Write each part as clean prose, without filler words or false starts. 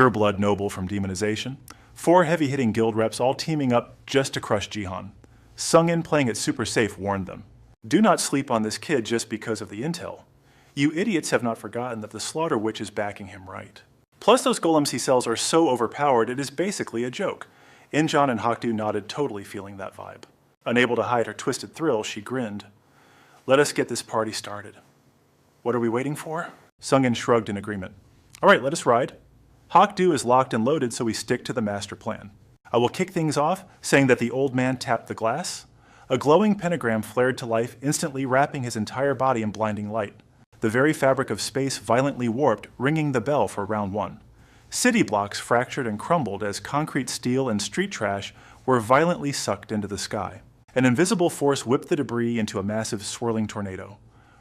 Pureblood noble from demonization. 4 heavy-hitting guild reps all teaming up just to crush Jihan. Sung-in playing it super safe warned them. Do not sleep on this kid just because of the intel. You idiots have not forgotten that the Slaughter Witch is backing him right. Plus those golems he sells are so overpowered it is basically a joke. Injan and Hakdu nodded, totally feeling that vibe. Unable to hide her twisted thrill, she grinned. Let us get this party started. What are we waiting for? Sung-in shrugged in agreement. All right, let us ride. Hakdu is locked and loaded, so we stick to the master plan. I will kick things off, saying that the old man tapped the glass. A glowing pentagram flared to life, instantly wrapping his entire body in blinding light. The very fabric of space violently warped, ringing the bell for round 1. City blocks fractured and crumbled as concrete, steel, and street trash were violently sucked into the sky. An invisible force whipped the debris into a massive swirling tornado.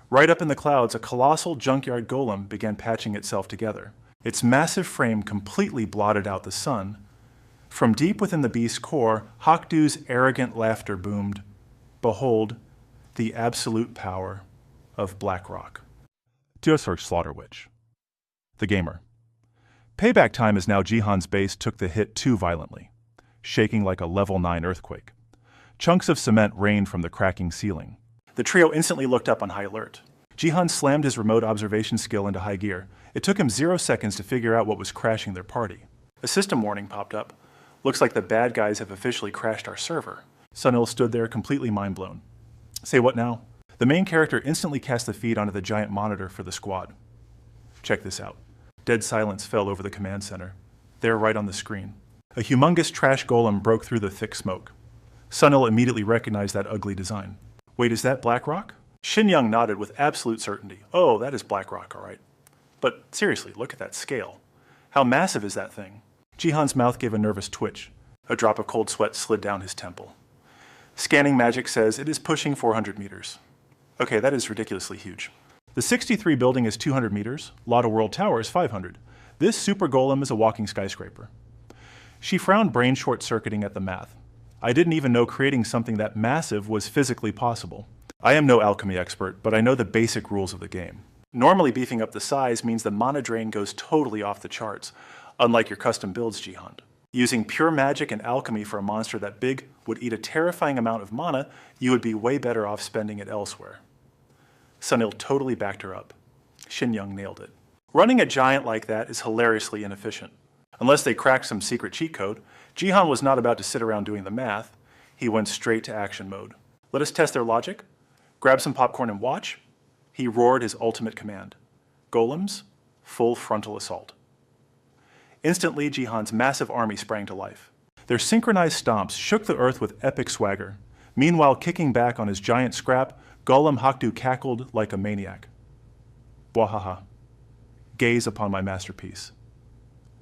Right up in the clouds, a colossal junkyard golem began patching itself together. Its massive frame completely blotted out the sun. From deep within the beast's core, Hakdu's arrogant laughter boomed. Behold, the absolute power of Blackrock. To search Slaughter Witch. The gamer. Payback time as now Jihan's base took the hit too violently, shaking like a level 9 earthquake. Chunks of cement rained from the cracking ceiling. The trio instantly looked up on high alert. Jihan slammed his remote observation skill into high gear. It took him 0 seconds to figure out what was crashing their party. A system warning popped up. Looks like the bad guys have officially crashed our server. Sunil stood there completely mind-blown. Say what now? The main character instantly cast the feed onto the giant monitor for the squad. Check this out. Dead silence fell over the command center. There, right on the screen. A humongous trash golem broke through the thick smoke. Sunil immediately recognized that ugly design. Wait, is that Blackrock? Shin-young nodded with absolute certainty. Oh, that is Blackrock, all right. But seriously, look at that scale. How massive is that thing? Jihan's mouth gave a nervous twitch. A drop of cold sweat slid down his temple. Scanning magic says it is pushing 400 meters. Okay, that is ridiculously huge. The 63 building is 200 meters. Lotta World Tower is 500. This super golem is a walking skyscraper. She frowned, brain short-circuiting at the math. I didn't even know creating something that massive was physically possible. I am no alchemy expert, but I know the basic rules of the game. Normally beefing up the size means the mana drain goes totally off the charts, unlike your custom builds, Jihan. Using pure magic and alchemy for a monster that big would eat a terrifying amount of mana, you would be way better off spending it elsewhere. Sunil totally backed her up. Shin-young nailed it. Running a giant like that is hilariously inefficient. Unless they cracked some secret cheat code, Jihan was not about to sit around doing the math. He went straight to action mode. Let us test their logic. Grab some popcorn and watch. He roared his ultimate command. Golems, full frontal assault. Instantly, Jihan's massive army sprang to life. Their synchronized stomps shook the earth with epic swagger. Meanwhile, kicking back on his giant scrap, Golem Hakdu cackled like a maniac. Wahaha. Gaze upon my masterpiece.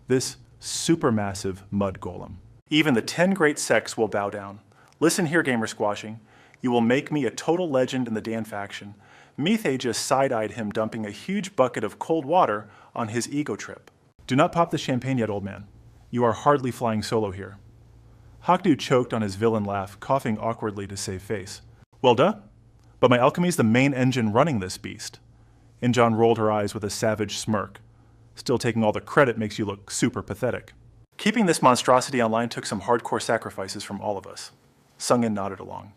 This supermassive mud golem. Even the 10 great sects will bow down. Listen here, gamer squashing. You will make me a total legend in the Dan faction. Mithe just side-eyed him dumping a huge bucket of cold water on his ego trip. Do not pop the champagne yet, old man. You are hardly flying solo here. Hakdu choked on his villain laugh, coughing awkwardly to save face. Well, duh. But my alchemy's the main engine running this beast. Injan rolled her eyes with a savage smirk. Still taking all the credit makes you look super pathetic. Keeping this monstrosity online took some hardcore sacrifices from all of us. Sung-in nodded along.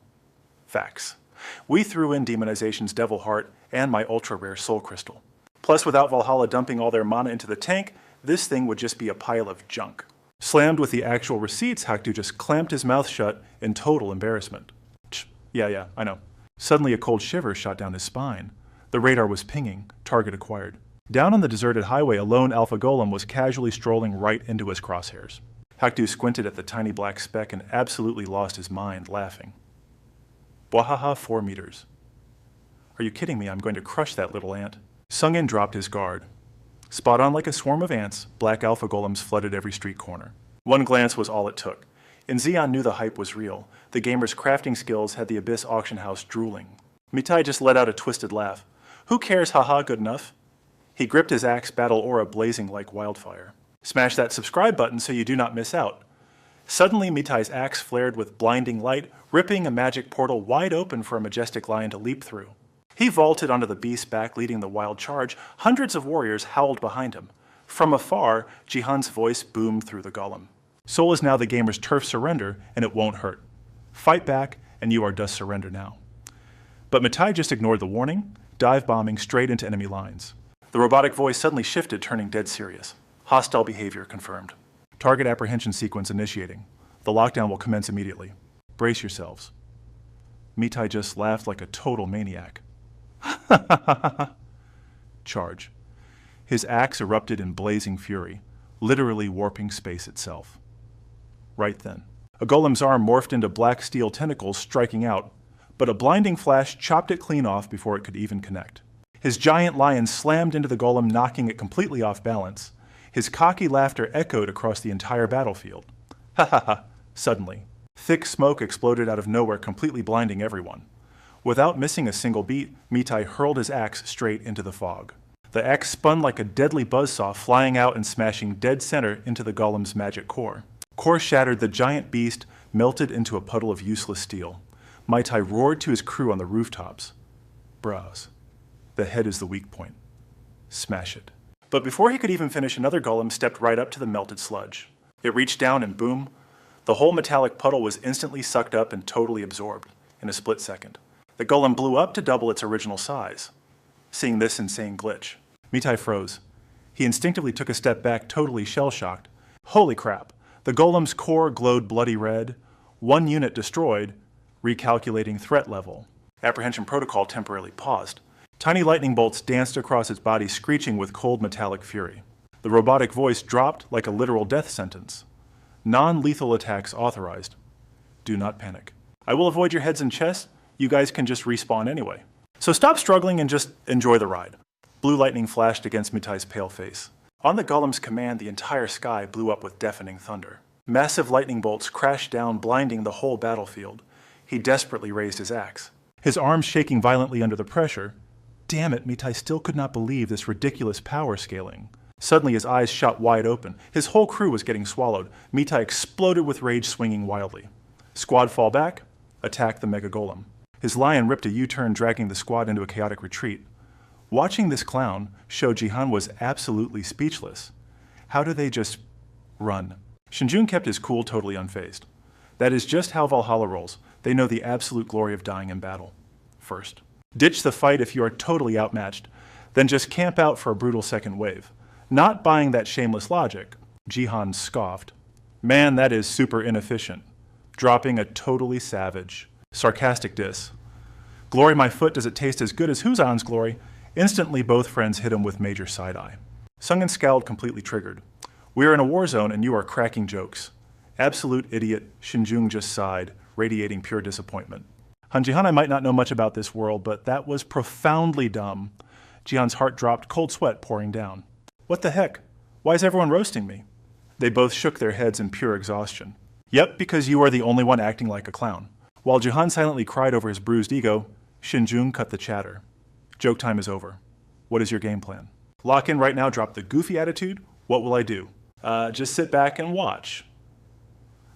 Facts. We threw in Demonization's Devil Heart and my ultra-rare Soul Crystal. Plus, without Valhalla dumping all their mana into the tank, this thing would just be a pile of junk. Slammed with the actual receipts, Hakdu just clamped his mouth shut in total embarrassment. Yeah, I know. Suddenly a cold shiver shot down his spine. The radar was pinging, target acquired. Down on the deserted highway, a lone alpha golem was casually strolling right into his crosshairs. Hakdu squinted at the tiny black speck and absolutely lost his mind, laughing. Wahaha 4 meters. Are you kidding me? I'm going to crush that little ant. Sung-in dropped his guard. Spot on like a swarm of ants, black alpha golems flooded every street corner. One glance was all it took. And Xian knew the hype was real. The gamer's crafting skills had the Abyss auction house drooling. Mitai just let out a twisted laugh. Who cares, haha, good enough? He gripped his axe, battle aura blazing like wildfire. Smash that subscribe button so you do not miss out. Suddenly, Mitai's axe flared with blinding light, ripping a magic portal wide open for a majestic lion to leap through. He vaulted onto the beast's back, leading the wild charge. Hundreds of warriors howled behind him. From afar, Jihan's voice boomed through the golem. Soul is now the gamer's turf surrender, and it won't hurt. Fight back, and you are dust surrender now. But Mitai just ignored the warning, dive bombing straight into enemy lines. The robotic voice suddenly shifted, turning dead serious. Hostile behavior confirmed. Target apprehension sequence initiating. The lockdown will commence immediately. Brace yourselves. Mitai just laughed like a total maniac. Charge. His axe erupted in blazing fury, literally warping space itself. Right then, a golem's arm morphed into black steel tentacles striking out, but a blinding flash chopped it clean off before it could even connect. His giant lion slammed into the golem, knocking it completely off balance. His cocky laughter echoed across the entire battlefield. Ha ha ha, suddenly. Thick smoke exploded out of nowhere, completely blinding everyone. Without missing a single beat, Mitai hurled his axe straight into the fog. The axe spun like a deadly buzzsaw, flying out and smashing dead center into the golem's magic core. Core shattered, the giant beast melted into a puddle of useless steel. Mitai roared to his crew on the rooftops. Bras. The head is the weak point. Smash it. But before he could even finish, another golem stepped right up to the melted sludge. It reached down and boom, the whole metallic puddle was instantly sucked up and totally absorbed in a split second. The golem blew up to double its original size. Seeing this insane glitch, Mitai froze. He instinctively took a step back, totally shell-shocked. Holy crap! The golem's core glowed bloody red. 1 unit destroyed, recalculating threat level. Apprehension protocol temporarily paused. Tiny lightning bolts danced across its body, screeching with cold metallic fury. The robotic voice dropped like a literal death sentence. Non-lethal attacks authorized. Do not panic. I will avoid your heads and chests. You guys can just respawn anyway. So stop struggling and just enjoy the ride. Blue lightning flashed against Mitai's pale face. On the golem's command, the entire sky blew up with deafening thunder. Massive lightning bolts crashed down, blinding the whole battlefield. He desperately raised his axe. His arms shaking violently under the pressure. Damn it, Mitai still could not believe this ridiculous power scaling. Suddenly his eyes shot wide open. His whole crew was getting swallowed. Mitai exploded with rage, swinging wildly. Squad fall back, attack the mega golem. His lion ripped a U-turn, dragging the squad into a chaotic retreat. Watching this clown, Jihan was absolutely speechless. How do they just run? Shinjun kept his cool, totally unfazed. That is just how Valhalla rolls. They know the absolute glory of dying in battle. First. Ditch the fight if you are totally outmatched. Then just camp out for a brutal second wave. Not buying that shameless logic, Jihan scoffed. Man, that is super inefficient. Dropping a totally savage, sarcastic diss. Glory my foot, does it taste as good as Huzan's glory? Instantly, both friends hit him with major side-eye. Sungen scowled, completely triggered. We are in a war zone and you are cracking jokes. Absolute idiot, Shinjung just sighed, radiating pure disappointment. Jihan, I might not know much about this world, but that was profoundly dumb. Jihan's heart dropped, cold sweat pouring down. What the heck? Why is everyone roasting me? They both shook their heads in pure exhaustion. Yep, because you are the only one acting like a clown. While Jihan silently cried over his bruised ego, Shinjung cut the chatter. Joke time is over. What is your game plan? Lock in right now, drop the goofy attitude. What will I do? Just sit back and watch.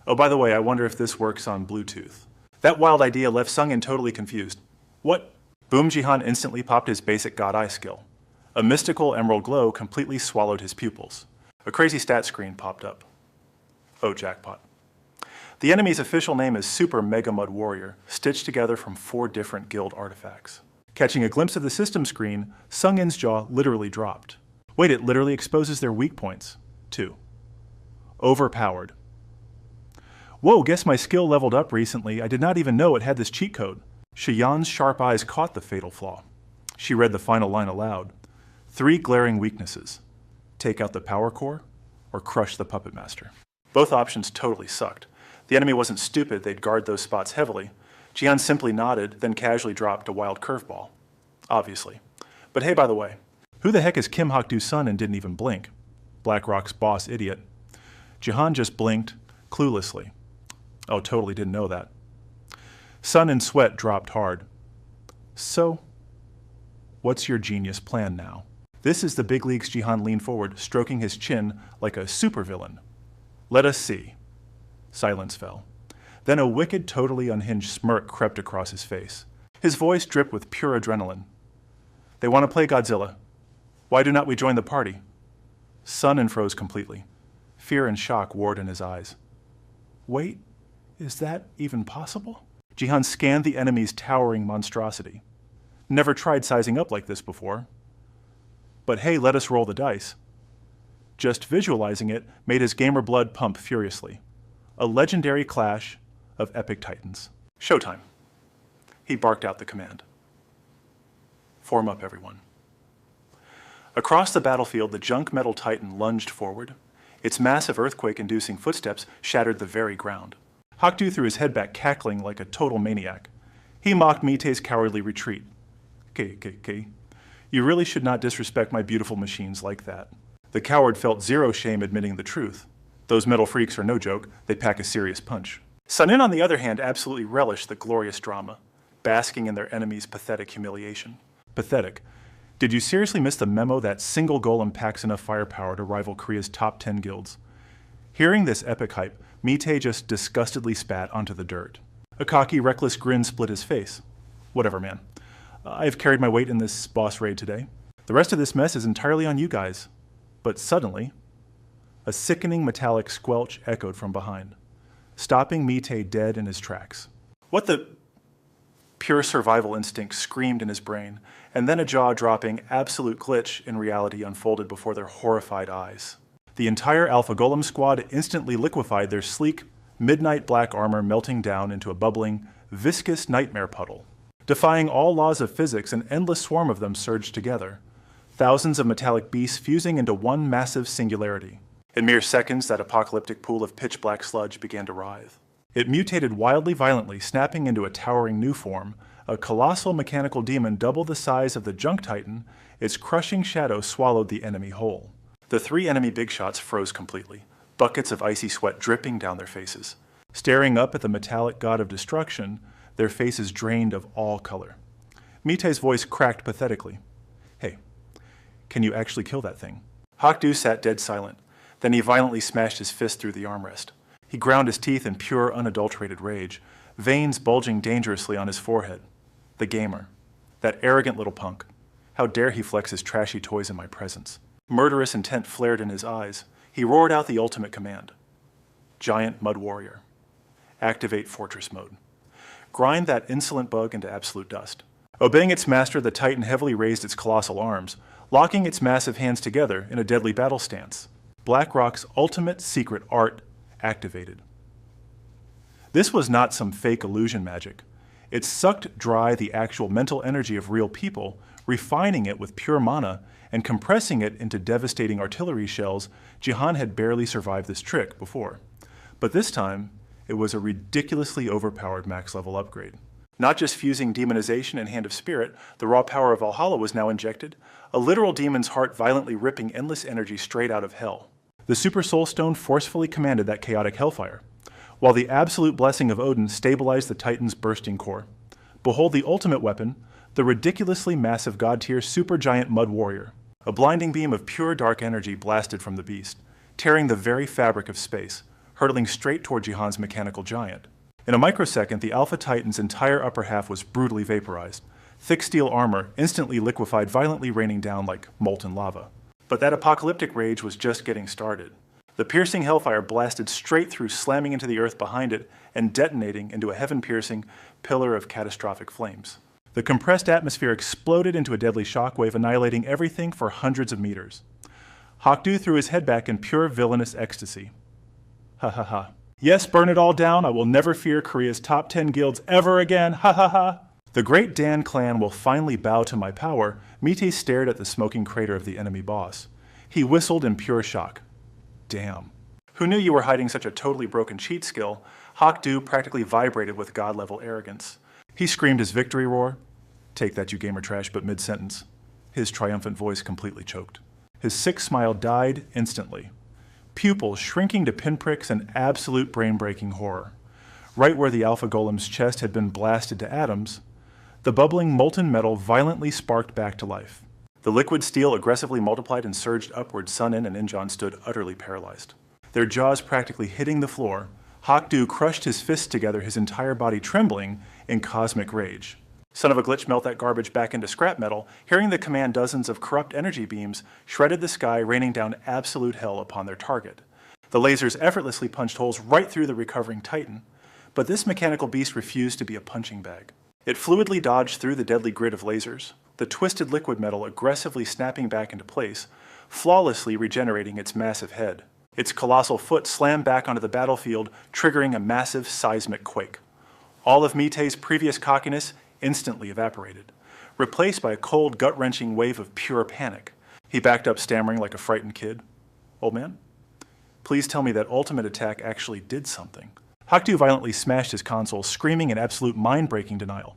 Oh, by the way, I wonder if this works on Bluetooth. That wild idea left Sungen totally confused. What? Boom, Jihan instantly popped his basic God Eye skill. A mystical emerald glow completely swallowed his pupils. A crazy stat screen popped up. Oh, jackpot. The enemy's official name is Super Mega Mud Warrior, stitched together from 4 different guild artifacts. Catching a glimpse of the system screen, Sungen's jaw literally dropped. Wait, it literally exposes their weak points, too. Overpowered. Whoa, guess my skill leveled up recently. I did not even know it had this cheat code. Shiyan's sharp eyes caught the fatal flaw. She read the final line aloud. 3 glaring weaknesses. Take out the power core, or crush the puppet master. Both options totally sucked. The enemy wasn't stupid, they'd guard those spots heavily. Jihan simply nodded, then casually dropped a wild curveball. Obviously. But hey, by the way, who the heck is Kim Gigyu son and didn't even blink? BlackRock's boss idiot. Jihan just blinked, cluelessly. Oh, totally didn't know that. Sun and sweat dropped hard. So, what's your genius plan now? This is the big leagues. Jihan leaned forward, stroking his chin like a supervillain. Let us see. Silence fell. Then a wicked, totally unhinged smirk crept across his face. His voice dripped with pure adrenaline. They want to play Godzilla. Why do not we join the party? Sun froze completely. Fear and shock warred in his eyes. Wait, is that even possible? Jihan scanned the enemy's towering monstrosity. Never tried sizing up like this before. But hey, let us roll the dice. Just visualizing it made his gamer blood pump furiously. A legendary clash of epic titans. Showtime. He barked out the command. Form up, everyone. Across the battlefield, the junk metal titan lunged forward. Its massive earthquake-inducing footsteps shattered the very ground. Hakdu threw his head back, cackling like a total maniac. He mocked Mitei's cowardly retreat. Okay. You really should not disrespect my beautiful machines like that. The coward felt zero shame admitting the truth. Those metal freaks are no joke. They pack a serious punch. Sun-in, on the other hand, absolutely relished the glorious drama, basking in their enemy's pathetic humiliation. Pathetic. Did you seriously miss the memo that single golem packs enough firepower to rival Korea's top 10 guilds? Hearing this epic hype, Mitei just disgustedly spat onto the dirt. A cocky, reckless grin split his face. Whatever, man. I've carried my weight in this boss raid today. The rest of this mess is entirely on you guys. But suddenly, a sickening metallic squelch echoed from behind, stopping Mitei dead in his tracks. What the... Pure survival instinct screamed in his brain, and then a jaw-dropping, absolute glitch in reality unfolded before their horrified eyes. The entire Alpha Golem squad instantly liquefied, their sleek, midnight black armor melting down into a bubbling, viscous nightmare puddle. Defying all laws of physics, an endless swarm of them surged together, thousands of metallic beasts fusing into one massive singularity. In mere seconds, that apocalyptic pool of pitch-black sludge began to writhe. It mutated wildly violently, snapping into a towering new form, a colossal mechanical demon double the size of the junk titan. Its crushing shadow swallowed the enemy whole. The three enemy big shots froze completely, buckets of icy sweat dripping down their faces. Staring up at the metallic god of destruction, their faces drained of all color. Mitei's voice cracked pathetically. Hey, can you actually kill that thing? Hakdu sat dead silent. Then he violently smashed his fist through the armrest. He ground his teeth in pure, unadulterated rage, veins bulging dangerously on his forehead. The gamer. That arrogant little punk. How dare he flex his trashy toys in my presence? Murderous intent flared in his eyes. He roared out the ultimate command. Giant Mud Warrior. Activate Fortress Mode. Grind that insolent bug into absolute dust. Obeying its master, the Titan heavily raised its colossal arms, locking its massive hands together in a deadly battle stance. BlackRock's ultimate secret art activated. This was not some fake illusion magic. It sucked dry the actual mental energy of real people, refining it with pure mana and compressing it into devastating artillery shells. Jihan had barely survived this trick before. But this time, it was a ridiculously overpowered max-level upgrade. Not just fusing demonization and Hand of Spirit, the raw power of Valhalla was now injected, a literal demon's heart violently ripping endless energy straight out of hell. The Super Soul Stone forcefully commanded that chaotic hellfire, while the absolute blessing of Odin stabilized the Titan's bursting core. Behold the ultimate weapon, the ridiculously massive god-tier supergiant Mud Warrior. A blinding beam of pure dark energy blasted from the beast, tearing the very fabric of space, hurtling straight toward Jihan's mechanical giant. In a microsecond, the Alpha Titan's entire upper half was brutally vaporized. Thick steel armor instantly liquefied, violently raining down like molten lava. But that apocalyptic rage was just getting started. The piercing hellfire blasted straight through, slamming into the earth behind it and detonating into a heaven-piercing pillar of catastrophic flames. The compressed atmosphere exploded into a deadly shockwave, annihilating everything for hundreds of meters. Hakdu threw his head back in pure villainous ecstasy. Ha ha ha. Yes, burn it all down. I will never fear Korea's top 10 guilds ever again. Ha ha ha. The great Dan clan will finally bow to my power. Mitei stared at the smoking crater of the enemy boss. He whistled in pure shock. Damn. Who knew you were hiding such a totally broken cheat skill? Hakdu practically vibrated with god-level arrogance. He screamed his victory roar. Take that, you gamer trash, but mid-sentence. His triumphant voice completely choked. His sick smile died instantly. Pupils shrinking to pinpricks in absolute brain-breaking horror. Right where the Alpha Golem's chest had been blasted to atoms, the bubbling molten metal violently sparked back to life. The liquid steel aggressively multiplied and surged upward. Sun-in and Injon stood utterly paralyzed. Their jaws practically hitting the floor, Hakdu crushed his fists together, his entire body trembling in cosmic rage. Son of a glitch, melt that garbage back into scrap metal. Hearing the command, dozens of corrupt energy beams shredded the sky, raining down absolute hell upon their target. The lasers effortlessly punched holes right through the recovering Titan, but this mechanical beast refused to be a punching bag. It fluidly dodged through the deadly grid of lasers, the twisted liquid metal aggressively snapping back into place, flawlessly regenerating its massive head. Its colossal foot slammed back onto the battlefield, triggering a massive seismic quake. All of Mitei's previous cockiness instantly evaporated, replaced by a cold, gut-wrenching wave of pure panic. He backed up, stammering like a frightened kid. "Old man? Please tell me that ultimate attack actually did something." Hakdu violently smashed his console, screaming in absolute mind-breaking denial.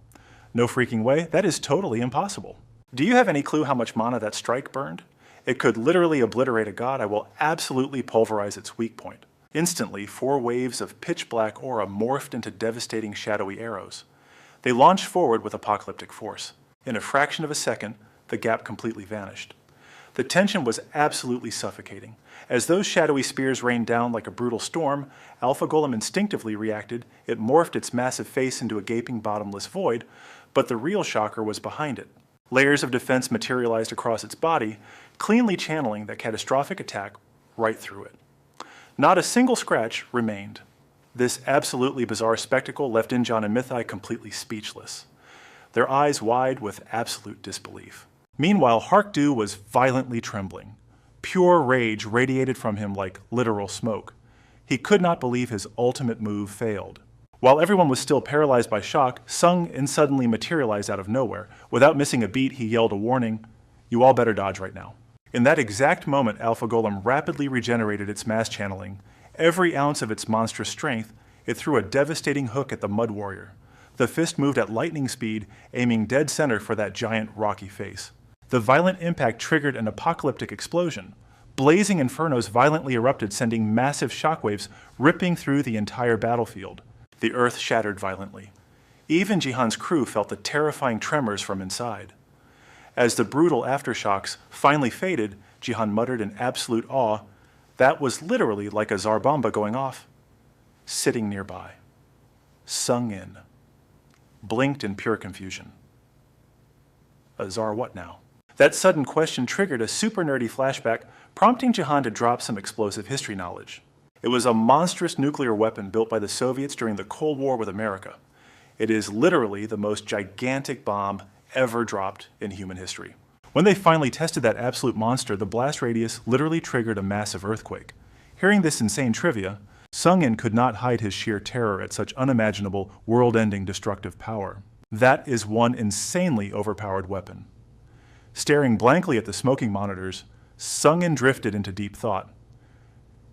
"No freaking way, that is totally impossible. Do you have any clue how much mana that strike burned? It could literally obliterate a god. I will absolutely pulverize its weak point." Instantly, 4 waves of pitch-black aura morphed into devastating shadowy arrows. They launched forward with apocalyptic force. In a fraction of a second, the gap completely vanished. The tension was absolutely suffocating. As those shadowy spears rained down like a brutal storm, Alpha Golem instinctively reacted. It morphed its massive face into a gaping bottomless void, but the real shocker was behind it. Layers of defense materialized across its body, cleanly channeling that catastrophic attack right through it. Not a single scratch remained. This absolutely bizarre spectacle left Injan and Mythai completely speechless, their eyes wide with absolute disbelief. Meanwhile, Harkdu was violently trembling. Pure rage radiated from him like literal smoke. He could not believe his ultimate move failed. While everyone was still paralyzed by shock, Sung-in suddenly materialized out of nowhere. Without missing a beat, he yelled a warning, "You all better dodge right now." In that exact moment, Alpha Golem rapidly regenerated its mass channeling. Every ounce of its monstrous strength, it threw a devastating hook at the Mud Warrior. The fist moved at lightning speed, aiming dead center for that giant rocky face. The violent impact triggered an apocalyptic explosion. Blazing infernos violently erupted, sending massive shockwaves ripping through the entire battlefield. The earth shattered violently. Even Jihan's crew felt the terrifying tremors from inside. As the brutal aftershocks finally faded, Jihan muttered in absolute awe, "That was literally like a Zarbomba going off." Sitting nearby, Sung-in, blinked in pure confusion. A Zar what now? That sudden question triggered a super nerdy flashback, prompting Jihan to drop some explosive history knowledge. It was a monstrous nuclear weapon built by the Soviets during the Cold War with America. It is literally the most gigantic bomb ever dropped in human history. When they finally tested that absolute monster, the blast radius literally triggered a massive earthquake. Hearing this insane trivia, Sung-in could not hide his sheer terror at such unimaginable, world-ending destructive power. That is one insanely overpowered weapon. Staring blankly at the smoking monitors, Sung-in drifted into deep thought.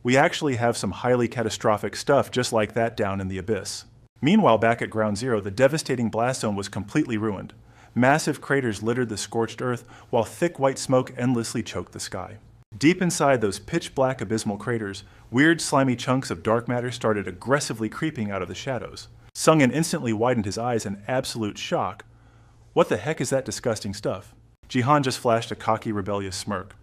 We actually have some highly catastrophic stuff just like that down in the abyss. Meanwhile, back at Ground Zero, the devastating blast zone was completely ruined. Massive craters littered the scorched earth, while thick white smoke endlessly choked the sky. Deep inside those pitch-black abysmal craters, weird slimy chunks of dark matter started aggressively creeping out of the shadows. Sung-in instantly widened his eyes in absolute shock. What the heck is that disgusting stuff? Jihan just flashed a cocky, rebellious smirk.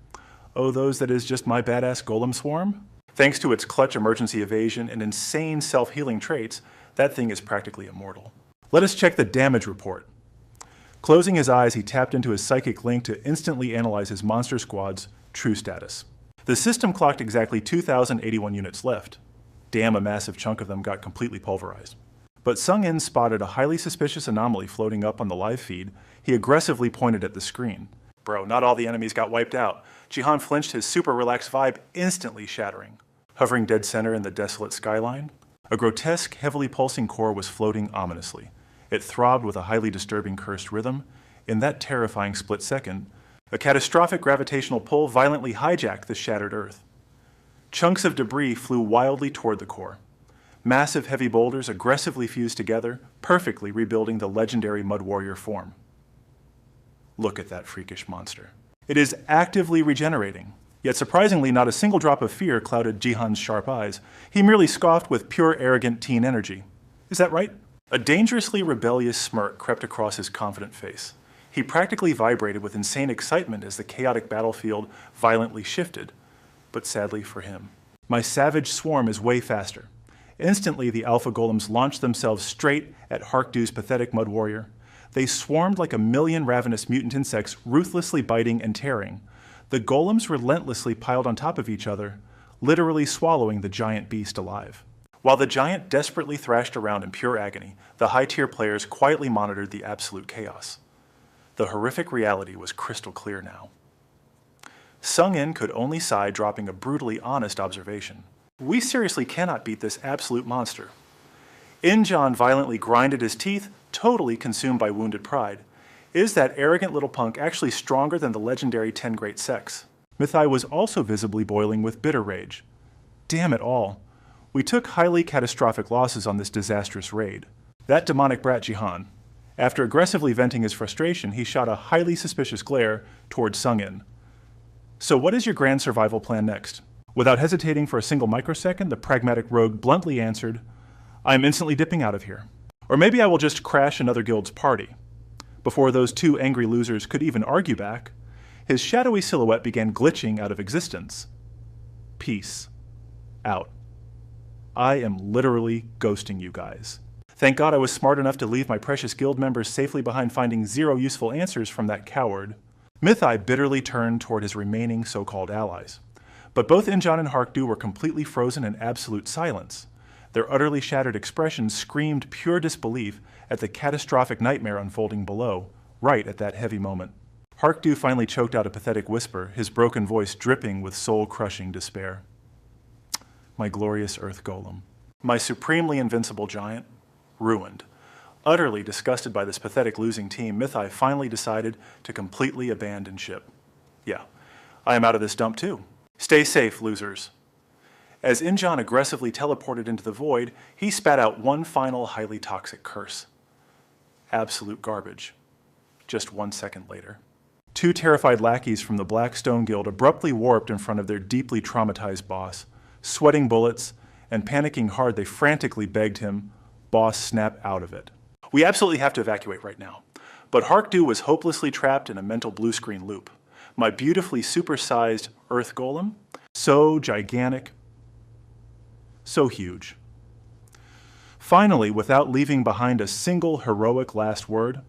"Oh, those that is just my badass golem swarm?" Thanks to its clutch emergency evasion and insane self-healing traits, that thing is practically immortal. Let us check the damage report. Closing his eyes, he tapped into his psychic link to instantly analyze his monster squad's true status. The system clocked exactly 2,081 units left. Damn, a massive chunk of them got completely pulverized. But Sung-in spotted a highly suspicious anomaly floating up on the live feed. He aggressively pointed at the screen. Bro, not all the enemies got wiped out. Jihan flinched, his super relaxed vibe instantly shattering. Hovering dead center in the desolate skyline, a grotesque, heavily pulsing core was floating ominously. It throbbed with a highly disturbing cursed rhythm. In that terrifying split second, a catastrophic gravitational pull violently hijacked the shattered Earth. Chunks of debris flew wildly toward the core. Massive heavy boulders aggressively fused together, perfectly rebuilding the legendary Mud Warrior form. Look at that freakish monster. It is actively regenerating. Yet surprisingly, not a single drop of fear clouded Jihan's sharp eyes. He merely scoffed with pure arrogant teen energy. Is that right? A dangerously rebellious smirk crept across his confident face. He practically vibrated with insane excitement as the chaotic battlefield violently shifted. But sadly for him, my savage swarm is way faster. Instantly, the Alpha Golems launched themselves straight at Harkdu's pathetic Mud Warrior. They swarmed like a million ravenous mutant insects, ruthlessly biting and tearing. The golems relentlessly piled on top of each other, literally swallowing the giant beast alive. While the giant desperately thrashed around in pure agony, the high-tier players quietly monitored the absolute chaos. The horrific reality was crystal clear now. Sung-in could only sigh, dropping a brutally honest observation. We seriously cannot beat this absolute monster. In-John violently grinded his teeth, totally consumed by wounded pride. Is that arrogant little punk actually stronger than the legendary 10 Great Sects? Mythai was also visibly boiling with bitter rage. Damn it all. We took highly catastrophic losses on this disastrous raid. That demonic brat Jihan. After aggressively venting his frustration, he shot a highly suspicious glare towards Sung-in. So what is your grand survival plan next? Without hesitating for a single microsecond, the pragmatic rogue bluntly answered, I am instantly dipping out of here. Or maybe I will just crash another guild's party. Before those two angry losers could even argue back, his shadowy silhouette began glitching out of existence. Peace. Out. I am literally ghosting you guys. Thank God I was smart enough to leave my precious guild members safely behind, finding zero useful answers from that coward. Mythai bitterly turned toward his remaining so-called allies. But both In-John and Harkdu were completely frozen in absolute silence. Their utterly shattered expressions screamed pure disbelief at the catastrophic nightmare unfolding below, right at that heavy moment. Harkdu finally choked out a pathetic whisper, his broken voice dripping with soul-crushing despair. My glorious earth golem. My supremely invincible giant. Ruined. Utterly disgusted by this pathetic losing team, Mythai finally decided to completely abandon ship. Yeah, I am out of this dump too. Stay safe, losers. As In-John aggressively teleported into the void, he spat out one final highly toxic curse. Absolute garbage. Just 1 second later. Two terrified lackeys from the Black Stone Guild abruptly warped in front of their deeply traumatized boss. Sweating bullets and panicking hard, they frantically begged him, "Boss, snap out of it." We absolutely have to evacuate right now. But Harkdu was hopelessly trapped in a mental blue screen loop. My beautifully supersized Earth Golem, so gigantic, so huge. Finally, without leaving behind a single heroic last word,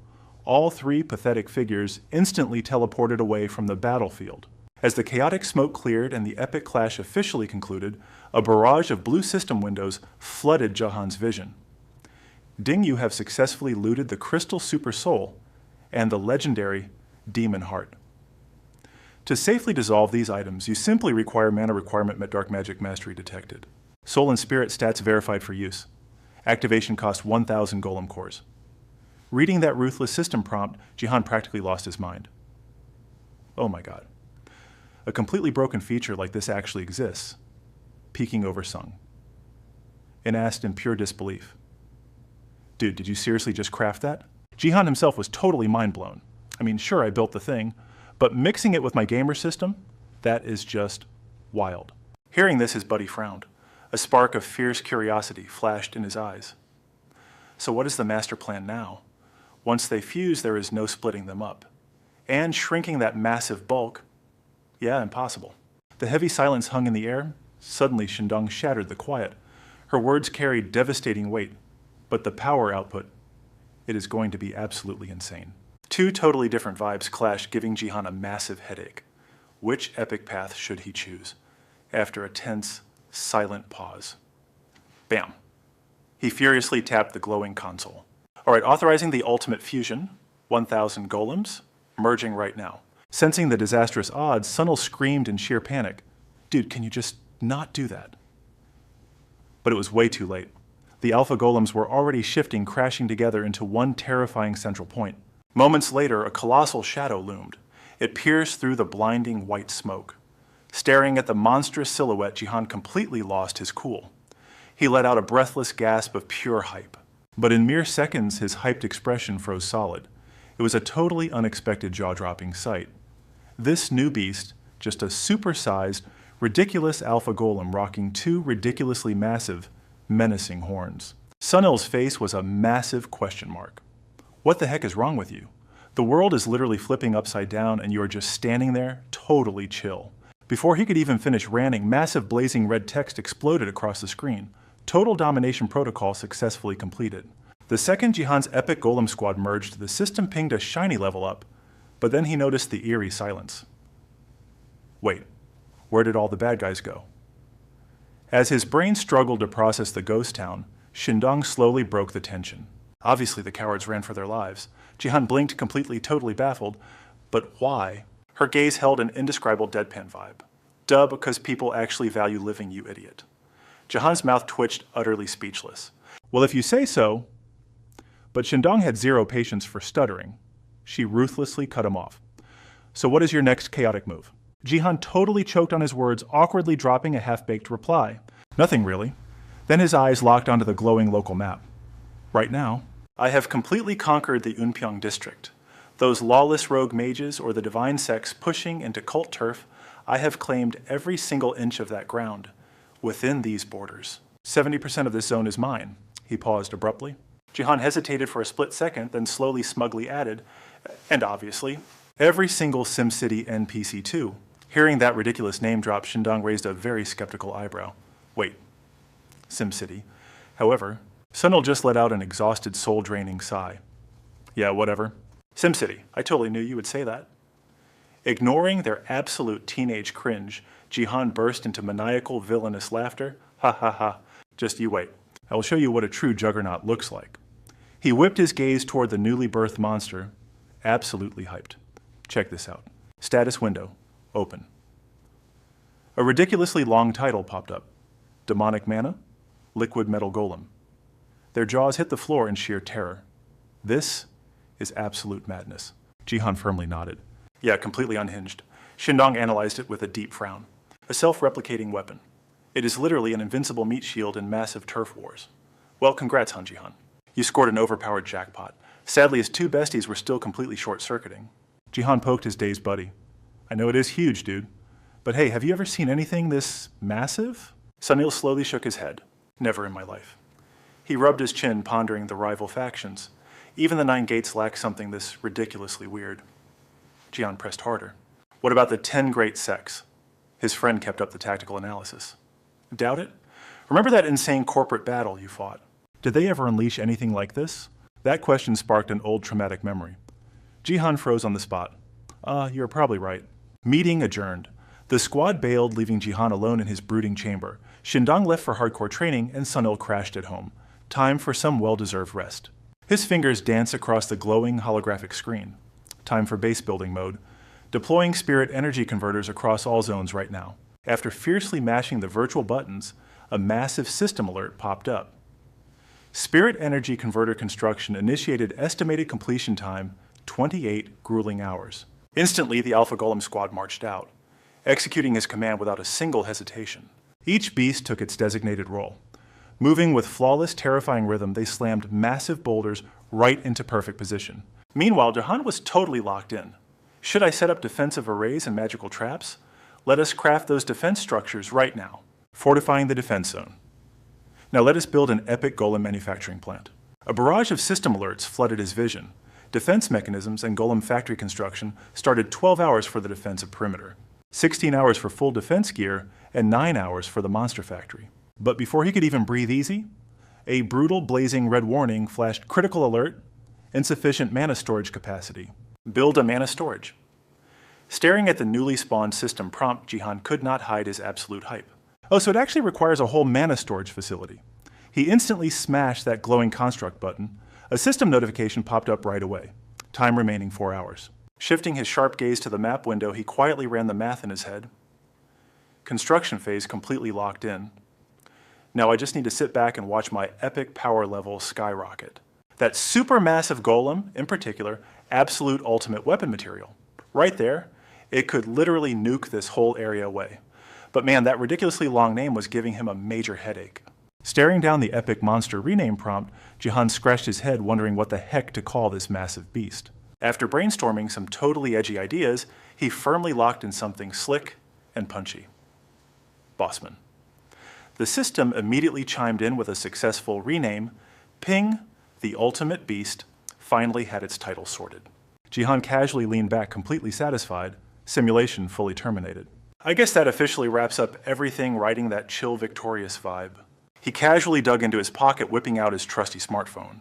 all three pathetic figures instantly teleported away from the battlefield. As the chaotic smoke cleared and the epic clash officially concluded, a barrage of blue system windows flooded Jahan's vision. Ding, you have successfully looted the Crystal Super Soul and the legendary Demon Heart. To safely dissolve these items, you simply require mana requirement met Dark Magic Mastery detected. Soul and Spirit stats verified for use. Activation cost 1,000 Golem Cores. Reading that ruthless system prompt, Jihan practically lost his mind. Oh my god. A completely broken feature like this actually exists. Peeking over Sung. And asked in pure disbelief. Dude, did you seriously just craft that? Jihan himself was totally mind blown. I mean, sure, I built the thing, but mixing it with my gamer system, that is just wild. Hearing this, his buddy frowned. A spark of fierce curiosity flashed in his eyes. So what is the master plan now? Once they fuse, there is no splitting them up. And shrinking that massive bulk, yeah, impossible. The heavy silence hung in the air. Suddenly, Shindong shattered the quiet. Her words carried devastating weight, but the power output, it is going to be absolutely insane. Two totally different vibes clashed, giving Jihan a massive headache. Which epic path should he choose? After a tense, silent pause. Bam. He furiously tapped the glowing console. All right, authorizing the ultimate fusion, 1,000 golems, merging right now. Sensing the disastrous odds, Sunil screamed in sheer panic. Dude, can you just not do that? But it was way too late. The alpha golems were already shifting, crashing together into one terrifying central point. Moments later, a colossal shadow loomed. It pierced through the blinding white smoke. Staring at the monstrous silhouette, Jihan completely lost his cool. He let out a breathless gasp of pure hype. But in mere seconds, his hyped expression froze solid. It was a totally unexpected jaw-dropping sight. This new beast, just a super-sized, ridiculous alpha golem rocking two ridiculously massive, menacing horns. Sunil's face was a massive question mark. What the heck is wrong with you? The world is literally flipping upside down and you are just standing there, totally chill. Before he could even finish ranting, massive blazing red text exploded across the screen. Total domination protocol successfully completed. The second Jihan's epic golem squad merged, the system pinged a shiny level up, but then he noticed the eerie silence. Wait, where did all the bad guys go? As his brain struggled to process the ghost town, Shindong slowly broke the tension. Obviously the cowards ran for their lives. Jihan blinked, completely, totally baffled. But why? Her gaze held an indescribable deadpan vibe. Duh, because people actually value living, you idiot. Jihan's mouth twitched, utterly speechless. Well, if you say so. But Shindong had zero patience for stuttering. She ruthlessly cut him off. So what is your next chaotic move? Jihan totally choked on his words, awkwardly dropping a half-baked reply. Nothing really. Then his eyes locked onto the glowing local map. Right now, I have completely conquered the Unpyeong district. Those lawless rogue mages or the divine sects pushing into cult turf, I have claimed every single inch of that ground, within these borders. 70% of this zone is mine. He paused abruptly. Jihan hesitated for a split second, then slowly, smugly added, and obviously, every single SimCity NPC too. Hearing that ridiculous name drop, Shindong raised a very skeptical eyebrow. Wait, SimCity. However, Sunil just let out an exhausted, soul-draining sigh. Yeah, whatever. SimCity. I totally knew you would say that. Ignoring their absolute teenage cringe, Jihan burst into maniacal, villainous laughter. Ha ha ha. Just you wait. I will show you what a true juggernaut looks like. He whipped his gaze toward the newly birthed monster, absolutely hyped. Check this out. Status window. Open. A ridiculously long title popped up. Demonic Mana, Liquid Metal Golem. Their jaws hit the floor in sheer terror. This is absolute madness. Jihan firmly nodded. Yeah, completely unhinged. Shindong analyzed it with a deep frown. A self-replicating weapon. It is literally an invincible meat shield in massive turf wars. Well, congrats, Han Jihan. You scored an overpowered jackpot. Sadly, his two besties were still completely short-circuiting. Jihan poked his dazed buddy. I know it is huge, dude. But hey, have you ever seen anything this massive? Sunil slowly shook his head. Never in my life. He rubbed his chin, pondering the rival factions. Even the Nine Gates lack something this ridiculously weird. Jihan pressed harder. What about the 10 great sects? His friend kept up the tactical analysis. Doubt it? Remember that insane corporate battle you fought? Did they ever unleash anything like this? That question sparked an old traumatic memory. Jihan froze on the spot. You're probably right. Meeting adjourned. The squad bailed, leaving Jihan alone in his brooding chamber. Shindong left for hardcore training, and Sunil crashed at home. Time for some well-deserved rest. His fingers danced across the glowing holographic screen. Time for base building mode. Deploying spirit energy converters across all zones right now. After fiercely mashing the virtual buttons, a massive system alert popped up. Spirit energy converter construction initiated estimated completion time 28 grueling hours. Instantly, the Alpha Golem squad marched out, executing his command without a single hesitation. Each beast took its designated role. Moving with flawless, terrifying rhythm, they slammed massive boulders right into perfect position. Meanwhile, Jihan was totally locked in. Should I set up defensive arrays and magical traps? Let us craft those defense structures right now, fortifying the defense zone. Now let us build an epic golem manufacturing plant. A barrage of system alerts flooded his vision. Defense mechanisms and golem factory construction started 12 hours for the defensive perimeter, 16 hours for full defense gear, and 9 hours for the monster factory. But before he could even breathe easy, a brutal blazing red warning flashed: critical alert, insufficient mana storage capacity. Build a mana storage. Staring at the newly spawned system prompt, Jihan could not hide his absolute hype. Oh, so it actually requires a whole mana storage facility. He instantly smashed that glowing construct button. A system notification popped up right away. Time remaining 4 hours. Shifting his sharp gaze to the map window, he quietly ran the math in his head. Construction phase completely locked in. Now I just need to sit back and watch my epic power level skyrocket. That supermassive golem, in particular, absolute ultimate weapon material. Right there, it could literally nuke this whole area away. But man, that ridiculously long name was giving him a major headache. Staring down the epic monster rename prompt, Jihan scratched his head wondering what the heck to call this massive beast. After brainstorming some totally edgy ideas, he firmly locked in something slick and punchy. Bossman. The system immediately chimed in with a successful rename. Ping, the ultimate beast, finally had its title sorted. Jihan casually leaned back, completely satisfied. Simulation fully terminated. I guess that officially wraps up everything riding that chill, victorious vibe. He casually dug into his pocket, whipping out his trusty smartphone.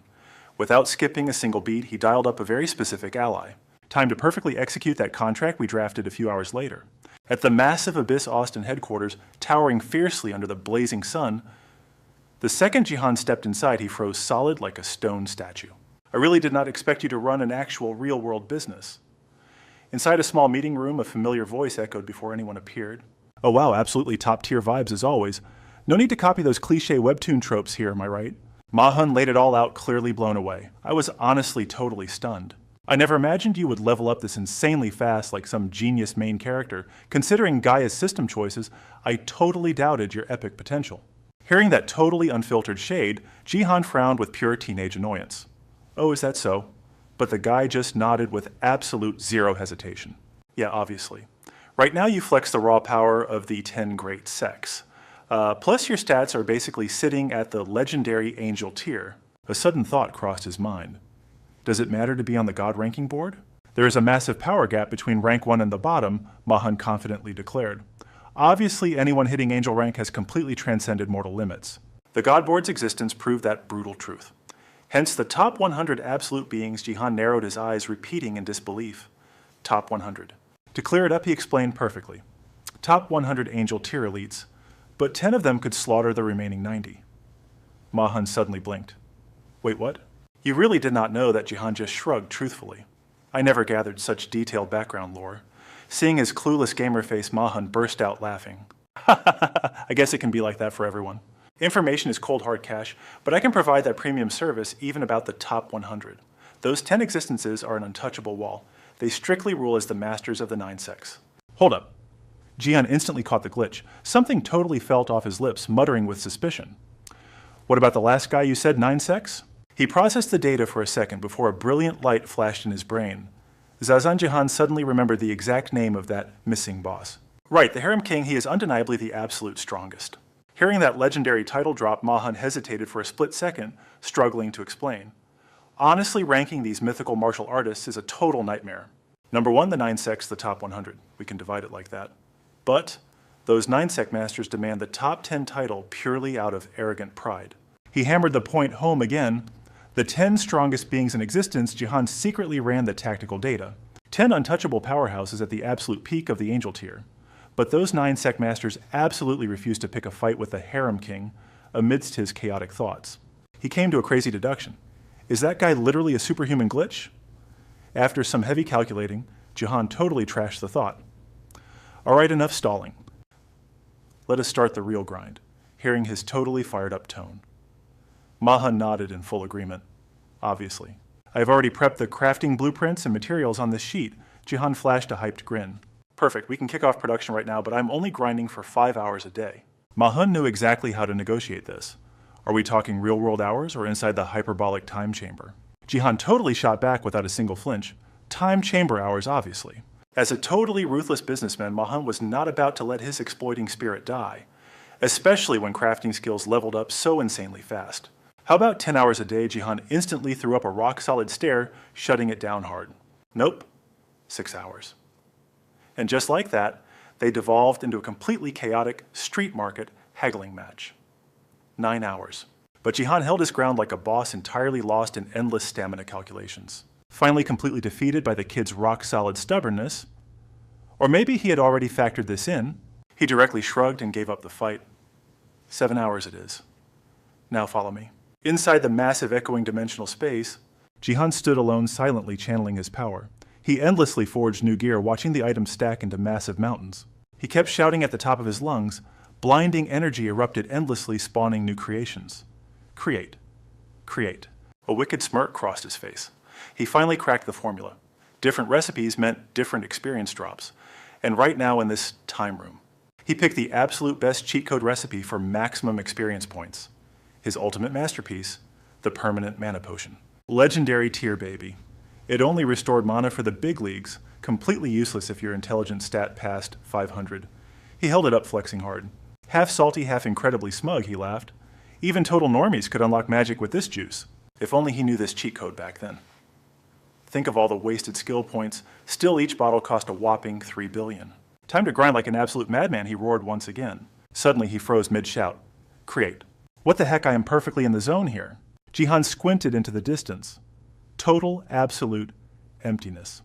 Without skipping a single beat, he dialed up a very specific ally. Time to perfectly execute that contract we drafted a few hours later. At the massive Abyss Austin headquarters, towering fiercely under the blazing sun, the second Jihan stepped inside, he froze solid like a stone statue. I really did not expect you to run an actual real-world business. Inside a small meeting room, a familiar voice echoed before anyone appeared. Oh wow, absolutely top-tier vibes as always. No need to copy those cliché webtoon tropes here, am I right? Ma-hun laid it all out, clearly blown away. I was honestly totally stunned. I never imagined you would level up this insanely fast like some genius main character. Considering Gaia's system choices, I totally doubted your epic potential. Hearing that totally unfiltered shade, Jihan frowned with pure teenage annoyance. Oh, is that so? But the guy just nodded with absolute zero hesitation. Yeah, obviously. Right now you flex the raw power of the 10 great sects. Plus your stats are basically sitting at the legendary angel tier. A sudden thought crossed his mind. Does it matter to be on the god ranking board? There is a massive power gap between rank 1 and the bottom, Ma-hun confidently declared. Obviously, anyone hitting angel rank has completely transcended mortal limits. The god board's existence proved that brutal truth. Hence, the top 100 absolute beings, Jihan narrowed his eyes, repeating in disbelief. Top 100. To clear it up, he explained perfectly. Top 100 angel tier elites, but 10 of them could slaughter the remaining 90. Ma-hun suddenly blinked. Wait, what? You really did not know that Jihan just shrugged truthfully. I never gathered such detailed background lore. Seeing his clueless gamer face, Ma-hun burst out laughing. I guess it can be like that for everyone. Information is cold hard cash, but I can provide that premium service even about the top 100. Those 10 existences are an untouchable wall. They strictly rule as the masters of the 9 sects. Hold up. Jihan instantly caught the glitch. Something totally felt off his lips, muttering with suspicion. What about the last guy you said, 9 sects? He processed the data for a second before a brilliant light flashed in his brain. Zazan Jihan suddenly remembered the exact name of that missing boss. Right, the Harem King, he is undeniably the absolute strongest. Hearing that legendary title drop, Ma-hun hesitated for a split second, struggling to explain. Honestly, ranking these mythical martial artists is a total nightmare. Number 1, the 9 sects, the top 100. We can divide it like that. But those 9 sect masters demand the top 10 title purely out of arrogant pride. He hammered the point home again. The 10 strongest beings in existence, Jihan secretly ran the tactical data. 10 untouchable powerhouses at the absolute peak of the angel tier. But those 9 sect masters absolutely refused to pick a fight with the Harem King amidst his chaotic thoughts. He came to a crazy deduction. Is that guy literally a superhuman glitch? After some heavy calculating, Jihan totally trashed the thought. All right, enough stalling. Let us start the real grind, hearing his totally fired up tone. Ma-hun nodded in full agreement. Obviously. I have already prepped the crafting blueprints and materials on this sheet. Jihan flashed a hyped grin. Perfect, we can kick off production right now, but I'm only grinding for 5 hours a day. Ma-hun knew exactly how to negotiate this. Are we talking real-world hours or inside the hyperbolic time chamber? Jihan totally shot back without a single flinch. Time chamber hours, obviously. As a totally ruthless businessman, Ma-hun was not about to let his exploiting spirit die, especially when crafting skills leveled up so insanely fast. How about 10 hours a day? Jihan instantly threw up a rock-solid stare, shutting it down hard. Nope, 6 hours. And just like that, they devolved into a completely chaotic street market haggling match. 9 hours. But Jihan held his ground like a boss entirely lost in endless stamina calculations. Finally completely defeated by the kid's rock-solid stubbornness, or maybe he had already factored this in, he directly shrugged and gave up the fight. 7 hours it is. Now follow me. Inside the massive echoing dimensional space, Jihan stood alone, silently channeling his power. He endlessly forged new gear, watching the items stack into massive mountains. He kept shouting at the top of his lungs. Blinding energy erupted endlessly, spawning new creations. Create. Create. A wicked smirk crossed his face. He finally cracked the formula. Different recipes meant different experience drops. And right now in this time room, he picked the absolute best cheat code recipe for maximum experience points. His ultimate masterpiece, the permanent mana potion. Legendary tier, baby. It only restored mana for the big leagues, completely useless if your intelligence stat passed 500. He held it up, flexing hard. Half salty, half incredibly smug, he laughed. Even total normies could unlock magic with this juice. If only he knew this cheat code back then. Think of all the wasted skill points. Still, each bottle cost a whopping 3 billion. Time to grind like an absolute madman, he roared once again. Suddenly, he froze mid-shout. Create. What the heck, I am perfectly in the zone here. Jihan squinted into the distance. Total, absolute emptiness.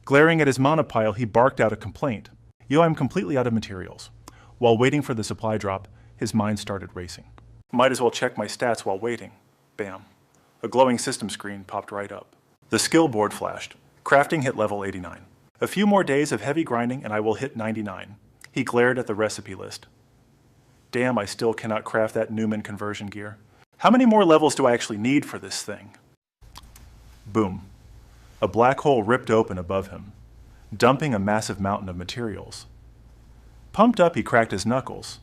Glaring at his mana pile, he barked out a complaint. Yo, I'm completely out of materials. While waiting for the supply drop, his mind started racing. Might as well check my stats while waiting. Bam. A glowing system screen popped right up. The skill board flashed. Crafting hit level 89. A few more days of heavy grinding and I will hit 99. He glared at the recipe list. Damn, I still cannot craft that Newman conversion gear. How many more levels do I actually need for this thing? Boom. A black hole ripped open above him, dumping a massive mountain of materials. Pumped up, he cracked his knuckles.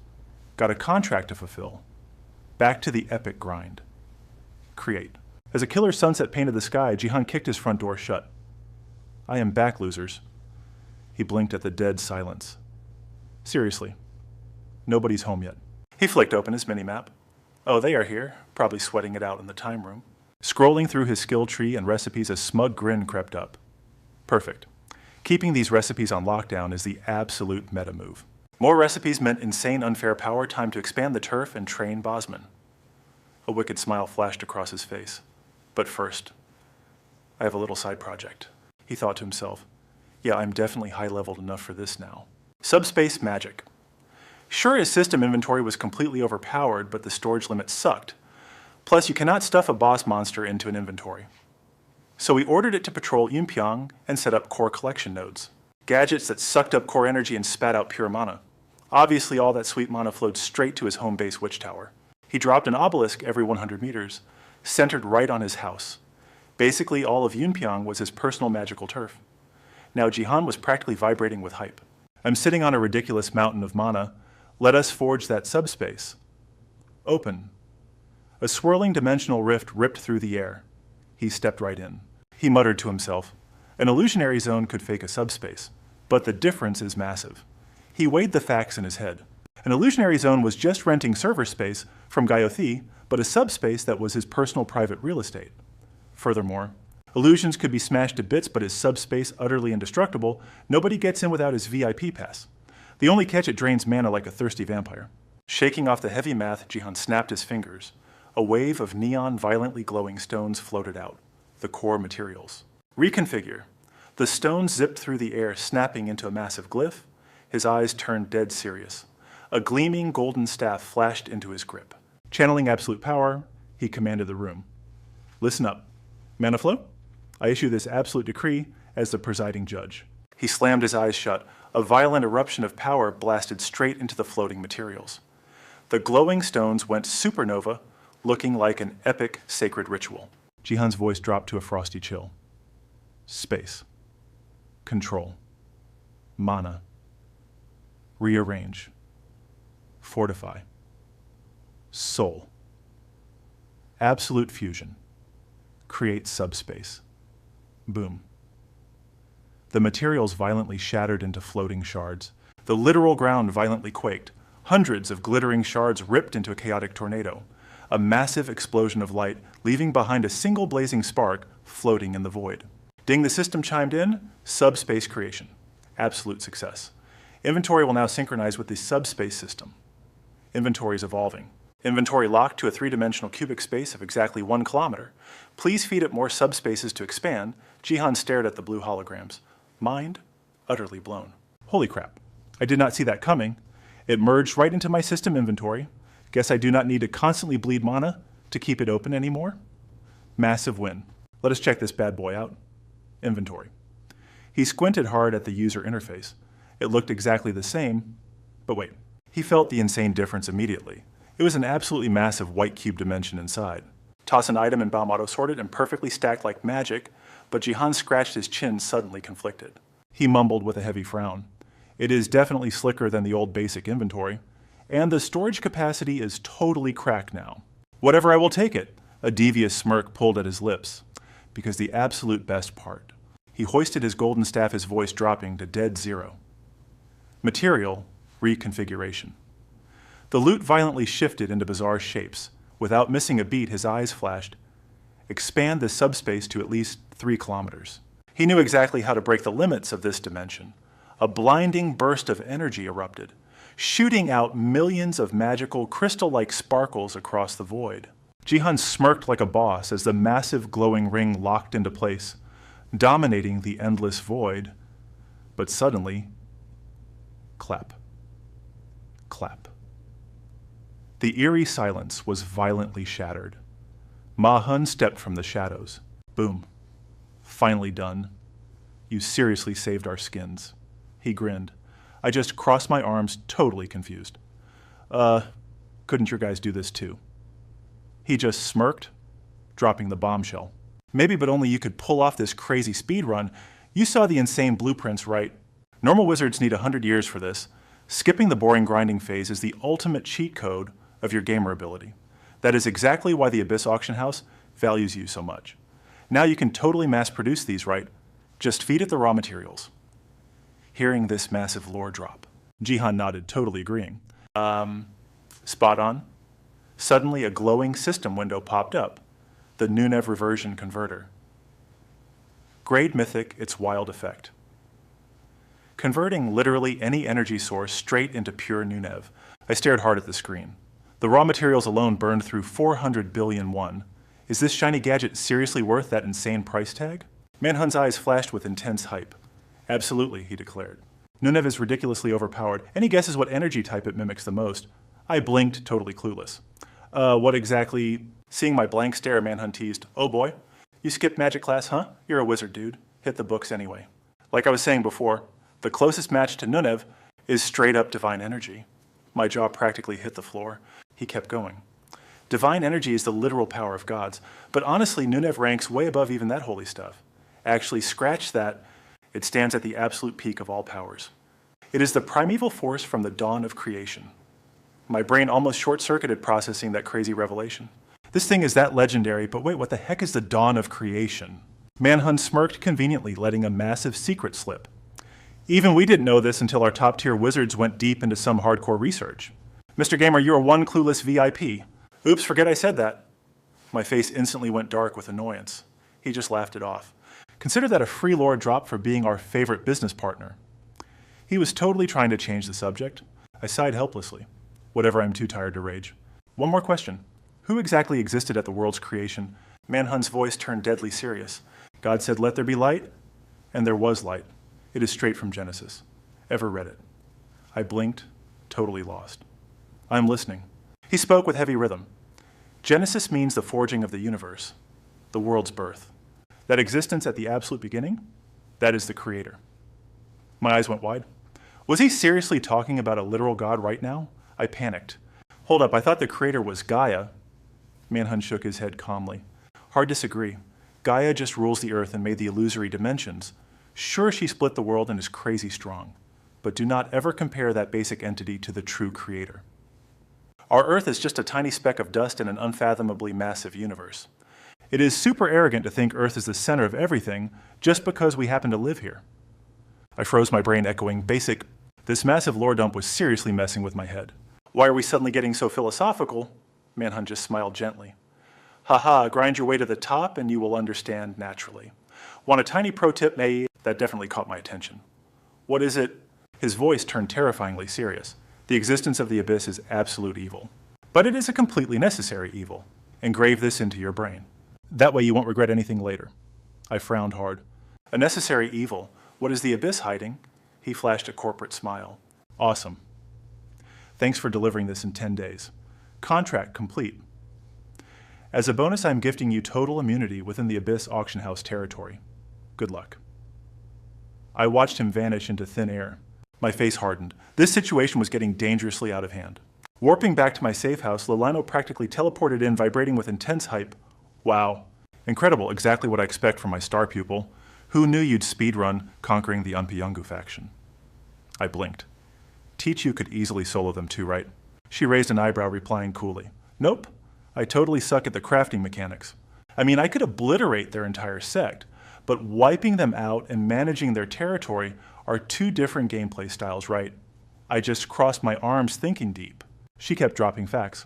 Got a contract to fulfill. Back to the epic grind. Create. As a killer sunset painted the sky, Jihan kicked his front door shut. I am back, losers. He blinked at the dead silence. Seriously, nobody's home yet. He flicked open his mini-map. Oh, they are here, probably sweating it out in the time room. Scrolling through his skill tree and recipes, a smug grin crept up. Perfect. Keeping these recipes on lockdown is the absolute meta move. More recipes meant insane unfair power, time to expand the turf and train Bosman. A wicked smile flashed across his face. But first, I have a little side project. He thought to himself, yeah, I'm definitely high-leveled enough for this now. Subspace magic. Sure, his system inventory was completely overpowered, but the storage limit sucked. Plus, you cannot stuff a boss monster into an inventory. So he ordered it to patrol Yunpyong and set up core collection nodes. Gadgets that sucked up core energy and spat out pure mana. Obviously, all that sweet mana flowed straight to his home base witch tower. He dropped an obelisk every 100 meters, centered right on his house. Basically, all of Yunpyong was his personal magical turf. Now Jihan was practically vibrating with hype. I'm sitting on a ridiculous mountain of mana. Let us forge that subspace. Open. A swirling dimensional rift ripped through the air. He stepped right in. He muttered to himself, an illusionary zone could fake a subspace, but the difference is massive. He weighed the facts in his head. An illusionary zone was just renting server space from Gaiothi, but a subspace that was his personal private real estate. Furthermore, illusions could be smashed to bits, but his subspace utterly indestructible. Nobody gets in without his VIP pass. The only catch, it drains mana like a thirsty vampire. Shaking off the heavy math, Jihan snapped his fingers. A wave of neon, violently glowing stones floated out. The core materials. Reconfigure. The stones zipped through the air, snapping into a massive glyph. His eyes turned dead serious. A gleaming golden staff flashed into his grip. Channeling absolute power, he commanded the room. Listen up. Mana flow? I issue this absolute decree as the presiding judge. He slammed his eyes shut. A violent eruption of power blasted straight into the floating materials. The glowing stones went supernova, looking like an epic sacred ritual. Jihan's voice dropped to a frosty chill. Space. Control. Mana. Rearrange. Fortify. Soul. Absolute fusion. Create subspace. Boom. The materials violently shattered into floating shards. The literal ground violently quaked. Hundreds of glittering shards ripped into a chaotic tornado. A massive explosion of light, leaving behind a single blazing spark floating in the void. Ding, the system chimed in. Subspace creation. Absolute success. Inventory will now synchronize with the subspace system. Inventory is evolving. Inventory locked to a three-dimensional cubic space of exactly 1 kilometer. Please feed it more subspaces to expand. Jihan stared at the blue holograms. Mind utterly blown. Holy crap. I did not see that coming. It merged right into my system inventory. Guess I do not need to constantly bleed mana to keep it open anymore. Massive win. Let us check this bad boy out. Inventory. He squinted hard at the user interface. It looked exactly the same, but wait. He felt the insane difference immediately. It was an absolutely massive white cube dimension inside. Toss an item and Baum auto-sorted and perfectly stacked like magic, but Jihan scratched his chin, suddenly conflicted. He mumbled with a heavy frown. It is definitely slicker than the old basic inventory, and the storage capacity is totally cracked now. Whatever, I will take it. A devious smirk pulled at his lips, because the absolute best part. He hoisted his golden staff, his voice dropping to dead zero. Material reconfiguration. The loot violently shifted into bizarre shapes. Without missing a beat, his eyes flashed. Expand the subspace to at least 3 kilometers. He knew exactly how to break the limits of this dimension. A blinding burst of energy erupted, shooting out millions of magical crystal-like sparkles across the void. Jihan smirked like a boss as the massive glowing ring locked into place, dominating the endless void. But suddenly, clap. Clap. The eerie silence was violently shattered. Ma Hun stepped from the shadows. Boom. Finally done. You seriously saved our skins. He grinned. I just crossed my arms, totally confused. Couldn't your guys do this too? He just smirked, dropping the bombshell. Maybe, but only you could pull off this crazy speed run. You saw the insane blueprints, right? Normal wizards need 100 years for this. Skipping the boring grinding phase is the ultimate cheat code of your gamer ability. That is exactly why the Abyss Auction House values you so much. Now you can totally mass produce these, right? Just feed it the raw materials. Hearing this massive lore drop, Jihan nodded, totally agreeing. Spot on. Suddenly a glowing system window popped up, the Nunev reversion converter. Grade Mythic, its wild effect. Converting literally any energy source straight into pure Nunev. I stared hard at the screen. The raw materials alone burned through 400 billion won. Is this shiny gadget seriously worth that insane price tag? Manhun's eyes flashed with intense hype. Absolutely, he declared. Nunev is ridiculously overpowered. Any guesses what energy type it mimics the most? I blinked, totally clueless. What exactly? Seeing my blank stare, Manhun teased. Oh boy, you skipped magic class, huh? You're a wizard, dude. Hit the books anyway. Like I was saying before, the closest match to Nunev is straight up divine energy. My jaw practically hit the floor. He kept going. Divine energy is the literal power of gods, but honestly, Nunev ranks way above even that holy stuff. Actually, scratch that, it stands at the absolute peak of all powers. It is the primeval force from the dawn of creation. My brain almost short-circuited processing that crazy revelation. This thing is that legendary, but wait, what the heck is the dawn of creation? Manhun smirked conveniently, letting a massive secret slip. Even we didn't know this until our top-tier wizards went deep into some hardcore research. Mr. Gamer, you're one clueless VIP. Oops, forget I said that. My face instantly went dark with annoyance. He just laughed it off. Consider that a free lore drop for being our favorite business partner. He was totally trying to change the subject. I sighed helplessly. Whatever, I'm too tired to rage. One more question. Who exactly existed at the world's creation? Manhun's voice turned deadly serious. God said, "Let there be light," and there was light. It is straight from Genesis. Ever read it? I blinked, totally lost. I'm listening. He spoke with heavy rhythm. Genesis means the forging of the universe, the world's birth. That existence at the absolute beginning, that is the creator. My eyes went wide. Was he seriously talking about a literal God right now? I panicked. Hold up, I thought the creator was Gaia. Manhun shook his head calmly. Hard disagree. Gaia just rules the earth and made the illusory dimensions. Sure, she split the world and is crazy strong, but do not ever compare that basic entity to the true creator. Our earth is just a tiny speck of dust in an unfathomably massive universe. It is super arrogant to think Earth is the center of everything just because we happen to live here. I froze, my brain echoing basic. This massive lore dump was seriously messing with my head. Why are we suddenly getting so philosophical? Manhun just smiled gently. Haha, grind your way to the top and you will understand naturally. Want a tiny pro tip, May? That definitely caught my attention. What is it? His voice turned terrifyingly serious. The existence of the abyss is absolute evil. But it is a completely necessary evil. Engrave this into your brain. That way you won't regret anything later. I frowned hard. A necessary evil. What is the abyss hiding? He flashed a corporate smile. Awesome. Thanks for delivering this in 10 days. Contract complete. As a bonus, I'm gifting you total immunity within the Abyss Auction House territory. Good luck. I watched him vanish into thin air. My face hardened. This situation was getting dangerously out of hand. Warping back to my safe house, Lilino practically teleported in, vibrating with intense hype. Wow. Incredible, exactly what I expect from my star pupil. Who knew you'd speedrun conquering the Unpyungu faction? I blinked. Tichu could easily solo them too, right? She raised an eyebrow, replying coolly. Nope. I totally suck at the crafting mechanics. I mean, I could obliterate their entire sect, but wiping them out and managing their territory are two different gameplay styles, right? I just crossed my arms thinking deep. She kept dropping facts.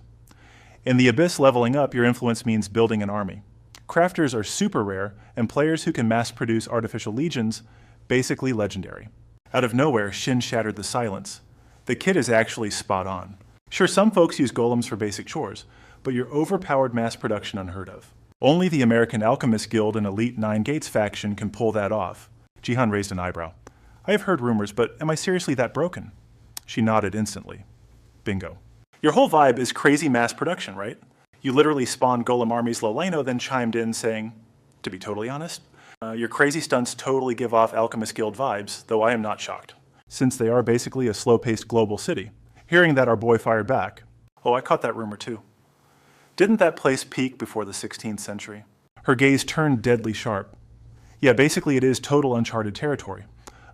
In the Abyss, leveling up, your influence means building an army. Crafters are super rare, and players who can mass-produce artificial legions, basically legendary. Out of nowhere, Shin shattered the silence. The kid is actually spot on. Sure, some folks use golems for basic chores, but your overpowered mass production unheard of. Only the American Alchemist Guild and elite Nine Gates faction can pull that off. Jihan raised an eyebrow. I have heard rumors, but am I seriously that broken? She nodded instantly. Bingo. Your whole vibe is crazy mass production, right? You literally spawned Golem armies. Loleno then chimed in saying, to be totally honest, your crazy stunts totally give off Alchemist Guild vibes, though I am not shocked, since they are basically a slow-paced global city. Hearing that, our boy fired back. Oh, I caught that rumor too. Didn't that place peak before the 16th century? Her gaze turned deadly sharp. Yeah, basically it is total uncharted territory.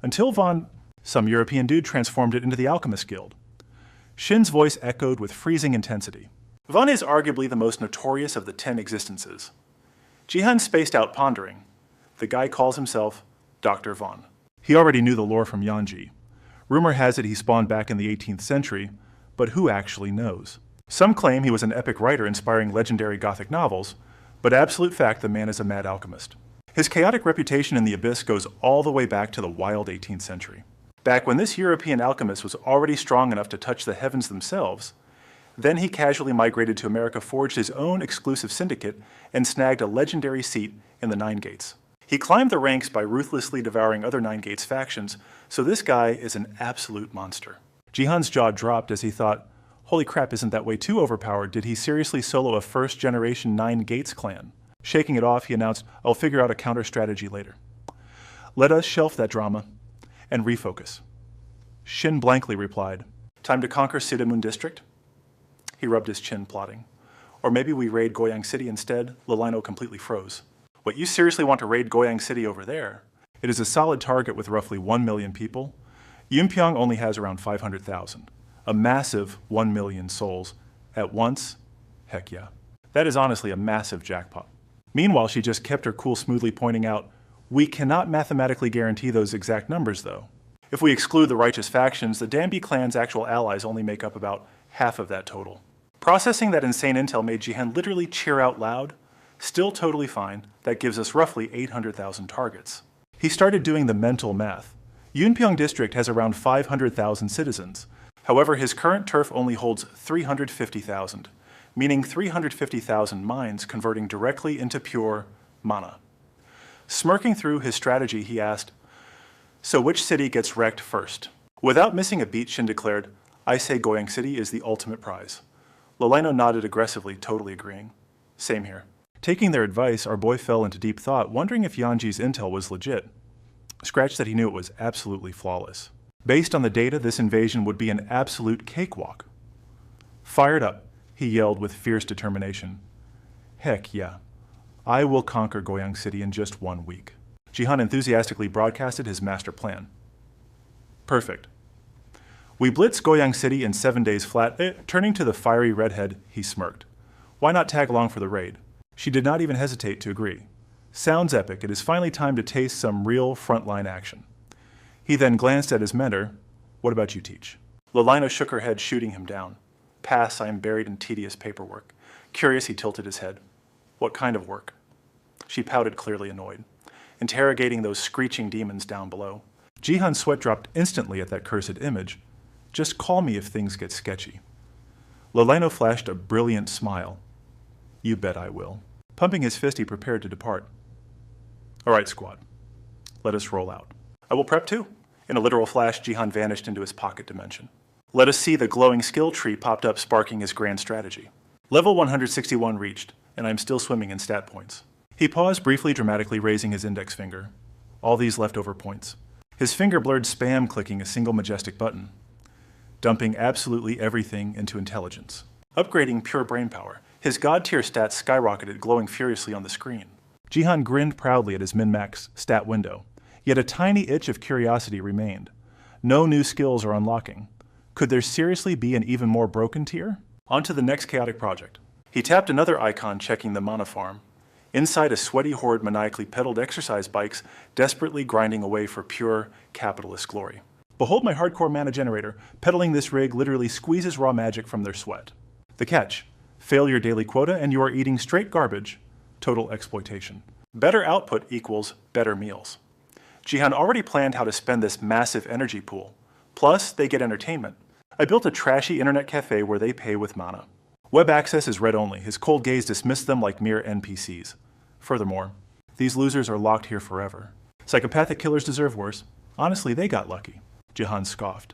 Until some European dude transformed it into the Alchemist Guild. Shin's voice echoed with freezing intensity. Von is arguably the most notorious of the 10 existences. Jihan spaced out, pondering. The guy calls himself Dr. Von. He already knew the lore from Yanji. Rumor has it he spawned back in the 18th century, but who actually knows? Some claim he was an epic writer inspiring legendary Gothic novels, but absolute fact the man is a mad alchemist. His chaotic reputation in the Abyss goes all the way back to the wild 18th century. Back when this European alchemist was already strong enough to touch the heavens themselves, then he casually migrated to America, forged his own exclusive syndicate, and snagged a legendary seat in the Nine Gates. He climbed the ranks by ruthlessly devouring other Nine Gates factions, so this guy is an absolute monster. Jihan's jaw dropped as he thought, holy crap, isn't that way too overpowered? Did he seriously solo a first-generation Nine Gates clan? Shaking it off, he announced, I'll figure out a counter-strategy later. Let us shelf that drama and refocus. Shin blankly replied, time to conquer Sidamun District? He rubbed his chin, plotting. Or maybe we raid Goyang City instead? Lolino completely froze. What, you seriously want to raid Goyang City over there? It is a solid target with roughly 1 million people. Yunpyong only has around 500,000. A massive 1 million souls. At once? Heck yeah. That is honestly a massive jackpot. Meanwhile, she just kept her cool smoothly, pointing out, we cannot mathematically guarantee those exact numbers, though. If we exclude the righteous factions, the Danbi clan's actual allies only make up about half of that total. Processing that insane intel made Jihan literally cheer out loud. Still totally fine, that gives us roughly 800,000 targets. He started doing the mental math. Yunpyong District has around 500,000 citizens. However, his current turf only holds 350,000, meaning 350,000 mines converting directly into pure mana. Smirking through his strategy, he asked, so which city gets wrecked first? Without missing a beat, Shin declared, I say Goyang City is the ultimate prize. Lolino nodded aggressively, totally agreeing. Same here. Taking their advice, our boy fell into deep thought, wondering if Yanji's intel was legit. Scratch that he knew it was absolutely flawless. Based on the data, this invasion would be an absolute cakewalk. Fired up, he yelled with fierce determination. Heck yeah. I will conquer Goyang City in just 1 week. Jihan enthusiastically broadcasted his master plan. Perfect. We blitz Goyang City in 7 days flat. Turning to the fiery redhead, he smirked. Why not tag along for the raid? She did not even hesitate to agree. Sounds epic. It is finally time to taste some real frontline action. He then glanced at his mentor. What about you, Teach? Lolino shook her head, shooting him down. Pass, I am buried in tedious paperwork. Curious, he tilted his head. What kind of work? She pouted, clearly annoyed, interrogating those screeching demons down below. Jihan's sweat dropped instantly at that cursed image. Just call me if things get sketchy. Lolino flashed a brilliant smile. You bet I will. Pumping his fist, he prepared to depart. All right, squad. Let us roll out. I will prep too. In a literal flash, Jihan vanished into his pocket dimension. Let us see, the glowing skill tree popped up, sparking his grand strategy. Level 161 reached, and I'm still swimming in stat points. He paused briefly, dramatically raising his index finger. All these leftover points. His finger blurred, spam clicking a single majestic button. Dumping absolutely everything into intelligence. Upgrading pure brainpower. His god-tier stats skyrocketed, glowing furiously on the screen. Jihan grinned proudly at his min-max stat window, yet a tiny itch of curiosity remained. No new skills are unlocking. Could there seriously be an even more broken tier? On to the next chaotic project. He tapped another icon, checking the mana farm. Inside, a sweaty horde maniacally pedaled exercise bikes, desperately grinding away for pure capitalist glory. Behold my hardcore mana generator. Pedaling this rig literally squeezes raw magic from their sweat. The catch: fail your daily quota and you are eating straight garbage. Total exploitation. Better output equals better meals. Jihan already planned how to spend this massive energy pool. Plus, they get entertainment. I built a trashy internet cafe where they pay with mana. Web access is read only. His cold gaze dismissed them like mere NPCs. Furthermore, these losers are locked here forever. Psychopathic killers deserve worse. Honestly, they got lucky. Jihan scoffed.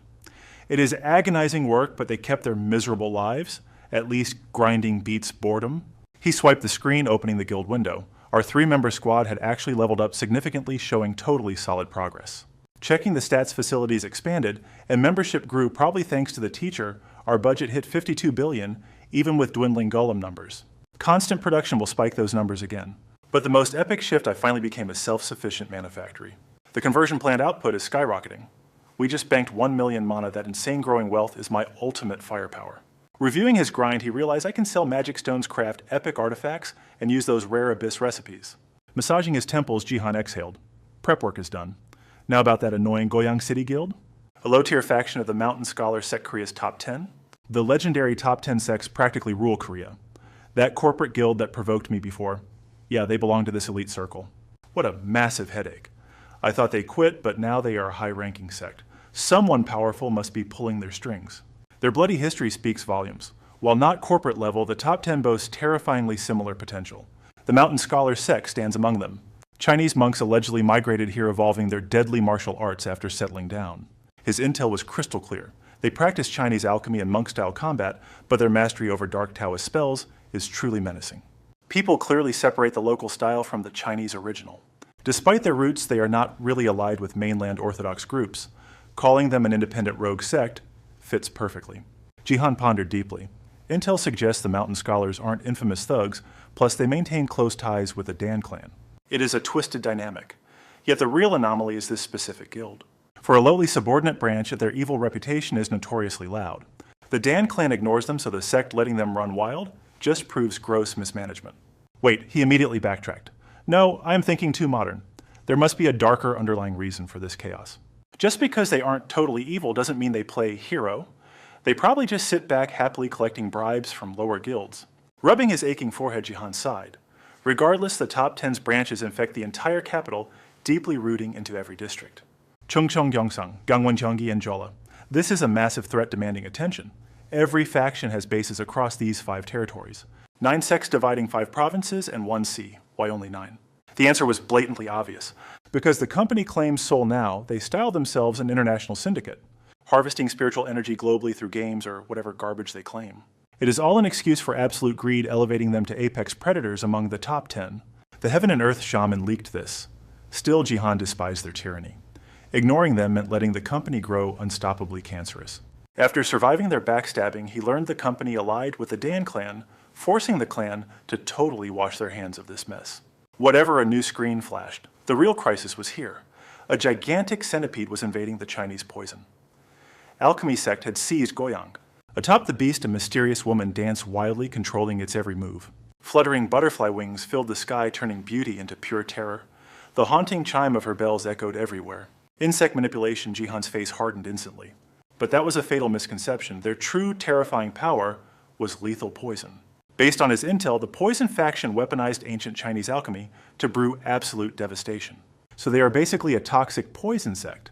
It is agonizing work, but they kept their miserable lives. At least grinding beats boredom. He swiped the screen, opening the guild window. Our 3-member squad had actually leveled up significantly, showing totally solid progress. Checking the stats facilities expanded, and membership grew probably thanks to the teacher. Our budget hit 52 billion, even with dwindling golem numbers. Constant production will spike those numbers again. But the most epic shift, I finally became a self-sufficient manufactory. The conversion plant output is skyrocketing. We just banked 1 million mana. That insane growing wealth is my ultimate firepower. Reviewing his grind, he realized I can sell magic stones, craft epic artifacts, and use those rare abyss recipes. Massaging his temples, Jihan exhaled. Prep work is done. Now about that annoying Goyang City Guild? A low-tier faction of the Mountain Scholar sect Korea's top 10? The legendary top 10 sects practically rule Korea. That corporate guild that provoked me before, yeah, they belong to this elite circle. What a massive headache. I thought they quit, but now they are a high-ranking sect. Someone powerful must be pulling their strings. Their bloody history speaks volumes. While not corporate level, the top 10 boasts terrifyingly similar potential. The Mountain Scholar sect stands among them. Chinese monks allegedly migrated here, evolving their deadly martial arts after settling down. His intel was crystal clear. They practice Chinese alchemy and monk-style combat, but their mastery over dark Taoist spells is truly menacing. People clearly separate the local style from the Chinese original. Despite their roots, they are not really allied with mainland Orthodox groups. Calling them an independent rogue sect fits perfectly. Jihan pondered deeply. Intel suggests the Mountain Scholars aren't infamous thugs, plus they maintain close ties with the Dan clan. It is a twisted dynamic. Yet the real anomaly is this specific guild. For a lowly subordinate branch, their evil reputation is notoriously loud. The Dan clan ignores them, so the sect letting them run wild just proves gross mismanagement. Wait, he immediately backtracked. No, I am thinking too modern. There must be a darker underlying reason for this chaos. Just because they aren't totally evil doesn't mean they play hero. They probably just sit back happily collecting bribes from lower guilds. Rubbing his aching forehead, Jihan sighed. Regardless, the top 10's branches infect the entire capital, deeply rooting into every district. Chungcheong Gyeongsang, Gangwon-cheongi, and Jola. This is a massive threat demanding attention. Every faction has bases across these 5 territories. 9 sects dividing 5 provinces and 1 sea. Why only 9? The answer was blatantly obvious. Because the company claims Seoul now, they style themselves an international syndicate, harvesting spiritual energy globally through games or whatever garbage they claim. It is all an excuse for absolute greed, elevating them to apex predators among the top 10. The Heaven and Earth shaman leaked this. Still, Jihan despised their tyranny. Ignoring them meant letting the company grow unstoppably cancerous. After surviving their backstabbing, he learned the company allied with the Dan clan, forcing the clan to totally wash their hands of this mess. Whatever, a new screen flashed. The real crisis was here. A gigantic centipede was invading the Chinese poison. Alchemy sect had seized Goyang. Atop the beast, a mysterious woman danced wildly, controlling its every move. Fluttering butterfly wings filled the sky, turning beauty into pure terror. The haunting chime of her bells echoed everywhere. Insect manipulation, Jihan's face hardened instantly. But that was a fatal misconception. Their true terrifying power was lethal poison. Based on his intel, the poison faction weaponized ancient Chinese alchemy to brew absolute devastation. So they are basically a toxic poison sect.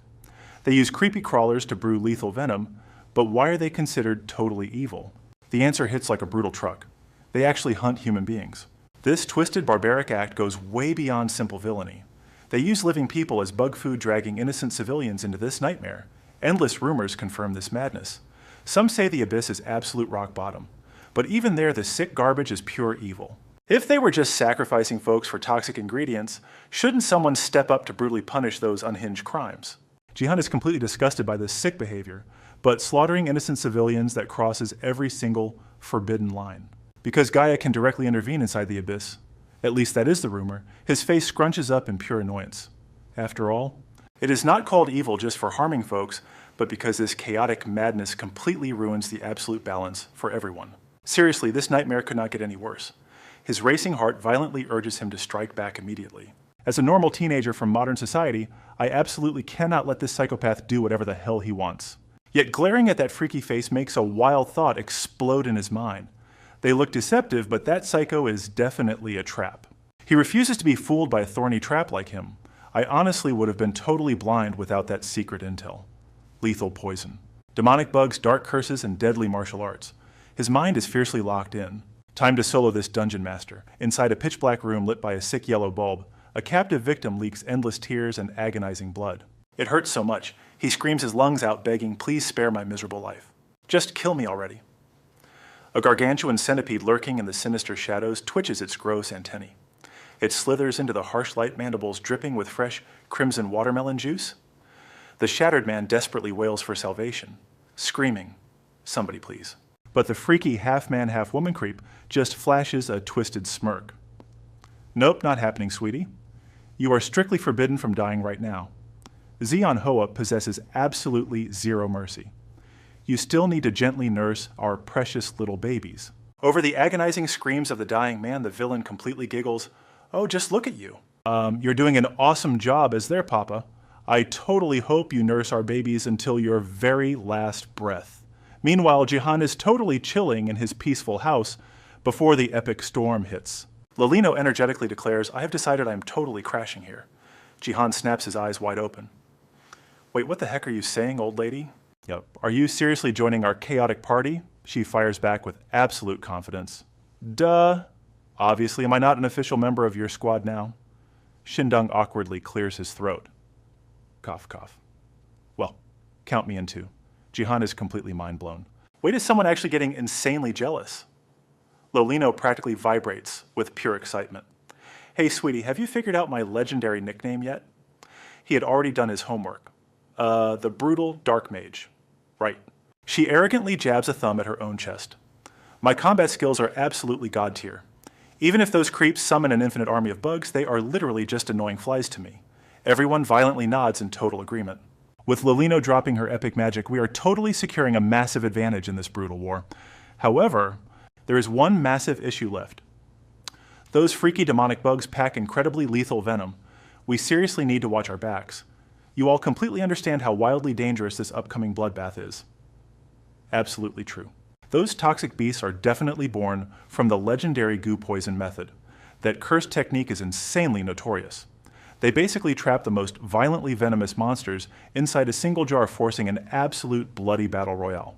They use creepy crawlers to brew lethal venom, but why are they considered totally evil? The answer hits like a brutal truck. They actually hunt human beings. This twisted barbaric act goes way beyond simple villainy. They use living people as bug food, dragging innocent civilians into this nightmare. Endless rumors confirm this madness. Some say the abyss is absolute rock bottom. But even there, the sick garbage is pure evil. If they were just sacrificing folks for toxic ingredients, shouldn't someone step up to brutally punish those unhinged crimes? Jihan is completely disgusted by this sick behavior, but slaughtering innocent civilians that crosses every single forbidden line. Because Gaia can directly intervene inside the abyss, at least that is the rumor, his face scrunches up in pure annoyance. After all, it is not called evil just for harming folks, but because this chaotic madness completely ruins the absolute balance for everyone. Seriously, this nightmare could not get any worse. His racing heart violently urges him to strike back immediately. As a normal teenager from modern society, I absolutely cannot let this psychopath do whatever the hell he wants. Yet glaring at that freaky face makes a wild thought explode in his mind. They look deceptive, but that psycho is definitely a trap. He refuses to be fooled by a thorny trap like him. I honestly would have been totally blind without that secret intel. Lethal poison. Demonic bugs, dark curses, and deadly martial arts. His mind is fiercely locked in. Time to solo this dungeon master. Inside a pitch-black room lit by a sick yellow bulb, a captive victim leaks endless tears and agonizing blood. It hurts so much, he screams his lungs out begging, "Please spare my miserable life. Just kill me already." A gargantuan centipede lurking in the sinister shadows twitches its gross antennae. It slithers into the harsh light mandibles dripping with fresh crimson watermelon juice. The shattered man desperately wails for salvation, screaming, "Somebody please." But the freaky half-man, half-woman creep just flashes a twisted smirk. "Nope, not happening, sweetie. You are strictly forbidden from dying right now. Zeon Hoa possesses absolutely zero mercy. You still need to gently nurse our precious little babies." Over the agonizing screams of the dying man, the villain completely giggles, "Oh, just look at you. You're doing an awesome job as their papa. I totally hope you nurse our babies until your very last breath." Meanwhile, Jihan is totally chilling in his peaceful house before the epic storm hits. Lolino energetically declares, "I have decided I am totally crashing here." Jihan snaps his eyes wide open. "Wait, what the heck are you saying, old lady?" "Yep. Are you seriously joining our chaotic party?" She fires back with absolute confidence. "Duh. Obviously, am I not an official member of your squad now?" Shindong awkwardly clears his throat. Cough, cough. "Well, count me in too." Jihan is completely mind-blown. Wait, is someone actually getting insanely jealous? Lolino practically vibrates with pure excitement. "Hey, sweetie, have you figured out my legendary nickname yet?" He had already done his homework. The brutal dark mage. Right. She arrogantly jabs a thumb at her own chest. "My combat skills are absolutely god tier. Even if those creeps summon an infinite army of bugs, they are literally just annoying flies to me." Everyone violently nods in total agreement. With Lolino dropping her epic magic, we are totally securing a massive advantage in this brutal war. However, there is one massive issue left. Those freaky demonic bugs pack incredibly lethal venom. We seriously need to watch our backs. You all completely understand how wildly dangerous this upcoming bloodbath is. Absolutely true. Those toxic beasts are definitely born from the legendary goo poison method. That cursed technique is insanely notorious. They basically trap the most violently venomous monsters inside a single jar, forcing an absolute bloody battle royale.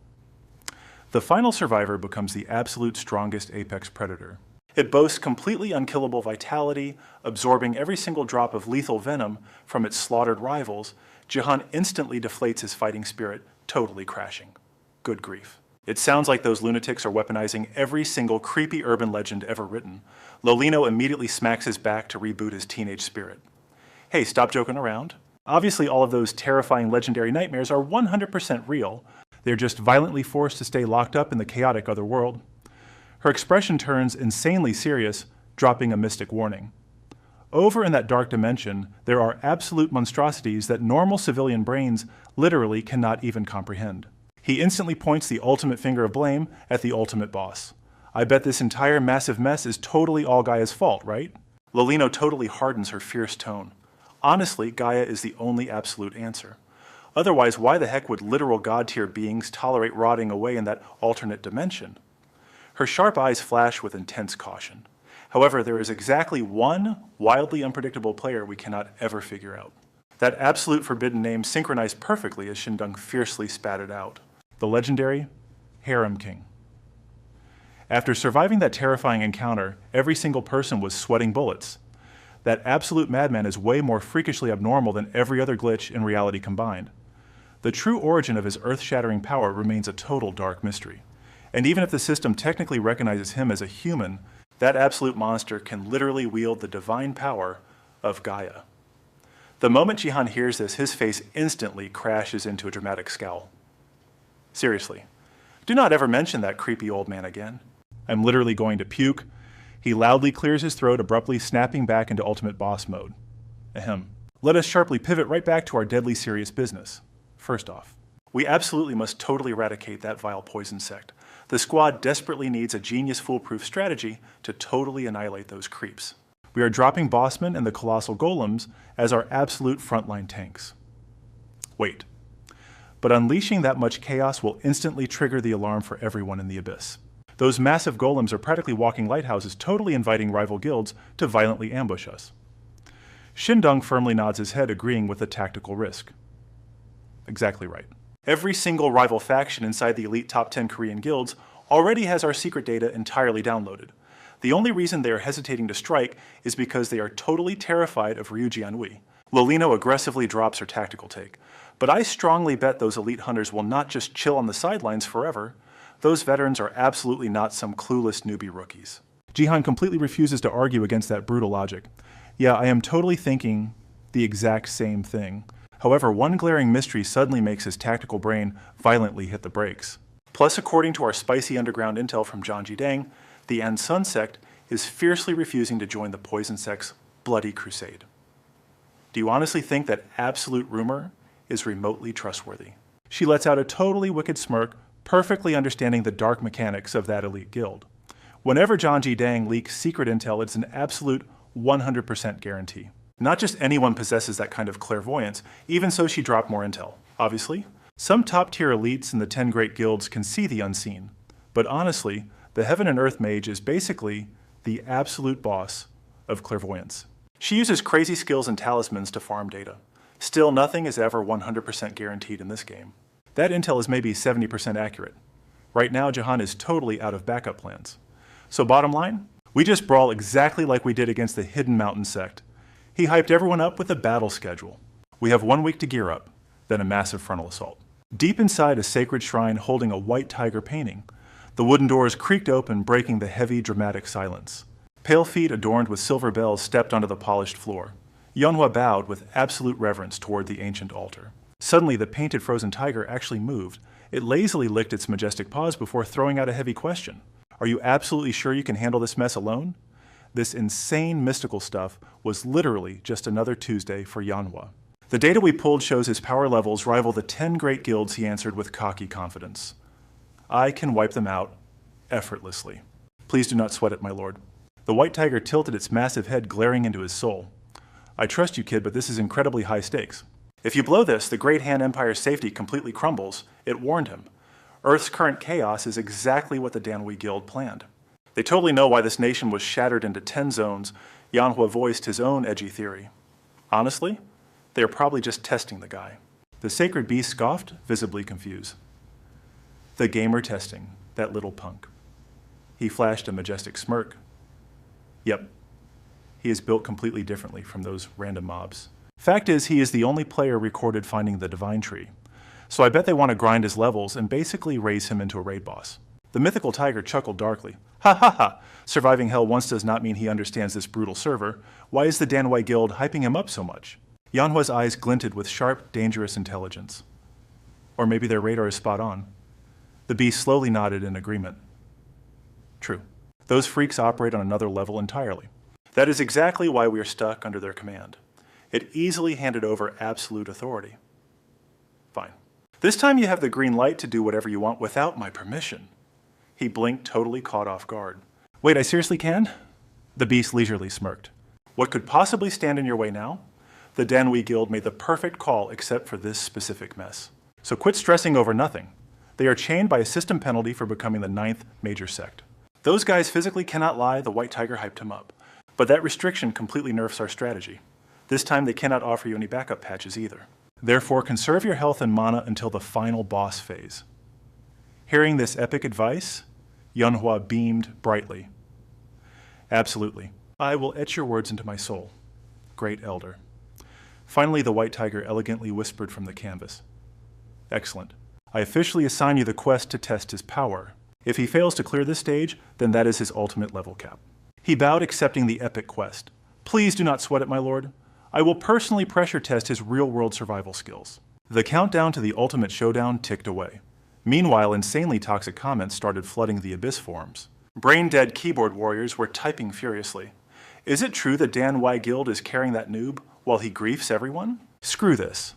The final survivor becomes the absolute strongest apex predator. It boasts completely unkillable vitality, absorbing every single drop of lethal venom from its slaughtered rivals. Jihan instantly deflates his fighting spirit, totally crashing. Good grief. It sounds like those lunatics are weaponizing every single creepy urban legend ever written. Lolino immediately smacks his back to reboot his teenage spirit. "Hey, stop joking around. Obviously all of those terrifying legendary nightmares are 100% real. They're just violently forced to stay locked up in the chaotic other world." Her expression turns insanely serious, dropping a mystic warning. "Over in that dark dimension, there are absolute monstrosities that normal civilian brains literally cannot even comprehend." He instantly points the ultimate finger of blame at the ultimate boss. "I bet this entire massive mess is totally all Gaia's fault, right?" Lolino totally hardens her fierce tone. Honestly, Gaia is the only absolute answer. Otherwise, why the heck would literal god-tier beings tolerate rotting away in that alternate dimension? Her sharp eyes flash with intense caution. However, there is exactly one wildly unpredictable player we cannot ever figure out. That absolute forbidden name synchronized perfectly as Shindong fiercely spat it out. The legendary Harem King. After surviving that terrifying encounter, every single person was sweating bullets. That absolute madman is way more freakishly abnormal than every other glitch in reality combined. The true origin of his earth-shattering power remains a total dark mystery. And even if the system technically recognizes him as a human, that absolute monster can literally wield the divine power of Gaia. The moment Jihan hears this, his face instantly crashes into a dramatic scowl. Seriously, do not ever mention that creepy old man again. I'm literally going to puke. He loudly clears his throat, abruptly snapping back into ultimate boss mode. Ahem. Let us sharply pivot right back to our deadly serious business. First off, we absolutely must totally eradicate that vile poison sect. The squad desperately needs a genius foolproof strategy to totally annihilate those creeps. We are dropping Bossman and the colossal golems as our absolute frontline tanks. Wait. But unleashing that much chaos will instantly trigger the alarm for everyone in the abyss. Those massive golems are practically walking lighthouses, totally inviting rival guilds to violently ambush us. Shindong firmly nods his head, agreeing with the tactical risk. Exactly right. Every single rival faction inside the elite top 10 Korean guilds already has our secret data entirely downloaded. The only reason they are hesitating to strike is because they are totally terrified of Ryuji Anui. Lolino aggressively drops her tactical take, but I strongly bet those elite hunters will not just chill on the sidelines forever. Those veterans are absolutely not some clueless newbie rookies. Jihan completely refuses to argue against that brutal logic. Yeah, I am totally thinking the exact same thing. However, one glaring mystery suddenly makes his tactical brain violently hit the brakes. Plus, according to our spicy underground intel from Janji Dang, the Ansun sect is fiercely refusing to join the poison sect's bloody crusade. Do you honestly think that absolute rumor is remotely trustworthy? She lets out a totally wicked smirk, perfectly understanding the dark mechanics of that elite guild. Whenever Janji Dang leaks secret intel, it's an absolute 100% guarantee. Not just anyone possesses that kind of clairvoyance, even so she dropped more intel. Obviously, some top-tier elites in the 10 great guilds can see the unseen, but honestly, the Heaven and Earth Mage is basically the absolute boss of clairvoyance. She uses crazy skills and talismans to farm data. Still, nothing is ever 100% guaranteed in this game. That intel is maybe 70% accurate. Right now, Jahan is totally out of backup plans. So bottom line, we just brawl exactly like we did against the Hidden Mountain sect. He hyped everyone up with a battle schedule. We have 1 week to gear up, then a massive frontal assault. Deep inside a sacred shrine holding a white tiger painting, the wooden doors creaked open, breaking the heavy, dramatic silence. Pale feet adorned with silver bells stepped onto the polished floor. Yeonhwa bowed with absolute reverence toward the ancient altar. Suddenly, the painted frozen tiger actually moved. It lazily licked its majestic paws before throwing out a heavy question. Are you absolutely sure you can handle this mess alone? This insane mystical stuff was literally just another Tuesday for Yeonhwa. The data we pulled shows his power levels rival the 10 great guilds, he answered with cocky confidence. I can wipe them out effortlessly. Please do not sweat it, my lord. The white tiger tilted its massive head, glaring into his soul. I trust you, kid, but this is incredibly high stakes. If you blow this, the Great Han Empire's safety completely crumbles, it warned him. Earth's current chaos is exactly what the Danwei Guild planned. They totally know why this nation was shattered into 10 zones. Yeonhwa voiced his own edgy theory. Honestly, they are probably just testing the guy. The sacred beast scoffed, visibly confused. The gamer testing, that little punk. He flashed a majestic smirk. Yep, he is built completely differently from those random mobs. Fact is, he is the only player recorded finding the divine tree. So I bet they want to grind his levels and basically raise him into a raid boss. The mythical tiger chuckled darkly. Ha ha ha! Surviving hell once does not mean he understands this brutal server. Why is the Danwei Guild hyping him up so much? Yeonhwa's eyes glinted with sharp, dangerous intelligence. Or maybe their radar is spot on. The beast slowly nodded in agreement. True. Those freaks operate on another level entirely. That is exactly why we are stuck under their command. It easily handed over absolute authority. Fine. This time you have the green light to do whatever you want without my permission. He blinked, totally caught off guard. Wait, I seriously can? The beast leisurely smirked. What could possibly stand in your way now? The Danwei Guild made the perfect call except for this specific mess. So quit stressing over nothing. They are chained by a system penalty for becoming the 9th major sect. Those guys physically cannot lie, the white tiger hyped him up. But that restriction completely nerfs our strategy. This time they cannot offer you any backup patches either. Therefore, conserve your health and mana until the final boss phase. Hearing this epic advice, Yeonhwa beamed brightly. Absolutely. I will etch your words into my soul, great elder. Finally, the white tiger elegantly whispered from the canvas. Excellent. I officially assign you the quest to test his power. If he fails to clear this stage, then that is his ultimate level cap. He bowed, accepting the epic quest. Please do not sweat it, my lord. I will personally pressure test his real-world survival skills. The countdown to the ultimate showdown ticked away. Meanwhile, insanely toxic comments started flooding the Abyss forums. Brain-dead keyboard warriors were typing furiously. Is it true the Danwei Guild is carrying that noob while he griefs everyone? Screw this.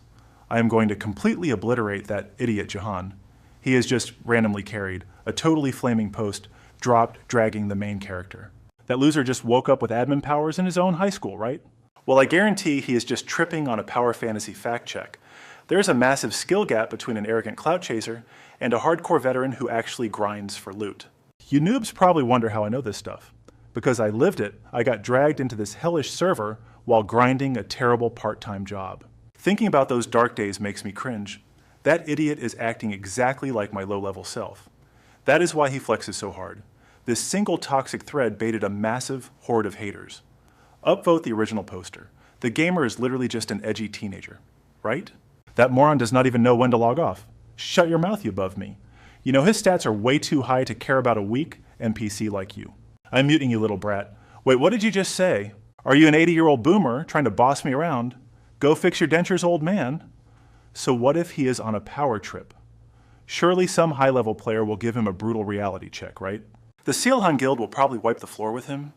I am going to completely obliterate that idiot Jahan. He is just randomly carried, a totally flaming post, dropped, dragging the main character. That loser just woke up with admin powers in his own high school, right? Well, I guarantee he is just tripping on a power fantasy fact check. There's a massive skill gap between an arrogant clout chaser and a hardcore veteran who actually grinds for loot. You noobs probably wonder how I know this stuff. Because I lived it, I got dragged into this hellish server while grinding a terrible part-time job. Thinking about those dark days makes me cringe. That idiot is acting exactly like my low-level self. That is why he flexes so hard. This single toxic thread baited a massive horde of haters. Upvote the original poster. The gamer is literally just an edgy teenager, right? That moron does not even know when to log off. Shut your mouth, you above me. You know his stats are way too high to care about a weak NPC like you. I'm muting you, little brat. Wait, what did you just say? Are you an 80-year-old boomer trying to boss me around? Go fix your dentures, old man. So what if he is on a power trip? Surely some high-level player will give him a brutal reality check, right? The Sealhan Guild will probably wipe the floor with him.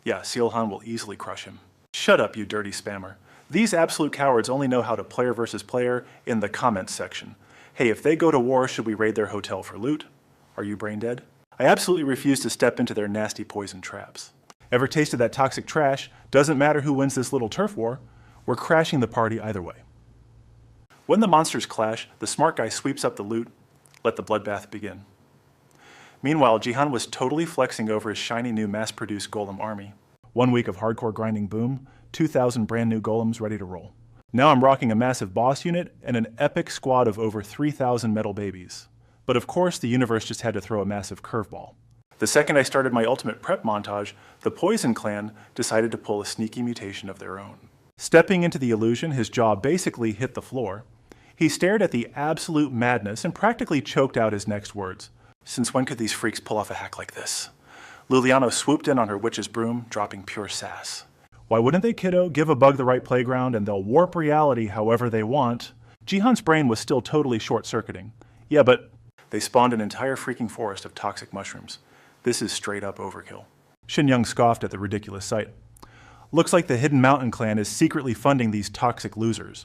Yeah, Sealhan will easily crush him. Shut up, you dirty spammer. These absolute cowards only know how to player versus player in the comments section. Hey, if they go to war, should we raid their hotel for loot? Are you brain dead? I absolutely refuse to step into their nasty poison traps. Ever tasted that toxic trash? Doesn't matter who wins this little turf war. We're crashing the party either way. When the monsters clash, the smart guy sweeps up the loot. Let the bloodbath begin. Meanwhile, Jihan was totally flexing over his shiny new mass-produced golem army. 1 week of hardcore grinding boom, 2,000 brand new golems ready to roll. Now I'm rocking a massive boss unit and an epic squad of over 3,000 metal babies. But of course, the universe just had to throw a massive curveball. The second I started my ultimate prep montage, the Poison Clan decided to pull a sneaky mutation of their own. Stepping into the illusion, his jaw basically hit the floor. He stared at the absolute madness and practically choked out his next words. Since when could these freaks pull off a hack like this? Luliano swooped in on her witch's broom, dropping pure sass. Why wouldn't they, kiddo? Give a bug the right playground and they'll warp reality however they want. Jihan's brain was still totally short-circuiting. Yeah, but they spawned an entire freaking forest of toxic mushrooms. This is straight up overkill. Shin-young scoffed at the ridiculous sight. Looks like the Hidden Mountain clan is secretly funding these toxic losers.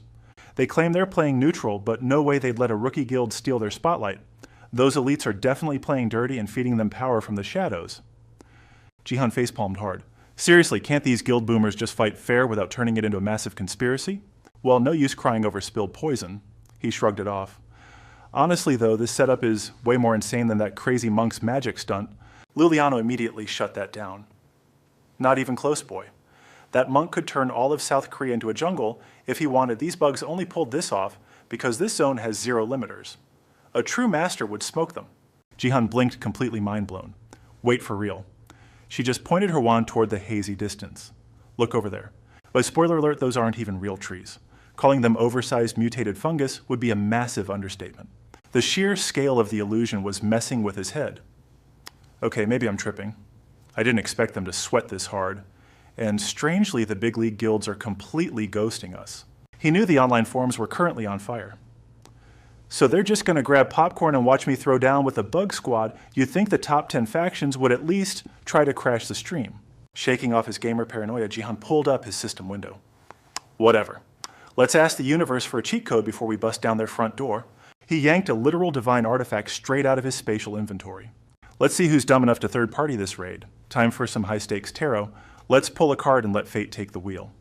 They claim they're playing neutral, but no way they'd let a rookie guild steal their spotlight. Those elites are definitely playing dirty and feeding them power from the shadows. Jihan facepalmed hard. Seriously, can't these guild boomers just fight fair without turning it into a massive conspiracy? Well, no use crying over spilled poison. He shrugged it off. Honestly, though, this setup is way more insane than that crazy monk's magic stunt. Luliano immediately shut that down. Not even close, boy. That monk could turn all of South Korea into a jungle if he wanted. These bugs only pulled this off because this zone has 0 limiters. A true master would smoke them. Jihan blinked, completely mind-blown. Wait for real. She just pointed her wand toward the hazy distance. Look over there. But spoiler alert, those aren't even real trees. Calling them oversized mutated fungus would be a massive understatement. The sheer scale of the illusion was messing with his head. Okay, maybe I'm tripping. I didn't expect them to sweat this hard. And strangely, the big league guilds are completely ghosting us. He knew the online forums were currently on fire. So they're just going to grab popcorn and watch me throw down with a bug squad. You'd think the top 10 factions would at least try to crash the stream. Shaking off his gamer paranoia, Jihan pulled up his system window. Whatever. Let's ask the universe for a cheat code before we bust down their front door. He yanked a literal divine artifact straight out of his spatial inventory. Let's see who's dumb enough to third-party this raid. Time for some high-stakes tarot. Let's pull a card and let fate take the wheel.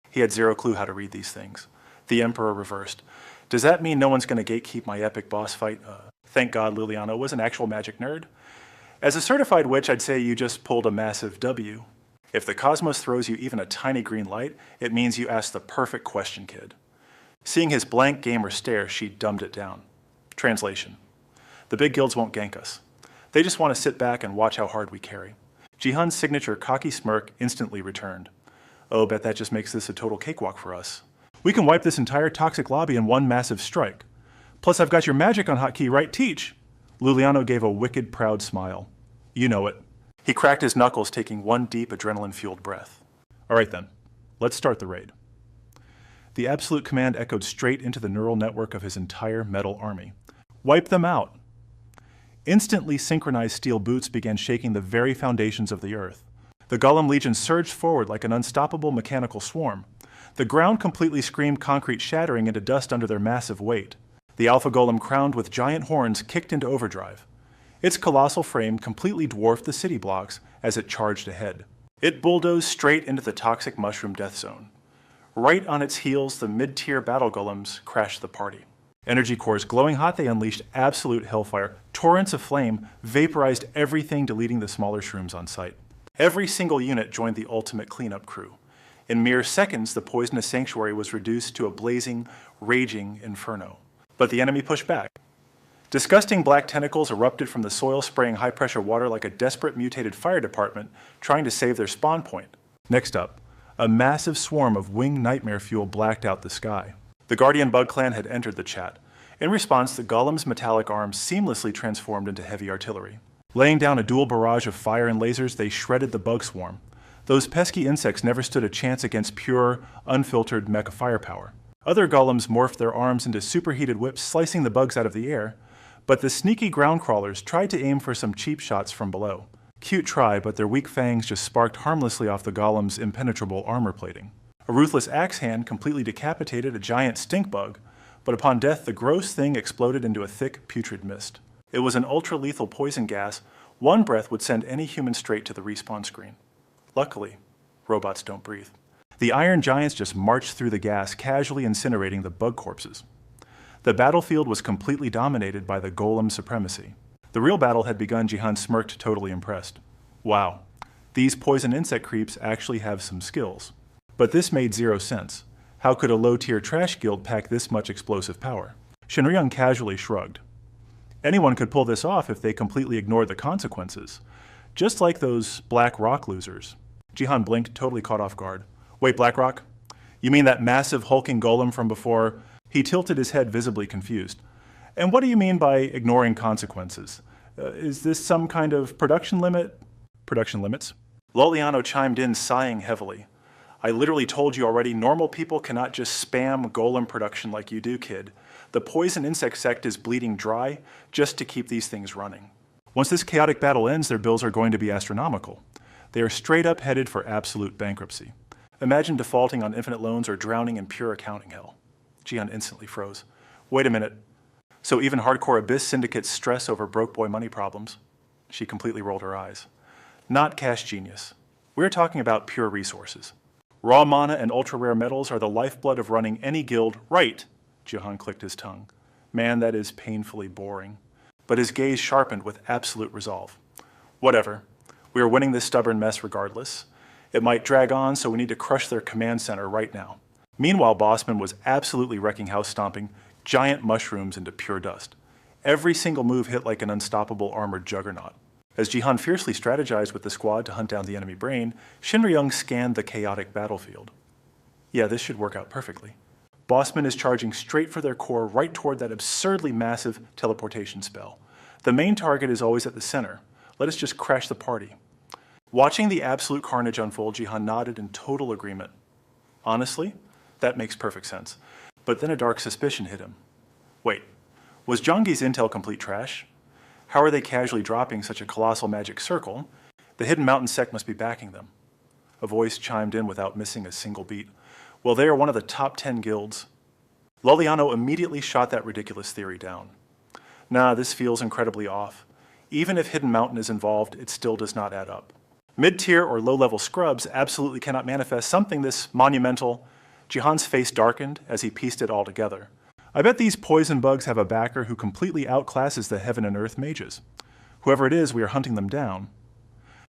He had 0 clue how to read these things. The Emperor reversed. Does that mean no one's going to gatekeep my epic boss fight? Thank God Luliano was an actual magic nerd. As a certified witch, I'd say you just pulled a massive W. If the cosmos throws you even a tiny green light, it means you asked the perfect question, kid. Seeing his blank gamer stare, she dumbed it down. Translation. The big guilds won't gank us. They just want to sit back and watch how hard we carry. Jihan's signature cocky smirk instantly returned. Oh, bet that just makes this a total cakewalk for us. We can wipe this entire toxic lobby in one massive strike. Plus, I've got your magic on hotkey, right? Teach! Luliano gave a wicked, proud smile. You know it. He cracked his knuckles, taking one deep, adrenaline-fueled breath. All right then, let's start the raid. The absolute command echoed straight into the neural network of his entire metal army. Wipe them out! Instantly synchronized steel boots began shaking the very foundations of the earth. The Golem Legion surged forward like an unstoppable mechanical swarm. The ground completely screamed, concrete shattering into dust under their massive weight. The Alpha Golem, crowned with giant horns, kicked into overdrive. Its colossal frame completely dwarfed the city blocks as it charged ahead. It bulldozed straight into the toxic mushroom death zone. Right on its heels, the mid-tier battle golems crashed the party. Energy cores glowing hot, they unleashed absolute hellfire. Torrents of flame vaporized everything, deleting the smaller shrooms on sight. Every single unit joined the ultimate cleanup crew. In mere seconds, the poisonous sanctuary was reduced to a blazing, raging inferno. But the enemy pushed back. Disgusting black tentacles erupted from the soil, spraying high-pressure water like a desperate mutated fire department trying to save their spawn point. Next up, a massive swarm of winged nightmare fuel blacked out the sky. The Guardian Bug Clan had entered the chat. In response, the golem's metallic arms seamlessly transformed into heavy artillery. Laying down a dual barrage of fire and lasers, they shredded the bug swarm. Those pesky insects never stood a chance against pure, unfiltered mecha firepower. Other golems morphed their arms into superheated whips, slicing the bugs out of the air, but the sneaky ground crawlers tried to aim for some cheap shots from below. Cute try, but their weak fangs just sparked harmlessly off the golem's impenetrable armor plating. A ruthless axe hand completely decapitated a giant stink bug, but upon death the gross thing exploded into a thick, putrid mist. It was an ultra-lethal poison gas. One breath would send any human straight to the respawn screen. Luckily, robots don't breathe. The iron giants just marched through the gas, casually incinerating the bug corpses. The battlefield was completely dominated by the golem supremacy. The real battle had begun. Jihan smirked, totally impressed. Wow, these poison insect creeps actually have some skills. But this made zero sense. How could a low-tier trash guild pack this much explosive power? Shinryung casually shrugged. Anyone could pull this off if they completely ignored the consequences. Just like those Black Rock losers. Jihan blinked, totally caught off guard. Wait, Black Rock? You mean that massive hulking golem from before? He tilted his head, visibly confused. And what do you mean by ignoring consequences? Is this some kind of production limit? Production limits? Loliano chimed in, sighing heavily. I literally told you already, normal people cannot just spam golem production like you do, kid. The poison insect sect is bleeding dry just to keep these things running. Once this chaotic battle ends, their bills are going to be astronomical. They are straight up headed for absolute bankruptcy. Imagine defaulting on infinite loans or drowning in pure accounting hell. Jihan instantly froze. Wait a minute. So even hardcore Abyss syndicates stress over broke boy money problems? She completely rolled her eyes. Not cash genius. We're talking about pure resources. Raw mana and ultra-rare metals are the lifeblood of running any guild right. Jihan clicked his tongue. Man, that is painfully boring. But his gaze sharpened with absolute resolve. Whatever. We are winning this stubborn mess regardless. It might drag on, so we need to crush their command center right now. Meanwhile, Bossman was absolutely wrecking house stomping giant mushrooms into pure dust. Every single move hit like an unstoppable armored juggernaut. As Jihan fiercely strategized with the squad to hunt down the enemy brain, Shinryung scanned the chaotic battlefield. Yeah, this should work out perfectly. Bossman is charging straight for their core, right toward that absurdly massive teleportation spell. The main target is always at the center. Let us just crash the party. Watching the absolute carnage unfold, Jihan nodded in total agreement. Honestly, that makes perfect sense. But then a dark suspicion hit him. Wait, was Jongi's intel complete trash? How are they casually dropping such a colossal magic circle? The Hidden Mountain sect must be backing them. A voice chimed in without missing a single beat. Well, they are one of the top 10 guilds. Loliano immediately shot that ridiculous theory down. Nah, this feels incredibly off. Even if Hidden Mountain is involved, it still does not add up. Mid-tier or low-level scrubs absolutely cannot manifest something this monumental. Jihan's face darkened as he pieced it all together. I bet these poison bugs have a backer who completely outclasses the heaven and earth mages. Whoever it is, we are hunting them down.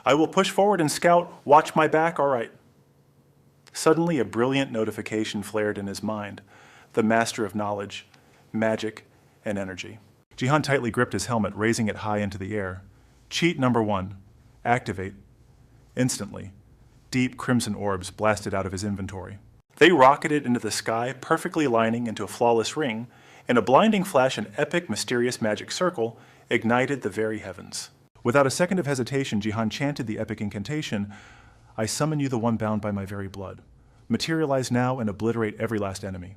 I will push forward and scout. Watch my back, all right. Suddenly, a brilliant notification flared in his mind. The master of knowledge, magic, and energy. Jihan tightly gripped his helmet, raising it high into the air. Cheat number 1. Activate. Instantly, deep crimson orbs blasted out of his inventory. They rocketed into the sky, perfectly aligning into a flawless ring. In a blinding flash, an epic, mysterious magic circle ignited the very heavens. Without a second of hesitation, Jihan chanted the epic incantation, I summon you the one bound by my very blood. Materialize now and obliterate every last enemy.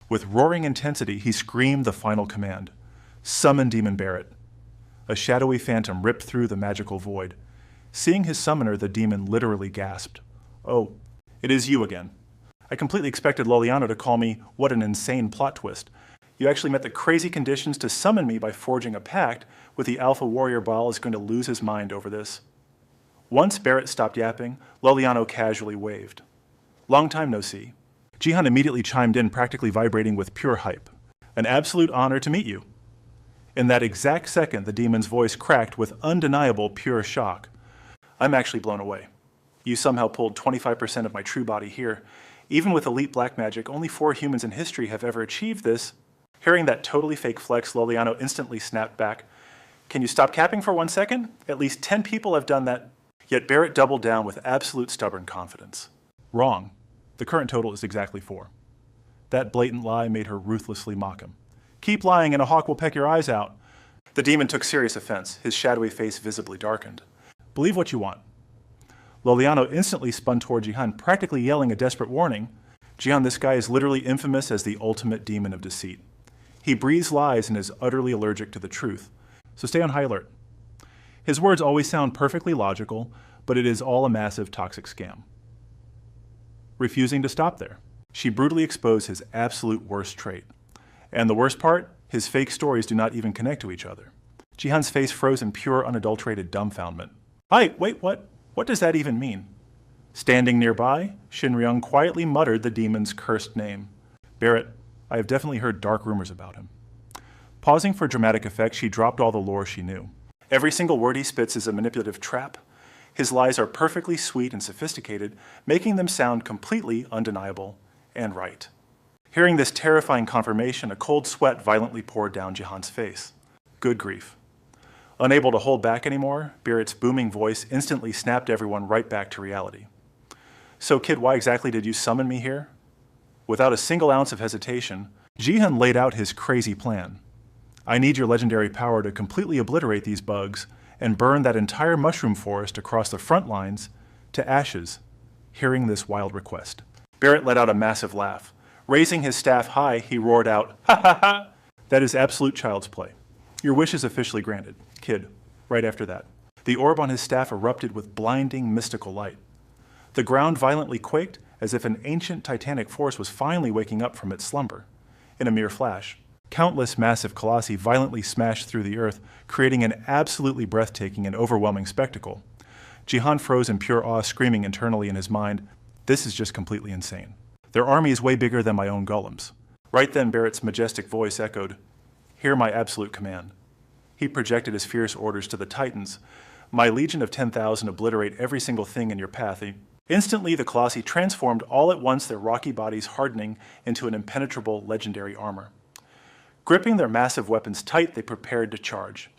With roaring intensity, he screamed the final command. Summon Demon Barret. A shadowy phantom ripped through the magical void. Seeing his summoner, the demon literally gasped. Oh, it is you again. I completely expected Loliano to call me, what an insane plot twist. You actually met the crazy conditions to summon me by forging a pact with the Alpha Warrior Baal is going to lose his mind over this. Once Barret stopped yapping, Loliano casually waved. Long time no see. Jihan immediately chimed in, practically vibrating with pure hype. An absolute honor to meet you. In that exact second, the demon's voice cracked with undeniable pure shock. I'm actually blown away. You somehow pulled 25% of my true body here. Even with elite black magic, only 4 humans in history have ever achieved this. Hearing that totally fake flex, Loliano instantly snapped back. Can you stop capping for 1 second? At least 10 people have done that. Yet Barrett doubled down with absolute stubborn confidence. Wrong. The current total is exactly 4. That blatant lie made her ruthlessly mock him. Keep lying and a hawk will peck your eyes out. The demon took serious offense, his shadowy face visibly darkened. Believe what you want. Loliano instantly spun toward Jihan, practically yelling a desperate warning. Jihan, this guy is literally infamous as the ultimate demon of deceit. He breathes lies and is utterly allergic to the truth, so stay on high alert. His words always sound perfectly logical, but it is all a massive toxic scam. Refusing to stop there, she brutally exposed his absolute worst trait. And the worst part, his fake stories do not even connect to each other. Jihan's face froze in pure, unadulterated dumbfoundment. Hi, wait, what? What does that even mean? Standing nearby, Shinryung quietly muttered the demon's cursed name. Barrett, I have definitely heard dark rumors about him. Pausing for dramatic effect, she dropped all the lore she knew. Every single word he spits is a manipulative trap. His lies are perfectly sweet and sophisticated, making them sound completely undeniable and right. Hearing this terrifying confirmation, a cold sweat violently poured down Jihan's face. Good grief. Unable to hold back anymore, Barrett's booming voice instantly snapped everyone right back to reality. So kid, why exactly did you summon me here? Without a single ounce of hesitation, Jihan laid out his crazy plan. I need your legendary power to completely obliterate these bugs and burn that entire mushroom forest across the front lines to ashes. Hearing this wild request, Barrett let out a massive laugh. Raising his staff high, he roared out, "Ha ha ha! That is absolute child's play. Your wish is officially granted, kid." Right after that, the orb on his staff erupted with blinding, mystical light. The ground violently quaked as if an ancient titanic force was finally waking up from its slumber. In a mere flash, countless massive colossi violently smashed through the earth, creating an absolutely breathtaking and overwhelming spectacle. Jihan froze in pure awe, screaming internally in his mind, "This is just completely insane. Their army is way bigger than my own golems." Right then, Barrett's majestic voice echoed, "Hear my absolute command." He projected his fierce orders to the Titans. "My legion of 10,000 obliterate every single thing in your path." Instantly, the colossi transformed all at once, their rocky bodies hardening into an impenetrable legendary armor. Gripping their massive weapons tight, they prepared to charge.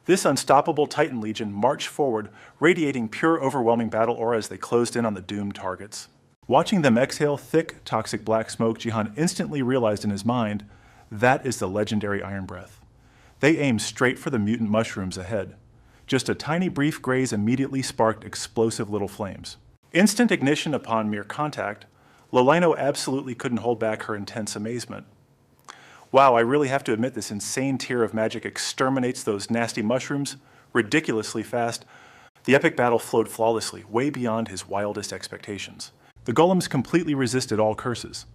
This unstoppable Titan legion marched forward, radiating pure, overwhelming battle aura as they closed in on the doomed targets. Watching them exhale thick, toxic black smoke, Jihan instantly realized in his mind, that is the legendary Iron Breath. They aimed straight for the mutant mushrooms ahead. Just a tiny brief graze immediately sparked explosive little flames. Instant ignition upon mere contact, Loliano absolutely couldn't hold back her intense amazement. Wow, I really have to admit this insane tier of magic exterminates those nasty mushrooms ridiculously fast. The epic battle flowed flawlessly, way beyond his wildest expectations. The golems completely resisted all curses.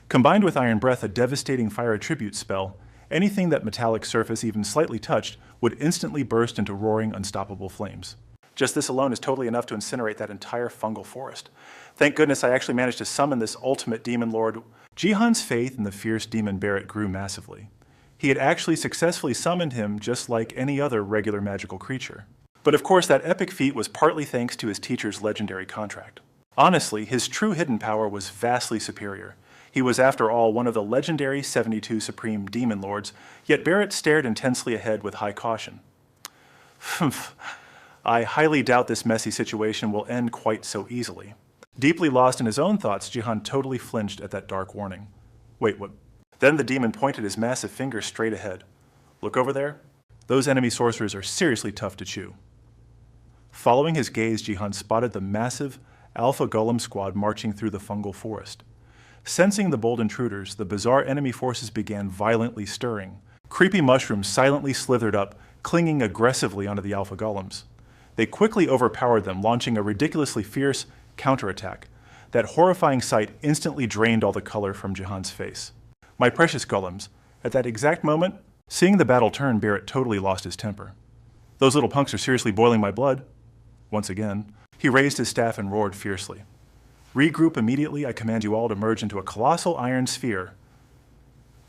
Combined with Iron Breath, a devastating fire attribute spell, anything that metallic surface even slightly touched would instantly burst into roaring, unstoppable flames. Just this alone is totally enough to incinerate that entire fungal forest. Thank goodness I actually managed to summon this ultimate demon lord. Jihan's faith in the fierce demon Barrett grew massively. He had actually successfully summoned him just like any other regular magical creature. But of course that epic feat was partly thanks to his teacher's legendary contract. Honestly, his true hidden power was vastly superior. He was, after all, one of the legendary 72 Supreme Demon Lords, yet Barrett stared intensely ahead with high caution. I highly doubt this messy situation will end quite so easily. Deeply lost in his own thoughts, Jihan totally flinched at that dark warning. Wait, what? Then the demon pointed his massive finger straight ahead. Look over there? Those enemy sorcerers are seriously tough to chew. Following his gaze, Jihan spotted the massive Alpha Golem squad marching through the fungal forest. Sensing the bold intruders, the bizarre enemy forces began violently stirring. Creepy mushrooms silently slithered up, clinging aggressively onto the Alpha Golems. They quickly overpowered them, launching a ridiculously fierce counterattack. That horrifying sight instantly drained all the color from Jihan's face. My precious golems, at that exact moment, seeing the battle turn, Barrett totally lost his temper. Those little punks are seriously boiling my blood. Once again, he raised his staff and roared fiercely. Regroup immediately, I command you all to merge into a colossal iron sphere.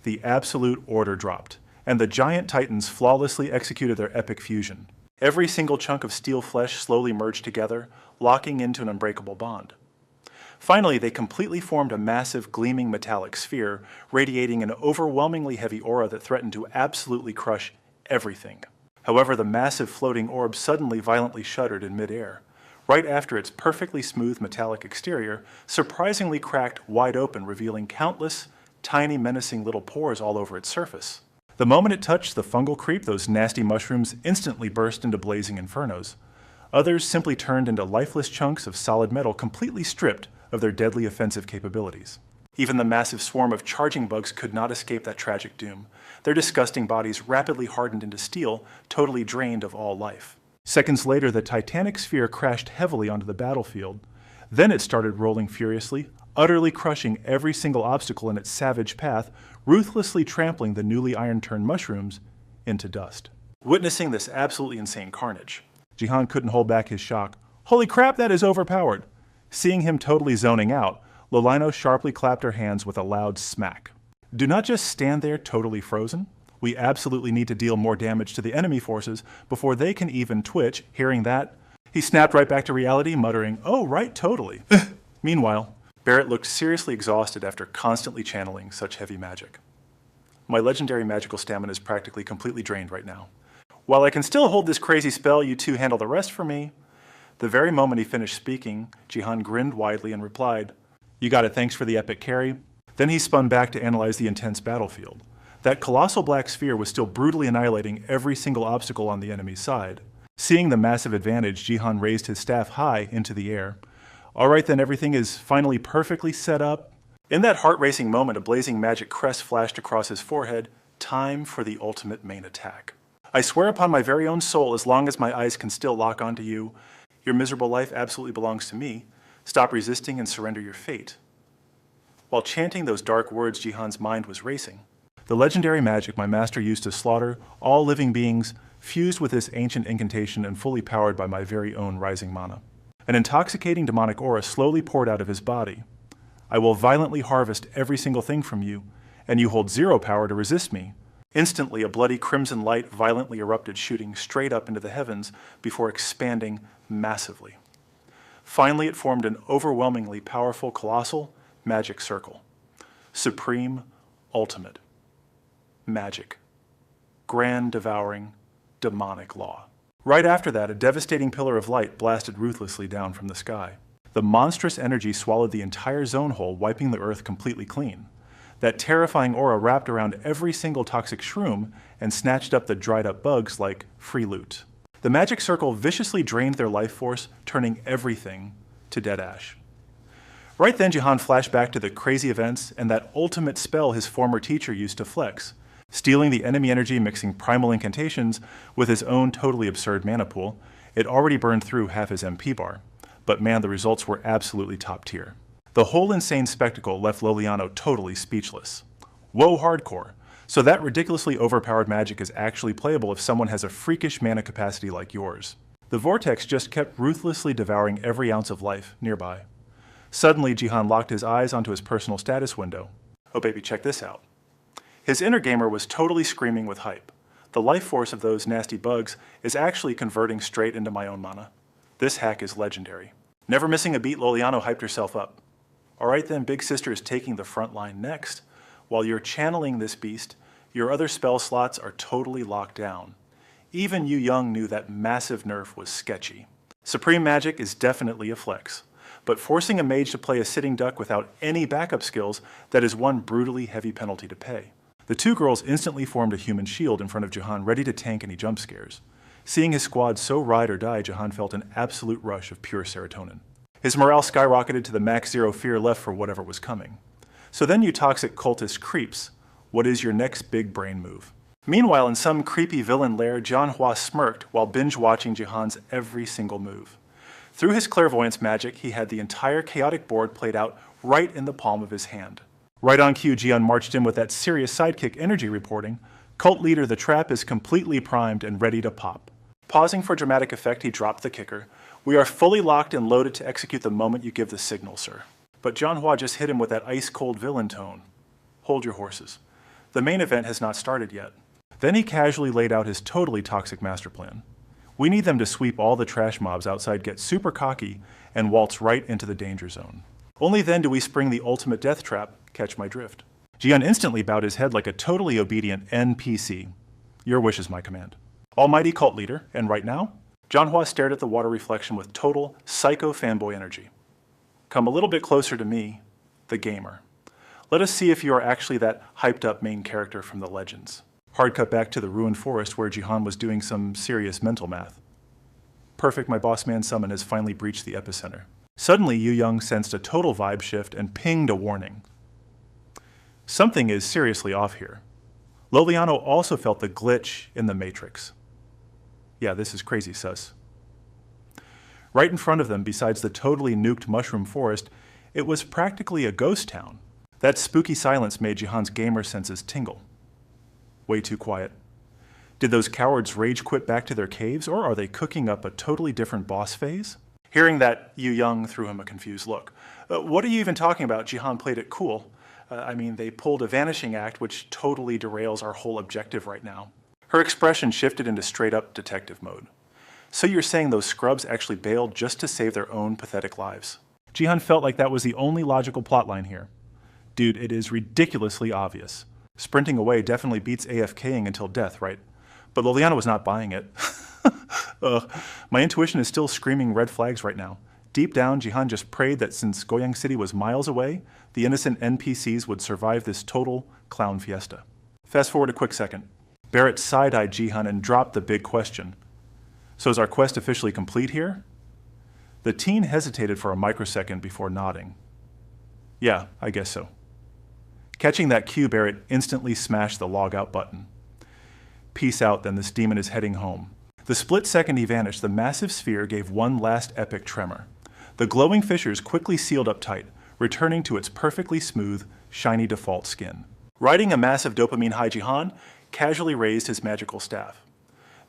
The absolute order dropped, and the giant titans flawlessly executed their epic fusion. Every single chunk of steel flesh slowly merged together, locking into an unbreakable bond. Finally, they completely formed a massive, gleaming metallic sphere, radiating an overwhelmingly heavy aura that threatened to absolutely crush everything. However, the massive floating orb suddenly violently shuddered in midair. Right after its perfectly smooth metallic exterior surprisingly cracked wide open, revealing countless, tiny, menacing little pores all over its surface. The moment it touched the fungal creep, those nasty mushrooms instantly burst into blazing infernos. Others simply turned into lifeless chunks of solid metal completely stripped of their deadly offensive capabilities. Even the massive swarm of charging bugs could not escape that tragic doom. Their disgusting bodies rapidly hardened into steel, totally drained of all life. Seconds later, the titanic sphere crashed heavily onto the battlefield. Then it started rolling furiously, utterly crushing every single obstacle in its savage path, ruthlessly trampling the newly iron-turned mushrooms into dust. Witnessing this absolutely insane carnage, Jihan couldn't hold back his shock. "Holy crap, that is overpowered!" Seeing him totally zoning out, Lolino sharply clapped her hands with a loud smack. "Do not just stand there totally frozen. We absolutely need to deal more damage to the enemy forces before they can even twitch." Hearing that, he snapped right back to reality, muttering, "Oh, right, totally." Meanwhile, Barrett looked seriously exhausted after constantly channeling such heavy magic. "My legendary magical stamina is practically completely drained right now. While I can still hold this crazy spell, you two handle the rest for me." The very moment he finished speaking, Jihan grinned widely and replied, "You got it, thanks for the epic carry." Then he spun back to analyze the intense battlefield. That colossal black sphere was still brutally annihilating every single obstacle on the enemy's side. Seeing the massive advantage, Jihan raised his staff high into the air. "All right then, everything is finally perfectly set up." In that heart-racing moment, a blazing magic crest flashed across his forehead. Time for the ultimate main attack. "I swear upon my very own soul, as long as my eyes can still lock onto you, your miserable life absolutely belongs to me. Stop resisting and surrender your fate." While chanting those dark words, Jihan's mind was racing. The legendary magic my master used to slaughter all living beings fused with this ancient incantation and fully powered by my very own rising mana. An intoxicating demonic aura slowly poured out of his body. "I will violently harvest every single thing from you, and you hold zero power to resist me." Instantly, a bloody crimson light violently erupted, shooting straight up into the heavens before expanding massively. Finally, it formed an overwhelmingly powerful, colossal magic circle. Supreme, ultimate, magic, grand, devouring, demonic law. Right after that, a devastating pillar of light blasted ruthlessly down from the sky. The monstrous energy swallowed the entire zone whole, wiping the earth completely clean. That terrifying aura wrapped around every single toxic shroom and snatched up the dried-up bugs like free loot. The magic circle viciously drained their life force, turning everything to dead ash. Right then, Jihan flashed back to the crazy events and that ultimate spell his former teacher used to flex, stealing the enemy energy, mixing primal incantations with his own totally absurd mana pool. It already burned through half his MP bar, but man, the results were absolutely top tier. The whole insane spectacle left Loliano totally speechless. Whoa, hardcore. So that ridiculously overpowered magic is actually playable if someone has a freakish mana capacity like yours. The vortex just kept ruthlessly devouring every ounce of life nearby. Suddenly, Jihan locked his eyes onto his personal status window. Oh baby, check this out. His inner gamer was totally screaming with hype. The life force of those nasty bugs is actually converting straight into my own mana. This hack is legendary. Never missing a beat, Loliano hyped herself up. All right then, Big Sister is taking the front line next. While you're channeling this beast, your other spell slots are totally locked down. Even Yu Young knew that massive nerf was sketchy. Supreme Magic is definitely a flex, but forcing a mage to play a sitting duck without any backup skills, that is one brutally heavy penalty to pay. The two girls instantly formed a human shield in front of Jihan, ready to tank any jump scares. Seeing his squad so ride or die, Jihan felt an absolute rush of pure serotonin. His morale skyrocketed to the max zero fear left for whatever was coming. So then, you toxic cultist creeps, what is your next big brain move? Meanwhile, in some creepy villain lair, Jianhua smirked while binge-watching Jihan's every single move. Through his clairvoyance magic, he had the entire chaotic board played out right in the palm of his hand. Right on cue, Jian marched in with that serious sidekick energy reporting. Cult leader, the trap is completely primed and ready to pop. Pausing for dramatic effect, he dropped the kicker. We are fully locked and loaded to execute the moment you give the signal, sir. But Jianhua just hit him with that ice-cold villain tone. Hold your horses. The main event has not started yet. Then he casually laid out his totally toxic master plan. We need them to sweep all the trash mobs outside, get super cocky, and waltz right into the danger zone. Only then do we spring the ultimate death trap, catch my drift. Jihan instantly bowed his head like a totally obedient NPC. Your wish is my command. Almighty cult leader, and right now? Manhwa stared at the water reflection with total psycho fanboy energy. Come a little bit closer to me, the gamer. Let us see if you are actually that hyped-up main character from the legends. Hard cut back to the ruined forest where Jihan was doing some serious mental math. Perfect, my boss man summon has finally breached the epicenter. Suddenly, Yu Young sensed a total vibe shift and pinged a warning. Something is seriously off here. Loliano also felt the glitch in the matrix. Yeah, this is crazy sus. Right in front of them, besides the totally nuked mushroom forest, it was practically a ghost town. That spooky silence made Jihan's gamer senses tingle. Way too quiet. Did those cowards rage quit back to their caves, or are they cooking up a totally different boss phase? Hearing that, Yu Young threw him a confused look. What are you even talking about? Jihan played it cool. I mean, they pulled a vanishing act, which totally derails our whole objective right now. Her expression shifted into straight-up detective mode. So you're saying those scrubs actually bailed just to save their own pathetic lives? Jihan felt like that was the only logical plotline here. Dude, it is ridiculously obvious. Sprinting away definitely beats AFKing until death, right? But Loliana was not buying it. My intuition is still screaming red flags right now. Deep down, Jihan just prayed that since Goyang City was miles away, the innocent NPCs would survive this total clown fiesta. Fast forward a quick second. Barrett side-eyed Jihan and dropped the big question. So is our quest officially complete here? The teen hesitated for a microsecond before nodding. Yeah, I guess so. Catching that cue, Barrett instantly smashed the log out button. Peace out, then this demon is heading home. The split second he vanished, the massive sphere gave one last epic tremor. The glowing fissures quickly sealed up tight, returning to its perfectly smooth, shiny default skin. Riding a massive dopamine high, Jihan casually raised his magical staff.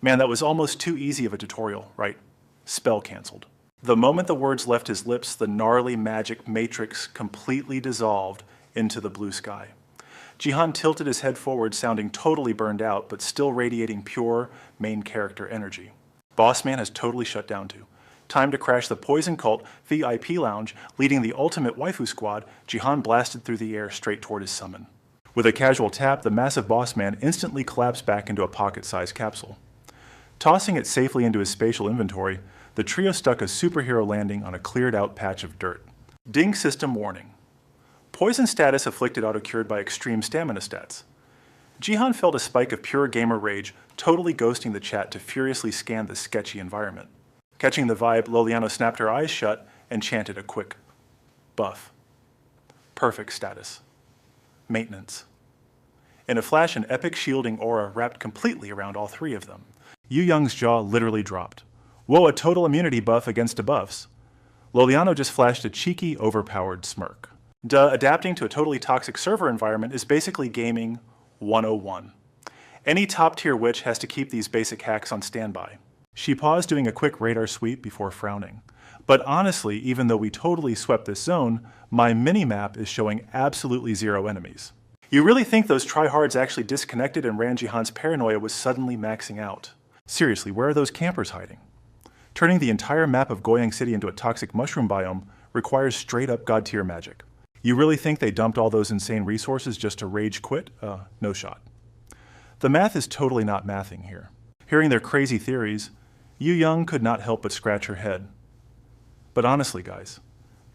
Man, that was almost too easy of a tutorial, right? Spell canceled. The moment the words left his lips, the gnarly magic matrix completely dissolved into the blue sky. Jihan tilted his head forward, sounding totally burned out, but still radiating pure main character energy. Boss Man has totally shut down too. Time to crash the Poison Cult VIP lounge, leading the ultimate waifu squad. Jihan blasted through the air straight toward his summon. With a casual tap, the massive boss man instantly collapsed back into a pocket-sized capsule. Tossing it safely into his spatial inventory, the trio stuck a superhero landing on a cleared-out patch of dirt. Ding system warning. Poison status afflicted auto-cured by extreme stamina stats. Jihan felt a spike of pure gamer rage, totally ghosting the chat to furiously scan the sketchy environment. Catching the vibe, Loliano snapped her eyes shut and chanted a quick buff. Perfect status. Maintenance. In a flash, an epic shielding aura wrapped completely around all three of them. Yu Young's jaw literally dropped. Whoa, a total immunity buff against debuffs. Loliano just flashed a cheeky, overpowered smirk. Duh, adapting to a totally toxic server environment is basically gaming 101. Any top-tier witch has to keep these basic hacks on standby. She paused, doing a quick radar sweep before frowning. But honestly, even though we totally swept this zone, my mini-map is showing absolutely zero enemies. You really think those tryhards actually disconnected and Ran Jihan's paranoia was suddenly maxing out? Seriously, where are those campers hiding? Turning the entire map of Goyang City into a toxic mushroom biome requires straight-up god-tier magic. You really think they dumped all those insane resources just to rage quit? No shot. The math is totally not mathing here. Hearing their crazy theories, Yu Young could not help but scratch her head. But honestly, guys,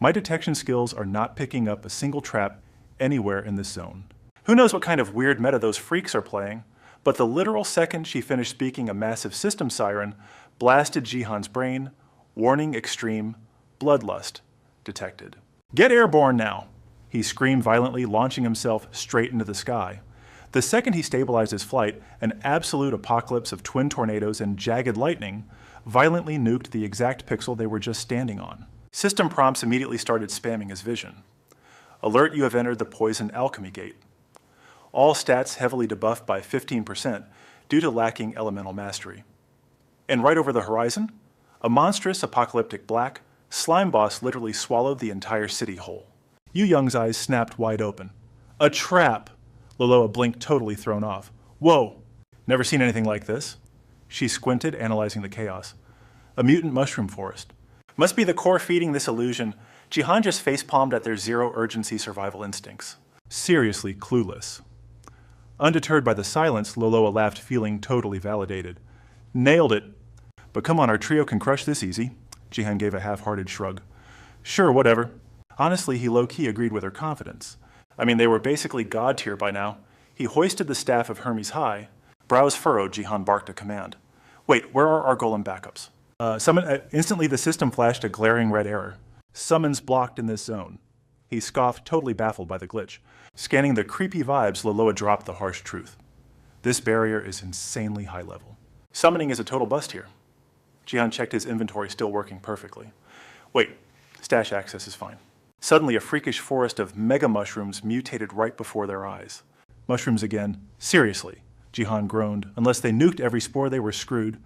my detection skills are not picking up a single trap anywhere in this zone. Who knows what kind of weird meta those freaks are playing, but the literal second she finished speaking, a massive system siren blasted Jihan's brain, warning extreme, bloodlust detected. Get airborne now, he screamed violently, launching himself straight into the sky. The second he stabilized his flight, an absolute apocalypse of twin tornadoes and jagged lightning violently nuked the exact pixel they were just standing on. System prompts immediately started spamming his vision. Alert, you have entered the Poison Alchemy Gate. All stats heavily debuffed by 15% due to lacking elemental mastery. And right over the horizon, a monstrous apocalyptic black slime boss literally swallowed the entire city whole. Yu Young's eyes snapped wide open. A trap! Loloa blinked, totally thrown off. Whoa! Never seen anything like this. She squinted, analyzing the chaos. A mutant mushroom forest. Must be the core feeding this illusion. Jihan just facepalmed at their zero urgency survival instincts. Seriously clueless. Undeterred by the silence, Loloa laughed, feeling totally validated. Nailed it. But come on, our trio can crush this easy. Jihan gave a half-hearted shrug. Sure, whatever. Honestly, he low-key agreed with her confidence. I mean, they were basically god tier by now. He hoisted the staff of Hermes high. Brows furrowed, Jihan barked a command. Wait, where are our golem backups? Instantly the system flashed a glaring red error. Summons blocked in this zone. He scoffed, totally baffled by the glitch. Scanning the creepy vibes, Loloa dropped the harsh truth. This barrier is insanely high level. Summoning is a total bust here. Jihan checked his inventory, still working perfectly. Wait, stash access is fine. Suddenly, a freakish forest of mega mushrooms mutated right before their eyes. Mushrooms again. Seriously, Jihan groaned. Unless they nuked every spore, they were screwed.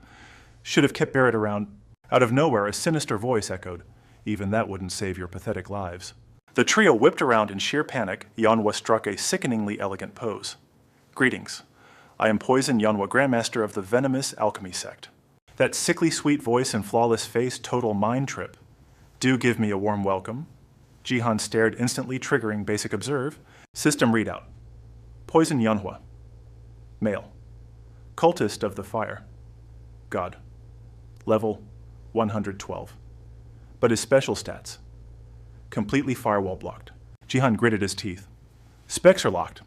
Should have kept Barrett around. Out of nowhere, a sinister voice echoed. Even that wouldn't save your pathetic lives. The trio whipped around in sheer panic. Yanhwa struck a sickeningly elegant pose. Greetings. I am Poison Yanhwa, Grandmaster of the Venomous Alchemy Sect. That sickly sweet voice and flawless face, total mind trip. Do give me a warm welcome. Jihan stared, instantly triggering basic observe. System readout. Poison Yanhwa. Male. Cultist of the Fire. God. Level 112. But his special stats. Completely firewall blocked. Jihan gritted his teeth. Specs are locked.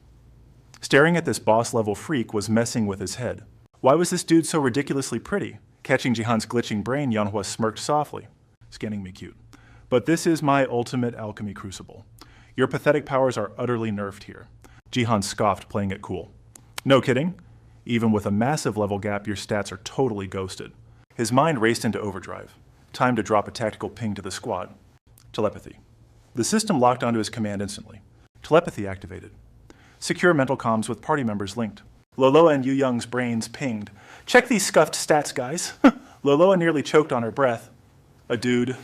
Staring at this boss-level freak was messing with his head. Why was this dude so ridiculously pretty? Catching Jihan's glitching brain, Yanhwa smirked softly. Scanning me cute. But this is my ultimate alchemy crucible. Your pathetic powers are utterly nerfed here. Jihan scoffed, playing it cool. No kidding. Even with a massive level gap, your stats are totally ghosted. His mind raced into overdrive. Time to drop a tactical ping to the squad. Telepathy. The system locked onto his command instantly. Telepathy activated. Secure mental comms with party members linked. Loloa and Yu Young's brains pinged. Check these scuffed stats, guys. Loloa nearly choked on her breath. A dude.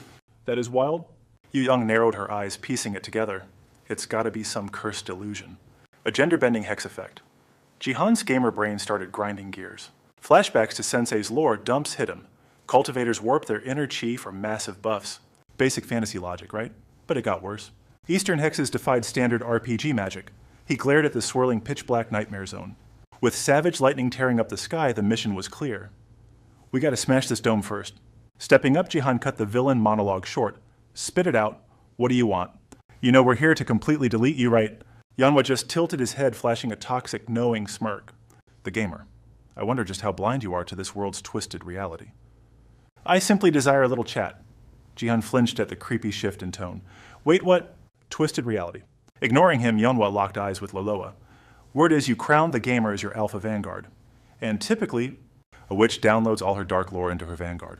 That is wild? Yu Young narrowed her eyes, piecing it together. It's gotta be some cursed delusion. A gender-bending hex effect. Jihan's gamer brain started grinding gears. Flashbacks to Sensei's lore, dumps hit him. Cultivators warp their inner chi for massive buffs. Basic fantasy logic, right? But it got worse. Eastern hexes defied standard RPG magic. He glared at the swirling pitch-black nightmare zone. With savage lightning tearing up the sky, the mission was clear. We gotta smash this dome first. Stepping up, Jihan cut the villain monologue short. Spit it out. What do you want? You know we're here to completely delete you, right? Yanhwa just tilted his head, flashing a toxic, knowing smirk. The gamer. I wonder just how blind you are to this world's twisted reality. I simply desire a little chat. Jihan flinched at the creepy shift in tone. Wait, what? Twisted reality. Ignoring him, Yanhwa locked eyes with Loloa. Word is you crown the gamer as your alpha vanguard. And typically, a witch downloads all her dark lore into her vanguard.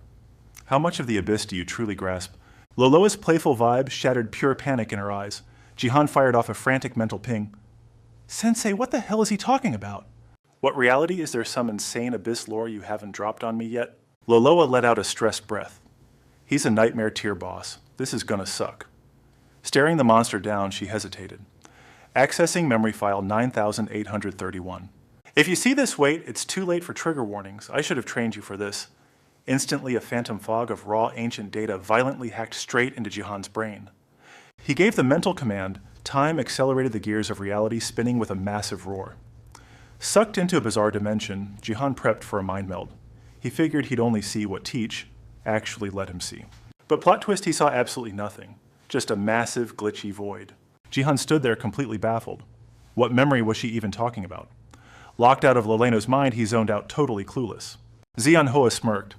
How much of the abyss do you truly grasp? Loloa's playful vibe shattered pure panic in her eyes. Jihan fired off a frantic mental ping. Sensei, what the hell is he talking about? What reality? Is there some insane abyss lore you haven't dropped on me yet? Loloa let out a stressed breath. He's a nightmare tier boss. This is gonna suck. Staring the monster down, she hesitated. Accessing memory file 9831. If you see this wait, it's too late for trigger warnings. I should have trained you for this. Instantly, a phantom fog of raw ancient data violently hacked straight into Jihan's brain. He gave the mental command. Time accelerated the gears of reality, spinning with a massive roar. Sucked into a bizarre dimension, Jihan prepped for a mind meld. He figured he'd only see what Teach actually let him see. But plot twist, he saw absolutely nothing. Just a massive, glitchy void. Jihan stood there completely baffled. What memory was she even talking about? Locked out of Loleno's mind, he zoned out, totally clueless. Xian Hoa smirked.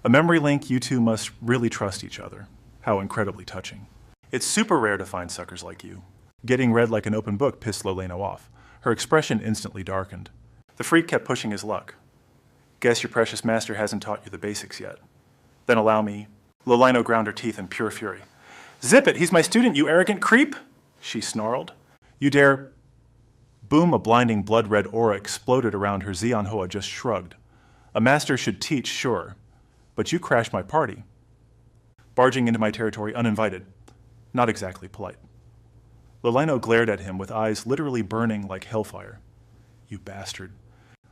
A memory link, you two must really trust each other. How incredibly touching. It's super rare to find suckers like you. Getting read like an open book pissed Loleno off. Her expression instantly darkened. The freak kept pushing his luck. Guess your precious master hasn't taught you the basics yet. Then allow me. Loleno ground her teeth in pure fury. Zip it, he's my student, you arrogant creep! She snarled. You dare... Boom, a blinding blood-red aura exploded around her. Xian Hoa just shrugged. A master should teach, sure. But you crashed my party. Barging into my territory uninvited. Not exactly polite. Loleno glared at him with eyes literally burning like hellfire. You bastard.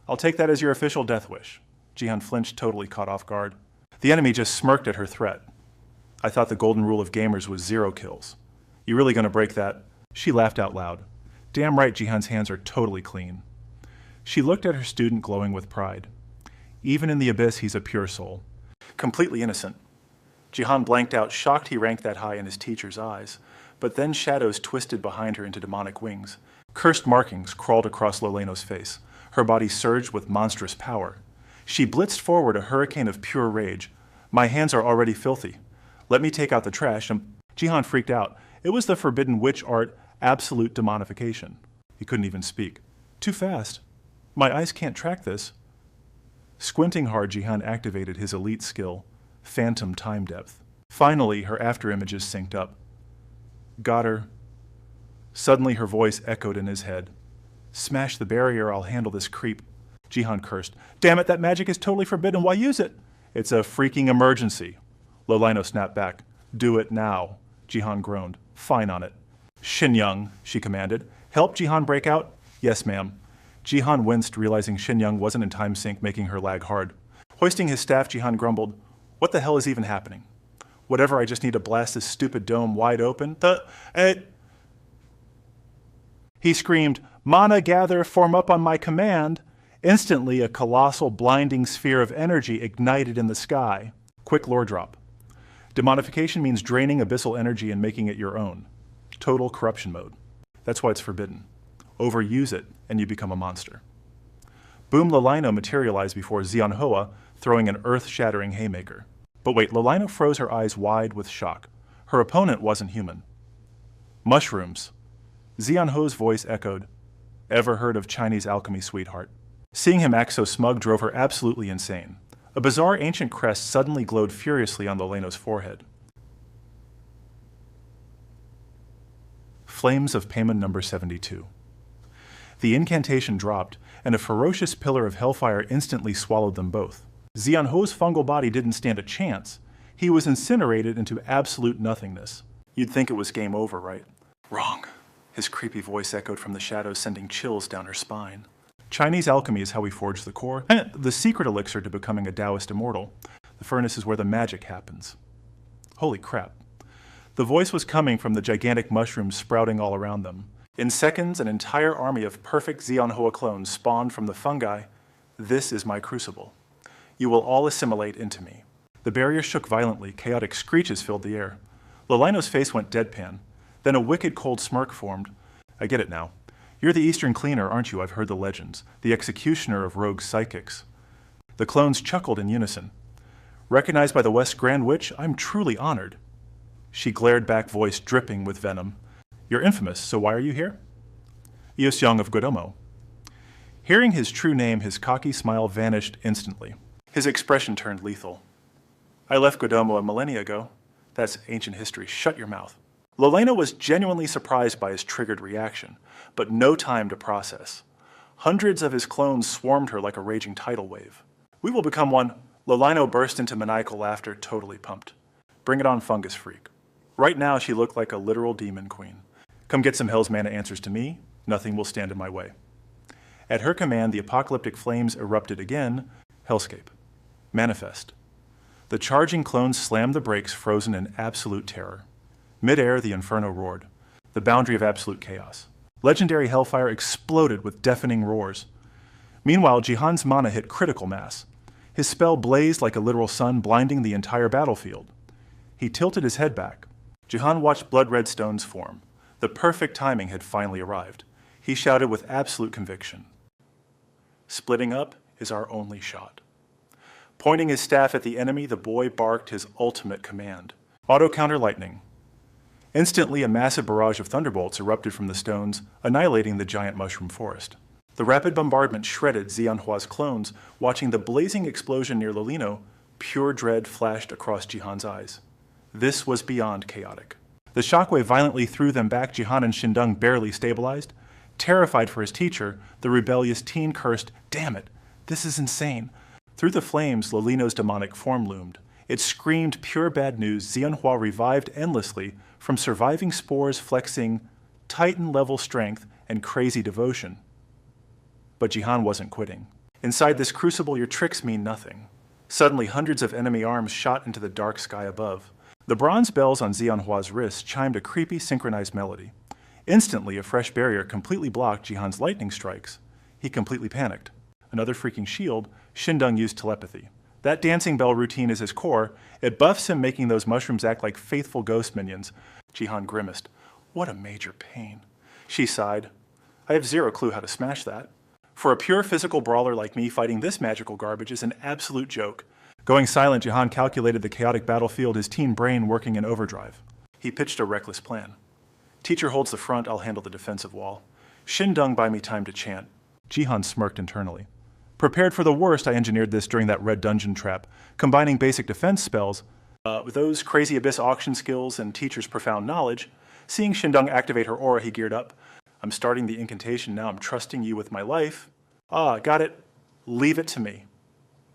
I'll take that as your official death wish. Jihan flinched, totally caught off guard. The enemy just smirked at her threat. I thought the golden rule of gamers was 0 kills. You really gonna break that? She laughed out loud. Damn right Jihan's hands are totally clean. She looked at her student glowing with pride. Even in the abyss, he's a pure soul. Completely innocent. Jihan blanked out, shocked he ranked that high in his teacher's eyes. But then shadows twisted behind her into demonic wings. Cursed markings crawled across Loleno's face. Her body surged with monstrous power. She blitzed forward, a hurricane of pure rage. My hands are already filthy. Let me take out the trash. And Jihan freaked out. It was the forbidden witch art, absolute demonification. He couldn't even speak. Too fast. My eyes can't track this. Squinting hard, Jihan activated his elite skill, Phantom Time Depth. Finally, her afterimages synced up. Got her. Suddenly, her voice echoed in his head. Smash the barrier, I'll handle this creep. Jihan cursed. Damn it, that magic is totally forbidden. Why use it? It's a freaking emergency. Lolino snapped back. Do it now. Jihan groaned. Fine on it. Xinyoung, she commanded. Help Jihan break out? Yes, ma'am. Jihan winced, realizing Xinyoung wasn't in time sync, making her lag hard. Hoisting his staff, Jihan grumbled, What the hell is even happening? Whatever, I just need to blast this stupid dome wide open. He screamed, Mana gather, form up on my command. Instantly, a colossal blinding sphere of energy ignited in the sky. Quick lore drop. Demonification means draining abyssal energy and making it your own. Total corruption mode. That's why it's forbidden. Overuse it, and you become a monster. Boom Lolino materialized before Xianhua, throwing an earth-shattering haymaker. But wait, Lolino froze her eyes wide with shock. Her opponent wasn't human. Mushrooms. Xianhua's voice echoed. Ever heard of Chinese alchemy, sweetheart? Seeing him act so smug drove her absolutely insane. A bizarre ancient crest suddenly glowed furiously on Loleno's forehead. Flames of Payment number 72. The incantation dropped, and a ferocious pillar of hellfire instantly swallowed them both. Xianhua's fungal body didn't stand a chance. He was incinerated into absolute nothingness. You'd think it was game over, right? Wrong. His creepy voice echoed from the shadows, sending chills down her spine. Chinese alchemy is how we forge the core, the secret elixir to becoming a Taoist immortal. The furnace is where the magic happens. Holy crap. The voice was coming from the gigantic mushrooms sprouting all around them. In seconds, an entire army of perfect Xianhua clones spawned from the fungi. This is my crucible. You will all assimilate into me. The barrier shook violently, chaotic screeches filled the air. Lolino's face went deadpan. Then a wicked cold smirk formed. I get it now. You're the Eastern Cleaner, aren't you? I've heard the legends. The executioner of rogue psychics. The clones chuckled in unison. Recognized by the West Grand Witch, I'm truly honored. She glared back, voice dripping with venom. You're infamous, so why are you here? Young of Godomo. Hearing his true name, his cocky smile vanished instantly. His expression turned lethal. I left Godomo a millennia ago. That's ancient history. Shut your mouth. Loleno was genuinely surprised by his triggered reaction, but no time to process. Hundreds of his clones swarmed her like a raging tidal wave. We will become one. Loleno burst into maniacal laughter, totally pumped. Bring it on, fungus freak. Right now, she looked like a literal demon queen. Come get some Hell's Mana answers to me. Nothing will stand in my way. At her command, the apocalyptic flames erupted again. Hellscape. Manifest. The charging clones slammed the brakes, frozen in absolute terror. Mid-air, the inferno roared. The boundary of absolute chaos. Legendary hellfire exploded with deafening roars. Meanwhile, Jihan's mana hit critical mass. His spell blazed like a literal sun, blinding the entire battlefield. He tilted his head back. Jihan watched blood-red stones form. The perfect timing had finally arrived. He shouted with absolute conviction. Splitting up is our only shot. Pointing his staff at the enemy, the boy barked his ultimate command. Auto-counter lightning. Instantly, a massive barrage of thunderbolts erupted from the stones, annihilating the giant mushroom forest. The rapid bombardment shredded Xianhua's clones. Watching the blazing explosion near Lolino, pure dread flashed across Jihan's eyes. This was beyond chaotic. The shockwave violently threw them back. Jihan and Xindeng barely stabilized. Terrified for his teacher, the rebellious teen cursed, "Damn it, this is insane." Through the flames, Lolino's demonic form loomed. It screamed pure bad news. Xianhua revived endlessly from surviving spores, flexing Titan-level strength and crazy devotion. But Jihan wasn't quitting. Inside this crucible, your tricks mean nothing. Suddenly, hundreds of enemy arms shot into the dark sky above. The bronze bells on Xianhua's wrists chimed a creepy, synchronized melody. Instantly, a fresh barrier completely blocked Jihan's lightning strikes. He completely panicked. Another freaking shield, Shindung used telepathy. That dancing bell routine is his core. It buffs him, making those mushrooms act like faithful ghost minions. Jihan grimaced. What a major pain. She sighed. I have zero clue how to smash that. For a pure physical brawler like me, fighting this magical garbage is an absolute joke. Going silent, Jihan calculated the chaotic battlefield, his teen brain working in overdrive. He pitched a reckless plan. Teacher holds the front, I'll handle the defensive wall. Shindung buy me time to chant. Jihan smirked internally. Prepared for the worst, I engineered this during that red dungeon trap, combining basic defense spells with those crazy abyss auction skills and teacher's profound knowledge. Seeing Shindung activate her aura, he geared up. I'm starting the incantation now. I'm trusting you with my life. Ah, got it. Leave it to me.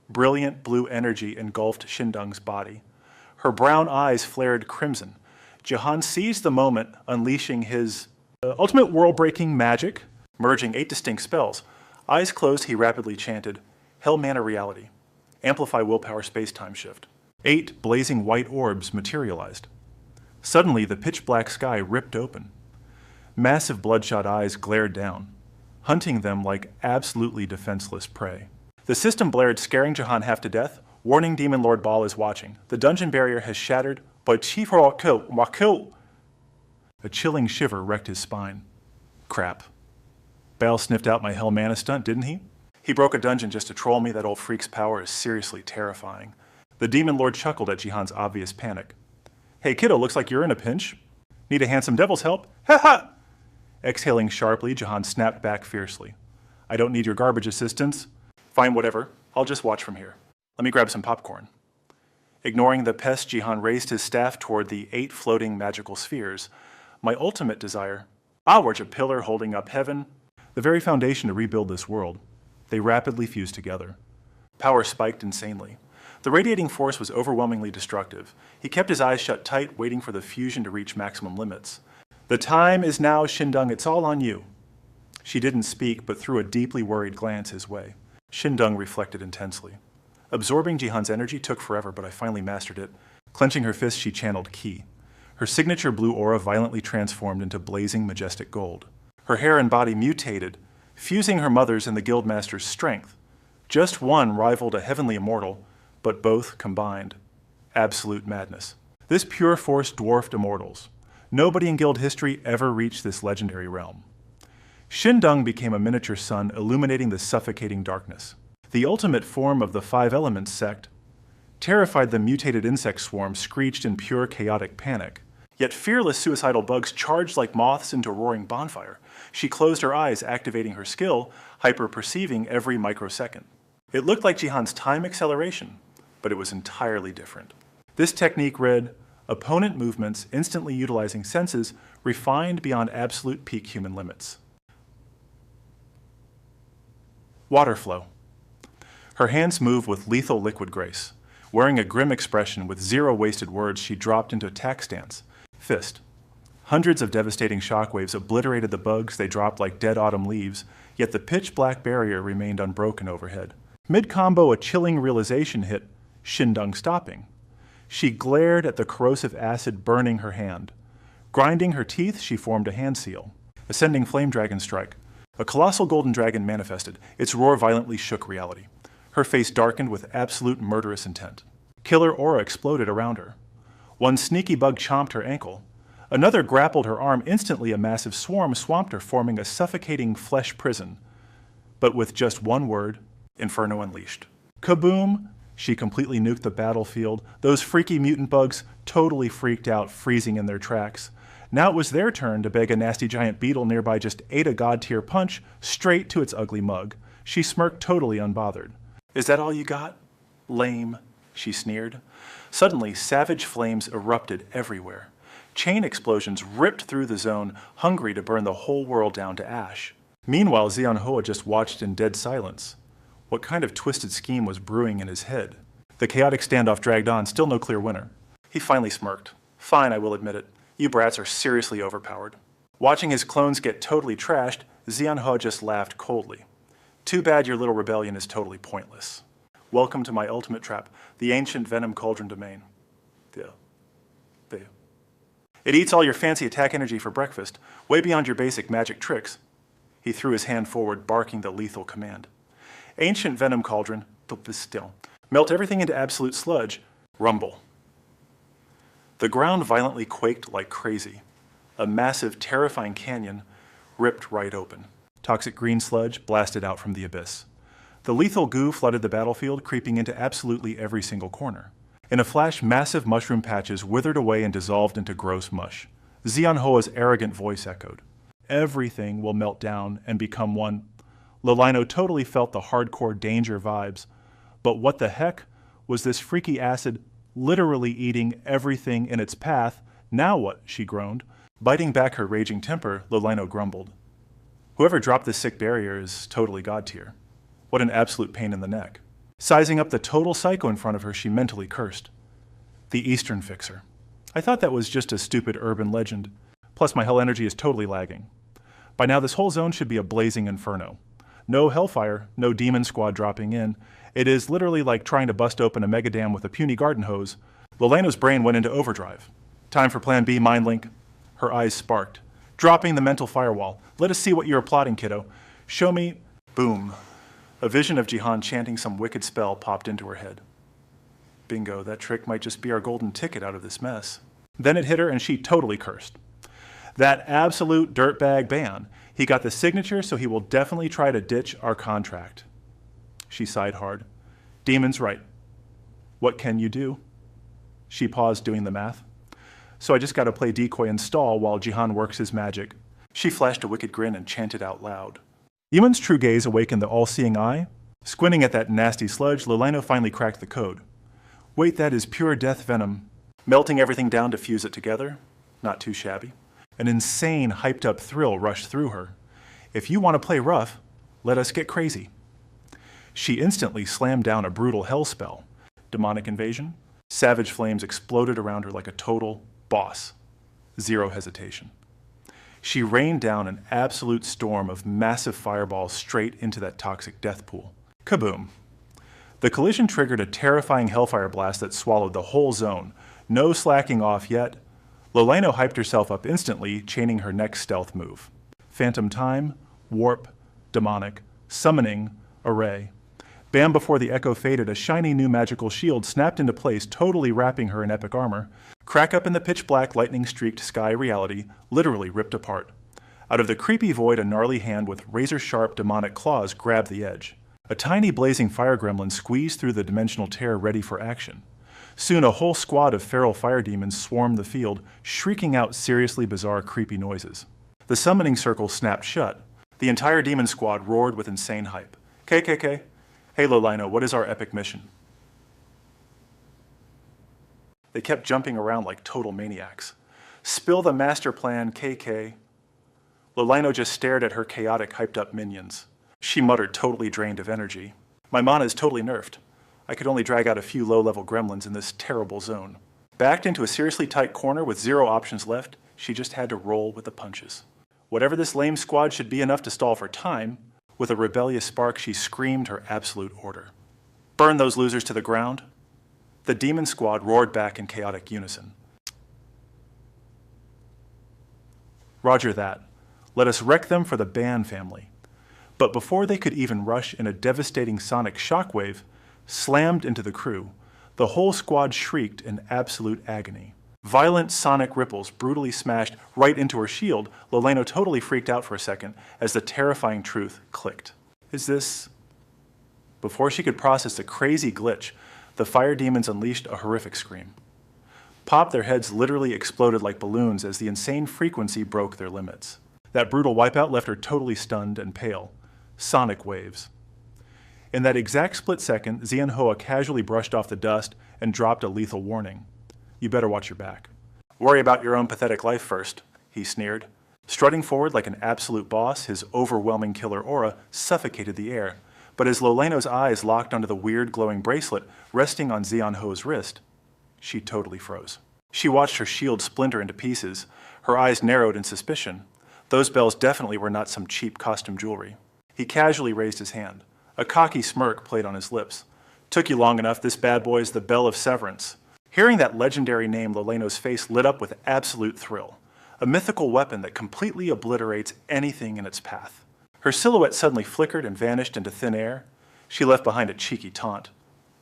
Brilliant blue energy engulfed Shindung's body. Her brown eyes flared crimson. Jihan seized the moment, unleashing his ultimate world-breaking magic, merging 8 distinct spells. Eyes closed, he rapidly chanted, Hell Mana Reality. Amplify willpower space-time shift. 8 blazing white orbs materialized. Suddenly, the pitch-black sky ripped open. Massive bloodshot eyes glared down, hunting them like absolutely defenseless prey. The system blared, scaring Jihan half to death. Warning, Demon Lord Baal is watching. The dungeon barrier has shattered, but Chief Wakil. A chilling shiver wrecked his spine. Crap. Baal sniffed out my Hell Mana stunt, didn't he? He broke a dungeon just to troll me. That old freak's power is seriously terrifying. The Demon Lord chuckled at Jihan's obvious panic. Hey kiddo, looks like you're in a pinch. Need a handsome devil's help? Ha ha! Exhaling sharply, Jihan snapped back fiercely. I don't need your garbage assistance. Fine, whatever. I'll just watch from here. Let me grab some popcorn. Ignoring the pest, Jihan raised his staff toward the 8 floating magical spheres. My ultimate desire. Onwards, a pillar holding up heaven. The very foundation to rebuild this world. They rapidly fused together. Power spiked insanely. The radiating force was overwhelmingly destructive. He kept his eyes shut tight, waiting for the fusion to reach maximum limits. The time is now, Shindung. It's all on you. She didn't speak, but threw a deeply worried glance his way. Shindung reflected intensely. Absorbing Jihan's energy took forever, but I finally mastered it. Clenching her fist, she channeled Ki. Her signature blue aura violently transformed into blazing, majestic gold. Her hair and body mutated, fusing her mother's and the Guildmaster's strength. Just one rivaled a heavenly immortal, but both combined. Absolute madness. This pure force dwarfed immortals. Nobody in Guild history ever reached this legendary realm. Shindung became a miniature sun, illuminating the suffocating darkness. The ultimate form of the 5 Elements sect. Terrified, the mutated insect swarm screeched in pure chaotic panic. Yet fearless suicidal bugs charged like moths into a roaring bonfire. She closed her eyes, activating her skill, hyper-perceiving every microsecond. It looked like Jihan's time acceleration, but it was entirely different. This technique read, opponent movements instantly utilizing senses refined beyond absolute peak human limits. Water flow. Her hands moved with lethal liquid grace. Wearing a grim expression with 0 wasted words, she dropped into attack stance. Fist. Hundreds of devastating shockwaves obliterated the bugs. They dropped like dead autumn leaves, yet the pitch-black barrier remained unbroken overhead. Mid-combo, a chilling realization hit, Shindung stopping. She glared at the corrosive acid burning her hand. Grinding her teeth, she formed a hand seal. Ascending flame dragon strike. A colossal golden dragon manifested. Its roar violently shook reality. Her face darkened with absolute murderous intent. Killer aura exploded around her. One sneaky bug chomped her ankle. Another grappled her arm. Instantly, a massive swarm swamped her, forming a suffocating flesh prison. But with just one word, Inferno unleashed. Kaboom! She completely nuked the battlefield. Those freaky mutant bugs totally freaked out, freezing in their tracks. Now it was their turn to beg a nasty giant beetle nearby just ate a god-tier punch straight to its ugly mug. She smirked totally unbothered. Is that all you got? Lame, she sneered. Suddenly, savage flames erupted everywhere. Chain explosions ripped through the zone, hungry to burn the whole world down to ash. Meanwhile, Xianhua just watched in dead silence. What kind of twisted scheme was brewing in his head? The chaotic standoff dragged on, still no clear winner. He finally smirked. Fine, I will admit it. You brats are seriously overpowered. Watching his clones get totally trashed, Xianhua just laughed coldly. Too bad your little rebellion is totally pointless. Welcome to my ultimate trap, the ancient Venom Cauldron domain. It eats all your fancy attack energy for breakfast, way beyond your basic magic tricks. He threw his hand forward, barking the lethal command. Ancient venom cauldron, still. Melt everything into absolute sludge. Rumble. The ground violently quaked like crazy. A massive, terrifying canyon ripped right open. Toxic green sludge blasted out from the abyss. The lethal goo flooded the battlefield, creeping into absolutely every single corner. In a flash, massive mushroom patches withered away and dissolved into gross mush. Xianhoa's arrogant voice echoed. Everything will melt down and become one. Lolino totally felt the hardcore danger vibes. But what the heck was this freaky acid literally eating everything in its path? Now what? She groaned. Biting back her raging temper, Lolino grumbled. Whoever dropped this sick barrier is totally god tier. What an absolute pain in the neck. Sizing up the total psycho in front of her, she mentally cursed. The Eastern Fixer. I thought that was just a stupid urban legend. Plus my hell energy is totally lagging. By now this whole zone should be a blazing inferno. No hellfire, no demon squad dropping in. It is literally like trying to bust open a mega dam with a puny garden hose. Lolino's brain went into overdrive. Time for plan B, mind link. Her eyes sparked. Dropping the mental firewall. Let us see what you are plotting, kiddo. Show me... Boom. A vision of Jihan chanting some wicked spell popped into her head. Bingo, that trick might just be our golden ticket out of this mess. Then it hit her and she totally cursed. That absolute dirtbag Ban. He got the signature, so he will definitely try to ditch our contract. She sighed hard. Demon's right. What can you do? She paused, doing the math. So I just gotta play decoy and stall while Jihan works his magic. She flashed a wicked grin and chanted out loud. Yimun's true gaze awakened the all-seeing eye. Squinting at that nasty sludge, Lolino finally cracked the code. Wait, that is pure death venom. Melting everything down to fuse it together. Not too shabby. An insane, hyped-up thrill rushed through her. If you want to play rough, let us get crazy. She instantly slammed down a brutal hell spell. Demonic invasion. Savage flames exploded around her like a total boss. Zero hesitation. She rained down an absolute storm of massive fireballs straight into that toxic death pool. Kaboom. The collision triggered a terrifying hellfire blast that swallowed the whole zone. No slacking off yet. Lolino hyped herself up instantly, chaining her next stealth move. Phantom Time, Warp, Demonic, Summoning, Array. Bam, before the echo faded, a shiny new magical shield snapped into place, totally wrapping her in epic armor. Crack up in the pitch-black, lightning-streaked sky reality, literally ripped apart. Out of the creepy void, a gnarly hand with razor-sharp demonic claws grabbed the edge. A tiny blazing fire gremlin squeezed through the dimensional tear, ready for action. Soon a whole squad of feral fire demons swarmed the field, shrieking out seriously bizarre, creepy noises. The summoning circle snapped shut. The entire demon squad roared with insane hype. KKK, hey Lolino, what is our epic mission? They kept jumping around like total maniacs. Spill the master plan, KK. Lolino just stared at her chaotic, hyped-up minions. She muttered, totally drained of energy. My mana is totally nerfed. I could only drag out a few low-level gremlins in this terrible zone. Backed into a seriously tight corner with zero options left, she just had to roll with the punches. Whatever this lame squad should be enough to stall for time, with a rebellious spark she screamed her absolute order. Burn those losers to the ground. The demon squad roared back in chaotic unison. Roger that. Let us wreck them for the Ban family. But before they could even rush in a devastating sonic shockwave, slammed into the crew, the whole squad shrieked in absolute agony. Violent sonic ripples brutally smashed right into her shield. Lolino totally freaked out for a second as the terrifying truth clicked. Is this... Before she could process the crazy glitch, the fire demons unleashed a horrific scream. Pop, their heads literally exploded like balloons as the insane frequency broke their limits. That brutal wipeout left her totally stunned and pale. Sonic waves. In that exact split second, Xianhoa casually brushed off the dust and dropped a lethal warning. You better watch your back. Worry about your own pathetic life first, he sneered. Strutting forward like an absolute boss, his overwhelming killer aura suffocated the air. But as Lolino's eyes locked onto the weird glowing bracelet resting on Xianhoa's wrist, she totally froze. She watched her shield splinter into pieces, her eyes narrowed in suspicion. Those bells definitely were not some cheap costume jewelry. He casually raised his hand. A cocky smirk played on his lips. Took you long enough, this bad boy is the bell of severance. Hearing that legendary name, Loleno's face lit up with absolute thrill. A mythical weapon that completely obliterates anything in its path. Her silhouette suddenly flickered and vanished into thin air. She left behind a cheeky taunt.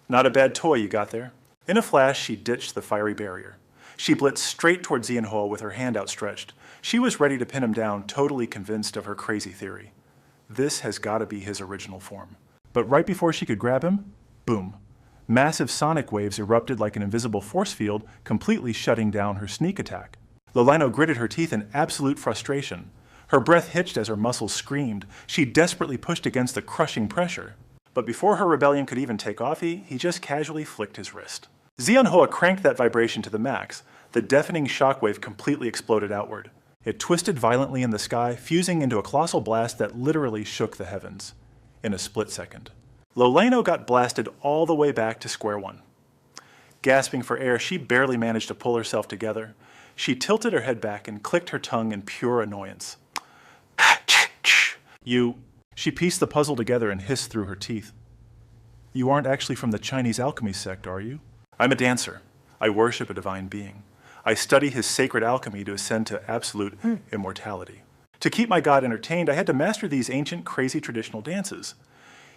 Not a bad toy you got there. In a flash, she ditched the fiery barrier. She blitzed straight towards Zianho with her hand outstretched. She was ready to pin him down, totally convinced of her crazy theory. This has got to be his original form. But right before she could grab him, boom. Massive sonic waves erupted like an invisible force field, completely shutting down her sneak attack. Loleno gritted her teeth in absolute frustration. Her breath hitched as her muscles screamed. She desperately pushed against the crushing pressure. But before her rebellion could even take off, he just casually flicked his wrist. Zianhoa cranked that vibration to the max. The deafening shockwave completely exploded outward. It twisted violently in the sky, fusing into a colossal blast that literally shook the heavens. In a split second. Loleno got blasted all the way back to square one. Gasping for air, she barely managed to pull herself together. She tilted her head back and clicked her tongue in pure annoyance. She pieced the puzzle together and hissed through her teeth. You aren't actually from the Chinese alchemy sect, are you? I'm a dancer. I worship a divine being. I study his sacred alchemy to ascend to absolute immortality. To keep my god entertained, I had to master these ancient, crazy traditional dances.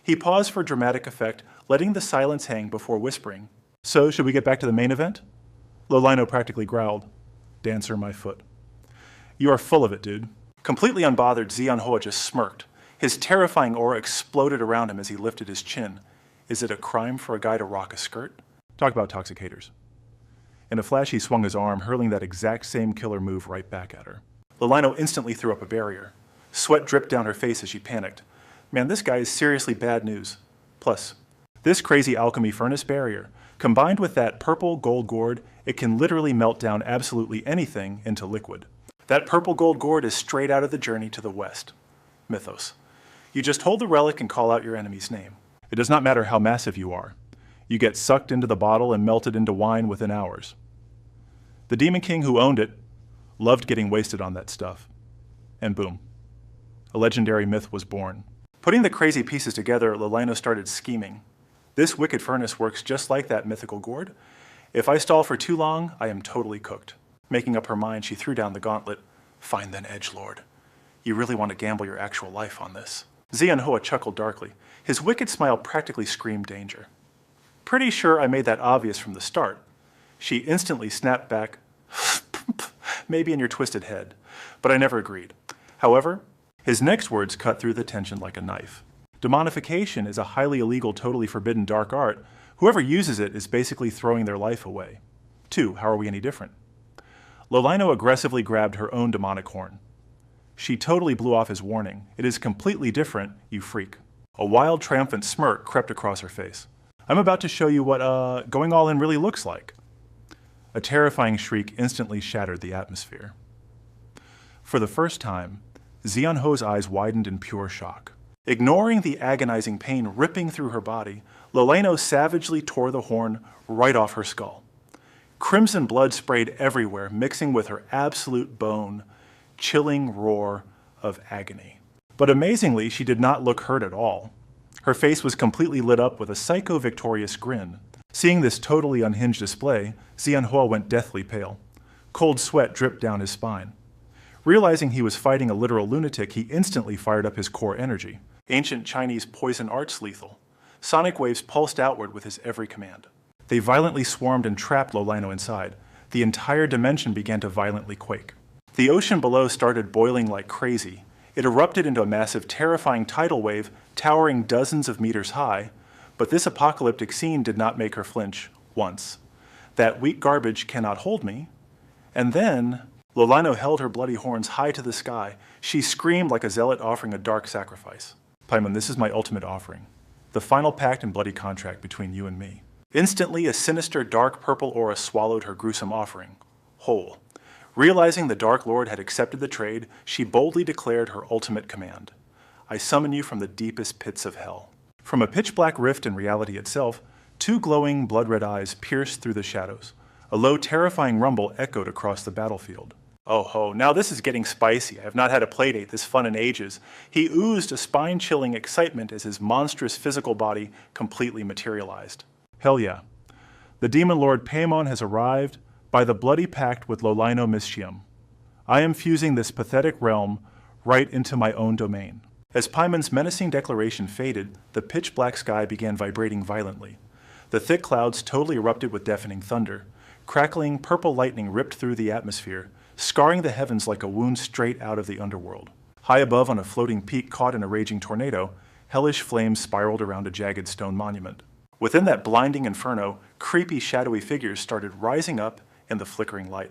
He paused for dramatic effect, letting the silence hang before whispering. So, should we get back to the main event? Loleno practically growled. Dancer my foot. You are full of it, dude. Completely unbothered, Zianhoa just smirked. His terrifying aura exploded around him as he lifted his chin. Is it a crime for a guy to rock a skirt? Talk about toxic haters. In a flash, he swung his arm, hurling that exact same killer move right back at her. Loleno instantly threw up a barrier. Sweat dripped down her face as she panicked. Man, this guy is seriously bad news. Plus, this crazy alchemy furnace barrier, combined with that purple gold gourd, it can literally melt down absolutely anything into liquid. That purple gold gourd is straight out of the journey to the west. Mythos. You just hold the relic and call out your enemy's name. It does not matter how massive you are. You get sucked into the bottle and melted into wine within hours. The Demon King who owned it loved getting wasted on that stuff. And boom. A legendary myth was born. Putting the crazy pieces together, Loleno started scheming. This wicked furnace works just like that mythical gourd. If I stall for too long, I am totally cooked. Making up her mind, she threw down the gauntlet. Fine then, edgelord. You really want to gamble your actual life on this. Zianhoa chuckled darkly. His wicked smile practically screamed danger. Pretty sure I made that obvious from the start. She instantly snapped back. Maybe in your twisted head. But I never agreed. However, his next words cut through the tension like a knife. Demonification is a highly illegal, totally forbidden dark art. Whoever uses it is basically throwing their life away. 2. How are we any different? Loleno aggressively grabbed her own demonic horn. She totally blew off his warning. It is completely different, you freak. A wild, triumphant smirk crept across her face. I'm about to show you what, going all in really looks like. A terrifying shriek instantly shattered the atmosphere. For the first time, Zianho's eyes widened in pure shock. Ignoring the agonizing pain ripping through her body, Loleno savagely tore the horn right off her skull. Crimson blood sprayed everywhere, mixing with her absolute bone, chilling roar of agony. But amazingly, she did not look hurt at all. Her face was completely lit up with a psycho-victorious grin. Seeing this totally unhinged display, Zianhoa went deathly pale. Cold sweat dripped down his spine. Realizing he was fighting a literal lunatic, he instantly fired up his core energy. Ancient Chinese poison arts lethal. Sonic waves pulsed outward with his every command. They violently swarmed and trapped Loleno inside. The entire dimension began to violently quake. The ocean below started boiling like crazy. It erupted into a massive, terrifying tidal wave, towering dozens of meters high, but this apocalyptic scene did not make her flinch once. That weak garbage cannot hold me. And then, Loleno held her bloody horns high to the sky. She screamed like a zealot offering a dark sacrifice. Paimon, this is my ultimate offering. The final pact and bloody contract between you and me. Instantly, a sinister dark purple aura swallowed her gruesome offering, whole. Realizing the Dark Lord had accepted the trade, she boldly declared her ultimate command. I summon you from the deepest pits of hell. From a pitch-black rift in reality itself, 2 glowing, blood-red eyes pierced through the shadows. A low, terrifying rumble echoed across the battlefield. Oh ho, now this is getting spicy. I have not had a playdate this fun in ages. He oozed a spine-chilling excitement as his monstrous physical body completely materialized. Hell yeah. The demon lord Paimon has arrived by the bloody pact with Lolino Mischium. I am fusing this pathetic realm right into my own domain. As Paimon's menacing declaration faded, the pitch-black sky began vibrating violently. The thick clouds totally erupted with deafening thunder. Crackling purple lightning ripped through the atmosphere, scarring the heavens like a wound straight out of the underworld. High above on a floating peak caught in a raging tornado, hellish flames spiraled around a jagged stone monument. Within that blinding inferno, creepy shadowy figures started rising up in the flickering light.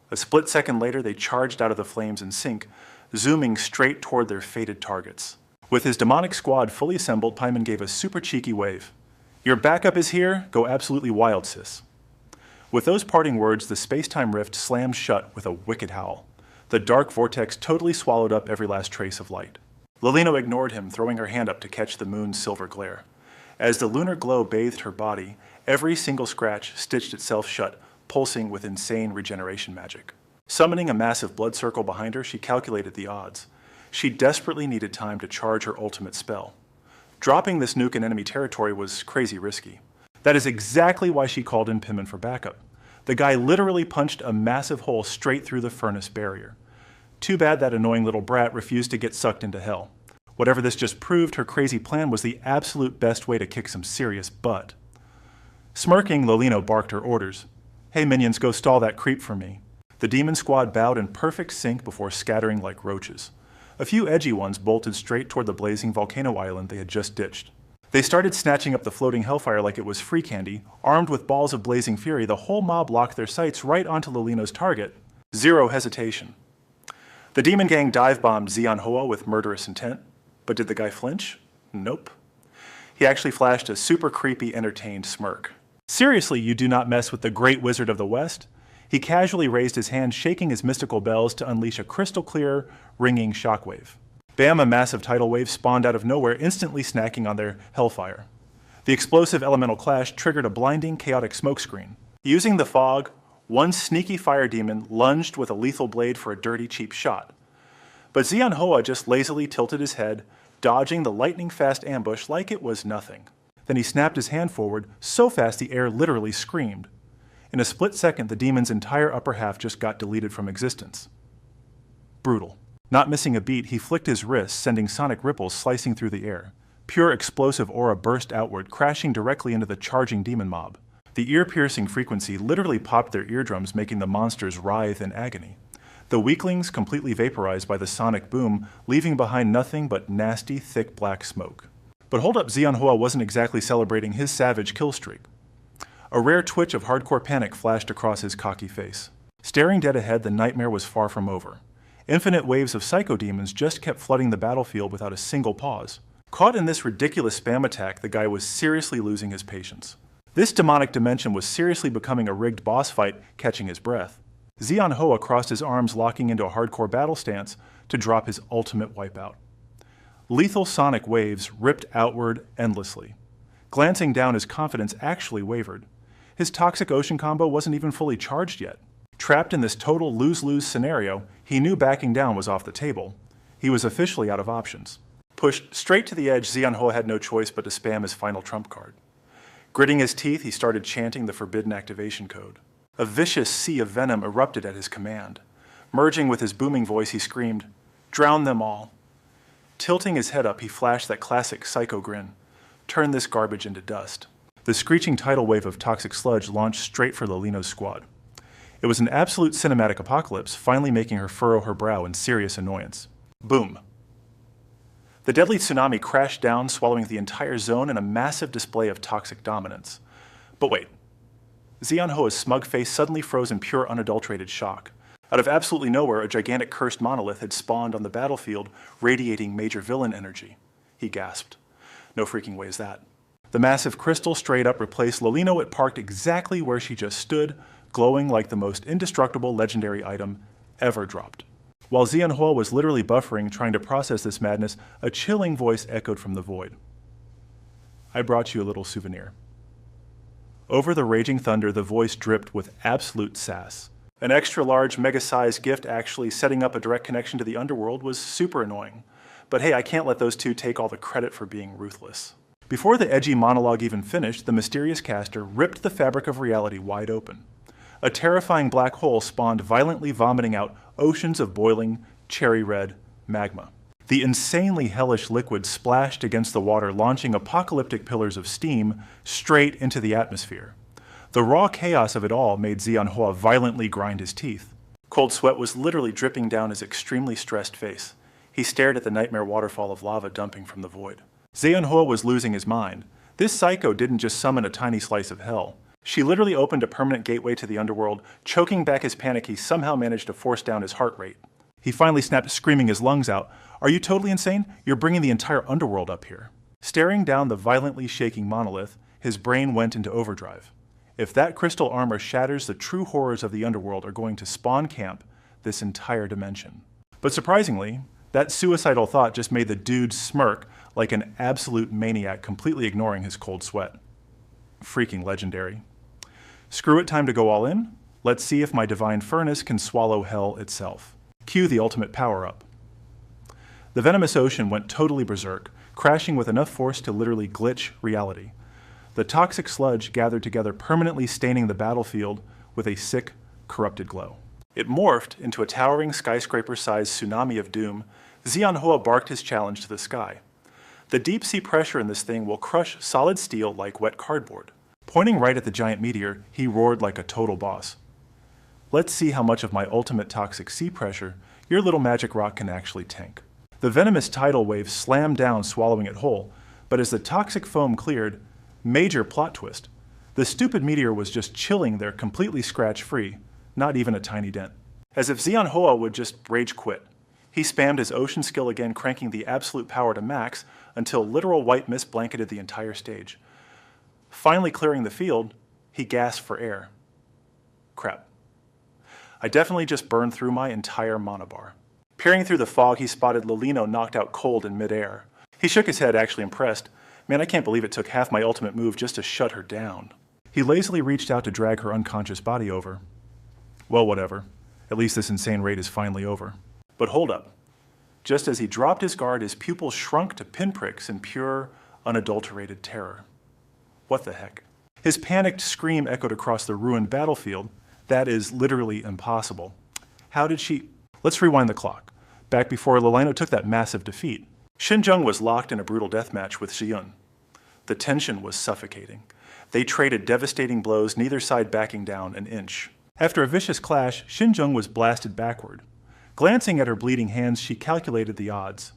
A split second later, they charged out of the flames in sync, zooming straight toward their fated targets. With his demonic squad fully assembled, Paimon gave a super cheeky wave. Your backup is here, go absolutely wild, sis. With those parting words, the space-time rift slammed shut with a wicked howl. The dark vortex totally swallowed up every last trace of light. Lolino ignored him, throwing her hand up to catch the moon's silver glare. As the lunar glow bathed her body, every single scratch stitched itself shut, pulsing with insane regeneration magic. Summoning a massive blood circle behind her, she calculated the odds. She desperately needed time to charge her ultimate spell. Dropping this nuke in enemy territory was crazy risky. That is exactly why she called in Paimon for backup. The guy literally punched a massive hole straight through the furnace barrier. Too bad that annoying little brat refused to get sucked into hell. Whatever this just proved, her crazy plan was the absolute best way to kick some serious butt. Smirking, Lolino barked her orders. Hey minions, go stall that creep for me. The demon squad bowed in perfect sync before scattering like roaches. A few edgy ones bolted straight toward the blazing volcano island they had just ditched. They started snatching up the floating hellfire like it was free candy. Armed with balls of blazing fury, the whole mob locked their sights right onto Lolino's target. Zero hesitation. The demon gang dive-bombed Xianhua with murderous intent. But did the guy flinch? Nope. He actually flashed a super creepy, entertained smirk. Seriously, you do not mess with the great wizard of the West? He casually raised his hand, shaking his mystical bells to unleash a crystal-clear, ringing shockwave. Bam, a massive tidal wave spawned out of nowhere, instantly snacking on their hellfire. The explosive elemental clash triggered a blinding, chaotic smokescreen. Using the fog, one sneaky fire demon lunged with a lethal blade for a dirty, cheap shot. But Xianhua just lazily tilted his head, dodging the lightning-fast ambush like it was nothing. Then he snapped his hand forward, so fast the air literally screamed. In a split second, the demon's entire upper half just got deleted from existence. Brutal. Not missing a beat, he flicked his wrist, sending sonic ripples slicing through the air. Pure explosive aura burst outward, crashing directly into the charging demon mob. The ear-piercing frequency literally popped their eardrums, making the monsters writhe in agony. The weaklings completely vaporized by the sonic boom, leaving behind nothing but nasty, thick black smoke. But hold up, Xianhua wasn't exactly celebrating his savage kill streak. A rare twitch of hardcore panic flashed across his cocky face. Staring dead ahead, the nightmare was far from over. Infinite waves of psycho-demons just kept flooding the battlefield without a single pause. Caught in this ridiculous spam attack, the guy was seriously losing his patience. This demonic dimension was seriously becoming a rigged boss fight, catching his breath. Xianhua crossed his arms, locking into a hardcore battle stance to drop his ultimate wipeout. Lethal sonic waves ripped outward endlessly. Glancing down, his confidence actually wavered. His toxic ocean combo wasn't even fully charged yet. Trapped in this total lose-lose scenario, he knew backing down was off the table. He was officially out of options. Pushed straight to the edge, Xianhua had no choice but to spam his final trump card. Gritting his teeth, he started chanting the forbidden activation code. A vicious sea of venom erupted at his command. Merging with his booming voice, he screamed, "Drown them all." Tilting his head up, he flashed that classic psycho grin. Turn this garbage into dust. The screeching tidal wave of toxic sludge launched straight for Lolino's squad. It was an absolute cinematic apocalypse, finally making her furrow her brow in serious annoyance. Boom. The deadly tsunami crashed down, swallowing the entire zone in a massive display of toxic dominance. But wait. Xianhua's smug face suddenly froze in pure unadulterated shock. Out of absolutely nowhere, a gigantic cursed monolith had spawned on the battlefield, radiating major villain energy. He gasped. No freaking way is that. The massive crystal straight up replaced Lolino. It parked exactly where she just stood, glowing like the most indestructible legendary item ever dropped. While Xianhua was literally buffering, trying to process this madness, a chilling voice echoed from the void. I brought you a little souvenir. Over the raging thunder, the voice dripped with absolute sass. An extra-large, mega-sized gift actually setting up a direct connection to the underworld was super annoying. But hey, I can't let those two take all the credit for being ruthless. Before the edgy monologue even finished, the mysterious caster ripped the fabric of reality wide open. A terrifying black hole spawned, violently vomiting out oceans of boiling, cherry red magma. The insanely hellish liquid splashed against the water, launching apocalyptic pillars of steam straight into the atmosphere. The raw chaos of it all made Xianhua violently grind his teeth. Cold sweat was literally dripping down his extremely stressed face. He stared at the nightmare waterfall of lava dumping from the void. Xianhua was losing his mind. This psycho didn't just summon a tiny slice of hell. She literally opened a permanent gateway to the underworld. Choking back his panic, he somehow managed to force down his heart rate. He finally snapped, screaming his lungs out. "Are you totally insane? You're bringing the entire underworld up here." Staring down the violently shaking monolith, his brain went into overdrive. If that crystal armor shatters, the true horrors of the underworld are going to spawn camp this entire dimension. But surprisingly, that suicidal thought just made the dude smirk like an absolute maniac, completely ignoring his cold sweat. Freaking legendary. Screw it, time to go all in. Let's see if my divine furnace can swallow hell itself. Cue the ultimate power-up. The venomous ocean went totally berserk, crashing with enough force to literally glitch reality. The toxic sludge gathered together, permanently staining the battlefield with a sick, corrupted glow. It morphed into a towering skyscraper-sized tsunami of doom. Xianhua barked his challenge to the sky. The deep-sea pressure in this thing will crush solid steel like wet cardboard. Pointing right at the giant meteor, he roared like a total boss. Let's see how much of my ultimate toxic sea pressure your little magic rock can actually tank. The venomous tidal wave slammed down, swallowing it whole, but as the toxic foam cleared, major plot twist. The stupid meteor was just chilling there, completely scratch-free, not even a tiny dent. As if Xianhua would just rage quit. He spammed his ocean skill again, cranking the absolute power to max until literal white mist blanketed the entire stage. Finally clearing the field, he gasped for air. Crap. I definitely just burned through my entire mana bar. Peering through the fog, he spotted Lolino knocked out cold in midair. He shook his head, actually impressed. Man, I can't believe it took half my ultimate move just to shut her down. He lazily reached out to drag her unconscious body over. Well, whatever. At least this insane raid is finally over. But hold up. Just as he dropped his guard, his pupils shrunk to pinpricks in pure, unadulterated terror. What the heck? His panicked scream echoed across the ruined battlefield. That is literally impossible. How did she... Let's rewind the clock. Back before Lolino took that massive defeat, Xinzheng was locked in a brutal deathmatch with Xiyun. The tension was suffocating. They traded devastating blows, neither side backing down an inch. After a vicious clash, Xinzheng was blasted backward. Glancing at her bleeding hands, she calculated the odds.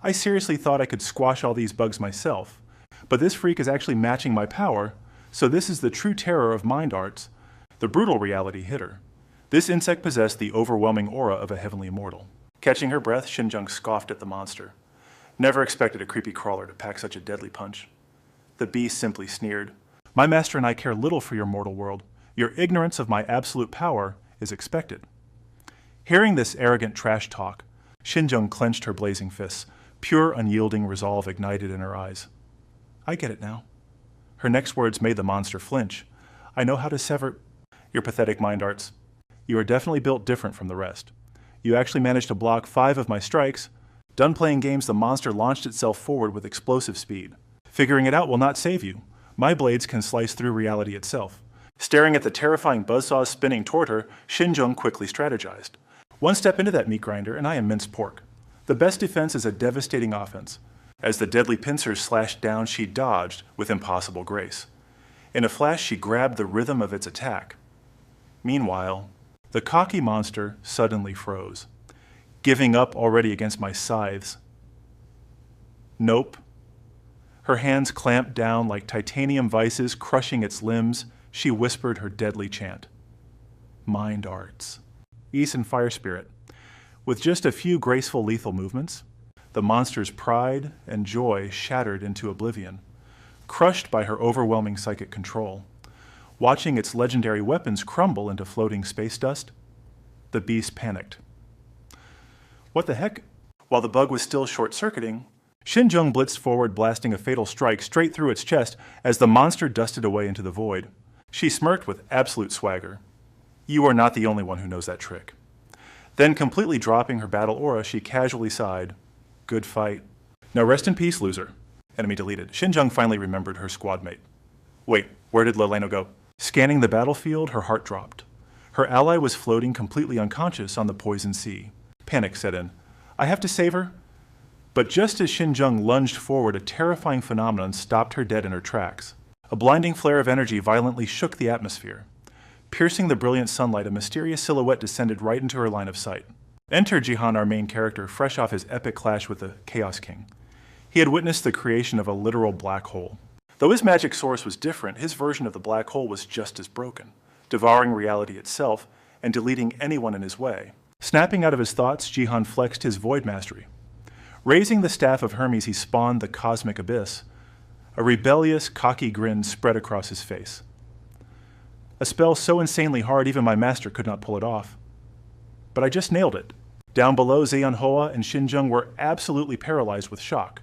I seriously thought I could squash all these bugs myself, but this freak is actually matching my power, so this is the true terror of mind arts. The brutal reality hit her. This insect possessed the overwhelming aura of a heavenly mortal. Catching her breath, Xinzheng scoffed at the monster. Never expected a creepy crawler to pack such a deadly punch. The beast simply sneered. My master and I care little for your mortal world. Your ignorance of my absolute power is expected. Hearing this arrogant trash talk, Xinzheng clenched her blazing fists. Pure, unyielding resolve ignited in her eyes. I get it now. Her next words made the monster flinch. I know how to sever your pathetic mind arts. You are definitely built different from the rest. You actually managed to block 5 of my strikes. Done playing games, the monster launched itself forward with explosive speed. Figuring it out will not save you. My blades can slice through reality itself. Staring at the terrifying buzzsaws spinning toward her, Xinzheng quickly strategized. One step into that meat grinder, and I am minced pork. The best defense is a devastating offense. As the deadly pincers slashed down, she dodged with impossible grace. In a flash, she grabbed the rhythm of its attack. Meanwhile, the cocky monster suddenly froze, giving up already against my scythes. Nope. Her hands clamped down like titanium vices, crushing its limbs. She whispered her deadly chant. Mind arts. East and Fire Spirit. With just a few graceful lethal movements, the monster's pride and joy shattered into oblivion, crushed by her overwhelming psychic control. Watching its legendary weapons crumble into floating space dust, the beast panicked. What the heck? While the bug was still short-circuiting, Xinzheng blitzed forward, blasting a fatal strike straight through its chest as the monster dusted away into the void. She smirked with absolute swagger. You are not the only one who knows that trick. Then, completely dropping her battle aura, she casually sighed. Good fight. Now rest in peace, loser. Enemy deleted. Xinjiang finally remembered her squad mate. Wait, where did Loleno go? Scanning the battlefield, her heart dropped. Her ally was floating completely unconscious on the poison sea. Panic set in. I have to save her? But just as Xinjiang lunged forward, a terrifying phenomenon stopped her dead in her tracks. A blinding flare of energy violently shook the atmosphere. Piercing the brilliant sunlight, a mysterious silhouette descended right into her line of sight. Enter Jihan, our main character, fresh off his epic clash with the Chaos King. He had witnessed the creation of a literal black hole. Though his magic source was different, his version of the black hole was just as broken, devouring reality itself and deleting anyone in his way. Snapping out of his thoughts, Jihan flexed his void mastery. Raising the staff of Hermes, he spawned the cosmic abyss. A rebellious, cocky grin spread across his face. A spell so insanely hard even my master could not pull it off. But I just nailed it. Down below, Zeonhoa and Xinjiang were absolutely paralyzed with shock.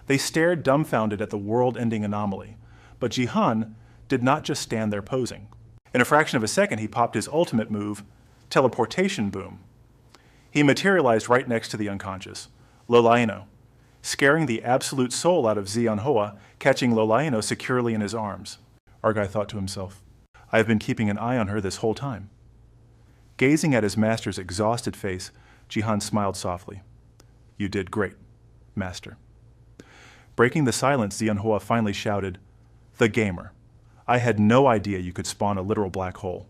They stared dumbfounded at the world-ending anomaly. But Jihan did not just stand there posing. In a fraction of a second, he popped his ultimate move, Teleportation Boom. He materialized right next to the unconscious, Lolaino, scaring the absolute soul out of Zeonhoa, catching Lolaino securely in his arms. Argai thought to himself, I have been keeping an eye on her this whole time. Gazing at his master's exhausted face, Jihan smiled softly. You did great, master. Breaking the silence, Zeonhoa finally shouted, The gamer. I had no idea you could spawn a literal black hole.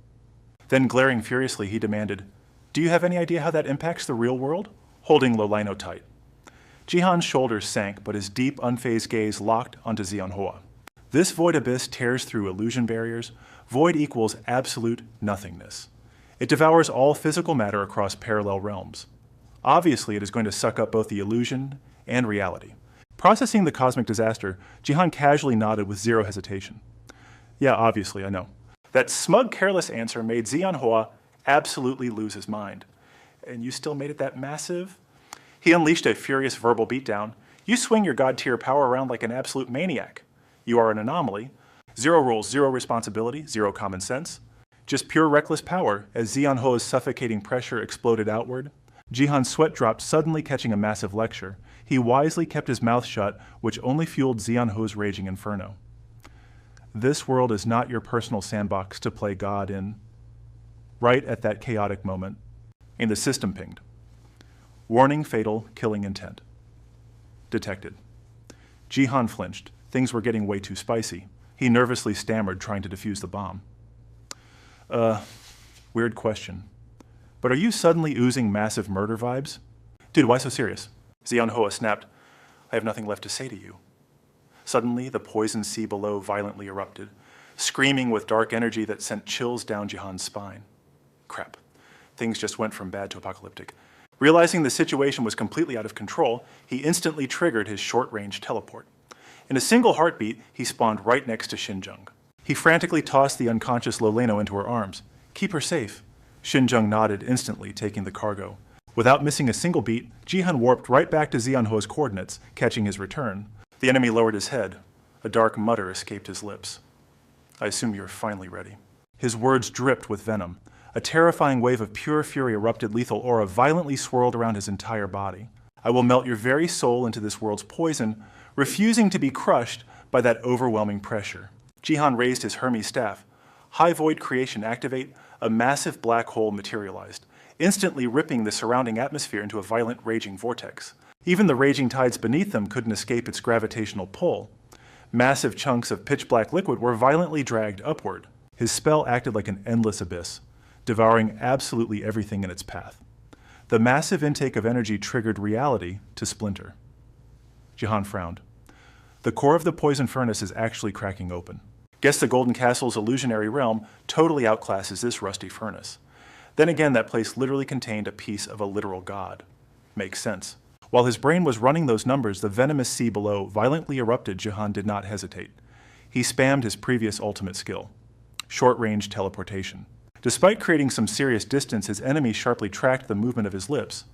Then glaring furiously, he demanded, Do you have any idea how that impacts the real world? Holding Lolaino tight. Jihan's shoulders sank, but his deep, unfazed gaze locked onto Zeonhoa. This void abyss tears through illusion barriers. Void equals absolute nothingness. It devours all physical matter across parallel realms. Obviously, it is going to suck up both the illusion and reality. Processing the cosmic disaster, Jihan casually nodded with zero hesitation. Yeah, obviously, I know. That smug, careless answer made Zeonhoa absolutely lose his mind. And you still made it that massive? He unleashed a furious verbal beatdown. You swing your god-tier power around like an absolute maniac. You are an anomaly. Zero rules, zero responsibility, zero common sense. Just pure reckless power as Zeonhoa's suffocating pressure exploded outward. Jihan's sweat dropped, suddenly catching a massive lecture. He wisely kept his mouth shut, which only fueled Zeonhoa's raging inferno. This world is not your personal sandbox to play God in. Right at that chaotic moment, and the system pinged. Warning, fatal, killing intent. Detected. Jihan flinched. Things were getting way too spicy. He nervously stammered, trying to defuse the bomb. Weird question. But are you suddenly oozing massive murder vibes? Dude, why so serious? Zeonhoa snapped. I have nothing left to say to you. Suddenly, the poison sea below violently erupted, screaming with dark energy that sent chills down Jihan's spine. Crap. Things just went from bad to apocalyptic. Realizing the situation was completely out of control, he instantly triggered his short-range teleport. In a single heartbeat, he spawned right next to Xinjiang. He frantically tossed the unconscious Loleno into her arms. Keep her safe. Xinjiang nodded instantly, taking the cargo. Without missing a single beat, Jihan warped right back to Zeonhoa's coordinates, catching his return. The enemy lowered his head. A dark mutter escaped his lips. I assume you're finally ready. His words dripped with venom. A terrifying wave of pure fury erupted, lethal aura violently swirled around his entire body. I will melt your very soul into this world's poison, refusing to be crushed by that overwhelming pressure. Jihan raised his Hermes staff. High void creation activate, a massive black hole materialized, instantly ripping the surrounding atmosphere into a violent raging vortex. Even the raging tides beneath them couldn't escape its gravitational pull. Massive chunks of pitch-black liquid were violently dragged upward. His spell acted like an endless abyss, devouring absolutely everything in its path. The massive intake of energy triggered reality to splinter. Jihan frowned. The core of the poison furnace is actually cracking open. Guess the Golden Castle's illusionary realm totally outclasses this rusty furnace. Then again, that place literally contained a piece of a literal god. Makes sense. While his brain was running those numbers, the venomous sea below violently erupted. Jihan did not hesitate. He spammed his previous ultimate skill, short-range teleportation. Despite creating some serious distance, his enemy sharply tracked the movement of his lips.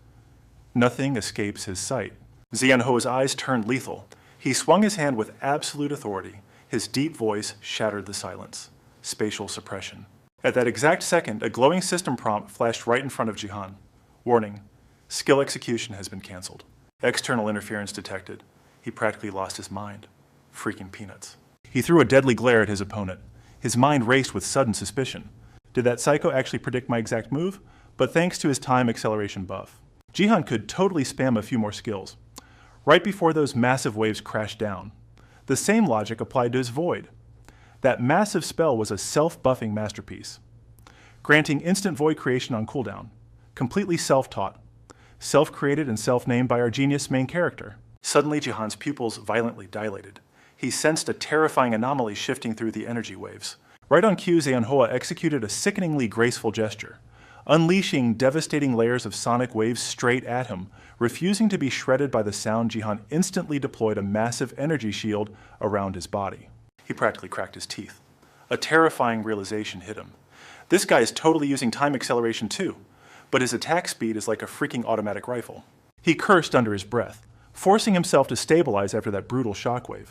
Nothing escapes his sight. Zeonhoa's eyes turned lethal. He swung his hand with absolute authority. His deep voice shattered the silence. Spatial suppression. At that exact second, a glowing system prompt flashed right in front of Jihan. Warning, skill execution has been canceled. External interference detected. He practically lost his mind. Freaking peanuts. He threw a deadly glare at his opponent. His mind raced with sudden suspicion. Did that psycho actually predict my exact move? But thanks to his time acceleration buff, Jihan could totally spam a few more skills. Right before those massive waves crashed down, the same logic applied to his void. That massive spell was a self-buffing masterpiece, granting instant void creation on cooldown, completely self-taught, self-created and self-named by our genius main character. Suddenly, Jihan's pupils violently dilated. He sensed a terrifying anomaly shifting through the energy waves. Right on cue, Manhwa executed a sickeningly graceful gesture, unleashing devastating layers of sonic waves straight at him. Refusing to be shredded by the sound, Jihan instantly deployed a massive energy shield around his body. He practically cracked his teeth. A terrifying realization hit him. This guy is totally using time acceleration too, but his attack speed is like a freaking automatic rifle. He cursed under his breath, forcing himself to stabilize after that brutal shockwave.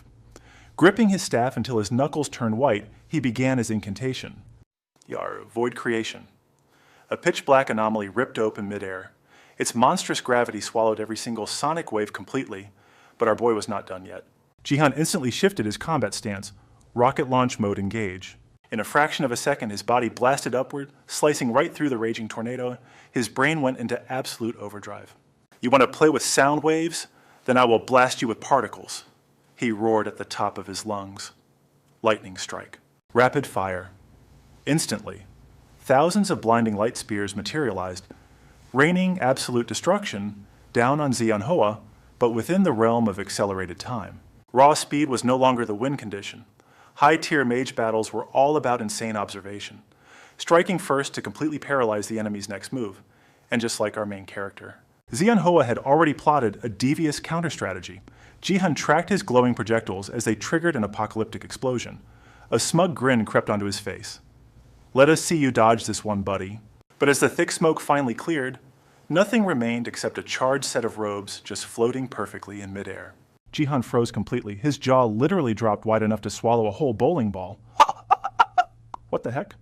Gripping his staff until his knuckles turned white, he began his incantation. Yar, void creation. A pitch-black anomaly ripped open midair. Its monstrous gravity swallowed every single sonic wave completely, but our boy was not done yet. Jihan instantly shifted his combat stance, rocket launch mode engage. In a fraction of a second, his body blasted upward, slicing right through the raging tornado. His brain went into absolute overdrive. You want to play with sound waves? Then I will blast you with particles. He roared at the top of his lungs. Lightning strike. Rapid fire. Instantly, thousands of blinding light spears materialized, raining absolute destruction down on Manhwa, but within the realm of accelerated time. Raw speed was no longer the win condition. High-tier mage battles were all about insane observation, striking first to completely paralyze the enemy's next move, and just like our main character. Manhwa had already plotted a devious counter-strategy. Jihan tracked his glowing projectiles as they triggered an apocalyptic explosion. A smug grin crept onto his face. Let us see you dodge this one, buddy. But as the thick smoke finally cleared, nothing remained except a charged set of robes just floating perfectly in midair. Jihan froze completely. His jaw literally dropped wide enough to swallow a whole bowling ball. What the heck?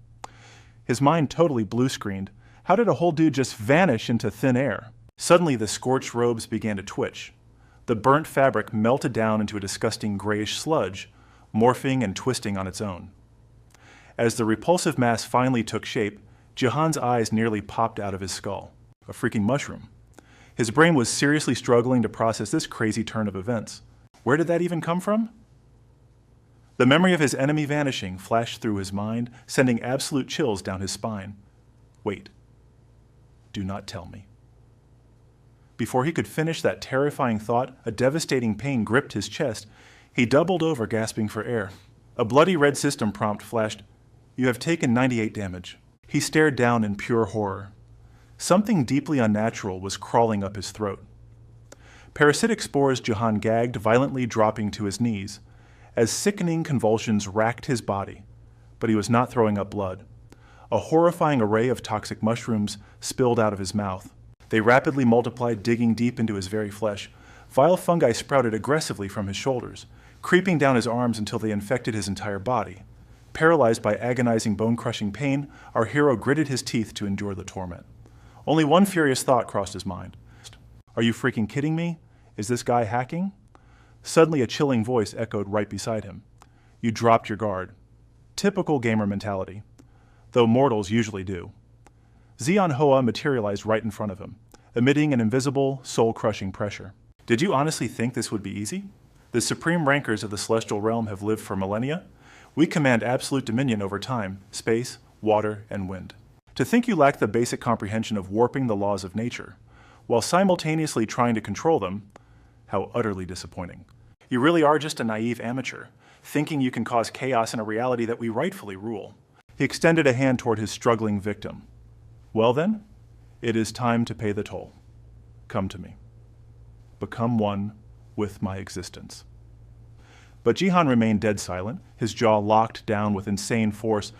His mind totally blue-screened. How did a whole dude just vanish into thin air? Suddenly, the scorched robes began to twitch. The burnt fabric melted down into a disgusting grayish sludge, morphing and twisting on its own. As the repulsive mass finally took shape, Jihan's eyes nearly popped out of his skull. A freaking mushroom. His brain was seriously struggling to process this crazy turn of events. Where did that even come from? The memory of his enemy vanishing flashed through his mind, sending absolute chills down his spine. Wait. Do not tell me. Before he could finish that terrifying thought, a devastating pain gripped his chest. He doubled over, gasping for air. A bloody red system prompt flashed. You have taken 98 damage. He stared down in pure horror. Something deeply unnatural was crawling up his throat. Parasitic spores, Jihan gagged, violently dropping to his knees, as sickening convulsions racked his body. But he was not throwing up blood. A horrifying array of toxic mushrooms spilled out of his mouth. They rapidly multiplied, digging deep into his very flesh. Vile fungi sprouted aggressively from his shoulders, creeping down his arms until they infected his entire body. Paralyzed by agonizing bone-crushing pain, our hero gritted his teeth to endure the torment. Only one furious thought crossed his mind. Are you freaking kidding me? Is this guy hacking? Suddenly a chilling voice echoed right beside him. You dropped your guard. Typical gamer mentality, though mortals usually do. Manhwa materialized right in front of him, emitting an invisible, soul-crushing pressure. Did you honestly think this would be easy? The supreme rankers of the celestial realm have lived for millennia. We command absolute dominion over time, space, water, and wind. To think you lack the basic comprehension of warping the laws of nature, while simultaneously trying to control them, how utterly disappointing. You really are just a naive amateur, thinking you can cause chaos in a reality that we rightfully rule. He extended a hand toward his struggling victim. Well then, it is time to pay the toll. Come to me. Become one with my existence. But Jihan remained dead silent, his jaw locked down with insane force.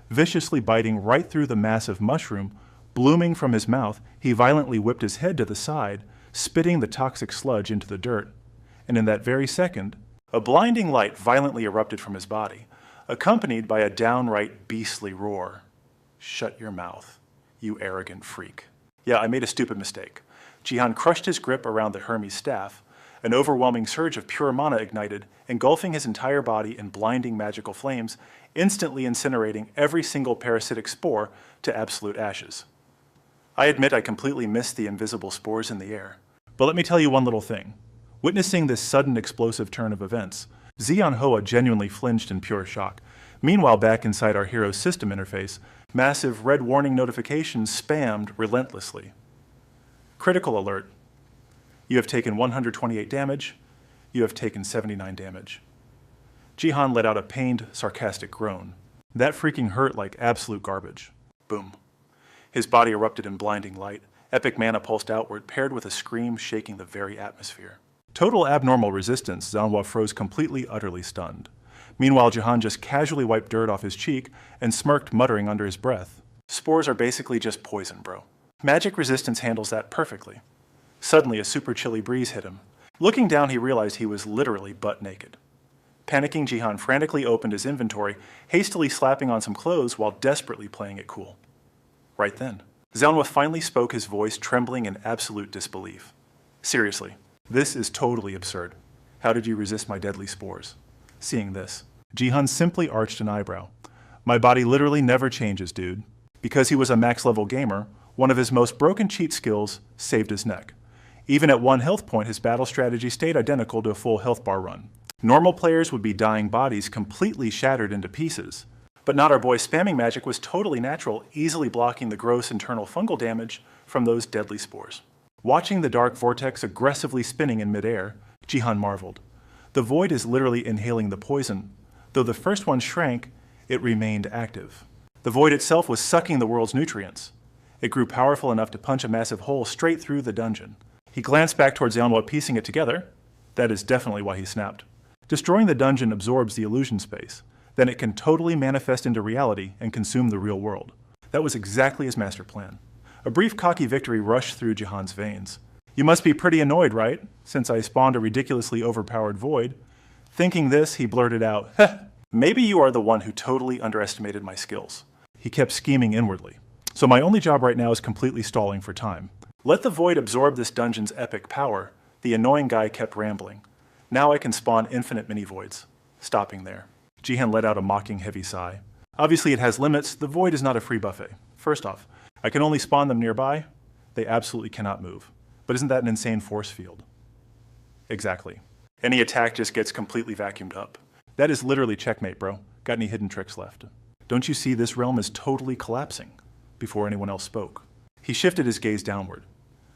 Viciously biting right through the massive mushroom, blooming from his mouth, he violently whipped his head to the side, spitting the toxic sludge into the dirt. And in that very second, a blinding light violently erupted from his body, accompanied by a downright beastly roar. Shut your mouth, you arrogant freak. Yeah, I made a stupid mistake. Jihan crushed his grip around the Hermes staff. An overwhelming surge of pure mana ignited, engulfing his entire body in blinding magical flames, instantly incinerating every single parasitic spore to absolute ashes. I admit I completely missed the invisible spores in the air. But let me tell you one little thing. Witnessing this sudden explosive turn of events, Zeonhua genuinely flinched in pure shock. Meanwhile, back inside our hero's system interface, massive red warning notifications spammed relentlessly. Critical alert. You have taken 128 damage. You have taken 79 damage. Jihan let out a pained, sarcastic groan. That freaking hurt like absolute garbage. Boom. His body erupted in blinding light. Epic mana pulsed outward, paired with a scream shaking the very atmosphere. Total abnormal resistance, Zanhua froze completely, utterly stunned. Meanwhile, Jihan just casually wiped dirt off his cheek and smirked, muttering under his breath. Spores are basically just poison, bro. Magic resistance handles that perfectly. Suddenly, a super chilly breeze hit him. Looking down, he realized he was literally butt naked. Panicking, Jihan frantically opened his inventory, hastily slapping on some clothes while desperately playing it cool. Right then, Zanhua finally spoke, his voice trembling in absolute disbelief. Seriously, this is totally absurd. How did you resist my deadly spores? Seeing this, Jihan simply arched an eyebrow. My body literally never changes, dude. Because he was a max-level gamer, one of his most broken cheat skills saved his neck. Even at 1 health point, his battle strategy stayed identical to a full health bar run. Normal players would be dying bodies completely shattered into pieces. But not our boy. Spamming magic was totally natural, easily blocking the gross internal fungal damage from those deadly spores. Watching the dark vortex aggressively spinning in midair, Jihan marveled. The void is literally inhaling the poison. Though the first one shrank, it remained active. The void itself was sucking the world's nutrients. It grew powerful enough to punch a massive hole straight through the dungeon. He glanced back towards Zanhua, piecing it together. That is definitely why he snapped. Destroying the dungeon absorbs the illusion space. Then it can totally manifest into reality and consume the real world. That was exactly his master plan. A brief cocky victory rushed through Jihan's veins. You must be pretty annoyed, right? Since I spawned a ridiculously overpowered void. Thinking this, he blurted out, "Heh, maybe you are the one who totally underestimated my skills." He kept scheming inwardly. So my only job right now is completely stalling for time. Let the void absorb this dungeon's epic power. The annoying guy kept rambling. Now I can spawn infinite mini-voids. Stopping there. Jihan let out a mocking heavy sigh. Obviously it has limits. The void is not a free buffet. First off, I can only spawn them nearby. They absolutely cannot move. But isn't that an insane force field? Exactly. Any attack just gets completely vacuumed up. That is literally checkmate, bro. Got any hidden tricks left? Don't you see this realm is totally collapsing? Before anyone else spoke. He shifted his gaze downward.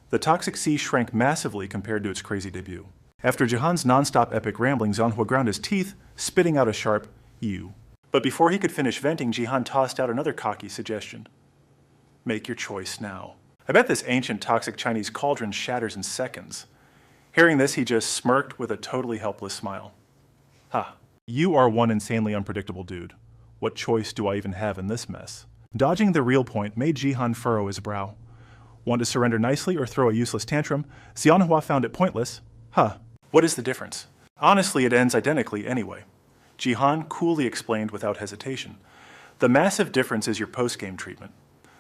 The toxic sea shrank massively compared to its crazy debut. After Jihan's non-stop epic rambling, Zanhua ground his teeth, spitting out a sharp "you." But before he could finish venting, Jihan tossed out another cocky suggestion. Make your choice now. I bet this ancient toxic Chinese cauldron shatters in seconds. Hearing this, he just smirked with a totally helpless smile. Ha, you are one insanely unpredictable dude. What choice do I even have in this mess? Dodging the real point made Jihan furrow his brow. Want to surrender nicely or throw a useless tantrum? Zeonhua found it pointless. Huh. What is the difference? Honestly, it ends identically anyway. Jihan coolly explained without hesitation. The massive difference is your post-game treatment.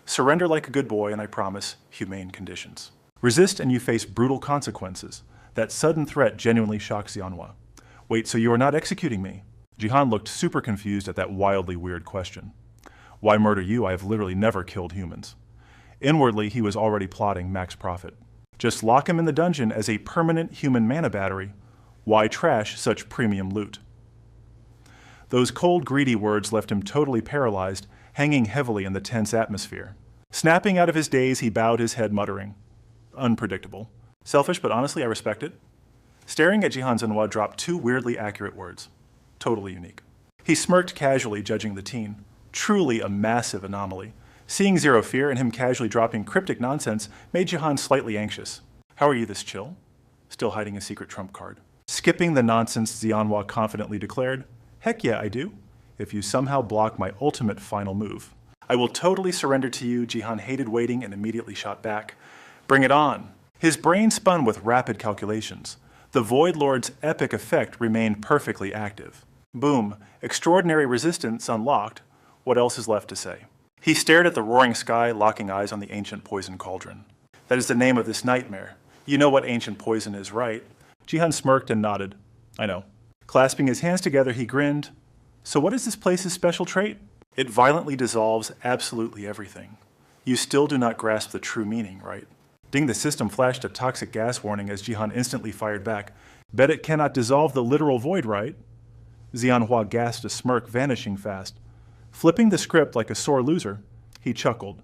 Surrender like a good boy and I promise, humane conditions. Resist and you face brutal consequences. That sudden threat genuinely shocked Zeonhua. Wait, so you are not executing me? Jihan looked super confused at that wildly weird question. Why murder you? I have literally never killed humans. Inwardly, he was already plotting max profit. Just lock him in the dungeon as a permanent human mana battery. Why trash such premium loot? Those cold, greedy words left him totally paralyzed, hanging heavily in the tense atmosphere. Snapping out of his daze, he bowed his head, muttering, "Unpredictable. Selfish, but honestly, I respect it." Staring at Jihan, Zanhua dropped 2 weirdly accurate words. Totally unique. He smirked casually, judging the teen. Truly a massive anomaly. Seeing zero fear and him casually dropping cryptic nonsense made Jihan slightly anxious. How are you this chill? Still hiding a secret trump card. Skipping the nonsense, Zeonhua confidently declared, "Heck yeah, I do. If you somehow block my ultimate final move. I will totally surrender to you." Jihan hated waiting and immediately shot back. Bring it on. His brain spun with rapid calculations. The Void Lord's epic effect remained perfectly active. Boom. Extraordinary resistance unlocked. What else is left to say? He stared at the roaring sky, locking eyes on the ancient poison cauldron. That is the name of this nightmare. You know what ancient poison is, right? Jihan smirked and nodded. I know. Clasping his hands together, he grinned. So what is this place's special trait? It violently dissolves absolutely everything. You still do not grasp the true meaning, right? Ding, the system flashed a toxic gas warning as Jihan instantly fired back. Bet it cannot dissolve the literal void, right? Xianhua gasped, a smirk vanishing fast. Flipping the script like a sore loser, he chuckled.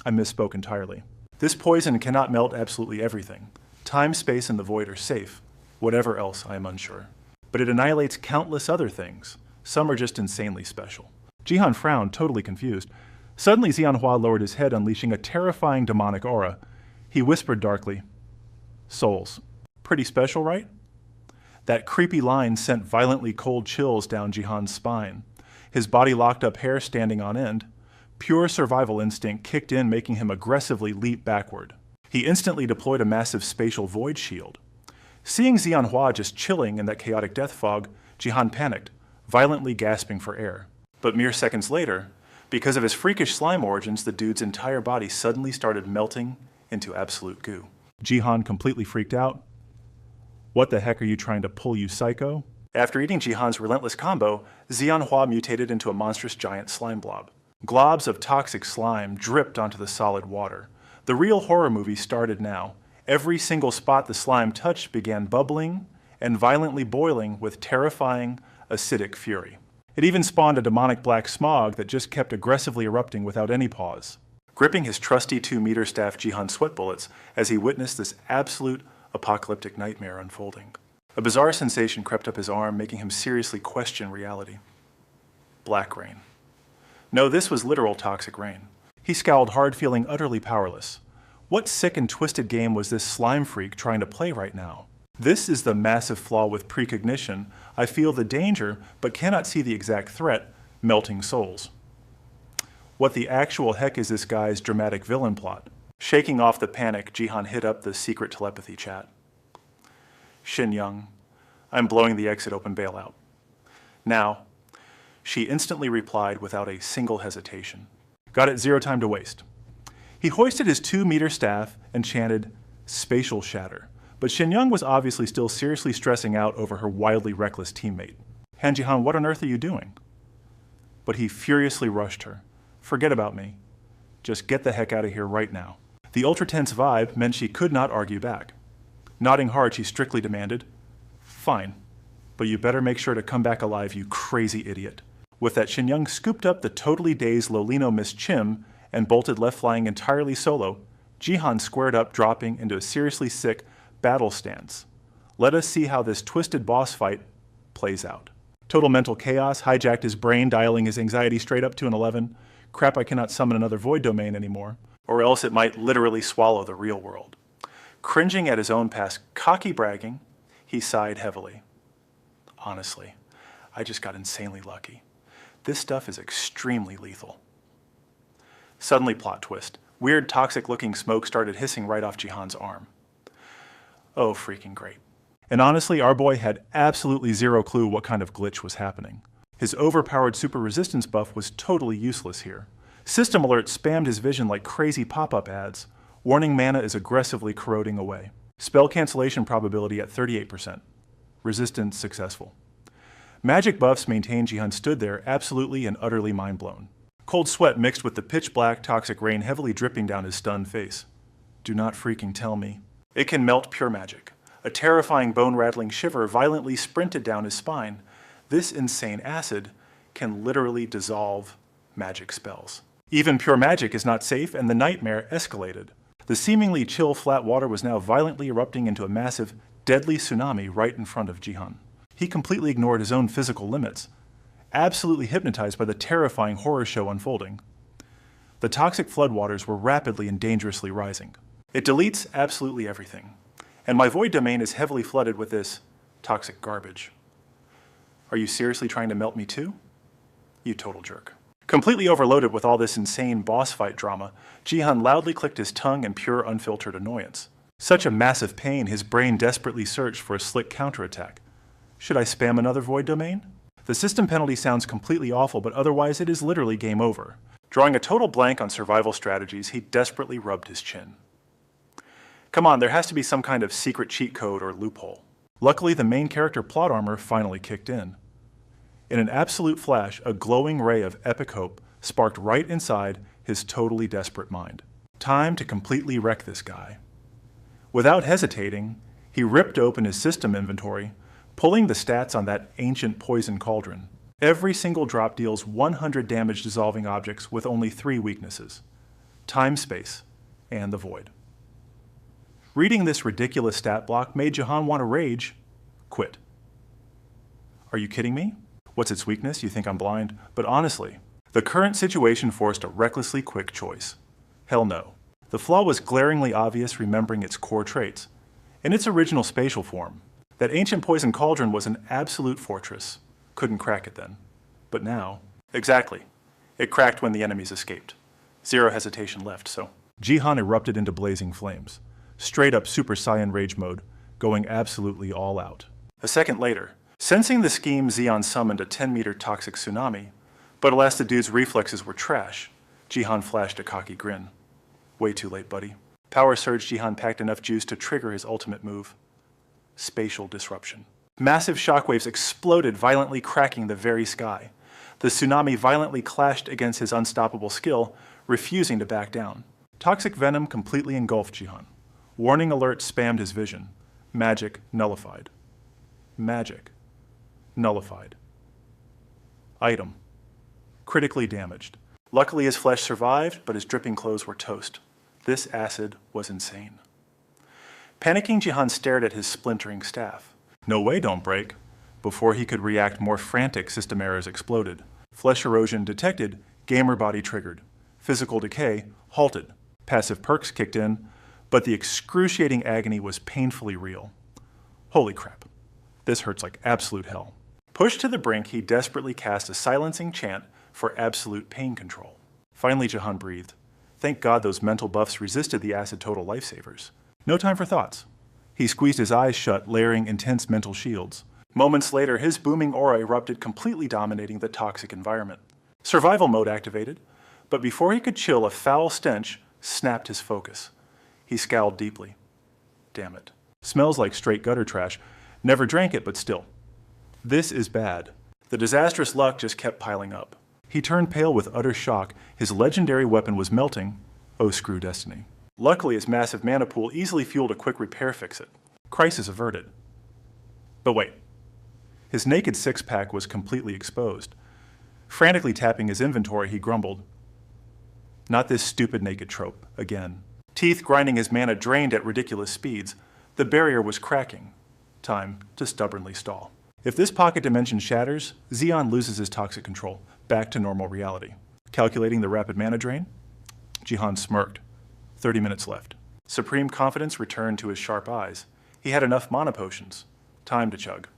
I misspoke entirely. This poison cannot melt absolutely everything. Time, space, and the void are safe. Whatever else, I am unsure. But it annihilates countless other things. Some are just insanely special. Jihan frowned, totally confused. Suddenly, Xianhua lowered his head, unleashing a terrifying demonic aura. He whispered darkly, Souls. Pretty special, right? That creepy line sent violently cold chills down Jihan's spine. His body locked up, hair standing on end. Pure survival instinct kicked in, making him aggressively leap backward. He instantly deployed a massive spatial void shield. Seeing Xianhua just chilling in that chaotic death fog, Jihan panicked, violently gasping for air. But mere seconds later, because of his freakish slime origins, the dude's entire body suddenly started melting into absolute goo. Jihan completely freaked out. What the heck are you trying to pull, you psycho? After eating Jihan's relentless combo, Xianhua mutated into a monstrous giant slime blob. Globs of toxic slime dripped onto the solid water. The real horror movie started now. Every single spot the slime touched began bubbling and violently boiling with terrifying, acidic fury. It even spawned a demonic black smog that just kept aggressively erupting without any pause. Gripping his trusty 2-meter staff, Jihan sweat bullets as he witnessed this absolute apocalyptic nightmare unfolding. A bizarre sensation crept up his arm, making him seriously question reality. Black rain. No, this was literal toxic rain. He scowled hard, feeling utterly powerless. What sick and twisted game was this slime freak trying to play right now? This is the massive flaw with precognition. I feel the danger, but cannot see the exact threat, melting souls. What the actual heck is this guy's dramatic villain plot? Shaking off the panic, Jihan hit up the secret telepathy chat. Shin Young, I'm blowing the exit open bailout. Now. She instantly replied without a single hesitation. Got it, 0 time to waste. He hoisted his 2-meter staff and chanted, Spatial Shatter. But Shin Young was obviously still seriously stressing out over her wildly reckless teammate. Han Jihan, what on earth are you doing? But he furiously rushed her. Forget about me. Just get the heck out of here right now. The ultra-tense vibe meant she could not argue back. Nodding hard, she strictly demanded, Fine, but you better make sure to come back alive, you crazy idiot. With that, Shin Young scooped up the totally dazed Lolino Miss Chim and bolted left, flying entirely solo. Jihan squared up, dropping into a seriously sick battle stance. Let us see how this twisted boss fight plays out. Total mental chaos hijacked his brain, dialing his anxiety straight up to an 11. Crap, I cannot summon another void domain anymore, or else it might literally swallow the real world. Cringing at his own past cocky bragging, he sighed heavily. Honestly, I just got insanely lucky. This stuff is extremely lethal. Suddenly, plot twist. Weird, toxic-looking smoke started hissing right off Jihan's arm. Oh, freaking great. And honestly, our boy had absolutely zero clue what kind of glitch was happening. His overpowered super resistance buff was totally useless here. System alerts spammed his vision like crazy pop-up ads, warning mana is aggressively corroding away. Spell cancellation probability at 38%. Resistance successful. Magic buffs maintained. Jihan stood there, absolutely and utterly mind-blown. Cold sweat mixed with the pitch-black toxic rain heavily dripping down his stunned face. Do not freaking tell me. It can melt pure magic. A terrifying bone-rattling shiver violently sprinted down his spine. This insane acid can literally dissolve magic spells. Even pure magic is not safe, and the nightmare escalated. The seemingly chill flat water was now violently erupting into a massive, deadly tsunami right in front of Jihan. He completely ignored his own physical limits, absolutely hypnotized by the terrifying horror show unfolding. The toxic floodwaters were rapidly and dangerously rising. It deletes absolutely everything, and my void domain is heavily flooded with this toxic garbage. Are you seriously trying to melt me too? You total jerk. Completely overloaded with all this insane boss fight drama, Jihan loudly clicked his tongue in pure unfiltered annoyance. Such a massive pain, his brain desperately searched for a slick counterattack. Should I spam another void domain? The system penalty sounds completely awful, but otherwise it is literally game over. Drawing a total blank on survival strategies, he desperately rubbed his chin. Come on, there has to be some kind of secret cheat code or loophole. Luckily, the main character plot armor finally kicked in. In an absolute flash, a glowing ray of epic hope sparked right inside his totally desperate mind. Time to completely wreck this guy. Without hesitating, he ripped open his system inventory, pulling the stats on that ancient poison cauldron. Every single drop deals 100 damage dissolving objects with only 3 weaknesses: time, space, and the void. Reading this ridiculous stat block made Jihan want to rage quit. Are you kidding me? What's its weakness? You think I'm blind? But honestly, the current situation forced a recklessly quick choice. Hell no. The flaw was glaringly obvious remembering its core traits. In its original spatial form, that ancient poison cauldron was an absolute fortress. Couldn't crack it then. But now, exactly. It cracked when the enemies escaped. Zero hesitation left, so. Jihan erupted into blazing flames. Straight up Super Saiyan rage mode, going absolutely all out. A second later, sensing the scheme, Zeon summoned a 10-meter toxic tsunami, but alas, the dude's reflexes were trash. Jihan flashed a cocky grin. Way too late, buddy. Power surge, Jihan packed enough juice to trigger his ultimate move. Spatial disruption. Massive shockwaves exploded, violently cracking the very sky. The tsunami violently clashed against his unstoppable skill, refusing to back down. Toxic venom completely engulfed Jihan. Warning alerts spammed his vision. Magic nullified. Magic nullified. Item. Critically damaged. Luckily his flesh survived, but his dripping clothes were toast. This acid was insane. Panicking, Jihan stared at his splintering staff. No way, don't break. Before he could react, more frantic system errors exploded. Flesh erosion detected, gamer body triggered. Physical decay halted. Passive perks kicked in, but the excruciating agony was painfully real. Holy crap. This hurts like absolute hell. Pushed to the brink, he desperately cast a silencing chant for absolute pain control. Finally, Jihan breathed. Thank God those mental buffs resisted the acid total lifesavers. No time for thoughts. He squeezed his eyes shut, layering intense mental shields. Moments later, his booming aura erupted, completely dominating the toxic environment. Survival mode activated, but before he could chill, a foul stench snapped his focus. He scowled deeply. Damn it. Smells like straight gutter trash. Never drank it, but still. This is bad. The disastrous luck just kept piling up. He turned pale with utter shock. His legendary weapon was melting. Oh, screw destiny. Luckily, his massive mana pool easily fueled a quick repair fix-it. Crisis averted. But wait. His naked six-pack was completely exposed. Frantically tapping his inventory, he grumbled. Not this stupid naked trope, again. Teeth grinding, his mana drained at ridiculous speeds. The barrier was cracking. Time to stubbornly stall. If this pocket dimension shatters, Zeon loses his toxic control, back to normal reality. Calculating the rapid mana drain, Jihan smirked. 30 minutes left. Supreme confidence returned to his sharp eyes. He had enough mana potions. Time to chug.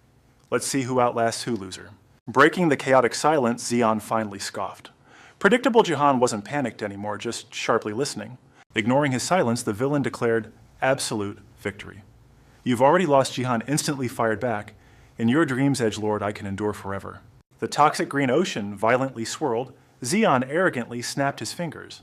Let's see who outlasts who, loser. Breaking the chaotic silence, Zeon finally scoffed. Predictable Jihan wasn't panicked anymore, just sharply listening. Ignoring his silence, the villain declared absolute victory. You've already lost, Jihan instantly fired back. In your dreams, edgelord, I can endure forever. The toxic green ocean violently swirled. Zeon arrogantly snapped his fingers.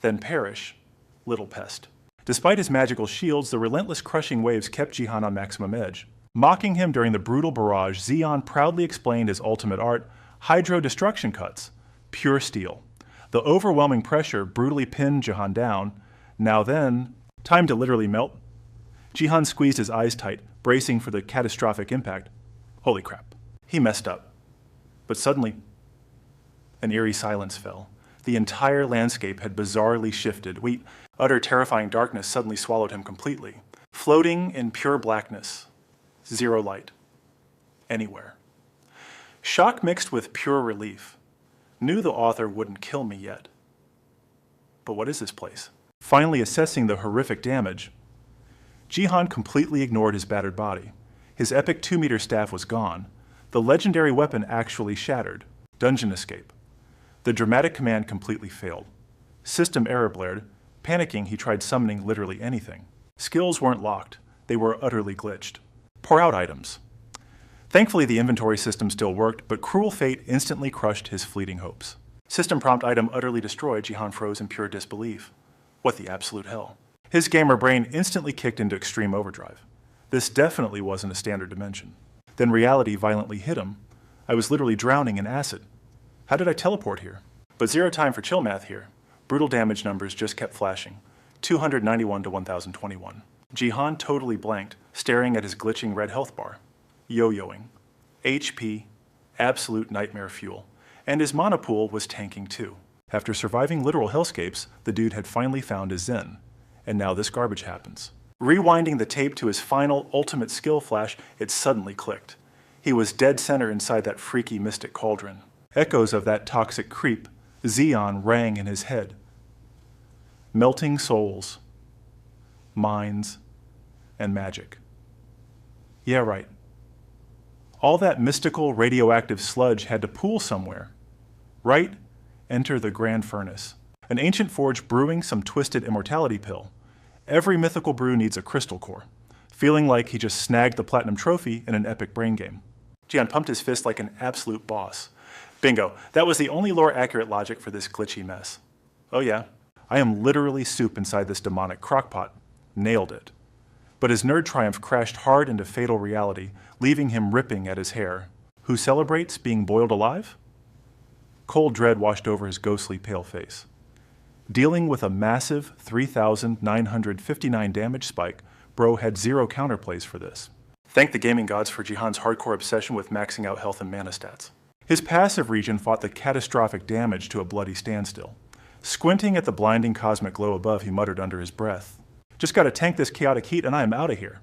Then perish, little pest. Despite his magical shields, the relentless crushing waves kept Jihan on maximum edge. Mocking him during the brutal barrage, Zeon proudly explained his ultimate art, hydro destruction cuts, pure steel. The overwhelming pressure brutally pinned Jihan down. Now then, time to literally melt. Jihan squeezed his eyes tight, bracing for the catastrophic impact. Holy crap. He messed up. But suddenly, an eerie silence fell. The entire landscape had bizarrely shifted. Utter terrifying darkness suddenly swallowed him completely. Floating in pure blackness. Zero light. Anywhere. Shock mixed with pure relief. Knew the author wouldn't kill me yet. But what is this place? Finally assessing the horrific damage, Jihan completely ignored his battered body. His epic 2-meter staff was gone. The legendary weapon actually shattered. Dungeon escape. The dramatic command completely failed. System error blared. Panicking, he tried summoning literally anything. Skills weren't locked. They were utterly glitched. Pour out items. Thankfully, the inventory system still worked, but cruel fate instantly crushed his fleeting hopes. System prompt item utterly destroyed, Jihan froze in pure disbelief. What the absolute hell? His gamer brain instantly kicked into extreme overdrive. This definitely wasn't a standard dimension. Then reality violently hit him. I was literally drowning in acid. How did I teleport here? But zero time for chill math here. Brutal damage numbers just kept flashing. 291 to 1021. Jihan totally blanked, staring at his glitching red health bar. Yo-yoing. HP, absolute nightmare fuel. And his mana pool was tanking too. After surviving literal hellscapes, the dude had finally found his zen. And now this garbage happens. Rewinding the tape to his final, ultimate skill flash, it suddenly clicked. He was dead center inside that freaky mystic cauldron. Echoes of that toxic creep, Xeon, rang in his head. Melting souls, minds, and magic. Yeah, right. All that mystical radioactive sludge had to pool somewhere. Right? Enter the Grand Furnace. An ancient forge brewing some twisted immortality pill. Every mythical brew needs a crystal core. Feeling like he just snagged the platinum trophy in an epic brain game. Jihan pumped his fist like an absolute boss. Bingo, that was the only lore-accurate logic for this glitchy mess. Oh yeah, I am literally soup inside this demonic crockpot. Nailed it. But his nerd triumph crashed hard into fatal reality, leaving him ripping at his hair. Who celebrates being boiled alive? Cold dread washed over his ghostly pale face. Dealing with a massive 3,959 damage spike, bro had zero counterplays for this. Thank the gaming gods for Jihan's hardcore obsession with maxing out health and mana stats. His passive region fought the catastrophic damage to a bloody standstill. Squinting at the blinding cosmic glow above, he muttered under his breath, "Just gotta tank this chaotic heat and I am out of here."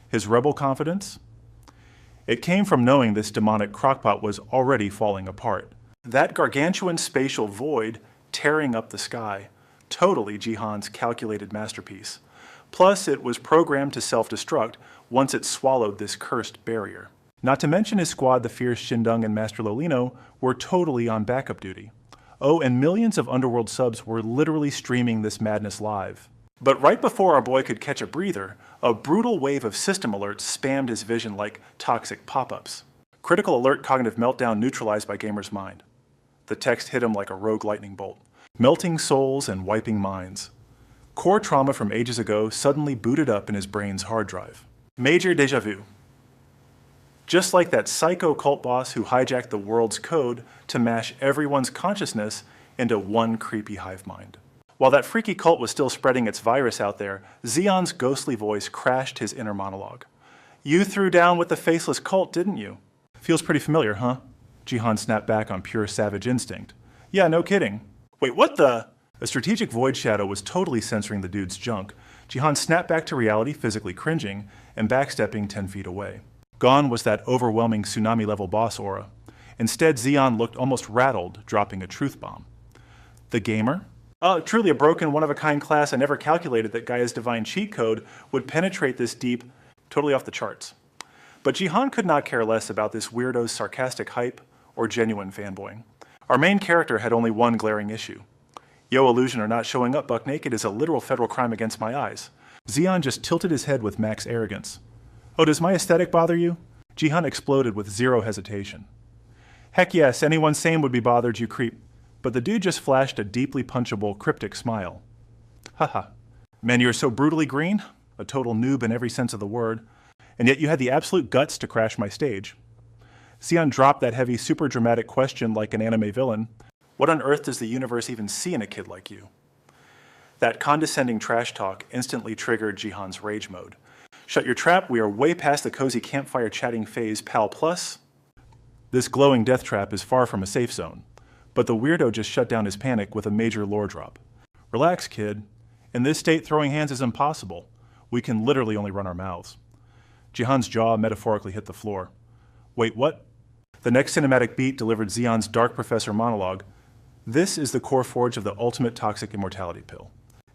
His rebel confidence? It came from knowing this demonic crockpot was already falling apart. That gargantuan spatial void tearing up the sky, totally Jihan's calculated masterpiece. Plus, it was programmed to self-destruct once it swallowed this cursed barrier. Not to mention his squad, the fierce Shindung and Master Lolino, were totally on backup duty. Oh, and millions of Underworld subs were literally streaming this madness live. But right before our boy could catch a breather, a brutal wave of system alerts spammed his vision like toxic pop-ups. Critical alert cognitive meltdown neutralized by gamer's mind. The text hit him like a rogue lightning bolt. Melting souls and wiping minds. Core trauma from ages ago suddenly booted up in his brain's hard drive. Major déjà vu. Just like that psycho cult boss who hijacked the world's code to mash everyone's consciousness into one creepy hive mind. While that freaky cult was still spreading its virus out there, Xeon's ghostly voice crashed his inner monologue. "You threw down with the faceless cult, didn't you?" "Feels pretty familiar, huh?" Jihan snapped back on pure savage instinct. "Yeah, no kidding." "Wait, what the?" A strategic void shadow was totally censoring the dude's junk. Jihan snapped back to reality, physically cringing, and backstepping 10 feet away. Gone was that overwhelming tsunami-level boss aura. Instead, Xeon looked almost rattled, dropping a truth bomb. The gamer? Oh, truly a broken, one-of-a-kind class. I never calculated that Gaia's divine cheat code would penetrate this deep, totally off the charts. But Jihan could not care less about this weirdo's sarcastic hype or genuine fanboying. Our main character had only one glaring issue. Yo, illusion or not showing up buck naked is a literal federal crime against my eyes. Xeon just tilted his head with max arrogance. "Oh, does my aesthetic bother you?" Jihan exploded with zero hesitation. "Heck yes, anyone sane would be bothered, you creep." But the dude just flashed a deeply punchable, cryptic smile. "Haha. Man, you're so brutally green, a total noob in every sense of the word, and yet you had the absolute guts to crash my stage." Xeon dropped that heavy, super dramatic question like an anime villain. "What on earth does the universe even see in a kid like you?" That condescending trash talk instantly triggered Jihan's rage mode. "Shut your trap, we are way past the cozy campfire chatting phase, pal plus." This glowing death trap is far from a safe zone, but the weirdo just shut down his panic with a major lore drop. "Relax, kid. In this state, throwing hands is impossible. We can literally only run our mouths." Jihan's jaw metaphorically hit the floor. "Wait, what?" The next cinematic beat delivered Xeon's Dark Professor monologue. "This is the core forge of the ultimate toxic immortality pill.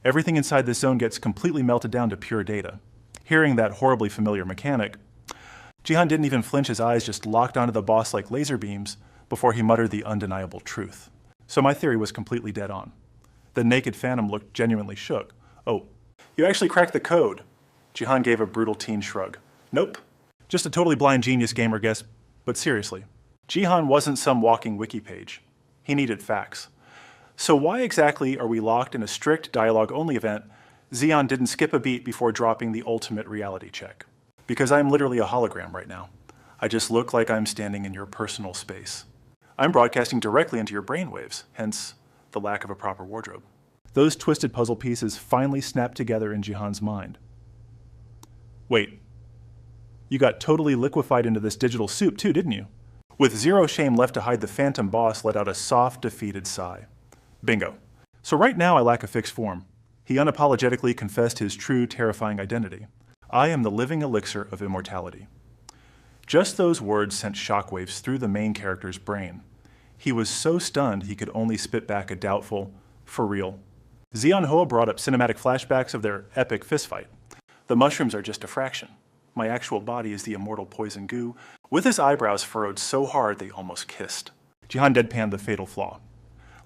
Everything inside this zone gets completely melted down to pure data." Hearing that horribly familiar mechanic, Jihan didn't even flinch, his eyes just locked onto the boss like laser beams before he muttered the undeniable truth. So my theory was completely dead on. The naked phantom looked genuinely shook. "Oh, you actually cracked the code." Jihan gave a brutal teen shrug. "Nope. Just a totally blind genius gamer guess, but seriously." Jihan wasn't some walking wiki page. He needed facts. So why exactly are we locked in a strict dialogue-only event Zeon didn't skip a beat before dropping the ultimate reality check. Because I'm literally a hologram right now. I just look like I'm standing in your personal space. I'm broadcasting directly into your brainwaves, hence the lack of a proper wardrobe. Those twisted puzzle pieces finally snapped together in Jihan's mind. Wait, you got totally liquefied into this digital soup too, didn't you? With zero shame left to hide, the phantom boss let out a soft, defeated sigh. Bingo. So right now I lack a fixed form. He unapologetically confessed his true, terrifying identity. I am the living elixir of immortality. Just those words sent shockwaves through the main character's brain. He was so stunned he could only spit back a doubtful, for real. Zeon Hoa brought up cinematic flashbacks of their epic fistfight. The mushrooms are just a fraction. My actual body is the immortal poison goo, with his eyebrows furrowed so hard they almost kissed. Jihan deadpanned the fatal flaw.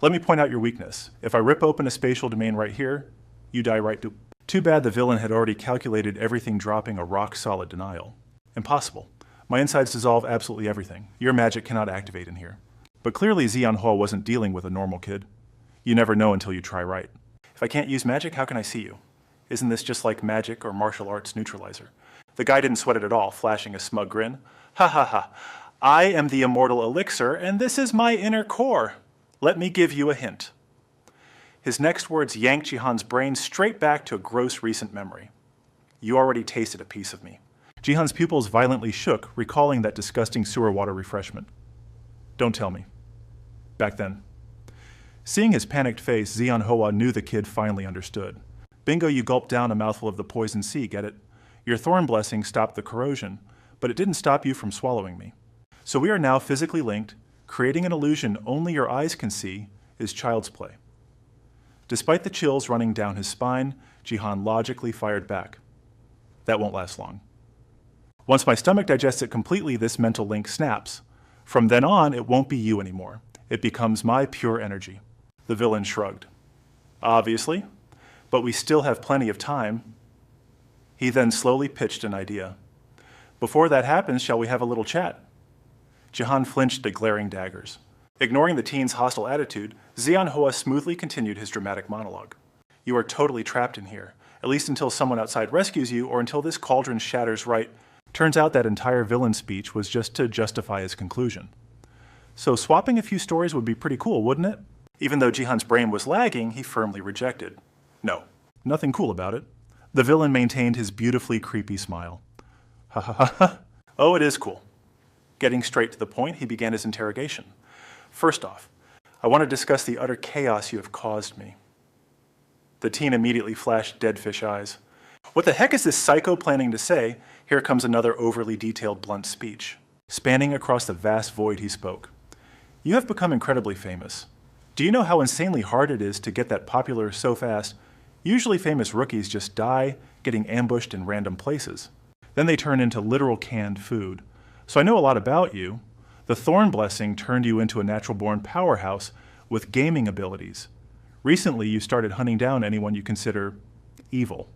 Let me point out your weakness. If I rip open a spatial domain right here, you die right to... Too bad the villain had already calculated everything, dropping a rock-solid denial. Impossible. My insides dissolve absolutely everything. Your magic cannot activate in here. But clearly Zeon Hoa wasn't dealing with a normal kid. You never know until you try right. If I can't use magic, how can I see you? Isn't this just like magic or martial arts neutralizer? The guy didn't sweat it at all, flashing a smug grin. Ha ha ha. I am the immortal elixir, and this is my inner core. Let me give you a hint. His next words yanked Jihan's brain straight back to a gross recent memory. You already tasted a piece of me. Jihan's pupils violently shook, recalling that disgusting sewer water refreshment. Don't tell me. Back then. Seeing his panicked face, Zeon Hoa knew the kid finally understood. Bingo, you gulped down a mouthful of the poison sea, get it? Your thorn blessing stopped the corrosion, but it didn't stop you from swallowing me. So we are now physically linked. Creating an illusion only your eyes can see is child's play. Despite the chills running down his spine, Jihan logically fired back. That won't last long. Once my stomach digests it completely, this mental link snaps. From then on, it won't be you anymore. It becomes my pure energy. The villain shrugged. Obviously, but we still have plenty of time. He then slowly pitched an idea. Before that happens, shall we have a little chat? Jihan flinched at glaring daggers. Ignoring the teen's hostile attitude, Zeon Hoa smoothly continued his dramatic monologue. You are totally trapped in here, at least until someone outside rescues you or until this cauldron shatters right. Turns out that entire villain speech was just to justify his conclusion. So swapping a few stories would be pretty cool, wouldn't it? Even though Jihan's brain was lagging, he firmly rejected. No, nothing cool about it. The villain maintained his beautifully creepy smile. Ha ha ha ha. Oh, it is cool. Getting straight to the point, he began his interrogation. First off, I want to discuss the utter chaos you have caused me. The teen immediately flashed dead fish eyes. What the heck is this psycho planning to say? Here comes another overly detailed, blunt speech. Spanning across the vast void, he spoke. You have become incredibly famous. Do you know how insanely hard it is to get that popular so fast? Usually famous rookies just die, getting ambushed in random places. Then they turn into literal canned food. So I know a lot about you. The Thorn Blessing turned you into a natural-born powerhouse with gaming abilities. Recently, you started hunting down anyone you consider evil.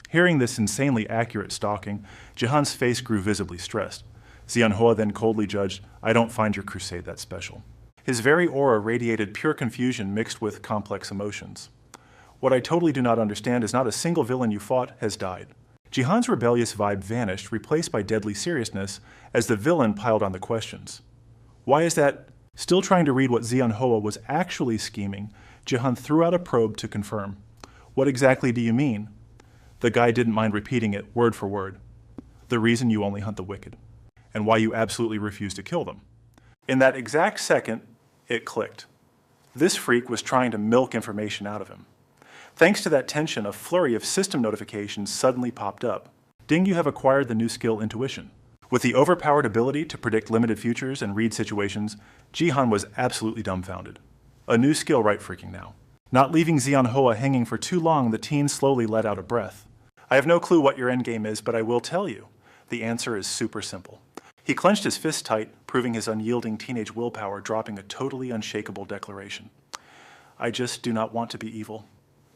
Hearing this insanely accurate stalking, Jihan's face grew visibly stressed. Zeon Hoa then coldly judged, I don't find your crusade that special. His very aura radiated pure confusion mixed with complex emotions. What I totally do not understand is not a single villain you fought has died. Jihan's rebellious vibe vanished, replaced by deadly seriousness as the villain piled on the questions. Why is that? Still trying to read what Zeon Hoa was actually scheming, Jihan threw out a probe to confirm. What exactly do you mean? The guy didn't mind repeating it word for word. The reason you only hunt the wicked, and why you absolutely refuse to kill them. In that exact second, it clicked. This freak was trying to milk information out of him. Thanks to that tension, a flurry of system notifications suddenly popped up. Ding, you have acquired the new skill Intuition. With the overpowered ability to predict limited futures and read situations, Jihan was absolutely dumbfounded. A new skill right freaking now. Not leaving Zeon Hoa hanging for too long, the teen slowly let out a breath. I have no clue what your endgame is, but I will tell you. The answer is super simple. He clenched his fist tight, proving his unyielding teenage willpower, dropping a totally unshakable declaration. I just do not want to be evil.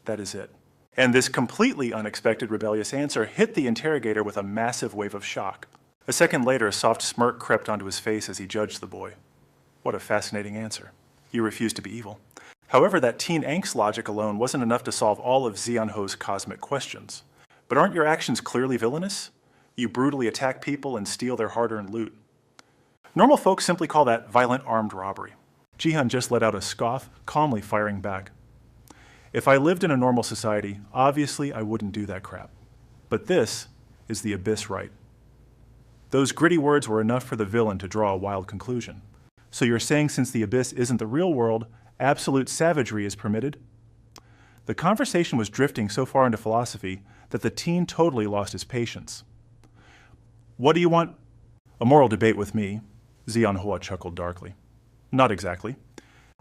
That is it. And this completely unexpected rebellious answer hit the interrogator with a massive wave of shock. A second later, a soft smirk crept onto his face as he judged the boy. What a fascinating answer. You refuse to be evil. However, that teen angst logic alone wasn't enough to solve all of Zeonho's cosmic questions. But aren't your actions clearly villainous? You brutally attack people and steal their hard-earned loot. Normal folks simply call that violent armed robbery. Jihan just let out a scoff, calmly firing back. If I lived in a normal society, obviously I wouldn't do that crap. But this is the Abyss right. Those gritty words were enough for the villain to draw a wild conclusion. So you're saying since the Abyss isn't the real world, absolute savagery is permitted? The conversation was drifting so far into philosophy that the teen totally lost his patience. What do you want? A moral debate with me, Zeonho chuckled darkly. Not exactly.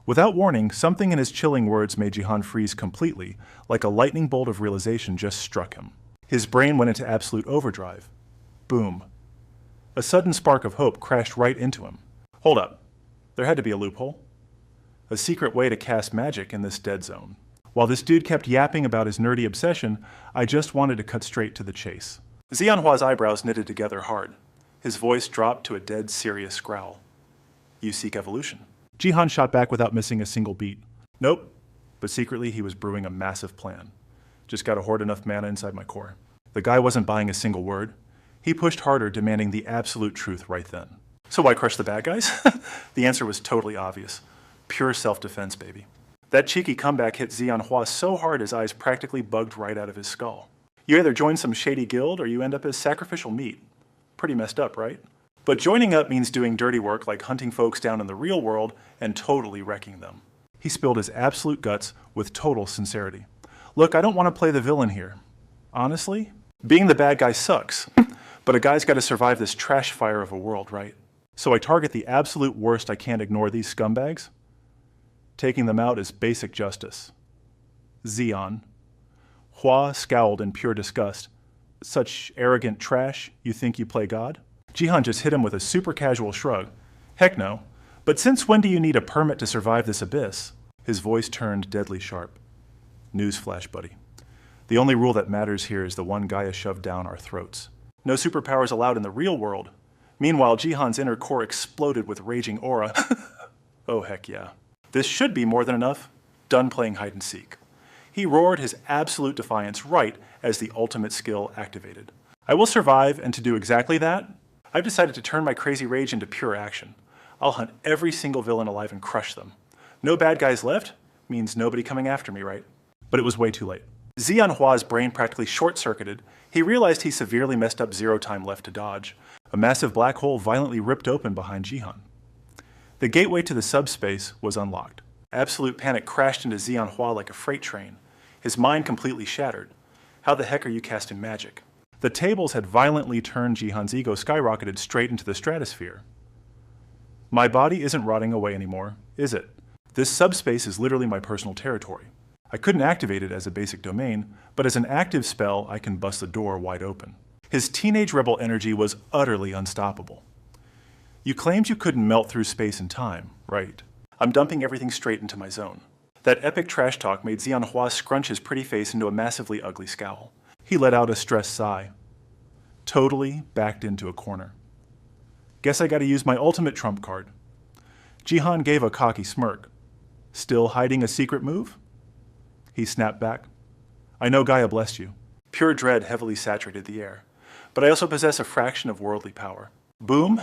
Without warning, something in his chilling words made Jihan freeze completely, like a lightning bolt of realization just struck him. His brain went into absolute overdrive. Boom. A sudden spark of hope crashed right into him. Hold up. There had to be a loophole. A secret way to cast magic in this dead zone. While this dude kept yapping about his nerdy obsession, I just wanted to cut straight to the chase. Zeonhua's eyebrows knitted together hard. His voice dropped to a dead serious growl. You seek evolution. Jihan shot back without missing a single beat. Nope, but secretly he was brewing a massive plan. Just gotta hoard enough mana inside my core. The guy wasn't buying a single word. He pushed harder, demanding the absolute truth right then. So why crush the bad guys? The answer was totally obvious. Pure self-defense, baby. That cheeky comeback hit Zeonhua so hard his eyes practically bugged right out of his skull. You either join some shady guild or you end up as sacrificial meat. Pretty messed up, right? But joining up means doing dirty work like hunting folks down in the real world and totally wrecking them. He spilled his absolute guts with total sincerity. Look, I don't want to play the villain here. Honestly, being the bad guy sucks. But a guy's got to survive this trash fire of a world, right? So I target the absolute worst I can't ignore these scumbags. Taking them out is basic justice. Zeon. Hua scowled in pure disgust. Such arrogant trash, you think you play God? Jihan just hit him with a super casual shrug. Heck no. But since when do you need a permit to survive this abyss? His voice turned deadly sharp. Newsflash, buddy. The only rule that matters here is the one Gaia shoved down our throats. No superpowers allowed in the real world. Meanwhile, Jihan's inner core exploded with raging aura. Oh, heck yeah. This should be more than enough. Done playing hide and seek. He roared his absolute defiance right as the ultimate skill activated. I will survive, and to do exactly that, I've decided to turn my crazy rage into pure action. I'll hunt every single villain alive and crush them. No bad guys left means nobody coming after me, right? But it was way too late. Zeonhua's brain practically short-circuited. He realized he severely messed up zero time left to dodge. A massive black hole violently ripped open behind Jihan. The gateway to the subspace was unlocked. Absolute panic crashed into Zeonhua like a freight train. His mind completely shattered. How the heck are you casting magic? The tables had violently turned. Jihan's ego skyrocketed straight into the stratosphere. My body isn't rotting away anymore, is it? This subspace is literally my personal territory. I couldn't activate it as a basic domain, but as an active spell, I can bust the door wide open. His teenage rebel energy was utterly unstoppable. You claimed you couldn't melt through space and time, right? I'm dumping everything straight into my zone. That epic trash talk made Zeonhua scrunch his pretty face into a massively ugly scowl. He let out a stressed sigh. Totally backed into a corner. Guess I gotta use my ultimate trump card. Jihan gave a cocky smirk. Still hiding a secret move? He snapped back. I know Gaia blessed you. Pure dread heavily saturated the air. But I also possess a fraction of worldly power. Boom!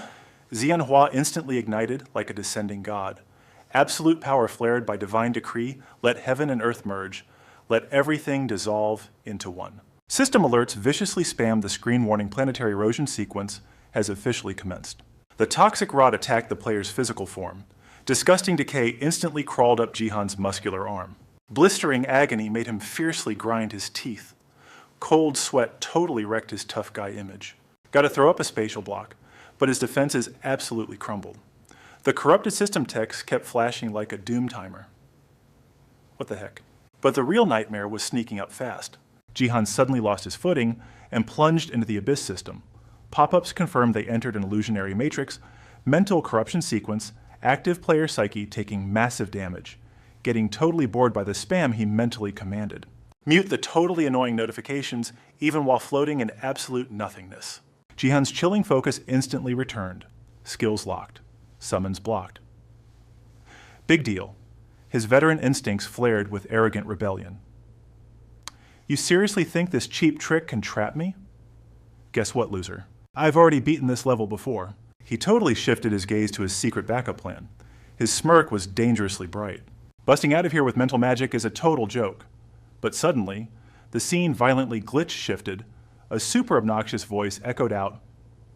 Zeonhua instantly ignited like a descending god. Absolute power flared by divine decree, let heaven and earth merge. Let everything dissolve into one. System alerts viciously spammed the screen warning planetary erosion sequence has officially commenced. The toxic rot attacked the player's physical form. Disgusting decay instantly crawled up Jihan's muscular arm. Blistering agony made him fiercely grind his teeth. Cold sweat totally wrecked his tough guy image. Gotta throw up a spatial block, but his defenses absolutely crumbled. The corrupted system text kept flashing like a doom timer. What the heck? But the real nightmare was sneaking up fast. Jihan suddenly lost his footing and plunged into the Abyss system. Pop-ups confirmed they entered an illusionary matrix, mental corruption sequence, active player psyche taking massive damage. Getting totally bored by the spam he mentally commanded. Mute the totally annoying notifications even while floating in absolute nothingness. Jihan's chilling focus instantly returned. Skills locked. Summons blocked. Big deal. His veteran instincts flared with arrogant rebellion. You seriously think this cheap trick can trap me? Guess what, loser? I've already beaten this level before. He totally shifted his gaze to his secret backup plan. His smirk was dangerously bright. Busting out of here with mental magic is a total joke. But suddenly, the scene violently glitch-shifted. A super obnoxious voice echoed out,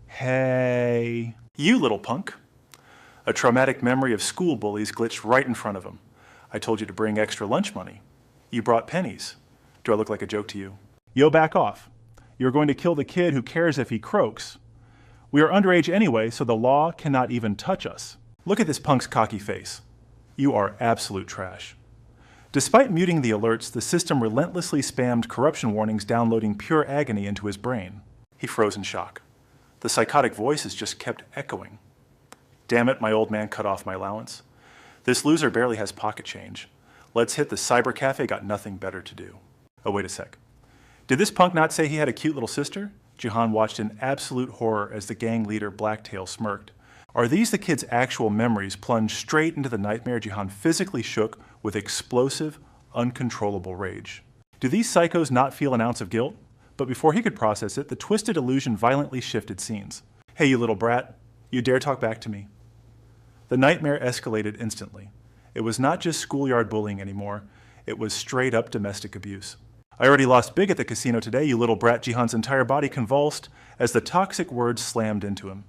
"Hey, you little punk." A traumatic memory of school bullies glitched right in front of him. I told you to bring extra lunch money. You brought pennies. Do I look like a joke to you? Yo, back off. You're going to kill the kid who cares if he croaks. We are underage anyway, so the law cannot even touch us. Look at this punk's cocky face. You are absolute trash. Despite muting the alerts, the system relentlessly spammed corruption warnings, downloading pure agony into his brain. He froze in shock. The psychotic voices just kept echoing. Damn it, my old man cut off my allowance. This loser barely has pocket change. Let's hit the cyber cafe, got nothing better to do. Oh, wait a sec. Did this punk not say he had a cute little sister? Jihan watched in absolute horror as the gang leader Blacktail smirked. Are these the kid's actual memories plunged straight into the nightmare? Jihan physically shook with explosive, uncontrollable rage. Do these psychos not feel an ounce of guilt? But before he could process it, the twisted illusion violently shifted scenes. Hey, you little brat, you dare talk back to me? The nightmare escalated instantly. It was not just schoolyard bullying anymore, it was straight up domestic abuse. I already lost big at the casino today, you little brat. Jihan's entire body convulsed as the toxic words slammed into him.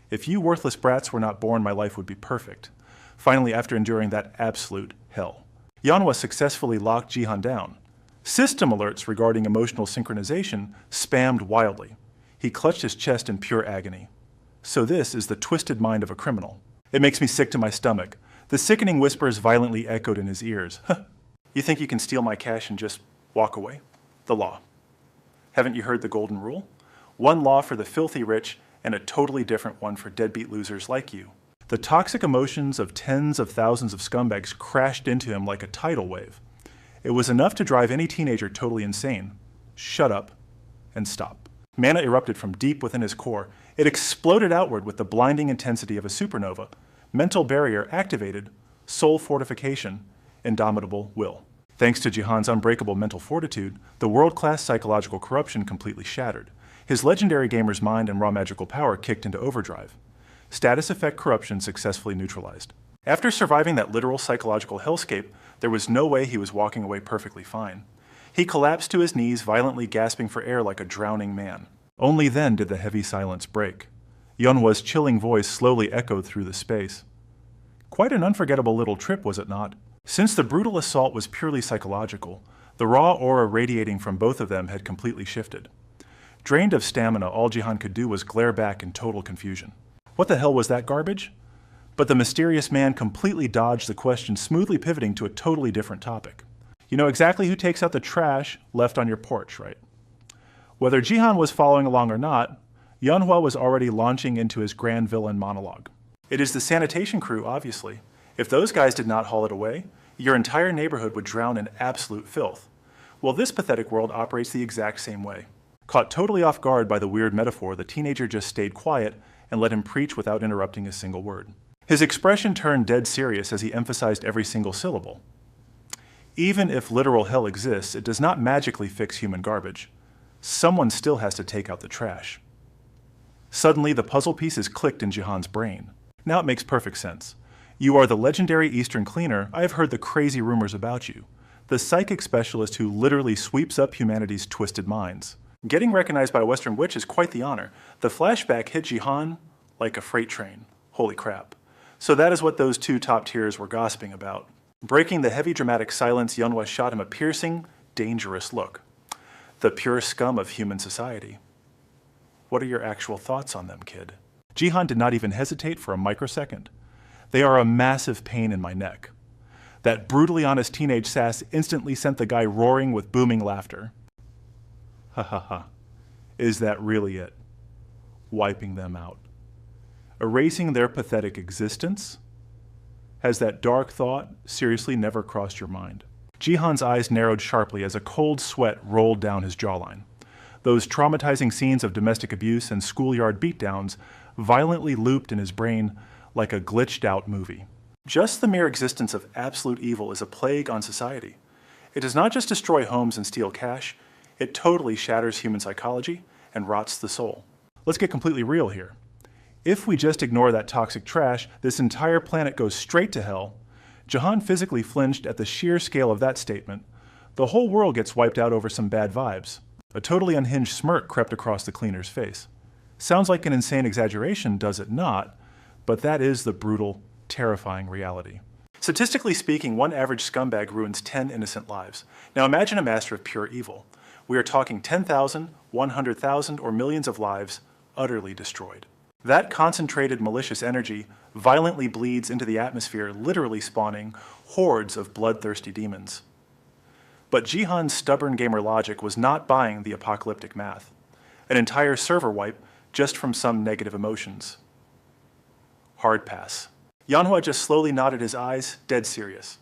If you worthless brats were not born, my life would be perfect. Finally, after enduring that absolute hell. Yanhwa successfully locked Jihan down. System alerts regarding emotional synchronization spammed wildly. He clutched his chest in pure agony. So this is the twisted mind of a criminal. It makes me sick to my stomach. The sickening whispers violently echoed in his ears. You think you can steal my cash and just walk away? The law. Haven't you heard the golden rule? One law for the filthy rich and a totally different one for deadbeat losers like you. The toxic emotions of tens of thousands of scumbags crashed into him like a tidal wave. It was enough to drive any teenager totally insane. Shut up and stop. Mana erupted from deep within his core. It exploded outward with the blinding intensity of a supernova. Mental barrier activated, soul fortification, indomitable will. Thanks to Jihan's unbreakable mental fortitude, the world-class psychological corruption completely shattered. His legendary gamer's mind and raw magical power kicked into overdrive. Status effect corruption successfully neutralized. After surviving that literal psychological hellscape, there was no way he was walking away perfectly fine. He collapsed to his knees, violently gasping for air like a drowning man. Only then did the heavy silence break. Yeonhwa's chilling voice slowly echoed through the space. Quite an unforgettable little trip, was it not? Since the brutal assault was purely psychological, the raw aura radiating from both of them had completely shifted. Drained of stamina, all Jihan could do was glare back in total confusion. What the hell was that garbage? But the mysterious man completely dodged the question, smoothly pivoting to a totally different topic. You know exactly who takes out the trash left on your porch, right? Whether Jihan was following along or not, Yeonhwa was already launching into his grand villain monologue. It is the sanitation crew, obviously. If those guys did not haul it away, your entire neighborhood would drown in absolute filth. Well, this pathetic world operates the exact same way. Caught totally off guard by the weird metaphor, the teenager just stayed quiet and let him preach without interrupting a single word. His expression turned dead serious as he emphasized every single syllable. Even if literal hell exists, it does not magically fix human garbage. Someone still has to take out the trash. Suddenly, the puzzle pieces clicked in Jihan's brain. Now it makes perfect sense. You are the legendary Eastern cleaner. I have heard the crazy rumors about you. The psychic specialist who literally sweeps up humanity's twisted minds. Getting recognized by a Western witch is quite the honor. The flashback hit Jihan like a freight train. Holy crap. So that is what those two top tiers were gossiping about. Breaking the heavy dramatic silence, Yeonhwa shot him a piercing, dangerous look. The pure scum of human society. What are your actual thoughts on them, kid? Jihan did not even hesitate for a microsecond. They are a massive pain in my neck. That brutally honest teenage sass instantly sent the guy roaring with booming laughter. Ha ha ha. Is that really it? Wiping them out. Erasing their pathetic existence? Has that dark thought seriously never crossed your mind? Jihan's eyes narrowed sharply as a cold sweat rolled down his jawline. Those traumatizing scenes of domestic abuse and schoolyard beatdowns violently looped in his brain like a glitched-out movie. Just the mere existence of absolute evil is a plague on society. It does not just destroy homes and steal cash, it totally shatters human psychology and rots the soul. Let's get completely real here. If we just ignore that toxic trash, this entire planet goes straight to hell. Jahan physically flinched at the sheer scale of that statement. The whole world gets wiped out over some bad vibes. A totally unhinged smirk crept across the cleaner's face. Sounds like an insane exaggeration, does it not? But that is the brutal, terrifying reality. Statistically speaking, one average scumbag ruins 10 innocent lives. Now imagine a master of pure evil. We are talking 10,000, 100,000, or millions of lives utterly destroyed. That concentrated malicious energy violently bleeds into the atmosphere, literally spawning hordes of bloodthirsty demons. But Jihan's stubborn gamer logic was not buying the apocalyptic math. An entire server wipe just from some negative emotions. Hard pass. Manhwa just slowly nodded his eyes, dead serious.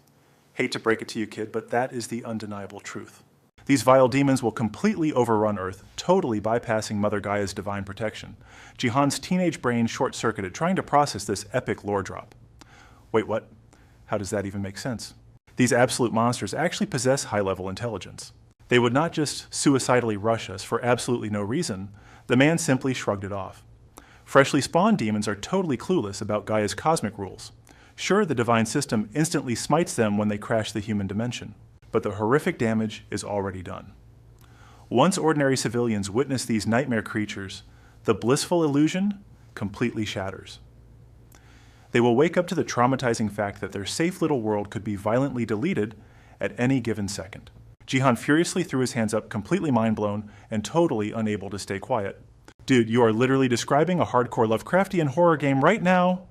Hate to break it to you, kid, but that is the undeniable truth. These vile demons will completely overrun Earth, totally bypassing Mother Gaia's divine protection. Jihan's teenage brain short-circuited, trying to process this epic lore drop. Wait, what? How does that even make sense? These absolute monsters actually possess high-level intelligence. They would not just suicidally rush us for absolutely no reason. The man simply shrugged it off. Freshly spawned demons are totally clueless about Gaia's cosmic rules. Sure, the divine system instantly smites them when they crash the human dimension, but the horrific damage is already done. Once ordinary civilians witness these nightmare creatures, the blissful illusion completely shatters. They will wake up to the traumatizing fact that their safe little world could be violently deleted at any given second. Jihan furiously threw his hands up, completely mind-blown and totally unable to stay quiet. Dude, you are literally describing a hardcore Lovecraftian horror game right now.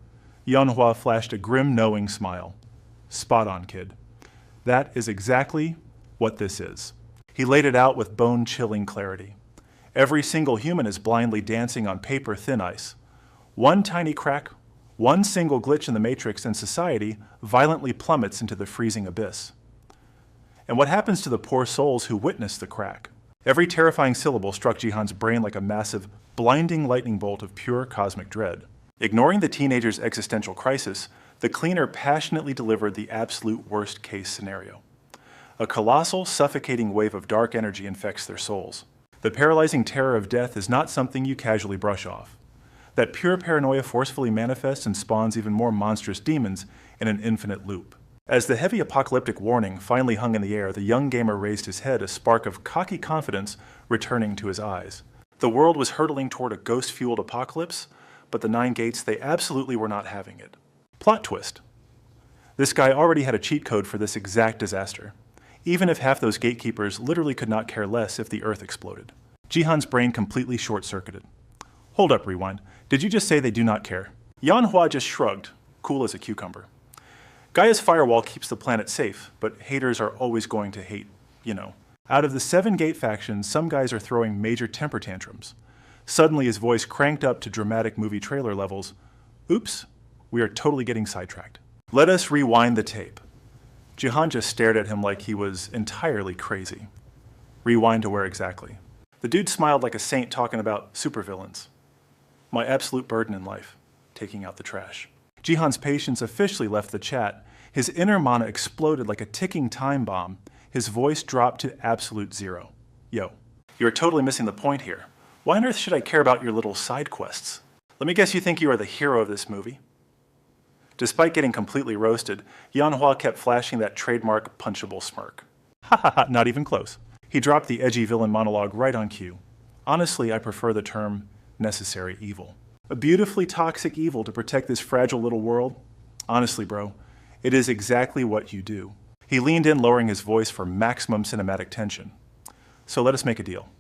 Manhwa flashed a grim, knowing smile. Spot on, kid. That is exactly what this is. He laid it out with bone-chilling clarity. Every single human is blindly dancing on paper thin ice. One tiny crack, one single glitch in the matrix, and society violently plummets into the freezing abyss. And what happens to the poor souls who witness the crack? Every terrifying syllable struck Jihan's brain like a massive, blinding lightning bolt of pure cosmic dread. Ignoring the teenager's existential crisis, the cleaner passionately delivered the absolute worst-case scenario. A colossal, suffocating wave of dark energy infects their souls. The paralyzing terror of death is not something you casually brush off. That pure paranoia forcefully manifests and spawns even more monstrous demons in an infinite loop. As the heavy apocalyptic warning finally hung in the air, the young gamer raised his head, a spark of cocky confidence returning to his eyes. The world was hurtling toward a ghost-fueled apocalypse, but the Nine Gates, they absolutely were not having it. Plot twist. This guy already had a cheat code for this exact disaster, even if half those gatekeepers literally could not care less if the Earth exploded. Jihan's brain completely short-circuited. Hold up, rewind. Did you just say they do not care? Manhwa just shrugged, cool as a cucumber. Gaia's firewall keeps the planet safe, but haters are always going to hate, you know. Out of the 7 gate factions, some guys are throwing major temper tantrums. Suddenly his voice cranked up to dramatic movie trailer levels. Oops, we are totally getting sidetracked. Let us rewind the tape. Jihan just stared at him like he was entirely crazy. Rewind to where exactly? The dude smiled like a saint talking about supervillains. My absolute burden in life, taking out the trash. Jihan's patience officially left the chat. His inner mana exploded like a ticking time bomb. His voice dropped to absolute zero. Yo, you're totally missing the point here. Why on earth should I care about your little side quests? Let me guess you think you are the hero of this movie? Despite getting completely roasted, Manhwa kept flashing that trademark punchable smirk. Ha ha ha, not even close. He dropped the edgy villain monologue right on cue. Honestly, I prefer the term necessary evil. A beautifully toxic evil to protect this fragile little world? Honestly, bro, it is exactly what you do. He leaned in, lowering his voice for maximum cinematic tension. So let us make a deal.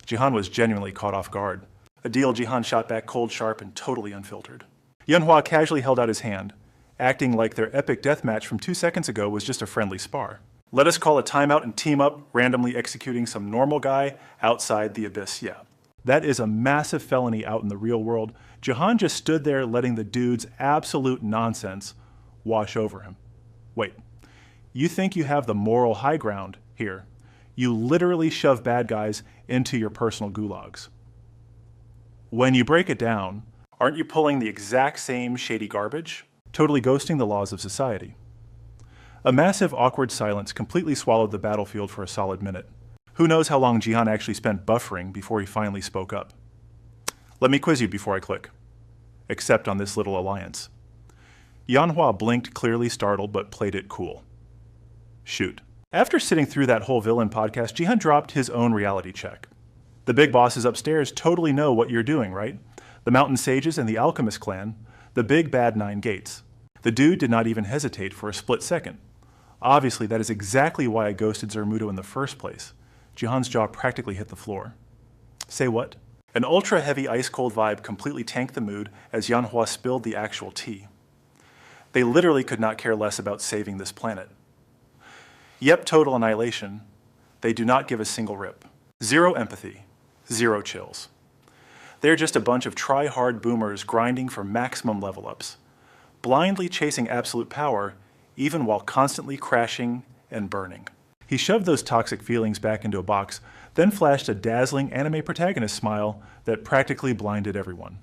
Jihan was genuinely caught off guard. A deal Jihan shot back cold, sharp, and totally unfiltered. Manhwa casually held out his hand, acting like their epic deathmatch from 2 seconds ago was just a friendly spar. Let us call a timeout and team up, randomly executing some normal guy outside the abyss, yeah. That is a massive felony out in the real world. Jihan just stood there letting the dude's absolute nonsense wash over him. Wait, you think you have the moral high ground here? You literally shove bad guys into your personal gulags. When you break it down, aren't you pulling the exact same shady garbage? totally ghosting the laws of society. A massive, awkward silence completely swallowed the battlefield for a solid minute. Who knows how long Jihan actually spent buffering before he finally spoke up. Let me quiz you before I click. Except on this little alliance. Manhwa blinked, clearly startled, but played it cool. Shoot. After sitting through that whole villain podcast, Jihan dropped his own reality check. The big bosses upstairs totally know what you're doing, right? The Mountain Sages and the Alchemist clan, the big bad 9 gates. The dude did not even hesitate for a split second. Obviously, that is exactly why I ghosted Zermuto in the first place. Jihan's jaw practically hit the floor. Say what? An ultra-heavy ice-cold vibe completely tanked the mood as Manhwa spilled the actual tea. They literally could not care less about saving this planet. Yep, total annihilation. They do not give a single rip. Zero empathy. Zero chills. They're just a bunch of try-hard boomers grinding for maximum level-ups, blindly chasing absolute power, even while constantly crashing and burning. He shoved those toxic feelings back into a box, then flashed a dazzling anime protagonist smile that practically blinded everyone.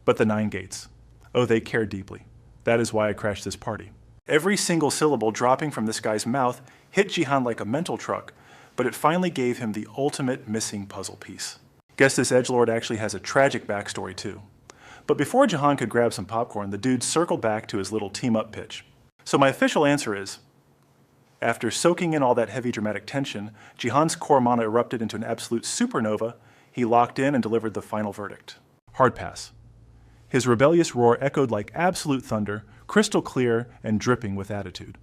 But the 9 gates. Oh, they care deeply. That is why I crashed this party. Every single syllable dropping from this guy's mouth hit Jihan like a mental truck, but it finally gave him the ultimate missing puzzle piece. Guess this edgelord actually has a tragic backstory too. But before Jihan could grab some popcorn, the dude circled back to his little team-up pitch. So my official answer is, after soaking in all that heavy dramatic tension, Jihan's core mana erupted into an absolute supernova. He locked in and delivered the final verdict. Hard pass. His rebellious roar echoed like absolute thunder, crystal clear and dripping with attitude.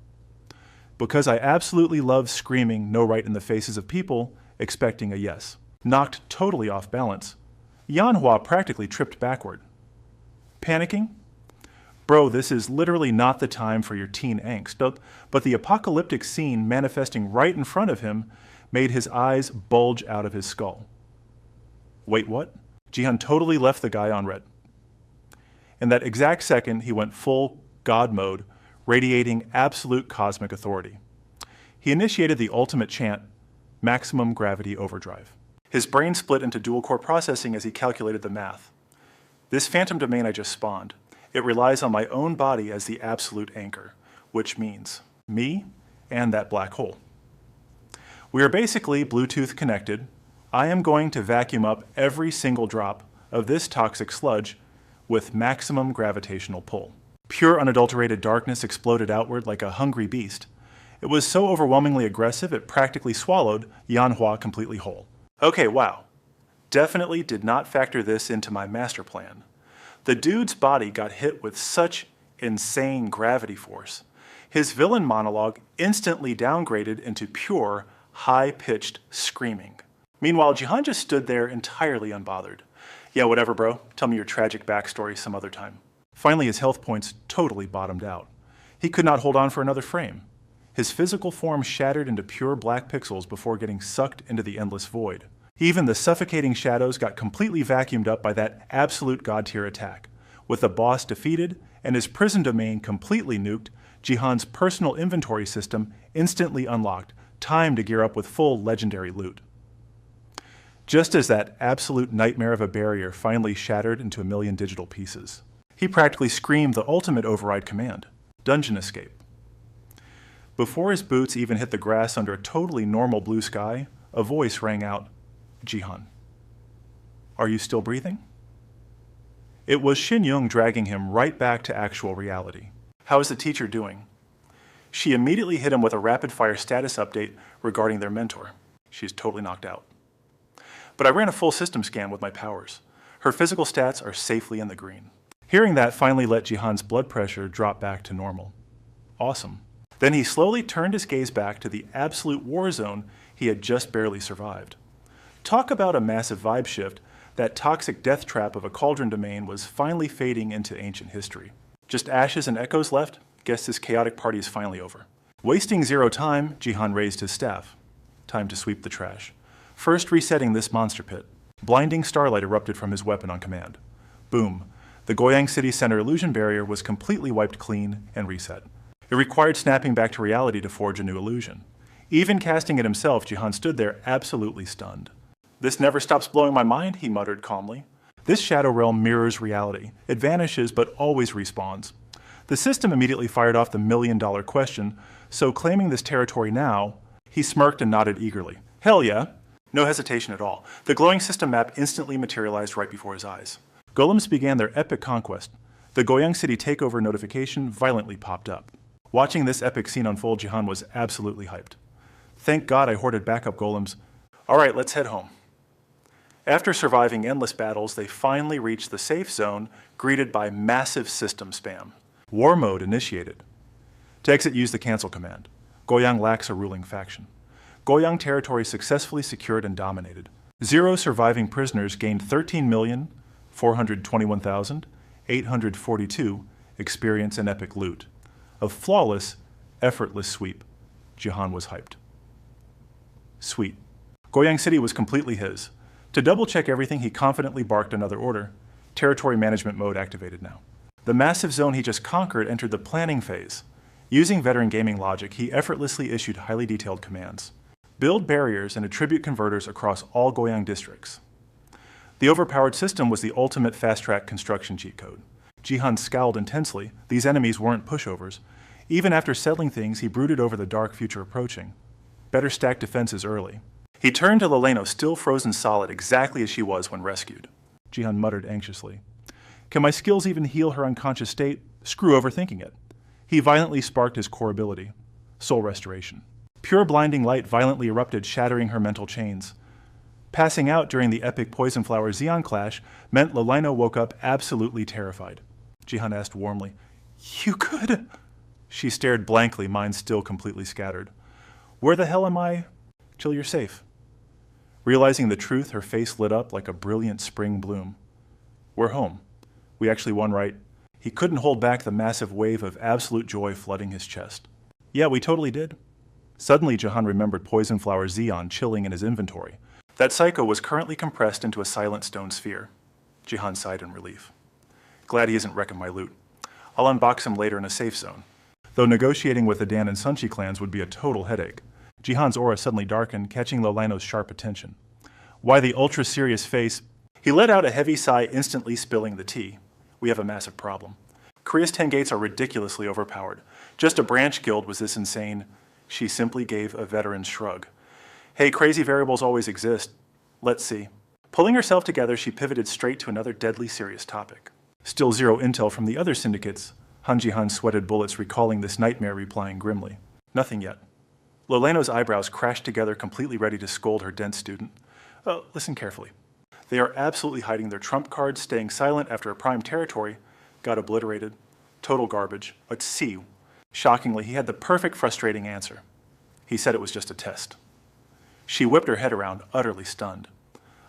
Because I absolutely love screaming no right in the faces of people, expecting a yes. Knocked totally off balance, Manhwa practically tripped backward. Panicking? Bro, this is literally not the time for your teen angst, but the apocalyptic scene manifesting right in front of him made his eyes bulge out of his skull. Wait, what? Jihan totally left the guy on red. In that exact second, he went full God mode, radiating absolute cosmic authority. He initiated the ultimate chant, maximum gravity overdrive. His brain split into dual-core processing as he calculated the math. This phantom domain I just spawned, it relies on my own body as the absolute anchor, which means me and that black hole. We are basically Bluetooth connected. I am going to vacuum up every single drop of this toxic sludge with maximum gravitational pull. Pure unadulterated darkness exploded outward like a hungry beast. It was so overwhelmingly aggressive it practically swallowed Manhwa completely whole. Okay, wow. Definitely did not factor this into my master plan. The dude's body got hit with such insane gravity force. His villain monologue instantly downgraded into pure, high-pitched screaming. Meanwhile, Jihan just stood there entirely unbothered. Yeah, whatever, bro. Tell me your tragic backstory some other time. Finally, his health points totally bottomed out. He could not hold on for another frame. His physical form shattered into pure black pixels before getting sucked into the endless void. Even the suffocating shadows got completely vacuumed up by that absolute god-tier attack. With the boss defeated and his prison domain completely nuked, Jihan's personal inventory system instantly unlocked, time to gear up with full legendary loot. Just as that absolute nightmare of a barrier finally shattered into a million digital pieces, he practically screamed the ultimate override command, Dungeon Escape. Before his boots even hit the grass under a totally normal blue sky, a voice rang out, Jihan, are you still breathing? It was Shin Young dragging him right back to actual reality. How is the teacher doing? She immediately hit him with a rapid-fire status update regarding their mentor. She's totally knocked out. But I ran a full system scan with my powers. Her physical stats are safely in the green. Hearing that finally let Jihan's blood pressure drop back to normal. Awesome. Then he slowly turned his gaze back to the absolute war zone he had just barely survived. Talk about a massive vibe shift. That toxic death trap of a cauldron domain was finally fading into ancient history. Just ashes and echoes left? Guess this chaotic party is finally over. Wasting zero time, Jihan raised his staff. Time to sweep the trash. First resetting this monster pit. Blinding starlight erupted from his weapon on command. Boom. The Goyang City Center illusion barrier was completely wiped clean and reset. It required snapping back to reality to forge a new illusion. Even casting it himself, Jihan stood there absolutely stunned. This never stops blowing my mind, he muttered calmly. This shadow realm mirrors reality. It vanishes but always respawns. The system immediately fired off the million-dollar question, so claiming this territory now, he smirked and nodded eagerly. Hell yeah! No hesitation at all. The glowing system map instantly materialized right before his eyes. Golems began their epic conquest. The Goyang City takeover notification violently popped up. Watching this epic scene unfold, Jihan was absolutely hyped. Thank God I hoarded backup golems. Alright, let's head home. After surviving endless battles, they finally reached the safe zone, greeted by massive system spam. War mode initiated. To exit, use the cancel command. Goyang lacks a ruling faction. Goyang territory successfully secured and dominated. 0 surviving prisoners gained 13,421,842 experience and epic loot. A flawless, effortless sweep. Jihan was hyped. Sweet. Goyang City was completely his. To double-check everything, he confidently barked another order. Territory management mode activated now. The massive zone he just conquered entered the planning phase. Using veteran gaming logic, he effortlessly issued highly detailed commands. Build barriers and attribute converters across all Goyang districts. The overpowered system was the ultimate fast-track construction cheat code. Jihan scowled intensely. These enemies weren't pushovers. Even after settling things, he brooded over the dark future approaching. Better stack defenses early. He turned to Leleno, still frozen solid, exactly as she was when rescued. Jihan muttered anxiously. Can my skills even heal her unconscious state? Screw overthinking it. He violently sparked his core ability, Soul Restoration. Pure blinding light violently erupted, shattering her mental chains. Passing out during the epic Poison Flower Xeon clash meant Leleno woke up absolutely terrified. Jihan asked warmly, You could? She stared blankly, mind still completely scattered. Where the hell am I? Till you're safe. Realizing the truth, her face lit up like a brilliant spring bloom. We're home. We actually won, right? He couldn't hold back the massive wave of absolute joy flooding his chest. Yeah, we totally did. Suddenly, Jihan remembered Poison Flower Xeon chilling in his inventory. That psycho was currently compressed into a silent stone sphere. Jihan sighed in relief. Glad he isn't wrecking my loot. I'll unbox him later in a safe zone. Though negotiating with the Dan and Sunchi clans would be a total headache. Jihan's aura suddenly darkened, catching Leleno's sharp attention. Why the ultra-serious face? He let out a heavy sigh, instantly spilling the tea. We have a massive problem. Korea's 10 gates are ridiculously overpowered. Just a branch guild was this insane. She simply gave a veteran's shrug. Hey, crazy variables always exist. Let's see. Pulling herself together, she pivoted straight to another deadly serious topic. Still zero intel from the other syndicates. Han Jihan sweated bullets, recalling this nightmare, replying grimly. Nothing yet. Leleno's eyebrows crashed together, completely ready to scold her dense student. Listen carefully. They are absolutely hiding their trump cards, staying silent after a prime territory got obliterated. Total garbage. Let's see. Shockingly, he had the perfect frustrating answer. He said it was just a test. She whipped her head around, utterly stunned.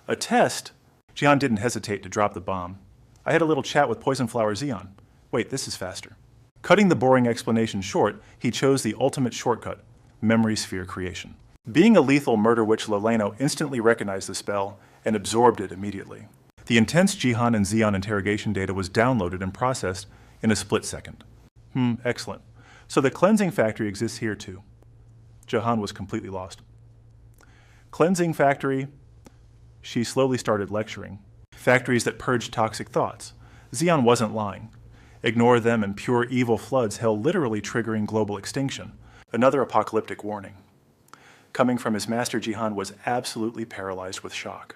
A test? Jihan didn't hesitate to drop the bomb. I had a little chat with Poison Flower Xeon. Wait, this is faster. Cutting the boring explanation short, he chose the ultimate shortcut, memory sphere creation. Being a lethal murder witch, Leleno instantly recognized the spell and absorbed it immediately. The intense Jihan and Xeon interrogation data was downloaded and processed in a split second. Excellent. So the cleansing factory exists here too. Jihan was completely lost. Cleansing factory? She slowly started lecturing. Factories that purge toxic thoughts. Xeon wasn't lying. Ignore them and pure evil floods, hell literally triggering global extinction. Another apocalyptic warning. Coming from his master, Jihan was absolutely paralyzed with shock.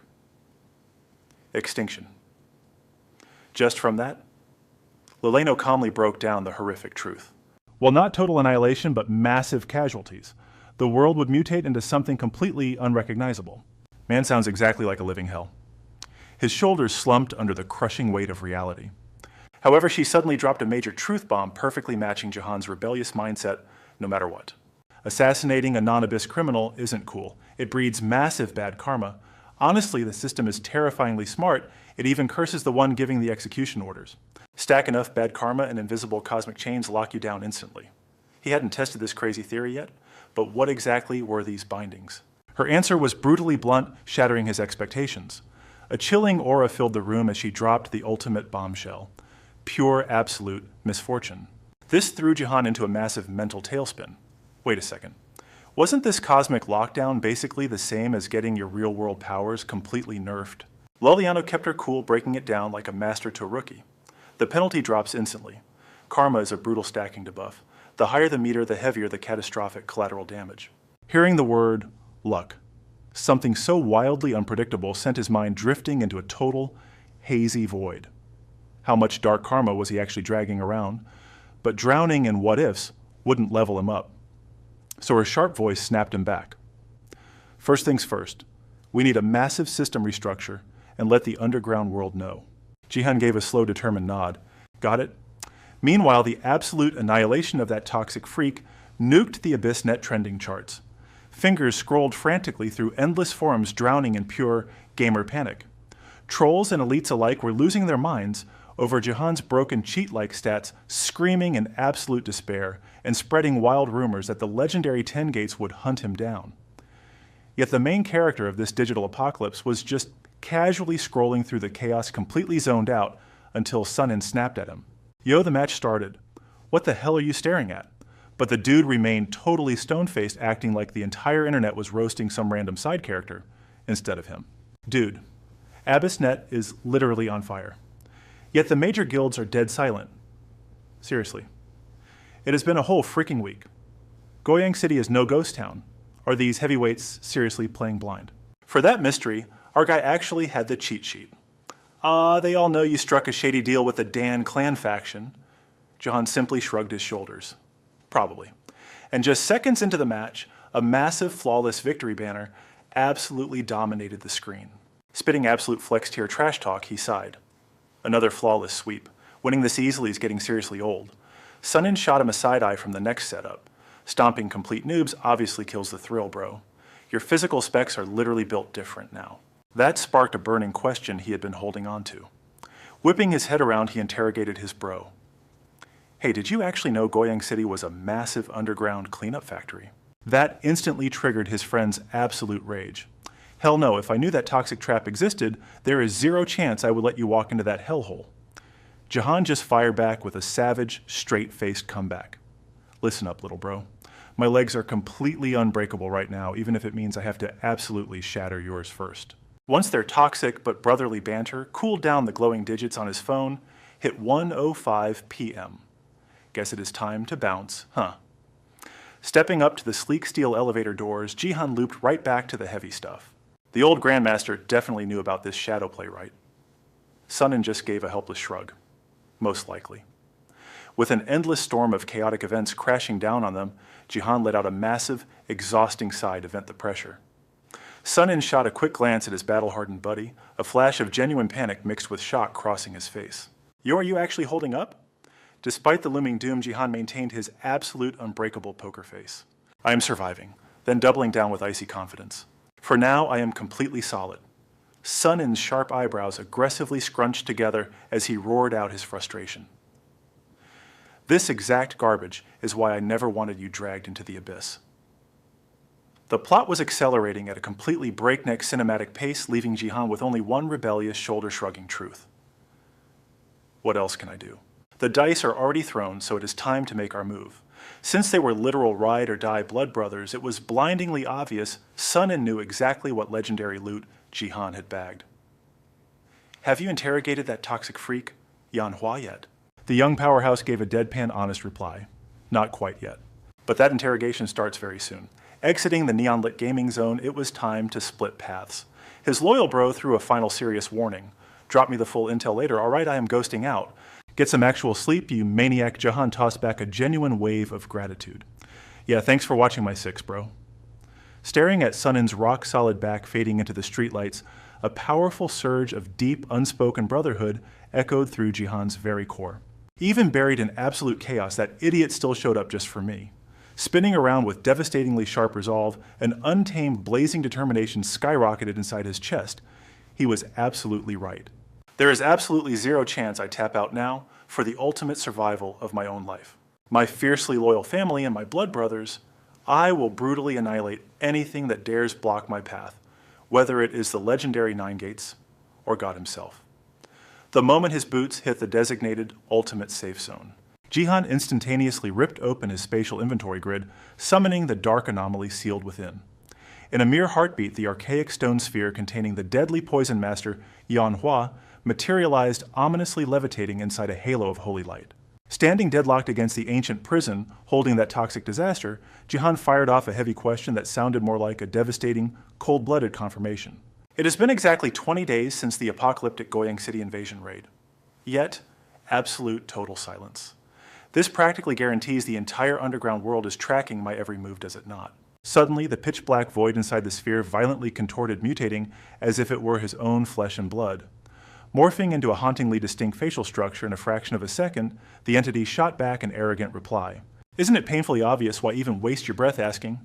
Extinction. Just from that, Leleno calmly broke down the horrific truth. Well, not total annihilation, but massive casualties. The world would mutate into something completely unrecognizable. Man sounds exactly like a living hell. His shoulders slumped under the crushing weight of reality. However, she suddenly dropped a major truth bomb, perfectly matching Jihan's rebellious mindset, no matter what. Assassinating a non-abyss criminal isn't cool. It breeds massive bad karma. Honestly, the system is terrifyingly smart. It even curses the one giving the execution orders. Stack enough bad karma and invisible cosmic chains lock you down instantly. He hadn't tested this crazy theory yet, but what exactly were these bindings? Her answer was brutally blunt, shattering his expectations. A chilling aura filled the room as she dropped the ultimate bombshell. Pure, absolute misfortune. This threw Jihan into a massive mental tailspin. Wait a second. Wasn't this cosmic lockdown basically the same as getting your real-world powers completely nerfed? Leliano kept her cool, breaking it down like a master to a rookie. The penalty drops instantly. Karma is a brutal stacking debuff. The higher the meter, the heavier the catastrophic collateral damage. Hearing the word luck, something so wildly unpredictable sent his mind drifting into a total, hazy void. How much dark karma was he actually dragging around? But drowning in what-ifs wouldn't level him up. So her sharp voice snapped him back. First things first, we need a massive system restructure and let the underground world know. Jihan gave a slow, determined nod. Got it? Meanwhile, the absolute annihilation of that toxic freak nuked the Abyss net trending charts. Fingers scrolled frantically through endless forums, drowning in pure gamer panic. Trolls and elites alike were losing their minds over Jihan's broken cheat-like stats, screaming in absolute despair and spreading wild rumors that the legendary 10 gates would hunt him down. Yet the main character of this digital apocalypse was just casually scrolling through the chaos, completely zoned out, until Sunin snapped at him. Yo, the match started. What the hell are you staring at? But the dude remained totally stone-faced, acting like the entire internet was roasting some random side character instead of him. Dude, Abyssnet is literally on fire. Yet the major guilds are dead silent. Seriously. It has been a whole freaking week. Goyang City is no ghost town. Are these heavyweights seriously playing blind? For that mystery, our guy actually had the cheat sheet. They all know you struck a shady deal with the Dan clan faction. Jihan simply shrugged his shoulders. Probably. And just seconds into the match, a massive flawless victory banner absolutely dominated the screen. Spitting absolute flex tier trash talk, he sighed. Another flawless sweep. Winning this easily is getting seriously old. Sunin shot him a side-eye from the next setup. Stomping complete noobs obviously kills the thrill, bro. Your physical specs are literally built different now. That sparked a burning question he had been holding on to. Whipping his head around, he interrogated his bro. Hey, did you actually know Goyang City was a massive underground cleanup factory? That instantly triggered his friend's absolute rage. Hell no, if I knew that toxic trap existed, there is zero chance I would let you walk into that hellhole. Jihan just fired back with a savage, straight-faced comeback. Listen up, little bro. My legs are completely unbreakable right now, even if it means I have to absolutely shatter yours first. Once their toxic but brotherly banter cooled down, the glowing digits on his phone hit 1:05 p.m. Guess it is time to bounce, huh? Stepping up to the sleek steel elevator doors, Jihan looped right back to the heavy stuff. The old Grandmaster definitely knew about this shadow play, right? Sunin just gave a helpless shrug. Most likely. With an endless storm of chaotic events crashing down on them, Jihan let out a massive, exhausting sigh to vent the pressure. Sunin shot a quick glance at his battle-hardened buddy, a flash of genuine panic mixed with shock crossing his face. Yo, are you actually holding up? Despite the looming doom, Jihan maintained his absolute unbreakable poker face. I am surviving, then doubling down with icy confidence. For now, I am completely solid. Sunin's sharp eyebrows aggressively scrunched together as he roared out his frustration. This exact garbage is why I never wanted you dragged into the abyss. The plot was accelerating at a completely breakneck cinematic pace, leaving Jihan with only one rebellious, shoulder-shrugging truth. What else can I do? The dice are already thrown, so it is time to make our move. Since they were literal ride-or-die blood brothers, it was blindingly obvious Sunin knew exactly what legendary loot Jihan had bagged. Have you interrogated that toxic freak, Manhwa, yet? The young powerhouse gave a deadpan honest reply. Not quite yet. But that interrogation starts very soon. Exiting the neon-lit gaming zone, it was time to split paths. His loyal bro threw a final serious warning. Drop me the full intel later, alright, I am ghosting out. Get some actual sleep, you maniac. Jihan tossed back a genuine wave of gratitude. Yeah, thanks for watching my six, bro. Staring at Sunin's rock-solid back fading into the streetlights, a powerful surge of deep, unspoken brotherhood echoed through Jihan's very core. Even buried in absolute chaos, that idiot still showed up just for me. Spinning around with devastatingly sharp resolve, an untamed, blazing determination skyrocketed inside his chest. He was absolutely right. There is absolutely zero chance I tap out now for the ultimate survival of my own life. My fiercely loyal family and my blood brothers, I will brutally annihilate anything that dares block my path, whether it is the legendary Nine Gates or God himself. The moment his boots hit the designated ultimate safe zone, Jihan instantaneously ripped open his spatial inventory grid, summoning the dark anomaly sealed within. In a mere heartbeat, the archaic stone sphere containing the deadly poison master Manhwa materialized, ominously levitating inside a halo of holy light. Standing deadlocked against the ancient prison holding that toxic disaster, Jihan fired off a heavy question that sounded more like a devastating, cold-blooded confirmation. It has been exactly 20 days since the apocalyptic Goyang City invasion raid. Yet, absolute total silence. This practically guarantees the entire underground world is tracking my every move, does it not? Suddenly, the pitch-black void inside the sphere violently contorted, mutating as if it were his own flesh and blood. Morphing into a hauntingly distinct facial structure in a fraction of a second, the entity shot back an arrogant reply. Isn't it painfully obvious why even waste your breath asking?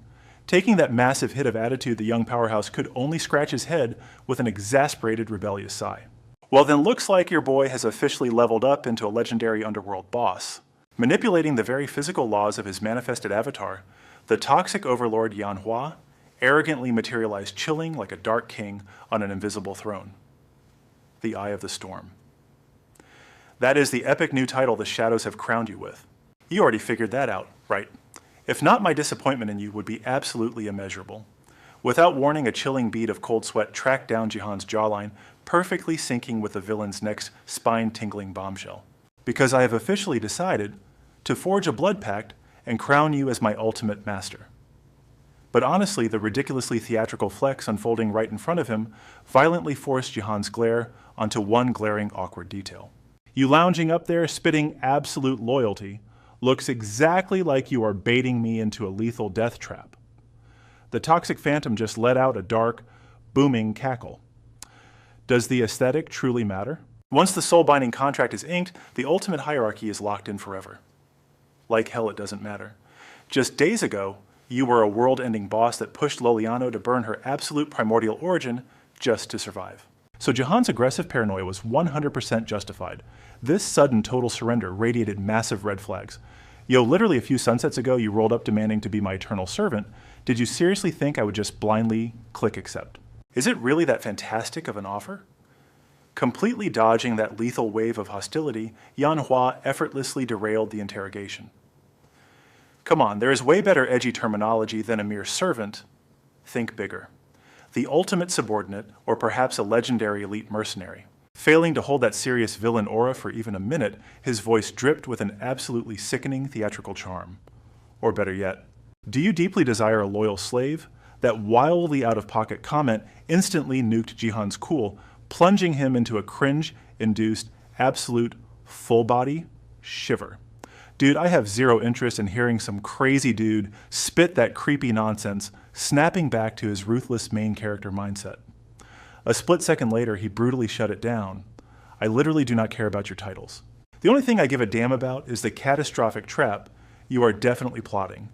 Taking that massive hit of attitude, the young powerhouse could only scratch his head with an exasperated, rebellious sigh. Well then, looks like your boy has officially leveled up into a legendary underworld boss. Manipulating the very physical laws of his manifested avatar, the toxic overlord Manhwa arrogantly materialized chilling like a dark king on an invisible throne. The Eye of the Storm. That is the epic new title the shadows have crowned you with. You already figured that out, right? If not, my disappointment in you would be absolutely immeasurable. Without warning, a chilling bead of cold sweat tracked down Jihan's jawline, perfectly syncing with the villain's next spine-tingling bombshell. Because I have officially decided to forge a blood pact and crown you as my ultimate master. But honestly, the ridiculously theatrical flex unfolding right in front of him violently forced Jihan's glare onto one glaring, awkward detail. You lounging up there, spitting absolute loyalty, looks exactly like you are baiting me into a lethal death trap. The toxic phantom just let out a dark, booming cackle. Does the aesthetic truly matter? Once the soul-binding contract is inked, the ultimate hierarchy is locked in forever. Like hell, it doesn't matter. Just days ago, you were a world-ending boss that pushed Loliano to burn her absolute primordial origin just to survive. So Jihan's aggressive paranoia was 100% justified. This sudden total surrender radiated massive red flags. Yo, literally a few sunsets ago, you rolled up demanding to be my eternal servant. Did you seriously think I would just blindly click accept? Is it really that fantastic of an offer? Completely dodging that lethal wave of hostility, Manhwa effortlessly derailed the interrogation. Come on, there is way better edgy terminology than a mere servant. Think bigger. The ultimate subordinate, or perhaps a legendary elite mercenary. Failing to hold that serious villain aura for even a minute, his voice dripped with an absolutely sickening theatrical charm. Or better yet, do you deeply desire a loyal slave? That wildly out-of-pocket comment instantly nuked Jihan's cool, plunging him into a cringe-induced, absolute, full-body shiver. Dude, I have zero interest in hearing some crazy dude spit that creepy nonsense, snapping back to his ruthless main character mindset. A split second later, he brutally shut it down. I literally do not care about your titles. The only thing I give a damn about is the catastrophic trap you are definitely plotting.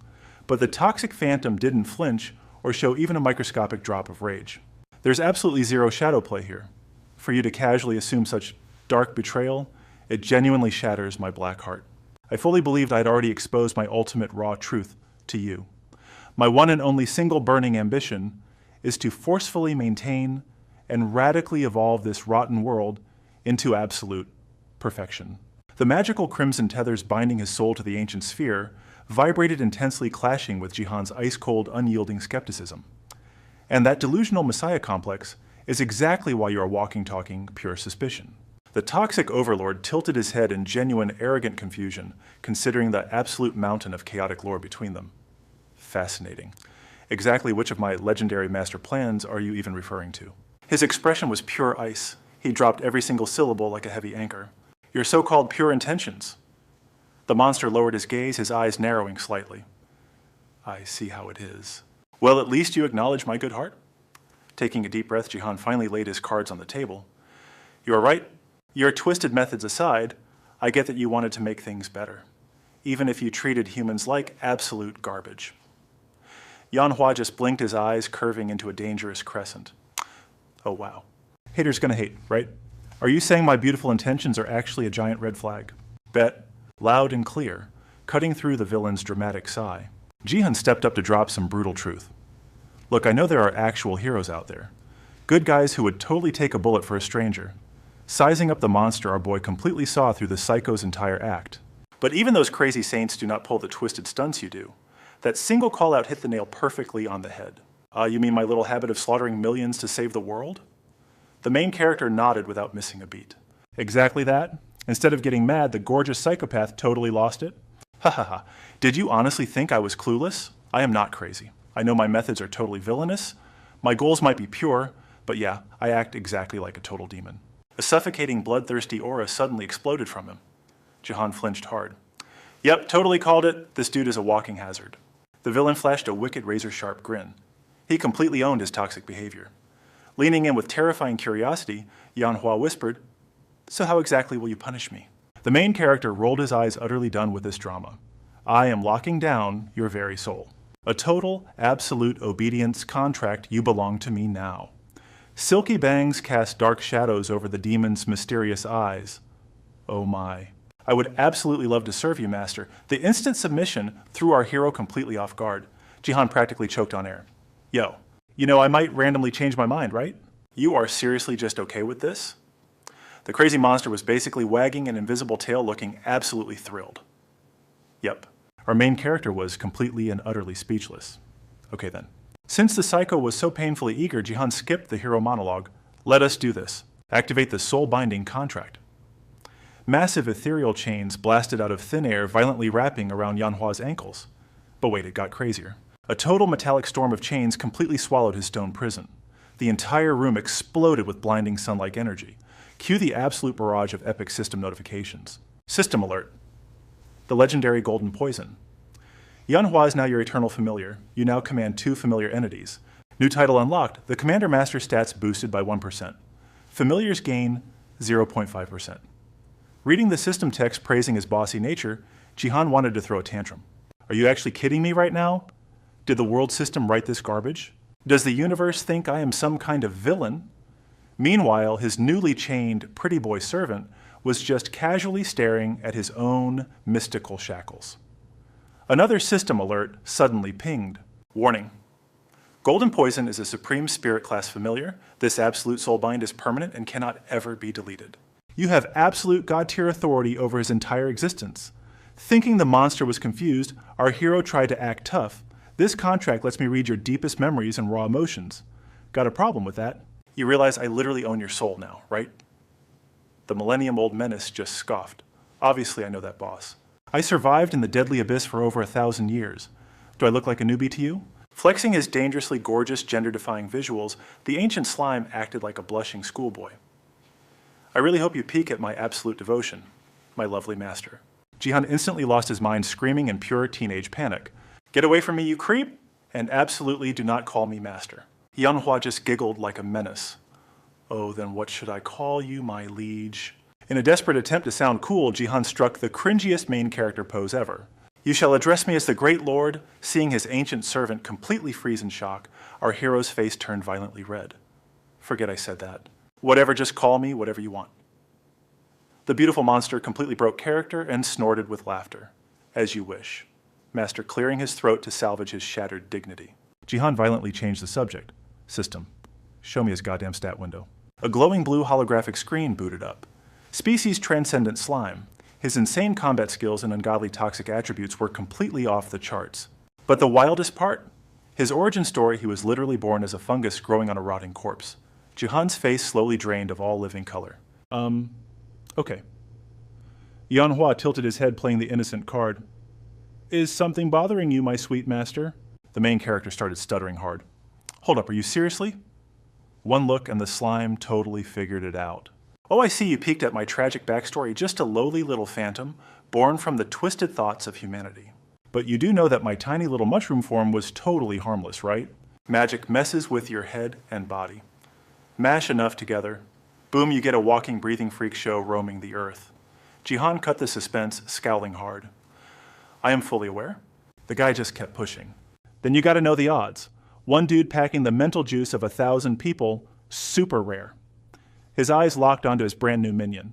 But the toxic phantom didn't flinch or show even a microscopic drop of rage. There's absolutely zero shadow play here. For you to casually assume such dark betrayal, it genuinely shatters my black heart. I fully believed I'd already exposed my ultimate raw truth to you. My one and only single burning ambition is to forcefully maintain and radically evolve this rotten world into absolute perfection. The magical crimson tethers binding his soul to the ancient sphere vibrated intensely, clashing with Jihan's ice-cold, unyielding skepticism. And that delusional messiah complex is exactly why you are walking, talking pure suspicion. The toxic overlord tilted his head in genuine, arrogant confusion, considering the absolute mountain of chaotic lore between them. Fascinating. Exactly which of my legendary master plans are you even referring to? His expression was pure ice. He dropped every single syllable like a heavy anchor. Your so-called pure intentions. The monster lowered his gaze, his eyes narrowing slightly. I see how it is. Well, at least you acknowledge my good heart. Taking a deep breath, Jihan finally laid his cards on the table. You are right. Your twisted methods aside, I get that you wanted to make things better, even if you treated humans like absolute garbage. Manhwa just blinked his eyes, curving into a dangerous crescent. Oh wow. Haters gonna hate, right? Are you saying my beautiful intentions are actually a giant red flag? Bet. Loud and clear, cutting through the villain's dramatic sigh. Jihan stepped up to drop some brutal truth. Look, I know there are actual heroes out there. Good guys who would totally take a bullet for a stranger. Sizing up the monster our boy completely saw through the psycho's entire act. But even those crazy saints do not pull the twisted stunts you do. That single call-out hit the nail perfectly on the head. You mean my little habit of slaughtering millions to save the world? The main character nodded without missing a beat. Exactly that, Instead of getting mad, the gorgeous psychopath totally lost it. Ha ha ha. Did you honestly think I was clueless? I am not crazy. I know my methods are totally villainous. My goals might be pure, but yeah, I act exactly like a total demon. A suffocating, bloodthirsty aura suddenly exploded from him. Jihan flinched hard. Yep, totally called it. This dude is a walking hazard. The villain flashed a wicked, razor-sharp grin. He completely owned his toxic behavior. Leaning in with terrifying curiosity, Manhwa whispered, "So how exactly will you punish me?" The main character rolled his eyes, utterly done with this drama. I am locking down your very soul. A total, absolute obedience contract. You belong to me now. Silky bangs cast dark shadows over the demon's mysterious eyes. Oh my. I would absolutely love to serve you, Master. The instant submission threw our hero completely off guard. Jihan practically choked on air. Yo, you know I might randomly change my mind, right? You are seriously just okay with this? The crazy monster was basically wagging an invisible tail, looking absolutely thrilled. Yep. Our main character was completely and utterly speechless. Okay then. Since the psycho was so painfully eager, Jihan skipped the hero monologue. Let us do this. Activate the soul-binding contract. Massive ethereal chains blasted out of thin air, violently wrapping around Manhwa's ankles. But wait, it got crazier. A total metallic storm of chains completely swallowed his stone prison. The entire room exploded with blinding sun-like energy. Cue the absolute barrage of epic system notifications. System alert. The legendary golden poison. Manhwa is now your eternal familiar. You now command 2 familiar entities. New title unlocked. The Commander Master stats boosted by 1%. Familiars gain 0.5%. Reading the system text praising his bossy nature, Jihan wanted to throw a tantrum. Are you actually kidding me right now? Did the world system write this garbage? Does the universe think I am some kind of villain? Meanwhile, his newly chained pretty boy servant was just casually staring at his own mystical shackles. Another system alert suddenly pinged. Warning. Golden Poison is a Supreme Spirit class familiar. This absolute soulbind is permanent and cannot ever be deleted. You have absolute god-tier authority over his entire existence. Thinking the monster was confused, our hero tried to act tough. This contract lets me read your deepest memories and raw emotions. Got a problem with that? You realize I literally own your soul now, right? The millennium-old menace just scoffed. Obviously I know that, boss. I survived in the deadly abyss for over 1,000 years. Do I look like a newbie to you? Flexing his dangerously gorgeous, gender-defying visuals, the ancient slime acted like a blushing schoolboy. I really hope you peek at my absolute devotion, my lovely master. Jihan instantly lost his mind, screaming in pure teenage panic. Get away from me, you creep! And absolutely do not call me master. Manhwa just giggled like a menace. Oh, then what should I call you, my liege? In a desperate attempt to sound cool, Jihan struck the cringiest main character pose ever. You shall address me as the great lord. Seeing his ancient servant completely freeze in shock, our hero's face turned violently red. Forget I said that. Whatever, just call me whatever you want. The beautiful monster completely broke character and snorted with laughter. As you wish. Master clearing his throat to salvage his shattered dignity. Jihan violently changed the subject. System. Show me his goddamn stat window. A glowing blue holographic screen booted up. Species transcendent slime. His insane combat skills and ungodly toxic attributes were completely off the charts. But the wildest part? His origin story, he was literally born as a fungus growing on a rotting corpse. Jihan's face slowly drained of all living color. Okay. Manhwa tilted his head, playing the innocent card. Is something bothering you, my sweet master? The main character started stuttering hard. Hold up, are you seriously? One look and the slime totally figured it out. Oh, I see you peeked at my tragic backstory, just a lowly little phantom, born from the twisted thoughts of humanity. But you do know that my tiny little mushroom form was totally harmless, right? Magic messes with your head and body. Mash enough together. Boom, you get a walking, breathing freak show roaming the earth. Jihan cut the suspense, scowling hard. I am fully aware. The guy just kept pushing. Then you gotta know the odds. One dude packing the mental juice of 1,000 people, super rare. His eyes locked onto his brand new minion.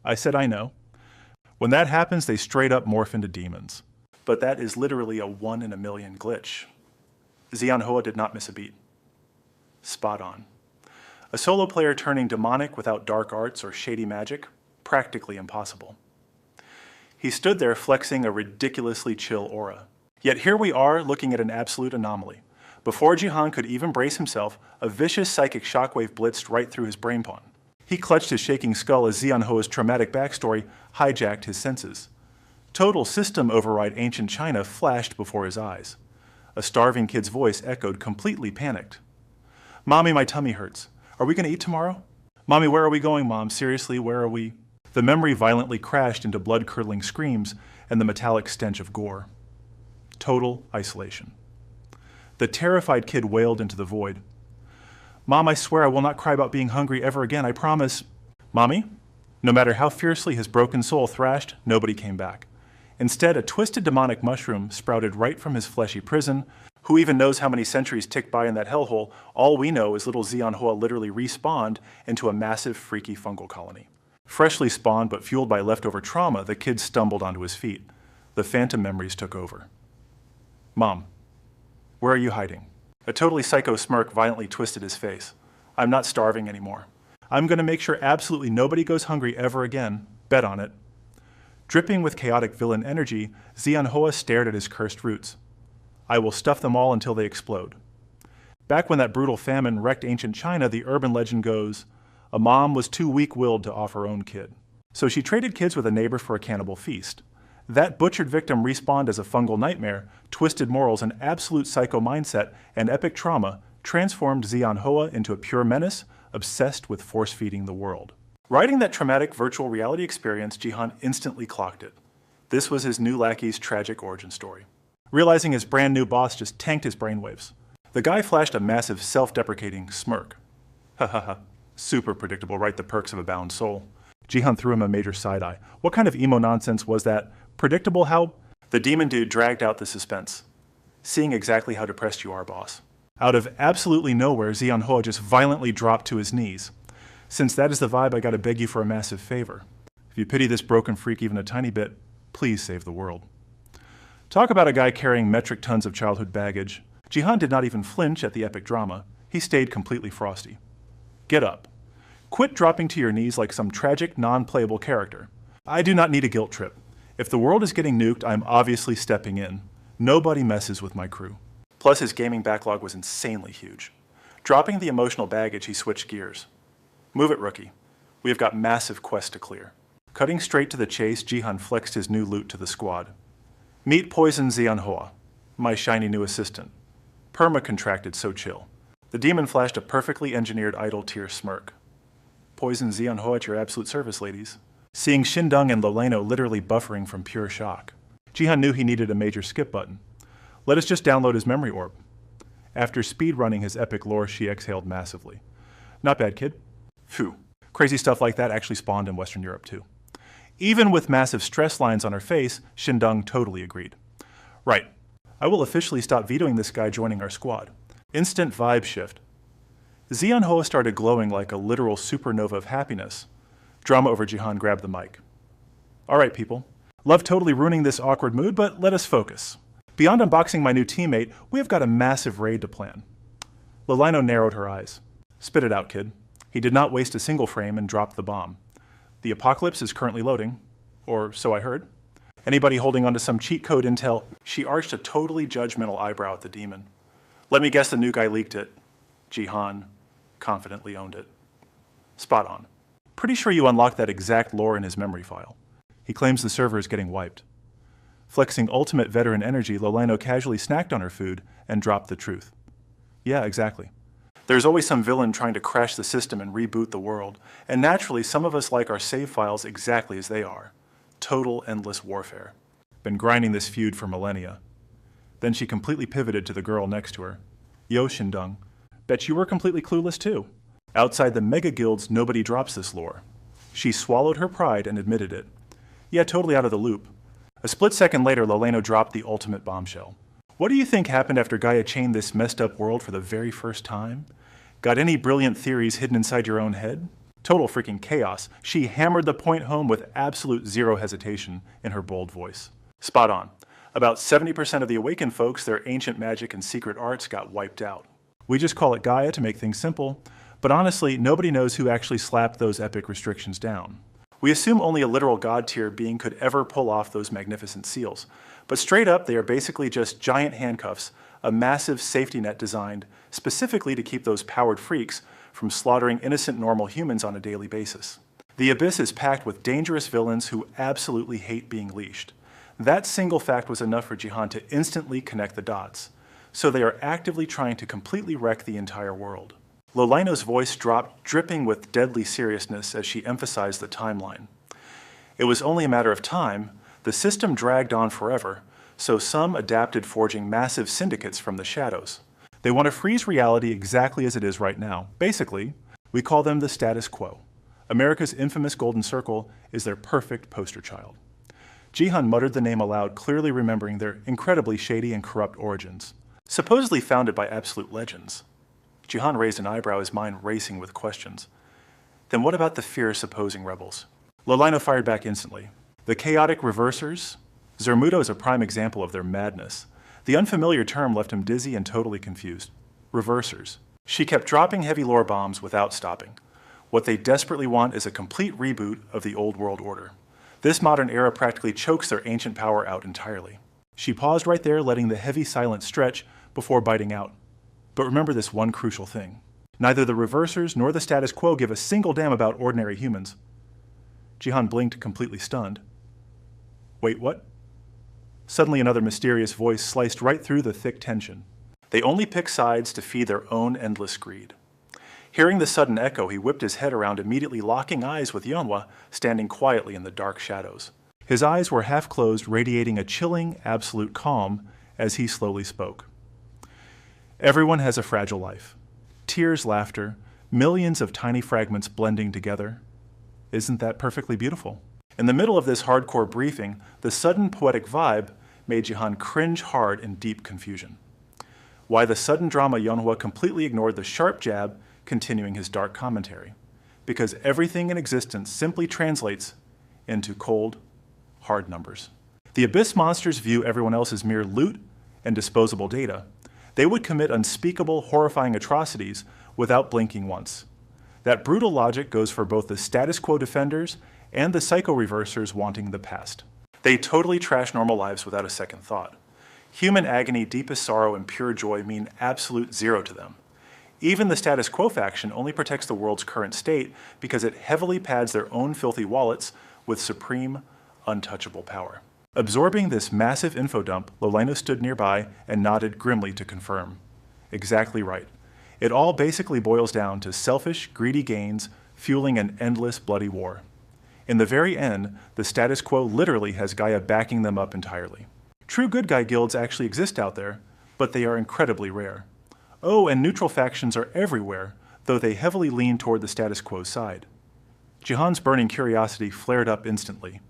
I said I know. When that happens, they straight up morph into demons. But that is literally a 1 in a million glitch. Manhwa did not miss a beat. Spot on. A solo player turning demonic without dark arts or shady magic? Practically impossible. He stood there flexing a ridiculously chill aura. Yet here we are looking at an absolute anomaly. Before Jihan could even brace himself, a vicious psychic shockwave blitzed right through his brain pawn. He clutched his shaking skull as Zianhoa's traumatic backstory hijacked his senses. Total system override ancient China flashed before his eyes. A starving kid's voice echoed, completely panicked. "Mommy, my tummy hurts. Are we going to eat tomorrow? Mommy, where are we going, Mom? Seriously, where are we?" The memory violently crashed into blood-curdling screams and the metallic stench of gore. Total isolation. The terrified kid wailed into the void. "Mom, I swear I will not cry about being hungry ever again, I promise." "Mommy?" No matter how fiercely his broken soul thrashed, nobody came back. Instead, a twisted demonic mushroom sprouted right from his fleshy prison. Who even knows how many centuries ticked by in that hellhole? All we know is little Zianhoa literally respawned into a massive, freaky fungal colony. Freshly spawned but fueled by leftover trauma, the kid stumbled onto his feet. The phantom memories took over. "Mom, where are you hiding?" A totally psycho smirk violently twisted his face. "I'm not starving anymore. I'm going to make sure absolutely nobody goes hungry ever again. Bet on it." Dripping with chaotic villain energy, Zianhoa stared at his cursed roots. "I will stuff them all until they explode." Back when that brutal famine wrecked ancient China, the urban legend goes, a mom was too weak-willed to off her own kid. So she traded kids with a neighbor for a cannibal feast. That butchered victim respawned as a fungal nightmare, twisted morals, an absolute psycho mindset, and epic trauma transformed Zianhoa into a pure menace, obsessed with force-feeding the world. Writing that traumatic virtual reality experience, Jihan instantly clocked it. This was his new lackey's tragic origin story. Realizing his brand new boss just tanked his brainwaves, the guy flashed a massive self-deprecating smirk. "Ha ha ha, super predictable, right? The perks of a bound soul." Jihan threw him a major side-eye. What kind of emo nonsense was that? Predictable how? The demon dude dragged out the suspense. "Seeing exactly how depressed you are, boss." Out of absolutely nowhere, Zianhoa just violently dropped to his knees. "Since that is the vibe, I gotta beg you for a massive favor. If you pity this broken freak even a tiny bit, please save the world." Talk about a guy carrying metric tons of childhood baggage. Jihan did not even flinch at the epic drama. He stayed completely frosty. "Get up. Quit dropping to your knees like some tragic, non-playable character. I do not need a guilt trip. If the world is getting nuked, I'm obviously stepping in. Nobody messes with my crew." Plus, his gaming backlog was insanely huge. Dropping the emotional baggage, he switched gears. "Move it, rookie. We have got massive quests to clear." Cutting straight to the chase, Jihan flexed his new loot to the squad. "Meet Poison Zianhoa, my shiny new assistant. Perma-contracted, so chill." The demon flashed a perfectly engineered idle-tier smirk. "Poison Zianhoa at your absolute service, ladies." Seeing Shindung and Loleno literally buffering from pure shock, Jihan knew he needed a major skip button. Let us just download his memory orb. After speedrunning his epic lore, she exhaled massively. "Not bad, kid." Phew. Crazy stuff like that actually spawned in Western Europe, too. Even with massive stress lines on her face, Shindung totally agreed. "Right. I will officially stop vetoing this guy joining our squad." Instant vibe shift. Zianhoa started glowing like a literal supernova of happiness. Drama over Jihan grabbed the mic. "All right, people. Love totally ruining this awkward mood, but let us focus. Beyond unboxing my new teammate, we have got a massive raid to plan." Lolino narrowed her eyes. "Spit it out, kid." He did not waste a single frame and dropped the bomb. "The apocalypse is currently loading. Or so I heard. Anybody holding onto some cheat code intel?" She arched a totally judgmental eyebrow at the demon. "Let me guess the new guy leaked it." Jihan confidently owned it. "Spot on. Pretty sure you unlocked that exact lore in his memory file." He claims the server is getting wiped. Flexing ultimate veteran energy, Lolino casually snacked on her food and dropped the truth. "Yeah, exactly. There's always some villain trying to crash the system and reboot the world, and naturally some of us like our save files exactly as they are. Total endless warfare. Been grinding this feud for millennia." Then she completely pivoted to the girl next to her. "Yo, Shindung, bet you were completely clueless too. Outside the mega guilds, nobody drops this lore." She swallowed her pride and admitted it. "Yeah, totally out of the loop." A split second later, Loleno dropped the ultimate bombshell. "What do you think happened after Gaia chained this messed up world for the very first time? Got any brilliant theories hidden inside your own head?" Total freaking chaos. She hammered the point home with absolute zero hesitation in her bold voice. "Spot on. About 70% of the awakened folks, their ancient magic and secret arts got wiped out. We just call it Gaia to make things simple, but honestly, nobody knows who actually slapped those epic restrictions down. We assume only a literal god-tier being could ever pull off those magnificent seals, but straight up they are basically just giant handcuffs, a massive safety net designed specifically to keep those powered freaks from slaughtering innocent normal humans on a daily basis. The Abyss is packed with dangerous villains who absolutely hate being leashed. That single fact was enough for Jihan to instantly connect the dots. So they are actively trying to completely wreck the entire world. Lolaino's voice dropped, dripping with deadly seriousness as she emphasized the timeline. It was only a matter of time. The system dragged on forever, so some adapted, forging massive syndicates from the shadows. They want to freeze reality exactly as it is right now. Basically, we call them the status quo. America's infamous Golden Circle is their perfect poster child. Jihan muttered the name aloud, clearly remembering their incredibly shady and corrupt origins. Supposedly founded by absolute legends. Jihan raised an eyebrow, his mind racing with questions. Then what about the fierce opposing rebels? Lolaino fired back instantly. The chaotic reversers? Zermudo is a prime example of their madness. The unfamiliar term left him dizzy and totally confused. Reversers. She kept dropping heavy lore bombs without stopping. What they desperately want is a complete reboot of the old world order. This modern era practically chokes their ancient power out entirely. She paused right there, letting the heavy silence stretch before biting out. But remember this one crucial thing. Neither the reversers nor the status quo give a single damn about ordinary humans. Jihan blinked, completely stunned. Wait, what? Suddenly another mysterious voice sliced right through the thick tension. They only pick sides to feed their own endless greed. Hearing the sudden echo, he whipped his head around, immediately locking eyes with Yeonhwa, standing quietly in the dark shadows. His eyes were half closed, radiating a chilling, absolute calm as he slowly spoke. Everyone has a fragile life. Tears, laughter, millions of tiny fragments blending together. Isn't that perfectly beautiful? In the middle of this hardcore briefing, the sudden poetic vibe made Jihan cringe hard in deep confusion. Why the sudden drama? Yeonhwa completely ignored the sharp jab, continuing his dark commentary. Because everything in existence simply translates into cold, hard numbers. The Abyss monsters view everyone else as mere loot and disposable data. They would commit unspeakable, horrifying atrocities without blinking once. That brutal logic goes for both the status quo defenders and the psycho-reversers wanting the past. They totally trash normal lives without a second thought. Human agony, deepest sorrow, and pure joy mean absolute zero to them. Even the status quo faction only protects the world's current state because it heavily pads their own filthy wallets with supreme, untouchable power. Absorbing this massive info dump, Lolaino stood nearby and nodded grimly to confirm. Exactly right. It all basically boils down to selfish, greedy gains fueling an endless, bloody war. In the very end, the status quo literally has Gaia backing them up entirely. True good guy guilds actually exist out there, but they are incredibly rare. Oh, and neutral factions are everywhere, though they heavily lean toward the status quo side. Jihan's burning curiosity flared up instantly.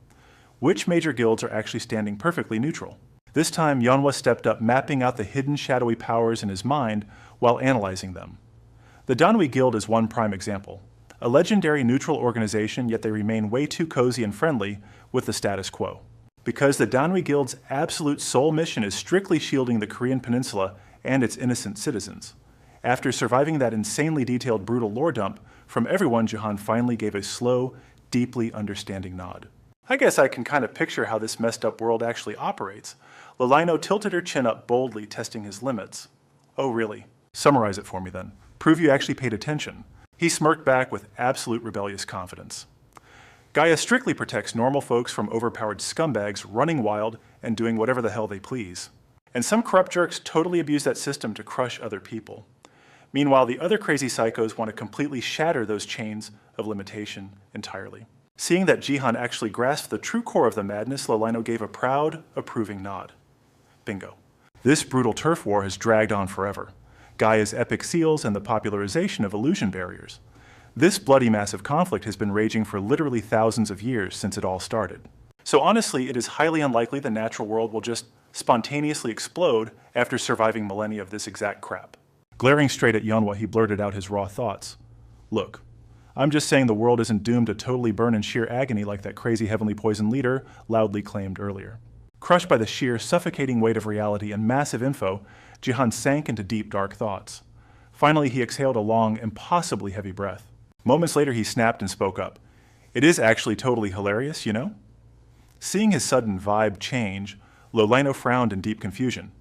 Which major guilds are actually standing perfectly neutral? This time, Yeonhwa stepped up, mapping out the hidden shadowy powers in his mind while analyzing them. The Danwi Guild is one prime example. A legendary neutral organization, yet they remain way too cozy and friendly with the status quo. Because the Danwi Guild's absolute sole mission is strictly shielding the Korean peninsula and its innocent citizens. After surviving that insanely detailed brutal lore dump from everyone, Jihan finally gave a slow, deeply understanding nod. I guess I can kind of picture how this messed up world actually operates. Lolaino tilted her chin up boldly, testing his limits. Oh, really? Summarize it for me then. Prove you actually paid attention. He smirked back with absolute rebellious confidence. Gaia strictly protects normal folks from overpowered scumbags running wild and doing whatever the hell they please. And some corrupt jerks totally abuse that system to crush other people. Meanwhile, the other crazy psychos want to completely shatter those chains of limitation entirely. Seeing that Jihan actually grasped the true core of the madness, Lolaino gave a proud, approving nod. Bingo. This brutal turf war has dragged on forever. Gaia's epic seals and the popularization of illusion barriers. This bloody massive conflict has been raging for literally thousands of years since it all started. So honestly, it is highly unlikely the natural world will just spontaneously explode after surviving millennia of this exact crap. Glaring straight at Yeonhwa, he blurted out his raw thoughts. Look, I'm just saying the world isn't doomed to totally burn in sheer agony like that crazy heavenly poison leader loudly claimed earlier. Crushed by the sheer, suffocating weight of reality and massive info, Jihan sank into deep, dark thoughts. Finally, he exhaled a long, impossibly heavy breath. Moments later, he snapped and spoke up. It is actually totally hilarious, you know? Seeing his sudden vibe change, Lolaino frowned in deep confusion.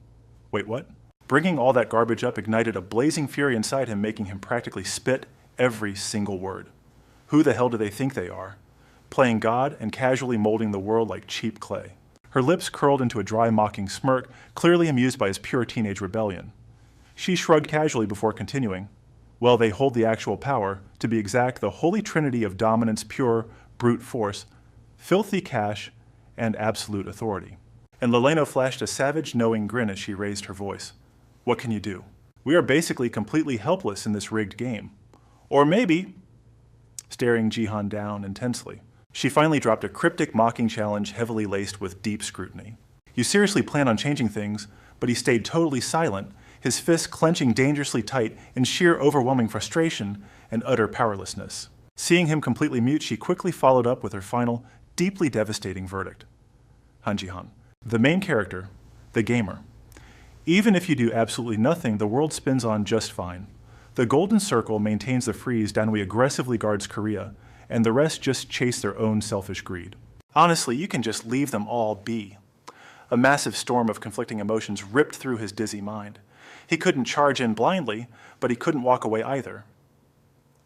Wait, what? Bringing all that garbage up ignited a blazing fury inside him, making him practically spit every single word. Who the hell do they think they are? Playing God and casually molding the world like cheap clay. Her lips curled into a dry, mocking smirk, clearly amused by his pure teenage rebellion. She shrugged casually before continuing. Well, they hold the actual power, to be exact, the holy trinity of dominance, pure, brute force, filthy cash, and absolute authority. And Leleno flashed a savage, knowing grin as she raised her voice. What can you do? We are basically completely helpless in this rigged game. Or maybe, staring Jihan down intensely, she finally dropped a cryptic, mocking challenge heavily laced with deep scrutiny. You seriously plan on changing things, but he stayed totally silent, his fists clenching dangerously tight in sheer overwhelming frustration and utter powerlessness. Seeing him completely mute, she quickly followed up with her final, deeply devastating verdict. Han Jihan, the main character, the gamer. Even if you do absolutely nothing, the world spins on just fine. The Golden Circle maintains the freeze Danui aggressively guards Korea, and the rest just chase their own selfish greed. Honestly, you can just leave them all be. A massive storm of conflicting emotions ripped through his dizzy mind. He couldn't charge in blindly, but he couldn't walk away either.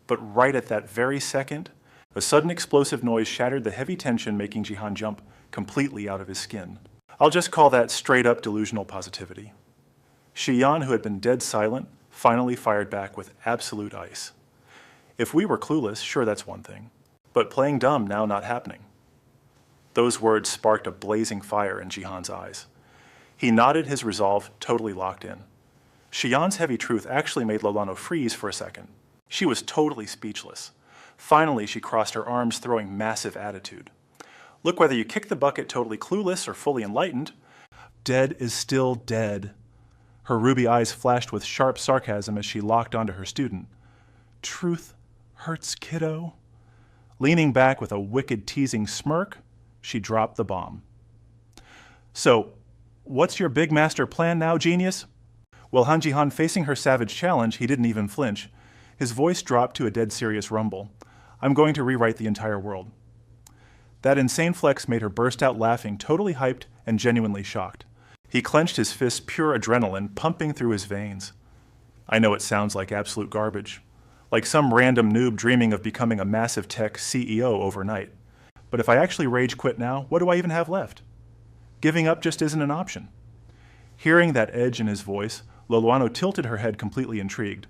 But right at that very second, a sudden explosive noise shattered the heavy tension, making Jihan jump completely out of his skin. I'll just call that straight-up delusional positivity. Shiyan, who had been dead silent, finally fired back with absolute ice. If we were clueless, sure, that's one thing. But playing dumb, now not happening. Those words sparked a blazing fire in Jihan's eyes. He nodded, his resolve totally locked in. Shiyan's heavy truth actually made Lolano freeze for a second. She was totally speechless. Finally, she crossed her arms, throwing massive attitude. Look, whether you kick the bucket totally clueless or fully enlightened, dead is still dead. Her ruby eyes flashed with sharp sarcasm as she locked onto her student. Truth hurts, kiddo. Leaning back with a wicked, teasing smirk, she dropped the bomb. So, what's your big master plan now, genius? Well, Han Jihan, facing her savage challenge, he didn't even flinch. His voice dropped to a dead serious rumble. I'm going to rewrite the entire world. That insane flex made her burst out laughing, totally hyped and genuinely shocked. He clenched his fists, pure adrenaline pumping through his veins. I know it sounds like absolute garbage, like some random noob dreaming of becoming a massive tech CEO overnight. But if I actually rage quit now, what do I even have left? Giving up just isn't an option. Hearing that edge in his voice, Loluano tilted her head, completely intrigued.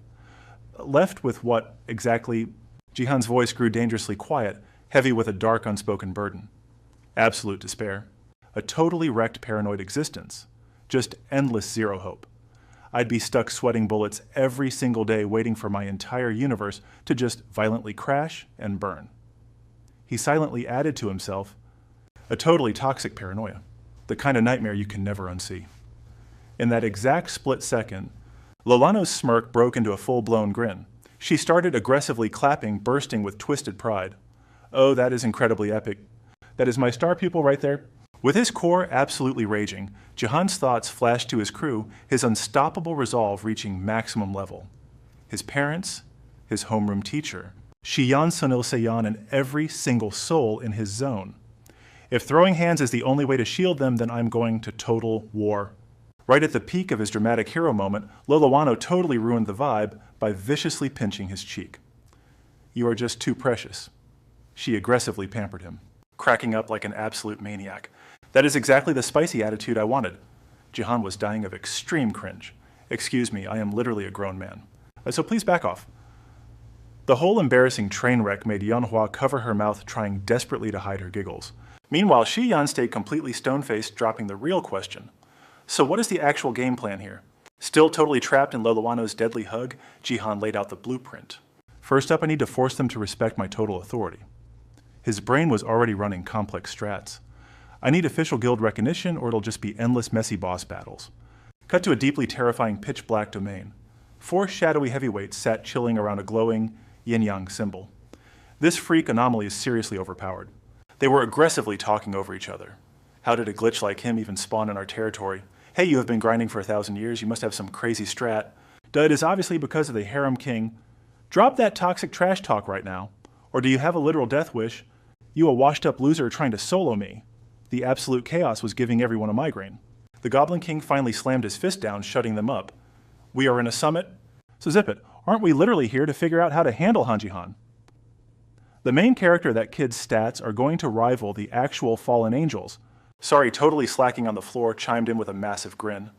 Left with what exactly? Jihan's voice grew dangerously quiet, heavy with a dark, unspoken burden. Absolute despair. A totally wrecked, paranoid existence. Just endless zero hope. I'd be stuck sweating bullets every single day, waiting for my entire universe to just violently crash and burn. He silently added to himself, a totally toxic paranoia, the kind of nightmare you can never unsee. In that exact split second, Lolano's smirk broke into a full-blown grin. She started aggressively clapping, bursting with twisted pride. Oh, that is incredibly epic. That is my star pupil right there. With his core absolutely raging, Jihan's thoughts flashed to his crew, his unstoppable resolve reaching maximum level. His parents, his homeroom teacher, Shiyan Sunil Seyan, and every single soul in his zone. If throwing hands is the only way to shield them, then I'm going to total war. Right at the peak of his dramatic hero moment, Lolawano totally ruined the vibe by viciously pinching his cheek. You are just too precious. She aggressively pampered him, cracking up like an absolute maniac. That is exactly the spicy attitude I wanted. Jihan was dying of extreme cringe. Excuse me, I am literally a grown man. So please back off. The whole embarrassing train wreck made Yeonhwa cover her mouth, trying desperately to hide her giggles. Meanwhile, Shiyan stayed completely stone-faced, dropping the real question. So what is the actual game plan here? Still totally trapped in Lolawano's deadly hug, Jihan laid out the blueprint. First up, I need to force them to respect my total authority. His brain was already running complex strats. I need official guild recognition, or it'll just be endless messy boss battles. Cut to a deeply terrifying pitch-black domain. 4 shadowy heavyweights sat chilling around a glowing yin-yang symbol. This freak anomaly is seriously overpowered. They were aggressively talking over each other. How did a glitch like him even spawn in our territory? Hey, you have been grinding for 1,000 years, you must have some crazy strat. Duh, it is obviously because of the harem king. Drop that toxic trash talk right now. Or do you have a literal death wish? You a washed-up loser trying to solo me. The absolute chaos was giving everyone a migraine. The Goblin King finally slammed his fist down, shutting them up. We are in a summit, so zip it. Aren't we literally here to figure out how to handle Hanjihan? The main character of that kid's stats are going to rival the actual fallen angels. Sorry, totally slacking on the floor, chimed in with a massive grin.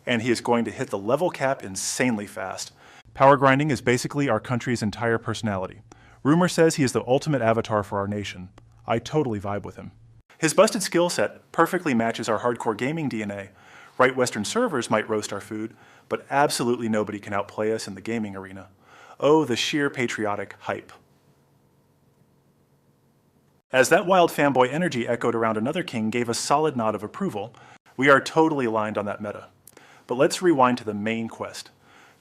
And he is going to hit the level cap insanely fast. Power grinding is basically our country's entire personality. Rumor says he is the ultimate avatar for our nation. I totally vibe with him. His busted skill set perfectly matches our hardcore gaming DNA. Right Western servers might roast our food, but absolutely nobody can outplay us in the gaming arena. Oh, the sheer patriotic hype. As that wild fanboy energy echoed around another king gave a solid nod of approval, we are totally aligned on that meta. But let's rewind to the main quest.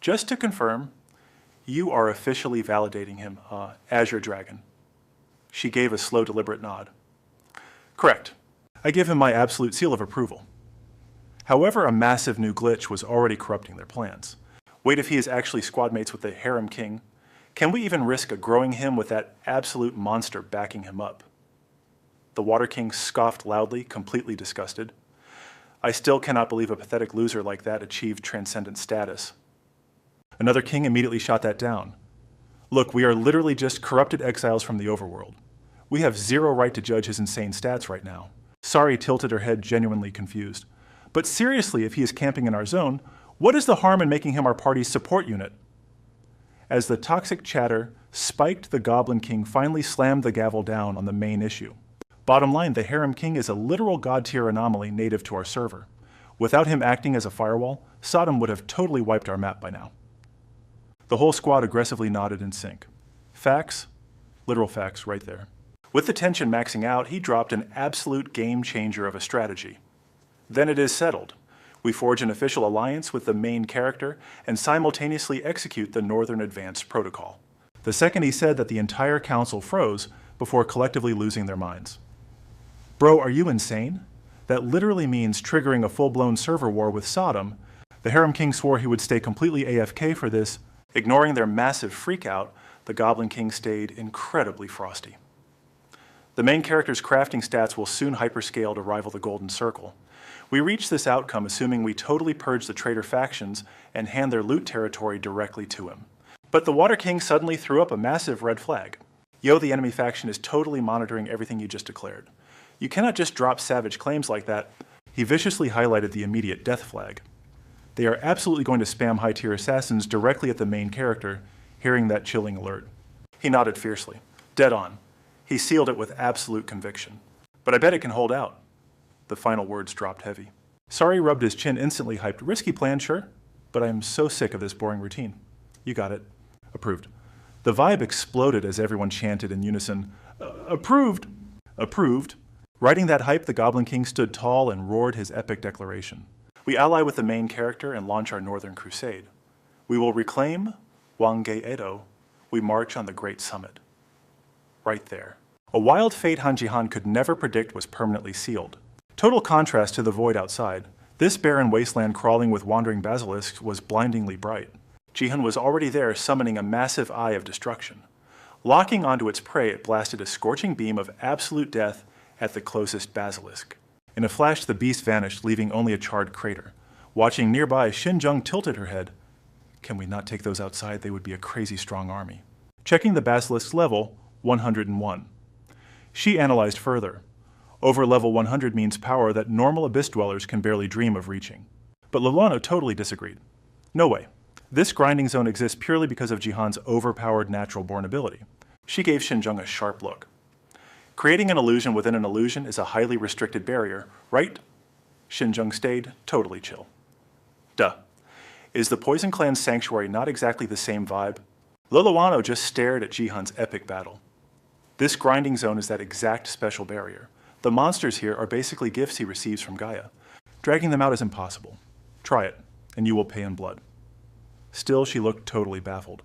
Just to confirm, you are officially validating him as your dragon. She gave a slow, deliberate nod. Correct. I give him my absolute seal of approval. However, a massive new glitch was already corrupting their plans. Wait if he is actually squad mates with the harem king. Can we even risk growing him with that absolute monster backing him up? The Water King scoffed loudly, completely disgusted. I still cannot believe a pathetic loser like that achieved transcendent status. Another king immediately shot that down. Look, we are literally just corrupted exiles from the overworld. We have zero right to judge his insane stats right now. Sari tilted her head, genuinely confused. But seriously, if he is camping in our zone, what is the harm in making him our party's support unit? As the toxic chatter spiked, the Goblin King finally slammed the gavel down on the main issue. Bottom line, the Harem King is a literal god-tier anomaly native to our server. Without him acting as a firewall, Sodom would have totally wiped our map by now. The whole squad aggressively nodded in sync. Facts? Literal facts right there. With the tension maxing out, he dropped an absolute game-changer of a strategy. Then it is settled. We forge an official alliance with the main character and simultaneously execute the Northern Advance Protocol. The second he said that, the entire council froze before collectively losing their minds. Bro, are you insane? That literally means triggering a full-blown server war with Sodom. The Harem King swore he would stay completely AFK for this. Ignoring their massive freakout, the Goblin King stayed incredibly frosty. The main character's crafting stats will soon hyperscale to rival the Golden Circle. We reach this outcome assuming we totally purge the traitor factions and hand their loot territory directly to him. But the Water King suddenly threw up a massive red flag. Yo, the enemy faction is totally monitoring everything you just declared. You cannot just drop savage claims like that. He viciously highlighted the immediate death flag. They are absolutely going to spam high-tier assassins directly at the main character, hearing that chilling alert. He nodded fiercely. Dead on. He sealed it with absolute conviction. But I bet it can hold out. The final words dropped heavy. Sari rubbed his chin, instantly hyped. Risky plan, sure, but I'm so sick of this boring routine. You got it. Approved. The vibe exploded as everyone chanted in unison, approved! Approved. Riding that hype, the Goblin King stood tall and roared his epic declaration. We ally with the main character and launch our Northern Crusade. We will reclaim Wange Edo. We march on the Great Summit. Right there. A wild fate Hanjihan could never predict was permanently sealed. Total contrast to the void outside. This barren wasteland crawling with wandering basilisks was blindingly bright. Jihan was already there, summoning a massive eye of destruction. Locking onto its prey, it blasted a scorching beam of absolute death at the closest basilisk. In a flash, the beast vanished, leaving only a charred crater. Watching nearby, Xinzheng tilted her head. Can we not take those outside? They would be a crazy strong army. Checking the basilisk's level, 101. She analyzed further. Over level 100 means power that normal abyss dwellers can barely dream of reaching. But Lolano totally disagreed. No way. This grinding zone exists purely because of Jihan's overpowered natural-born ability. She gave Xinzheng a sharp look. Creating an illusion within an illusion is a highly restricted barrier, right? Xinzheng stayed totally chill. Duh. Is the Poison Clan's sanctuary not exactly the same vibe? Loloano just stared at Jihan's epic battle. This grinding zone is that exact special barrier. The monsters here are basically gifts he receives from Gaia. Dragging them out is impossible. Try it, and you will pay in blood. Still, she looked totally baffled.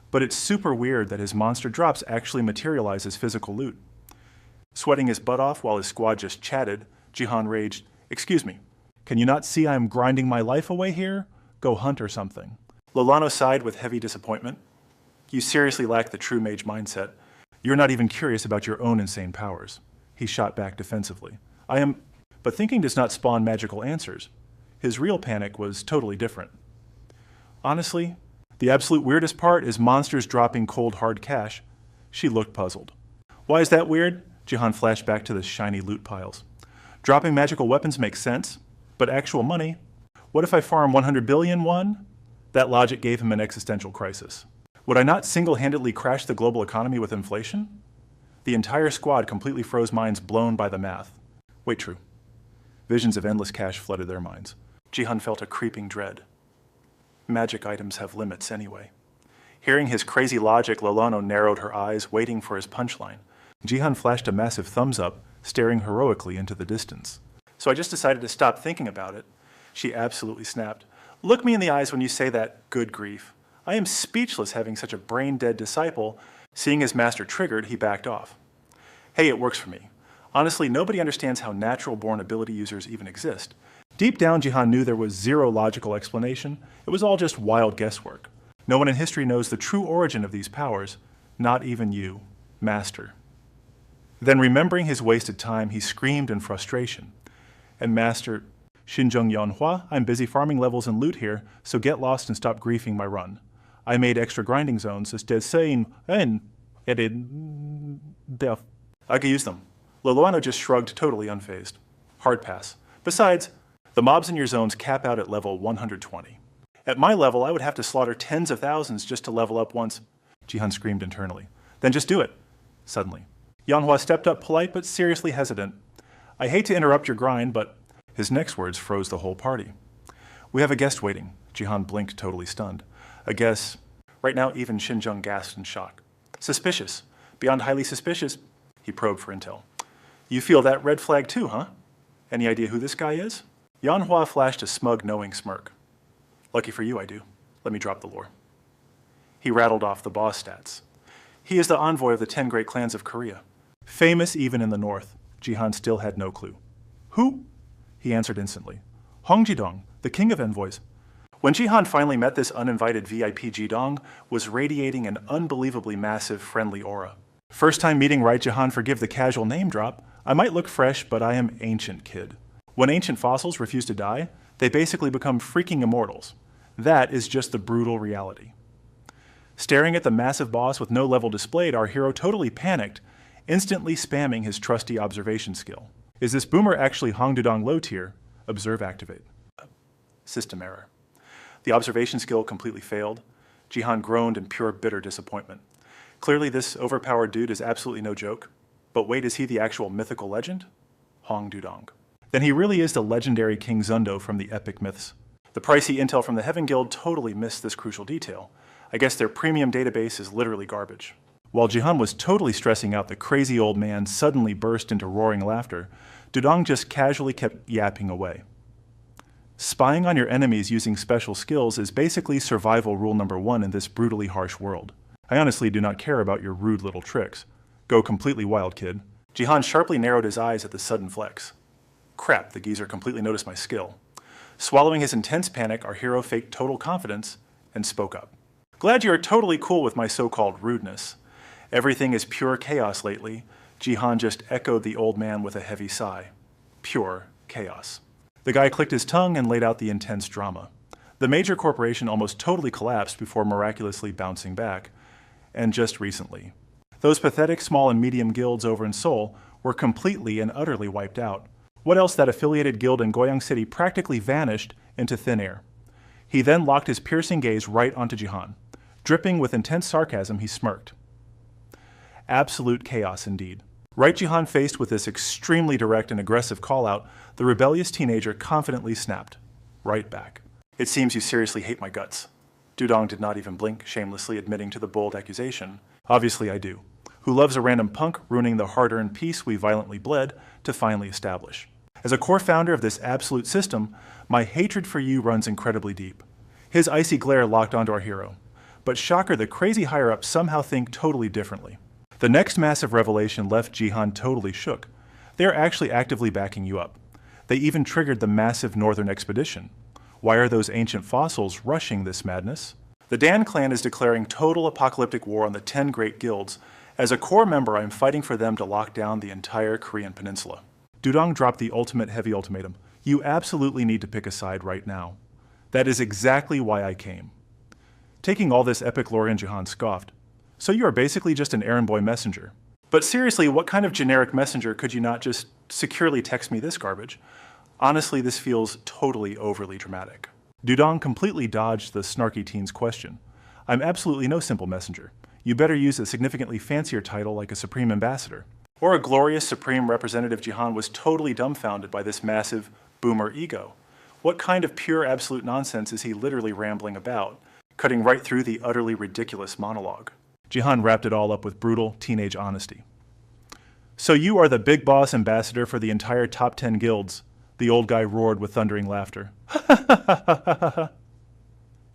But it's super weird that his monster drops actually materialize as physical loot. Sweating his butt off while his squad just chatted, Jihan raged, "Excuse me, can you not see I am grinding my life away here? Go hunt or something." Lolano sighed with heavy disappointment. You seriously lack the true mage mindset. You're not even curious about your own insane powers. He shot back defensively. I am... But thinking does not spawn magical answers. His real panic was totally different. Honestly, The absolute weirdest part is monsters dropping cold hard cash. She looked puzzled. Why is that weird? Jihan flashed back to the shiny loot piles. Dropping magical weapons makes sense, but actual money? What if I farm 100 billion won? That logic gave him an existential crisis. Would I not single-handedly crash the global economy with inflation? The entire squad completely froze minds blown by the math. Wait, true. Visions of endless cash flooded their minds. Jihan felt a creeping dread. Magic items have limits anyway. Hearing his crazy logic, Lolano narrowed her eyes, waiting for his punchline. Jihan flashed a massive thumbs up, staring heroically into the distance. So I just decided to stop thinking about it. She absolutely snapped. Look me in the eyes when you say that, good grief. I am speechless having such a brain-dead disciple. Seeing his master triggered, he backed off. Hey, it works for me. Honestly, nobody understands how natural-born ability users even exist. Deep down, Jihan knew there was zero logical explanation. It was all just wild guesswork. No one in history knows the true origin of these powers, not even you, Master. Then, remembering his wasted time, he screamed in frustration. And Master, Xinzheng Yanhua, I'm busy farming levels and loot here, so get lost and stop griefing my run. I made extra grinding zones, instead saying, I could use them. Loloano just shrugged, totally unfazed. Hard pass. Besides, the mobs in your zones cap out at level 120. At my level, I would have to slaughter tens of thousands just to level up once. Jihan screamed internally. Then just do it. Suddenly. Yanhua stepped up, polite but seriously hesitant. I hate to interrupt your grind, but his next words froze the whole party. We have a guest waiting. Jihan blinked, totally stunned. A guest. Right now, even Xinzheng gasped in shock. Suspicious. Beyond highly suspicious, he probed for intel. You feel that red flag too, huh? Any idea who this guy is? Yanhua flashed a smug, knowing smirk. Lucky for you, I do. Let me drop the lore. He rattled off the boss stats. He is the envoy of the 10 great clans of Korea. Famous even in the north. Jihan still had no clue. Who? He answered instantly. Hong Jidong, the king of envoys. When Jihan finally met this uninvited VIP, Jidong was radiating an unbelievably massive, friendly aura. First time meeting, right, Jihan? Forgive the casual name drop. I might look fresh, but I am ancient, kid. When ancient fossils refuse to die, they basically become freaking immortals. That is just the brutal reality. Staring at the massive boss with no level displayed, our hero totally panicked, instantly spamming his trusty observation skill. Is this boomer actually Hong Dudong low tier? Observe activate. System error. The observation skill completely failed. Jihan groaned in pure bitter disappointment. Clearly this overpowered dude is absolutely no joke. But wait, is he the actual mythical legend? Hong Dudong. Then he really is the legendary King Zundo from the epic myths. The pricey intel from the Heaven Guild totally missed this crucial detail. I guess their premium database is literally garbage. While Jihan was totally stressing out, the crazy old man suddenly burst into roaring laughter. Dudong just casually kept yapping away. Spying on your enemies using special skills is basically survival rule number 1 in this brutally harsh world. I honestly do not care about your rude little tricks. Go completely wild, kid. Jihan sharply narrowed his eyes at the sudden flex. Crap, the geezer completely noticed my skill. Swallowing his intense panic, our hero faked total confidence and spoke up. Glad you are totally cool with my so-called rudeness. Everything is pure chaos lately. Jihan just echoed the old man with a heavy sigh. Pure chaos. The guy clicked his tongue and laid out the intense drama. The major corporation almost totally collapsed before miraculously bouncing back. And just recently. Those pathetic small and medium guilds over in Seoul were completely and utterly wiped out. What else, that affiliated guild in Goyang City practically vanished into thin air. He then locked his piercing gaze right onto Jihan. Dripping with intense sarcasm, he smirked. Absolute chaos indeed. Right, Jihan, faced with this extremely direct and aggressive call-out, the rebellious teenager confidently snapped. Right back. It seems you seriously hate my guts. Dudong did not even blink, shamelessly admitting to the bold accusation. Obviously I do. Who loves a random punk ruining the hard-earned peace we violently bled to finally establish. As a core founder of this absolute system, my hatred for you runs incredibly deep. His icy glare locked onto our hero. But shocker, the crazy higher-ups somehow think totally differently. The next massive revelation left Jihan totally shook. They are actually actively backing you up. They even triggered the massive northern expedition. Why are those ancient fossils rushing this madness? The Dan clan is declaring total apocalyptic war on the 10 great guilds. As a core member, I am fighting for them to lock down the entire Korean peninsula. Dudong dropped the ultimate heavy ultimatum. You absolutely need to pick a side right now. That is exactly why I came. Taking all this epic lore in, Jihan scoffed. So you are basically just an errand boy messenger. But seriously, what kind of generic messenger could you not just securely text me this garbage? Honestly, this feels totally overly dramatic. Dudong completely dodged the snarky teen's question. I'm absolutely no simple messenger. You better use a significantly fancier title like a Supreme Ambassador. Or a glorious Supreme Representative. Jihan was totally dumbfounded by this massive boomer ego. What kind of pure absolute nonsense is he literally rambling about, cutting right through the utterly ridiculous monologue? Jihan wrapped it all up with brutal teenage honesty. So you are the big boss ambassador for the entire top 10 guilds, the old guy roared with thundering laughter.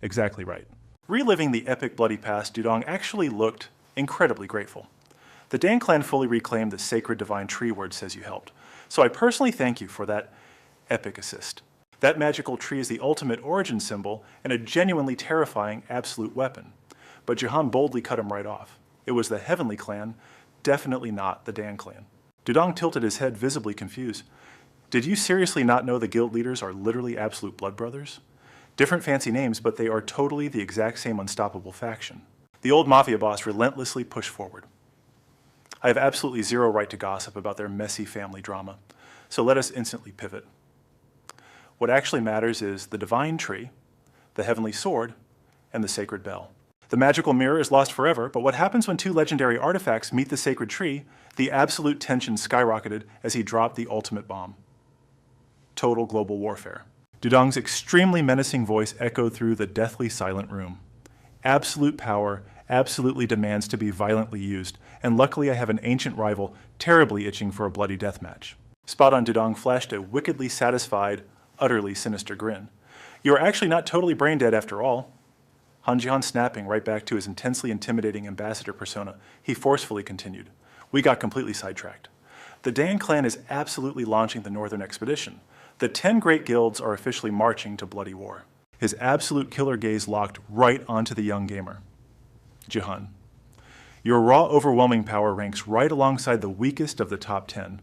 Exactly right. Reliving the epic bloody past, Dudong actually looked incredibly grateful. The Dan clan fully reclaimed the sacred divine tree word says you helped, so I personally thank you for that epic assist. That magical tree is the ultimate origin symbol and a genuinely terrifying absolute weapon. But Jihan boldly cut him right off. It was the Heavenly Clan, definitely not the Dan clan. Dudong tilted his head, visibly confused. Did you seriously not know the guild leaders are literally absolute blood brothers? Different fancy names, but they are totally the exact same unstoppable faction. The old mafia boss relentlessly pushed forward. I have absolutely zero right to gossip about their messy family drama, so let us instantly pivot. What actually matters is the divine tree, the heavenly sword, and the sacred bell. The magical mirror is lost forever, but what happens when two legendary artifacts meet the sacred tree? The absolute tension skyrocketed as he dropped the ultimate bomb. Total global warfare. Dudong's extremely menacing voice echoed through the deathly silent room. Absolute power absolutely demands to be violently used, and luckily I have an ancient rival terribly itching for a bloody deathmatch. Spot on Dudong flashed a wickedly satisfied, utterly sinister grin. You are actually not totally brain dead after all. Han Jihan snapping right back to his intensely intimidating ambassador persona, he forcefully continued. We got completely sidetracked. The Dan clan is absolutely launching the Northern Expedition. The 10 great guilds are officially marching to bloody war. His absolute killer gaze locked right onto the young gamer. Jihan, your raw overwhelming power ranks right alongside the weakest of the top 10.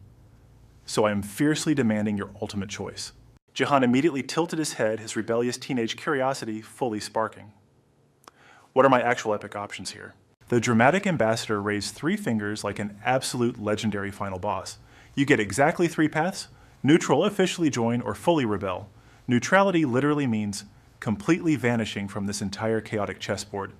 So I am fiercely demanding your ultimate choice. Jihan immediately tilted his head, his rebellious teenage curiosity fully sparking. What are my actual epic options here? The dramatic ambassador raised 3 fingers like an absolute legendary final boss. You get exactly 3 paths: neutral, officially join, or fully rebel. Neutrality literally means completely vanishing from this entire chaotic chessboard.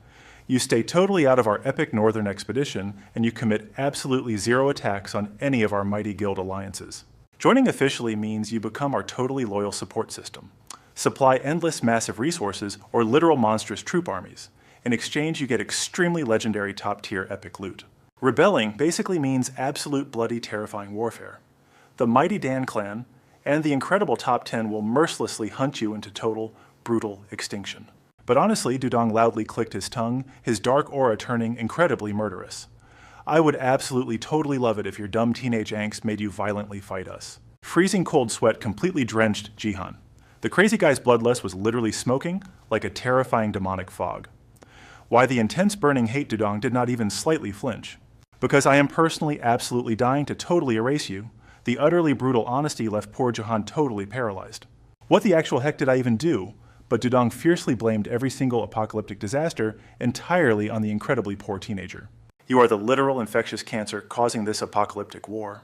You stay totally out of our epic northern expedition, and you commit absolutely 0 attacks on any of our mighty guild alliances. Joining officially means you become our totally loyal support system. Supply endless massive resources or literal monstrous troop armies. In exchange, you get extremely legendary top-tier epic loot. Rebelling basically means absolute bloody terrifying warfare. The mighty Dan clan and the incredible top 10 will mercilessly hunt you into total, brutal extinction. But honestly, Dudong loudly clicked his tongue, his dark aura turning incredibly murderous. I would absolutely totally love it if your dumb teenage angst made you violently fight us. Freezing cold sweat completely drenched Jihan. The crazy guy's bloodlust was literally smoking like a terrifying demonic fog. Why the intense burning hate Dudong did not even slightly flinch. Because I am personally absolutely dying to totally erase you. The utterly brutal honesty left poor Jihan totally paralyzed. What the actual heck did I even do? But Dudong fiercely blamed every single apocalyptic disaster entirely on the incredibly poor teenager. You are the literal infectious cancer causing this apocalyptic war.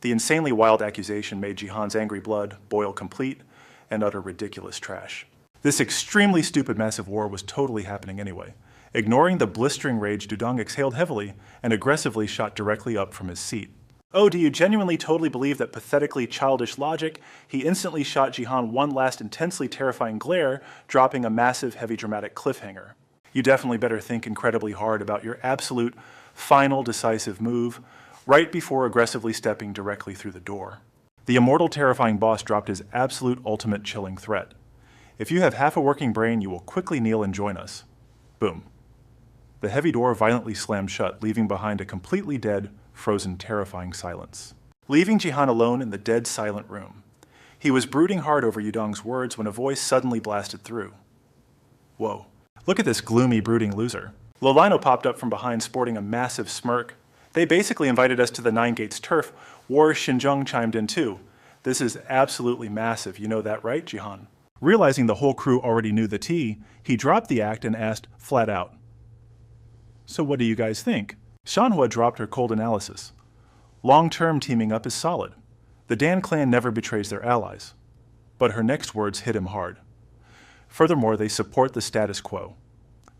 The insanely wild accusation made Jihan's angry blood boil complete and utter ridiculous trash. This extremely stupid massive war was totally happening anyway. Ignoring the blistering rage, Dudong exhaled heavily and aggressively shot directly up from his seat. Oh, do you genuinely totally believe that pathetically childish logic? He instantly shot Jihan one last intensely terrifying glare, dropping a massive, heavy, dramatic cliffhanger. You definitely better think incredibly hard about your absolute, final, decisive move, right before aggressively stepping directly through the door. The immortal, terrifying boss dropped his absolute, ultimate, chilling threat. If you have half a working brain, you will quickly kneel and join us. Boom. The heavy door violently slammed shut, leaving behind a completely dead, frozen, terrifying silence. Leaving Jihan alone in the dead, silent room. He was brooding hard over Dudong's words when a voice suddenly blasted through. Whoa. Look at this gloomy, brooding loser. Lolino popped up from behind sporting a massive smirk. They basically invited us to the Nine Gates turf. War Xinzheng chimed in too. This is absolutely massive, you know that right, Jihan? Realizing the whole crew already knew the tea, he dropped the act and asked flat out, "So what do you guys think?" Manhwa dropped her cold analysis. Long-term teaming up is solid. The Dan clan never betrays their allies. But her next words hit him hard. Furthermore, they support the status quo.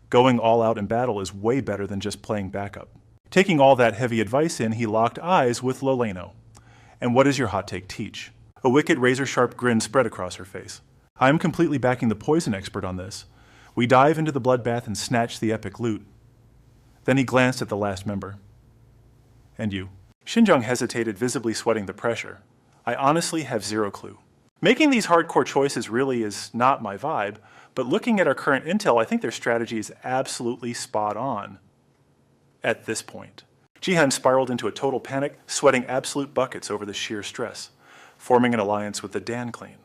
Going all out in battle is way better than just playing backup. Taking all that heavy advice in, he locked eyes with Loleno. And what does your hot take teach? A wicked razor-sharp grin spread across her face. I am completely backing the poison expert on this. We dive into the bloodbath and snatch the epic loot. Then he glanced at the last member. And you. Xinjiang hesitated, visibly sweating the pressure. I honestly have zero clue. Making these hardcore choices really is not my vibe, but looking at our current intel, I think their strategy is absolutely spot on. At this point. Jihan spiraled into a total panic, sweating absolute buckets over the sheer stress, forming an alliance with the Dan clan.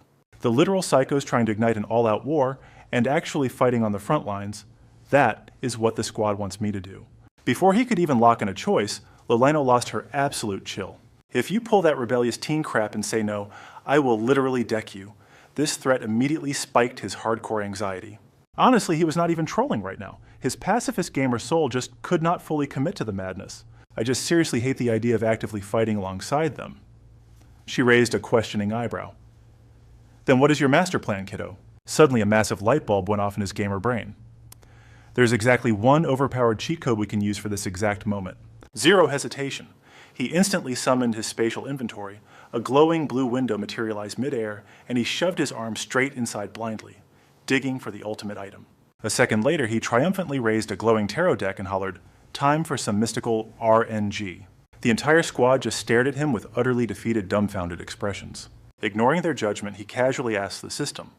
The literal psychos trying to ignite an all-out war and actually fighting on the front lines, that is what the squad wants me to do. Before he could even lock in a choice, Loleno lost her absolute chill. If you pull that rebellious teen crap and say no, I will literally deck you. This threat immediately spiked his hardcore anxiety. Honestly, he was not even trolling right now. His pacifist gamer soul just could not fully commit to the madness. I just seriously hate the idea of actively fighting alongside them. She raised a questioning eyebrow. Then what is your master plan, kiddo? Suddenly a massive light bulb went off in his gamer brain. There's exactly one overpowered cheat code we can use for this exact moment. Zero hesitation. He instantly summoned his spatial inventory. A glowing blue window materialized midair, and he shoved his arm straight inside blindly, digging for the ultimate item. A second later, he triumphantly raised a glowing tarot deck and hollered, "Time for some mystical RNG." The entire squad just stared at him with utterly defeated, dumbfounded expressions. Ignoring their judgment, he casually asked the system,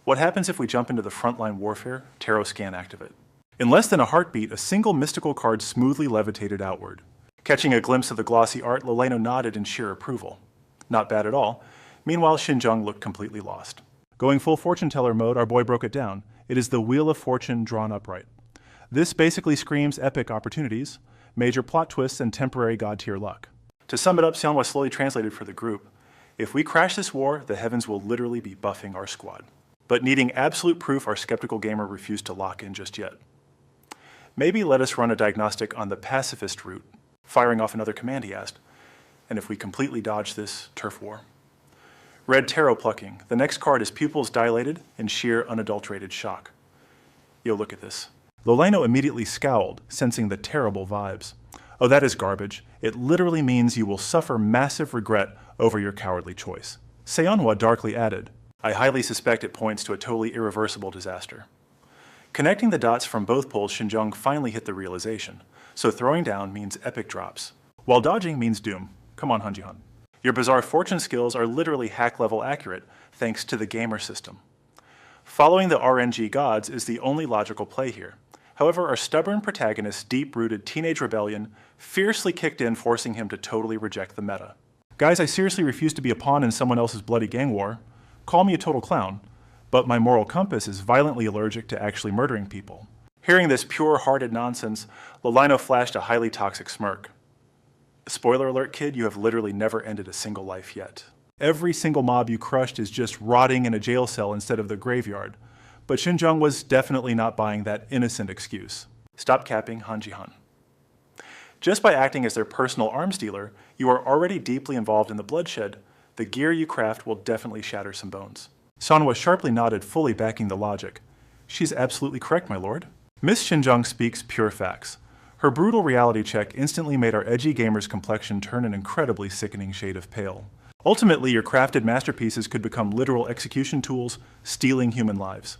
"What happens if we jump into the frontline warfare? Tarot scan activate." In less than a heartbeat, a single mystical card smoothly levitated outward. Catching a glimpse of the glossy art, Loleno nodded in sheer approval. Not bad at all. Meanwhile, Xinjiang looked completely lost. Going full fortune teller mode, our boy broke it down. It is the Wheel of Fortune drawn upright. This basically screams epic opportunities, major plot twists, and temporary god-tier luck. To sum it up, Manhwa slowly translated for the group. If we crash this war, the heavens will literally be buffing our squad. But needing absolute proof, our skeptical gamer refused to lock in just yet. Maybe let us run a diagnostic on the pacifist route. Firing off another command, he asked. And if we completely dodge this turf war? Red tarot plucking. The next card is pupils dilated in sheer unadulterated shock. Yo, look at this. Loleno immediately scowled, sensing the terrible vibes. Oh, that is garbage. It literally means you will suffer massive regret over your cowardly choice. Seonhwa darkly added, I highly suspect it points to a totally irreversible disaster. Connecting the dots from both poles, Xinjiang finally hit the realization. So throwing down means epic drops, while dodging means doom. Come on, Hanjihan. Your bizarre fortune skills are literally hack-level accurate, thanks to the gamer system. Following the RNG gods is the only logical play here. However, our stubborn protagonist's deep-rooted teenage rebellion fiercely kicked in, forcing him to totally reject the meta. Guys, I seriously refuse to be a pawn in someone else's bloody gang war. Call me a total clown, but my moral compass is violently allergic to actually murdering people. Hearing this pure-hearted nonsense, Loleno flashed a highly toxic smirk. Spoiler alert, kid, you have literally never ended a single life yet. Every single mob you crushed is just rotting in a jail cell instead of the graveyard. But Xinjiang was definitely not buying that innocent excuse. Stop capping, Hanjihan. Just by acting as their personal arms dealer, you are already deeply involved in the bloodshed. The gear you craft will definitely shatter some bones. Sanwa sharply nodded, fully backing the logic. She's absolutely correct, my lord. Miss Xinjiang speaks pure facts. Her brutal reality check instantly made our edgy gamer's complexion turn an incredibly sickening shade of pale. Ultimately, your crafted masterpieces could become literal execution tools, stealing human lives.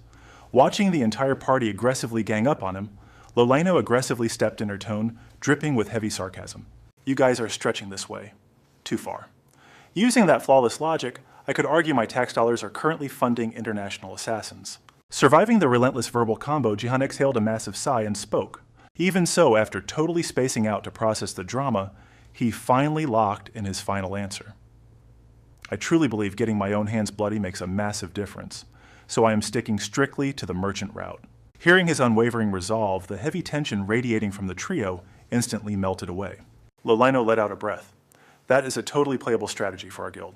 Watching the entire party aggressively gang up on him, Loleno aggressively stepped in her tone, dripping with heavy sarcasm. You guys are stretching this way. Too far. Using that flawless logic, I could argue my tax dollars are currently funding international assassins. Surviving the relentless verbal combo, Jihan exhaled a massive sigh and spoke. Even so, after totally spacing out to process the drama, he finally locked in his final answer. I truly believe getting my own hands bloody makes a massive difference, so I am sticking strictly to the merchant route. Hearing his unwavering resolve, the heavy tension radiating from the trio instantly melted away. Loleno let out a breath. That is a totally playable strategy for our guild.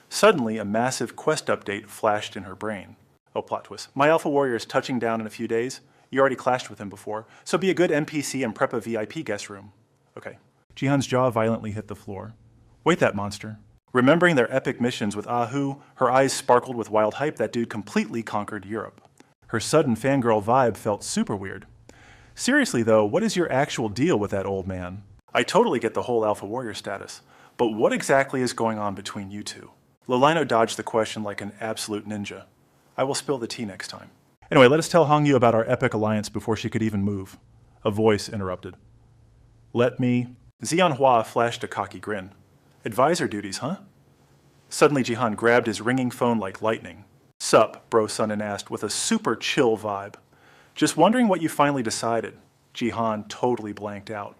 Suddenly, a massive quest update flashed in her brain. Oh, plot twist. My alpha warrior is touching down in a few days. You already clashed with him before, so be a good NPC and prep a VIP guest room. Okay. Jihan's jaw violently hit the floor. Wait, that monster. Remembering their epic missions with Ahu, her eyes sparkled with wild hype that dude completely conquered Europe. Her sudden fangirl vibe felt super weird. Seriously though, what is your actual deal with that old man? I totally get the whole alpha warrior status, but what exactly is going on between you two? Lolino dodged the question like an absolute ninja. I will spill the tea next time. Anyway, let us tell Hongyu about our epic alliance before she could even move. A voice interrupted. Let me... Xianhua flashed a cocky grin. Advisor duties, huh? Suddenly Jihan grabbed his ringing phone like lightning. Sup, Bro Sunin asked with a super chill vibe. Just wondering what you finally decided. Jihan totally blanked out.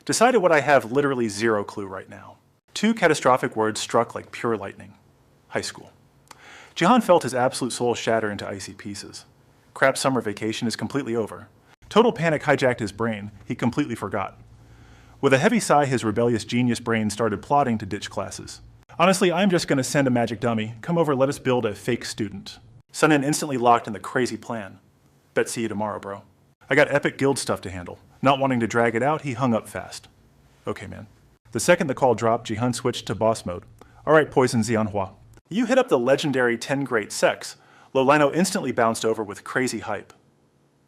Decided what I have literally zero clue right now. Two catastrophic words struck like pure lightning. High school. Jihan felt his absolute soul shatter into icy pieces. Crap's summer vacation is completely over. Total panic hijacked his brain. He completely forgot. With a heavy sigh, his rebellious genius brain started plotting to ditch classes. Honestly, I'm just going to send a magic dummy. Come over, let us build a fake student. Sunin instantly locked in the crazy plan. Bet see you tomorrow, bro. I got epic guild stuff to handle. Not wanting to drag it out, he hung up fast. Okay, man. The second the call dropped, Jihan switched to boss mode. Alright, Poison Xianhua. You hit up the legendary 10 Great Sex. Lolino instantly bounced over with crazy hype.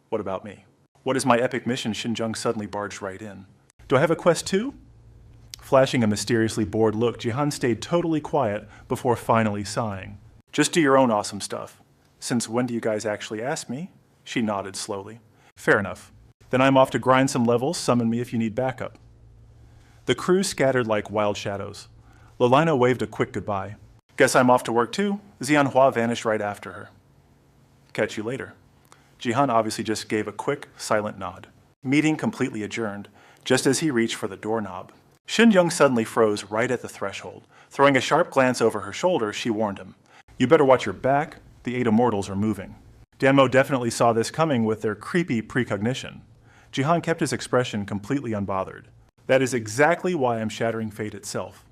What about me? What is my epic mission? Xinjiang suddenly barged right in. Do I have a quest too? Flashing a mysteriously bored look, Jihan stayed totally quiet before finally sighing. Just do your own awesome stuff. Since when do you guys actually ask me? She nodded slowly. Fair enough. Then I'm off to grind some levels, summon me if you need backup. The crew scattered like wild shadows. Lolino waved a quick goodbye. Guess I'm off to work too. Xianhua vanished right after her. Catch you later. Jihan obviously just gave a quick, silent nod. Meeting completely adjourned, just as he reached for the doorknob. Xinjiang suddenly froze right at the threshold. Throwing a sharp glance over her shoulder, she warned him. You better watch your back, the 8 immortals are moving. Danmo definitely saw this coming with their creepy precognition. Jihan kept his expression completely unbothered. That is exactly why I'm shattering fate itself.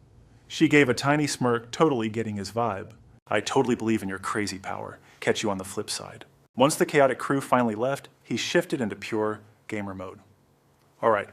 She gave a tiny smirk, totally getting his vibe. I totally believe in your crazy power. Catch you on the flip side. Once the chaotic crew finally left, he shifted into pure gamer mode. Alright,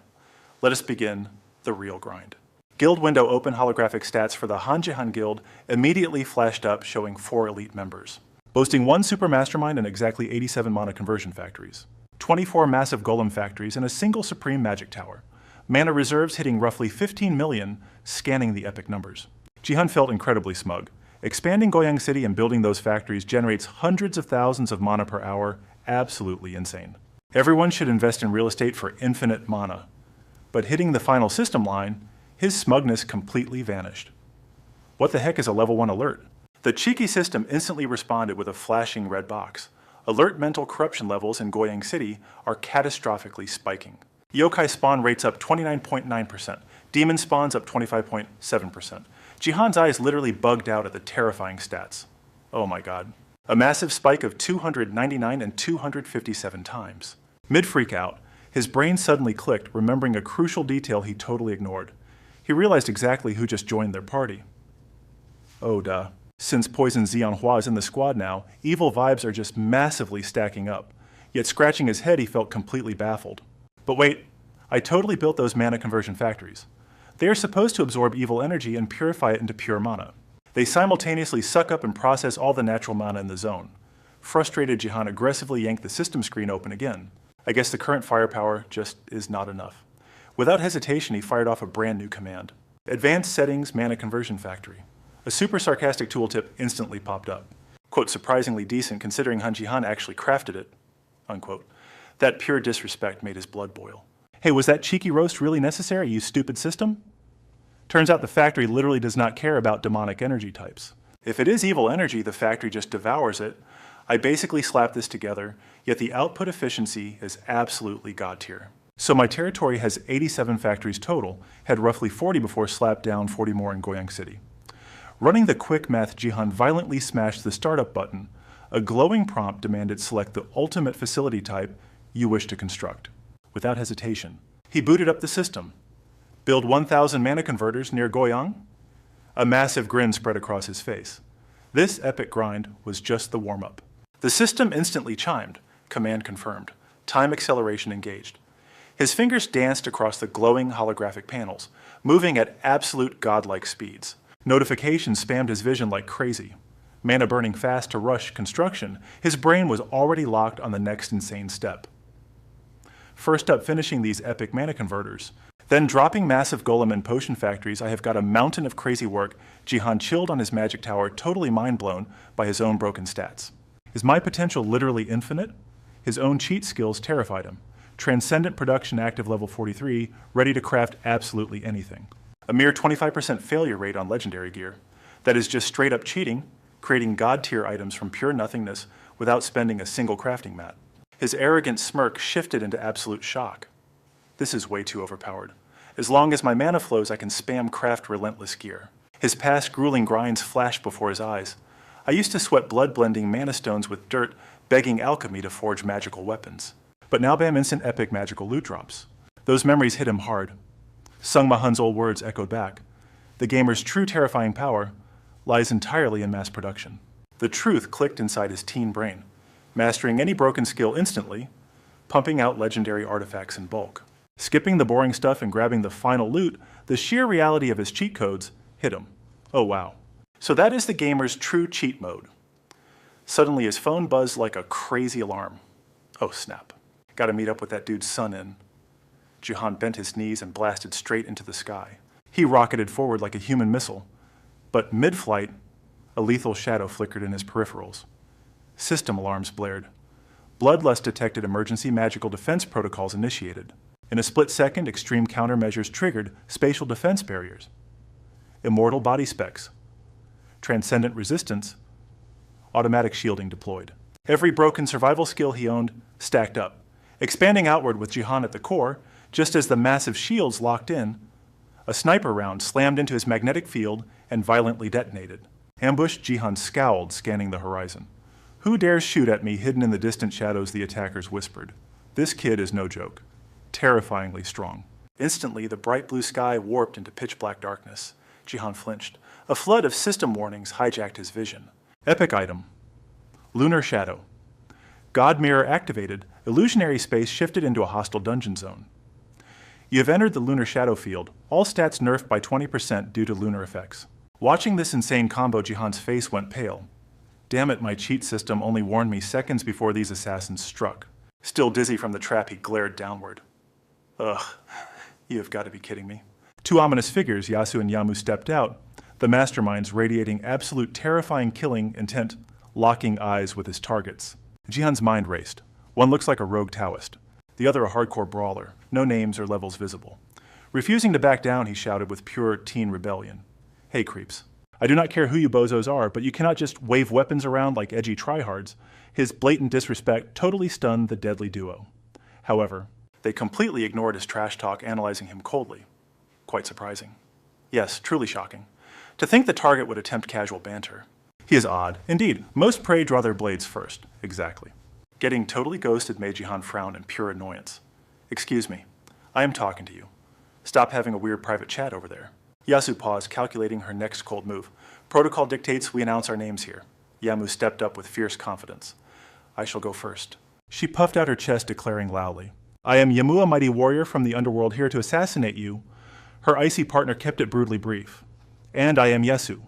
let us begin the real grind. Guild window open. Holographic stats for the Han Guild immediately flashed up, showing 4 elite members. Boasting 1 super mastermind and exactly 87 mana conversion factories. 24 massive golem factories and a single supreme magic tower. Mana reserves hitting roughly 15 million, scanning the epic numbers. Jihan felt incredibly smug. Expanding Goyang City and building those factories generates hundreds of thousands of mana per hour, absolutely insane. Everyone should invest in real estate for infinite mana. But hitting the final system line, his smugness completely vanished. What the heck is a level 1 alert? The cheeky system instantly responded with a flashing red box. Alert mental corruption levels in Goyang City are catastrophically spiking. Yokai spawn rates up 29.9%. Demon spawns up 25.7%. Jihan's eyes literally bugged out at the terrifying stats. Oh my god. A massive spike of 299 and 257 times. Mid-freak out, his brain suddenly clicked, remembering a crucial detail he totally ignored. He realized exactly who just joined their party. Oh duh. Since Poison Xianhua is in the squad now, evil vibes are just massively stacking up. Yet scratching his head, he felt completely baffled. But wait, I totally built those mana conversion factories. They are supposed to absorb evil energy and purify it into pure mana. They simultaneously suck up and process all the natural mana in the zone. Frustrated, Jihan aggressively yanked the system screen open again. I guess the current firepower just is not enough. Without hesitation, he fired off a brand new command. Advanced Settings Mana Conversion Factory. A super sarcastic tooltip instantly popped up. Quote, surprisingly decent considering Han Jihan actually crafted it. Unquote. That pure disrespect made his blood boil. Hey, was that cheeky roast really necessary, you stupid system? Turns out the factory literally does not care about demonic energy types. If it is evil energy, the factory just devours it. I basically slapped this together, yet the output efficiency is absolutely god tier. So my territory has 87 factories total, had roughly 40 before slapped down 40 more in Goyang City. Running the quick math, Jihan violently smashed the startup button. A glowing prompt demanded select the ultimate facility type you wish to construct. Without hesitation, he booted up the system. Build 1,000 mana converters near Goyang? A massive grin spread across his face. This epic grind was just the warm-up. The system instantly chimed. Command confirmed. Time acceleration engaged. His fingers danced across the glowing holographic panels, moving at absolute godlike speeds. Notifications spammed his vision like crazy. Mana burning fast to rush construction, his brain was already locked on the next insane step. First up, finishing these epic mana converters. Then dropping massive golem and potion factories, I have got a mountain of crazy work. Jihan chilled on his magic tower, totally mind-blown by his own broken stats. Is my potential literally infinite? His own cheat skills terrified him. Transcendent production active level 43, ready to craft absolutely anything. A mere 25% failure rate on legendary gear. That is just straight up cheating, creating god tier items from pure nothingness without spending a single crafting mat. His arrogant smirk shifted into absolute shock. This is way too overpowered. As long as my mana flows, I can spam craft relentless gear. His past grueling grinds flashed before his eyes. I used to sweat blood-blending mana stones with dirt, begging alchemy to forge magical weapons. But now bam, instant epic magical loot drops. Those memories hit him hard. Sung Mahun's old words echoed back. The gamer's true terrifying power lies entirely in mass production. The truth clicked inside his teen brain, mastering any broken skill instantly, pumping out legendary artifacts in bulk. Skipping the boring stuff and grabbing the final loot, the sheer reality of his cheat codes hit him. Oh wow. So that is the gamer's true cheat mode. Suddenly his phone buzzed like a crazy alarm. Oh snap. Gotta meet up with that dude's son in. Jihan bent his knees and blasted straight into the sky. He rocketed forward like a human missile, but mid-flight, a lethal shadow flickered in his peripherals. System alarms blared. Bloodlust detected emergency magical defense protocols initiated. In a split second, extreme countermeasures triggered spatial defense barriers. Immortal body specs. Transcendent resistance. Automatic shielding deployed. Every broken survival skill he owned stacked up, expanding outward with Jihan at the core. Just as the massive shields locked in, a sniper round slammed into his magnetic field and violently detonated. Ambushed, Jihan scowled, scanning the horizon. Who dares shoot at me? Hidden in the distant shadows, the attackers whispered. This kid is no joke. Terrifyingly strong. Instantly, the bright blue sky warped into pitch-black darkness. Jihan flinched. A flood of system warnings hijacked his vision. Epic item. Lunar Shadow. God Mirror activated, illusionary space shifted into a hostile dungeon zone. You have entered the Lunar Shadow field, all stats nerfed by 20% due to lunar effects. Watching this insane combo, Jihan's face went pale. Damn it, my cheat system only warned me seconds before these assassins struck. Still dizzy from the trap, he glared downward. Ugh, you have got to be kidding me. Two ominous figures, Yasu and Yamu, stepped out, the masterminds radiating absolute terrifying killing intent, locking eyes with his targets. Jihan's mind raced. One looks like a rogue Taoist, the other a hardcore brawler, no names or levels visible. Refusing to back down, he shouted with pure teen rebellion. Hey creeps, I do not care who you bozos are, but you cannot just wave weapons around like edgy tryhards. His blatant disrespect totally stunned the deadly duo. However, they completely ignored his trash talk, analyzing him coldly. Quite surprising. Yes, truly shocking. To think the target would attempt casual banter. He is odd. Indeed, most prey draw their blades first. Exactly. Getting totally ghosted made Jihan frown in pure annoyance. Excuse me. I am talking to you. Stop having a weird private chat over there. Yasu paused, calculating her next cold move. Protocol dictates we announce our names here. Yamu stepped up with fierce confidence. I shall go first. She puffed out her chest, declaring loudly. I am Yamu, a mighty warrior from the underworld, here to assassinate you. Her icy partner kept it brutally brief. And I am Yasu.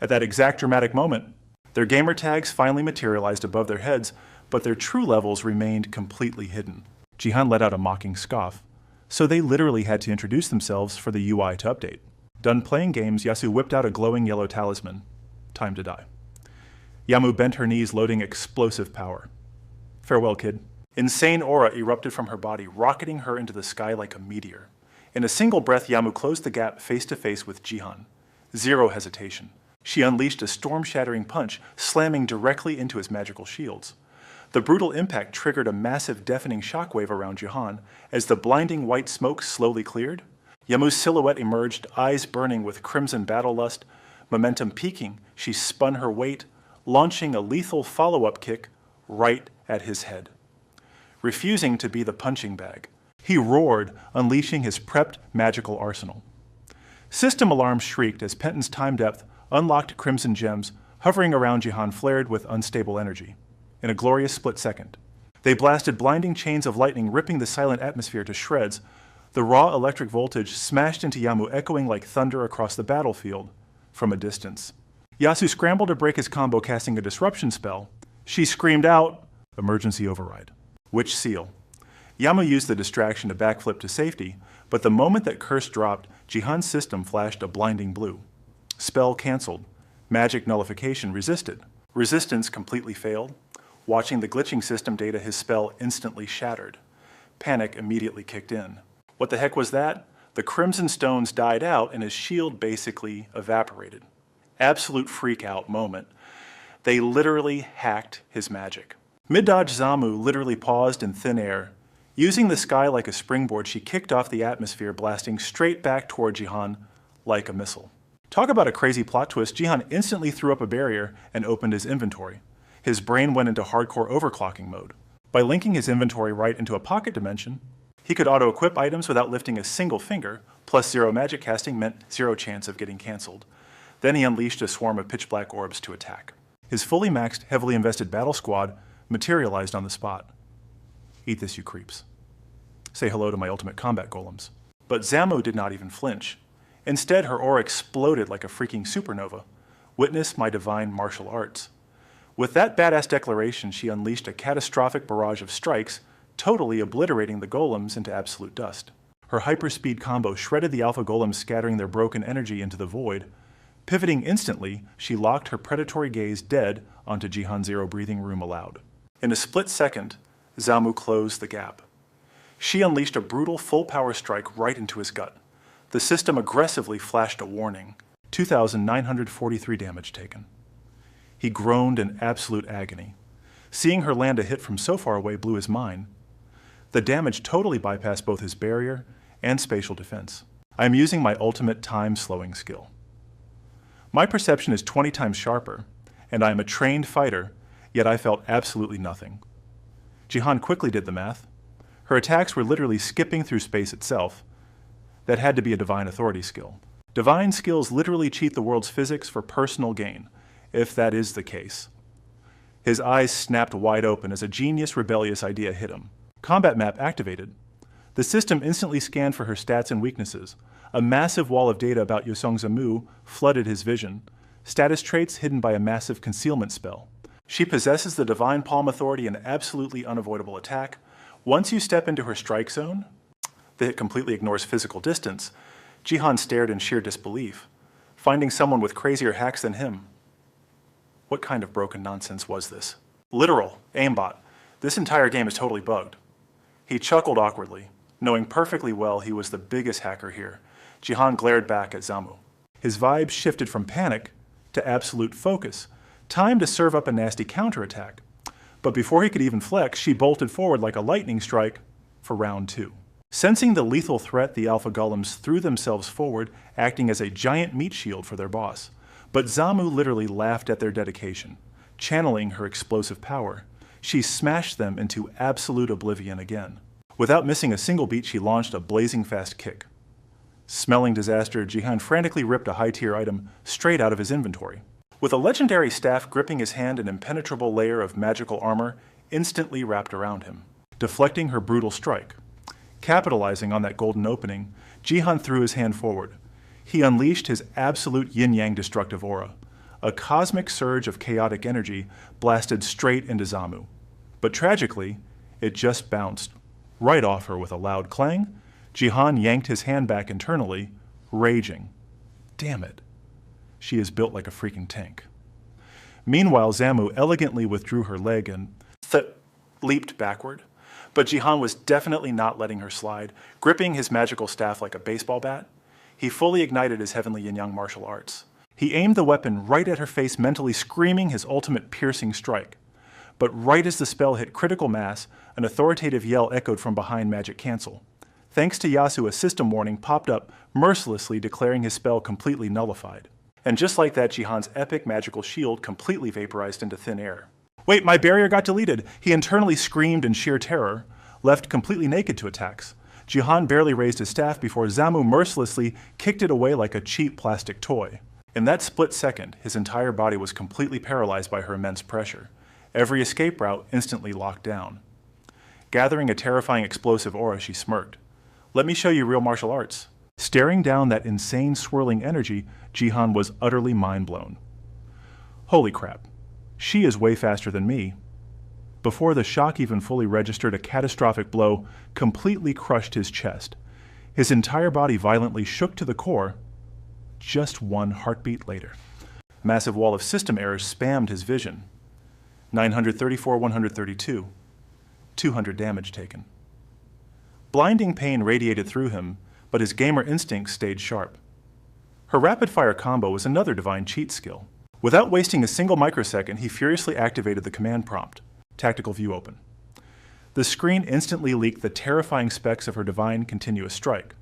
At that exact dramatic moment, their gamer tags finally materialized above their heads, but their true levels remained completely hidden. Jihan let out a mocking scoff. So they literally had to introduce themselves for the UI to update. Done playing games, Yasu whipped out a glowing yellow talisman. Time to die. Yamu bent her knees, loading explosive power. Farewell, kid. Insane aura erupted from her body, rocketing her into the sky like a meteor. In a single breath, Yamu closed the gap face to face with Jihan. Zero hesitation. She unleashed a storm-shattering punch, slamming directly into his magical shields. The brutal impact triggered a massive deafening shockwave around Jihan. As the blinding white smoke slowly cleared, Yamu's silhouette emerged, eyes burning with crimson battle lust. Momentum peaking, she spun her weight, launching a lethal follow-up kick right at his head. Refusing to be the punching bag, he roared, unleashing his prepped magical arsenal. System alarms shrieked as Penton's time depth unlocked crimson gems hovering around Jihan flared with unstable energy. In a glorious split second, they blasted blinding chains of lightning ripping the silent atmosphere to shreds. The raw electric voltage smashed into Yamu echoing like thunder across the battlefield from a distance. Yasu scrambled to break his combo casting a disruption spell. She screamed out, "Emergency override." Witch seal. Yamu used the distraction to backflip to safety, but the moment that curse dropped, Jihan's system flashed a blinding blue. Spell canceled. Magic nullification resisted. Resistance completely failed. Watching the glitching system data, his spell instantly shattered. Panic immediately kicked in. What the heck was that? The crimson stones died out and his shield basically evaporated. Absolute freak out moment. They literally hacked his magic. Mid-dodge Zamu literally paused in thin air. Using the sky like a springboard, she kicked off the atmosphere, blasting straight back toward Jihan like a missile. Talk about a crazy plot twist. Jihan instantly threw up a barrier and opened his inventory. His brain went into hardcore overclocking mode. By linking his inventory right into a pocket dimension, he could auto-equip items without lifting a single finger, plus 0 magic casting meant 0 chance of getting cancelled. Then he unleashed a swarm of pitch-black orbs to attack. His fully maxed, heavily invested battle squad materialized on the spot. Eat this, you creeps. Say hello to my ultimate combat golems. But Zamu did not even flinch. Instead, her aura exploded like a freaking supernova. Witness my divine martial arts. With that badass declaration, she unleashed a catastrophic barrage of strikes, totally obliterating the golems into absolute dust. Her hyperspeed combo shredded the alpha golems, scattering their broken energy into the void. Pivoting instantly, she locked her predatory gaze dead onto Jihan's zero breathing room aloud. In a split second, Zamu closed the gap. She unleashed a brutal full-power strike right into his gut. The system aggressively flashed a warning. 2,943 damage taken. He groaned in absolute agony. Seeing her land a hit from so far away blew his mind. The damage totally bypassed both his barrier and spatial defense. I am using my ultimate time-slowing skill. My perception is 20 times sharper, and I am a trained fighter, yet I felt absolutely nothing. Jihan quickly did the math. Her attacks were literally skipping through space itself. That had to be a divine authority skill. Divine skills literally cheat the world's physics for personal gain, if that is the case. His eyes snapped wide open as a genius, rebellious idea hit him. Combat map activated. The system instantly scanned for her stats and weaknesses. A massive wall of data about Yosong Zamu flooded his vision. Status traits hidden by a massive concealment spell. She possesses the divine palm authority and absolutely unavoidable attack. Once you step into her strike zone, that completely ignores physical distance. Jihan stared in sheer disbelief, finding someone with crazier hacks than him. What kind of broken nonsense was this? Literal, aimbot. This entire game is totally bugged. He chuckled awkwardly, knowing perfectly well he was the biggest hacker here. Jihan glared back at Zamu. His vibe shifted from panic to absolute focus. Time to serve up a nasty counterattack. But before he could even flex, she bolted forward like a lightning strike for round 2. Sensing the lethal threat, the alpha golems threw themselves forward, acting as a giant meat shield for their boss. But Zamu literally laughed at their dedication, channeling her explosive power. She smashed them into absolute oblivion again. Without missing a single beat, she launched a blazing fast kick. Smelling disaster, Jihan frantically ripped a high-tier item straight out of his inventory. With a legendary staff gripping his hand, an impenetrable layer of magical armor instantly wrapped around him, deflecting her brutal strike. Capitalizing on that golden opening, Jihan threw his hand forward. He unleashed his absolute yin-yang destructive aura. A cosmic surge of chaotic energy blasted straight into Zamu. But tragically, it just bounced right off her with a loud clang. Jihan yanked his hand back internally, raging. Damn it. She is built like a freaking tank. Meanwhile, Zamu elegantly withdrew her leg and leaped backward. But Jihan was definitely not letting her slide. Gripping his magical staff like a baseball bat, he fully ignited his heavenly yin-yang martial arts. He aimed the weapon right at her face, mentally screaming his ultimate piercing strike. But right as the spell hit critical mass, an authoritative yell echoed from behind Magic Cancel. Thanks to Yasu, a system warning popped up, mercilessly declaring his spell completely nullified. And just like that, Jihan's epic magical shield completely vaporized into thin air. Wait, my barrier got deleted! He internally screamed in sheer terror, left completely naked to attacks. Jihan barely raised his staff before Zamu mercilessly kicked it away like a cheap plastic toy. In that split second, his entire body was completely paralyzed by her immense pressure. Every escape route instantly locked down. Gathering a terrifying explosive aura, she smirked. "Let me show you real martial arts." Staring down that insane swirling energy, Jihan was utterly mind-blown. Holy crap. She is way faster than me. Before the shock even fully registered, a catastrophic blow completely crushed his chest. His entire body violently shook to the core. Just one heartbeat later. A massive wall of system errors spammed his vision. 934, 132. 200 damage taken. Blinding pain radiated through him, but his gamer instincts stayed sharp. Her rapid-fire combo was another divine cheat skill. Without wasting a single microsecond, he furiously activated the command prompt. Tactical view open. The screen instantly leaked the terrifying specs of her divine continuous strike.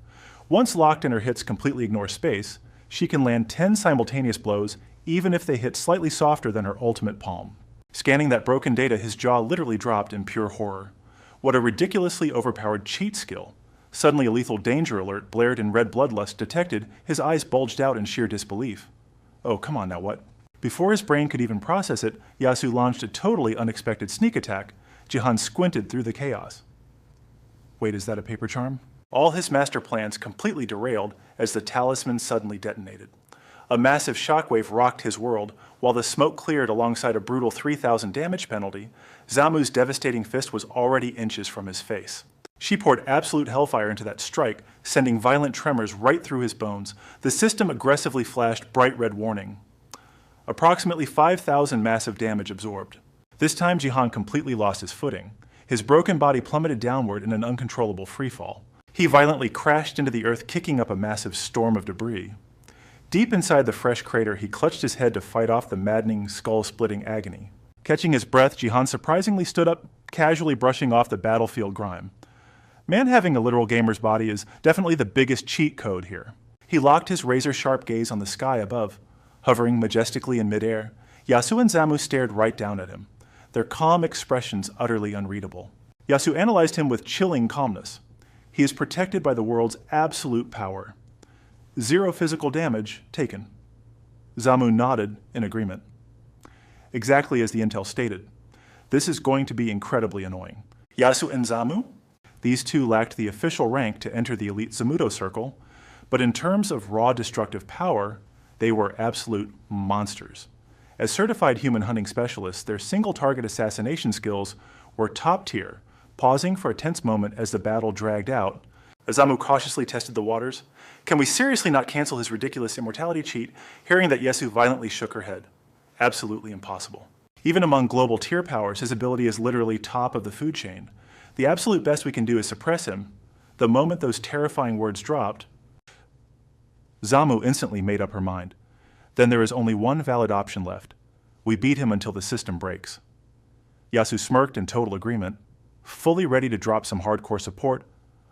Once locked and her hits completely ignore space, she can land 10 simultaneous blows even if they hit slightly softer than her ultimate palm. Scanning that broken data, his jaw literally dropped in pure horror. What a ridiculously overpowered cheat skill. Suddenly a lethal danger alert blared in red bloodlust detected, his eyes bulged out in sheer disbelief. Oh, come on now, what? Before his brain could even process it, Yasu launched a totally unexpected sneak attack. Jihan squinted through the chaos. Wait, is that a paper charm? All his master plans completely derailed as the talisman suddenly detonated. A massive shockwave rocked his world. While the smoke cleared alongside a brutal 3,000 damage penalty, Zamu's devastating fist was already inches from his face. She poured absolute hellfire into that strike, sending violent tremors right through his bones. The system aggressively flashed bright red warning. Approximately 5,000 massive damage absorbed. This time Jihan completely lost his footing. His broken body plummeted downward in an uncontrollable freefall. He violently crashed into the earth, kicking up a massive storm of debris. Deep inside the fresh crater, he clutched his head to fight off the maddening, skull-splitting agony. Catching his breath, Jihan surprisingly stood up, casually brushing off the battlefield grime. Man having a literal gamer's body is definitely the biggest cheat code here. He locked his razor-sharp gaze on the sky above. Hovering majestically in midair, Yasu and Zamu stared right down at him, their calm expressions utterly unreadable. Yasu analyzed him with chilling calmness. He is protected by the world's absolute power. 0 physical damage taken. Zamu nodded in agreement. Exactly as the intel stated. This is going to be incredibly annoying. Yasu and Zamu? These two lacked the official rank to enter the elite Zamudo circle, but in terms of raw destructive power, they were absolute monsters. As certified human hunting specialists, their single-target assassination skills were top tier, pausing for a tense moment as the battle dragged out. Zamu cautiously tested the waters. Can we seriously not cancel his ridiculous immortality cheat? Hearing that, Yasu violently shook her head. Absolutely impossible. Even among global tier powers, his ability is literally top of the food chain. The absolute best we can do is suppress him. The moment those terrifying words dropped, Zamu instantly made up her mind. Then there is only one valid option left. We beat him until the system breaks. Yasu smirked in total agreement. Fully ready to drop some hardcore support,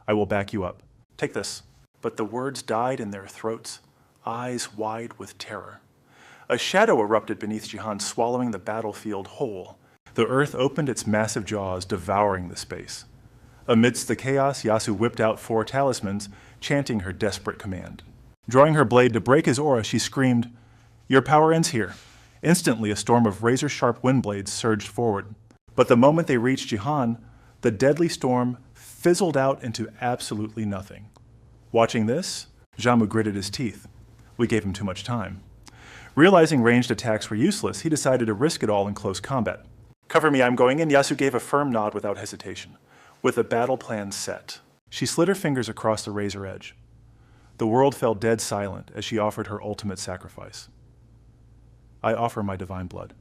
I will back you up. Take this. But the words died in their throats, eyes wide with terror. A shadow erupted beneath Jihan, swallowing the battlefield whole. The earth opened its massive jaws, devouring the space. Amidst the chaos, Yasu whipped out 4 talismans, chanting her desperate command. Drawing her blade to break his aura, she screamed, "Your power ends here." Instantly, a storm of razor-sharp wind blades surged forward. But the moment they reached Jihan, the deadly storm fizzled out into absolutely nothing. Watching this, Zamu gritted his teeth. We gave him too much time. Realizing ranged attacks were useless, he decided to risk it all in close combat. "Cover me, I'm going in." Yasu gave a firm nod without hesitation. With a battle plan set, she slid her fingers across the razor edge. The world fell dead silent as she offered her ultimate sacrifice. I offer my divine blood.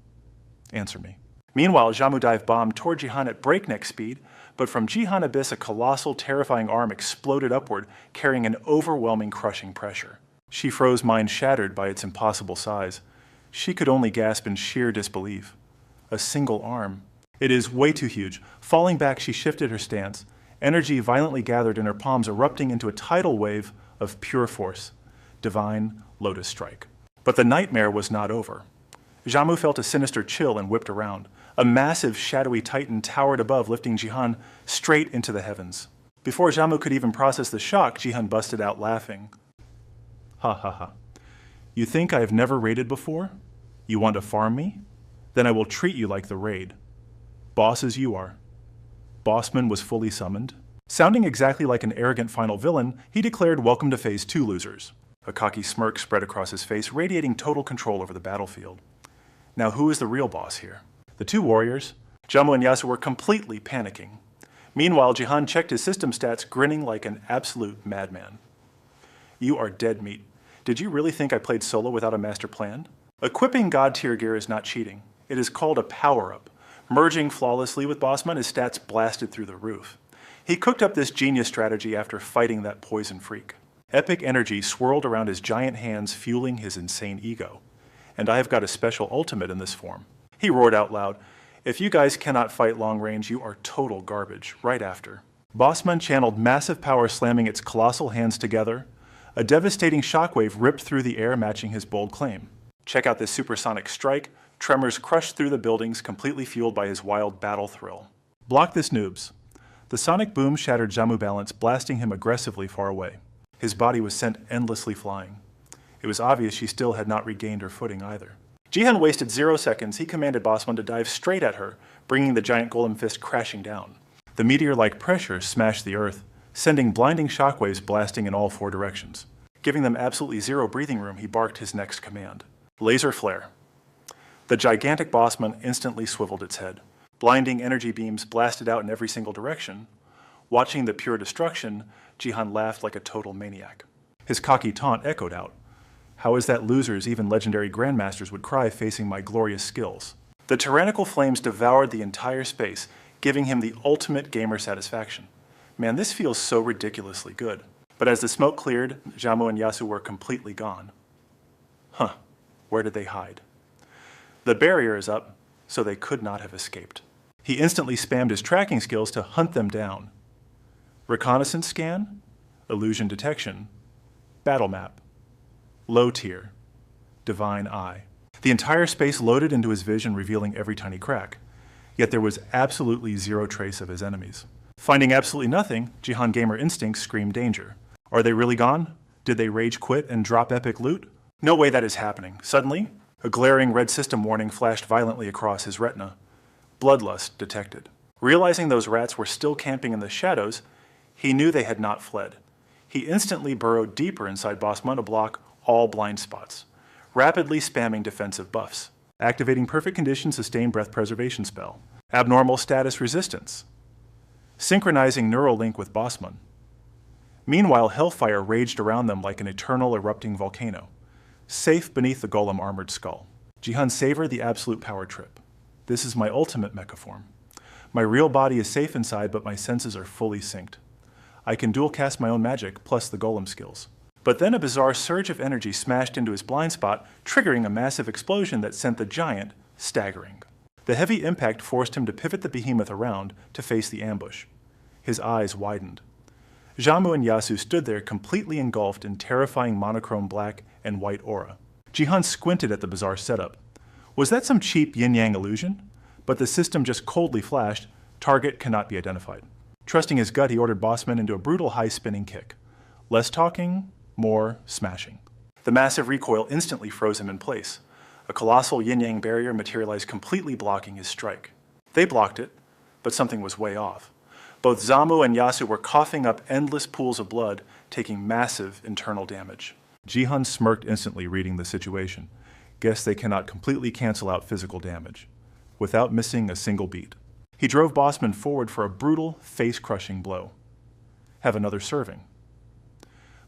Answer me. Meanwhile, Zamu dive bombed toward Jihan at breakneck speed, but from Jihan Abyss a colossal, terrifying arm exploded upward, carrying an overwhelming, crushing pressure. She froze, mind shattered by its impossible size. She could only gasp in sheer disbelief. A single arm. It is way too huge. Falling back, she shifted her stance. Energy violently gathered in her palms, erupting into a tidal wave of pure force. Divine Lotus Strike. But the nightmare was not over. Zamu felt a sinister chill and whipped around. A massive, shadowy titan towered above, lifting Jihan straight into the heavens. Before Jamu could even process the shock, Jihan busted out laughing. Ha ha ha. You think I have never raided before? You want to farm me? Then I will treat you like the raid. Boss as you are. Bossman was fully summoned. Sounding exactly like an arrogant final villain, he declared welcome to Phase 2 losers. A cocky smirk spread across his face, radiating total control over the battlefield. Now who is the real boss here? The two warriors, Jamu and Yasu, were completely panicking. Meanwhile, Jihan checked his system stats, grinning like an absolute madman. You are dead meat. Did you really think I played solo without a master plan? Equipping God-tier gear is not cheating. It is called a power-up. Merging flawlessly with Bossman, his stats blasted through the roof. He cooked up this genius strategy after fighting that poison freak. Epic energy swirled around his giant hands, fueling his insane ego. And I have got a special ultimate in this form. He roared out loud, "If you guys cannot fight long range, you are total garbage," right after. Bossman channeled massive power, slamming its colossal hands together. A devastating shockwave ripped through the air, matching his bold claim. Check out this supersonic strike. Tremors crushed through the buildings, completely fueled by his wild battle thrill. Block this, noobs. The sonic boom shattered Jamu balance, blasting him aggressively far away. His body was sent endlessly flying. It was obvious she still had not regained her footing either. Jihan wasted 0 seconds. He commanded Bossman to dive straight at her, bringing the giant golem fist crashing down. The meteor-like pressure smashed the earth, sending blinding shockwaves blasting in all 4 directions. Giving them absolutely 0 breathing room, he barked his next command. Laser flare. The gigantic Bossman instantly swiveled its head. Blinding energy beams blasted out in every single direction. Watching the pure destruction, Jihan laughed like a total maniac. His cocky taunt echoed out. How is that losers, even legendary grandmasters, would cry facing my glorious skills? The tyrannical flames devoured the entire space, giving him the ultimate gamer satisfaction. Man, this feels so ridiculously good. But as the smoke cleared, Jamu and Yasu were completely gone. Huh, where did they hide? The barrier is up, so they could not have escaped. He instantly spammed his tracking skills to hunt them down. Reconnaissance scan, illusion detection, battle map, low tier, divine eye. The entire space loaded into his vision, revealing every tiny crack. Yet there was absolutely 0 trace of his enemies. Finding absolutely nothing, Jihan Gamer instincts screamed danger. Are they really gone? Did they rage quit and drop epic loot? No way that is happening. Suddenly, a glaring red system warning flashed violently across his retina. Bloodlust detected. Realizing those rats were still camping in the shadows, he knew they had not fled. He instantly burrowed deeper inside Bossman to block all blind spots, rapidly spamming defensive buffs. Activating perfect condition sustained breath preservation spell. Abnormal status resistance. Synchronizing neural link with Bossman. Meanwhile, hellfire raged around them like an eternal erupting volcano, safe beneath the golem armored skull. Jihan savored the absolute power trip. This is my ultimate mecha form. My real body is safe inside, but my senses are fully synced. I can dual cast my own magic plus the golem skills. But then a bizarre surge of energy smashed into his blind spot, triggering a massive explosion that sent the giant staggering. The heavy impact forced him to pivot the behemoth around to face the ambush. His eyes widened. Jamu and Yasu stood there completely engulfed in terrifying monochrome black and white aura. Jihan squinted at the bizarre setup. Was that some cheap yin-yang illusion? But the system just coldly flashed, target cannot be identified. Trusting his gut, he ordered Bossman into a brutal high-spinning kick. Less talking, more smashing. The massive recoil instantly froze him in place. A colossal yin-yang barrier materialized, completely blocking his strike. They blocked it, but something was way off. Both Zamu and Yasu were coughing up endless pools of blood, taking massive internal damage. Jihan smirked instantly, reading the situation. Guess they cannot completely cancel out physical damage, without missing a single beat. He drove Bossman forward for a brutal, face-crushing blow. Have another serving.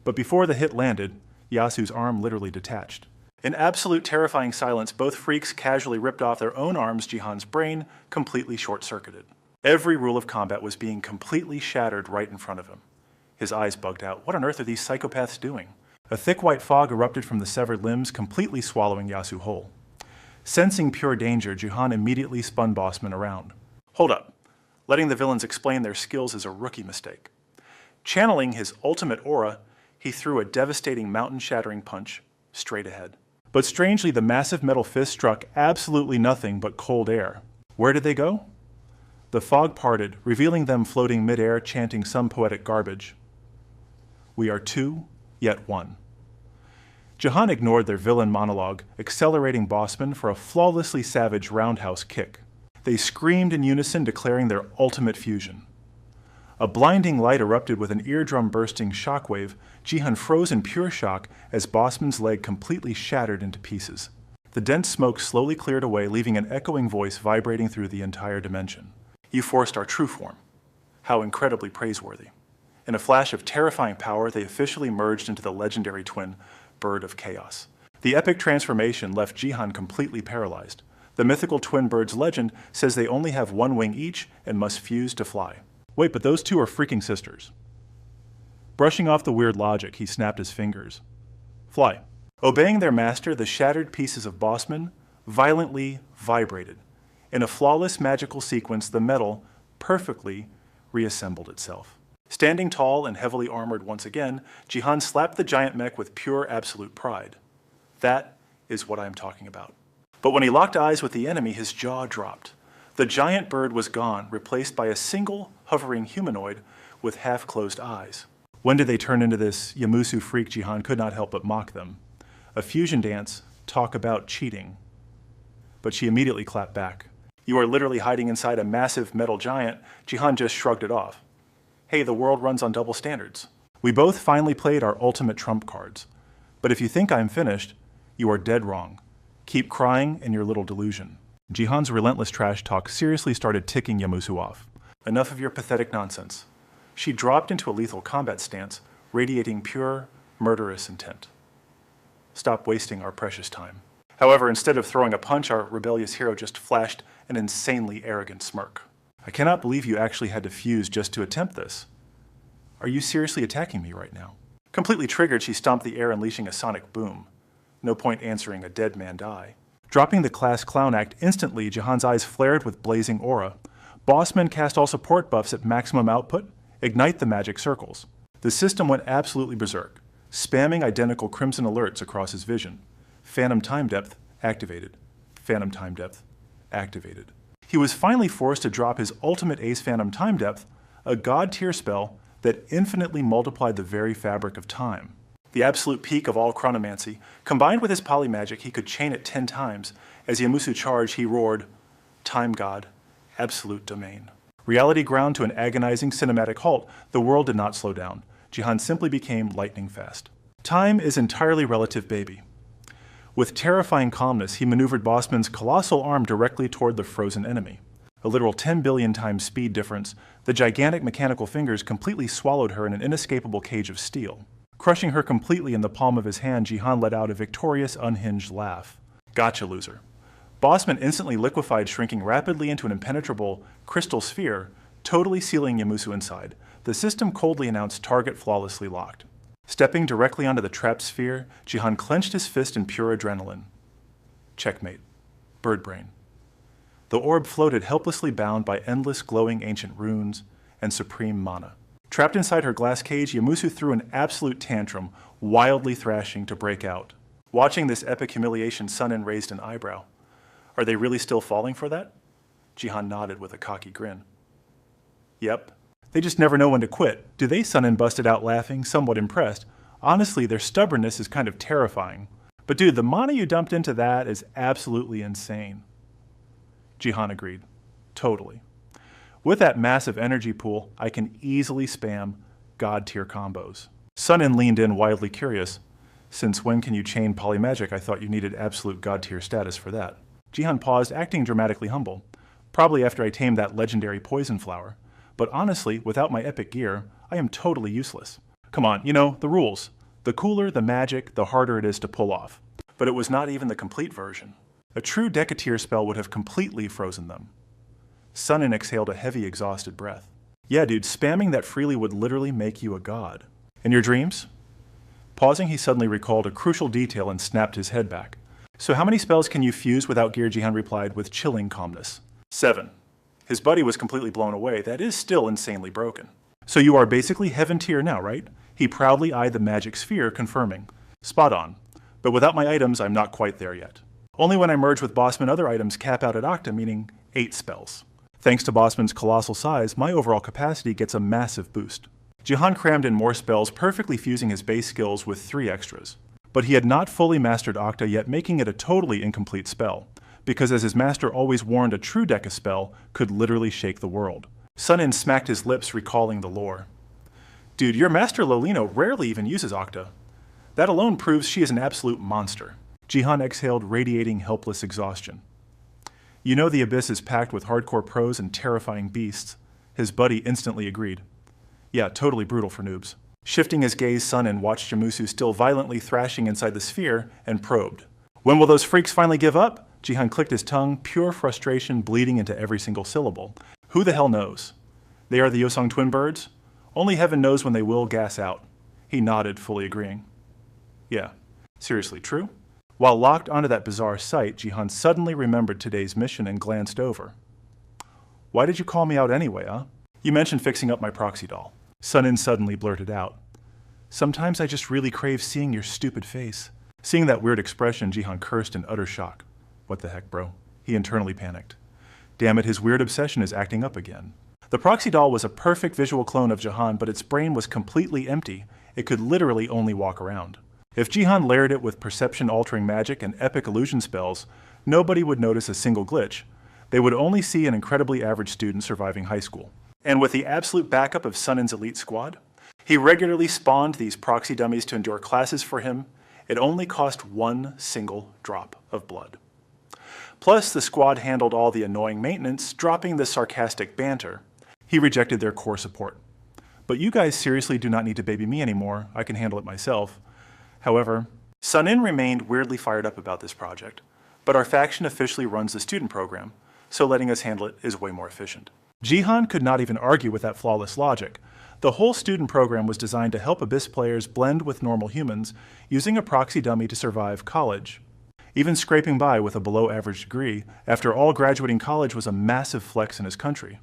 But before the hit landed, Yasu's arm literally detached. In absolute terrifying silence, both freaks casually ripped off their own arms. Jihan's brain completely short-circuited. Every rule of combat was being completely shattered right in front of him. His eyes bugged out. What on earth are these psychopaths doing? A thick white fog erupted from the severed limbs, completely swallowing Yasu whole. Sensing pure danger, Jihan immediately spun Bossman around. Hold up. Letting the villains explain their skills is a rookie mistake. Channeling his ultimate aura, he threw a devastating mountain-shattering punch straight ahead. But strangely, the massive metal fist struck absolutely nothing but cold air. Where did they go? The fog parted, revealing them floating midair chanting some poetic garbage. We are two, yet one. Jihan ignored their villain monologue, accelerating Bossman for a flawlessly savage roundhouse kick. They screamed in unison, declaring their ultimate fusion. A blinding light erupted with an eardrum-bursting shockwave. Jihan froze in pure shock as Bossman's leg completely shattered into pieces. The dense smoke slowly cleared away, leaving an echoing voice vibrating through the entire dimension. You forced our true form. How incredibly praiseworthy. In a flash of terrifying power, they officially merged into the legendary twin, Bird of Chaos. The epic transformation left Jihan completely paralyzed. The mythical twin birds legend says they only have one wing each and must fuse to fly. Wait, but those two are freaking sisters. Brushing off the weird logic, he snapped his fingers. Fly. Obeying their master, the shattered pieces of Bossman violently vibrated. In a flawless magical sequence, the metal perfectly reassembled itself. Standing tall and heavily armored once again, Jihan slapped the giant mech with pure absolute pride. That is what I am talking about. But when he locked eyes with the enemy, his jaw dropped. The giant bird was gone, replaced by a single hovering humanoid with half-closed eyes. When did they turn into this Yamusu freak? Jihan could not help but mock them. A fusion dance, talk about cheating. But she immediately clapped back. You are literally hiding inside a massive metal giant. Jihan just shrugged it off. Hey, the world runs on double standards. We both finally played our ultimate trump cards. But if you think I'm finished, you are dead wrong. Keep crying in your little delusion. Jihan's relentless trash talk seriously started ticking Yamusu off. Enough of your pathetic nonsense. She dropped into a lethal combat stance, radiating pure, murderous intent. Stop wasting our precious time. However, instead of throwing a punch, our rebellious hero just flashed an insanely arrogant smirk. I cannot believe you actually had to fuse just to attempt this. Are you seriously attacking me right now? Completely triggered, she stomped the air, unleashing a sonic boom. No point answering a dead man die. Dropping the class clown act instantly, Jihan's eyes flared with blazing aura. Bossman cast all support buffs at maximum output, ignite the magic circles. The system went absolutely berserk, spamming identical crimson alerts across his vision. Phantom time depth activated. Phantom time depth activated. He was finally forced to drop his ultimate ace Phantom time depth, a god tier spell that infinitely multiplied the very fabric of time. The absolute peak of all chronomancy. Combined with his polymagic, he could chain it 10 times. As Yamusu charged, he roared, Time God, absolute domain. Reality ground to an agonizing cinematic halt. The world did not slow down. Jihan simply became lightning fast. Time is entirely relative, baby. With terrifying calmness, he maneuvered Bossman's colossal arm directly toward the frozen enemy. A literal 10 billion times speed difference, the gigantic mechanical fingers completely swallowed her in an inescapable cage of steel. Crushing her completely in the palm of his hand, Jihan let out a victorious, unhinged laugh. Gotcha, loser. Bossman instantly liquefied, shrinking rapidly into an impenetrable crystal sphere, totally sealing Yamusu inside. The system coldly announced target flawlessly locked. Stepping directly onto the trapped sphere, Jihan clenched his fist in pure adrenaline. Checkmate. Bird brain. The orb floated helplessly bound by endless glowing ancient runes and supreme mana. Trapped inside her glass cage, Yamusu threw an absolute tantrum, wildly thrashing to break out. Watching this epic humiliation, Sunin raised an eyebrow. Are they really still falling for that? Jihan nodded with a cocky grin. Yep. They just never know when to quit. Do they? Sunin busted out laughing, somewhat impressed. Honestly, their stubbornness is kind of terrifying. But dude, the mana you dumped into that is absolutely insane. Jihan agreed. Totally. With that massive energy pool, I can easily spam god-tier combos. Sunin leaned in, wildly curious. Since when can you chain polymagic? I thought you needed absolute god-tier status for that. Jihan paused, acting dramatically humble. Probably after I tamed that legendary poison flower. But honestly, without my epic gear, I am totally useless. Come on, you know, the rules. The cooler the magic, the harder it is to pull off. But it was not even the complete version. A true Decatier spell would have completely frozen them. Sunin exhaled a heavy, exhausted breath. Yeah, dude, spamming that freely would literally make you a god. In your dreams? Pausing, he suddenly recalled a crucial detail and snapped his head back. So how many spells can you fuse without gear? Jihan replied with chilling calmness. 7. His buddy was completely blown away. That is still insanely broken. So you are basically heaven tier now, right? He proudly eyed the magic sphere, confirming. Spot on. But without my items, I'm not quite there yet. Only when I merge with Bossman, other items cap out at Octa, meaning 8 spells. Thanks to Bossman's colossal size, my overall capacity gets a massive boost. Jihan crammed in more spells, perfectly fusing his base skills with 3 extras. But he had not fully mastered Octa, yet making it a totally incomplete spell, because as his master always warned, a true Deca spell could literally shake the world. Sunin smacked his lips, recalling the lore. Dude, your master Lolino rarely even uses Octa. That alone proves she is an absolute monster. Jihan exhaled, radiating helpless exhaustion. You know the Abyss is packed with hardcore pros and terrifying beasts. His buddy instantly agreed. Yeah, totally brutal for noobs. Shifting his gaze, Sunin watched Jamusu still violently thrashing inside the sphere and probed. When will those freaks finally give up? Jihan clicked his tongue, pure frustration bleeding into every single syllable. Who the hell knows? They are the Yosong twin birds? Only heaven knows when they will gas out. He nodded, fully agreeing. Yeah, seriously, true? While locked onto that bizarre sight, Jihan suddenly remembered today's mission and glanced over. Why did you call me out anyway, huh? You mentioned fixing up my proxy doll. Sunin suddenly blurted out. Sometimes I just really crave seeing your stupid face. Seeing that weird expression, Jihan cursed in utter shock. What the heck, bro? He internally panicked. Damn it, his weird obsession is acting up again. The proxy doll was a perfect visual clone of Jihan, but its brain was completely empty. It could literally only walk around. If Jihan layered it with perception-altering magic and epic illusion spells, nobody would notice a single glitch. They would only see an incredibly average student surviving high school. And with the absolute backup of Sunin's elite squad, he regularly spawned these proxy dummies to endure classes for him. It only cost 1 single drop of blood. Plus, the squad handled all the annoying maintenance, dropping the sarcastic banter. He rejected their core support. But you guys seriously do not need to baby me anymore. I can handle it myself. However, Sunin remained weirdly fired up about this project, but our faction officially runs the student program, so letting us handle it is way more efficient. Jihan could not even argue with that flawless logic. The whole student program was designed to help Abyss players blend with normal humans, using a proxy dummy to survive college. Even scraping by with a below-average degree, after all, graduating college was a massive flex in his country.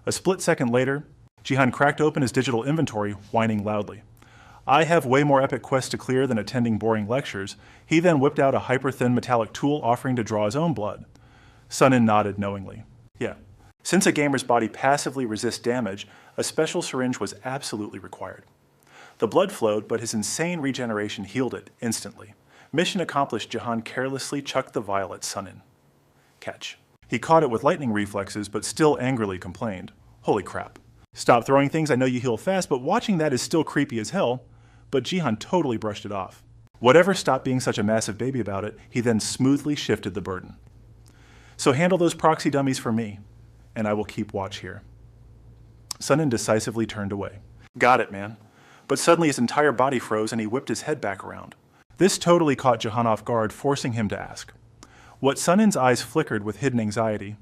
A split second later, Jihan cracked open his digital inventory, whining loudly. I have way more epic quests to clear than attending boring lectures. He then whipped out a hyper-thin metallic tool offering to draw his own blood. Sunin nodded knowingly. Yeah. Since a gamer's body passively resists damage, a special syringe was absolutely required. The blood flowed, but his insane regeneration healed it instantly. Mission accomplished, Jihan carelessly chucked the vial at Sunin. Catch. He caught it with lightning reflexes, but still angrily complained. Holy crap. Stop throwing things, I know you heal fast, but watching that is still creepy as hell. But Jihan totally brushed it off. Whatever stopped being such a massive baby about it, he then smoothly shifted the burden. So handle those proxy dummies for me, and I will keep watch here. Sunin decisively turned away. Got it, man. But suddenly his entire body froze and he whipped his head back around. This totally caught Jihan off guard, forcing him to ask. What Sunin's eyes flickered with hidden anxiety.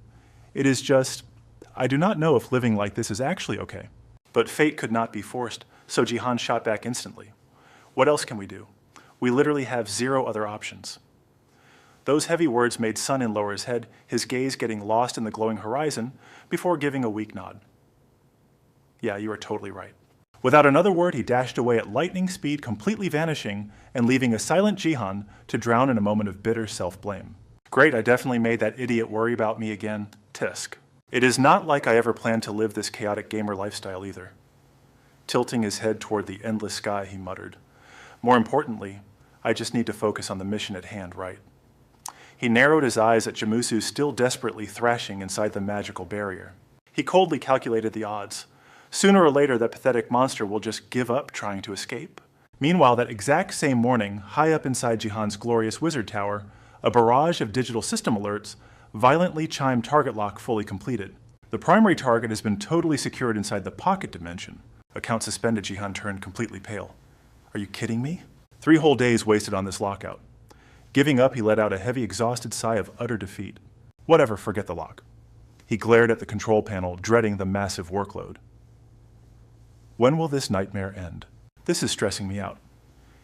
It is just, I do not know if living like this is actually okay. But fate could not be forced, so Jihan shot back instantly. What else can we do? We literally have 0 other options. Those heavy words made Sunin lower his head, his gaze getting lost in the glowing horizon, before giving a weak nod. Yeah, you are totally right. Without another word, he dashed away at lightning speed, completely vanishing, and leaving a silent Jihan to drown in a moment of bitter self-blame. Great, I definitely made that idiot worry about me again. Tisk. It is not like I ever planned to live this chaotic gamer lifestyle either. Tilting his head toward the endless sky, he muttered. More importantly, I just need to focus on the mission at hand, right? He narrowed his eyes at Jamusu still desperately thrashing inside the magical barrier. He coldly calculated the odds. Sooner or later, that pathetic monster will just give up trying to escape. Meanwhile, that exact same morning, high up inside Jihan's glorious wizard tower, a barrage of digital system alerts violently chimed target lock fully completed. The primary target has been totally secured inside the pocket dimension. Account suspended, Jihan turned completely pale. Are you kidding me? 3 whole days wasted on this lockout. Giving up, he let out a heavy, exhausted sigh of utter defeat. Whatever, forget the lock. He glared at the control panel, dreading the massive workload. When will this nightmare end? This is stressing me out.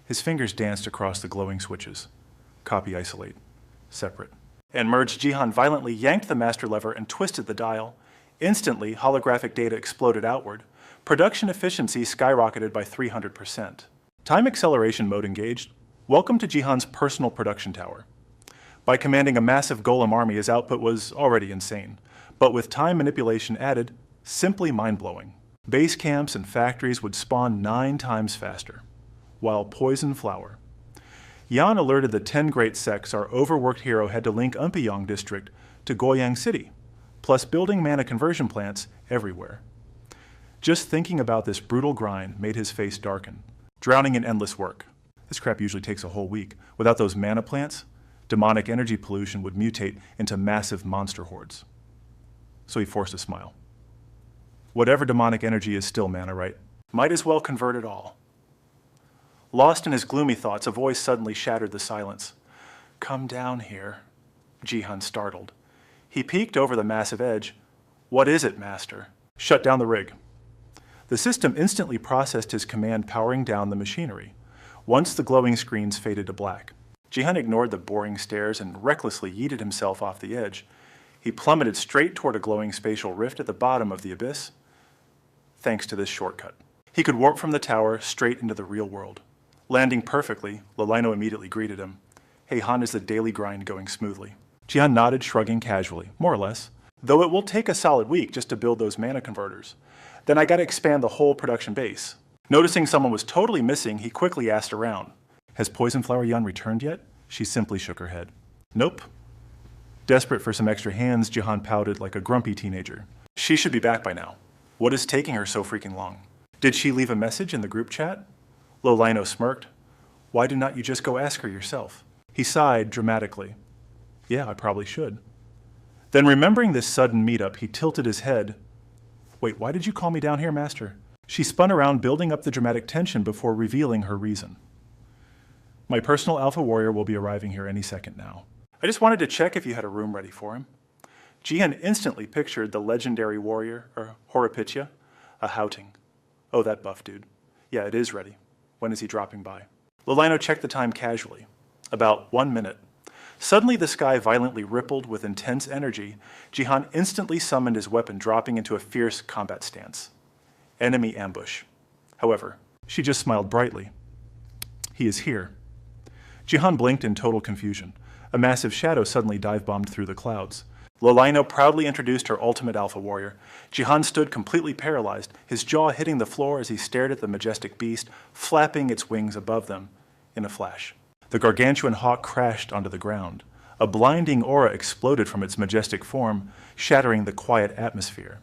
His fingers danced across the glowing switches. Copy, isolate. Separate. And merged, Jihan violently yanked the master lever and twisted the dial. Instantly, holographic data exploded outward. Production efficiency skyrocketed by 300%. Time acceleration mode engaged. Welcome to Jihan's personal production tower. By commanding a massive golem army, his output was already insane, but with time manipulation added, simply mind-blowing. Base camps and factories would spawn 9 times faster, while poison flower. Yan alerted the 10 great sects our overworked hero had to link Umpiyong district to Goyang City, plus building mana conversion plants everywhere. Just thinking about this brutal grind made his face darken, drowning in endless work. This crap usually takes a whole week. Without those mana plants, demonic energy pollution would mutate into massive monster hordes. So he forced a smile. Whatever demonic energy is still mana, right? Might as well convert it all. Lost in his gloomy thoughts, a voice suddenly shattered the silence. "Come down here," Jihan startled. He peeked over the massive edge. "What is it, Master?" "Shut down the rig." The system instantly processed his command, powering down the machinery. Once the glowing screens faded to black, Jihan ignored the boring stares and recklessly yeeted himself off the edge. He plummeted straight toward a glowing spatial rift at the bottom of the abyss. Thanks to this shortcut, he could warp from the tower straight into the real world. Landing perfectly, Lolino immediately greeted him. "Hey Han, is the daily grind going smoothly?" Jihan nodded, shrugging casually, more or less. "Though it will take a solid week just to build those mana converters. Then I gotta expand the whole production base." Noticing someone was totally missing, he quickly asked around. "Has Poison Flower Yan returned yet?" She simply shook her head. "Nope." Desperate for some extra hands, Jihan pouted like a grumpy teenager. "She should be back by now. What is taking her so freaking long? Did she leave a message in the group chat?" Lolino smirked. "Why do not you just go ask her yourself?" He sighed dramatically. "Yeah, I probably should." Then remembering this sudden meetup, he tilted his head. "Wait, why did you call me down here, Master?" She spun around, building up the dramatic tension before revealing her reason. "My personal alpha warrior will be arriving here any second now. I just wanted to check if you had a room ready for him." Jihan instantly pictured the legendary warrior, or Horapitya, a Houting. "Oh, that buff dude. Yeah, it is ready. When is he dropping by?" Lolino checked the time casually. "About 1 minute." Suddenly the sky violently rippled with intense energy. Jihan instantly summoned his weapon, dropping into a fierce combat stance. Enemy ambush. However, she just smiled brightly. "He is here." Jihan blinked in total confusion. A massive shadow suddenly dive-bombed through the clouds. Lolino proudly introduced her ultimate alpha warrior. Jihan stood completely paralyzed, his jaw hitting the floor as he stared at the majestic beast, flapping its wings above them in a flash. The gargantuan hawk crashed onto the ground. A blinding aura exploded from its majestic form, shattering the quiet atmosphere.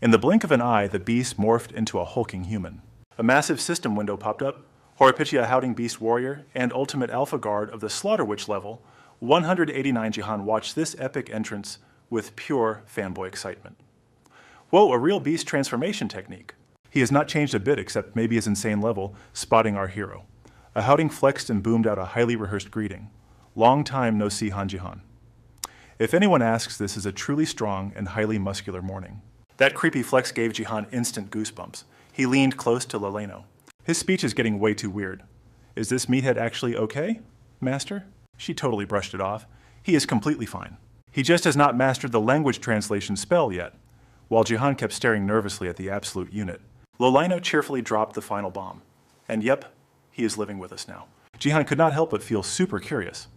In the blink of an eye, the beast morphed into a hulking human. A massive system window popped up. Horapitya, Houting Beast Warrior, and Ultimate Alpha Guard of the Slaughter Witch level, 189 Jihan watched this epic entrance with pure fanboy excitement. Whoa, a real beast transformation technique. He has not changed a bit except maybe his insane level, spotting our hero. A Houting flexed and boomed out a highly rehearsed greeting. "Long time no see, Han Jihan." If anyone asks, this is a truly strong and highly muscular morning. That creepy flex gave Jihan instant goosebumps. He leaned close to Lolino. His speech is getting way too weird. "Is this meathead actually okay, Master?" She totally brushed it off. "He is completely fine. He just has not mastered the language translation spell yet," while Jihan kept staring nervously at the absolute unit. Lolino cheerfully dropped the final bomb. "And yep, he is living with us now." Jihan could not help but feel super curious.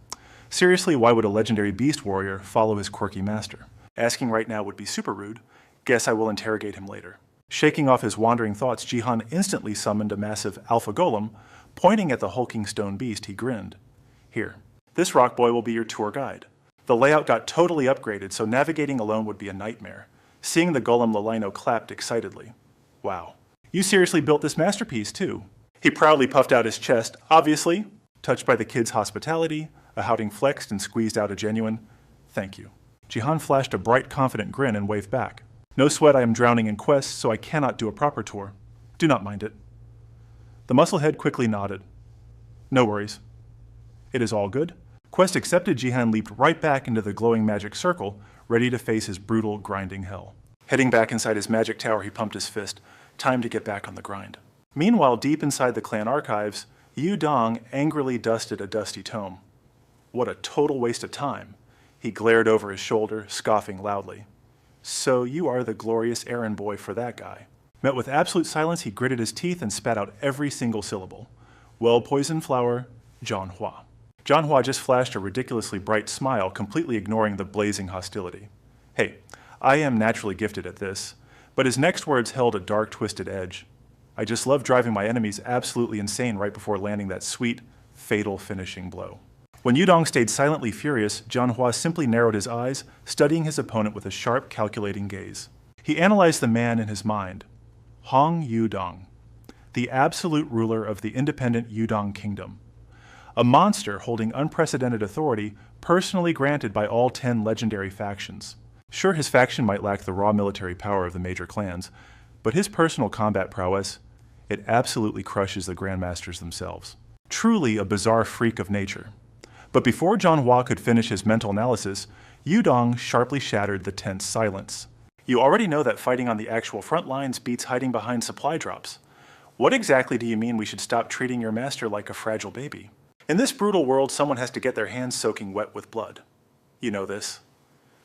Seriously, why would a legendary beast warrior follow his quirky master? Asking right now would be super rude. Guess I will interrogate him later. Shaking off his wandering thoughts, Jihan instantly summoned a massive alpha golem. Pointing at the hulking stone beast, he grinned. "Here, this rock boy will be your tour guide." The layout got totally upgraded, so navigating alone would be a nightmare. Seeing the golem, Lolino clapped excitedly. "Wow, you seriously built this masterpiece too." He proudly puffed out his chest, obviously. Touched by the kid's hospitality, a Houting flexed and squeezed out a genuine, "Thank you." Jihan flashed a bright, confident grin and waved back. "No sweat, I am drowning in quests, so I cannot do a proper tour. Do not mind it." The musclehead quickly nodded. "No worries. It is all good." Quest accepted, Jihan leaped right back into the glowing magic circle, ready to face his brutal, grinding hell. Heading back inside his magic tower, he pumped his fist. Time to get back on the grind. Meanwhile, deep inside the clan archives, Yu Dong angrily dusted a dusty tome. What a total waste of time. He glared over his shoulder, scoffing loudly. "So you are the glorious errand boy for that guy." Met with absolute silence, he gritted his teeth and spat out every single syllable. "Well, Poison Flower, John Hua." Jianhua just flashed a ridiculously bright smile, completely ignoring the blazing hostility. Hey, I am naturally gifted at this, but his next words held a dark, twisted edge. I just love driving my enemies absolutely insane right before landing that sweet, fatal finishing blow. When Yudong stayed silently furious, Jianhua simply narrowed his eyes, studying his opponent with a sharp, calculating gaze. He analyzed the man in his mind. Hong Yudong, the absolute ruler of the independent Yudong kingdom. A monster holding unprecedented authority personally granted by all 10 legendary factions. Sure, his faction might lack the raw military power of the major clans, but his personal combat prowess, it absolutely crushes the grandmasters themselves. Truly a bizarre freak of nature. But before Jianhua could finish his mental analysis, Yudong sharply shattered the tense silence. You already know that fighting on the actual front lines beats hiding behind supply drops. What exactly do you mean we should stop treating your master like a fragile baby? In this brutal world, someone has to get their hands soaking wet with blood. You know this.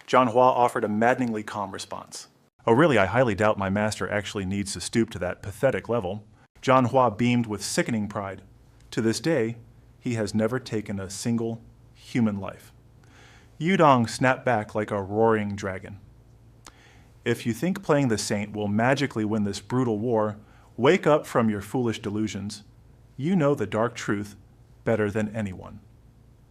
Jianhua offered a maddeningly calm response. Oh really, I highly doubt my master actually needs to stoop to that pathetic level. Jianhua beamed with sickening pride. To this day, he has never taken a single human life. Yudong snapped back like a roaring dragon. If you think playing the saint will magically win this brutal war, wake up from your foolish delusions. You know the dark truth better than anyone.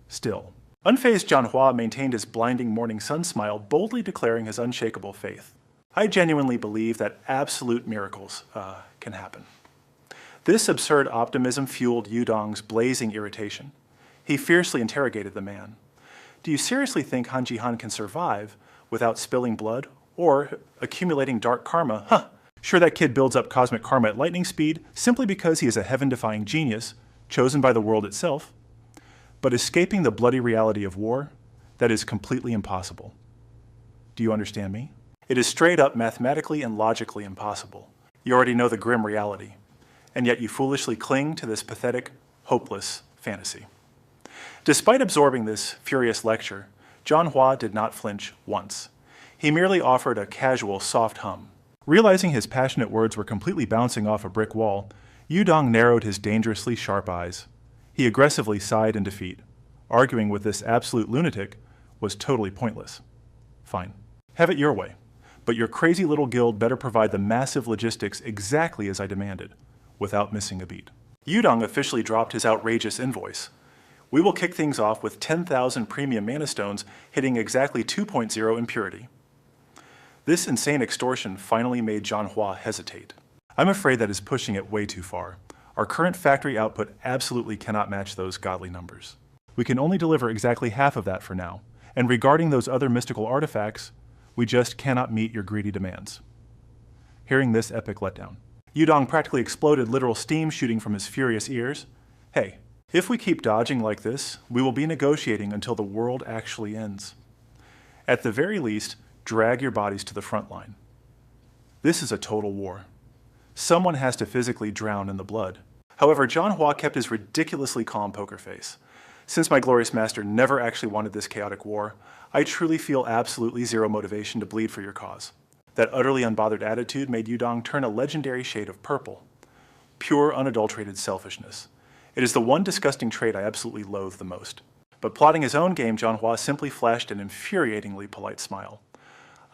Still, unfazed Jianhua maintained his blinding morning sun smile, boldly declaring his unshakable faith. I genuinely believe that absolute miracles can happen. This absurd optimism fueled Yudong's blazing irritation. He fiercely interrogated the man. Do you seriously think Han Jihan can survive without spilling blood or accumulating dark karma? Huh! Sure, that kid builds up cosmic karma at lightning speed simply because he is a heaven-defying genius, chosen by the world itself. But escaping the bloody reality of war, that is completely impossible. Do you understand me? It is straight up mathematically and logically impossible. You already know the grim reality, and yet you foolishly cling to this pathetic, hopeless fantasy. Despite absorbing this furious lecture, Jianhua did not flinch once. He merely offered a casual, soft hum. Realizing his passionate words were completely bouncing off a brick wall, Yudong narrowed his dangerously sharp eyes. He aggressively sighed in defeat. Arguing with this absolute lunatic was totally pointless. Fine. Have it your way. But your crazy little guild better provide the massive logistics exactly as I demanded, without missing a beat. Yudong officially dropped his outrageous invoice. We will kick things off with 10,000 premium mana stones hitting exactly 2.0 in purity. This insane extortion finally made Jianhua hesitate. I'm afraid that is pushing it way too far. Our current factory output absolutely cannot match those godly numbers. We can only deliver exactly half of that for now, and regarding those other mystical artifacts, we just cannot meet your greedy demands. Hearing this epic letdown, Yudong practically exploded, literal steam shooting from his furious ears. Hey, if we keep dodging like this, we will be negotiating until the world actually ends. At the very least, drag your bodies to the front line. This is a total war. Someone has to physically drown in the blood. However, Jianhua kept his ridiculously calm poker face. Since my glorious master never actually wanted this chaotic war, I truly feel absolutely zero motivation to bleed for your cause. That utterly unbothered attitude made Yudong turn a legendary shade of purple. Pure, unadulterated selfishness. It is the one disgusting trait I absolutely loathe the most. But plotting his own game, Jianhua simply flashed an infuriatingly polite smile.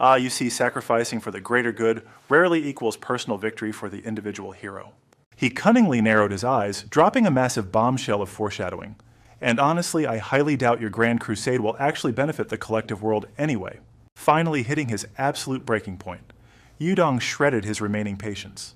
Ah, you see, sacrificing for the greater good rarely equals personal victory for the individual hero. He cunningly narrowed his eyes, dropping a massive bombshell of foreshadowing. And honestly, I highly doubt your grand crusade will actually benefit the collective world anyway. Finally hitting his absolute breaking point, Yudong shredded his remaining patience.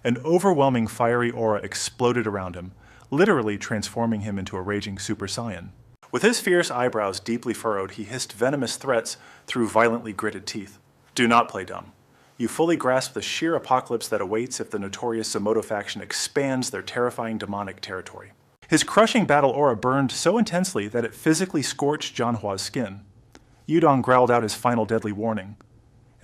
An overwhelming fiery aura exploded around him, literally transforming him into a raging Super Saiyan. With his fierce eyebrows deeply furrowed, he hissed venomous threats through violently gritted teeth. Do not play dumb. You fully grasp the sheer apocalypse that awaits if the notorious Zomoto faction expands their terrifying demonic territory. His crushing battle aura burned so intensely that it physically scorched Jianhua's skin. Yudong growled out his final deadly warning.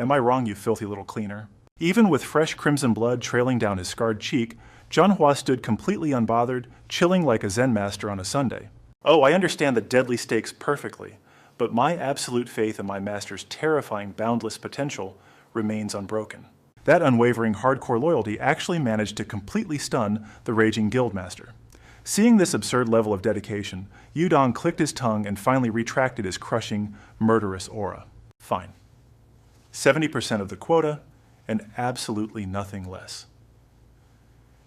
Am I wrong, you filthy little cleaner? Even with fresh crimson blood trailing down his scarred cheek, Jianhua stood completely unbothered, chilling like a Zen master on a Sunday. Oh, I understand the deadly stakes perfectly, but my absolute faith in my master's terrifying, boundless potential remains unbroken. That unwavering hardcore loyalty actually managed to completely stun the raging guildmaster. Seeing this absurd level of dedication, Yudong clicked his tongue and finally retracted his crushing, murderous aura. Fine. 70% of the quota, and absolutely nothing less.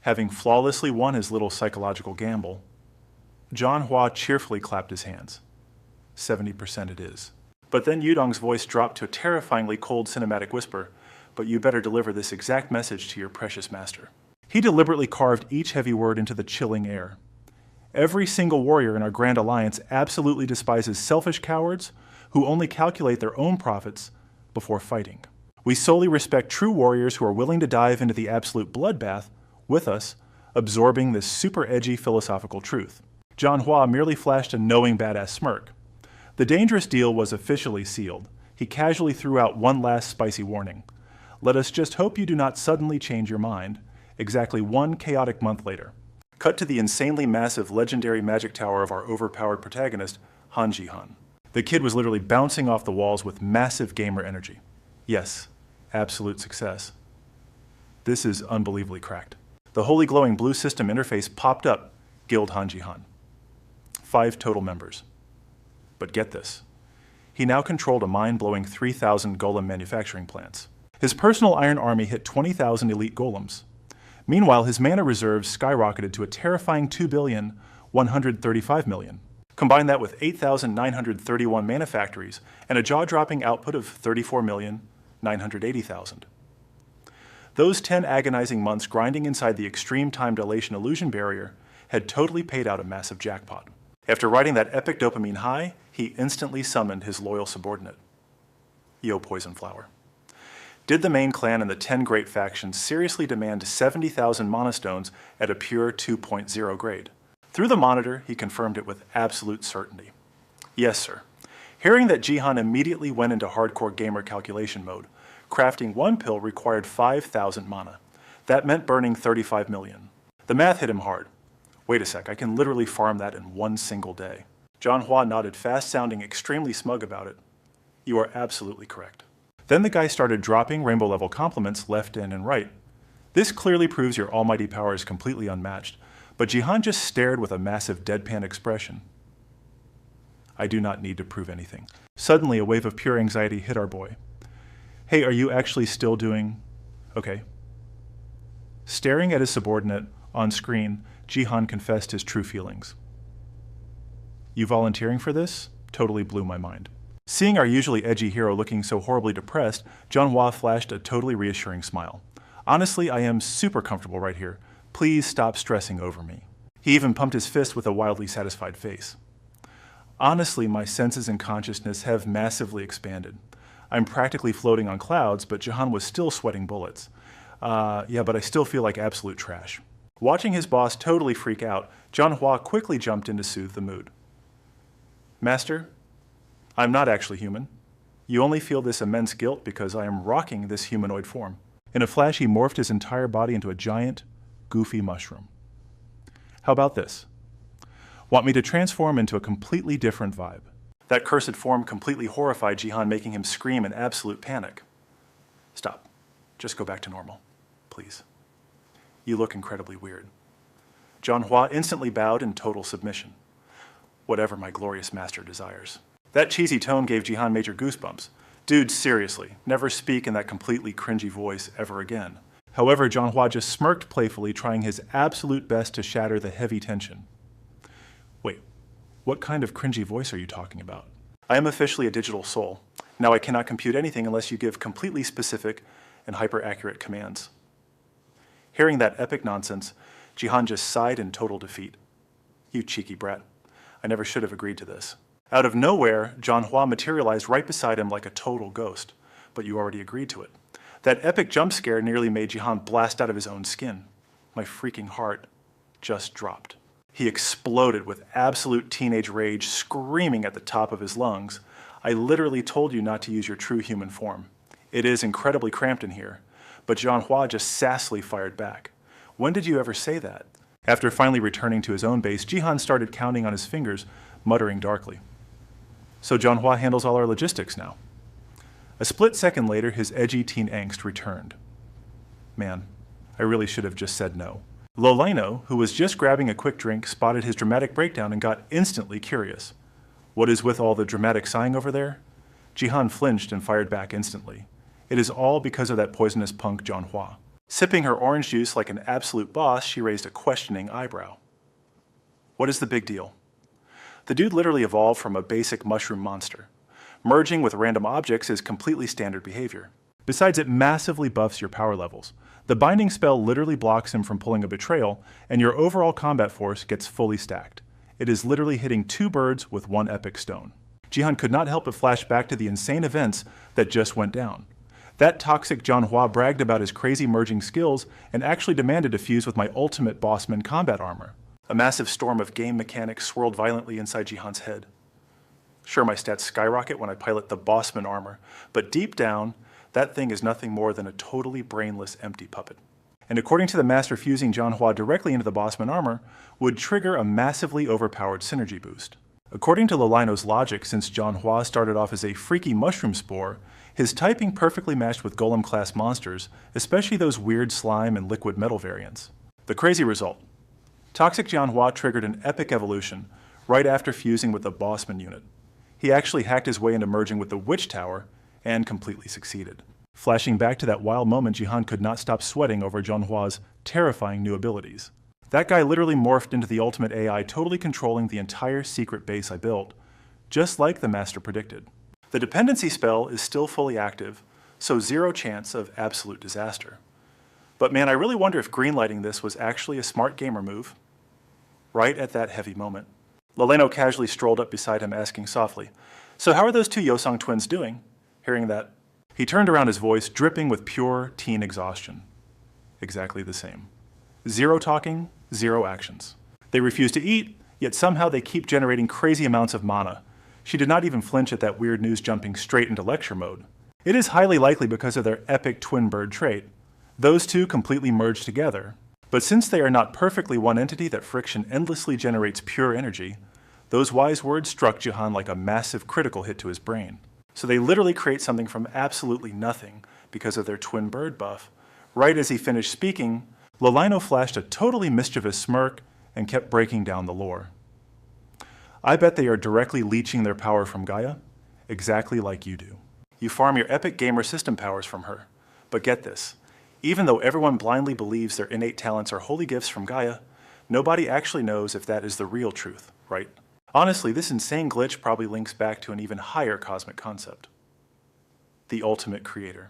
Having flawlessly won his little psychological gamble, Manhwa cheerfully clapped his hands. 70% it is. But then Yudong's voice dropped to a terrifyingly cold cinematic whisper, "But you better deliver this exact message to your precious master." He deliberately carved each heavy word into the chilling air. Every single warrior in our Grand Alliance absolutely despises selfish cowards who only calculate their own profits before fighting. We solely respect true warriors who are willing to dive into the absolute bloodbath with us, absorbing this super edgy philosophical truth. Manhwa merely flashed a knowing badass smirk. The dangerous deal was officially sealed. He casually threw out one last spicy warning. Let us just hope you do not suddenly change your mind, exactly one chaotic month later. Cut to the insanely massive legendary magic tower of our overpowered protagonist, Han Ji-han. The kid was literally bouncing off the walls with massive gamer energy. Yes, absolute success. This is unbelievably cracked. The holy glowing blue system interface popped up, Guild Han Ji-han. 5 total members. But get this. He now controlled a mind-blowing 3,000 golem manufacturing plants. His personal iron army hit 20,000 elite golems. Meanwhile, his mana reserves skyrocketed to a terrifying 2,135,000,000. Combine that with 8,931 mana factories and a jaw-dropping output of 34,980,000. Those 10 agonizing months grinding inside the extreme time dilation illusion barrier had totally paid out a massive jackpot. After riding that epic dopamine high, he instantly summoned his loyal subordinate. Yo, Poison Flower. Did the main clan and the 10 great factions seriously demand 70,000 mana stones at a pure 2.0 grade? Through the monitor, he confirmed it with absolute certainty. Yes, sir. Hearing that Ji-han immediately went into hardcore gamer calculation mode, crafting one pill required 5,000 mana. That meant burning 35 million. The math hit him hard. Wait a sec, I can literally farm that in one single day. Manhwa nodded fast, sounding extremely smug about it. You are absolutely correct. Then the guy started dropping rainbow-level compliments left and right. This clearly proves your almighty power is completely unmatched, but Ji-han just stared with a massive deadpan expression. I do not need to prove anything. Suddenly, a wave of pure anxiety hit our boy. Hey, are you actually still doing... Okay. Staring at his subordinate on screen, Ji-han confessed his true feelings. You volunteering for this? Totally blew my mind. Seeing our usually edgy hero looking so horribly depressed, Manhwa flashed a totally reassuring smile. Honestly, I am super comfortable right here. Please stop stressing over me. He even pumped his fist with a wildly satisfied face. Honestly, my senses and consciousness have massively expanded. I'm practically floating on clouds, but Ji-han was still sweating bullets. Yeah, but I still feel like absolute trash. Watching his boss totally freak out, Manhwa quickly jumped in to soothe the mood. Master, I'm not actually human. You only feel this immense guilt because I am rocking this humanoid form. In a flash, he morphed his entire body into a giant, goofy mushroom. How about this? Want me to transform into a completely different vibe? That cursed form completely horrified Ji-han, making him scream in absolute panic. Stop. Just go back to normal, please. You look incredibly weird. Manhwa instantly bowed in total submission. Whatever my glorious master desires. That cheesy tone gave Ji-han major goosebumps. Dude, seriously, never speak in that completely cringy voice ever again. However, Manhwa just smirked playfully, trying his absolute best to shatter the heavy tension. Wait, what kind of cringy voice are you talking about? I am officially a digital soul. Now I cannot compute anything unless you give completely specific and hyper-accurate commands. Hearing that epic nonsense, Ji-han just sighed in total defeat. You cheeky brat. I never should have agreed to this. Out of nowhere, Manhwa materialized right beside him like a total ghost, but you already agreed to it. That epic jump scare nearly made Ji-han blast out of his own skin. My freaking heart just dropped. He exploded with absolute teenage rage, screaming at the top of his lungs. I literally told you not to use your true human form. It is incredibly cramped in here, but Manhwa just sassily fired back. When did you ever say that? After finally returning to his own base, Ji-han started counting on his fingers, muttering darkly. So Manhwa handles all our logistics now. A split second later, his edgy teen angst returned. Man, I really should have just said no. Lolino, who was just grabbing a quick drink, spotted his dramatic breakdown and got instantly curious. What is with all the dramatic sighing over there? Jihan flinched and fired back instantly. It is all because of that poisonous punk Jianhua. Sipping her orange juice like an absolute boss, she raised a questioning eyebrow. What is the big deal? The dude literally evolved from a basic mushroom monster. Merging with random objects is completely standard behavior. Besides, it massively buffs your power levels. The binding spell literally blocks him from pulling a betrayal, and your overall combat force gets fully stacked. It is literally hitting 2 birds with 1 epic stone. Jihan could not help but flash back to the insane events that just went down. That toxic Jianhua bragged about his crazy merging skills and actually demanded to fuse with my ultimate bossman combat armor. A massive storm of game mechanics swirled violently inside Jihan's head. Sure, my stats skyrocket when I pilot the bossman armor, but deep down, that thing is nothing more than a totally brainless, empty puppet. And according to the master, fusing Jianhua directly into the bossman armor would trigger a massively overpowered synergy boost. According to Lolino's logic, since Jianhua started off as a freaky mushroom spore, his typing perfectly matched with golem-class monsters, especially those weird slime and liquid metal variants. The crazy result. Toxic Jianhua triggered an epic evolution right after fusing with the bossman unit. He actually hacked his way into merging with the Witch Tower and completely succeeded. Flashing back to that wild moment, Jihan could not stop sweating over Jianhua's terrifying new abilities. That guy literally morphed into the ultimate AI, totally controlling the entire secret base I built, just like the master predicted. The dependency spell is still fully active, so 0 chance of absolute disaster. But man, I really wonder if greenlighting this was actually a smart gamer move. Right at that heavy moment. Lolino casually strolled up beside him, asking softly, "So how are those 2 Yosong twins doing?" Hearing that, he turned around, his voice dripping with pure teen exhaustion. Exactly the same. 0 talking, 0 actions. They refuse to eat, yet somehow they keep generating crazy amounts of mana. She did not even flinch at that weird news, jumping straight into lecture mode. It is highly likely because of their epic twin bird trait. Those 2 completely merged together. But since they are not perfectly one entity, that friction endlessly generates pure energy, those wise words struck Jihan like a massive critical hit to his brain. So they literally create something from absolutely nothing because of their twin bird buff. Right as he finished speaking, Lolino flashed a totally mischievous smirk and kept breaking down the lore. I bet they are directly leeching their power from Gaia, exactly like you do. You farm your epic gamer system powers from her. But get this, even though everyone blindly believes their innate talents are holy gifts from Gaia, nobody actually knows if that is the real truth, right? Honestly, this insane glitch probably links back to an even higher cosmic concept. The ultimate creator.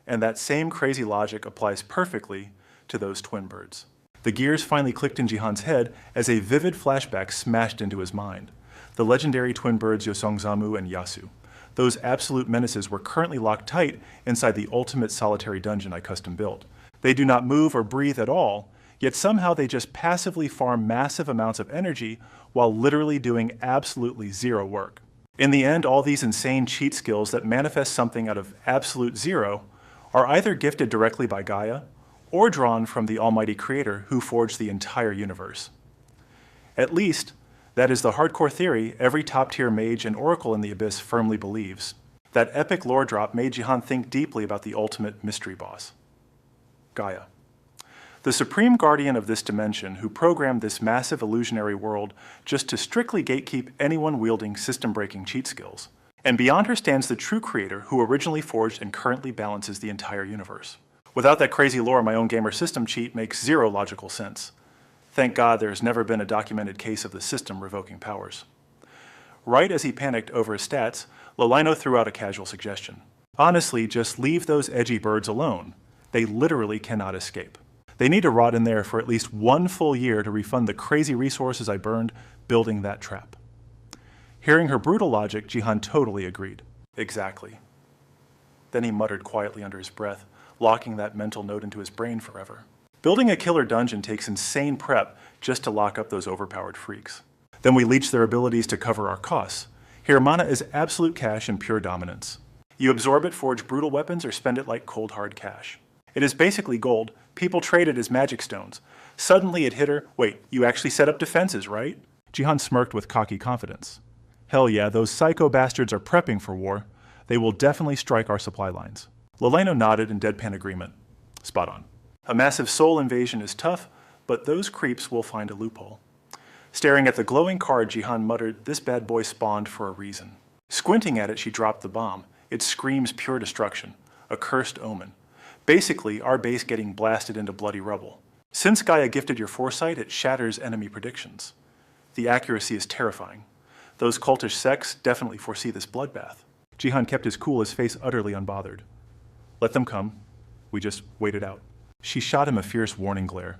And that same crazy logic applies perfectly to those twin birds. The gears finally clicked in Jihan's head as a vivid flashback smashed into his mind. The legendary twin birds Yosongzamu and Yasu. Those absolute menaces were currently locked tight inside the ultimate solitary dungeon I custom built. They do not move or breathe at all, yet somehow they just passively farm massive amounts of energy while literally doing absolutely 0 work. In the end, all these insane cheat skills that manifest something out of absolute 0 are either gifted directly by Gaia or drawn from the almighty creator who forged the entire universe. At least, that is the hardcore theory every top-tier mage and oracle in the Abyss firmly believes. That epic lore drop made Jihan think deeply about the ultimate mystery boss, Gaia. The supreme guardian of this dimension who programmed this massive illusionary world just to strictly gatekeep anyone wielding system-breaking cheat skills. And beyond her stands the true creator who originally forged and currently balances the entire universe. Without that crazy lore, my own gamer system cheat makes 0 logical sense. Thank God there has never been a documented case of the system revoking powers. Right as he panicked over his stats, Lolino threw out a casual suggestion. Honestly, just leave those edgy birds alone. They literally cannot escape. They need to rot in there for at least 1 full year to refund the crazy resources I burned building that trap. Hearing her brutal logic, Jihan totally agreed. Exactly. Then he muttered quietly under his breath, locking that mental note into his brain forever. Building a killer dungeon takes insane prep just to lock up those overpowered freaks. Then we leech their abilities to cover our costs. Here, mana is absolute cash and pure dominance. You absorb it, forge brutal weapons, or spend it like cold hard cash. It is basically gold. People trade it as magic stones. Suddenly it hit her, wait, you actually set up defenses, right? Jihan smirked with cocky confidence. Hell yeah, those psycho bastards are prepping for war. They will definitely strike our supply lines. Lolino nodded in deadpan agreement. Spot on. A massive soul invasion is tough, but those creeps will find a loophole. Staring at the glowing card, Jihan muttered, "This bad boy spawned for a reason." Squinting at it, she dropped the bomb. It screams pure destruction, a cursed omen. Basically, our base getting blasted into bloody rubble. Since Gaia gifted your foresight, it shatters enemy predictions. The accuracy is terrifying. Those cultish sects definitely foresee this bloodbath. Jihan kept his cool, his face utterly unbothered. Let them come. We just wait it out. She shot him a fierce warning glare.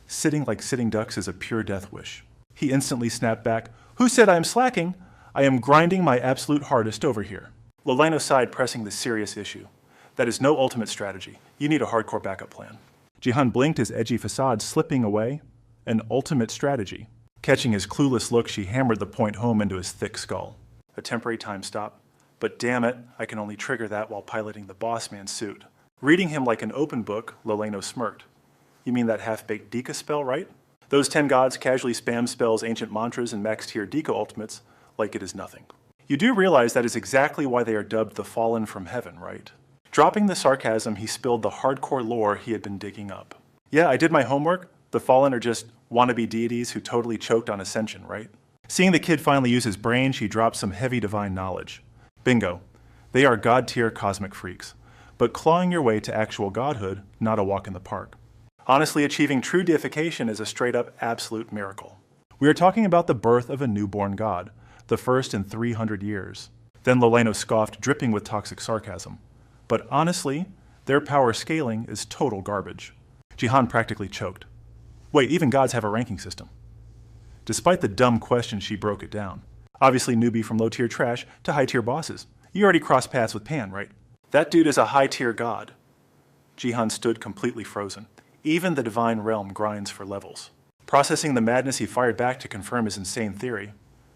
Sitting like sitting ducks is a pure death wish. He instantly snapped back. Who said I am slacking? I am grinding my absolute hardest over here. Lolaino sighed, pressing the serious issue. That is no ultimate strategy. You need a hardcore backup plan. Jihan blinked, his edgy facade slipping away. An ultimate strategy. Catching his clueless look, she hammered the point home into his thick skull. A temporary time stop. But damn it, I can only trigger that while piloting the boss man suit. Reading him like an open book, Lolaino smirked. You mean that half-baked Dika spell, right? Those 10 gods casually spam spells ancient mantras and max-tier Dika ultimates like it is nothing. You do realize that is exactly why they are dubbed the Fallen from Heaven, right? Dropping the sarcasm, he spilled the hardcore lore he had been digging up. Yeah, I did my homework. The Fallen are just wannabe deities who totally choked on ascension, right? Seeing the kid finally use his brain, she dropped some heavy divine knowledge. Bingo. They are god-tier cosmic freaks. But clawing your way to actual godhood, not a walk in the park. Honestly, achieving true deification is a straight-up absolute miracle. We are talking about the birth of a newborn god, the first in 300 years. Then Lolaino scoffed, dripping with toxic sarcasm. But honestly, their power scaling is total garbage. Jihan practically choked. Wait, even gods have a ranking system. Despite the dumb question, she broke it down. Obviously newbie from low-tier trash to high-tier bosses. You already crossed paths with Pan, right? That dude is a high-tier god. Jihan stood completely frozen. Even the divine realm grinds for levels. Processing the madness, he fired back to confirm his insane theory.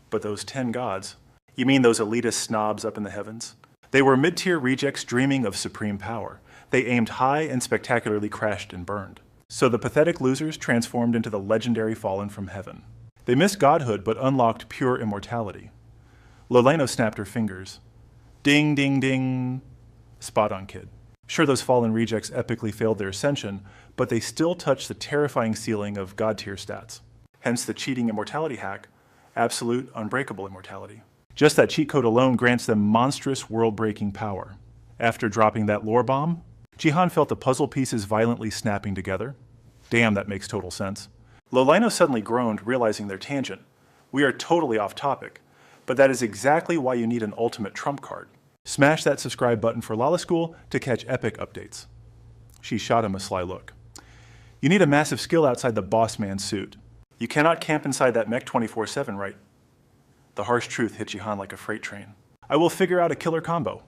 But those 10 gods, you mean those elitist snobs up in the heavens? They were mid-tier rejects dreaming of supreme power. They aimed high and spectacularly crashed and burned. So the pathetic losers transformed into the legendary Fallen from Heaven. They missed godhood but unlocked pure immortality. Lolaino snapped her fingers. Ding, ding, ding. Spot on, kid. Sure, those fallen rejects epically failed their ascension, but they still touched the terrifying ceiling of god-tier stats. Hence the cheating immortality hack, absolute, unbreakable immortality. Just that cheat code alone grants them monstrous, world-breaking power. After dropping that lore bomb, Jihan felt the puzzle pieces violently snapping together. Damn, that makes total sense. Lolaino suddenly groaned, realizing their tangent. We are totally off topic, but that is exactly why you need an ultimate trump card. Smash that subscribe button for Lala School to catch epic updates. She shot him a sly look. You need a massive skill outside the boss man suit. You cannot camp inside that mech 24/7, right? The harsh truth hit Jihan like a freight train. I will figure out a killer combo.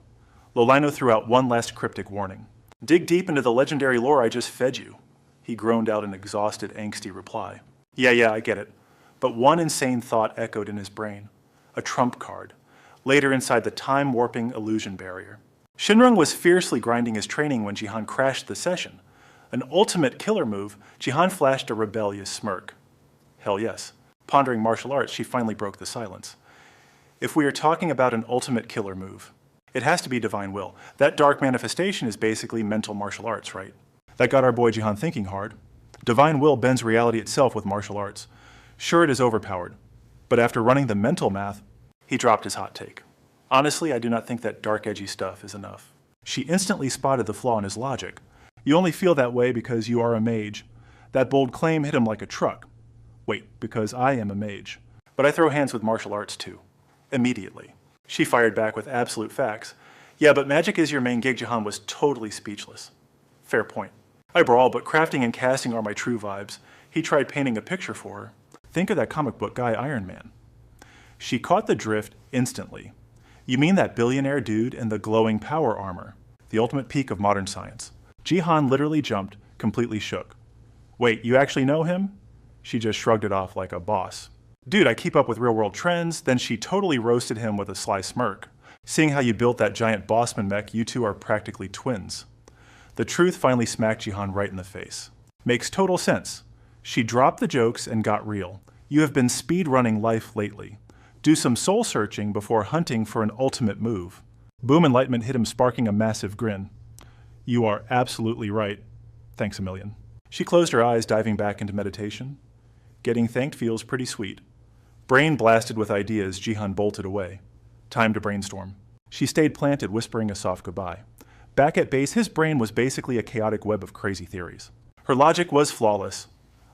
Lolaino threw out one last cryptic warning. Dig deep into the legendary lore I just fed you. He groaned out an exhausted, angsty reply. Yeah, I get it. But one insane thought echoed in his brain. A trump card. Later inside the time-warping illusion barrier. Shinrung was fiercely grinding his training when Jihan crashed the session. An ultimate killer move, Jihan flashed a rebellious smirk. Hell yes. Pondering martial arts, she finally broke the silence. If we are talking about an ultimate killer move, it has to be Divine Will. That dark manifestation is basically mental martial arts, right? That got our boy Jihan thinking hard. Divine Will bends reality itself with martial arts. Sure, it is overpowered, but after running the mental math, he dropped his hot take. Honestly, I do not think that dark, edgy stuff is enough. She instantly spotted the flaw in his logic. You only feel that way because you are a mage. That bold claim hit him like a truck. Wait, because I am a mage. But I throw hands with martial arts too. Immediately. She fired back with absolute facts. Yeah, but magic is your main gig. Jihan was totally speechless. Fair point. I brawl, but crafting and casting are my true vibes. He tried painting a picture for her. Think of that comic book guy, Iron Man. She caught the drift instantly. You mean that billionaire dude in the glowing power armor, the ultimate peak of modern science. Jihan literally jumped, completely shook. Wait, you actually know him? She just shrugged it off like a boss. Dude, I keep up with real-world trends. Then she totally roasted him with a sly smirk. Seeing how you built that giant bossman mech, you two are practically twins. The truth finally smacked Jihan right in the face. Makes total sense. She dropped the jokes and got real. You have been speed-running life lately. Do some soul-searching before hunting for an ultimate move. Boom enlightenment hit him, sparking a massive grin. You are absolutely right. Thanks a million. She closed her eyes, diving back into meditation. Getting thanked feels pretty sweet. Brain blasted with ideas, Jihan bolted away. Time to brainstorm. She stayed planted, whispering a soft goodbye. Back at base, his brain was basically a chaotic web of crazy theories. Her logic was flawless.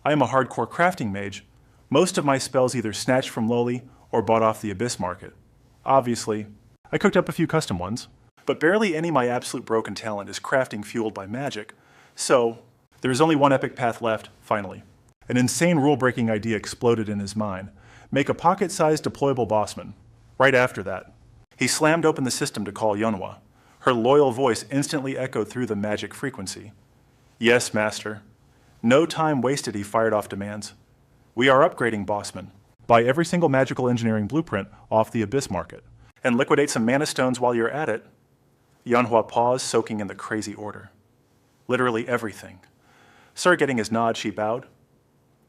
I am a hardcore crafting mage. Most of my spells either snatched from lowly or bought off the abyss market. Obviously, I cooked up a few custom ones, but barely any of my absolute broken talent is crafting fueled by magic, so there is only one epic path left, finally. An insane rule-breaking idea exploded in his mind. Make a pocket-sized deployable bossman. Right after that, he slammed open the system to call Manhwa. Her loyal voice instantly echoed through the magic frequency. Yes, master. No time wasted, he fired off demands. We are upgrading bossman. Buy every single magical engineering blueprint off the abyss market. And liquidate some mana stones while you're at it. Manhwa paused, soaking in the crazy order. Literally everything. Sir, getting his nod, she bowed.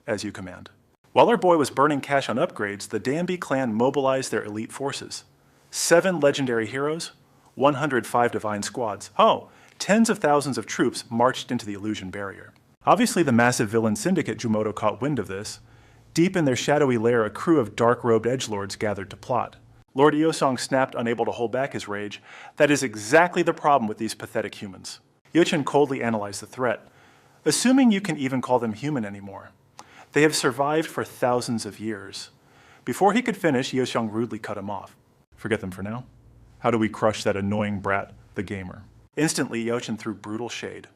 As you command. While our boy was burning cash on upgrades, the Danby clan mobilized their elite forces. 7 legendary heroes, 105 divine squads. Oh, tens of thousands of troops marched into the illusion barrier. Obviously, the massive villain syndicate Jumoto caught wind of this. Deep in their shadowy lair, a crew of dark-robed edgelords gathered to plot. Lord Yeosong snapped, unable to hold back his rage. That is exactly the problem with these pathetic humans. Yeochen coldly analyzed the threat. Assuming you can even call them human anymore. They have survived for thousands of years. Before he could finish, Yeosong rudely cut him off. Forget them for now. How do we crush that annoying brat, the gamer? Instantly, Yeochen threw brutal shade.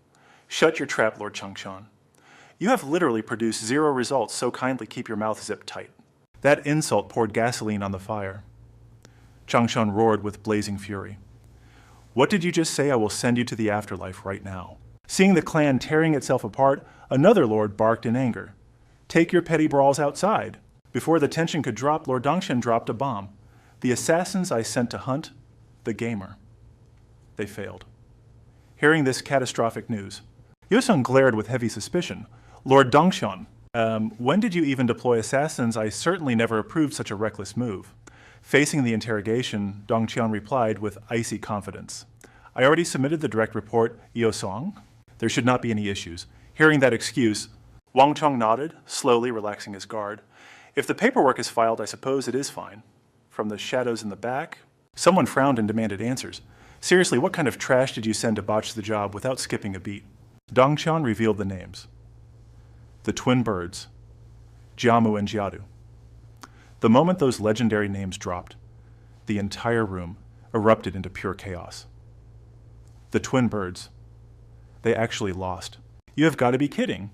Shut your trap, Lord Changshan. You have literally produced 0 results, so kindly keep your mouth zipped tight. That insult poured gasoline on the fire. Changshan roared with blazing fury. What did you just say? I will send you to the afterlife right now. Seeing the clan tearing itself apart, another lord barked in anger. Take your petty brawls outside. Before the tension could drop, Lord Dongshan dropped a bomb. The assassins I sent to hunt the gamer. They failed. Hearing this catastrophic news, Yeosong glared with heavy suspicion. Lord Dongshan, when did you even deploy assassins? I certainly never approved such a reckless move. Facing the interrogation, Dongqian replied with icy confidence. I already submitted the direct report, Yeosong. There should not be any issues. Hearing that excuse, Wang Chong nodded, slowly relaxing his guard. If the paperwork is filed, I suppose it is fine. From the shadows in the back, someone frowned and demanded answers. Seriously, what kind of trash did you send to botch the job without skipping a beat? Dongqian revealed the names. The twin birds, Jiamu and Jiadu. The moment those legendary names dropped, the entire room erupted into pure chaos. The twin birds. They actually lost. You have got to be kidding.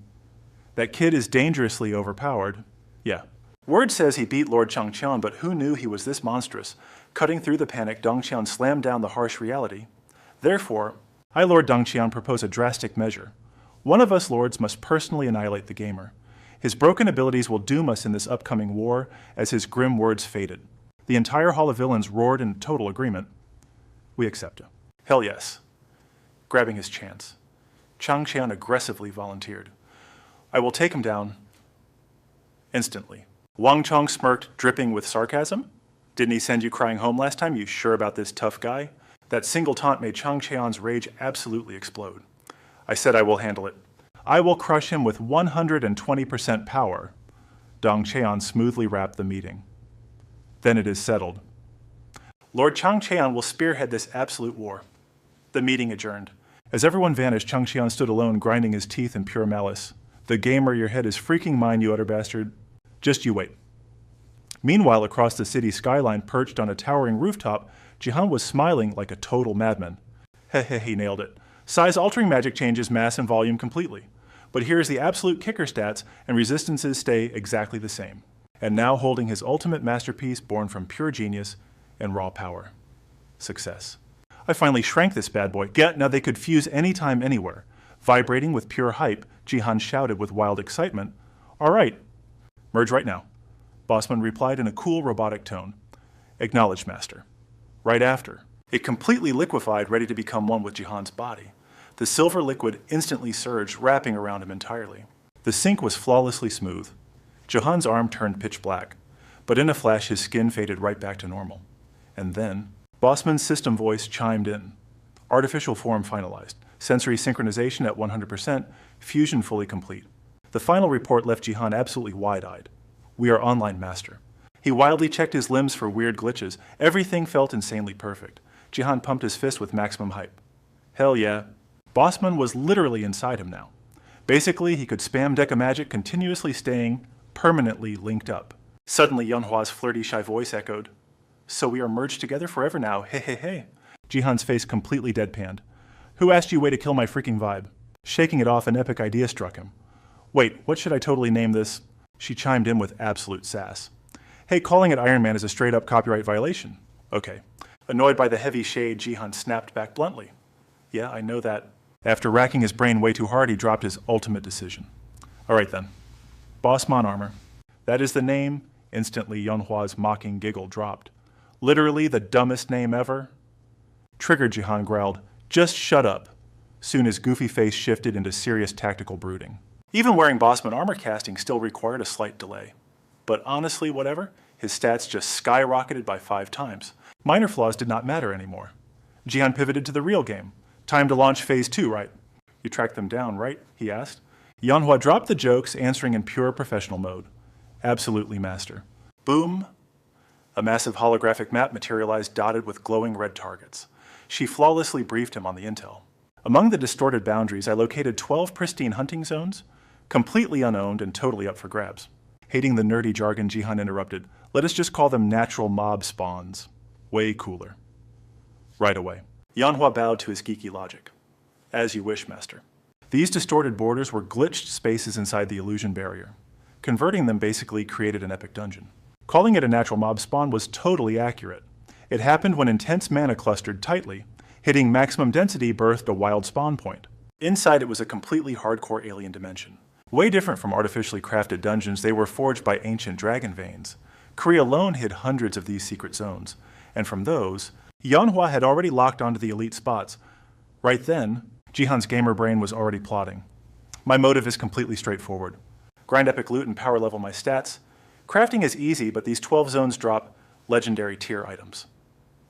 That kid is dangerously overpowered. Yeah. Word says he beat Lord Changqian, but who knew he was this monstrous? Cutting through the panic, Dongqian slammed down the harsh reality. Therefore, I, Lord Dongqian, propose a drastic measure. One of us lords must personally annihilate the gamer. His broken abilities will doom us in this upcoming war, as his grim words faded. The entire Hall of Villains roared in total agreement. We accept him. Hell yes. Grabbing his chance, Changqian aggressively volunteered. I will take him down instantly. Wang Chong smirked, dripping with sarcasm. Didn't he send you crying home last time? You sure about this tough guy? That single taunt made Changqian's rage absolutely explode. I said I will handle it. I will crush him with 120% power. Dongqian smoothly wrapped the meeting. Then it is settled. Lord Changqian will spearhead this absolute war. The meeting adjourned. As everyone vanished, Changqian stood alone, grinding his teeth in pure malice. The gamer, your head is freaking mine, you utter bastard. Just you wait. Meanwhile, across the city skyline, perched on a towering rooftop, Jihan was smiling like a total madman. Heh, he nailed it. Size-altering magic changes mass and volume completely. But here's the absolute kicker stats, and resistances stay exactly the same. And now holding his ultimate masterpiece born from pure genius and raw power. Success. I finally shrank this bad boy. Now they could fuse anytime, anywhere. Vibrating with pure hype, Jihan shouted with wild excitement, All right, merge right now. Bossman replied in a cool robotic tone. Acknowledged, master. Right after. It completely liquefied, ready to become one with Jihan's body. The silver liquid instantly surged, wrapping around him entirely. The sink was flawlessly smooth. Jihan's arm turned pitch black, but in a flash his skin faded right back to normal. And then, Bossman's system voice chimed in. Artificial form finalized. Sensory synchronization at 100%, fusion fully complete. The final report left Jihan absolutely wide-eyed. We are online master. He wildly checked his limbs for weird glitches. Everything felt insanely perfect. Jihan pumped his fist with maximum hype. Hell yeah. Bossman was literally inside him now. Basically, he could spam Deca Magic, continuously staying permanently linked up. Suddenly, Yeonhwa's flirty, shy voice echoed. So we are merged together forever now, hey hey hey. Jihan's face completely deadpanned. Who asked you way to kill my freaking vibe? Shaking it off, an epic idea struck him. Wait, what should I totally name this? She chimed in with absolute sass. Hey, calling it Iron Man is a straight-up copyright violation. Okay. Annoyed by the heavy shade, Jihan snapped back bluntly. Yeah, I know that. After racking his brain way too hard, he dropped his ultimate decision. All right then. Bossman Armor. That is the name. Instantly, Yeonhwa's mocking giggle dropped. Literally the dumbest name ever. Triggered, Jihan growled. Just shut up. Soon his goofy face shifted into serious tactical brooding. Even wearing Bossman armor casting still required a slight delay. But honestly, whatever, his stats just skyrocketed by 5 times. Minor flaws did not matter anymore. Jihan pivoted to the real game. Time to launch Phase 2, right? You tracked them down, right? He asked. Yeonhwa dropped the jokes, answering in pure professional mode. Absolutely master. Boom. A massive holographic map materialized, dotted with glowing red targets. She flawlessly briefed him on the intel. Among the distorted boundaries, I located 12 pristine hunting zones, completely unowned and totally up for grabs. Hating the nerdy jargon, Jihan interrupted. Let us just call them natural mob spawns. Way cooler. Right away. Yeonhwa bowed to his geeky logic. As you wish, master. These distorted borders were glitched spaces inside the illusion barrier. Converting them basically created an epic dungeon. Calling it a natural mob spawn was totally accurate. It happened when intense mana clustered tightly. Hitting maximum density birthed a wild spawn point. Inside it was a completely hardcore alien dimension. Way different from artificially crafted dungeons, they were forged by ancient dragon veins. Korea alone hid hundreds of these secret zones, and from those, Yeonhwa had already locked onto the elite spots. Right then, Jihan's gamer brain was already plotting. My motive is completely straightforward. Grind epic loot and power level my stats. Crafting is easy, but these 12 zones drop legendary tier items.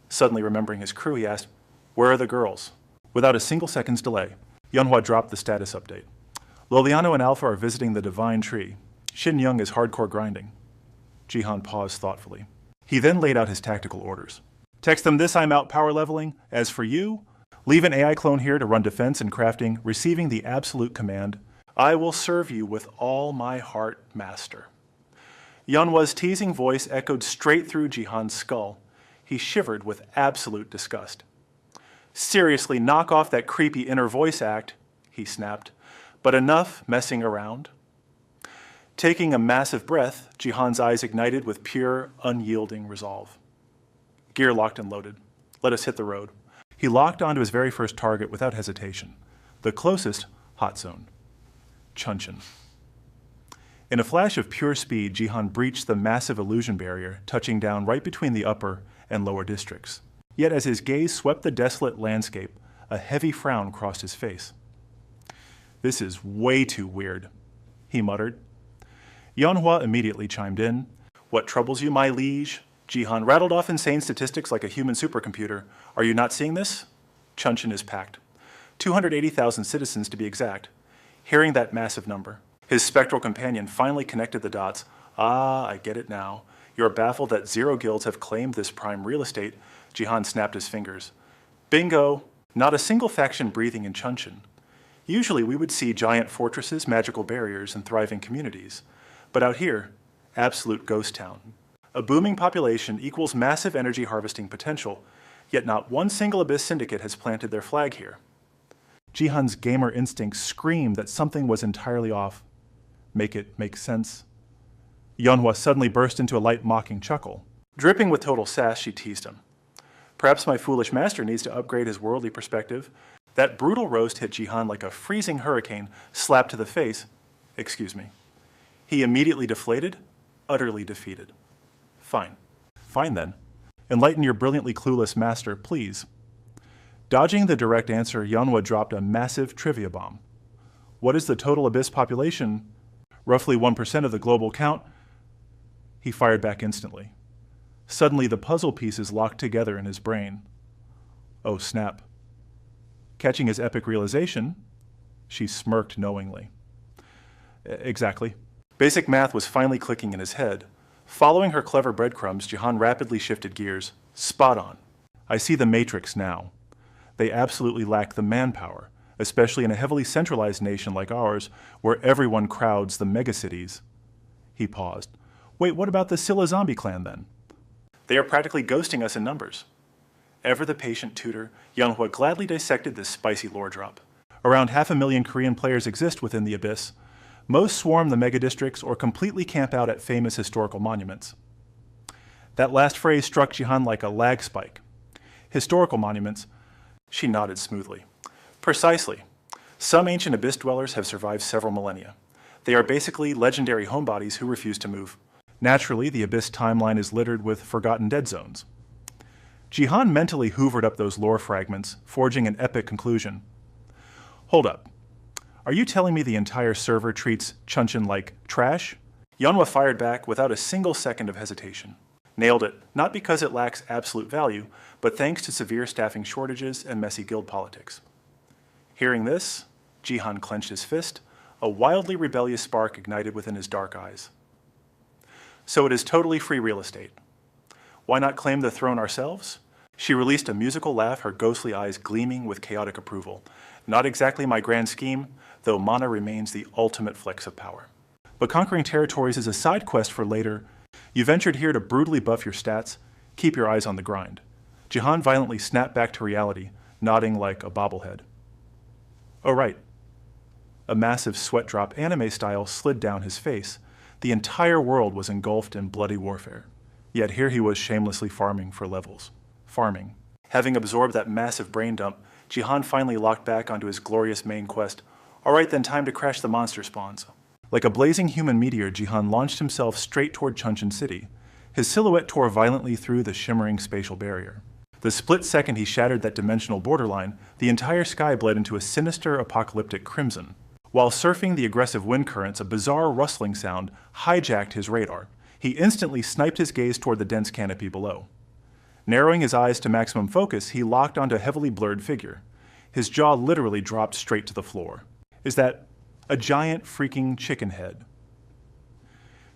Suddenly remembering his crew, he asked, "Where are the girls?" Without a single second's delay, Yeonhwa dropped the status update. Loliano and Alpha are visiting the Divine Tree. Shin Young is hardcore grinding. Jihan paused thoughtfully. He then laid out his tactical orders. Text them this, I'm out power leveling. As for you, leave an AI clone here to run defense and crafting, receiving the absolute command, I will serve you with all my heart, master. Yeonhwa's teasing voice echoed straight through Jihan's skull. He shivered with absolute disgust. Seriously, knock off that creepy inner voice act, he snapped. But enough messing around. Taking a massive breath, Jihan's eyes ignited with pure, unyielding resolve. Gear locked and loaded. Let us hit the road. He locked onto his very first target without hesitation. The closest hot zone. Chunchin. In a flash of pure speed, Jihan breached the massive illusion barrier, touching down right between the upper and lower districts. Yet as his gaze swept the desolate landscape, a heavy frown crossed his face. This is way too weird, he muttered. Yeonhwa immediately chimed in. What troubles you, my liege? Jihan rattled off insane statistics like a human supercomputer. Are you not seeing this? Chunchin is packed. 280,000 citizens to be exact. Hearing that massive number, his spectral companion finally connected the dots. Ah, I get it now. You're baffled that 0 guilds have claimed this prime real estate. Jihan snapped his fingers. Bingo! Not a single faction breathing in Chunchin. Usually we would see giant fortresses, magical barriers, and thriving communities. But out here, absolute ghost town. A booming population equals massive energy harvesting potential, yet not one single Abyss syndicate has planted their flag here. Jihan's gamer instincts screamed that something was entirely off. Make it make sense. Yeonhwa suddenly burst into a light mocking chuckle. Dripping with total sass, she teased him. Perhaps my foolish master needs to upgrade his worldly perspective. That brutal roast hit Jihan like a freezing hurricane, slapped to the face. Excuse me. He immediately deflated, utterly defeated. Fine. Fine then. Enlighten your brilliantly clueless master, please. Dodging the direct answer, Yeonhwa dropped a massive trivia bomb. What is the total Abyss population? Roughly 1% of the global count. He fired back instantly. Suddenly, the puzzle pieces locked together in his brain. Oh, snap. Catching his epic realization, she smirked knowingly. Exactly. Basic math was finally clicking in his head. Following her clever breadcrumbs, Jihan rapidly shifted gears. Spot on. I see the matrix now. They absolutely lack the manpower, especially in a heavily centralized nation like ours, where everyone crowds the megacities. He paused. Wait, what about the Scylla zombie clan then? They are practically ghosting us in numbers. Ever the patient tutor, Manhwa gladly dissected this spicy lore drop. Around 500,000 Korean players exist within the Abyss. Most swarm the megadistricts or completely camp out at famous historical monuments. That last phrase struck Jihan like a lag spike. Historical monuments? She nodded smoothly. Precisely. Some ancient Abyss dwellers have survived several millennia. They are basically legendary homebodies who refuse to move. Naturally, the Abyss timeline is littered with forgotten dead zones. Jihan mentally hoovered up those lore fragments, forging an epic conclusion. Hold up. Are you telling me the entire server treats Chuncheon like trash? Manhwa fired back without a single second of hesitation. Nailed it, not because it lacks absolute value, but thanks to severe staffing shortages and messy guild politics. Hearing this, Jihan clenched his fist, a wildly rebellious spark ignited within his dark eyes. So it is totally free real estate. Why not claim the throne ourselves? She released a musical laugh, her ghostly eyes gleaming with chaotic approval. Not exactly my grand scheme, though mana remains the ultimate flex of power. But conquering territories is a side quest for later. You ventured here to brutally buff your stats. Keep your eyes on the grind. Jihan violently snapped back to reality, nodding like a bobblehead. Oh right. A massive sweat drop anime style slid down his face. The entire world was engulfed in bloody warfare. Yet here he was shamelessly farming for levels. Farming. Having absorbed that massive brain dump, Jihan finally locked back onto his glorious main quest. Alright then, time to crash the monster spawns. Like a blazing human meteor, Jihan launched himself straight toward Chuncheon City. His silhouette tore violently through the shimmering spatial barrier. The split second he shattered that dimensional borderline, the entire sky bled into a sinister apocalyptic crimson. While surfing the aggressive wind currents, a bizarre rustling sound hijacked his radar. He instantly sniped his gaze toward the dense canopy below. Narrowing his eyes to maximum focus, he locked onto a heavily blurred figure. His jaw literally dropped straight to the floor. Is that a giant freaking chicken head?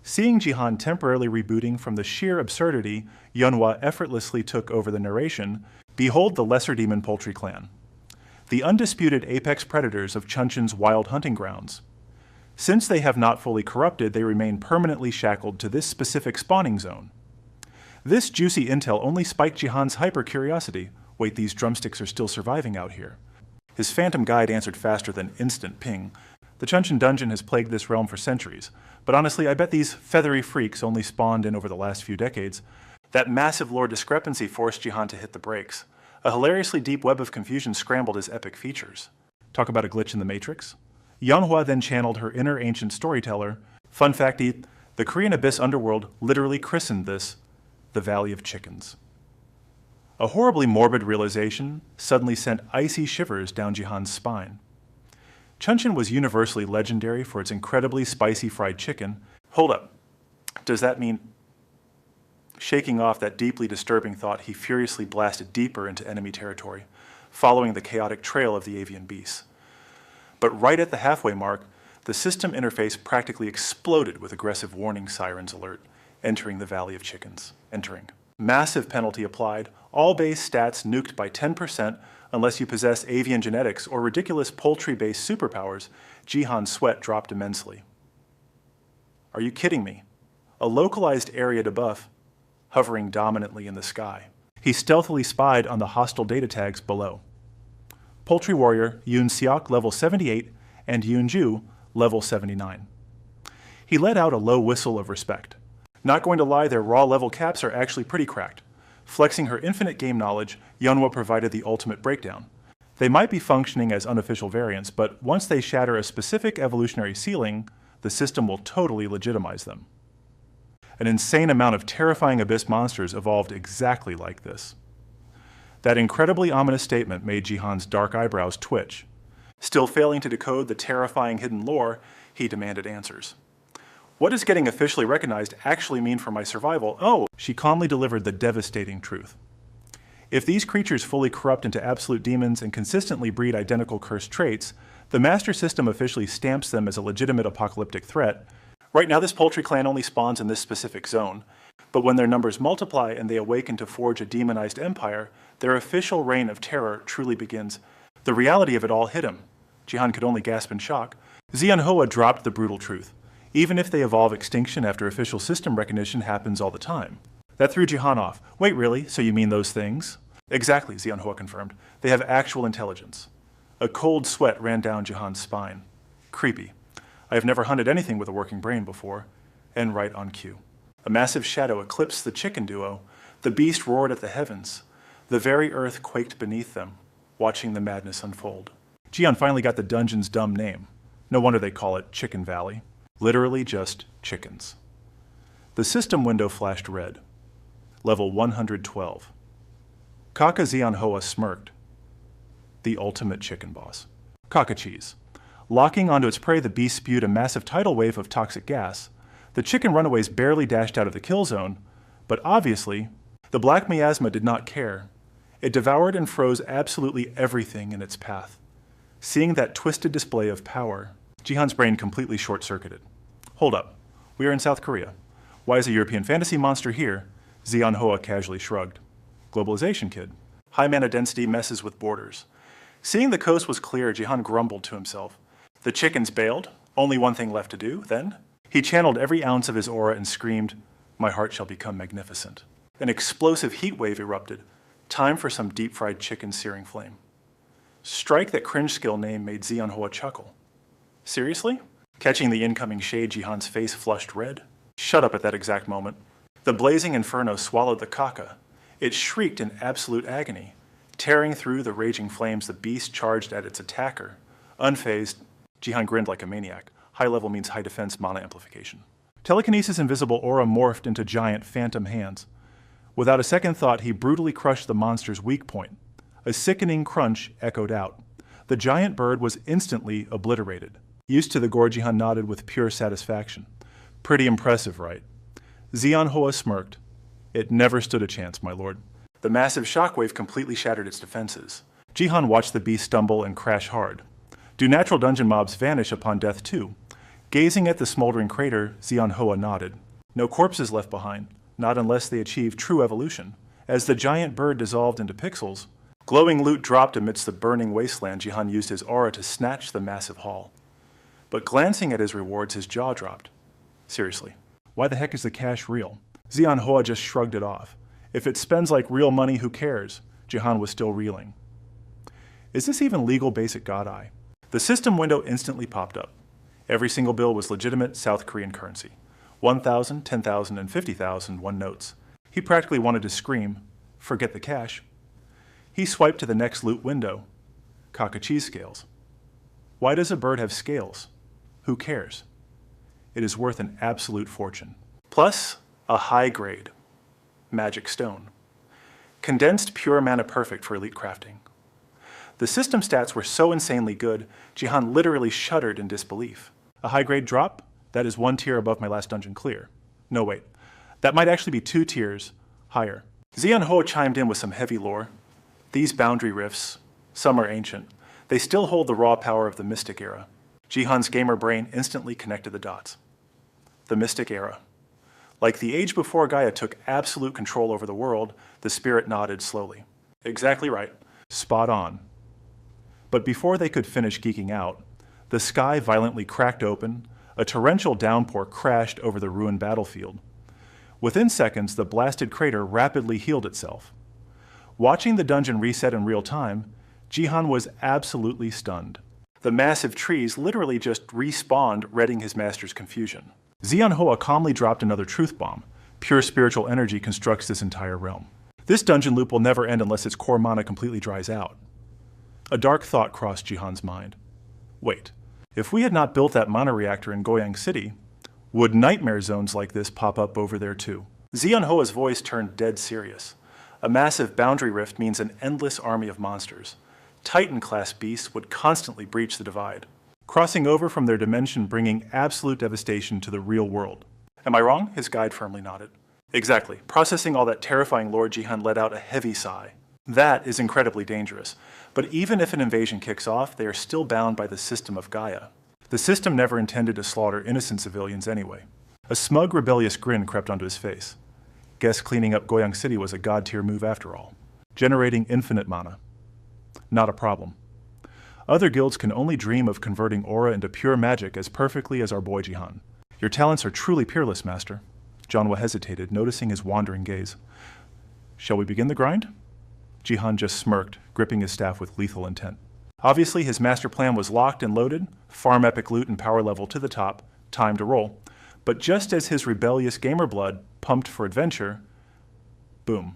Seeing Jihan temporarily rebooting from the sheer absurdity, Manhwa effortlessly took over the narration. Behold the Lesser Demon Poultry Clan, the undisputed apex predators of Chuncheon's wild hunting grounds. Since they have not fully corrupted, they remain permanently shackled to this specific spawning zone. This juicy intel only spiked Jihan's hyper-curiosity. Wait, these drumsticks are still surviving out here. His phantom guide answered faster than instant ping. The Chuncheon dungeon has plagued this realm for centuries, but honestly, I bet these feathery freaks only spawned in over the last few decades. That massive lore discrepancy forced Jihan to hit the brakes. A hilariously deep web of confusion scrambled his epic features. Talk about a glitch in the matrix? Manhwa then channeled her inner ancient storyteller. Fun fact, the Korean Abyss underworld literally christened this the Valley of Chickens. A horribly morbid realization suddenly sent icy shivers down Jihan's spine. Chuncheon was universally legendary for its incredibly spicy fried chicken. Hold up. Does that mean... Shaking off that deeply disturbing thought, he furiously blasted deeper into enemy territory, following the chaotic trail of the avian beasts. But right at the halfway mark, the system interface practically exploded with aggressive warning sirens alert. Entering the Valley of Chickens. Entering. Massive penalty applied, all base stats nuked by 10% unless you possess avian genetics or ridiculous poultry-based superpowers. Jihan's sweat dropped immensely. Are you kidding me? A localized area debuff hovering dominantly in the sky. He stealthily spied on the hostile data tags below. Poultry Warrior Yoon Seok level 78 and Yoon Ju level 79. He let out a low whistle of respect. Not going to lie, their raw level caps are actually pretty cracked. Flexing her infinite game knowledge, Manhwa provided the ultimate breakdown. They might be functioning as unofficial variants, but once they shatter a specific evolutionary ceiling, the system will totally legitimize them. An insane amount of terrifying abyss monsters evolved exactly like this. That incredibly ominous statement made Jihan's dark eyebrows twitch. Still failing to decode the terrifying hidden lore, he demanded answers. What does getting officially recognized actually mean for my survival? Oh, she calmly delivered the devastating truth. If these creatures fully corrupt into absolute demons and consistently breed identical cursed traits, the master system officially stamps them as a legitimate apocalyptic threat. Right now this poultry clan only spawns in this specific zone, but when their numbers multiply and they awaken to forge a demonized empire, their official reign of terror truly begins. The reality of it all hit him. Jihan could only gasp in shock. Xianhua dropped the brutal truth. Even if they evolve extinction after official system recognition happens all the time. That threw Jihan off. Wait, really? So you mean those things? Exactly, Xianhua confirmed. They have actual intelligence. A cold sweat ran down Jihan's spine. Creepy. I have never hunted anything with a working brain before. And right on cue. A massive shadow eclipsed the chicken duo. The beast roared at the heavens. The very earth quaked beneath them, watching the madness unfold. Jihan finally got the dungeon's dumb name. No wonder they call it Chicken Valley. Literally just chickens. The system window flashed red. Level 112. Kaka Xianhua smirked. The ultimate chicken boss. Kaka cheese. Locking onto its prey, the beast spewed a massive tidal wave of toxic gas. The chicken runaways barely dashed out of the kill zone, but obviously, the black miasma did not care. It devoured and froze absolutely everything in its path. Seeing that twisted display of power, Jihan's brain completely short-circuited. Hold up. We are in South Korea. Why is a European fantasy monster here? Xianhua casually shrugged. Globalization, kid. High mana density messes with borders. Seeing the coast was clear, Jihan grumbled to himself. The chickens bailed. Only one thing left to do, then. He channeled every ounce of his aura and screamed, "My heart shall become magnificent." An explosive heat wave erupted. Time for some deep-fried chicken searing flame. Strike that cringe skill name made Xianhua chuckle. Seriously? Catching the incoming shade, Jihan's face flushed red. Shut up at that exact moment. The blazing inferno swallowed the kaka. It shrieked in absolute agony. Tearing through the raging flames, the beast charged at its attacker. Unfazed, Jihan grinned like a maniac. High level means high defense mana amplification. Telekinesis invisible aura morphed into giant phantom hands. Without a second thought, he brutally crushed the monster's weak point. A sickening crunch echoed out. The giant bird was instantly obliterated. Used to the gore, Jihan nodded with pure satisfaction. Pretty impressive, right? Xianhua smirked. It never stood a chance, my lord. The massive shockwave completely shattered its defenses. Jihan watched the beast stumble and crash hard. Do natural dungeon mobs vanish upon death too? Gazing at the smoldering crater, Xianhua nodded. No corpses left behind, not unless they achieve true evolution. As the giant bird dissolved into pixels, glowing loot dropped amidst the burning wasteland. Jihan used his aura to snatch the massive haul. But glancing at his rewards, his jaw dropped. Seriously, why the heck is the cash real? Xianhua just shrugged it off. If it spends like real money, who cares? Jihan was still reeling. Is this even legal basic god eye? The system window instantly popped up. Every single bill was legitimate South Korean currency. 1,000, 10,000, and 50,000 won notes. He practically wanted to scream, forget the cash. He swiped to the next loot window. Kaka cheese scales. Why does a bird have scales? Who cares? It is worth an absolute fortune. Plus, a high-grade magic stone. Condensed pure mana perfect for elite crafting. The system stats were so insanely good, Jihan literally shuddered in disbelief. A high-grade drop? That is one tier above my last dungeon clear. No, wait. That might actually be 2 tiers higher. Xianhua chimed in with some heavy lore. These boundary rifts, some are ancient. They still hold the raw power of the Mystic Era. Jihan's gamer brain instantly connected the dots. The Mystic Era. Like the age before Gaia took absolute control over the world, the spirit nodded slowly. Exactly right. Spot on. But before they could finish geeking out, the sky violently cracked open, a torrential downpour crashed over the ruined battlefield. Within seconds, the blasted crater rapidly healed itself. Watching the dungeon reset in real time, Jihan was absolutely stunned. The massive trees literally just respawned, reading his master's confusion. Xianhua calmly dropped another truth bomb. Pure spiritual energy constructs this entire realm. This dungeon loop will never end unless its core mana completely dries out. A dark thought crossed Jihan's mind. Wait, if we had not built that mana reactor in Goyang City, would nightmare zones like this pop up over there too? Xianhua's voice turned dead serious. A massive boundary rift means an endless army of monsters. Titan-class beasts would constantly breach the divide, crossing over from their dimension, bringing absolute devastation to the real world. Am I wrong? His guide firmly nodded. Exactly. Processing all that terrifying lore, Jihan let out a heavy sigh. That is incredibly dangerous, but even if an invasion kicks off, they are still bound by the system of Gaia. The system never intended to slaughter innocent civilians anyway. A smug, rebellious grin crept onto his face. Guess cleaning up Goyang City was a god-tier move after all. Generating infinite mana. Not a problem. Other guilds can only dream of converting aura into pure magic as perfectly as our boy Jihan. Your talents are truly peerless, Master. Janwa hesitated, noticing his wandering gaze. Shall we begin the grind? Jihan just smirked, gripping his staff with lethal intent. Obviously, his master plan was locked and loaded, farm epic loot and power level to the top, time to roll. But just as his rebellious gamer blood pumped for adventure, boom.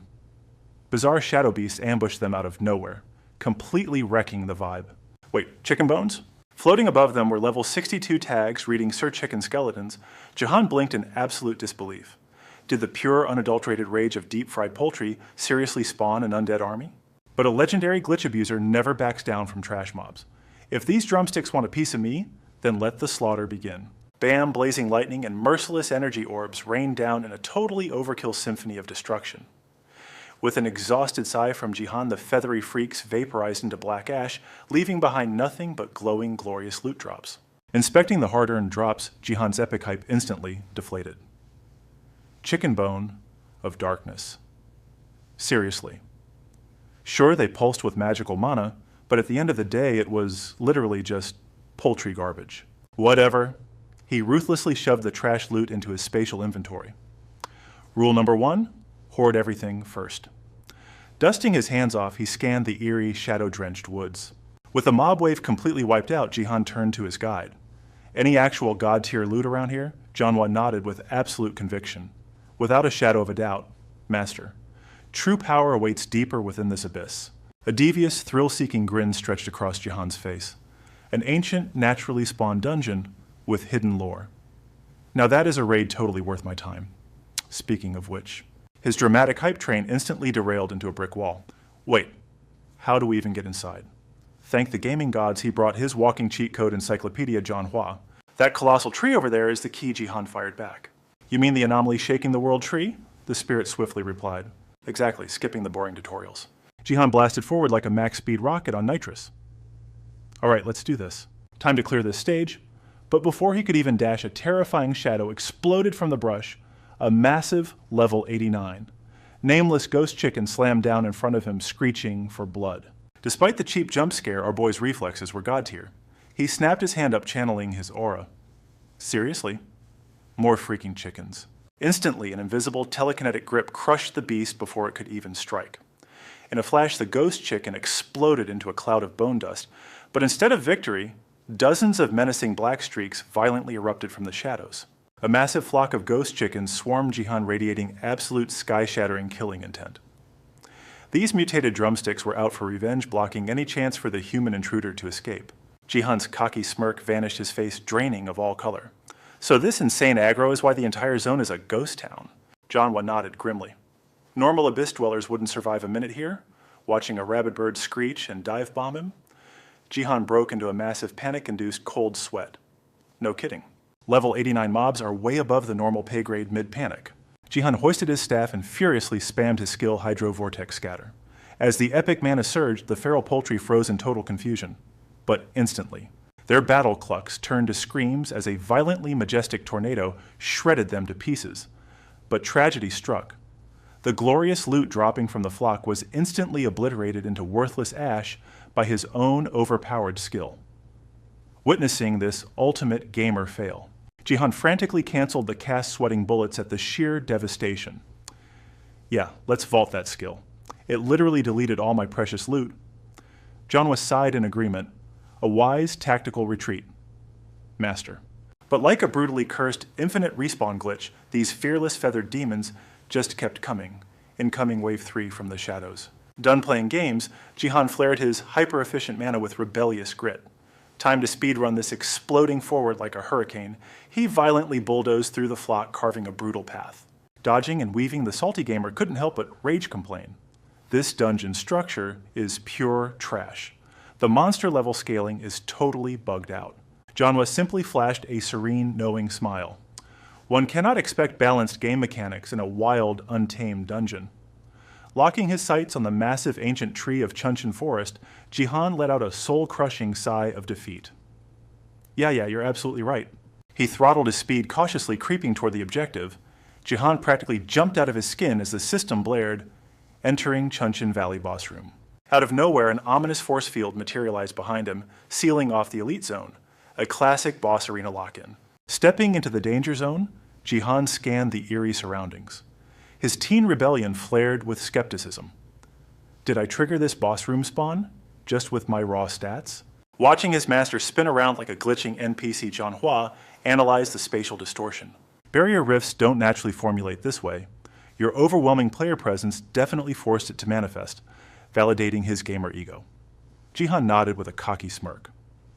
Bizarre shadow beasts ambushed them out of nowhere, completely wrecking the vibe. Wait, chicken bones? Floating above them were level 62 tags reading Sir Chicken Skeletons. Jihan blinked in absolute disbelief. Did the pure, unadulterated rage of deep-fried poultry seriously spawn an undead army? But a legendary glitch abuser never backs down from trash mobs. If these drumsticks want a piece of me, then let the slaughter begin. Bam, blazing lightning, and merciless energy orbs rained down in a totally overkill symphony of destruction. With an exhausted sigh from Jihan, the feathery freaks vaporized into black ash, leaving behind nothing but glowing, glorious loot drops. Inspecting the hard-earned drops, Jihan's epic hype instantly deflated. Chicken bone of darkness. Seriously. Sure, they pulsed with magical mana, but at the end of the day, it was literally just poultry garbage. Whatever. He ruthlessly shoved the trash loot into his spatial inventory. Rule number 1, hoard everything first. Dusting his hands off, he scanned the eerie, shadow-drenched woods. With the mob wave completely wiped out, Jihan turned to his guide. Any actual god-tier loot around here? Janwa nodded with absolute conviction. Without a shadow of a doubt, Master. True power awaits deeper within this abyss. A devious, thrill-seeking grin stretched across Jihan's face. An ancient, naturally spawned dungeon with hidden lore. Now that is a raid totally worth my time. Speaking of which, his dramatic hype train instantly derailed into a brick wall. Wait, how do we even get inside? Thank the gaming gods he brought his walking cheat code encyclopedia Manhwa. That colossal tree over there is the key. Jihan fired back. You mean the anomaly shaking the world tree? The spirit swiftly replied. Exactly, skipping the boring tutorials. Jihan blasted forward like a max-speed rocket on nitrous. All right, let's do this. Time to clear this stage. But before he could even dash, a terrifying shadow exploded from the brush, a massive level 89. Nameless ghost chicken slammed down in front of him, screeching for blood. Despite the cheap jump scare, our boy's reflexes were god tier. He snapped his hand up, channeling his aura. Seriously? More freaking chickens. Instantly, an invisible telekinetic grip crushed the beast before it could even strike. In a flash, the ghost chicken exploded into a cloud of bone dust, but instead of victory, dozens of menacing black streaks violently erupted from the shadows. A massive flock of ghost chickens swarmed Jihan, radiating absolute sky-shattering killing intent. These mutated drumsticks were out for revenge, blocking any chance for the human intruder to escape. Jihan's cocky smirk vanished, his face draining of all color. So this insane aggro is why the entire zone is a ghost town. Janwa nodded grimly. Normal abyss dwellers wouldn't survive a minute here, watching a rabid bird screech and dive bomb him. Jihan broke into a massive panic-induced cold sweat. No kidding. Level 89 mobs are way above the normal pay grade mid-panic. Jihan hoisted his staff and furiously spammed his skill Hydro Vortex Scatter. As the epic mana surged, the feral poultry froze in total confusion. But instantly. Their battle clucks turned to screams as a violently majestic tornado shredded them to pieces. But tragedy struck. The glorious loot dropping from the flock was instantly obliterated into worthless ash by his own overpowered skill. Witnessing this ultimate gamer fail, Jihan frantically canceled the cast-sweating bullets at the sheer devastation. Yeah, let's vault that skill. It literally deleted all my precious loot. Janwa sighed in agreement. A wise, tactical retreat. Master. But like a brutally cursed, infinite respawn glitch, these fearless feathered demons just kept coming. Incoming wave 3 from the shadows. Done playing games, Jihan flared his hyper-efficient mana with rebellious grit. Time to speedrun this exploding forward like a hurricane. He violently bulldozed through the flock, carving a brutal path. Dodging and weaving, the salty gamer couldn't help but rage complain. This dungeon structure is pure trash. The monster level scaling is totally bugged out. Janwa simply flashed a serene, knowing smile. One cannot expect balanced game mechanics in a wild, untamed dungeon. Locking his sights on the massive ancient tree of Chunshin Forest, Jihan let out a soul-crushing sigh of defeat. Yeah, you're absolutely right. He throttled his speed, cautiously creeping toward the objective. Jihan practically jumped out of his skin as the system blared, entering Chunshin Valley boss room. Out of nowhere, an ominous force field materialized behind him, sealing off the elite zone, a classic boss arena lock-in. Stepping into the danger zone, Jihan scanned the eerie surroundings. His teen rebellion flared with skepticism. Did I trigger this boss room spawn, just with my raw stats? Watching his master spin around like a glitching NPC Manhwa analyzed the spatial distortion. Barrier rifts don't naturally formulate this way. Your overwhelming player presence definitely forced it to manifest, validating his gamer ego. Jihan nodded with a cocky smirk.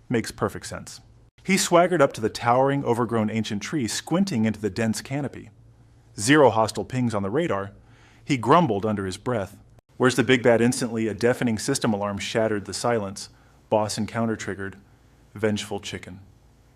Makes perfect sense. He swaggered up to the towering, overgrown ancient tree, squinting into the dense canopy. 0 hostile pings on the radar. He grumbled under his breath. Where's the big bad? Instantly, a deafening system alarm shattered the silence. Boss encounter triggered. Vengeful chicken.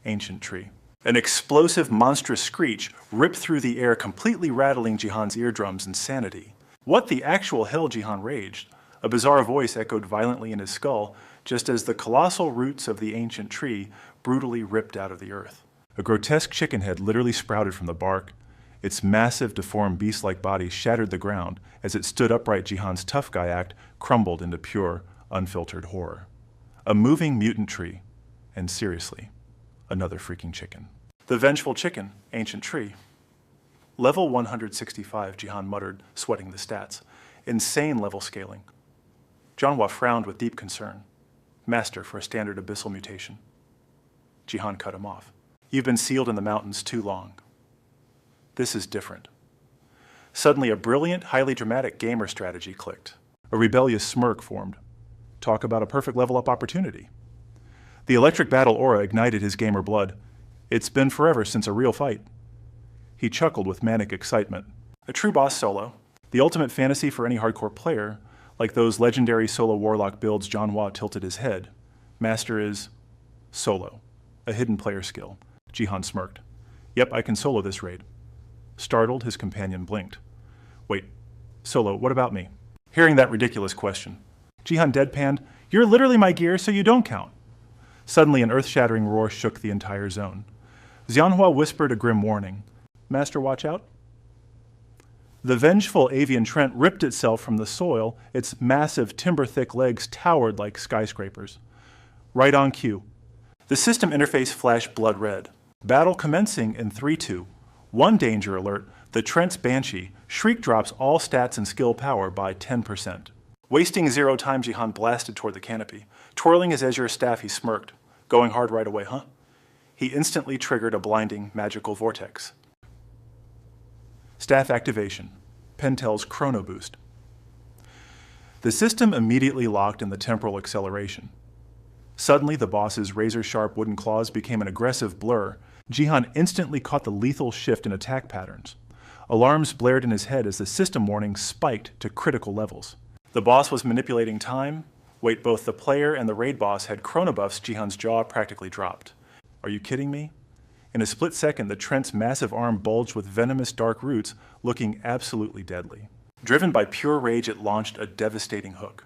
Ancient tree. An explosive, monstrous screech ripped through the air, completely rattling Jihan's eardrums in sanity. What the actual hell? Jihan raged. A bizarre voice echoed violently in his skull, just as the colossal roots of the ancient tree brutally ripped out of the earth. A grotesque chicken head literally sprouted from the bark. Its massive, deformed, beast-like body shattered the ground as it stood upright. Jihan's tough guy act crumbled into pure, unfiltered horror. A moving mutant tree. And seriously, another freaking chicken. The vengeful chicken, ancient tree. Level 165, Jihan muttered, sweating the stats. Insane level scaling. Manhwa frowned with deep concern. Master for a standard abyssal mutation. Jihan cut him off. You've been sealed in the mountains too long. This is different. Suddenly, a brilliant, highly dramatic gamer strategy clicked. A rebellious smirk formed. Talk about a perfect level-up opportunity. The electric battle aura ignited his gamer blood. It's been forever since a real fight. He chuckled with manic excitement. A true boss solo. The ultimate fantasy for any hardcore player. Like those legendary solo warlock builds, Manhwa tilted his head. Master is solo. A hidden player skill. Jihan smirked. Yep, I can solo this raid. Startled, his companion blinked. Wait, solo, what about me? Hearing that ridiculous question, Jihan deadpanned, You're literally my gear, so you don't count. Suddenly, an earth-shattering roar shook the entire zone. Manhwa whispered a grim warning. Master, watch out. The vengeful avian Trent ripped itself from the soil. Its massive, timber-thick legs towered like skyscrapers. Right on cue. The system interface flashed blood red. Battle commencing in 3-2. One danger alert, the Trent's Banshee, Shriek drops all stats and skill power by 10%. Wasting 0 time, Jihan blasted toward the canopy. Twirling his azure staff, he smirked. Going hard right away, huh? He instantly triggered a blinding magical vortex. Staff activation. Pentel's Chrono Boost. The system immediately locked in the temporal acceleration. Suddenly, the boss's razor-sharp wooden claws became an aggressive blur. Jihan instantly caught the lethal shift in attack patterns. Alarms blared in his head as the system warning spiked to critical levels. The boss was manipulating time. Wait, both the player and the raid boss had chrono buffs. Jihan's jaw practically dropped. Are you kidding me? In a split second, the Trent's massive arm bulged with venomous dark roots, looking absolutely deadly. Driven by pure rage, it launched a devastating hook.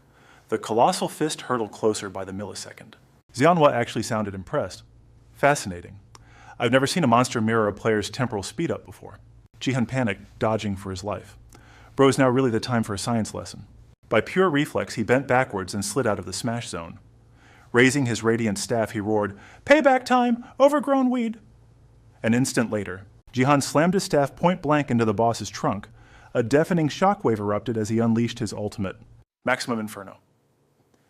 The colossal fist hurtled closer by the millisecond. Manhwa actually sounded impressed. Fascinating. I've never seen a monster mirror a player's temporal speed up before. Jihan panicked, dodging for his life. Bro's now really the time for a science lesson. By pure reflex, he bent backwards and slid out of the smash zone. Raising his radiant staff, he roared, Payback time! Overgrown weed! An instant later, Jihan slammed his staff point blank into the boss's trunk. A deafening shockwave erupted as he unleashed his ultimate. Maximum Inferno.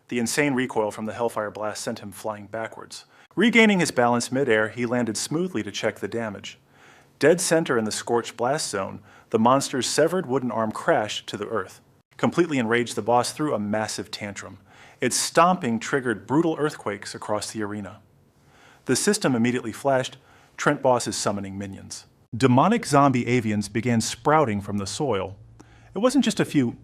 The insane recoil from the Hellfire blast sent him flying backwards. Regaining his balance mid-air, he landed smoothly to check the damage. Dead center in the scorched blast zone, the monster's severed wooden arm crashed to the earth. Completely enraged, the boss threw a massive tantrum. Its stomping triggered brutal earthquakes across the arena. The system immediately flashed. Trent Boss is summoning minions. Demonic zombie avians began sprouting from the soil. It wasn't just a few.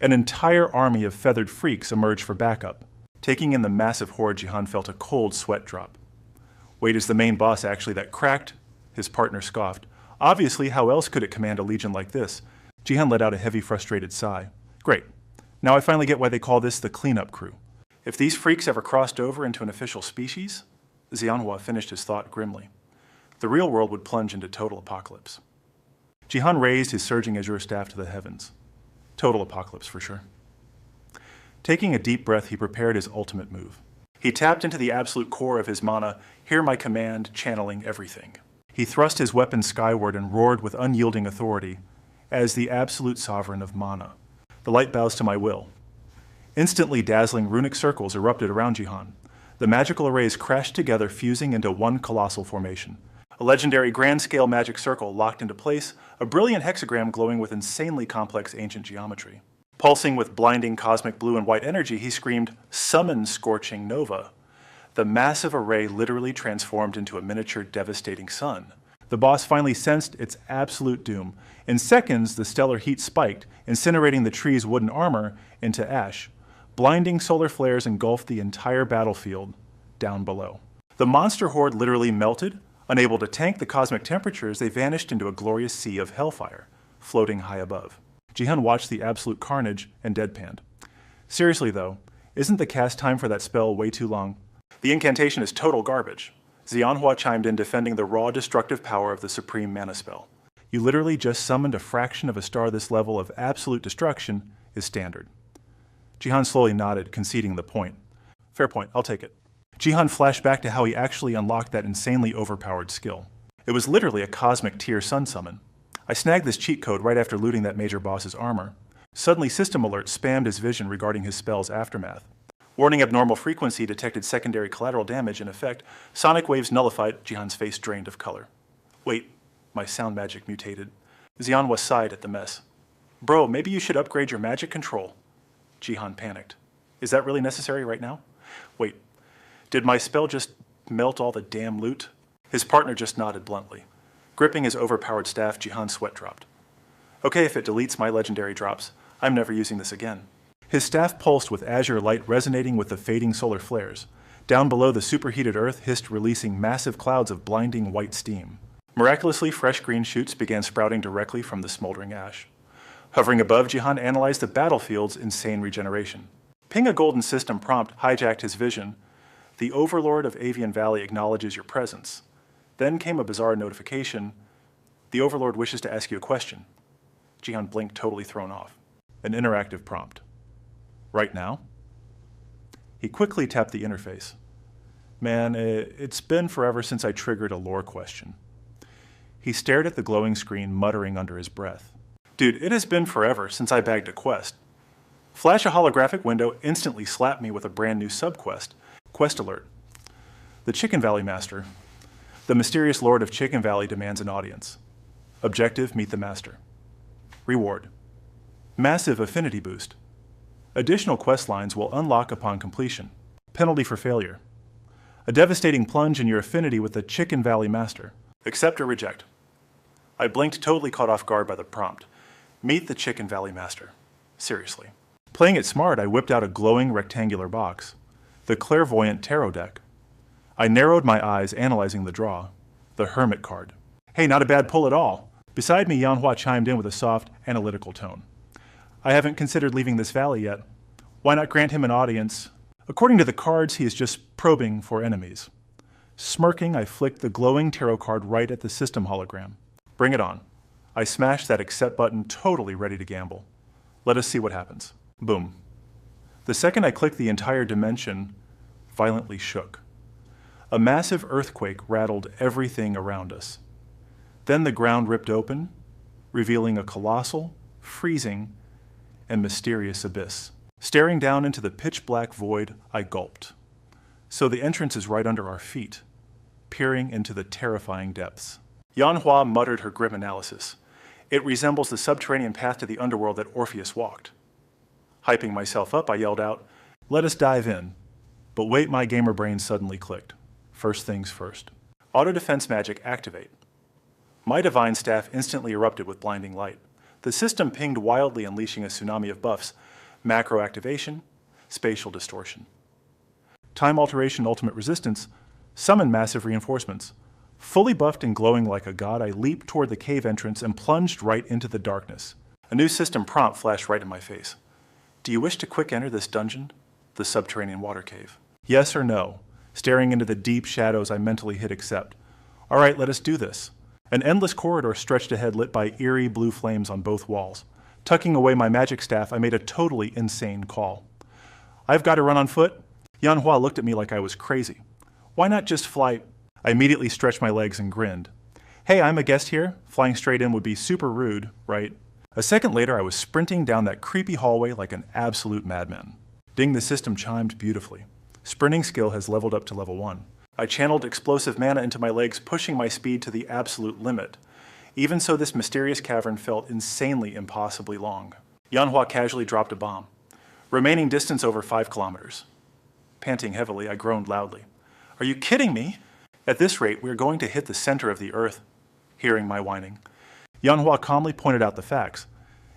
An entire army of feathered freaks emerged for backup. Taking in the massive horde, Jihan felt a cold sweat drop. Wait, is the main boss actually that cracked? His partner scoffed. Obviously, how else could it command a legion like this? Jihan let out a heavy, frustrated sigh. Great. Now I finally get why they call this the cleanup crew. If these freaks ever crossed over into an official species, Xianhua finished his thought grimly, the real world would plunge into total apocalypse. Jihan raised his surging azure staff to the heavens. Total apocalypse for sure. Taking a deep breath, he prepared his ultimate move. He tapped into the absolute core of his mana, hear my command, channeling everything. He thrust his weapon skyward and roared with unyielding authority, as the absolute sovereign of mana. The light bows to my will. Instantly dazzling runic circles erupted around Jihan. The magical arrays crashed together, fusing into one colossal formation. A legendary grand-scale magic circle locked into place, a brilliant hexagram glowing with insanely complex ancient geometry. Pulsing with blinding cosmic blue and white energy, he screamed, "Summon Scorching Nova!" The massive array literally transformed into a miniature devastating sun. The boss finally sensed its absolute doom. In seconds, the stellar heat spiked, incinerating the tree's wooden armor into ash. Blinding solar flares engulfed the entire battlefield down below. The monster horde literally melted. Unable to tank the cosmic temperatures, they vanished into a glorious sea of hellfire, floating high above. Jihan watched the absolute carnage and deadpanned. Seriously though, isn't the cast time for that spell way too long? The incantation is total garbage. Xianhua chimed in, defending the raw destructive power of the supreme mana spell. You literally just summoned a fraction of a star. This level of absolute destruction is standard. Jihan slowly nodded, conceding the point. Fair point, I'll take it. Jihan flashed back to how he actually unlocked that insanely overpowered skill. It was literally a cosmic tier sun summon. I snagged this cheat code right after looting that major boss's armor. Suddenly, system alert spammed his vision regarding his spell's aftermath. Warning abnormal frequency detected secondary collateral damage. In effect, sonic waves nullified. Jihan's face drained of color. Wait, my sound magic mutated. Xianhua sighed at the mess. Bro, maybe you should upgrade your magic control. Jihan panicked. Is that really necessary right now? Wait, did my spell just melt all the damn loot? His partner just nodded bluntly. Gripping his overpowered staff, Jihan's sweat dropped. Okay, if it deletes my legendary drops, I'm never using this again. His staff pulsed with azure light resonating with the fading solar flares. Down below, the superheated earth hissed, releasing massive clouds of blinding white steam. Miraculously, fresh green shoots began sprouting directly from the smoldering ash. Hovering above, Jihan analyzed the battlefield's insane regeneration. Ping a golden system prompt hijacked his vision. The Overlord of Avian Valley acknowledges your presence. Then came a bizarre notification. The Overlord wishes to ask you a question. Jihan blinked, totally thrown off. An interactive prompt. Right now? He quickly tapped the interface. Man, it's been forever since I triggered a lore question. He stared at the glowing screen, muttering under his breath. Dude, it has been forever since I bagged a quest. Flash a holographic window instantly slapped me with a brand new subquest. Quest alert. The Chicken Valley Master. The mysterious Lord of Chicken Valley demands an audience. Objective, meet the Master. Reward. Massive affinity boost. Additional quest lines will unlock upon completion. Penalty for failure. A devastating plunge in your affinity with the Chicken Valley Master. Accept or reject. I blinked, totally caught off guard by the prompt. Meet the Chicken Valley Master. Seriously. Playing it smart, I whipped out a glowing rectangular box. The Clairvoyant Tarot deck. I narrowed my eyes, analyzing the draw. The Hermit card. Hey, not a bad pull at all. Beside me, Yanhua chimed in with a soft, analytical tone. I haven't considered leaving this valley yet. Why not grant him an audience? According to the cards, he is just probing for enemies. Smirking, I flicked the glowing tarot card right at the system hologram. Bring it on. I smashed that accept button, totally ready to gamble. Let us see what happens. Boom. The second I clicked, the entire dimension violently shook. A massive earthquake rattled everything around us. Then the ground ripped open, revealing a colossal, freezing, and mysterious abyss. Staring down into the pitch-black void, I gulped. So the entrance is right under our feet, peering into the terrifying depths. Yanhua muttered her grim analysis. It resembles the subterranean path to the underworld that Orpheus walked. Hyping myself up, I yelled out, "Let us dive in." But wait, my gamer brain suddenly clicked. First things first. Auto defense magic activate. My divine staff instantly erupted with blinding light. The system pinged wildly, unleashing a tsunami of buffs. Macro activation, spatial distortion. Time alteration, ultimate resistance, summon massive reinforcements. Fully buffed and glowing like a god, I leaped toward the cave entrance and plunged right into the darkness. A new system prompt flashed right in my face. Do you wish to quick enter this dungeon? The subterranean water cave. Yes or no? Staring into the deep shadows, I mentally hit accept. All right, let us do this. An endless corridor stretched ahead, lit by eerie blue flames on both walls. Tucking away my magic staff, I made a totally insane call. I've got to run on foot? Manhwa looked at me like I was crazy. Why not just fly? I immediately stretched my legs and grinned. Hey, I'm a guest here. Flying straight in would be super rude, right? A second later, I was sprinting down that creepy hallway like an absolute madman. Ding, the system chimed beautifully. Sprinting skill has leveled up to level 1. I channeled explosive mana into my legs, pushing my speed to the absolute limit. Even so, this mysterious cavern felt insanely impossibly long. Manhwa casually dropped a bomb. Remaining distance over 5 kilometers. Panting heavily, I groaned loudly. Are you kidding me? At this rate, we are going to hit the center of the earth. Hearing my whining, Manhwa calmly pointed out the facts.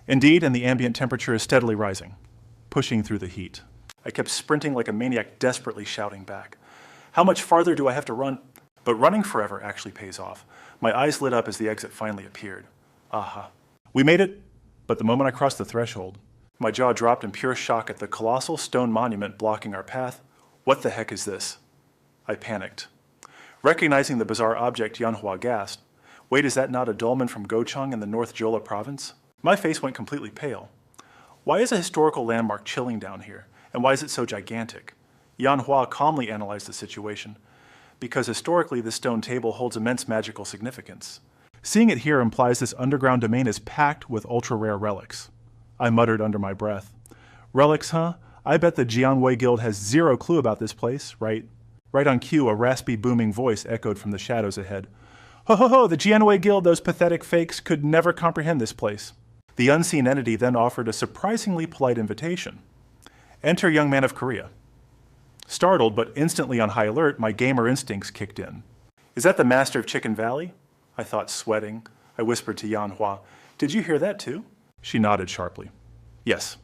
Indeed, and the ambient temperature is steadily rising, pushing through the heat. I kept sprinting like a maniac, desperately shouting back. How much farther do I have to run? But running forever actually pays off. My eyes lit up as the exit finally appeared. Aha. We made it, but the moment I crossed the threshold, my jaw dropped in pure shock at the colossal stone monument blocking our path. What the heck is this? I panicked. Recognizing the bizarre object, Manhwa gasped. Wait, is that not a dolmen from Gochang in the North Jeolla province? My face went completely pale. Why is a historical landmark chilling down here? And why is it so gigantic? Manhwa calmly analyzed the situation. Because historically, this stone table holds immense magical significance. Seeing it here implies this underground domain is packed with ultra-rare relics. I muttered under my breath. Relics, huh? I bet the Jianwei Guild has zero clue about this place, right? Right on cue, a raspy, booming voice echoed from the shadows ahead. Ho ho ho, the Jianwei Guild, those pathetic fakes, could never comprehend this place. The unseen entity then offered a surprisingly polite invitation. Enter, young man of Korea. Startled, but instantly on high alert, my gamer instincts kicked in. Is that the master of Chicken Valley? I thought, sweating. I whispered to Manhwa. Did you hear that too? She nodded sharply. Yes.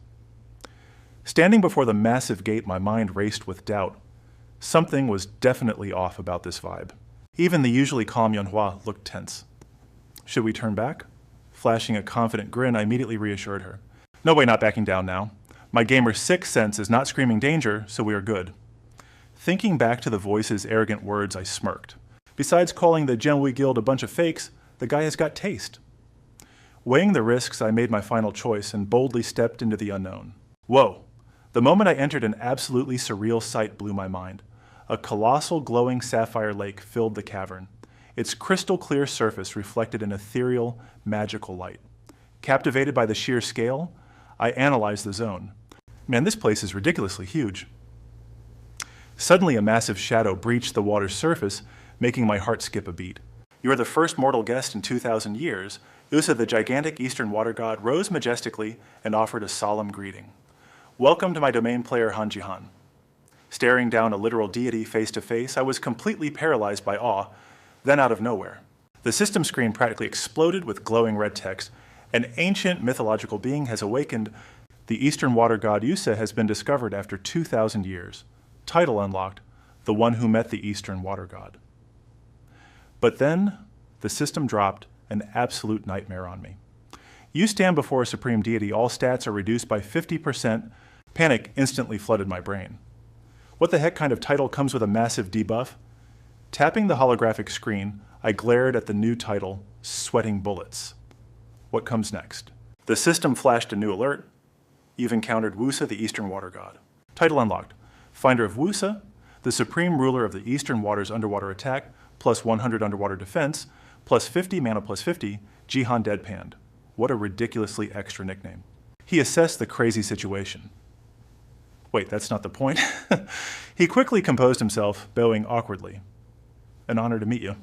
Standing before the massive gate, my mind raced with doubt. Something was definitely off about this vibe. Even the usually calm Manhwa looked tense. Should we turn back? Flashing a confident grin, I immediately reassured her. No way, not backing down now. My gamer's sixth sense is not screaming danger, so we are good. Thinking back to the voice's arrogant words, I smirked. Besides calling the Jianwei Guild a bunch of fakes, the guy has got taste. Weighing the risks, I made my final choice and boldly stepped into the unknown. Whoa! The moment I entered, an absolutely surreal sight blew my mind. A colossal glowing sapphire lake filled the cavern, its crystal clear surface reflected in ethereal, magical light. Captivated by the sheer scale, I analyzed the zone. Man, this place is ridiculously huge. Suddenly, a massive shadow breached the water's surface, making my heart skip a beat. You are the first mortal guest in 2,000 years. Usa, the gigantic eastern water god, rose majestically and offered a solemn greeting. Welcome to my domain player, Han Jihan. Staring down a literal deity face to face, I was completely paralyzed by awe, then out of nowhere. The system screen practically exploded with glowing red text. An ancient mythological being has awakened. The eastern water god Usa has been discovered after 2,000 years. Title unlocked, the one who met the eastern water god. But then, the system dropped an absolute nightmare on me. You stand before a supreme deity, all stats are reduced by 50%. Panic instantly flooded my brain. What the heck kind of title comes with a massive debuff? Tapping the holographic screen, I glared at the new title, Sweating Bullets. What comes next? The system flashed a new alert. You've encountered Wusa, the Eastern Water God. Title unlocked. Finder of Wusa, the supreme ruler of the Eastern Waters underwater attack, plus 100 underwater defense, plus 50 mana plus 50, Jihan deadpanned. What a ridiculously extra nickname. He assessed the crazy situation. Wait, that's not the point. He quickly composed himself, bowing awkwardly. An honor to meet you.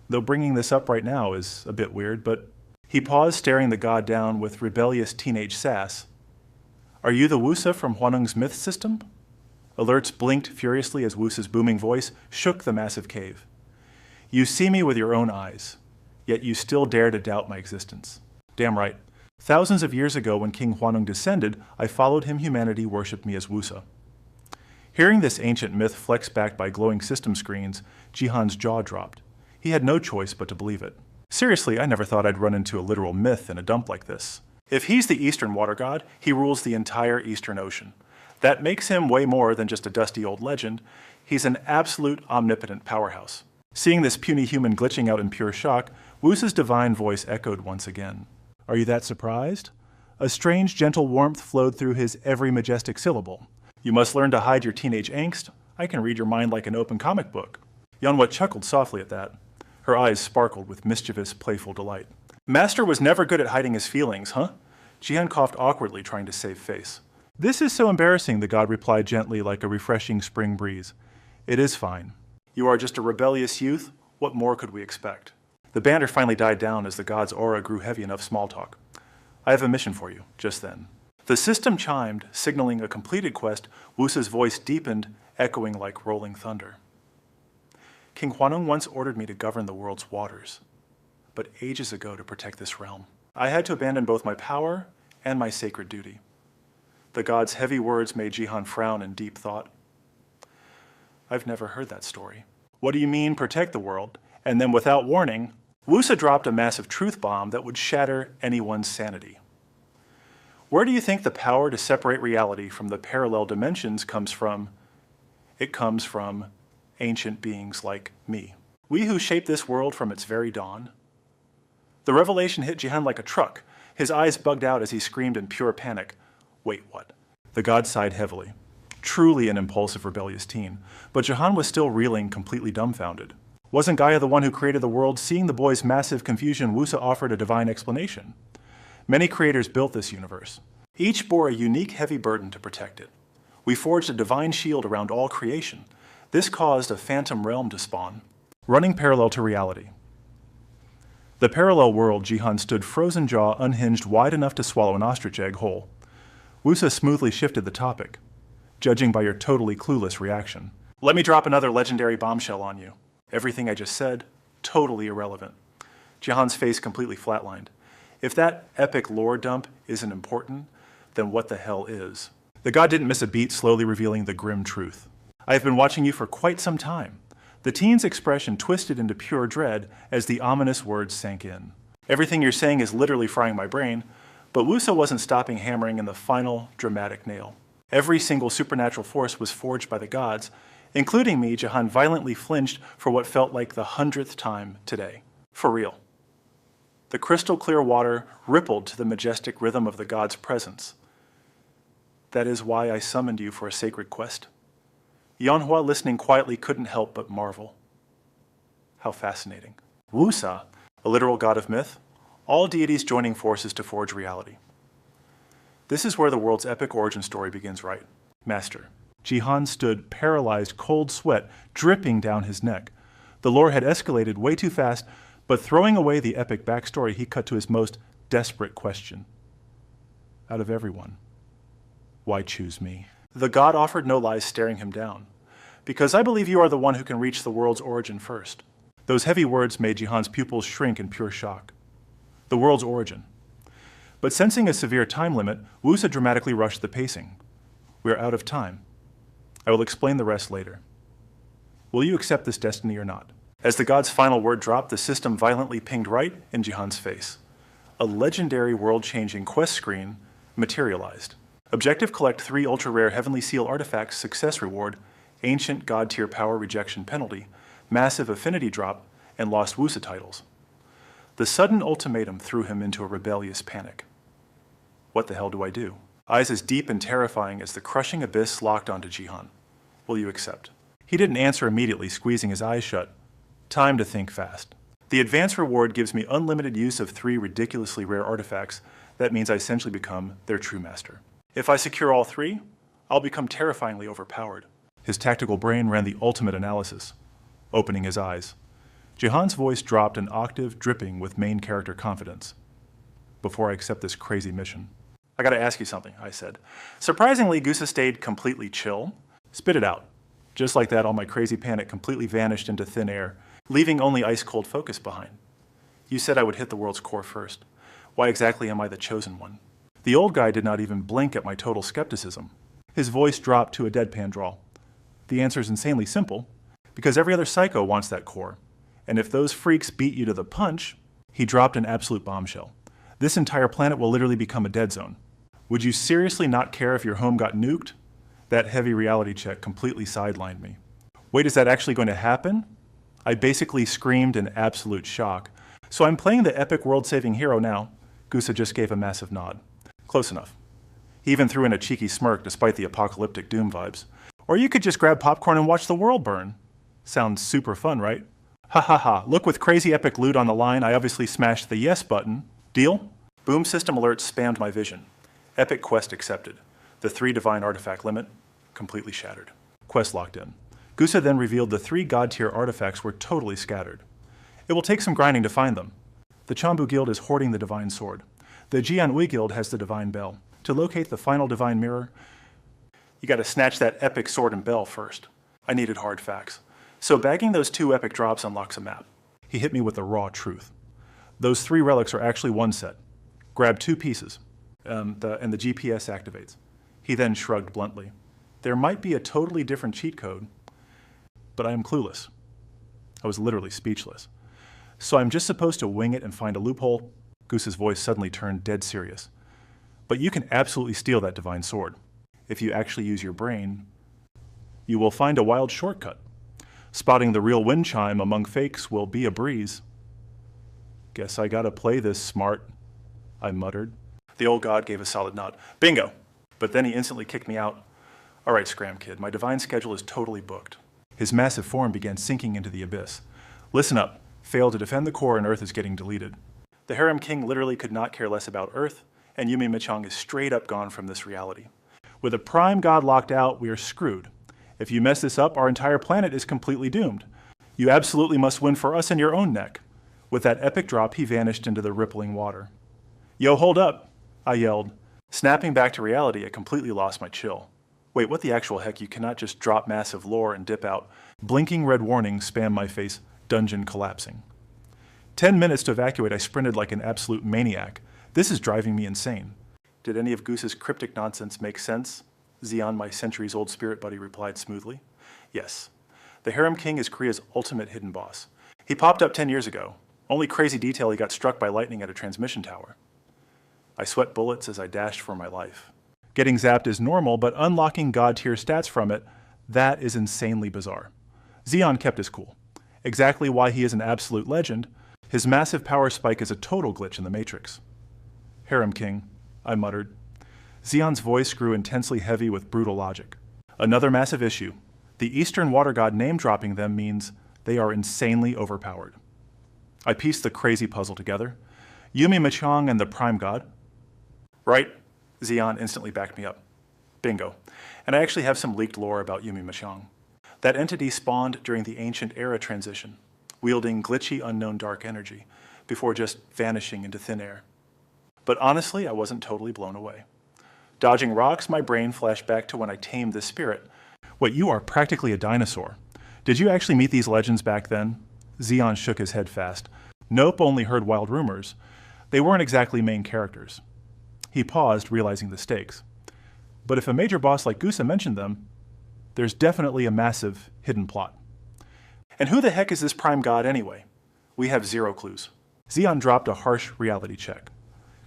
Though bringing this up right now is a bit weird, but he paused, staring the god down with rebellious teenage sass. Are you the Wusa from Huaneng's myth system? Alerts blinked furiously as Wusa's booming voice shook the massive cave. You see me with your own eyes, yet you still dare to doubt my existence. Damn right. Thousands of years ago, when King Huaneng descended, I followed him. Humanity worshipped me as Wusa. Hearing this ancient myth flexed back by glowing system screens, Jihan's jaw dropped. He had no choice but to believe it. Seriously, I never thought I'd run into a literal myth in a dump like this. If he's the Eastern water god, he rules the entire Eastern Ocean. That makes him way more than just a dusty old legend. He's an absolute omnipotent powerhouse. Seeing this puny human glitching out in pure shock, Wusa's divine voice echoed once again. Are you that surprised? A strange, gentle warmth flowed through his every majestic syllable. You must learn to hide your teenage angst. I can read your mind like an open comic book. Yeonhwa chuckled softly at that. Her eyes sparkled with mischievous, playful delight. Master was never good at hiding his feelings, huh? Jihan coughed awkwardly, trying to save face. This is so embarrassing, the god replied gently like a refreshing spring breeze. It is fine. You are just a rebellious youth. What more could we expect? The banter finally died down as the god's aura grew heavy enough small talk. I have a mission for you, just then. The system chimed, signaling a completed quest. Wusa's voice deepened, echoing like rolling thunder. King Hwanung once ordered me to govern the world's waters, but ages ago to protect this realm. I had to abandon both my power and my sacred duty. The god's heavy words made Jihan frown in deep thought. I've never heard that story. What do you mean, protect the world? And then without warning, Wusa dropped a massive truth bomb that would shatter anyone's sanity. Where do you think the power to separate reality from the parallel dimensions comes from? It comes from ancient beings like me. We who shape this world from its very dawn. The revelation hit Jihan like a truck. His eyes bugged out as he screamed in pure panic. Wait, what? The god sighed heavily. Truly an impulsive, rebellious teen, but Jihan was still reeling, completely dumbfounded. Wasn't Gaia the one who created the world? Seeing the boy's massive confusion, Wusa offered a divine explanation. Many creators built this universe. Each bore a unique, heavy burden to protect it. We forged a divine shield around all creation. This caused a phantom realm to spawn, running parallel to reality. The parallel world, Jihan stood frozen jaw, unhinged, wide enough to swallow an ostrich egg whole. Wusa smoothly shifted the topic, judging by your totally clueless reaction. Let me drop another legendary bombshell on you. Everything I just said, totally irrelevant. Jihan's face completely flatlined. If that epic lore dump isn't important, then what the hell is? The god didn't miss a beat, slowly revealing the grim truth. I have been watching you for quite some time. The teen's expression twisted into pure dread as the ominous words sank in. Everything you're saying is literally frying my brain, but Wusa wasn't stopping hammering in the final dramatic nail. Every single supernatural force was forged by the gods, including me. Jihan violently flinched for what felt like the 100th time today. For real. The crystal clear water rippled to the majestic rhythm of the god's presence. That is why I summoned you for a sacred quest. Yeonhwa, listening quietly, couldn't help but marvel. How fascinating. Wusa, a literal god of myth, all deities joining forces to forge reality. This is where the world's epic origin story begins, right? Master. Jihan stood paralyzed, cold sweat dripping down his neck. The lore had escalated way too fast, but throwing away the epic backstory, he cut to his most desperate question. Out of everyone, why choose me? The god offered no lies, staring him down. Because I believe you are the one who can reach the world's origin first. Those heavy words made Jihan's pupils shrink in pure shock. The world's origin. But sensing a severe time limit, Wusa dramatically rushed the pacing. We are out of time. I will explain the rest later. Will you accept this destiny or not? As the god's final word dropped, the system violently pinged right in Jihan's face. A legendary world-changing quest screen materialized. Objective: collect 3 ultra-rare Heavenly Seal artifacts. Success reward: Ancient God-tier power rejection penalty, Massive affinity drop, and Lost Wusa titles. The sudden ultimatum threw him into a rebellious panic. What the hell do I do? Eyes as deep and terrifying as the crushing abyss locked onto Jihan. Will you accept? He didn't answer immediately, squeezing his eyes shut. Time to think fast. The advance reward gives me unlimited use of 3 ridiculously rare artifacts. That means I essentially become their true master. If I secure all 3, I'll become terrifyingly overpowered. His tactical brain ran the ultimate analysis, opening his eyes. Jihan's voice dropped an octave, dripping with main character confidence. Before I accept this crazy mission. I gotta ask you something, I said. Surprisingly, Gusa stayed completely chill. Spit it out. Just like that, all my crazy panic completely vanished into thin air, leaving only ice-cold focus behind. You said I would hit the world's core first. Why exactly am I the chosen one? The old guy did not even blink at my total skepticism. His voice dropped to a deadpan drawl. The answer is insanely simple, because every other psycho wants that core. And if those freaks beat you to the punch, he dropped an absolute bombshell. This entire planet will literally become a dead zone. Would you seriously not care if your home got nuked? That heavy reality check completely sidelined me. Wait, is that actually going to happen? I basically screamed in absolute shock. So I'm playing the epic world-saving hero now. Gusa just gave a massive nod. Close enough. He even threw in a cheeky smirk despite the apocalyptic doom vibes. Or you could just grab popcorn and watch the world burn. Sounds super fun, right? Ha ha ha, look, with crazy epic loot on the line, I obviously smashed the yes button. Deal? Boom system alerts spammed my vision. Epic quest accepted. The 3 divine artifact limit completely shattered. Quest locked in. Gusa then revealed the 3 god-tier artifacts were totally scattered. It will take some grinding to find them. The Chambu Guild is hoarding the divine sword. The Jianhui Guild has the divine bell. To locate the final divine mirror, you gotta snatch that epic sword and bell first. I needed hard facts. So bagging those 2 epic drops unlocks a map. He hit me with the raw truth. Those 3 relics are actually one set. Grab 2 pieces, and the GPS activates. He then shrugged bluntly. There might be a totally different cheat code, but I am clueless. I was literally speechless. So I'm just supposed to wing it and find a loophole? Goose's voice suddenly turned dead serious. But you can absolutely steal that divine sword. If you actually use your brain, you will find a wild shortcut. Spotting the real wind chime among fakes will be a breeze. Guess I gotta play this smart, I muttered. The old god gave a solid nod. Bingo! But then he instantly kicked me out. All right, Scram Kid, my divine schedule is totally booked. His massive form began sinking into the abyss. Listen up. Fail to defend the core and Earth is getting deleted. The Harem King literally could not care less about Earth, and Yumi Machang is straight up gone from this reality. With a prime god locked out, we are screwed. If you mess this up, our entire planet is completely doomed. You absolutely must win for us and your own neck. With that epic drop, he vanished into the rippling water. Yo, hold up, I yelled. Snapping back to reality, I completely lost my chill. Wait, what the actual heck? You cannot just drop massive lore and dip out. Blinking red warnings spam my face, dungeon collapsing. 10 minutes to evacuate, I sprinted like an absolute maniac. This is driving me insane. Did any of Goose's cryptic nonsense make sense? Xian, my centuries-old spirit buddy, replied smoothly. Yes. The Harem King is Korea's ultimate hidden boss. He popped up 10 years ago. Only crazy detail, he got struck by lightning at a transmission tower. I sweat bullets as I dashed for my life. Getting zapped is normal, but unlocking god-tier stats from it, that is insanely bizarre. Xian kept his cool. Exactly why he is an absolute legend, his massive power spike is a total glitch in the Matrix. Harem King, I muttered. Xian's voice grew intensely heavy with brutal logic. Another massive issue. The Eastern Water God name-dropping them means they are insanely overpowered. I pieced the crazy puzzle together. Yumi Machang and the Prime God. Right? Xian instantly backed me up. Bingo. And I actually have some leaked lore about Yumi Machang. That entity spawned during the Ancient Era transition, wielding glitchy unknown dark energy, before just vanishing into thin air. But honestly, I wasn't totally blown away. Dodging rocks, my brain flashed back to when I tamed this spirit. Wait, you are practically a dinosaur. Did you actually meet these legends back then? Xian shook his head fast. Nope, only heard wild rumors. They weren't exactly main characters. He paused, realizing the stakes. But if a major boss like Gusa mentioned them, there's definitely a massive hidden plot. And who the heck is this Prime God anyway? We have 0 clues. Xian dropped a harsh reality check.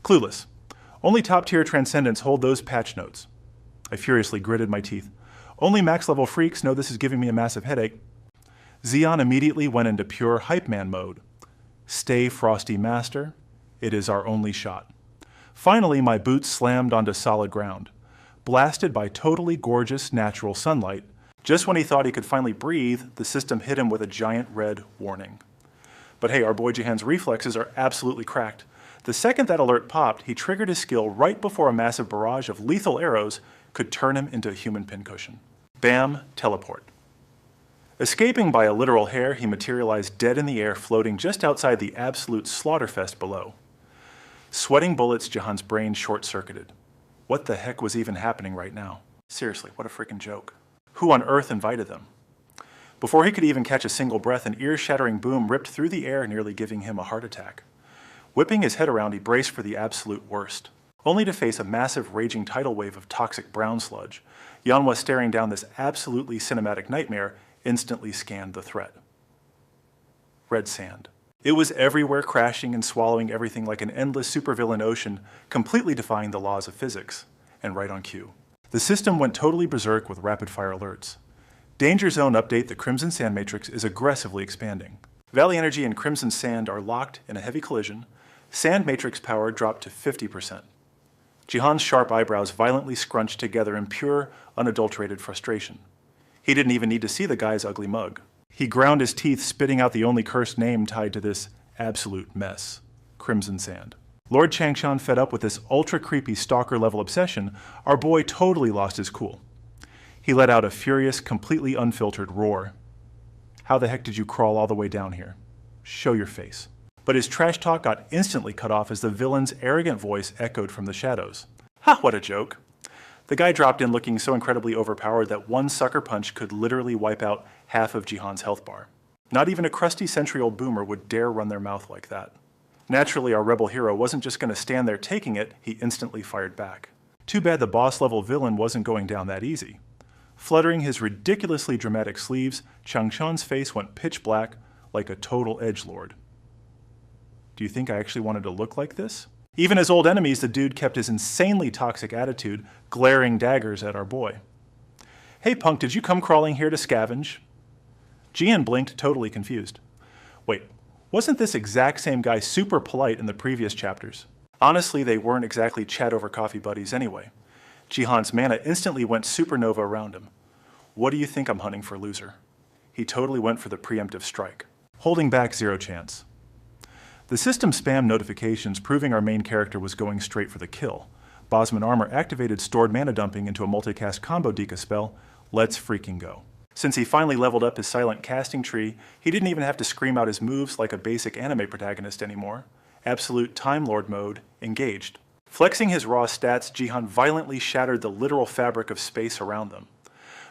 Clueless. Only top-tier transcendents hold those patch notes. I furiously gritted my teeth. Only max-level freaks know this is giving me a massive headache. Xian immediately went into pure hype man mode. Stay frosty, master. It is our only shot. Finally, my boots slammed onto solid ground. Blasted by totally gorgeous natural sunlight, just when he thought he could finally breathe, the system hit him with a giant red warning. But hey, our boy Jahan's reflexes are absolutely cracked. The second that alert popped, he triggered his skill right before a massive barrage of lethal arrows could turn him into a human pincushion. Bam, teleport. Escaping by a literal hair, he materialized dead in the air, floating just outside the absolute slaughterfest below. Sweating bullets, Jahan's brain short-circuited. What the heck was even happening right now? Seriously, what a freaking joke. Who on earth invited them? Before he could even catch a single breath, an ear-shattering boom ripped through the air, nearly giving him a heart attack. Whipping his head around, he braced for the absolute worst, only to face a massive raging tidal wave of toxic brown sludge. Yanhwa, staring down this absolutely cinematic nightmare, instantly scanned the threat. Red sand. It was everywhere, crashing and swallowing everything like an endless supervillain ocean, completely defying the laws of physics, and right on cue. The system went totally berserk with rapid-fire alerts. Danger Zone update: the Crimson Sand Matrix is aggressively expanding. Valley Energy and Crimson Sand are locked in a heavy collision. Sand Matrix power dropped to 50%. Jihan's sharp eyebrows violently scrunched together in pure, unadulterated frustration. He didn't even need to see the guy's ugly mug. He ground his teeth, spitting out the only cursed name tied to this absolute mess: Crimson Sand. Lord Changshan, fed up with this ultra-creepy stalker-level obsession, our boy totally lost his cool. He let out a furious, completely unfiltered roar. How the heck did you crawl all the way down here? Show your face. But his trash talk got instantly cut off as the villain's arrogant voice echoed from the shadows. Ha, what a joke. The guy dropped in looking so incredibly overpowered that one sucker punch could literally wipe out half of Jihan's health bar. Not even a crusty century-old boomer would dare run their mouth like that. Naturally, our rebel hero wasn't just going to stand there taking it, he instantly fired back. Too bad the boss-level villain wasn't going down that easy. Fluttering his ridiculously dramatic sleeves, Changshan's face went pitch black like a total edgelord. Do you think I actually wanted to look like this? Even as old enemies, the dude kept his insanely toxic attitude, glaring daggers at our boy. Hey punk, did you come crawling here to scavenge? Jian blinked, totally confused. Wait, wasn't this exact same guy super polite in the previous chapters? Honestly, they weren't exactly chat-over-coffee buddies anyway. Jihan's mana instantly went supernova around him. What do you think I'm hunting for, loser? He totally went for the preemptive strike. Holding back, zero chance. The system spammed notifications proving our main character was going straight for the kill. Bosman Armor activated stored mana dumping into a multicast combo Dika spell. Let's freaking go. Since he finally leveled up his silent casting tree, he didn't even have to scream out his moves like a basic anime protagonist anymore. Absolute Time Lord mode engaged. Flexing his raw stats, Jihan violently shattered the literal fabric of space around them.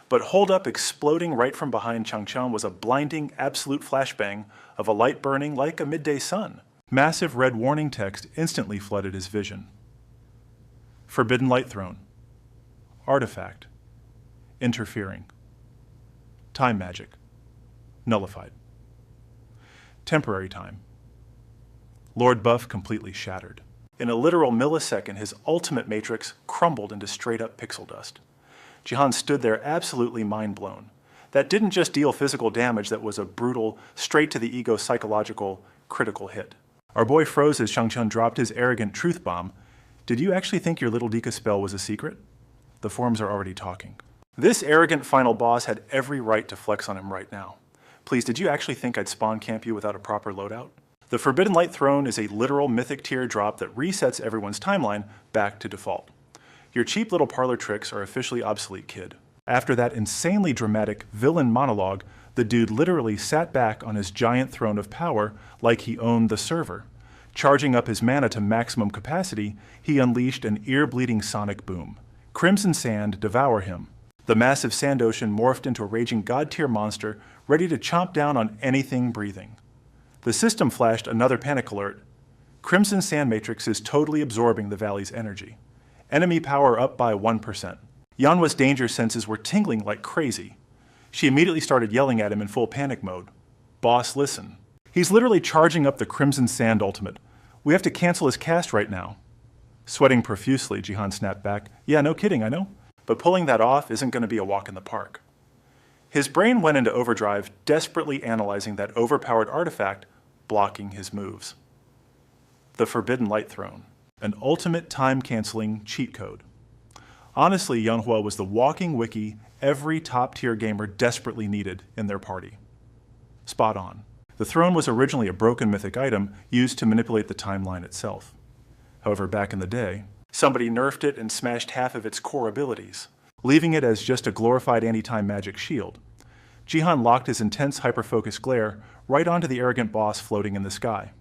But hold up, exploding right from behind Changshan was a blinding, absolute flashbang of a light burning like a midday sun. Massive red warning text instantly flooded his vision. Forbidden Light Throne. Artifact. Interfering. Time magic. Nullified. Temporary time. Lord Buff completely shattered. In a literal millisecond, his ultimate matrix crumbled into straight-up pixel dust. Jihan stood there absolutely mind-blown. That didn't just deal physical damage, that was a brutal, straight-to-the-ego psychological, critical hit. Our boy froze as Changshan dropped his arrogant truth bomb. Did you actually think your little Dika spell was a secret? The forums are already talking. This arrogant final boss had every right to flex on him right now. Please, did you actually think I'd spawn camp you without a proper loadout? The Forbidden Light Throne is a literal mythic tier drop that resets everyone's timeline back to default. Your cheap little parlor tricks are officially obsolete, kid. After that insanely dramatic villain monologue, the dude literally sat back on his giant throne of power like he owned the server. Charging up his mana to maximum capacity, he unleashed an ear-bleeding sonic boom. Crimson Sand, devour him. The massive sand ocean morphed into a raging god-tier monster ready to chomp down on anything breathing. The system flashed another panic alert. Crimson Sand Matrix is totally absorbing the valley's energy. Enemy power up by 1%. Yanhwa's danger senses were tingling like crazy. She immediately started yelling at him in full panic mode. Boss, listen. He's literally charging up the Crimson Sand ultimate. We have to cancel his cast right now. Sweating profusely, Jihan snapped back. Yeah, no kidding, I know. But pulling that off isn't going to be a walk in the park. His brain went into overdrive, desperately analyzing that overpowered artifact, blocking his moves. The Forbidden Light Throne, an ultimate time-canceling cheat code. Honestly, Yanhwa was the walking wiki every top-tier gamer desperately needed in their party. Spot on. The throne was originally a broken mythic item used to manipulate the timeline itself. However, back in the day, somebody nerfed it and smashed half of its core abilities, leaving it as just a glorified anti-time magic shield. Jihan locked his intense hyper-focused glare right onto the arrogant boss floating in the sky.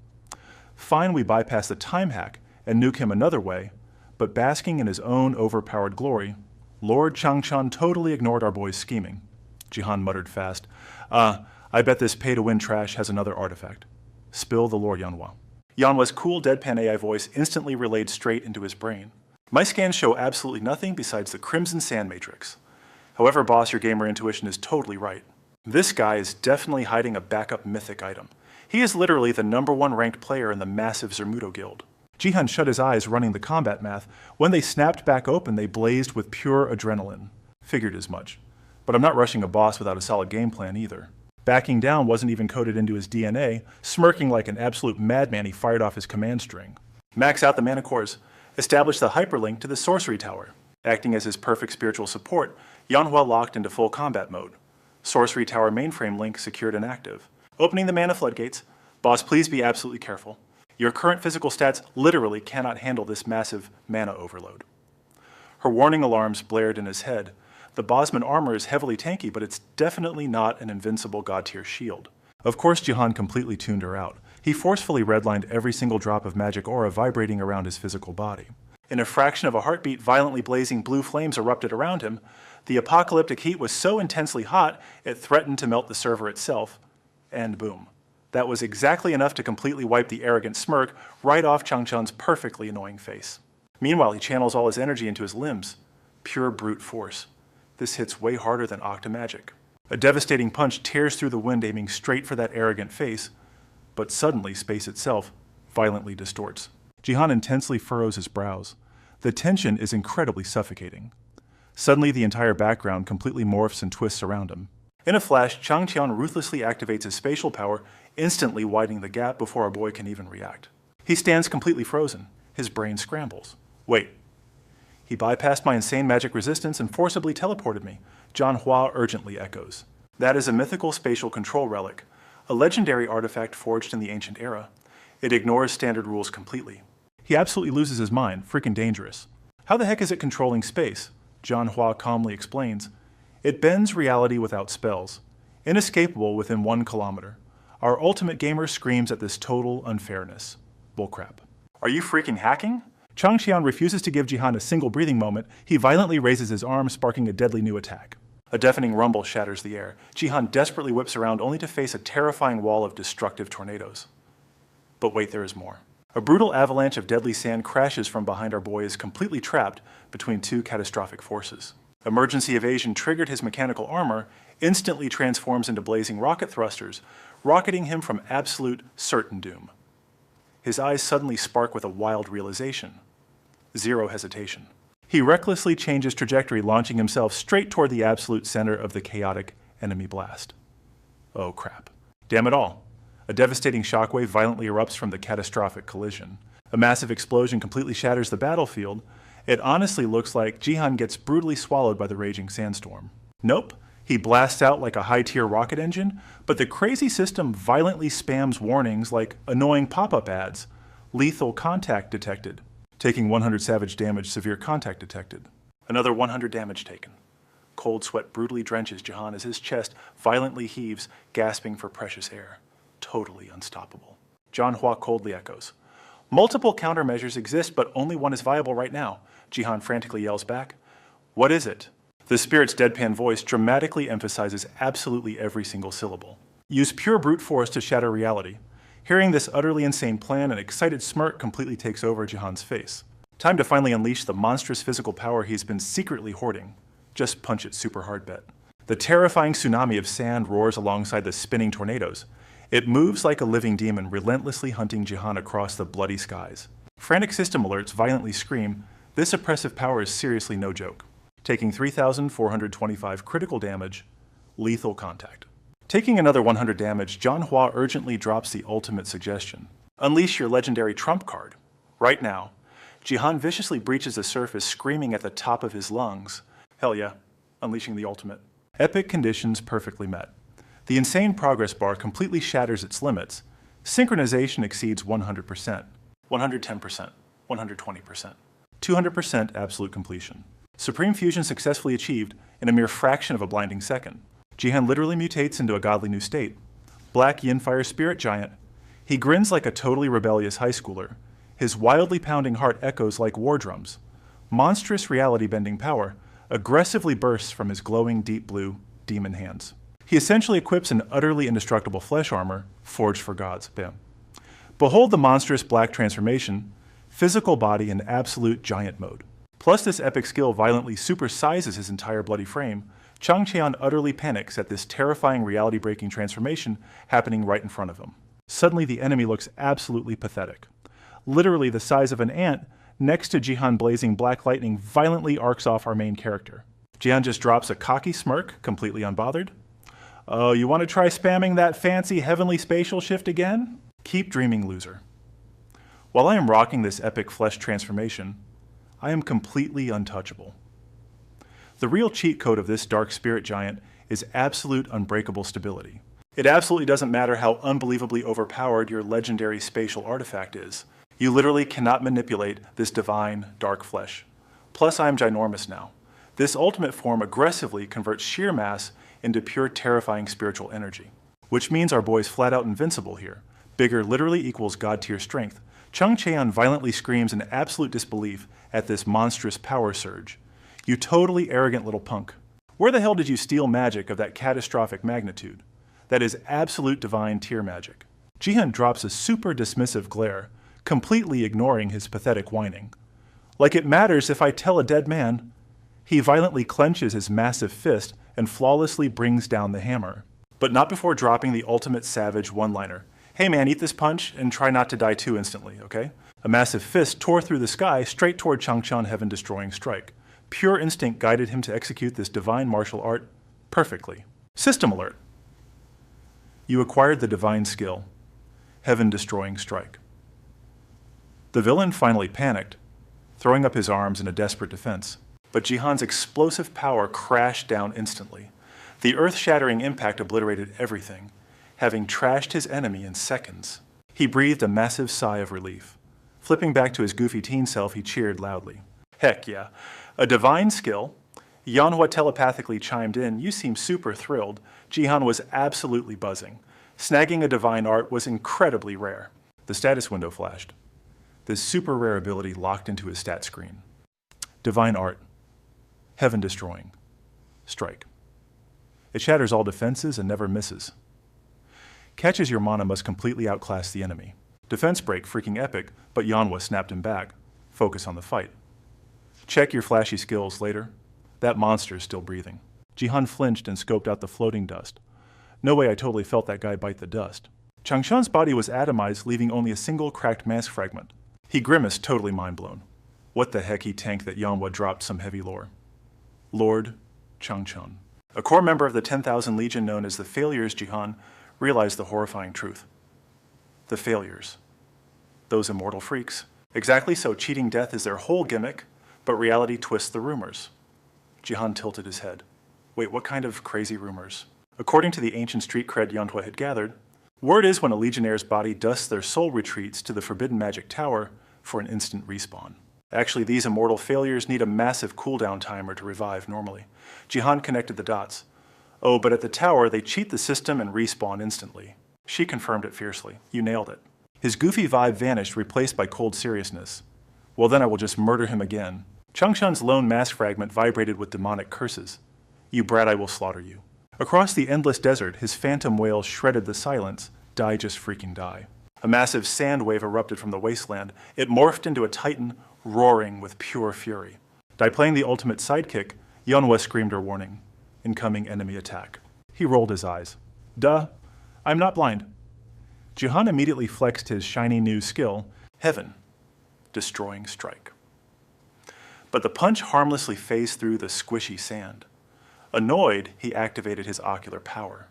Fine, we bypass the time hack and nuke him another way, but basking in his own overpowered glory, Lord Changshan totally ignored our boy's scheming. Jihan muttered fast, I bet this pay-to-win trash has another artifact. Spill the lore, Yanhwa. Yanhwa's cool deadpan AI voice instantly relayed straight into his brain. My scans show absolutely nothing besides the Crimson Sand Matrix. However, boss, your gamer intuition is totally right. This guy is definitely hiding a backup mythic item. He is literally the #1 ranked player in the massive Zermuto guild. Jihan shut his eyes running the combat math. When they snapped back open, they blazed with pure adrenaline. Figured as much. But I'm not rushing a boss without a solid game plan either. Backing down wasn't even coded into his DNA. Smirking like an absolute madman, he fired off his command string. Max out the mana cores. Establish the hyperlink to the sorcery tower. Acting as his perfect spiritual support, Manhwa locked into full combat mode. Sorcery tower mainframe link secured and active. Opening the mana floodgates. Boss, please be absolutely careful. Your current physical stats literally cannot handle this massive mana overload. Her warning alarms blared in his head. The Bosman armor is heavily tanky, but it's definitely not an invincible god-tier shield. Of course, Jihan completely tuned her out. He forcefully redlined every single drop of magic aura vibrating around his physical body. In a fraction of a heartbeat, violently blazing blue flames erupted around him. The apocalyptic heat was so intensely hot, it threatened to melt the server itself. And boom. That was exactly enough to completely wipe the arrogant smirk right off Changchun's perfectly annoying face. Meanwhile, he channels all his energy into his limbs. Pure brute force. This hits way harder than Octamagic. A devastating punch tears through the wind, aiming straight for that arrogant face, but suddenly space itself violently distorts. Jihan intensely furrows his brows. The tension is incredibly suffocating. Suddenly, the entire background completely morphs and twists around him. In a flash, Changchun ruthlessly activates his spatial power, instantly widening the gap before our boy can even react. He stands completely frozen. His brain scrambles. Wait. He bypassed my insane magic resistance and forcibly teleported me, Manhwa urgently echoes. That is a mythical spatial control relic, a legendary artifact forged in the ancient era. It ignores standard rules completely. He absolutely loses his mind, freaking dangerous. How the heck is it controlling space? Manhwa calmly explains. It bends reality without spells, inescapable within 1 kilometer. Our ultimate gamer screams at this total unfairness. Bullcrap. Are you freaking hacking? Changxian refuses to give Jihan a single breathing moment. He violently raises his arm, sparking a deadly new attack. A deafening rumble shatters the air. Jihan desperately whips around only to face a terrifying wall of destructive tornadoes. But wait, there is more. A brutal avalanche of deadly sand crashes from behind our boy, is completely trapped between 2 catastrophic forces. Emergency evasion triggered his mechanical armor, instantly transforms into blazing rocket thrusters, rocketing him from absolute certain doom. His eyes suddenly spark with a wild realization. Zero hesitation. He recklessly changes trajectory, launching himself straight toward the absolute center of the chaotic enemy blast. Oh crap. Damn it all. A devastating shockwave violently erupts from the catastrophic collision. A massive explosion completely shatters the battlefield. It honestly looks like Jihan gets brutally swallowed by the raging sandstorm. Nope. He blasts out like a high-tier rocket engine, but the crazy system violently spams warnings like annoying pop-up ads. Lethal contact detected. Taking 100 savage damage, severe contact detected. Another 100 damage taken. Cold sweat brutally drenches Jihan as his chest violently heaves, gasping for precious air. Totally unstoppable. Manhwa coldly echoes. Multiple countermeasures exist, but only one is viable right now. Jihan frantically yells back. What is it? The spirit's deadpan voice dramatically emphasizes absolutely every single syllable. Use pure brute force to shatter reality. Hearing this utterly insane plan, an excited smirk completely takes over Jihan's face. Time to finally unleash the monstrous physical power he's been secretly hoarding. Just punch it super hard, bet. The terrifying tsunami of sand roars alongside the spinning tornadoes. It moves like a living demon, relentlessly hunting Jihan across the bloody skies. Frantic system alerts violently scream, this oppressive power is seriously no joke. Taking 3,425 critical damage, lethal contact. Taking another 100 damage, Manhwa urgently drops the ultimate suggestion. Unleash your legendary trump card. Right now. Jihan viciously breaches the surface, screaming at the top of his lungs. Hell yeah, unleashing the ultimate. Epic conditions perfectly met. The insane progress bar completely shatters its limits. Synchronization exceeds 100%, 110%, 120%, 200% absolute completion. Supreme fusion successfully achieved in a mere fraction of a blinding second. Jihan literally mutates into a godly new state. Black Yin-Fire Spirit Giant. He grins like a totally rebellious high schooler. His wildly pounding heart echoes like war drums. Monstrous reality-bending power aggressively bursts from his glowing deep blue demon hands. He essentially equips an utterly indestructible flesh armor, forged for gods. Bam. Behold the monstrous black transformation, physical body in absolute giant mode. Plus this epic skill violently supersizes his entire bloody frame, Chang Cheon utterly panics at this terrifying reality-breaking transformation happening right in front of him. Suddenly the enemy looks absolutely pathetic. Literally the size of an ant next to Jihan blazing black lightning violently arcs off our main character. Jihan just drops a cocky smirk, completely unbothered. Oh, you want to try spamming that fancy heavenly spatial shift again? Keep dreaming, loser. While I am rocking this epic flesh transformation, I am completely untouchable. The real cheat code of this dark spirit giant is absolute unbreakable stability. It absolutely doesn't matter how unbelievably overpowered your legendary spatial artifact is. You literally cannot manipulate this divine dark flesh. Plus, I am ginormous now. This ultimate form aggressively converts sheer mass into pure terrifying spiritual energy. Which means our boy's flat out invincible here. Bigger literally equals god tier strength. Chang Cheon violently screams in absolute disbelief at this monstrous power surge. You totally arrogant little punk. Where the hell did you steal magic of that catastrophic magnitude? That is absolute divine tier magic. Jihan drops a super dismissive glare, completely ignoring his pathetic whining. Like it matters if I tell a dead man. He violently clenches his massive fist and flawlessly brings down the hammer. But not before dropping the ultimate savage one-liner. Hey man, eat this punch and try not to die too instantly, okay? A massive fist tore through the sky straight toward Chang Cheon heaven-destroying strike. Pure instinct guided him to execute this divine martial art perfectly. System alert. You acquired the divine skill, heaven-destroying strike. The villain finally panicked, throwing up his arms in a desperate defense. But Jihan's explosive power crashed down instantly. The earth-shattering impact obliterated everything, having trashed his enemy in seconds. He breathed a massive sigh of relief. Flipping back to his goofy teen self, he cheered loudly. Heck yeah. A divine skill? Manhwa telepathically chimed in, you seem super thrilled. Jihan was absolutely buzzing. Snagging a divine art was incredibly rare. The status window flashed. This super rare ability locked into his stat screen. Divine art. Heaven-destroying. Strike. It shatters all defenses and never misses. Catches your mana must completely outclass the enemy. Defense break freaking epic, but Manhwa snapped him back. Focus on the fight. Check your flashy skills later. That monster's still breathing. Jihan flinched and scoped out the floating dust. No way I totally felt that guy bite the dust. Chang Cheon's body was atomized, leaving only a single cracked mask fragment. He grimaced, totally mind-blown. What the heck, he tanked that Manhwa dropped some heavy lore. Lord Chang Cheon. A core member of the 10,000 Legion known as the Failures, Jihan realized the horrifying truth. The Failures. Those immortal freaks. Exactly so, cheating death is their whole gimmick, but reality twists the rumors. Jihan tilted his head. Wait, what kind of crazy rumors? According to the ancient street cred Manhwa had gathered, word is when a Legionnaire's body dusts their soul retreats to the Forbidden Magic Tower for an instant respawn. Actually, these immortal failures need a massive cooldown timer to revive normally. Jihan connected the dots. Oh, but at the tower, they cheat the system and respawn instantly. She confirmed it fiercely. You nailed it. His goofy vibe vanished, replaced by cold seriousness. Well, then I will just murder him again. Chang Cheon's lone mask fragment vibrated with demonic curses. You brat, I will slaughter you. Across the endless desert, his phantom wail shredded the silence. Die, just freaking die. A massive sand wave erupted from the wasteland. It morphed into a titan, roaring with pure fury. Playing the ultimate sidekick, Manhwa screamed her warning. Incoming enemy attack. He rolled his eyes. Duh, I'm not blind. Jihan immediately flexed his shiny new skill, Heaven, Destroying Strike. But the punch harmlessly phased through the squishy sand. Annoyed, he activated his ocular power.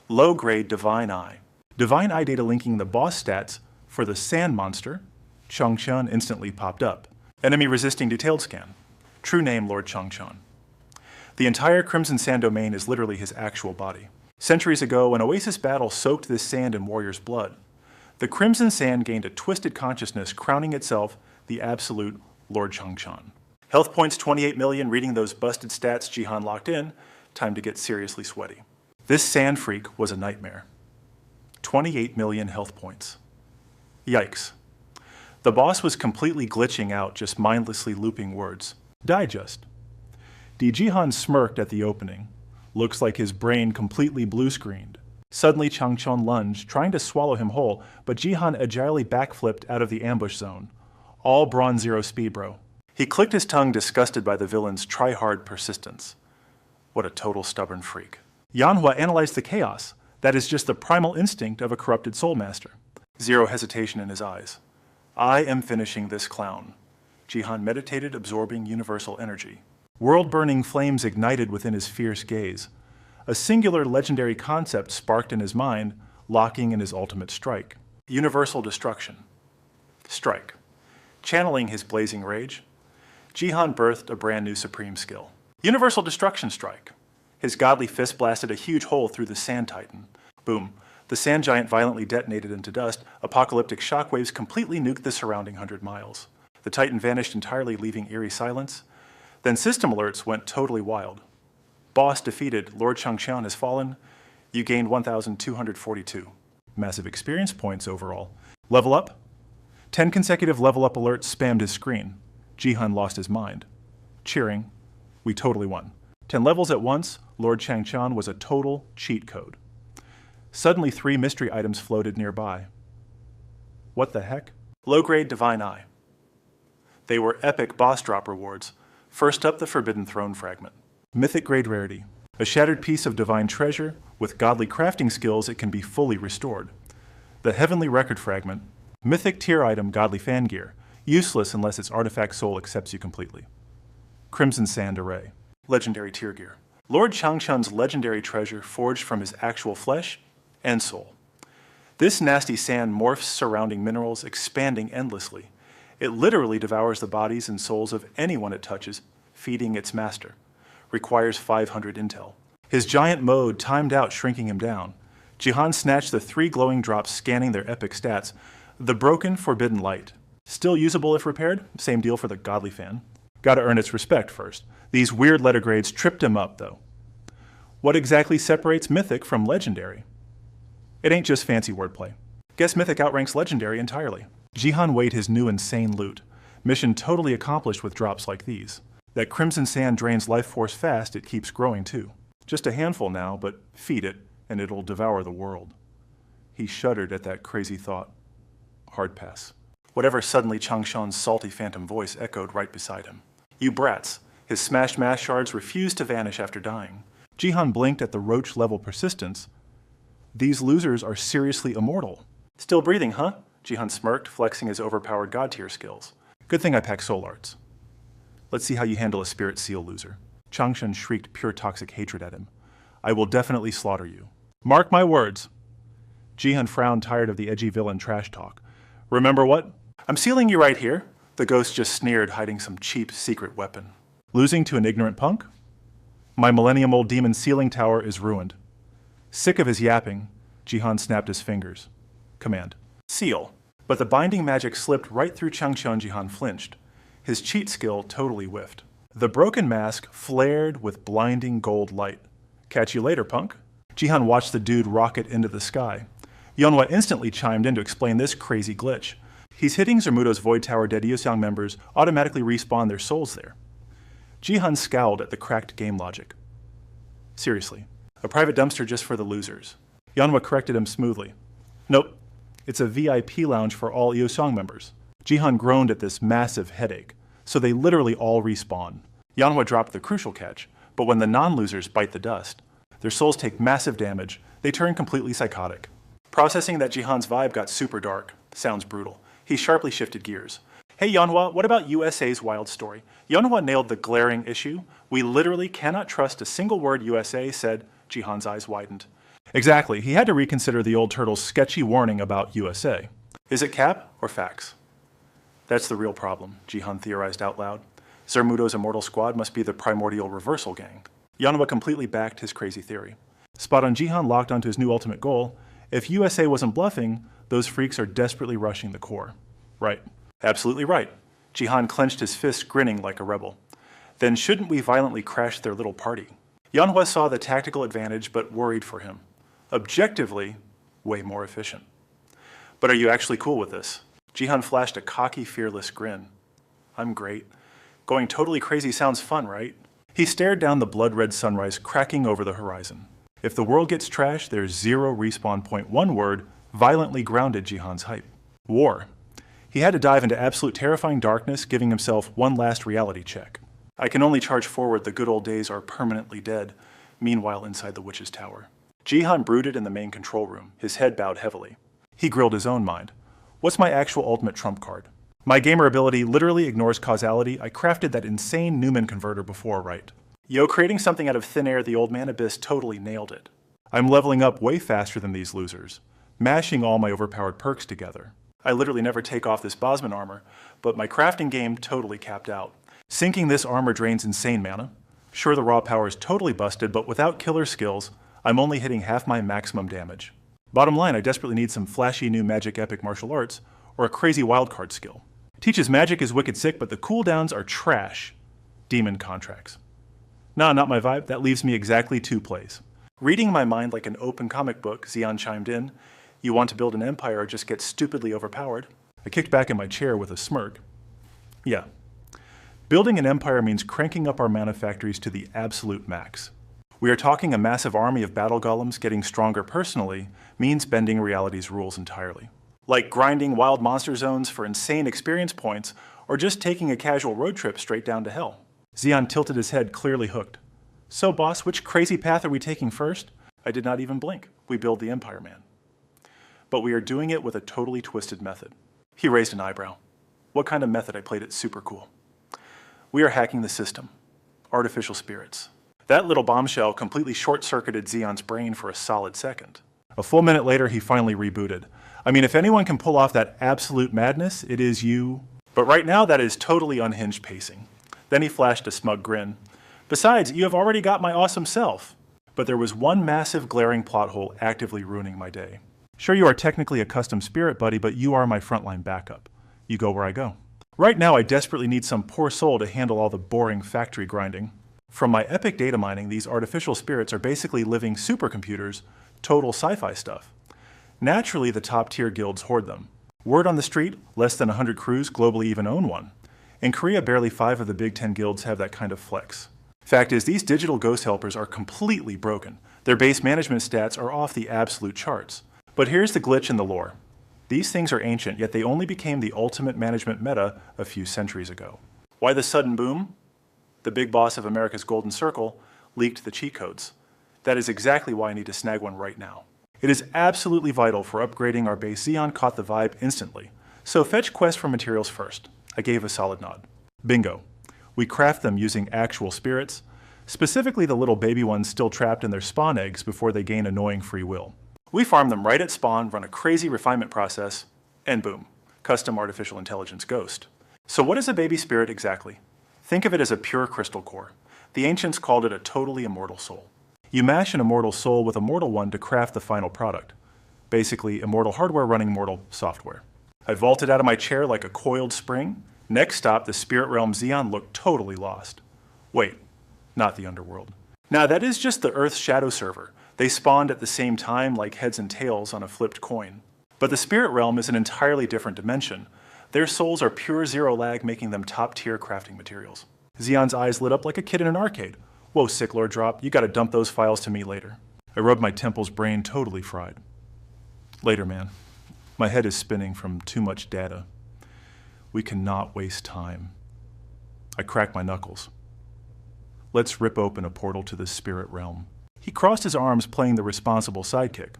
Low-grade Divine Eye. Divine Eye data linking the boss stats for the sand monster. Chang Cheon instantly popped up. Enemy resisting detailed scan. True name Lord Chang Cheon. The entire Crimson Sand domain is literally his actual body. Centuries ago, an Oasis battle soaked this sand in warrior's blood. The Crimson Sand gained a twisted consciousness, crowning itself the absolute Lord Chang Cheon. Health points 28 million, reading those busted stats Jihan locked in, time to get seriously sweaty. This sand freak was a nightmare. 28 million health points. Yikes. The boss was completely glitching out, just mindlessly looping words. Digest. Jihan smirked at the opening. Looks like his brain completely blue-screened. Suddenly Chang Cheon lunged, trying to swallow him whole, but Jihan agilely backflipped out of the ambush zone. All Bronze Zero speed, bro. He clicked his tongue, disgusted by the villain's try-hard persistence. What a total stubborn freak. Manhwa analyzed the chaos. That is just the primal instinct of a corrupted soul master. Zero hesitation in his eyes. I am finishing this clown. Jihan meditated, absorbing universal energy. World-burning flames ignited within his fierce gaze. A singular legendary concept sparked in his mind, locking in his ultimate strike. Universal destruction. Strike. Channeling his blazing rage, Jihan birthed a brand new supreme skill. Universal destruction strike. His godly fist blasted a huge hole through the sand titan. Boom. The sand giant violently detonated into dust. Apocalyptic shockwaves completely nuked the surrounding 100 miles. The titan vanished entirely, leaving eerie silence. Then system alerts went totally wild. Boss defeated. Lord Changxian has fallen. You gained 1,242. Massive experience points overall. Level up. 10 consecutive level up alerts spammed his screen. Jihan lost his mind. Cheering. We totally won. 10 levels at once, Lord Changxian was a total cheat code. Suddenly 3 mystery items floated nearby. What the heck? Low-grade Divine Eye. They were epic boss drop rewards. First up, the Forbidden Throne fragment. Mythic grade rarity. A shattered piece of divine treasure. With godly crafting skills, it can be fully restored. The Heavenly Record fragment. Mythic tier item Godly Fan Gear. Useless unless its artifact soul accepts you completely. Crimson Sand Array. Legendary tier gear. Lord Changxian's legendary treasure forged from his actual flesh and soul. This nasty sand morphs surrounding minerals, expanding endlessly. It literally devours the bodies and souls of anyone it touches, feeding its master. Requires 500 intel. His giant mode timed out, shrinking him down. Jihan snatched the 3 glowing drops, scanning their epic stats. The Broken Forbidden Light. Still usable if repaired, same deal for the Godly Fan. Gotta earn its respect first. These weird letter grades tripped him up, though. What exactly separates Mythic from Legendary? It ain't just fancy wordplay. Guess Mythic outranks Legendary entirely. Jihan weighed his new insane loot. Mission totally accomplished with drops like these. That crimson sand drains life force fast, it keeps growing too. Just a handful now, but feed it, and it'll devour the world. He shuddered at that crazy thought. Hard pass. Whatever suddenly Changxian's salty phantom voice echoed right beside him. You brats. His smashed mass shards refused to vanish after dying. Jihan blinked at the roach-level persistence. These losers are seriously immortal. Still breathing, huh? Jihan smirked, flexing his overpowered god-tier skills. Good thing I pack soul arts. Let's see how you handle a spirit seal loser. Changxian shrieked pure toxic hatred at him. I will definitely slaughter you. Mark my words. Jihan frowned, tired of the edgy villain trash talk. Remember what? I'm sealing you right here. The ghost just sneered, hiding some cheap secret weapon. Losing to an ignorant punk? My millennium-old demon sealing tower is ruined. Sick of his yapping, Jihan snapped his fingers. Command. Seal. But the binding magic slipped right through Changxian. Jihan flinched. His cheat skill totally whiffed. The broken mask flared with blinding gold light. Catch you later, punk. Jihan watched the dude rocket into the sky. Manhwa instantly chimed in to explain this crazy glitch. He's hitting Zermudo's Void Tower dead Eosang members automatically respawn their souls there. Jihan scowled at the cracked game logic. Seriously, a private dumpster just for the losers. Manhwa corrected him smoothly. Nope, it's a VIP lounge for all Eosang members. Jihan groaned at this massive headache. So they literally all respawn. Manhwa dropped the crucial catch, but when the non-losers bite the dust, their souls take massive damage, they turn completely psychotic. Processing that, Jihan's vibe got super dark. Sounds brutal. He sharply shifted gears. Hey Manhwa, what about USA's wild story? Manhwa nailed the glaring issue. We literally cannot trust a single word USA said. Jihan's eyes widened. Exactly, he had to reconsider the old turtle's sketchy warning about USA. Is it cap or facts? That's the real problem, Jihan theorized out loud. Zermudo's immortal squad must be the primordial reversal gang. Manhwa completely backed his crazy theory. Spot on, Jihan locked onto his new ultimate goal. If USA wasn't bluffing, those freaks are desperately rushing the core. Right. Absolutely right. Jihan clenched his fist, grinning like a rebel. Then shouldn't we violently crash their little party? Manhwa saw the tactical advantage, but worried for him. Objectively, way more efficient. But are you actually cool with this? Jihan flashed a cocky, fearless grin. I'm great. Going totally crazy sounds fun, right? He stared down the blood-red sunrise cracking over the horizon. If the world gets trashed, there's zero respawn point. One word violently grounded Jihan's hype. War. He had to dive into absolute terrifying darkness, giving himself one last reality check. I can only charge forward, the good old days are permanently dead. Meanwhile, inside the witch's tower, Jihan brooded in the main control room, his head bowed heavily. He grilled his own mind. What's my actual ultimate trump card? My gamer ability literally ignores causality. I crafted that insane Newman converter before, right? Yo, creating something out of thin air, the old man Abyss totally nailed it. I'm leveling up way faster than these losers, mashing all my overpowered perks together. I literally never take off this Bosman armor, but my crafting game totally capped out. Sinking this armor drains insane mana. Sure, the raw power is totally busted, but without killer skills, I'm only hitting half my maximum damage. Bottom line, I desperately need some flashy new magic epic martial arts, or a crazy wildcard skill. Teaches magic is wicked sick, but the cooldowns are trash. Demon contracts. Nah, not my vibe. That leaves me exactly 2 plays. Reading my mind like an open comic book, Xian chimed in. You want to build an empire or just get stupidly overpowered? I kicked back in my chair with a smirk. Yeah. Building an empire means cranking up our mana factories to the absolute max. We are talking a massive army of battle golems getting stronger personally means bending reality's rules entirely. Like grinding wild monster zones for insane experience points, or just taking a casual road trip straight down to hell. Xian tilted his head, clearly hooked. So boss, which crazy path are we taking first? I did not even blink. We build the Empire Man. But we are doing it with a totally twisted method. He raised an eyebrow. What kind of method? I played it super cool. We are hacking the system. Artificial spirits. That little bombshell completely short-circuited Xian's brain for a solid second. A full minute later, he finally rebooted. I mean, if anyone can pull off that absolute madness, it is you. But right now, that is totally unhinged pacing. Then he flashed a smug grin. Besides, you have already got my awesome self. But there was one massive glaring plot hole actively ruining my day. Sure, you are technically a custom spirit buddy, but you are my frontline backup. You go where I go. Right now, I desperately need some poor soul to handle all the boring factory grinding. From my epic data mining, these artificial spirits are basically living supercomputers, total sci-fi stuff. Naturally, the top-tier guilds hoard them. Word on the street, less than 100 crews globally even own one. In Korea, barely 5 of the Big 10 guilds have that kind of flex. Fact is, these digital ghost helpers are completely broken. Their base management stats are off the absolute charts. But here's the glitch in the lore. These things are ancient, yet they only became the ultimate management meta a few centuries ago. Why the sudden boom? The big boss of America's Golden Circle leaked the cheat codes. That is exactly why I need to snag one right now. It is absolutely vital for upgrading our base. Xian caught the vibe instantly. So fetch quests for materials first. I gave a solid nod. Bingo. We craft them using actual spirits, specifically the little baby ones still trapped in their spawn eggs before they gain annoying free will. We farm them right at spawn, run a crazy refinement process, and boom, custom artificial intelligence ghost. So what is a baby spirit exactly? Think of it as a pure crystal core. The ancients called it a totally immortal soul. You mash an immortal soul with a mortal one to craft the final product. Basically, immortal hardware running mortal software. I vaulted out of my chair like a coiled spring. Next stop, the spirit realm. Xian looked totally lost. Wait, not the underworld. Now that is just the Earth's shadow server. They spawned at the same time like heads and tails on a flipped coin. But the spirit realm is an entirely different dimension. Their souls are pure zero lag, making them top-tier crafting materials. Xian's eyes lit up like a kid in an arcade. Whoa, sick lord drop, you gotta dump those files to me later. I rubbed my temples, brain totally fried. Later, man. My head is spinning from too much data. We cannot waste time. I cracked my knuckles. Let's rip open a portal to the spirit realm. He crossed his arms, playing the responsible sidekick.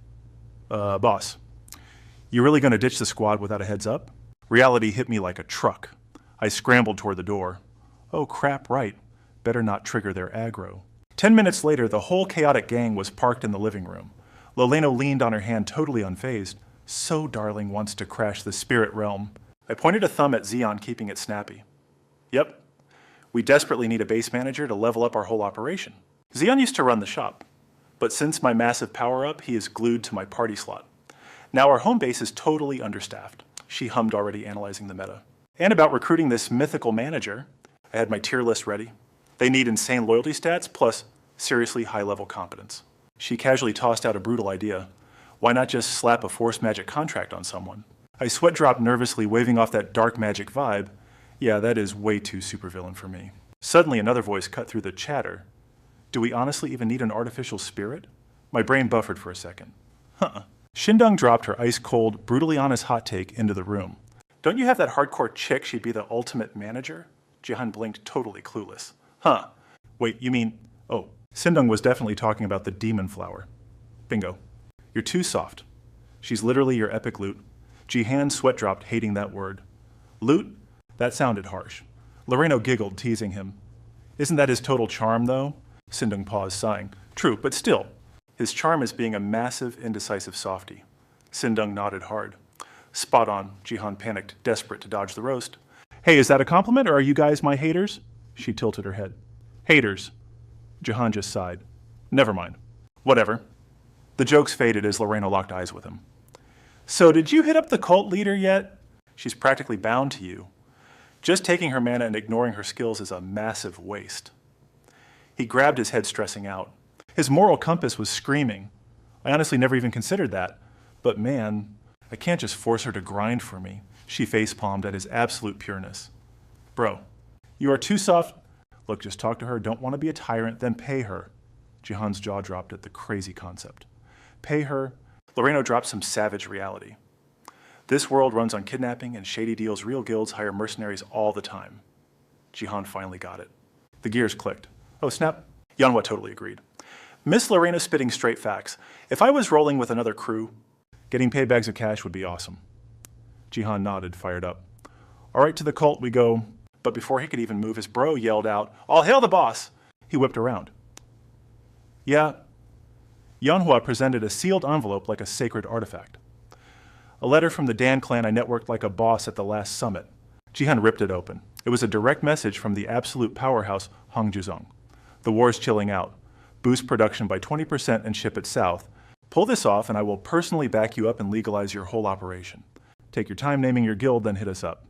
Boss, you really gonna ditch the squad without a heads up? Reality hit me like a truck. I scrambled toward the door. Oh crap, right. Better not trigger their aggro. 10 minutes later, the whole chaotic gang was parked in the living room. Loleno leaned on her hand, totally unfazed. So darling wants to crash the spirit realm. I pointed a thumb at Xian, keeping it snappy. Yep. We desperately need a base manager to level up our whole operation. Xian used to run the shop, but since my massive power-up, he is glued to my party slot. Now our home base is totally understaffed. She hummed, already analyzing the meta. And about recruiting this mythical manager, I had my tier list ready. They need insane loyalty stats, plus seriously high-level competence. She casually tossed out a brutal idea. Why not just slap a force magic contract on someone? I sweat dropped nervously, waving off that dark magic vibe. Yeah, that is way too supervillain for me. Suddenly another voice cut through the chatter. Do we honestly even need an artificial spirit? My brain buffered for a second. Shindong dropped her ice-cold, brutally honest hot take into the room. Don't you have that hardcore chick she'd be the ultimate manager? Jihan blinked, totally clueless. Wait, you mean... Oh, Sindung was definitely talking about the demon flower. Bingo. You're too soft. She's literally your epic loot. Jihan sweat dropped, hating that word. Loot? That sounded harsh. Loreno giggled, teasing him. Isn't that his total charm, though? Sindung paused, sighing. True, but still. His charm is being a massive, indecisive softie. Sindung nodded hard. Spot on, Jihan panicked, desperate to dodge the roast. Hey, is that a compliment, or are you guys my haters? She tilted her head. Haters. Jihan just sighed. Never mind. Whatever. The jokes faded as Loreno locked eyes with him. So did you hit up the cult leader yet? She's practically bound to you. Just taking her mana and ignoring her skills is a massive waste. He grabbed his head, stressing out. His moral compass was screaming. I honestly never even considered that. But man, I can't just force her to grind for me. She facepalmed at his absolute pureness. Bro, you are too soft. Look, just talk to her. Don't want to be a tyrant, then pay her. Jihan's jaw dropped at the crazy concept. Pay her. Loreno dropped some savage reality. This world runs on kidnapping and shady deals. Real guilds hire mercenaries all the time. Jihan finally got it. The gears clicked. Oh, snap. Yanhwa totally agreed. Miss Lorena spitting straight facts. If I was rolling with another crew, getting paid bags of cash would be awesome. Jihan nodded, fired up. All right, to the cult we go. But before he could even move, his bro yelled out, All hail the boss! He whipped around. Yeah. Yanhwa presented a sealed envelope like a sacred artifact. A letter from the Dan clan I networked like a boss at the last summit. Jihan ripped it open. It was a direct message from the absolute powerhouse Hongjuzong. The war's chilling out. Boost production by 20% and ship it south. Pull this off and I will personally back you up and legalize your whole operation. Take your time naming your guild, then hit us up.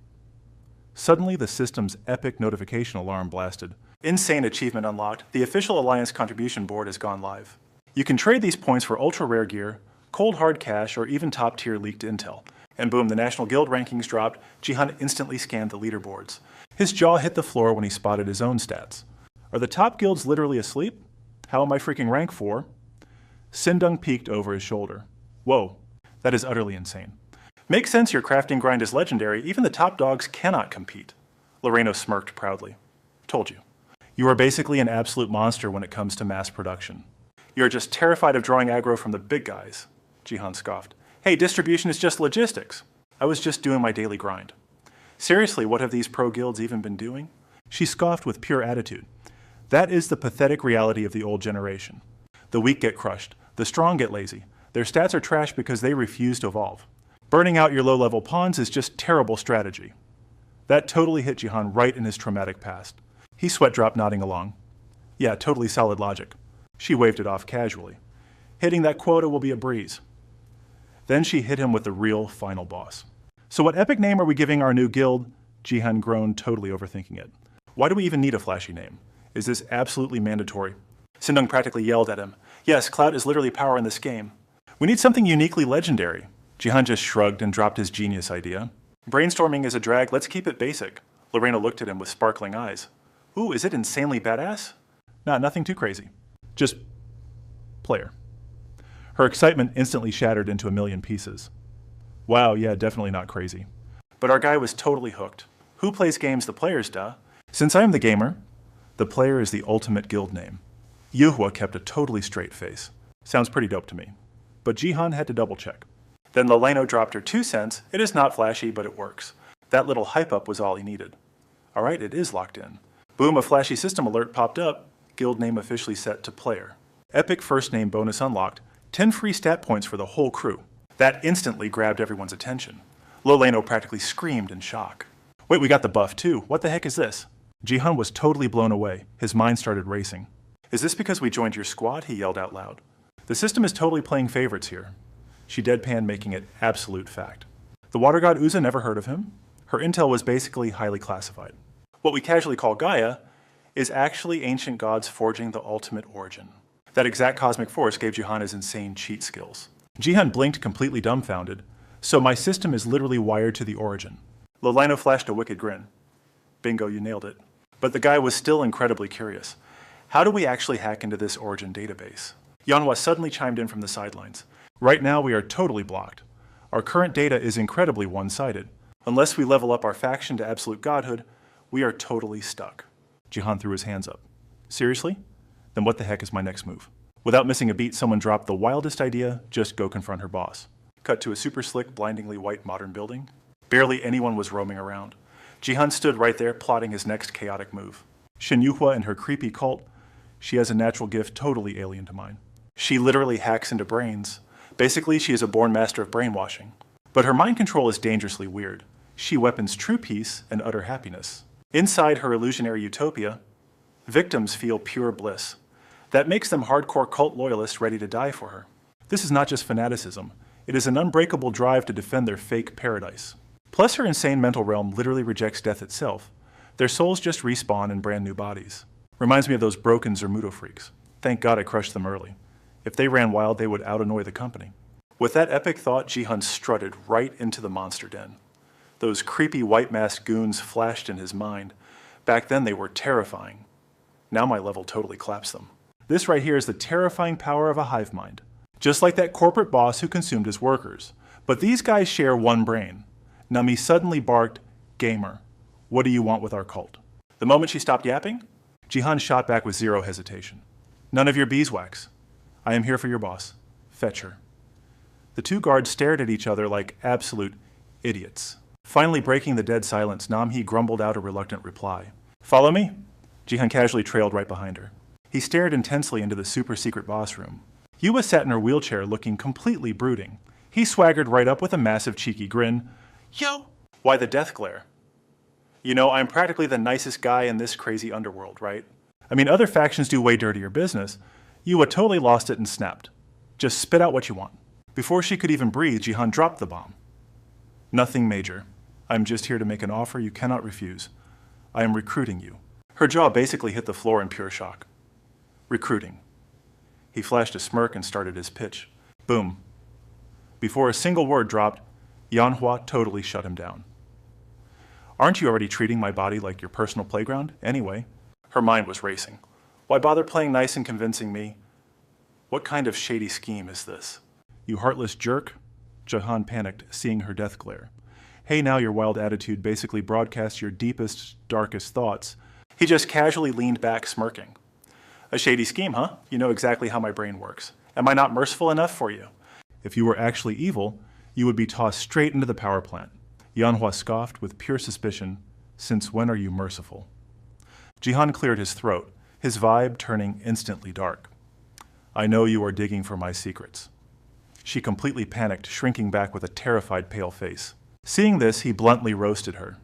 Suddenly, the system's epic notification alarm blasted. Insane achievement unlocked. The official Alliance contribution board has gone live. You can trade these points for ultra-rare gear, cold hard cash, or even top-tier leaked intel. And boom, the National Guild rankings dropped. Jihan instantly scanned the leaderboards. His jaw hit the floor when he spotted his own stats. Are the top guilds literally asleep? How am I freaking rank 4? Sindung peeked over his shoulder. Whoa, that is utterly insane. Makes sense your crafting grind is legendary. Even the top dogs cannot compete. Loreno smirked proudly. Told you. You are basically an absolute monster when it comes to mass production. You're just terrified of drawing aggro from the big guys. Jihan scoffed. Hey, distribution is just logistics. I was just doing my daily grind. Seriously, what have these pro guilds even been doing? She scoffed with pure attitude. That is the pathetic reality of the old generation. The weak get crushed. The strong get lazy. Their stats are trash because they refuse to evolve. Burning out your low-level pawns is just terrible strategy. That totally hit Jihan right in his traumatic past. He sweat dropped, nodding along. Yeah, totally solid logic. She waved it off casually. Hitting that quota will be a breeze. Then she hit him with the real final boss. So what epic name are we giving our new guild? Jihan groaned, totally overthinking it. Why do we even need a flashy name? Is this absolutely mandatory? Sindung practically yelled at him. Yes, clout is literally power in this game. We need something uniquely legendary. Jihan just shrugged and dropped his genius idea. Brainstorming is a drag, let's keep it basic. Lorena looked at him with sparkling eyes. Ooh, is it insanely badass? Nah, nothing too crazy. Just player. Her excitement instantly shattered into a million pieces. Wow, yeah, definitely not crazy. But our guy was totally hooked. Who plays games? The players, duh. Since I am the gamer, the player is the ultimate guild name. Yuhua kept a totally straight face. Sounds pretty dope to me. But Jihan had to double check. Then Loreno dropped her 2 cents. It is not flashy, but it works. That little hype up was all he needed. All right, it is locked in. Boom, a flashy system alert popped up. Guild name officially set to player. Epic first name bonus unlocked. 10 free stat points for the whole crew. That instantly grabbed everyone's attention. Loreno practically screamed in shock. Wait, we got the buff too. What the heck is this? Jihan was totally blown away. His mind started racing. Is this because we joined your squad? He yelled out loud. The system is totally playing favorites here. She deadpanned, making it absolute fact. The water god Uza, never heard of him. Her intel was basically highly classified. What we casually call Gaia is actually ancient gods forging the ultimate origin. That exact cosmic force gave Jihan his insane cheat skills. Jihan blinked, completely dumbfounded. So my system is literally wired to the origin. Loreno flashed a wicked grin. Bingo, you nailed it. But the guy was still incredibly curious. How do we actually hack into this origin database? Yanhwa suddenly chimed in from the sidelines. Right now we are totally blocked. Our current data is incredibly one-sided. Unless we level up our faction to absolute godhood, we are totally stuck. Jihan threw his hands up. Seriously? Then what the heck is my next move? Without missing a beat, someone dropped the wildest idea, just go confront her boss. Cut to a super slick, blindingly white modern building. Barely anyone was roaming around. Jihan stood right there, plotting his next chaotic move. Shin Yuhua and her creepy cult, she has a natural gift totally alien to mine. She literally hacks into brains. Basically, she is a born master of brainwashing. But her mind control is dangerously weird. She weapons true peace and utter happiness. Inside her illusionary utopia, victims feel pure bliss. That makes them hardcore cult loyalists ready to die for her. This is not just fanaticism. It is an unbreakable drive to defend their fake paradise. Plus, her insane mental realm literally rejects death itself. Their souls just respawn in brand new bodies. Reminds me of those broken Zermudo freaks. Thank God I crushed them early. If they ran wild, they would out-annoy the company. With that epic thought, Jihan strutted right into the monster den. Those creepy white-masked goons flashed in his mind. Back then they were terrifying. Now my level totally claps them. This right here is the terrifying power of a hive mind. Just like that corporate boss who consumed his workers. But these guys share one brain. Nami suddenly barked, "Gamer, what do you want with our cult?" The moment she stopped yapping, Jihan shot back with zero hesitation. "None of your beeswax. I am here for your boss. Fetch her." The two guards stared at each other like absolute idiots. Finally breaking the dead silence, Namhee grumbled out a reluctant reply. "Follow me?" Jihan casually trailed right behind her. He stared intensely into the super-secret boss room. Yua sat in her wheelchair looking completely brooding. He swaggered right up with a massive cheeky grin. "Yo!" "Why the death glare? You know, I'm practically the nicest guy in this crazy underworld, right? I mean, other factions do way dirtier business." Yua totally lost it and snapped. "Just spit out what you want." Before she could even breathe, Jihan dropped the bomb. "Nothing major. I'm just here to make an offer you cannot refuse. I am recruiting you." Her jaw basically hit the floor in pure shock. "Recruiting." He flashed a smirk and started his pitch. Boom. Before a single word dropped, Yanhua totally shut him down. "Aren't you already treating my body like your personal playground? Anyway?" Her mind was racing. Why bother playing nice and convincing me? What kind of shady scheme is this? "You heartless jerk." Jihan panicked, seeing her death glare. "Hey, now your wild attitude basically broadcasts your deepest, darkest thoughts." He just casually leaned back, smirking. "A shady scheme, huh? You know exactly how my brain works. Am I not merciful enough for you?" "If you were actually evil, you would be tossed straight into the power plant." Yanhua scoffed with pure suspicion. "Since when are you merciful?" Jihan cleared his throat, his vibe turning instantly dark. "I know you are digging for my secrets." She completely panicked, shrinking back with a terrified pale face. Seeing this, he bluntly roasted her.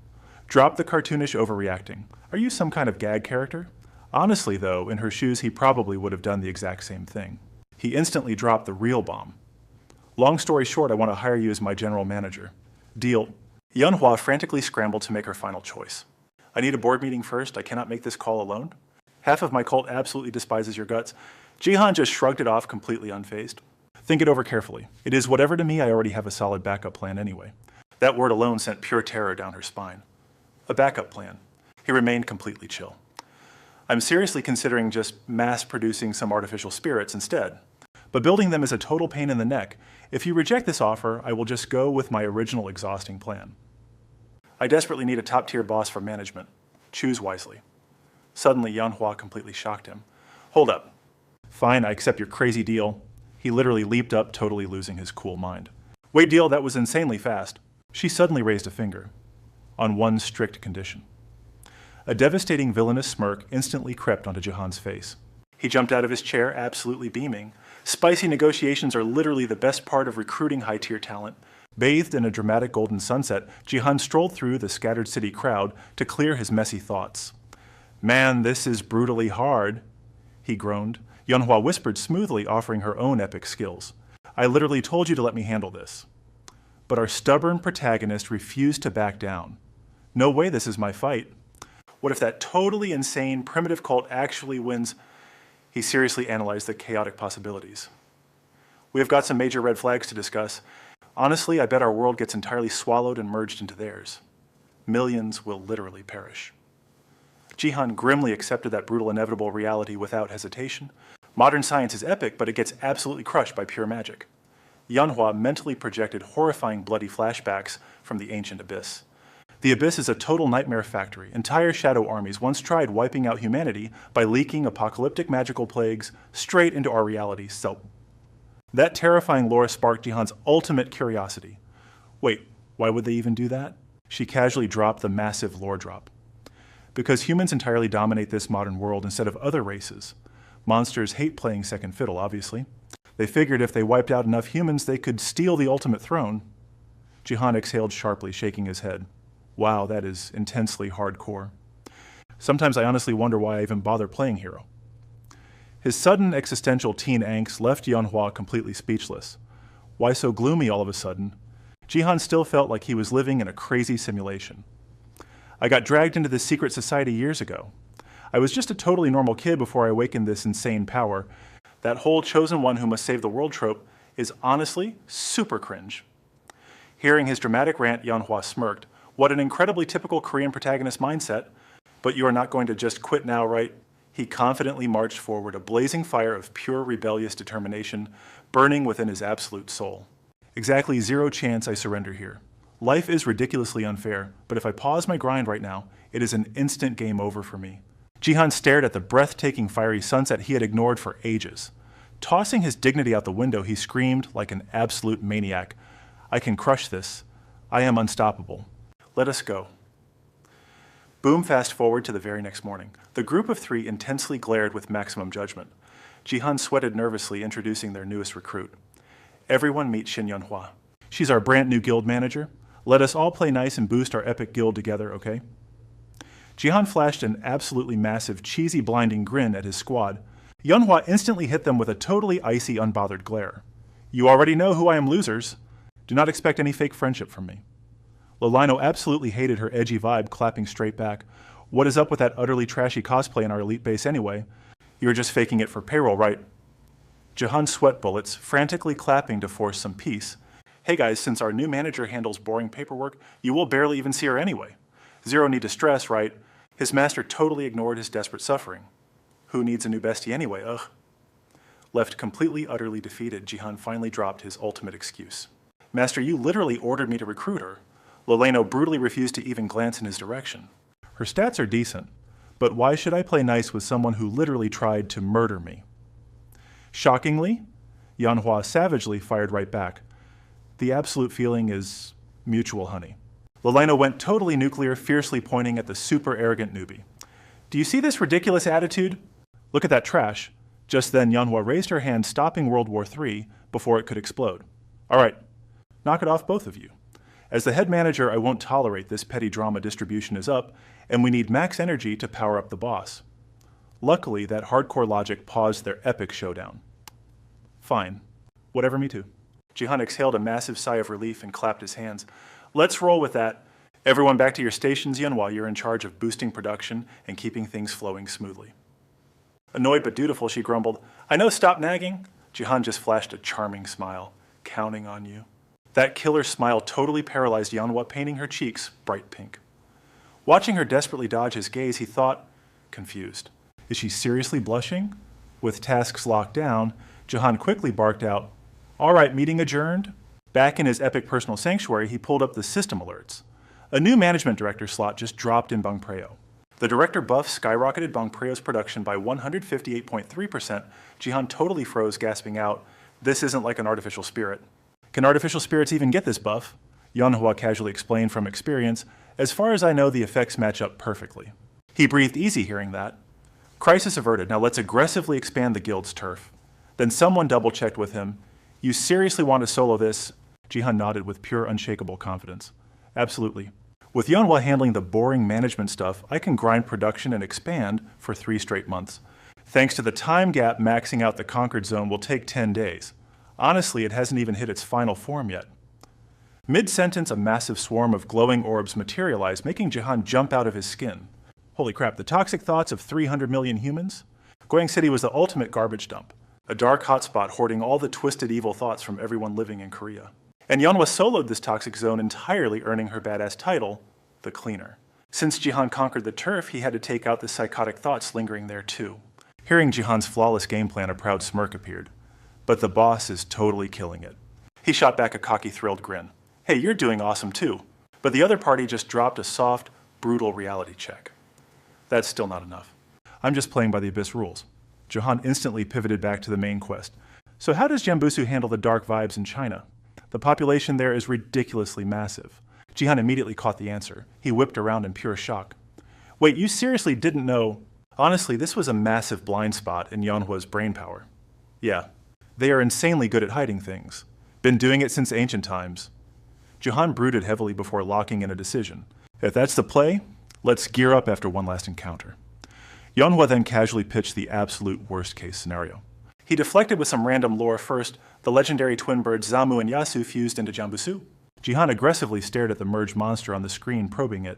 "Drop the cartoonish overreacting. Are you some kind of gag character?" Honestly, though, in her shoes, he probably would have done the exact same thing. He instantly dropped the real bomb. "Long story short, I want to hire you as my general manager." "Deal." Yanhua frantically scrambled to make her final choice. "I need a board meeting first. I cannot make this call alone. Half of my cult absolutely despises your guts." Jihan just shrugged it off, completely unfazed. "Think it over carefully. It is whatever to me. I already have a solid backup plan anyway." That word alone sent pure terror down her spine. A backup plan. He remained completely chill. "I'm seriously considering just mass-producing some artificial spirits instead. But building them is a total pain in the neck. If you reject this offer, I will just go with my original exhausting plan. I desperately need a top-tier boss for management. Choose wisely." Suddenly, Yanhua completely shocked him. "Hold up." "Fine, I accept your crazy deal." He literally leaped up, totally losing his cool mind. "Wait, deal, that was insanely fast." She suddenly raised a finger. "On one strict condition." A devastating villainous smirk instantly crept onto Jihan's face. He jumped out of his chair, absolutely beaming. Spicy negotiations are literally the best part of recruiting high-tier talent. Bathed in a dramatic golden sunset, Jihan strolled through the scattered city crowd to clear his messy thoughts. "Man, this is brutally hard," he groaned. Yanhua whispered smoothly, offering her own epic skills. "I literally told you to let me handle this." But our stubborn protagonist refused to back down. "No way, this is my fight." What if that totally insane primitive cult actually wins? He seriously analyzed the chaotic possibilities. "We have got some major red flags to discuss. Honestly, I bet our world gets entirely swallowed and merged into theirs. Millions will literally perish." Jihan grimly accepted that brutal inevitable reality without hesitation. Modern science is epic, but it gets absolutely crushed by pure magic. Yanhua mentally projected horrifying bloody flashbacks from the ancient abyss. The Abyss is a total nightmare factory. Entire shadow armies once tried wiping out humanity by leaking apocalyptic magical plagues straight into our reality, so that terrifying lore sparked Jihan's ultimate curiosity. Wait, why would they even do that? She casually dropped the massive lore drop. Because humans entirely dominate this modern world instead of other races. Monsters hate playing second fiddle, obviously. They figured if they wiped out enough humans, they could steal the ultimate throne. Jihan exhaled sharply, shaking his head. Wow, that is intensely hardcore. Sometimes I honestly wonder why I even bother playing Hero. His sudden existential teen angst left Manhwa completely speechless. Why so gloomy all of a sudden? Jihan still felt like he was living in a crazy simulation. I got dragged into this secret society years ago. I was just a totally normal kid before I awakened this insane power. That whole chosen one who must save the world trope is honestly super cringe. Hearing his dramatic rant, Manhwa smirked. What an incredibly typical Korean protagonist mindset. But you are not going to just quit now, right? He confidently marched forward, a blazing fire of pure rebellious determination, burning within his absolute soul. Exactly zero chance I surrender here. Life is ridiculously unfair, but if I pause my grind right now, it is an instant game over for me. Jihan stared at the breathtaking fiery sunset he had ignored for ages. Tossing his dignity out the window, he screamed like an absolute maniac. I can crush this. I am unstoppable. Let us go. Boom, fast forward to the very next morning. The group of three intensely glared with maximum judgment. Jihan sweated nervously, introducing their newest recruit. Everyone meet Shin Manhwa. She's our brand new guild manager. Let us all play nice and boost our epic guild together, okay? Jihan flashed an absolutely massive, cheesy, blinding grin at his squad. Manhwa instantly hit them with a totally icy, unbothered glare. You already know who I am, losers. Do not expect any fake friendship from me. Lolino absolutely hated her edgy vibe, clapping straight back. What is up with that utterly trashy cosplay in our elite base anyway? You're just faking it for payroll, right? Jihan sweat bullets, frantically clapping to force some peace. Hey guys, since our new manager handles boring paperwork, you will barely even see her anyway. Zero need to stress, right? His master totally ignored his desperate suffering. Who needs a new bestie anyway, ugh? Left completely, utterly defeated, Jihan finally dropped his ultimate excuse. Master, you literally ordered me to recruit her. Lolino brutally refused to even glance in his direction. Her stats are decent, but why should I play nice with someone who literally tried to murder me? Shockingly, Manhwa savagely fired right back. The absolute feeling is mutual, honey. Lolino went totally nuclear, fiercely pointing at the super arrogant newbie. Do you see this ridiculous attitude? Look at that trash. Just then, Manhwa raised her hand, stopping World War III before it could explode. All right, knock it off, both of you. As the head manager, I won't tolerate this petty drama. Distribution is up, and we need max energy to power up the boss. Luckily, that hardcore logic paused their epic showdown. Fine. Whatever, me too. Jihan exhaled a massive sigh of relief and clapped his hands. Let's roll with that. Everyone back to your stations, Manhwa. You're in charge of boosting production and keeping things flowing smoothly. Annoyed but dutiful, she grumbled, I know, stop nagging. Jihan just flashed a charming smile. Counting on you. That killer smile totally paralyzed Manhwa, painting her cheeks bright pink. Watching her desperately dodge his gaze, he thought, confused. Is she seriously blushing? With tasks locked down, Jihan quickly barked out, All right, meeting adjourned. Back in his epic personal sanctuary, he pulled up the system alerts. A new management director slot just dropped in Bangpreo. The director buff skyrocketed Bangpreo's production by 158.3%. Jihan totally froze, gasping out, This isn't like an artificial spirit. Can artificial spirits even get this buff? Manhwa casually explained from experience, As far as I know, the effects match up perfectly. He breathed easy hearing that. Crisis averted, now let's aggressively expand the guild's turf. Then someone double-checked with him, You seriously want to solo this? Jihan nodded with pure, unshakable confidence. Absolutely. With Manhwa handling the boring management stuff, I can grind production and expand for 3 straight months. Thanks to the time gap, maxing out the conquered zone will take 10 days. Honestly, it hasn't even hit its final form yet. Mid-sentence, a massive swarm of glowing orbs materialized, making Jihan jump out of his skin. Holy crap, the toxic thoughts of 300 million humans? Goyang City was the ultimate garbage dump. A dark hotspot hoarding all the twisted evil thoughts from everyone living in Korea. And Manhwa soloed this toxic zone entirely, earning her badass title, the Cleaner. Since Jihan conquered the turf, he had to take out the psychotic thoughts lingering there too. Hearing Jihan's flawless game plan, a proud smirk appeared. But the boss is totally killing it. He shot back a cocky, thrilled grin. Hey, you're doing awesome too. but the other party just dropped a soft, brutal reality check. That's still not enough. I'm just playing by the Abyss rules. Jahan instantly pivoted back to the main quest. So how does Jambusu handle the dark vibes in China? The population there is ridiculously massive. Jihan immediately caught the answer. He whipped around in pure shock. Wait, you seriously didn't know? Honestly, this was a massive blind spot in Yeonhwa's brainpower. Yeah, they are insanely good at hiding things. Been doing it since ancient times. Jahan brooded heavily before locking in a decision. If that's the play, let's gear up after one last encounter. Yeonhwa then casually pitched the absolute worst-case scenario. He deflected with some random lore first. The legendary twin birds Zamu and Yasu fused into Jambusu. Jihan aggressively stared at the merged monster on the screen, probing it.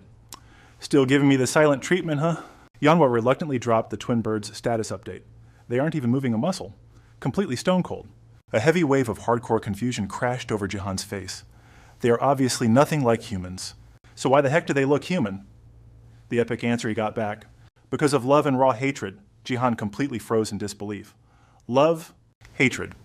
Still giving me the silent treatment, huh? Yeonhwa reluctantly dropped the twin birds' status update. They aren't even moving a muscle. Completely stone cold. A heavy wave of hardcore confusion crashed over Jihan's face. They are obviously nothing like humans. So why the heck do they look human? The epic answer he got back. Because of love and raw hatred, Jihan completely froze in disbelief. Love, hatred.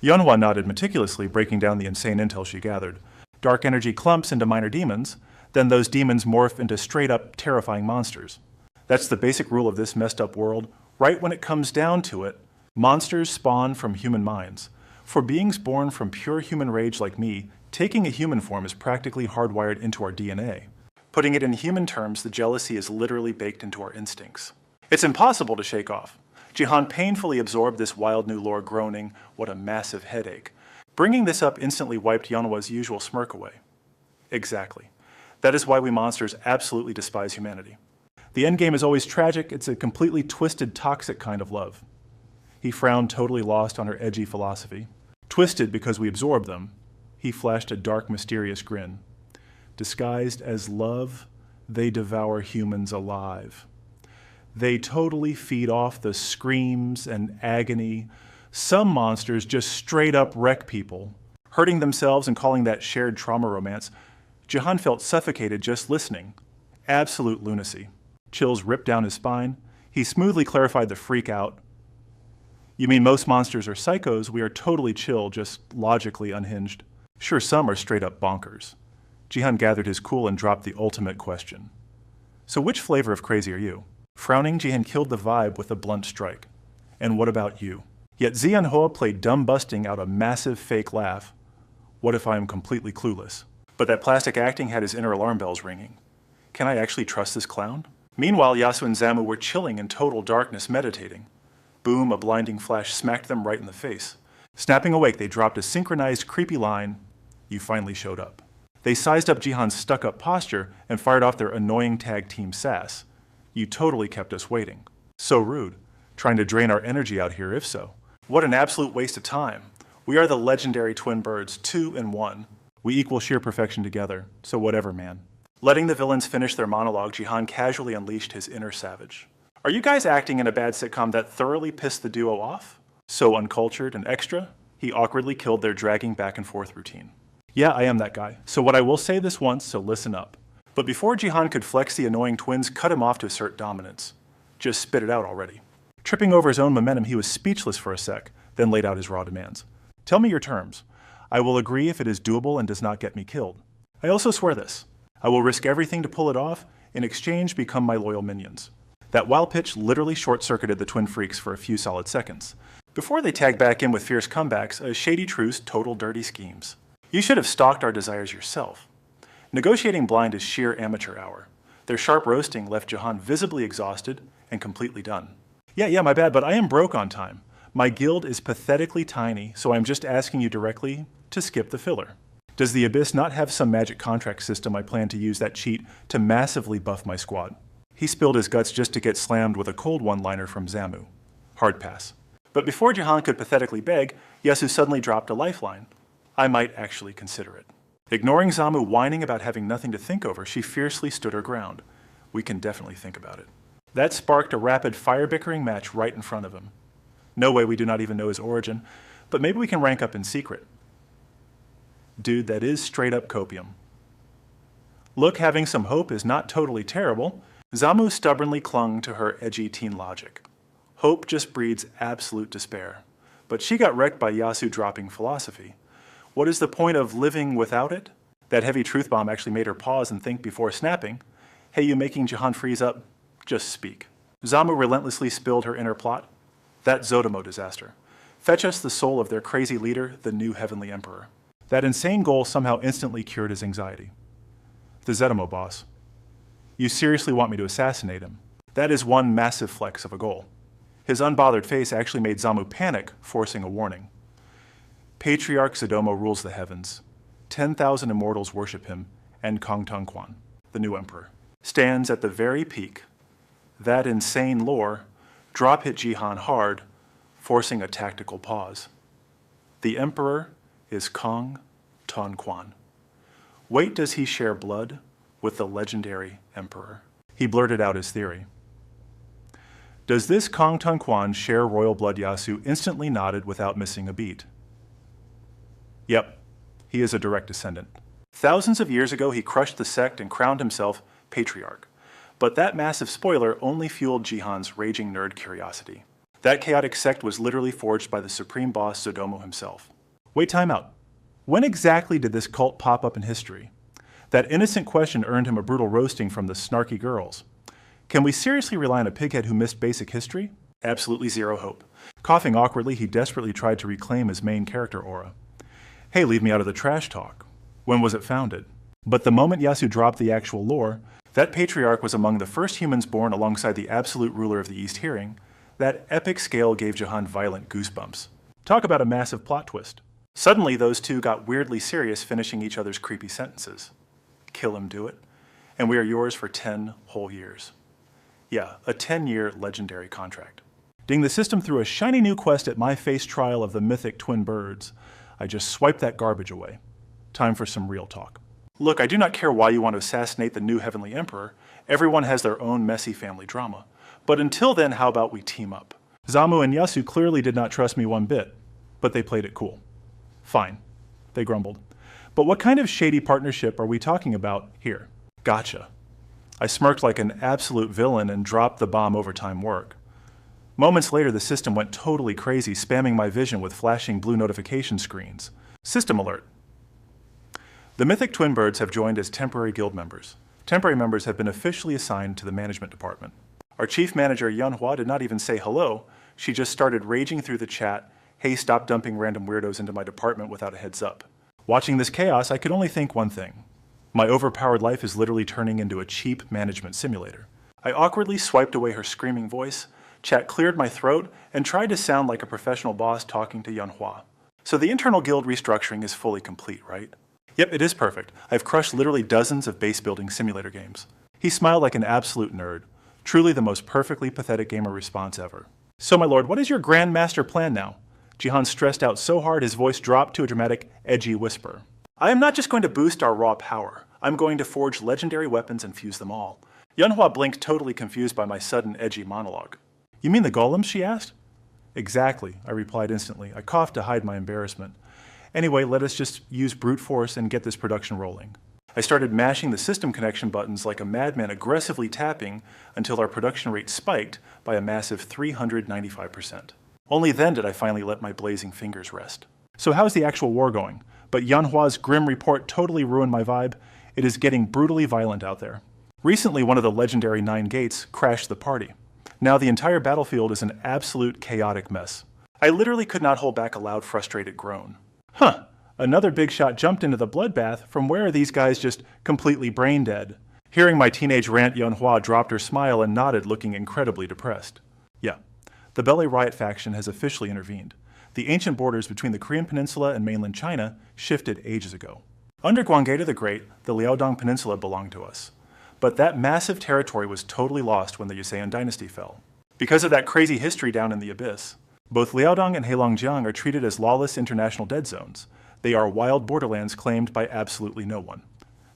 Yeonhwa nodded meticulously, breaking down the insane intel she gathered. Dark energy clumps into minor demons, then those demons morph into straight-up terrifying monsters. That's the basic rule of this messed up world. Right when it comes down to it, monsters spawn from human minds. For beings born from pure human rage like me, taking a human form is practically hardwired into our DNA. Putting it in human terms, the jealousy is literally baked into our instincts. It's impossible to shake off. Jihan painfully absorbed this wild new lore, groaning, "What a massive headache." Bringing this up instantly wiped Yeonhwa's usual smirk away. Exactly. That is why we monsters absolutely despise humanity. The endgame is always tragic. It's a completely twisted, toxic kind of love. He frowned, totally lost on her edgy philosophy. Twisted because we absorb them. He flashed a dark, mysterious grin. Disguised as love, they devour humans alive. They totally feed off the screams and agony. Some monsters just straight up wreck people, hurting themselves and calling that shared trauma romance. Jihan felt suffocated just listening. Absolute lunacy. Chills ripped down his spine. He smoothly clarified the freak out. You mean most monsters are psychos? We are totally chill, just logically unhinged. Sure, some are straight up bonkers. Jihan gathered his cool and dropped the ultimate question. So which flavor of crazy are you? Frowning, Jihan killed the vibe with a blunt strike. And what about you? Yet Yeonhwa played dumb-busting out a massive fake laugh. What if I am completely clueless? But that plastic acting had his inner alarm bells ringing. Can I actually trust this clown? Meanwhile, Yasu and Zamu were chilling in total darkness, meditating. Boom, a blinding flash smacked them right in the face. Snapping awake, they dropped a synchronized, creepy line, "You finally showed up." They sized up Jihan's stuck-up posture and fired off their annoying tag team sass. "You totally kept us waiting." So rude. Trying to drain our energy out here, if so. What an absolute waste of time. We are the legendary twin birds, 2 and 1. We equal sheer perfection together, so whatever, man. Letting the villains finish their monologue, Jihan casually unleashed his inner savage. Are you guys acting in a bad sitcom that thoroughly pissed the duo off? So uncultured and extra, he awkwardly killed their dragging back and forth routine. Yeah, I am that guy. So what I will say this once, so listen up. But before Jihan could flex, the annoying twins cut him off to assert dominance. Just spit it out already. Tripping over his own momentum, he was speechless for a sec, then laid out his raw demands. Tell me your terms. I will agree if it is doable and does not get me killed. I also swear this. I will risk everything to pull it off. In exchange, become my loyal minions. That wild pitch literally short-circuited the twin freaks for a few solid seconds. Before they tagged back in with fierce comebacks, a shady truce, total dirty schemes. You should have stalked our desires yourself. Negotiating blind is sheer amateur hour. Their sharp roasting left Jihan visibly exhausted and completely done. Yeah, my bad, but I am broke on time. My guild is pathetically tiny, so I'm just asking you directly to skip the filler. Does the Abyss not have some magic contract system I plan to use that cheat to massively buff my squad? He spilled his guts just to get slammed with a cold one-liner from Zamu. Hard pass. But before Jihan could pathetically beg, Yasu suddenly dropped a lifeline. I might actually consider it. Ignoring Zamu whining about having nothing to think over, she fiercely stood her ground. We can definitely think about it. That sparked a rapid fire-bickering match right in front of him. No way, we do not even know his origin, but maybe we can rank up in secret. Dude, that is straight-up copium. Look, having some hope is not totally terrible. Zamu stubbornly clung to her edgy teen logic. Hope just breeds absolute despair. But she got wrecked by Yasu dropping philosophy. What is the point of living without it? That heavy truth bomb actually made her pause and think before snapping. Hey, you making Jihan freeze up? Just speak. Zamu relentlessly spilled her inner plot. That Zotomo disaster. Fetch us the soul of their crazy leader, the new heavenly emperor. That insane goal somehow instantly cured his anxiety. The Zotomo boss. You seriously want me to assassinate him? That is one massive flex of a goal. His unbothered face actually made Zamu panic, forcing a warning. Patriarch Zotomo rules the heavens. 10,000 immortals worship him, and Kong Tung Quan, the new emperor, stands at the very peak. That insane lore drop-hit Jihan hard, forcing a tactical pause. The emperor is Kong Tung Quan. Wait, does he share blood with the legendary emperor? He blurted out his theory. Does this Kong Tung Quan share royal blood? Yasu instantly nodded without missing a beat. Yep, he is a direct descendant. Thousands of years ago, he crushed the sect and crowned himself patriarch. But that massive spoiler only fueled Jihan's raging nerd curiosity. That chaotic sect was literally forged by the supreme boss Zotomo himself. Wait, time out. When exactly did this cult pop up in history? That innocent question earned him a brutal roasting from the snarky girls. Can we seriously rely on a pighead who missed basic history? Absolutely zero hope. Coughing awkwardly, he desperately tried to reclaim his main character aura. Hey, leave me out of the trash talk. When was it founded? But the moment Yasu dropped the actual lore, that patriarch was among the first humans born alongside the absolute ruler of the East Hearing. That epic scale gave Jihan violent goosebumps. Talk about a massive plot twist. Suddenly, those two got weirdly serious, finishing each other's creepy sentences. Kill him, do it, and we are yours for 10 whole years. Yeah, a 10-year legendary contract. Ding, the system threw a shiny new quest at my face trial of the mythic twin birds. I just swiped that garbage away. Time for some real talk. Look, I do not care why you want to assassinate the new heavenly emperor. Everyone has their own messy family drama. But until then, how about we team up? Zamu and Yasu clearly did not trust me one bit, but they played it cool. Fine, they grumbled. But what kind of shady partnership are we talking about here? Gotcha. I smirked like an absolute villain and dropped the bomb overtime work. Moments later, the system went totally crazy, spamming my vision with flashing blue notification screens. System alert. The mythic twin birds have joined as temporary guild members. Temporary members have been officially assigned to the management department. Our chief manager, Manhwa, did not even say hello. She just started raging through the chat, hey, stop dumping random weirdos into my department without a heads up. Watching this chaos, I could only think one thing. My overpowered life is literally turning into a cheap management simulator. I awkwardly swiped away her screaming voice, chat cleared my throat, and tried to sound like a professional boss talking to Manhwa. So the internal guild restructuring is fully complete, right? Yep, it is perfect. I've crushed literally dozens of base-building simulator games. He smiled like an absolute nerd. Truly the most perfectly pathetic gamer response ever. So, my lord, what is your grand master plan now? Jihan stressed out so hard his voice dropped to a dramatic, edgy whisper. I am not just going to boost our raw power. I'm going to forge legendary weapons and fuse them all. Manhwa blinked, totally confused by my sudden, edgy monologue. You mean the golems? She asked. Exactly, I replied instantly. I coughed to hide my embarrassment. Anyway, let us just use brute force and get this production rolling. I started mashing the system connection buttons like a madman, aggressively tapping until our production rate spiked by a massive 395%. Only then did I finally let my blazing fingers rest. So how's the actual war going? But Manhwa's grim report totally ruined my vibe. It is getting brutally violent out there. Recently, one of the legendary 9 gates crashed the party. Now the entire battlefield is an absolute chaotic mess. I literally could not hold back a loud, frustrated groan. Huh, another big shot jumped into the bloodbath. From where are these guys just completely brain dead? Hearing my teenage rant, Manhwa dropped her smile and nodded, looking incredibly depressed. Yeah, the Belly Riot faction has officially intervened. The ancient borders between the Korean Peninsula and mainland China shifted ages ago. Under Gwanggaeta the Great, the Liaodong Peninsula belonged to us. But that massive territory was totally lost when the Joseon dynasty fell. Because of that crazy history down in the abyss. Both Liaodong and Heilongjiang are treated as lawless international dead zones. They are wild borderlands claimed by absolutely no one.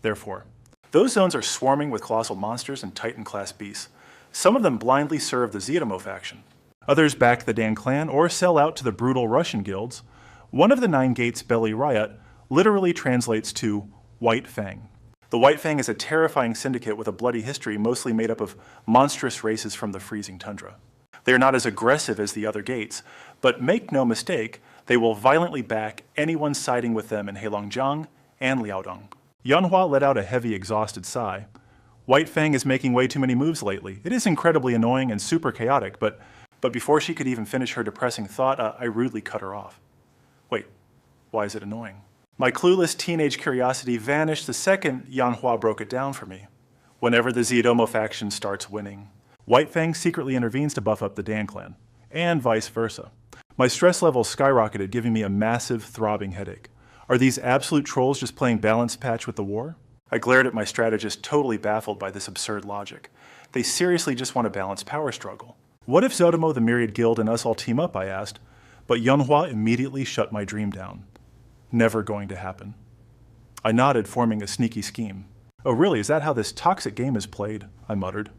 Therefore, those zones are swarming with colossal monsters and Titan-class beasts. Some of them blindly serve the Zotomo faction. Others back the Dan clan or sell out to the brutal Russian guilds. One of the 9 gates, Belly Riot, literally translates to White Fang. The White Fang is a terrifying syndicate with a bloody history mostly made up of monstrous races from the freezing tundra. They are not as aggressive as the other gates, but make no mistake, they will violently back anyone siding with them in Heilongjiang and Liaodong. Yanhua let out a heavy, exhausted sigh. White Fang is making way too many moves lately. It is incredibly annoying and super chaotic, but before she could even finish her depressing thought, I rudely cut her off. Wait, why is it annoying? My clueless teenage curiosity vanished the second Yanhua broke it down for me. Whenever the Ziodomo faction starts winning, White Fang secretly intervenes to buff up the Dan clan, and vice versa. My stress levels skyrocketed, giving me a massive, throbbing headache. Are these absolute trolls just playing balance patch with the war? I glared at my strategist, totally baffled by this absurd logic. They seriously just want a balanced power struggle. What if Zodomo, the Myriad Guild, and us all team up, I asked, but Yanhua immediately shut my dream down. Never going to happen. I nodded, forming a sneaky scheme. Oh really, is that how this toxic game is played? I muttered.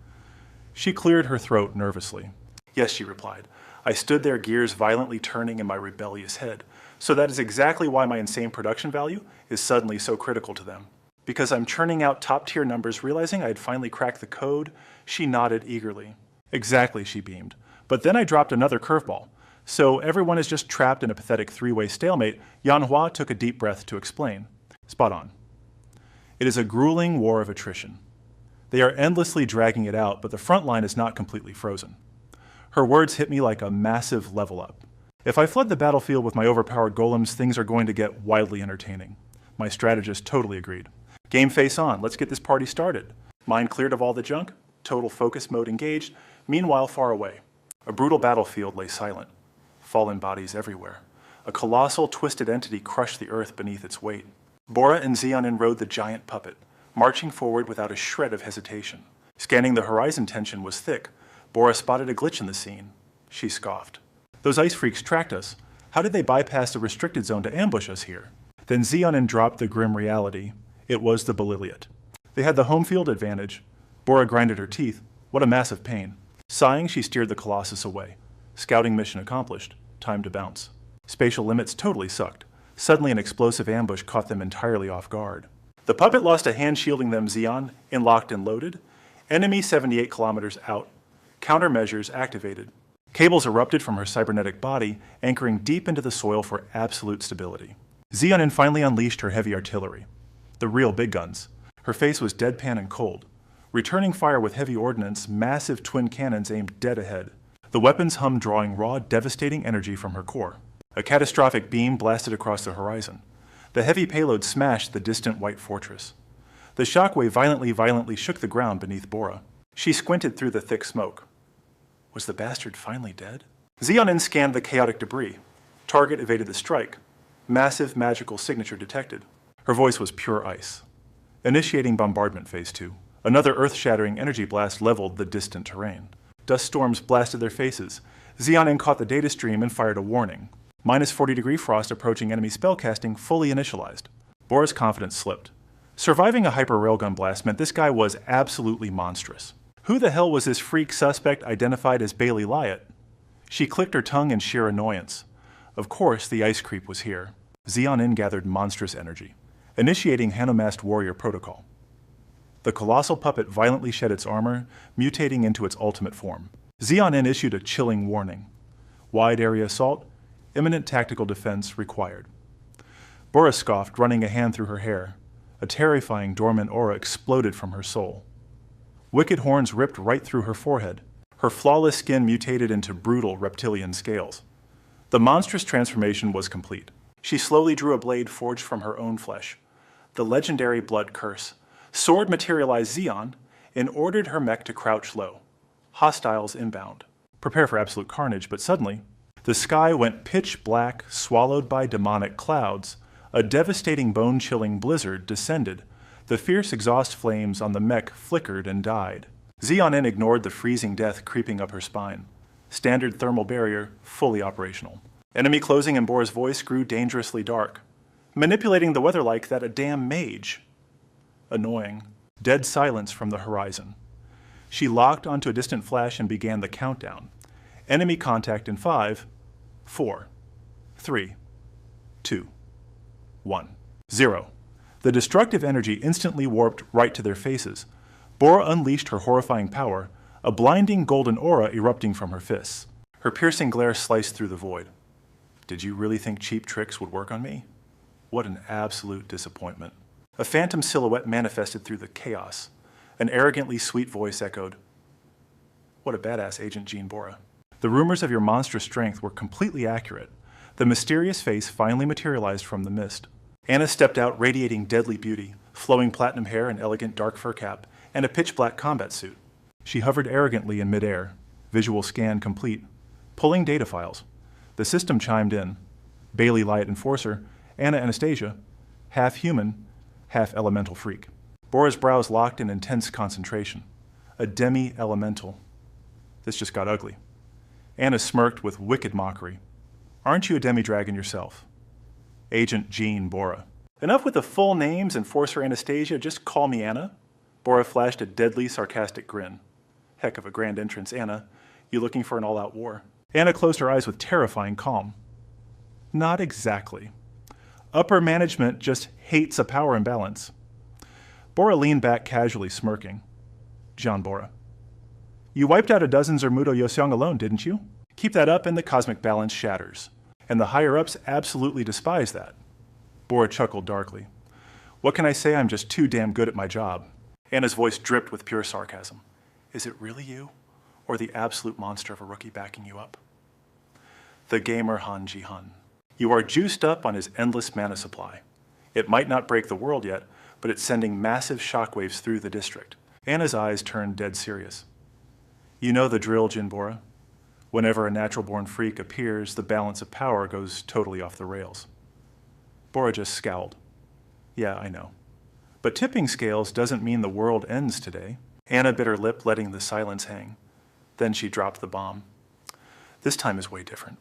She cleared her throat nervously. Yes, she replied. I stood there, gears violently turning in my rebellious head. So that is exactly why my insane production value is suddenly so critical to them. Because I'm churning out top-tier numbers, realizing I had finally cracked the code, she nodded eagerly. Exactly, she beamed. But then I dropped another curveball. So everyone is just trapped in a pathetic three-way stalemate. Yanhua took a deep breath to explain. Spot on. It is a grueling war of attrition. They are endlessly dragging it out, but the front line is not completely frozen. Her words hit me like a massive level up. If I flood the battlefield with my overpowered golems, things are going to get wildly entertaining. My strategist totally agreed. Game face on, let's get this party started. Mind cleared of all the junk, total focus mode engaged, meanwhile far away. A brutal battlefield lay silent. Fallen bodies everywhere. A colossal, twisted entity crushed the earth beneath its weight. Bora and Xeonin rode the giant puppet, marching forward without a shred of hesitation. Scanning the horizon, tension was thick. Bora spotted a glitch in the scene. She scoffed. Those ice freaks tracked us. How did they bypass the restricted zone to ambush us here? Then Xeonin dropped the grim reality. It was the Beliliot. They had the home field advantage. Bora grinded her teeth. What a massive pain. Sighing, she steered the Colossus away. Scouting mission accomplished. Time to bounce. Spatial limits totally sucked. Suddenly an explosive ambush caught them entirely off guard. The puppet lost a hand shielding them, Xeon, locked and loaded. Enemy 78 kilometers out. Countermeasures activated. Cables erupted from her cybernetic body, anchoring deep into the soil for absolute stability. Xeonin finally unleashed her heavy artillery. The real big guns. Her face was deadpan and cold. Returning fire with heavy ordnance, massive twin cannons aimed dead ahead. The weapons hummed, drawing raw, devastating energy from her core. A catastrophic beam blasted across the horizon. The heavy payload smashed the distant white fortress. The shockwave violently shook the ground beneath Bora. She squinted through the thick smoke. Was the bastard finally dead? Xeonin scanned the chaotic debris. Target evaded the strike. Massive magical signature detected. Her voice was pure ice. Initiating bombardment phase 2. Another earth-shattering energy blast leveled the distant terrain. Dust storms blasted their faces. Xeonin caught the data stream and fired a warning. Minus 40-degree frost approaching enemy spellcasting fully initialized. Bora's confidence slipped. Surviving a hyper railgun blast meant this guy was absolutely monstrous. Who the hell was this freak suspect identified as Bailey Lyatt? She clicked her tongue in sheer annoyance. Of course, the ice creep was here. Xeonin gathered monstrous energy, initiating Hanomast warrior protocol. The colossal puppet violently shed its armor, mutating into its ultimate form. Xeonin issued a chilling warning. Wide area assault, imminent tactical defense required. Bora scoffed, running a hand through her hair. A terrifying dormant aura exploded from her soul. Wicked horns ripped right through her forehead. Her flawless skin mutated into brutal reptilian scales. The monstrous transformation was complete. She slowly drew a blade forged from her own flesh. The legendary blood curse. Sword materialized Xeon and ordered her mech to crouch low. Hostiles inbound. Prepare for absolute carnage, but suddenly, the sky went pitch black, swallowed by demonic clouds. A devastating bone-chilling blizzard descended. The fierce exhaust flames on the mech flickered and died. Xeonin ignored the freezing death creeping up her spine. Standard thermal barrier fully operational. Enemy closing, and Bora's voice grew dangerously dark. Manipulating the weather like that a damn mage. Annoying. Dead silence from the horizon. She locked onto a distant flash and began the countdown. Enemy contact in 5, 4, 3, 2, 1, 0. The destructive energy instantly warped right to their faces. Bora unleashed her horrifying power, a blinding golden aura erupting from her fists. Her piercing glare sliced through the void. Did you really think cheap tricks would work on me? What an absolute disappointment. A phantom silhouette manifested through the chaos. An arrogantly sweet voice echoed, "What a badass, Agent Jean Bora." The rumors of your monstrous strength were completely accurate. The mysterious face finally materialized from the mist. Anna stepped out radiating deadly beauty, flowing platinum hair, an elegant dark fur cap, and a pitch-black combat suit. She hovered arrogantly in midair, visual scan complete, pulling data files. The system chimed in. Bailey Light Enforcer, Anna Anastasia, half human, half elemental freak. Bora's brows locked in intense concentration. A demi-elemental. This just got ugly. Anna smirked with wicked mockery. Aren't you a demi-dragon yourself? Agent Jean Bora. Enough with the full names, Enforcer Anastasia, just call me Anna. Bora flashed a deadly, sarcastic grin. Heck of a grand entrance, Anna. You looking for an all-out war? Anna closed her eyes with terrifying calm. Not exactly. Upper management just hates a power imbalance. Bora leaned back casually, smirking. Jean Bora. You wiped out a dozen Zermudo Yoseong alone, didn't you? Keep that up and the cosmic balance shatters. And the higher-ups absolutely despise that. Bora chuckled darkly. What can I say? I'm just too damn good at my job. Anna's voice dripped with pure sarcasm. Is it really you? Or the absolute monster of a rookie backing you up? The gamer Han Ji-hun. You are juiced up on his endless mana supply. It might not break the world yet, but it's sending massive shockwaves through the district. Anna's eyes turned dead serious. You know the drill, Jin Bora. Whenever a natural-born freak appears, the balance of power goes totally off the rails. Bora just scowled. Yeah, I know. But tipping scales doesn't mean the world ends today. Anna bit her lip, letting the silence hang. Then she dropped the bomb. This time is way different.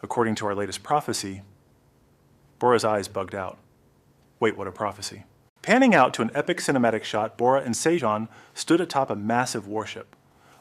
According to our latest prophecy, Bora's eyes bugged out. Wait, what a prophecy. Panning out to an epic cinematic shot, Bora and Sejong stood atop a massive warship.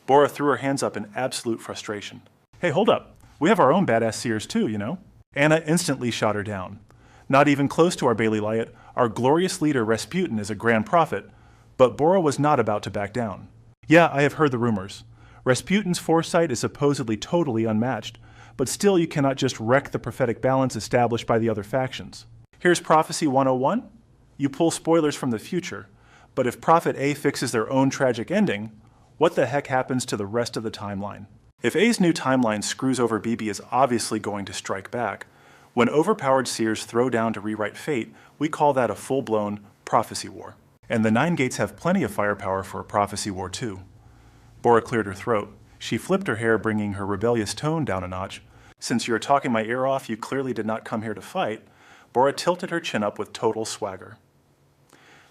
Bora threw her hands up in absolute frustration. Hey, hold up. We have our own badass seers too, you know? Anna instantly shot her down. Not even close to our Bailey Lyot, our glorious leader Rasputin is a grand prophet, but Bora was not about to back down. Yeah, I have heard the rumors. Rasputin's foresight is supposedly totally unmatched, but still you cannot just wreck the prophetic balance established by the other factions. Here's Prophecy 101. You pull spoilers from the future, but if Prophet A fixes their own tragic ending, what the heck happens to the rest of the timeline? If A's new timeline screws over, BB is obviously going to strike back. When overpowered seers throw down to rewrite fate, we call that a full-blown prophecy war. And the Nine Gates have plenty of firepower for a prophecy war too. Bora cleared her throat. She flipped her hair, bringing her rebellious tone down a notch. Since you're talking my ear off, you clearly did not come here to fight. Bora tilted her chin up with total swagger.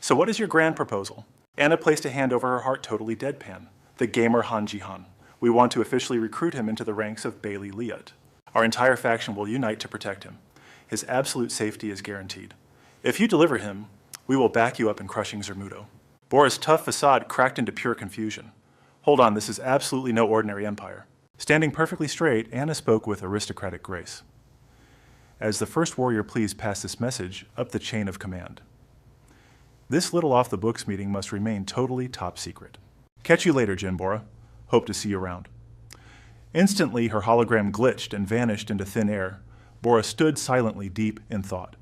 So what is your grand proposal? Anna placed a hand over her heart, totally deadpan. The gamer Han Ji-hun. We want to officially recruit him into the ranks of Bailey Lyot. Our entire faction will unite to protect him. His absolute safety is guaranteed. If you deliver him, we will back you up in crushing Zermudo. Bora's tough facade cracked into pure confusion. Hold on, this is absolutely no ordinary empire. Standing perfectly straight, Anna spoke with aristocratic grace. As the first warrior, please pass this message up the chain of command. This little off-the-books meeting must remain totally top secret. Catch you later, Jin Bora. Hope to see you around. Instantly, her hologram glitched and vanished into thin air. Bora stood silently, deep in thought.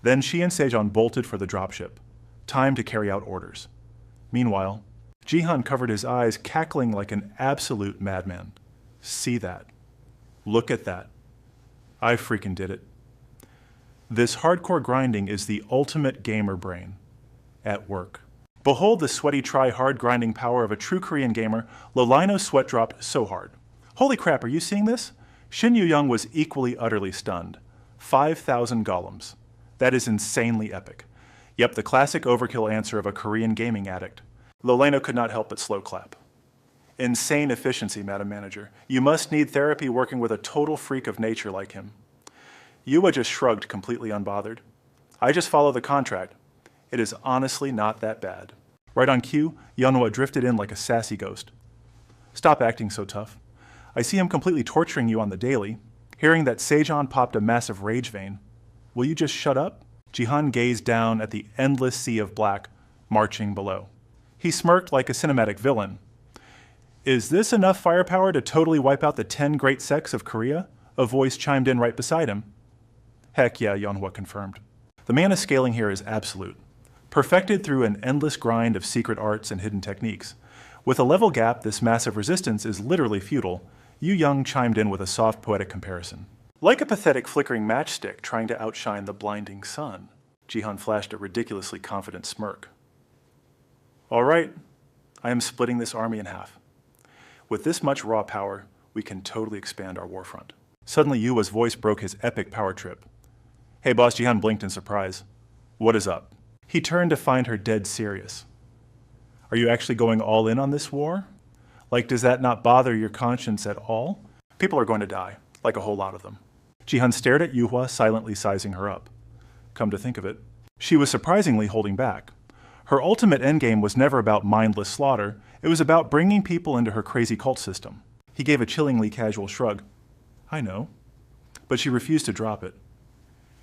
Then she and Sejong bolted for the dropship. Time to carry out orders. Meanwhile, Ji-hun covered his eyes, cackling like an absolute madman. See that. Look at that. I freaking did it. This hardcore grinding is the ultimate gamer brain. At work. Behold the sweaty, try-hard grinding power of a true Korean gamer. Lolino's sweat dropped so hard. Holy crap, are you seeing this? Shin Yu-young was equally utterly stunned. 5,000 golems. That is insanely epic. Yep, the classic overkill answer of a Korean gaming addict. Lolino could not help but slow clap. Insane efficiency, Madam Manager. You must need therapy working with a total freak of nature like him. Yua just shrugged, completely unbothered. I just follow the contract. It is honestly not that bad. Right on cue, Yeonhwa drifted in like a sassy ghost. Stop acting so tough. I see him completely torturing you on the daily. Hearing that Sejong popped a massive rage vein. Will you just shut up? Ji-hun gazed down at the endless sea of black marching below. He smirked like a cinematic villain. Is this enough firepower to totally wipe out the 10 great sects of Korea? A voice chimed in right beside him. Heck yeah, Yeonhwa confirmed. The mana scaling here is absolute. perfected through an endless grind of secret arts and hidden techniques. With a level gap, this massive resistance is literally futile. Yu Young chimed in with a soft, poetic comparison. Like a pathetic flickering matchstick trying to outshine the blinding sun. Jihan flashed a ridiculously confident smirk. All right, I am splitting this army in half. With this much raw power, we can totally expand our warfront. Suddenly, Yuwa's voice broke his epic power trip. Hey boss, Jihan blinked in surprise. What is up? He turned to find her dead serious. Are you actually going all in on this war? Like, does that not bother your conscience at all? People are going to die, like a whole lot of them. Jihan stared at Yuhua, silently sizing her up. Come to think of it, she was surprisingly holding back. Her ultimate endgame was never about mindless slaughter, it was about bringing people into her crazy cult system. He gave a chillingly casual shrug. I know. But she refused to drop it.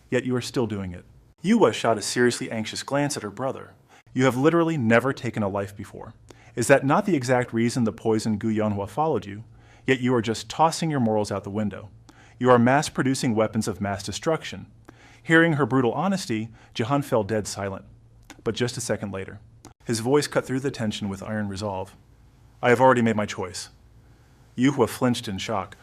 Yet you are still doing it. Yuhua shot a seriously anxious glance at her brother. You have literally never taken a life before. Is that not the exact reason the poisoned Gu Yonhua followed you? Yet you are just tossing your morals out the window. You are mass-producing weapons of mass destruction. Hearing her brutal honesty, Jihan fell dead silent. But just a second later, his voice cut through the tension with iron resolve. I have already made my choice. Yuhua flinched in shock.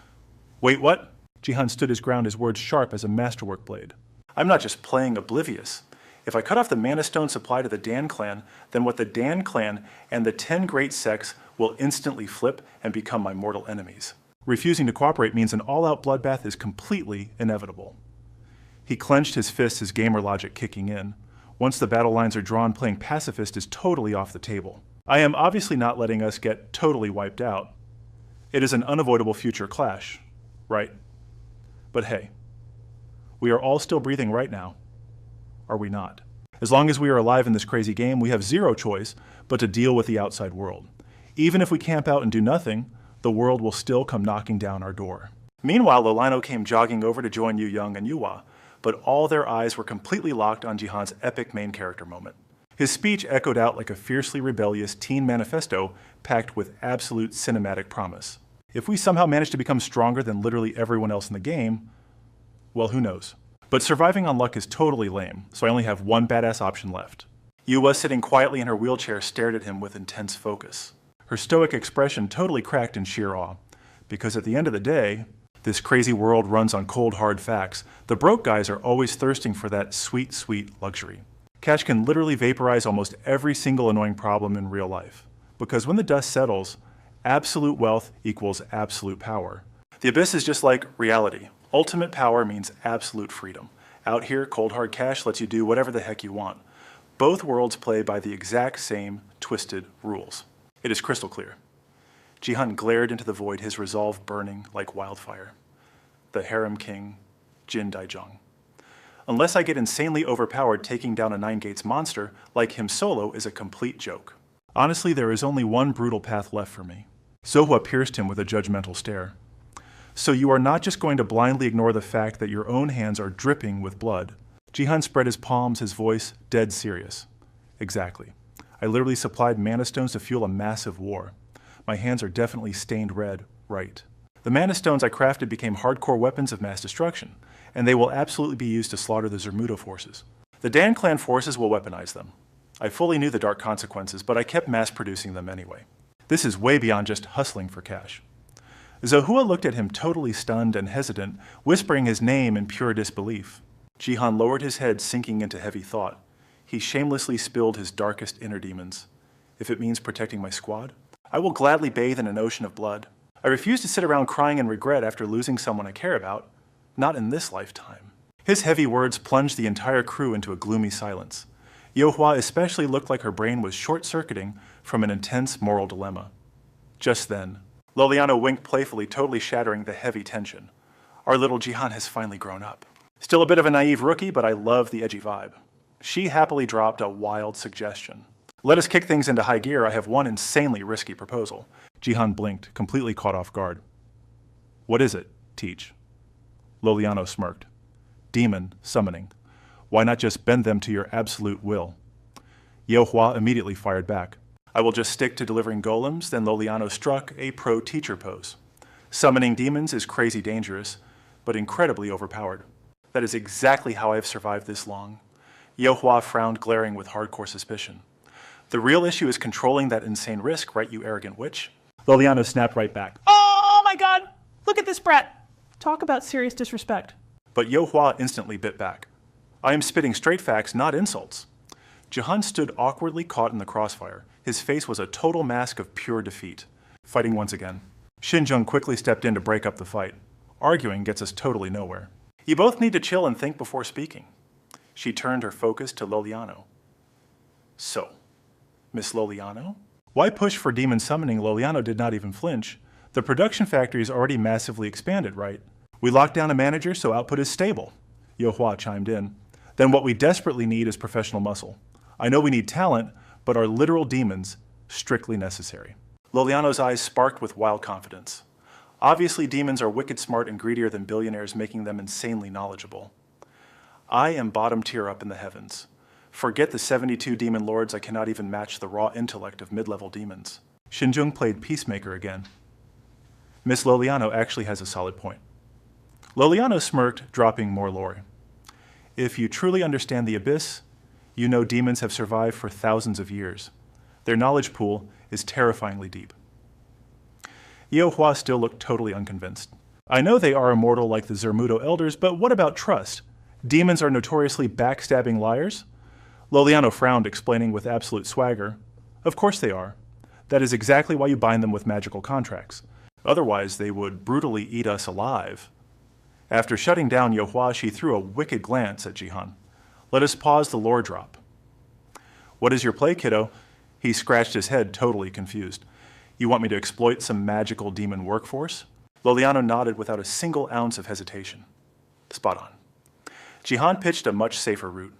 Wait, what? Jihan stood his ground, his words sharp as a masterwork blade. I'm not just playing oblivious. If I cut off the mana stone supply to the Dan clan, then what the Dan clan and the 10 great sects will instantly flip and become my mortal enemies. Refusing to cooperate means an all-out bloodbath is completely inevitable. He clenched his fists, his gamer logic kicking in. Once the battle lines are drawn, playing pacifist is totally off the table. I am obviously not letting us get totally wiped out. It is an unavoidable future clash, right? But hey, we are all still breathing right now, are we not? As long as we are alive in this crazy game, we have zero choice but to deal with the outside world. Even if we camp out and do nothing, the world will still come knocking down our door. Meanwhile, Lolino came jogging over to join Yu Young and Yuhua, but all their eyes were completely locked on Jihan's epic main character moment. His speech echoed out like a fiercely rebellious teen manifesto packed with absolute cinematic promise. If we somehow manage to become stronger than literally everyone else in the game, well, who knows? But surviving on luck is totally lame, so I only have one badass option left. Yuhua, sitting quietly in her wheelchair, stared at him with intense focus. Her stoic expression totally cracked in sheer awe, because at the end of the day, this crazy world runs on cold, hard facts. The broke guys are always thirsting for that sweet, sweet luxury. Cash can literally vaporize almost every single annoying problem in real life. Because when the dust settles, absolute wealth equals absolute power. The abyss is just like reality. Ultimate power means absolute freedom. Out here, cold hard cash lets you do whatever the heck you want. Both worlds play by the exact same twisted rules. It is crystal clear. Jihan glared into the void, his resolve burning like wildfire. The harem king, Jin Daijong. Unless I get insanely overpowered, taking down a 9 gates monster like him solo is a complete joke. Honestly, there is only one brutal path left for me. Zohua pierced him with a judgmental stare. So you are not just going to blindly ignore the fact that your own hands are dripping with blood. Jihan spread his palms, his voice dead serious. Exactly. I literally supplied mana stones to fuel a massive war. My hands are definitely stained red, right? The mana stones I crafted became hardcore weapons of mass destruction, and they will absolutely be used to slaughter the Zermudo forces. The Dan clan forces will weaponize them. I fully knew the dark consequences, but I kept mass producing them anyway. This is way beyond just hustling for cash. Zohua looked at him totally stunned and hesitant, whispering his name in pure disbelief. Jihan lowered his head, sinking into heavy thought. He shamelessly spilled his darkest inner demons. If it means protecting my squad, I will gladly bathe in an ocean of blood. I refuse to sit around crying in regret after losing someone I care about. Not in this lifetime. His heavy words plunged the entire crew into a gloomy silence. Yohua especially looked like her brain was short-circuiting from an intense moral dilemma. Just then, Loliano winked playfully, totally shattering the heavy tension. Our little Jihan has finally grown up. Still a bit of a naive rookie, but I love the edgy vibe. She happily dropped a wild suggestion. Let us kick things into high gear. I have one insanely risky proposal. Jihan blinked, completely caught off guard. What is it? Teach. Loliano smirked. Demon summoning. Why not just bend them to your absolute will? Yohua immediately fired back. I will just stick to delivering golems. Then Loliano struck a pro-teacher pose. Summoning demons is crazy dangerous, but incredibly overpowered. That is exactly how I have survived this long. Yohua frowned, glaring with hardcore suspicion. The real issue is controlling that insane risk, right, you arrogant witch? Liliano snapped right back. Oh my god! Look at this brat! Talk about serious disrespect. But Yohua instantly bit back. I am spitting straight facts, not insults. Jihan stood awkwardly caught in the crossfire. His face was a total mask of pure defeat. Fighting once again. Xinzheng quickly stepped in to break up the fight. Arguing gets us totally nowhere. You both need to chill and think before speaking. She turned her focus to Liliano. So, Miss Liliano? Why push for demon summoning? Liliano did not even flinch. The production factory is already massively expanded, right? We locked down a manager so output is stable. Yohua chimed in. Then what we desperately need is professional muscle. I know we need talent, but are literal demons strictly necessary? Liliano's eyes sparked with wild confidence. Obviously, demons are wicked smart and greedier than billionaires, making them insanely knowledgeable. I am bottom tier up in the heavens. Forget the 72 demon lords, I cannot even match the raw intellect of mid-level demons. Xinzheng played peacemaker again. Miss Liliano actually has a solid point. Liliano smirked, dropping more lore. If you truly understand the abyss, you know demons have survived for thousands of years. Their knowledge pool is terrifyingly deep. Yohua still looked totally unconvinced. I know they are immortal like the Zermudo elders, but what about trust? Demons are notoriously backstabbing liars? Liliano frowned, explaining with absolute swagger. Of course they are. That is exactly why you bind them with magical contracts. Otherwise, they would brutally eat us alive. After shutting down Yohua, she threw a wicked glance at Jihan. Let us pause the lore drop. What is your play, kiddo? He scratched his head, totally confused. You want me to exploit some magical demon workforce? Liliano nodded without a single ounce of hesitation. Spot on. Jihan pitched a much safer route.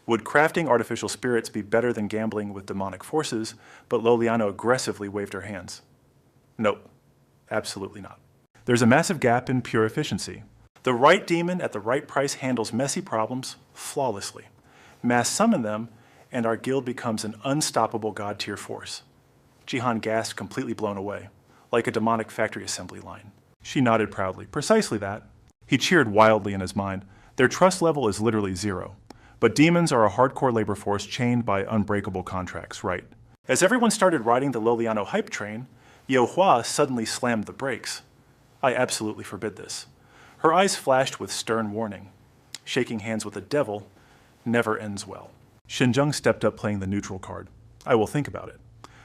Would crafting artificial spirits be better than gambling with demonic forces? But Liliano aggressively waved her hands. Nope, absolutely not. There's a massive gap in pure efficiency. The right demon at the right price handles messy problems flawlessly. Mass summon them, and our guild becomes an unstoppable god-tier force. Jihan gasped, completely blown away, like a demonic factory assembly line. She nodded proudly. Precisely that. He cheered wildly in his mind. Their trust level is literally 0. But demons are a hardcore labor force chained by unbreakable contracts, right? As everyone started riding the Liliano hype train, Yohua suddenly slammed the brakes. I absolutely forbid this. Her eyes flashed with stern warning. Shaking hands with the devil never ends well. Xinzheng stepped up, playing the neutral card. I will think about it.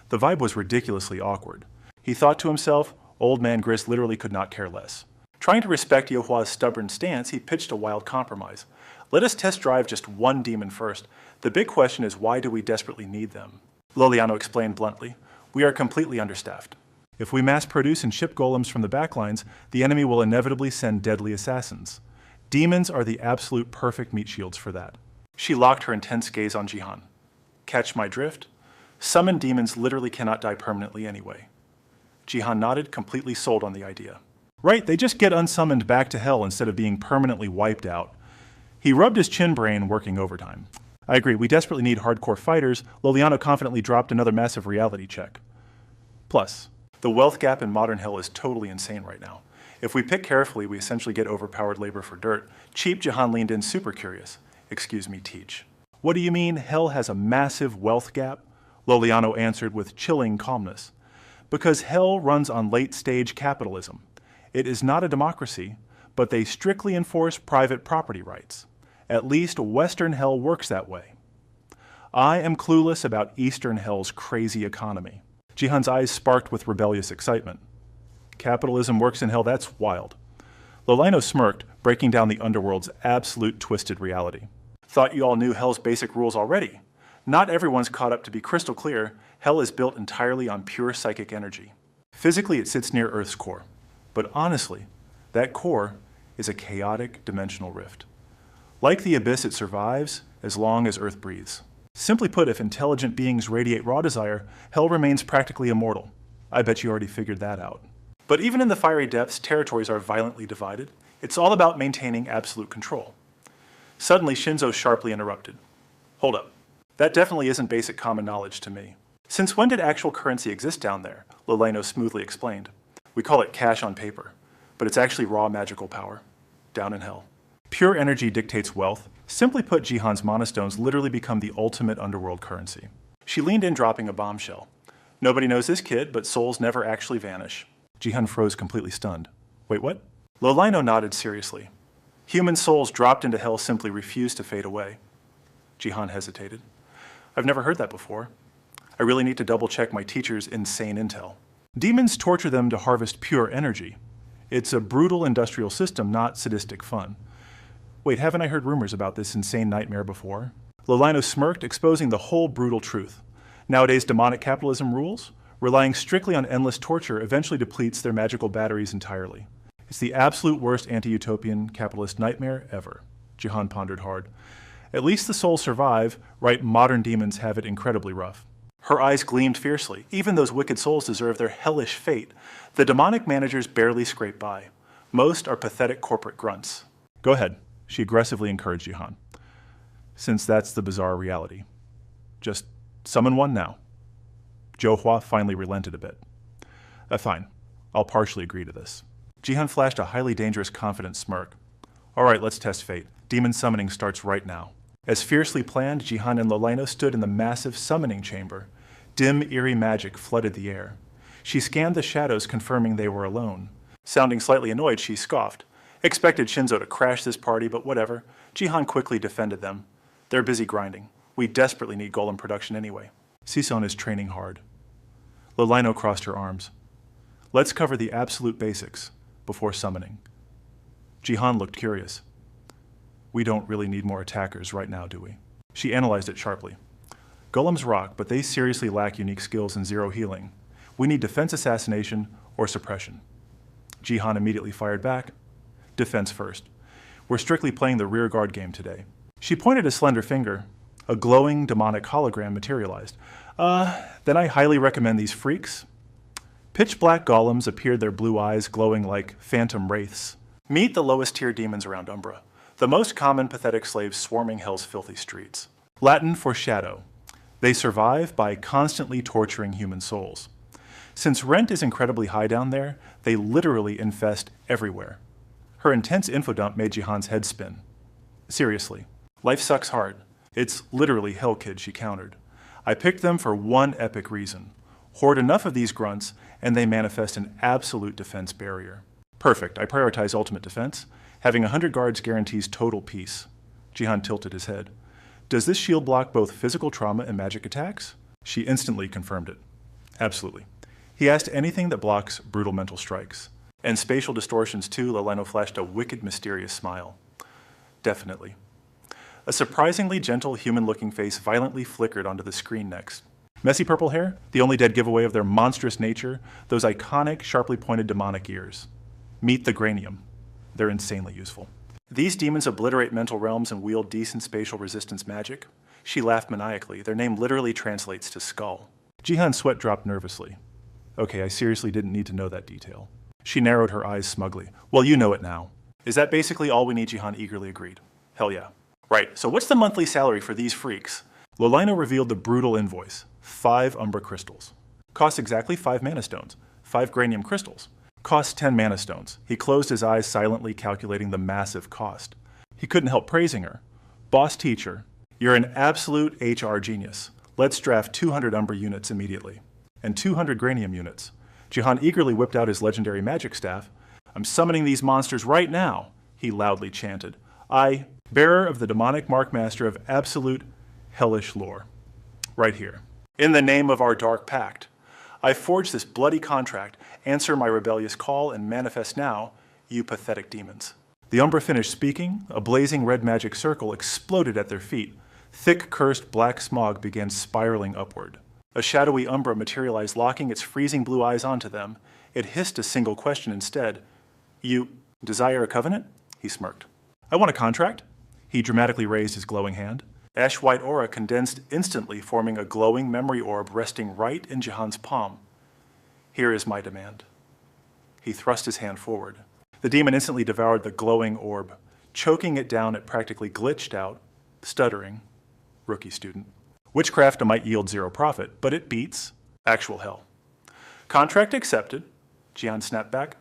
The vibe was ridiculously awkward. He thought to himself, old man Gris literally could not care less. Trying to respect Yohua's stubborn stance, he pitched a wild compromise. Let us test drive just one demon first. The big question is, why do we desperately need them? Liliano explained bluntly. We are completely understaffed. If we mass produce and ship golems from the backlines, the enemy will inevitably send deadly assassins. Demons are the absolute perfect meat shields for that. She locked her intense gaze on Jihan. Catch my drift? Summoned demons literally cannot die permanently anyway. Jihan nodded, completely sold on the idea. Right, they just get unsummoned back to hell instead of being permanently wiped out. He rubbed his chin brain, working overtime. I agree, we desperately need hardcore fighters. Liliano confidently dropped another massive reality check. Plus, the wealth gap in modern hell is totally insane right now. If we pick carefully, we essentially get overpowered labor for dirt. Cheap, Jihan leaned in, super curious. Excuse me, teach. What do you mean hell has a massive wealth gap? Liliano answered with chilling calmness. Because hell runs on late-stage capitalism. It is not a democracy, but they strictly enforce private property rights. At least Western hell works that way. I am clueless about Eastern hell's crazy economy. Jihan's eyes sparked with rebellious excitement. Capitalism works in hell, that's wild. Liliano smirked, breaking down the underworld's absolute twisted reality. Thought you all knew hell's basic rules already. Not everyone's caught up to be crystal clear. Hell is built entirely on pure psychic energy. Physically, it sits near Earth's core. But honestly, that core is a chaotic dimensional rift. Like the abyss, it survives as long as Earth breathes. Simply put, if intelligent beings radiate raw desire, hell remains practically immortal. I bet you already figured that out. But even in the fiery depths, territories are violently divided. It's all about maintaining absolute control. Suddenly, Shinzo sharply interrupted. Hold up. That definitely isn't basic common knowledge to me. Since when did actual currency exist down there? Liliano smoothly explained. We call it cash on paper, but it's actually raw magical power, down in hell. Pure energy dictates wealth. Simply put, Jihan's monostones literally become the ultimate underworld currency. She leaned in, dropping a bombshell. Nobody knows this kid, but souls never actually vanish. Jihan froze, completely stunned. Wait, what? Lolino nodded seriously. Human souls dropped into hell simply refuse to fade away. Jihan hesitated. I've never heard that before. I really need to double-check my teacher's insane intel. Demons torture them to harvest pure energy. It's a brutal industrial system, not sadistic fun. Wait, haven't I heard rumors about this insane nightmare before? Lolino smirked, exposing the whole brutal truth. Nowadays, demonic capitalism rules. Relying strictly on endless torture eventually depletes their magical batteries entirely. It's the absolute worst anti-utopian capitalist nightmare ever. Jihan pondered hard. At least the souls survive, right? Modern demons have it incredibly rough. Her eyes gleamed fiercely. Even those wicked souls deserve their hellish fate. The demonic managers barely scrape by. Most are pathetic corporate grunts. Go ahead, she aggressively encouraged Jihan. Since that's the bizarre reality. Just summon one now. Zhou finally relented a bit. Fine, I'll partially agree to this. Jihan flashed a highly dangerous, confident smirk. All right, let's test fate. Demon summoning starts right now. As fiercely planned, Jihan and Lolino stood in the massive summoning chamber. Dim, eerie magic flooded the air. She scanned the shadows, confirming they were alone. Sounding slightly annoyed, she scoffed. Expected Shinzo to crash this party, but whatever. Jihan quickly defended them. They're busy grinding. We desperately need golem production anyway. Sison is training hard. Lolino crossed her arms. Let's cover the absolute basics before summoning. Jihan looked curious. We don't really need more attackers right now, do we? She analyzed it sharply. Golems rock, but they seriously lack unique skills in zero healing. We need defense assassination or suppression. Jihan immediately fired back. Defense first. We're strictly playing the rearguard game today. She pointed a slender finger. A glowing demonic hologram materialized. Then I highly recommend these freaks. Pitch black golems appeared, their blue eyes glowing like phantom wraiths. Meet the lowest tier demons around Umbra. The most common pathetic slaves swarming hell's filthy streets. Latin for shadow. They survive by constantly torturing human souls. Since rent is incredibly high down there, they literally infest everywhere. Her intense info dump made Jihan's head spin. Seriously, life sucks hard. It's literally hell, kid, she countered. I picked them for one epic reason. Hoard enough of these grunts, and they manifest an absolute defense barrier. Perfect, I prioritize ultimate defense. Having 100 guards guarantees total peace. Jihan tilted his head. Does this shield block both physical trauma and magic attacks? She instantly confirmed it. Absolutely. He asked anything that blocks brutal mental strikes. And spatial distortions too, Lolino flashed a wicked, mysterious smile. Definitely. A surprisingly gentle, human-looking face violently flickered onto the screen next. Messy purple hair, the only dead giveaway of their monstrous nature, those iconic, sharply pointed demonic ears. Meet the Granium. They're insanely useful. These demons obliterate mental realms and wield decent spatial resistance magic. She laughed maniacally. Their name literally translates to skull. Jihan's sweat dropped nervously. Okay, I seriously didn't need to know that detail. She narrowed her eyes smugly. Well, you know it now. Is that basically all we need? Jihan eagerly agreed. Hell yeah. Right, so what's the monthly salary for these freaks? Lolino revealed the brutal invoice. 5 Umbra crystals. Costs exactly 5 mana stones. 5 Granium crystals. Costs 10 mana stones. He closed his eyes, silently calculating the massive cost. He couldn't help praising her. Boss teacher, you're an absolute HR genius. Let's draft 200 Umbra units immediately. And 200 Granium units. Jihan eagerly whipped out his legendary magic staff. I'm summoning these monsters right now, he loudly chanted. I, bearer of the demonic mark master of absolute hellish lore. Right here. In the name of our dark pact. I forged this bloody contract, answer my rebellious call, and manifest now, you pathetic demons. The Umbra finished speaking. A blazing red magic circle exploded at their feet. Thick, cursed black smog began spiraling upward. A shadowy Umbra materialized, locking its freezing blue eyes onto them. It hissed a single question instead. You desire a covenant? He smirked. I want a contract. He dramatically raised his glowing hand. Ash-white aura condensed instantly, forming a glowing memory orb resting right in Jihan's palm. Here is my demand. He thrust his hand forward. The demon instantly devoured the glowing orb. Choking it down, it practically glitched out, stuttering. Rookie student. Witchcraft might yield 0 profit, but it beats actual hell. Contract accepted. Jihan snapped back.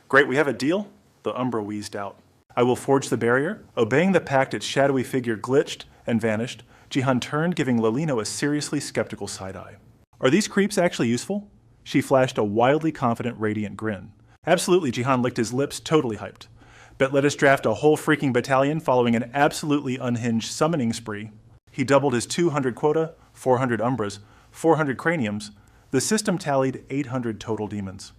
Great, we have a deal? The Umbra wheezed out. I will forge the barrier. Obeying the pact, its shadowy figure glitched and vanished. Jihan turned, giving Lolino a seriously skeptical side-eye. Are these creeps actually useful? She flashed a wildly confident, radiant grin. Absolutely, Jihan licked his lips, totally hyped. Bet let us draft a whole freaking battalion following an absolutely unhinged summoning spree. He doubled his 200 quota, 400 umbras, 400 craniums. The system tallied 800 total demons.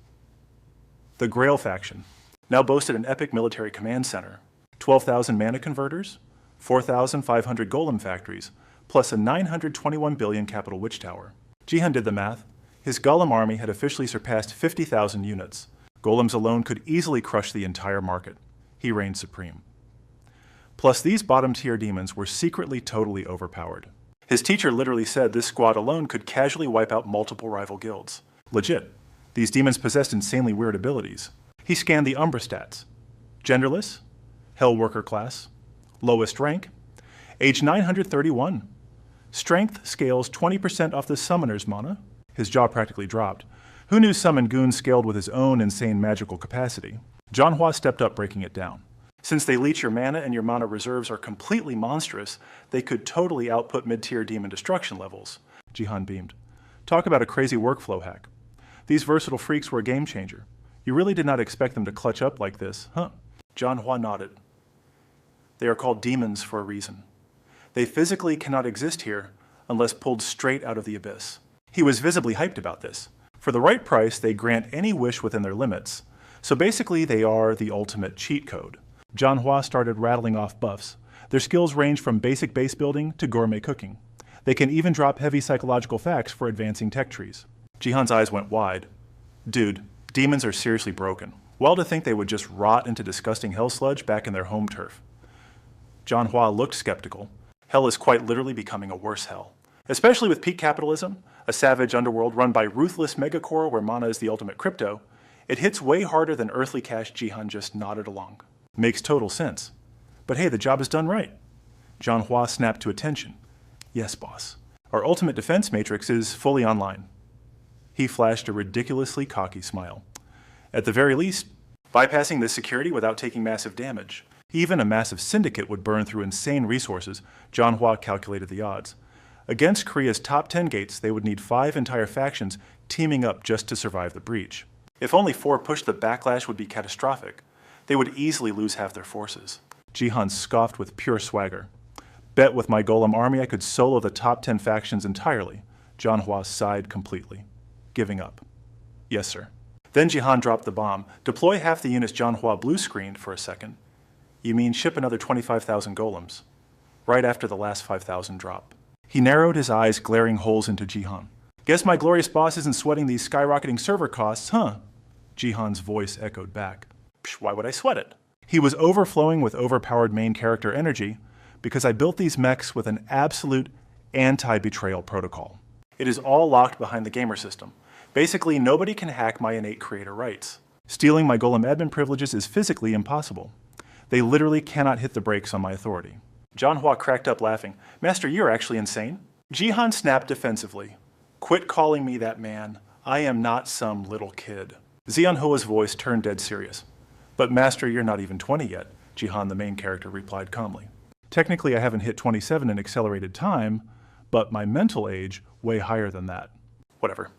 The Grail faction now boasted an epic military command center, 12,000 mana converters, 4,500 golem factories, plus a 921 billion capital witch tower. Jihan did the math. His golem army had officially surpassed 50,000 units. Golems alone could easily crush the entire market. He reigned supreme. Plus, these bottom-tier demons were secretly totally overpowered. His teacher literally said this squad alone could casually wipe out multiple rival guilds. Legit. These demons possessed insanely weird abilities. He scanned the Umbra stats. Genderless, Hell Worker class, lowest rank, age 931. Strength scales 20% off the summoner's mana. His jaw practically dropped. Who knew Summon Goon scaled with his own insane magical capacity? Manhwa stepped up, breaking it down. Since they leech your mana and your mana reserves are completely monstrous, they could totally output mid-tier demon destruction levels. Jihan beamed. Talk about a crazy workflow hack. These versatile freaks were a game changer. You really did not expect them to clutch up like this, huh? Manhwa nodded. They are called demons for a reason. They physically cannot exist here unless pulled straight out of the abyss. He was visibly hyped about this. For the right price, they grant any wish within their limits. So basically, they are the ultimate cheat code. Manhwa started rattling off buffs. Their skills range from basic base building to gourmet cooking. They can even drop heavy psychological facts for advancing tech trees. Jihan's eyes went wide. Dude, demons are seriously broken. Well, to think they would just rot into disgusting hell sludge back in their home turf. Manhwa looked skeptical. Hell is quite literally becoming a worse hell. Especially with peak capitalism, a savage underworld run by ruthless megacore where mana is the ultimate crypto, it hits way harder than earthly cash. Jihan just nodded along. Makes total sense. But hey, the job is done right. Manhwa snapped to attention. Yes, boss. Our ultimate defense matrix is fully online. He flashed a ridiculously cocky smile. At the very least, bypassing this security without taking massive damage. Even a massive syndicate would burn through insane resources. Manhwa calculated the odds. Against Korea's top 10 gates, they would need 5 entire factions teaming up just to survive the breach. If only 4 pushed, the backlash would be catastrophic. They would easily lose half their forces. Jihan scoffed with pure swagger. Bet with my golem army I could solo the top 10 factions entirely. Manhwa sighed completely, giving up. Yes, sir. Then Jihan dropped the bomb. Deploy half the units Manhwa blue-screened for a second. You mean ship another 25,000 golems? Right after the last 5,000 drop. He narrowed his eyes, glaring holes into Jihan. Guess my glorious boss isn't sweating these skyrocketing server costs, huh? Jihan's voice echoed back. Psh, why would I sweat it? He was overflowing with overpowered main character energy because I built these mechs with an absolute anti-betrayal protocol. It is all locked behind the gamer system. Basically, nobody can hack my innate creator rights. Stealing my golem admin privileges is physically impossible. They literally cannot hit the brakes on my authority. Manhwa cracked up laughing. Master, you're actually insane. Jihan snapped defensively. Quit calling me that, man. I am not some little kid. Zeonhoa's voice turned dead serious. But Master, you're not even 20 yet, Jihan, the main character, replied calmly. Technically, I haven't hit 27 in accelerated time, but my mental age way higher than that. Whatever.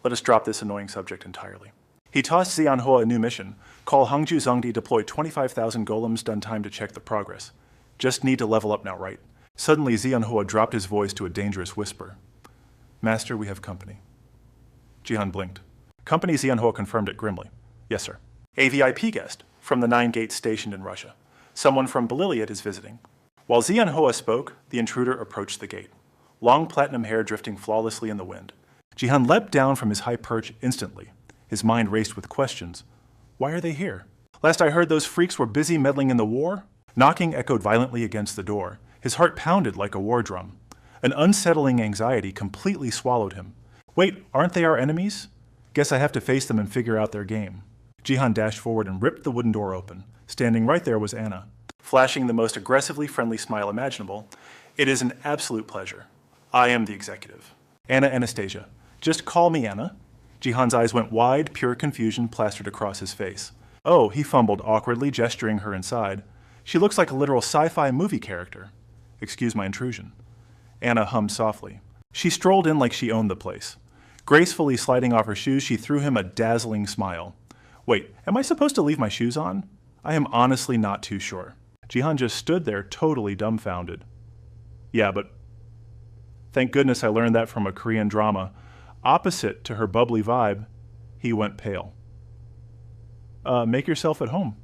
Let us drop this annoying subject entirely. He tossed Zeonhoa a new mission. Call Hangju Zongdi, deploy 25,000 golems, done time to check the progress. Just need to level up now, right? Suddenly, Zeonhoa dropped his voice to a dangerous whisper. Master, we have company. Jihan blinked. Company, Zeonhoa confirmed it grimly. Yes, sir. A VIP guest from the 9 gates stationed in Russia. Someone from Beliliad is visiting. While Zeonhoa spoke, the intruder approached the gate. Long platinum hair drifting flawlessly in the wind. Jihan leapt down from his high perch instantly. His mind raced with questions. Why are they here? Last I heard, those freaks were busy meddling in the war? Knocking echoed violently against the door. His heart pounded like a war drum. An unsettling anxiety completely swallowed him. Wait, aren't they our enemies? Guess I have to face them and figure out their game. Jihan dashed forward and ripped the wooden door open. Standing right there was Anna. Flashing the most aggressively friendly smile imaginable. It is an absolute pleasure. I am the executive. Anna Anastasia. Just call me Anna. Jihan's eyes went wide, pure confusion plastered across his face. Oh, he fumbled awkwardly, gesturing her inside. She looks like a literal sci-fi movie character. Excuse my intrusion. Anna hummed softly. She strolled in like she owned the place. Gracefully sliding off her shoes, she threw him a dazzling smile. Wait, am I supposed to leave my shoes on? I am honestly not too sure. Jihan just stood there totally dumbfounded. Yeah, but thank goodness I learned that from a Korean drama. Opposite to her bubbly vibe, he went pale. Make yourself at home.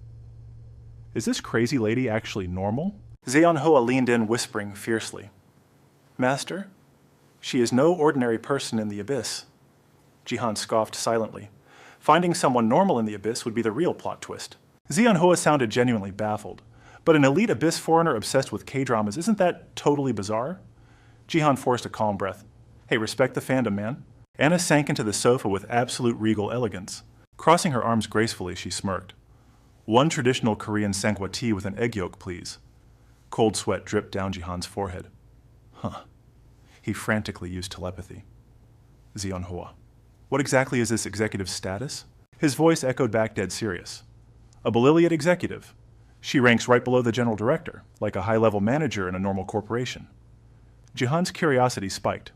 Is this crazy lady actually normal? Zeon-hoa leaned in, whispering fiercely. Master, she is no ordinary person in the abyss. Jihan scoffed silently. Finding someone normal in the abyss would be the real plot twist. Zeon-hoa sounded genuinely baffled. But an elite abyss foreigner obsessed with K-dramas, isn't that totally bizarre? Jihan forced a calm breath. Hey, respect the fandom, man. Anna sank into the sofa with absolute regal elegance. Crossing her arms gracefully, she smirked. One traditional Korean sangwa tea with an egg yolk, please. Cold sweat dripped down Jihan's forehead. Huh. He frantically used telepathy. Zeon-hoa. What exactly is this executive's status? His voice echoed back dead serious. A Beliliad executive. She ranks right below the general director, like a high-level manager in a normal corporation. Jihan's curiosity spiked.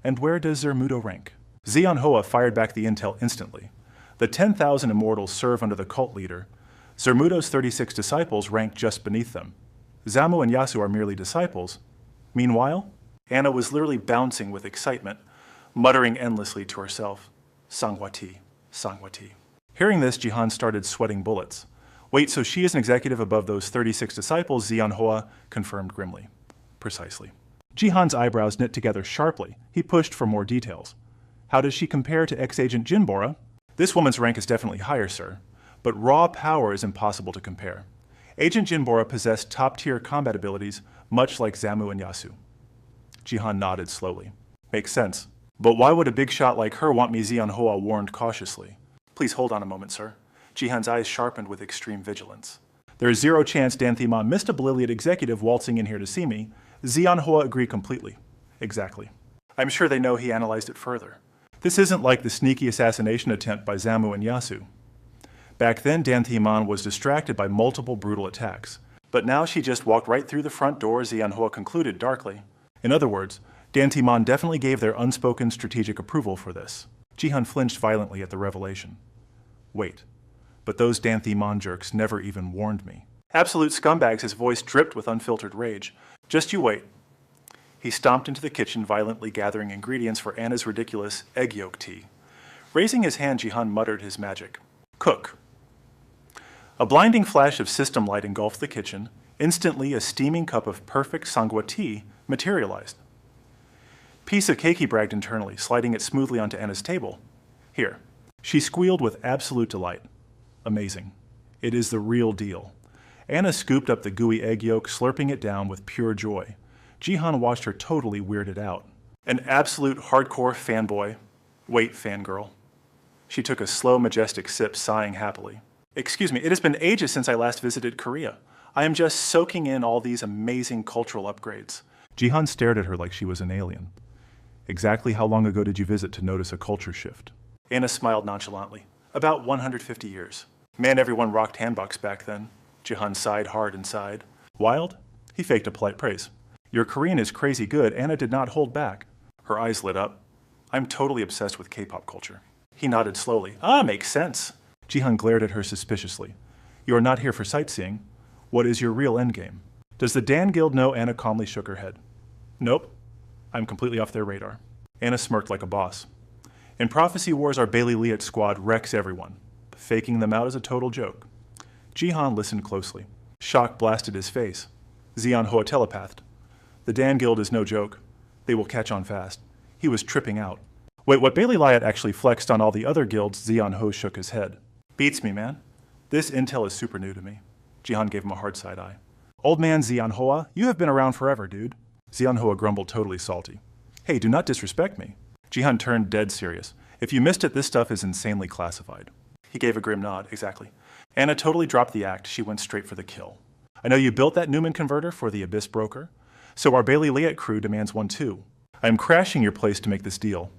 And where does Zermudo rank? Zeon-hoa fired back the intel instantly. The 10,000 immortals serve under the cult leader. Zermudo's 36 disciples rank just beneath them. Zamu and Yasu are merely disciples. Meanwhile, Anna was literally bouncing with excitement, muttering endlessly to herself, Sangwati, Sangwati. Hearing this, Jihan started sweating bullets. Wait, so she is an executive above those 36 disciples, Zeon-hoa confirmed grimly. Precisely. Jihan's eyebrows knit together sharply. He pushed for more details. How does she compare to ex-agent Jinbora? This woman's rank is definitely higher, sir, but raw power is impossible to compare. Agent Jinbora possessed top-tier combat abilities, much like Zamu and Yasu. Jihan nodded slowly. Makes sense. But why would a big shot like her want me? Zeon-hoa warned cautiously. Please hold on a moment, sir. Jihan's eyes sharpened with extreme vigilance. There is zero chance Dan Thima missed a Beliliad executive waltzing in here to see me. Zeon-hoa agreed completely. Exactly. I'm sure they know he analyzed it further. This isn't like the sneaky assassination attempt by Zamu and Yasu. Back then, Dan Thiman was distracted by multiple brutal attacks. But now she just walked right through the front door, Zeon-hoa concluded darkly. In other words, Dan Thiman definitely gave their unspoken strategic approval for this. Jihan flinched violently at the revelation. Wait, but those Dan Thiman jerks never even warned me. Absolute scumbags, his voice dripped with unfiltered rage. Just you wait. He stomped into the kitchen, violently gathering ingredients for Anna's ridiculous egg yolk tea. Raising his hand, Jihan muttered his magic. Cook. A blinding flash of system light engulfed the kitchen. Instantly, a steaming cup of perfect sangwa tea materialized. Piece of cake, he bragged internally, sliding it smoothly onto Anna's table. Here. She squealed with absolute delight. Amazing. It is the real deal. Anna scooped up the gooey egg yolk, slurping it down with pure joy. Jihan watched her totally weirded out. An absolute hardcore fanboy. Wait, fangirl. She took a slow, majestic sip, sighing happily. Excuse me, it has been ages since I last visited Korea. I am just soaking in all these amazing cultural upgrades. Jihan stared at her like she was an alien. Exactly how long ago did you visit to notice a culture shift? Anna smiled nonchalantly. About 150 years. Man, everyone rocked handboks back then. Jihan sighed hard inside. Wild? He faked a polite praise. Your Korean is crazy good. Anna did not hold back. Her eyes lit up. I'm totally obsessed with K-pop culture. He nodded slowly. Makes sense. Jihan glared at her suspiciously. You are not here for sightseeing. What is your real endgame? Does the Dan Guild know? Anna calmly shook her head. Nope. I'm completely off their radar. Anna smirked like a boss. In Prophecy Wars, our Bailey Liat squad wrecks everyone. Faking them out is a total joke. Jihan listened closely. Shock blasted his face. Zeon-hoa telepathed. The Dan Guild is no joke. They will catch on fast. He was tripping out. Wait, what Bailey Liat actually flexed on all the other guilds? Zeon-hoa shook his head. Beats me, man. This intel is super new to me. Jihan gave him a hard side eye. Old man Zeon-hoa, you have been around forever, dude. Zeon-hoa grumbled, totally salty. Hey, do not disrespect me. Jihan turned dead serious. If you missed it, this stuff is insanely classified. He gave a grim nod, exactly. Anna totally dropped the act. She went straight for the kill. I know you built that Newman converter for the Abyss broker, so our Bailey Liat crew demands one too. I am crashing your place to make this deal.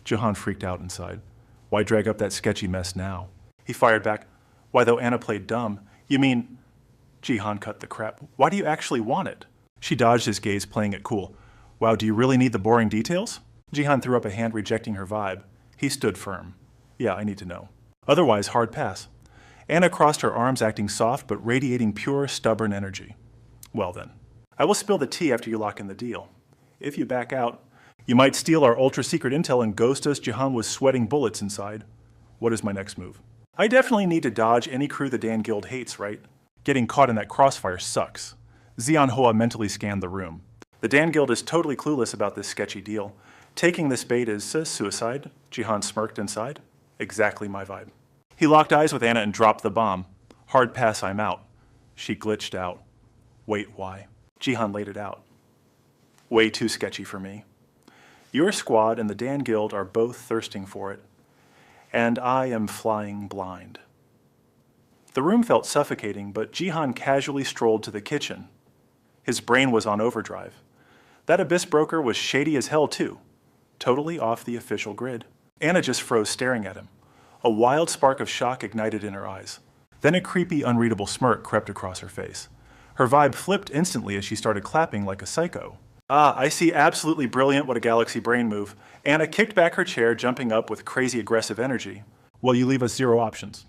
Jihan freaked out inside. Why drag up that sketchy mess now? He fired back. Why, though Anna played dumb, you mean... Jihan cut the crap. Why do you actually want it? She dodged his gaze, playing it cool. Wow, do you really need the boring details? Jihan threw up a hand, rejecting her vibe. He stood firm. Yeah, I need to know. Otherwise, hard pass. Anna crossed her arms, acting soft, but radiating pure, stubborn energy. Well then. I will spill the tea after you lock in the deal. If you back out, you might steal our ultra-secret intel and ghost us. Jihan was sweating bullets inside. What is my next move? I definitely need to dodge any crew the Dan Guild hates, right? Getting caught in that crossfire sucks. Zianhua mentally scanned the room. The Dan Guild is totally clueless about this sketchy deal. Taking this bait is suicide. Jihan smirked inside. Exactly my vibe. He locked eyes with Anna and dropped the bomb. Hard pass, I'm out. She glitched out. Wait, why? Jihan laid it out. Way too sketchy for me. Your squad and the Dan Guild are both thirsting for it. And I am flying blind. The room felt suffocating, but Jihan casually strolled to the kitchen. His brain was on overdrive. That abyss broker was shady as hell too. Totally off the official grid. Anna just froze, staring at him. A wild spark of shock ignited in her eyes. Then a creepy, unreadable smirk crept across her face. Her vibe flipped instantly as she started clapping like a psycho. Ah, I see, absolutely brilliant, what a galaxy brain move. Anna kicked back her chair, jumping up with crazy aggressive energy. Well, you leave us zero options.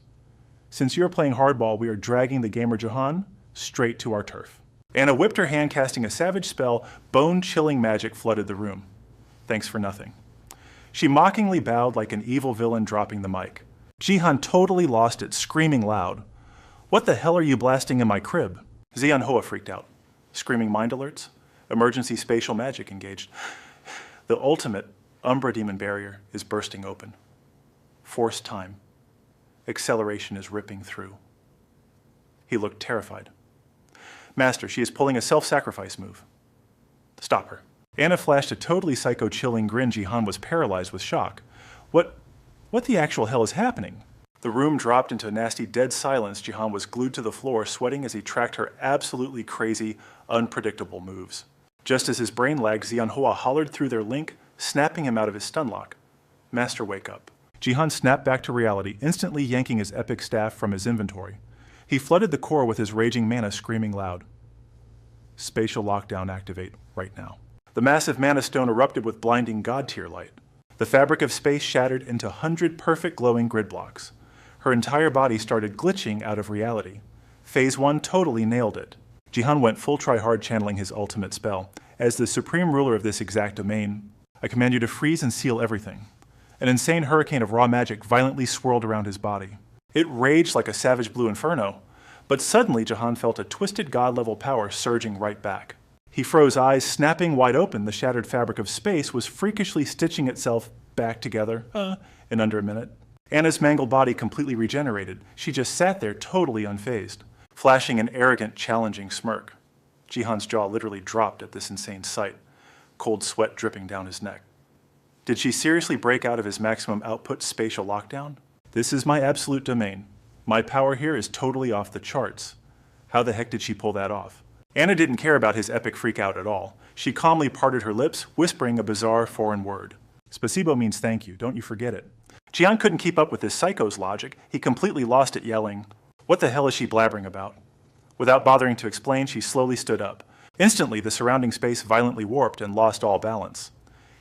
Since you're playing hardball, we are dragging the gamer Jihan straight to our turf. Anna whipped her hand, casting a savage spell. Bone-chilling magic flooded the room. Thanks for nothing. She mockingly bowed like an evil villain, dropping the mic. Jihan totally lost it, screaming loud. What the hell are you blasting in my crib? Zianhua freaked out. Screaming mind alerts? Emergency spatial magic engaged. The ultimate Umbra Demon barrier is bursting open. Forced time. Acceleration is ripping through. He looked terrified. Master, she is pulling a self-sacrifice move. Stop her. Anna flashed a totally psycho-chilling grin. Jihan was paralyzed with shock. What the actual hell is happening? The room dropped into a nasty dead silence. Jihan was glued to the floor, sweating as he tracked her absolutely crazy, unpredictable moves. Just as his brain lagged, Zianhua hollered through their link, snapping him out of his stun lock. Master, wake up. Jihan snapped back to reality, instantly yanking his epic staff from his inventory. He flooded the core with his raging mana, screaming loud. Spatial lockdown activate right now. The massive mana stone erupted with blinding god-tier light. The fabric of space shattered into 100 perfect glowing grid blocks. Her entire body started glitching out of reality. Phase 1 totally nailed it. Jihan went full try-hard, channeling his ultimate spell. As the supreme ruler of this exact domain, I command you to freeze and seal everything. An insane hurricane of raw magic violently swirled around his body. It raged like a savage blue inferno, but suddenly Jihan felt a twisted god-level power surging right back. He froze, eyes snapping wide open. The shattered fabric of space was freakishly stitching itself back together in under a minute. Anna's mangled body completely regenerated. She just sat there totally unfazed, flashing an arrogant, challenging smirk. Jihan's jaw literally dropped at this insane sight, cold sweat dripping down his neck. Did she seriously break out of his maximum output spatial lockdown? This is my absolute domain. My power here is totally off the charts. How the heck did she pull that off? Anna didn't care about his epic freakout at all. She calmly parted her lips, whispering a bizarre foreign word. Spasibo means thank you, don't you forget it. Jihan couldn't keep up with this psycho's logic. He completely lost it, yelling, "What the hell is she blabbering about?" Without bothering to explain, she slowly stood up. Instantly, the surrounding space violently warped and lost all balance.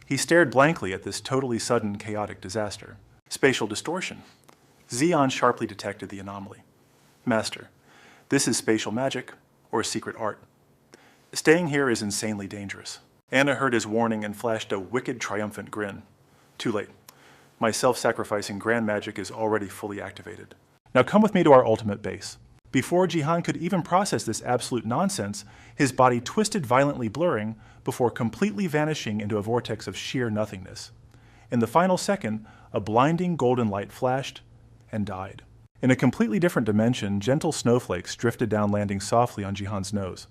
He stared blankly at this totally sudden, chaotic disaster. Spatial distortion. Xion sharply detected the anomaly. Master, this is spatial magic or secret art. Staying here is insanely dangerous. Anna heard his warning and flashed a wicked, triumphant grin. Too late. My self-sacrificing grand magic is already fully activated. Now come with me to our ultimate base. Before Jihan could even process this absolute nonsense, his body twisted, violently blurring, before completely vanishing into a vortex of sheer nothingness. In the final second, a blinding golden light flashed and died. In a completely different dimension, gentle snowflakes drifted down, landing softly on Jihan's nose.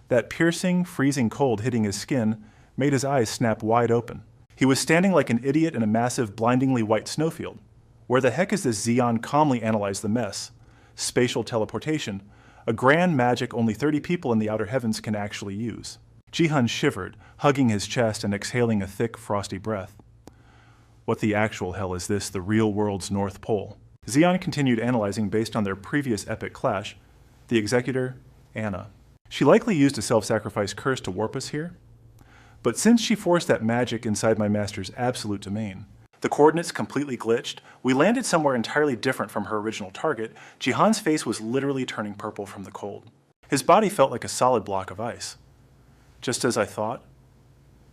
That piercing, freezing cold hitting his skin made his eyes snap wide open. He was standing like an idiot in a massive, blindingly white snowfield. Where the heck is this? Xion calmly analyzed the mess. Spatial teleportation, a grand magic only 30 people in the outer heavens can actually use. Jihan shivered, hugging his chest and exhaling a thick, frosty breath. What the actual hell is this, the real world's North Pole? Xion continued analyzing based on their previous epic clash. The executor, Anna. She likely used a self-sacrifice curse to warp us here. But since she forced that magic inside my master's absolute domain, the coordinates completely glitched, we landed somewhere entirely different from her original target. Jihan's face was literally turning purple from the cold. His body felt like a solid block of ice. Just as I thought.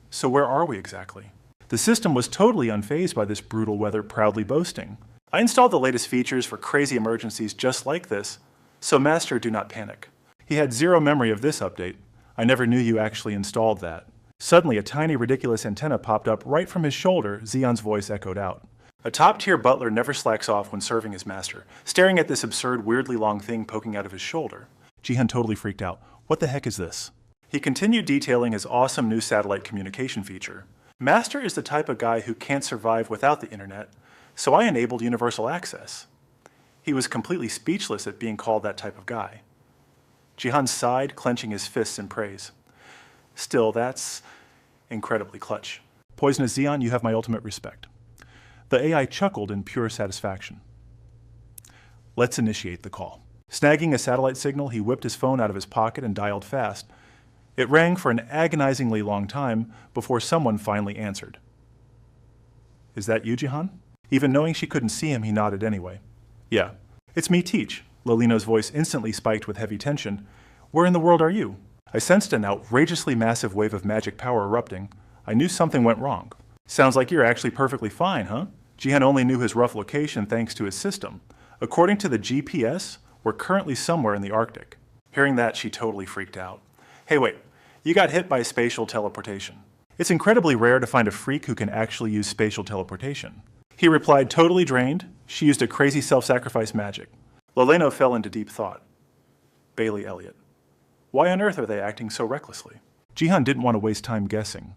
So where are we exactly? The system was totally unfazed by this brutal weather proudly boasting. I installed the latest features for crazy emergencies just like this, so Master, do not panic. He had zero memory of this update. I never knew you actually installed that. Suddenly, a tiny, ridiculous antenna popped up right from his shoulder. Zeon's voice echoed out. A top-tier butler never slacks off when serving his master, staring at this absurd, weirdly long thing poking out of his shoulder. Jihan totally freaked out. What the heck is this? He continued detailing his awesome new satellite communication feature. Master is the type of guy who can't survive without the internet, so I enabled universal access. He was completely speechless at being called that type of guy. Jihan sighed, clenching his fists in praise. Still, that's incredibly clutch. Poisonous Zeon, you have my ultimate respect. The AI chuckled in pure satisfaction. Let's initiate the call. Snagging a satellite signal, he whipped his phone out of his pocket and dialed fast. It rang for an agonizingly long time before someone finally answered. Is that you, Jihan? Even knowing she couldn't see him, he nodded anyway. Yeah, it's me, Teach. Lolino's voice instantly spiked with heavy tension. Where in the world are you? I sensed an outrageously massive wave of magic power erupting. I knew something went wrong. Sounds like you're actually perfectly fine, huh? Jihan only knew his rough location thanks to his system. According to the GPS, we're currently somewhere in the Arctic. Hearing that, she totally freaked out. Hey, wait, you got hit by spatial teleportation. It's incredibly rare to find a freak who can actually use spatial teleportation. He replied, totally drained. She used a crazy self-sacrifice magic. Lolino fell into deep thought. Bailey Elliott. Why on earth are they acting so recklessly? Jihan didn't want to waste time guessing.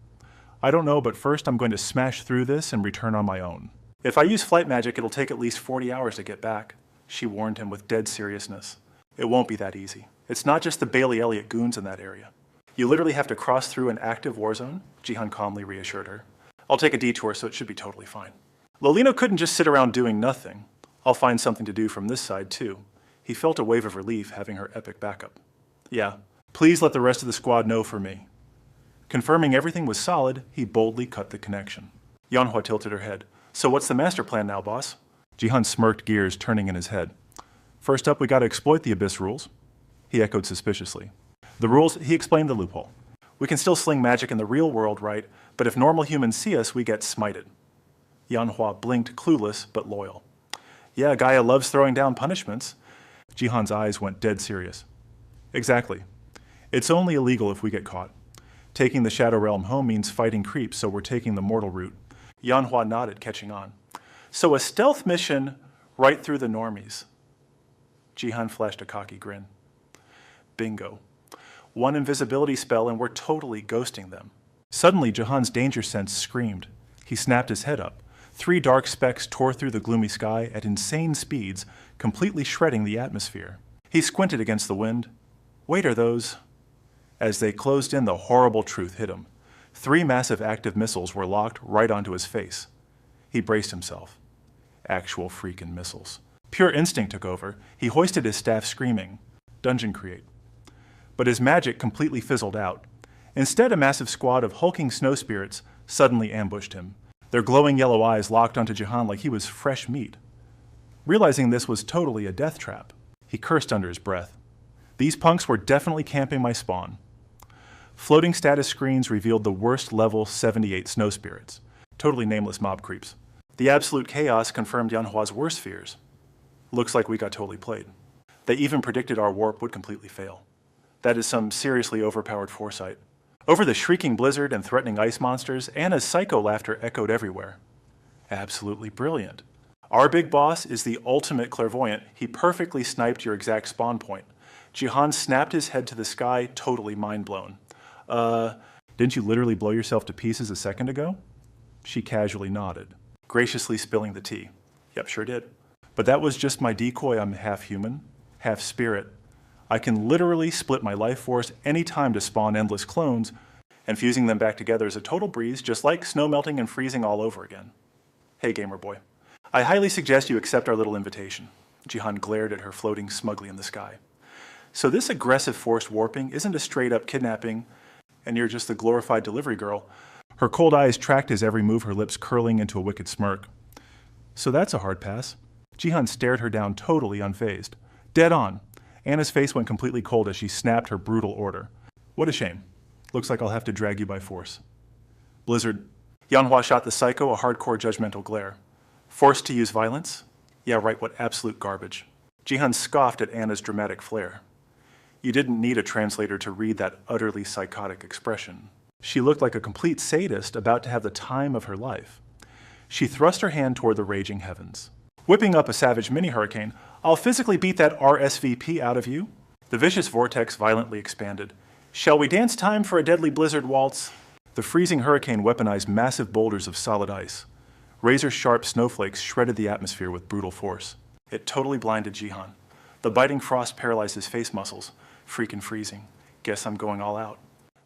I don't know, but first I'm going to smash through this and return on my own. If I use flight magic, it'll take at least 40 hours to get back, she warned him with dead seriousness. It won't be that easy. It's not just the Bailey Elliott goons in that area. You literally have to cross through an active war zone, Jihan calmly reassured her. I'll take a detour, so it should be totally fine. Lolino couldn't just sit around doing nothing. I'll find something to do from this side, too. He felt a wave of relief having her epic backup. Yeah, please let the rest of the squad know for me. Confirming everything was solid, he boldly cut the connection. Manhwa tilted her head. So what's the master plan now, boss? Jihan smirked, gears turning in his head. First up, we gotta exploit the Abyss rules. He echoed suspiciously. The rules, he explained the loophole. We can still sling magic in the real world, right? But if normal humans see us, we get smited. Manhwa blinked, clueless but loyal. Yeah, Gaia loves throwing down punishments. Jihan's eyes went dead serious. Exactly. It's only illegal if we get caught. Taking the Shadow Realm home means fighting creeps, so we're taking the mortal route. Manhwa nodded, catching on. So a stealth mission right through the normies. Jihan flashed a cocky grin. Bingo. One invisibility spell and we're totally ghosting them. Suddenly, Jihan's danger sense screamed. He snapped his head up. 3 dark specks tore through the gloomy sky at insane speeds, completely shredding the atmosphere. He squinted against the wind. Wait, are those? As they closed in, the horrible truth hit him. 3 massive active missiles were locked right onto his face. He braced himself. Actual freaking missiles. Pure instinct took over. He hoisted his staff screaming, "Dungeon create." But his magic completely fizzled out. Instead, a massive squad of hulking snow spirits suddenly ambushed him. Their glowing yellow eyes locked onto Jihan like he was fresh meat. Realizing this was totally a death trap, he cursed under his breath. These punks were definitely camping my spawn. Floating status screens revealed the worst level 78 snow spirits, totally nameless mob creeps. The absolute chaos confirmed Manhwa's worst fears. Looks like we got totally played. They even predicted our warp would completely fail. That is some seriously overpowered foresight. Over the shrieking blizzard and threatening ice monsters, Anna's psycho laughter echoed everywhere. Absolutely brilliant. Our big boss is the ultimate clairvoyant. He perfectly sniped your exact spawn point. Jihan snapped his head to the sky, totally mind-blown. Didn't you literally blow yourself to pieces a second ago? She casually nodded, graciously spilling the tea. Yep, sure did. But that was just my decoy. I'm half human, half spirit. I can literally split my life force any time to spawn endless clones, and fusing them back together is a total breeze, just like snow melting and freezing all over again. Hey, gamer boy. I highly suggest you accept our little invitation. Jihan glared at her floating smugly in the sky. So this aggressive forced warping isn't a straight-up kidnapping, and you're just the glorified delivery girl. Her cold eyes tracked his every move, her lips curling into a wicked smirk. So that's a hard pass. Jihan stared her down totally unfazed. Dead on. Anna's face went completely cold as she snapped her brutal order. What a shame. Looks like I'll have to drag you by force. Blizzard. Manhwa shot the psycho a hardcore judgmental glare. Forced to use violence? Yeah, right, what absolute garbage. Jihan scoffed at Anna's dramatic flair. You didn't need a translator to read that utterly psychotic expression. She looked like a complete sadist about to have the time of her life. She thrust her hand toward the raging heavens. Whipping up a savage mini-hurricane, I'll physically beat that RSVP out of you. The vicious vortex violently expanded. Shall we dance time for a deadly blizzard waltz? The freezing hurricane weaponized massive boulders of solid ice. Razor-sharp snowflakes shredded the atmosphere with brutal force. It totally blinded Jihan. The biting frost paralyzed his face muscles. Freakin' freezing. Guess I'm going all out.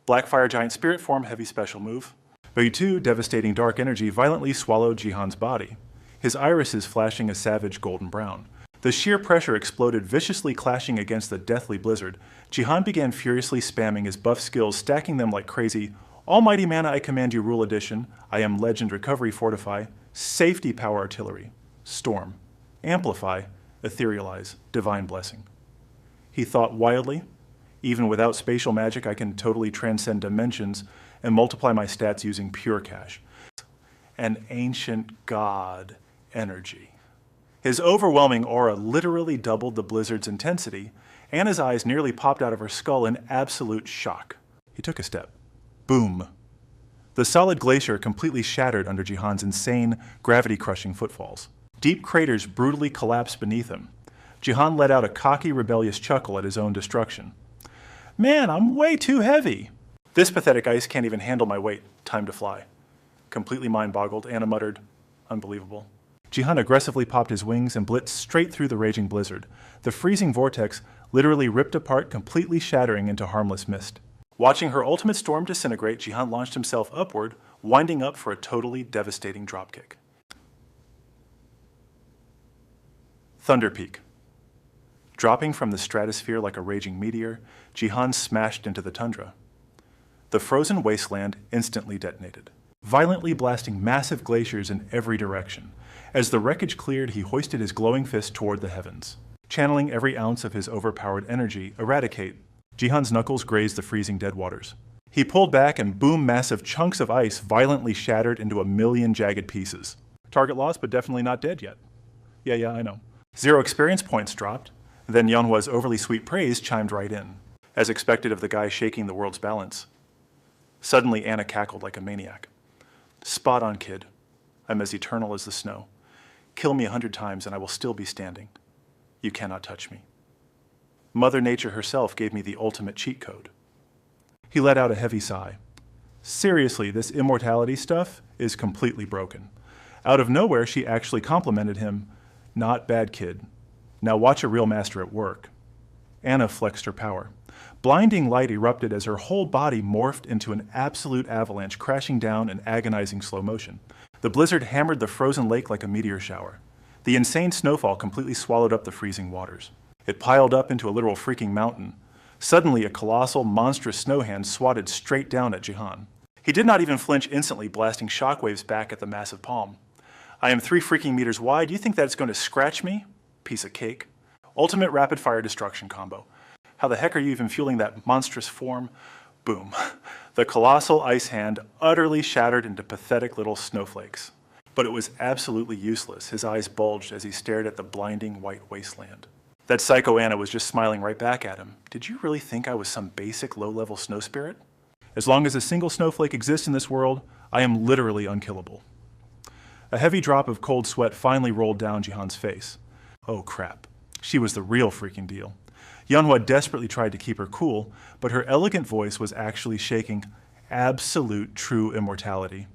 Blackfire Giant Spirit Form heavy special move. Value 2, devastating dark energy violently swallowed Jihan's body. His irises flashing a savage golden brown. The sheer pressure exploded, viciously clashing against the deathly blizzard. Jihan began furiously spamming his buff skills, stacking them like crazy. Almighty Mana I Command You Rule Edition, I Am Legend Recovery Fortify, Safety Power Artillery, Storm, Amplify, Etherealize, Divine Blessing. He thought wildly. Even without spatial magic, I can totally transcend dimensions and multiply my stats using pure cash. An ancient god energy. His overwhelming aura literally doubled the blizzard's intensity. Anna's eyes nearly popped out of her skull in absolute shock. He took a step. Boom. The solid glacier completely shattered under Jihan's insane, gravity-crushing footfalls. Deep craters brutally collapsed beneath him. Jihan let out a cocky, rebellious chuckle at his own destruction. Man, I'm way too heavy. This pathetic ice can't even handle my weight. Time to fly. Completely mind-boggled, Anna muttered, unbelievable. Jihan aggressively popped his wings and blitzed straight through the raging blizzard. The freezing vortex literally ripped apart, completely shattering into harmless mist. Watching her ultimate storm disintegrate, Jihan launched himself upward, winding up for a totally devastating dropkick. Thunder Peak. Dropping from the stratosphere like a raging meteor, Jihan smashed into the tundra. The frozen wasteland instantly detonated, violently blasting massive glaciers in every direction. As the wreckage cleared, he hoisted his glowing fist toward the heavens. Channeling every ounce of his overpowered energy, Eradicate, Jihan's knuckles grazed the freezing deadwaters. He pulled back and boom, massive chunks of ice violently shattered into a million jagged pieces. Target lost, but definitely not dead yet. Yeah, I know. 0 experience points dropped. Then Manhwa's overly sweet praise chimed right in, as expected of the guy shaking the world's balance. Suddenly, Anna cackled like a maniac. Spot on, kid. I'm as eternal as the snow. Kill me 100 times and I will still be standing. You cannot touch me. Mother Nature herself gave me the ultimate cheat code. He let out a heavy sigh. Seriously, this immortality stuff is completely broken. Out of nowhere, she actually complimented him. Not bad, kid. Now watch a real master at work. Anna flexed her power. Blinding light erupted as her whole body morphed into an absolute avalanche, crashing down in agonizing slow motion. The blizzard hammered the frozen lake like a meteor shower. The insane snowfall completely swallowed up the freezing waters. It piled up into a literal freaking mountain. Suddenly, a colossal, monstrous snow hand swatted straight down at Jihan. He did not even flinch, instantly blasting shockwaves back at the massive palm. I am 3 freaking meters wide. You think that it's going to scratch me? Piece of cake. Ultimate rapid-fire destruction combo. How the heck are you even fueling that monstrous form? Boom. The colossal ice hand utterly shattered into pathetic little snowflakes. But it was absolutely useless. His eyes bulged as he stared at the blinding white wasteland. That psycho Anna was just smiling right back at him. Did you really think I was some basic low-level snow spirit? As long as a single snowflake exists in this world, I am literally unkillable. A heavy drop of cold sweat finally rolled down Jihan's face. Oh crap. She was the real freaking deal. Manhwa desperately tried to keep her cool, but her elegant voice was actually shaking absolute true immortality.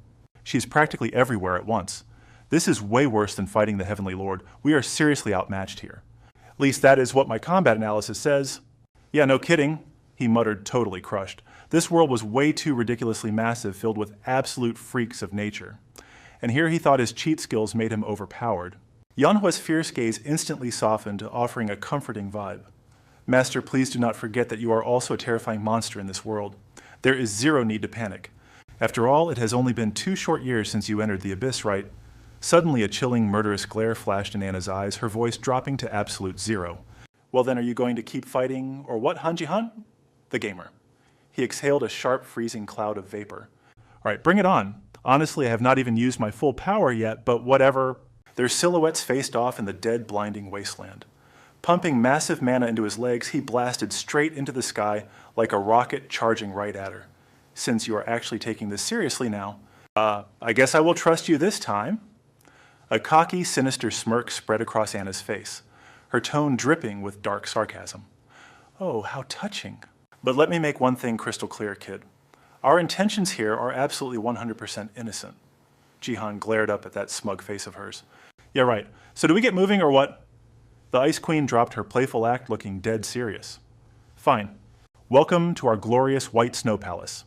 She is practically everywhere at once. This is way worse than fighting the Heavenly Lord. We are seriously outmatched here. At least that is what my combat analysis says. Yeah, no kidding, he muttered, totally crushed. This world was way too ridiculously massive, filled with absolute freaks of nature. And here he thought his cheat skills made him overpowered. Manhwa's fierce gaze instantly softened, offering a comforting vibe. Master, please do not forget that you are also a terrifying monster in this world. There is zero need to panic. After all, it has only been 2 short years since you entered the abyss, right? Suddenly a chilling, murderous glare flashed in Anna's eyes, her voice dropping to absolute zero. Well then, are you going to keep fighting, or what, Han-ji-han? The gamer. He exhaled a sharp, freezing cloud of vapor. All right, bring it on. Honestly, I have not even used my full power yet, but whatever. Their silhouettes faced off in the dead, blinding wasteland. Pumping massive mana into his legs, he blasted straight into the sky like a rocket charging right at her. Since you are actually taking this seriously now, I guess I will trust you this time. A cocky, sinister smirk spread across Anna's face, her tone dripping with dark sarcasm. Oh, how touching. But let me make one thing crystal clear, kid. Our intentions here are absolutely 100% innocent. Jihan glared up at that smug face of hers. Yeah, right. So do we get moving or what? The Ice Queen dropped her playful act, looking dead serious. Fine. Welcome to our glorious white snow palace.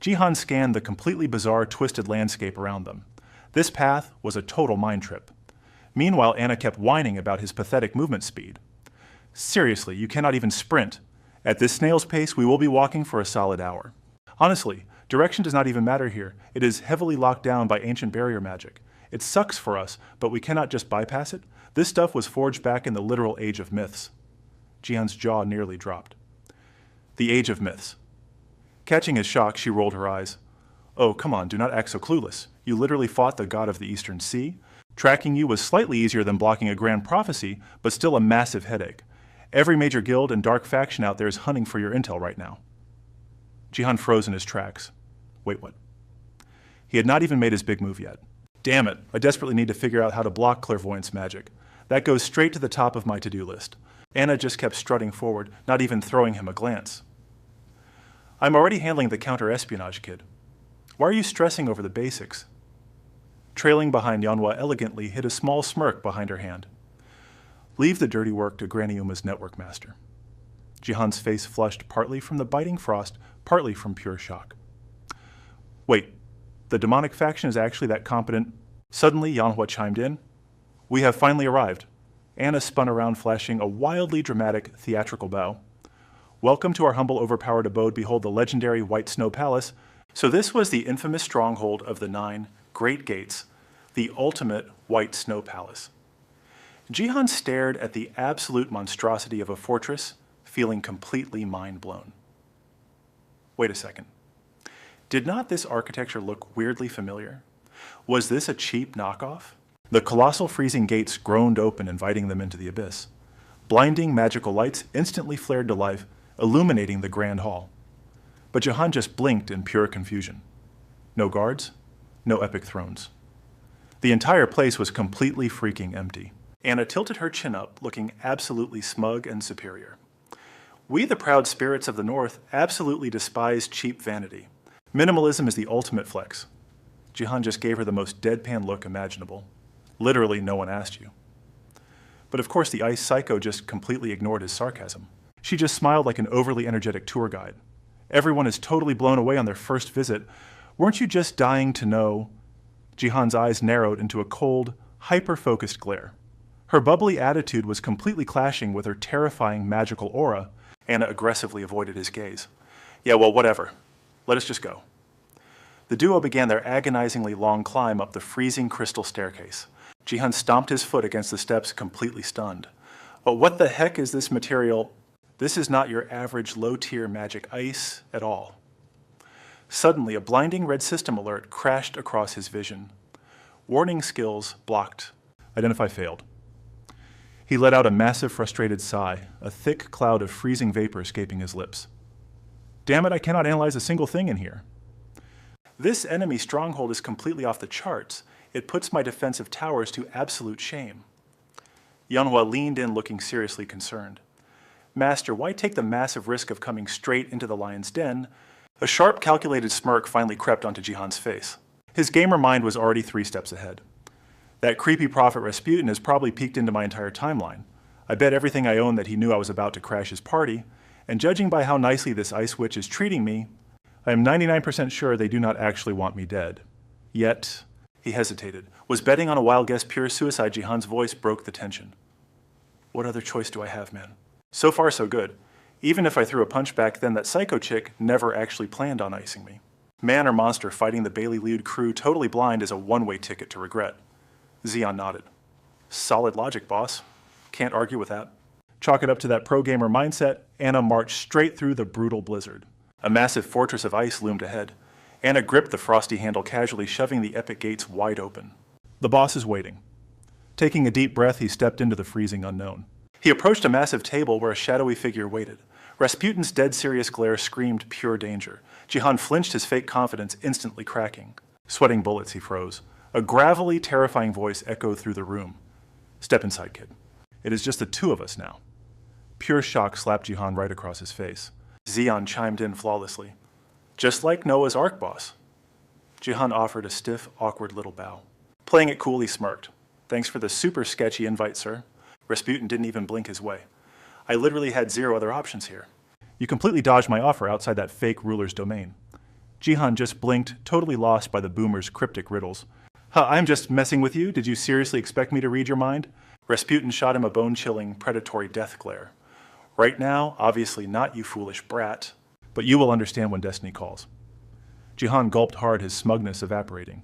Jihan scanned the completely bizarre, twisted landscape around them. This path was a total mind trip. Meanwhile, Anna kept whining about his pathetic movement speed. Seriously, you cannot even sprint. At this snail's pace, we will be walking for a solid hour. Honestly, direction does not even matter here. It is heavily locked down by ancient barrier magic. It sucks for us, but we cannot just bypass it. This stuff was forged back in the literal age of myths. Jihan's jaw nearly dropped. The age of myths. Catching his shock, she rolled her eyes. Oh, come on, do not act so clueless. You literally fought the god of the Eastern Sea. Tracking you was slightly easier than blocking a grand prophecy, but still a massive headache. Every major guild and dark faction out there is hunting for your intel right now. Jihan froze in his tracks. Wait, what? He had not even made his big move yet. Damn it, I desperately need to figure out how to block clairvoyance magic. That goes straight to the top of my to-do list. Anna just kept strutting forward, not even throwing him a glance. I'm already handling the counter-espionage, kid. Why are you stressing over the basics? Trailing behind Manhwa elegantly hid a small smirk behind her hand. Leave the dirty work to Granny Uma's network master. Jihan's face flushed partly from the biting frost, partly from pure shock. Wait, the demonic faction is actually that competent? Suddenly, Manhwa chimed in. We have finally arrived. Anna spun around, flashing a wildly dramatic, theatrical bow. Welcome to our humble, overpowered abode. Behold the legendary White Snow Palace. So this was the infamous stronghold of the 9 Great Gates, the ultimate White Snow Palace. Jihan stared at the absolute monstrosity of a fortress, feeling completely mind-blown. Wait a second. Did not this architecture look weirdly familiar? Was this a cheap knockoff? The colossal freezing gates groaned open, inviting them into the abyss. Blinding magical lights instantly flared to life, illuminating the grand hall. But Jihan just blinked in pure confusion. No guards, no epic thrones. The entire place was completely freaking empty. Anna tilted her chin up, looking absolutely smug and superior. We, the proud spirits of the North, absolutely despise cheap vanity. Minimalism is the ultimate flex. Jihan just gave her the most deadpan look imaginable. Literally, no one asked you. But of course, the ice psycho just completely ignored his sarcasm. She just smiled like an overly energetic tour guide. Everyone is totally blown away on their first visit. Weren't you just dying to know? Jihan's eyes narrowed into a cold, hyper-focused glare. Her bubbly attitude was completely clashing with her terrifying magical aura. Anna aggressively avoided his gaze. Yeah, well, whatever. Let us just go. The duo began their agonizingly long climb up the freezing crystal staircase. Jihan stomped his foot against the steps, completely stunned. Oh, what the heck is this material? This is not your average low-tier magic ice at all. Suddenly, a blinding red system alert crashed across his vision. Warning skills blocked. Identify failed. He let out a massive, frustrated sigh, a thick cloud of freezing vapor escaping his lips. Damn it, I cannot analyze a single thing in here. This enemy stronghold is completely off the charts. It puts my defensive towers to absolute shame. Manhwa leaned in, looking seriously concerned. Master, why take the massive risk of coming straight into the lion's den? A sharp, calculated smirk finally crept onto Jihan's face. His gamer mind was already 3 steps ahead. That creepy prophet Rasputin has probably peeked into my entire timeline. I bet everything I own that he knew I was about to crash his party, and judging by how nicely this ice witch is treating me, I am 99% sure they do not actually want me dead. Yet, he hesitated. Was betting on a wild guess pure suicide? Jihan's voice broke the tension. What other choice do I have, man? So far so good. Even if I threw a punch back then, that psycho chick never actually planned on icing me. Man or monster fighting the Bailey Liud crew totally blind is a one-way ticket to regret. Zeon nodded. Solid logic, boss. Can't argue with that. Chalk it up to that pro-gamer mindset, Anna marched straight through the brutal blizzard. A massive fortress of ice loomed ahead. Anna gripped the frosty handle casually, shoving the epic gates wide open. The boss is waiting. Taking a deep breath, he stepped into the freezing unknown. He approached a massive table where a shadowy figure waited. Rasputin's dead serious glare screamed pure danger. Jihan flinched, his fake confidence instantly cracking. Sweating bullets, he froze. A gravelly, terrifying voice echoed through the room. Step inside, kid. It is just the two of us now. Pure shock slapped Jihan right across his face. Zeon chimed in flawlessly. Just like Noah's Ark, boss. Jihan offered a stiff, awkward little bow. Playing it cool, he smirked. Thanks for the super sketchy invite, sir. Rasputin didn't even blink his way. I literally had zero other options here. You completely dodged my offer outside that fake ruler's domain. Jihan just blinked, totally lost by the boomer's cryptic riddles. I'm just messing with you? Did you seriously expect me to read your mind? Rasputin shot him a bone-chilling, predatory death glare. Right now, obviously not, you foolish brat. But you will understand when destiny calls. Jihan gulped hard, his smugness evaporating.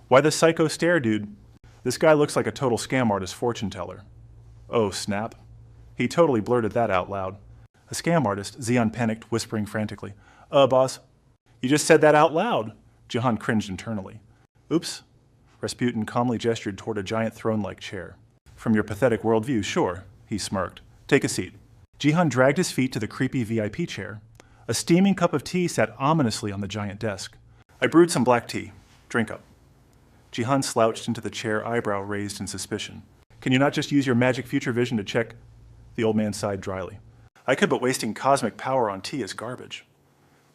Why the psycho stare, dude? This guy looks like a total scam artist fortune teller. Oh, snap. He totally blurted that out loud. A scam artist, Zeon panicked, whispering frantically. Boss. You just said that out loud. Jihan cringed internally. Oops. Rasputin calmly gestured toward a giant throne-like chair. From your pathetic worldview, sure, he smirked. Take a seat. Jihan dragged his feet to the creepy VIP chair. A steaming cup of tea sat ominously on the giant desk. I brewed some black tea. Drink up. Jihan slouched into the chair, eyebrow raised in suspicion. Can you not just use your magic future vision to check? The old man sighed dryly. I could, but wasting cosmic power on tea is garbage.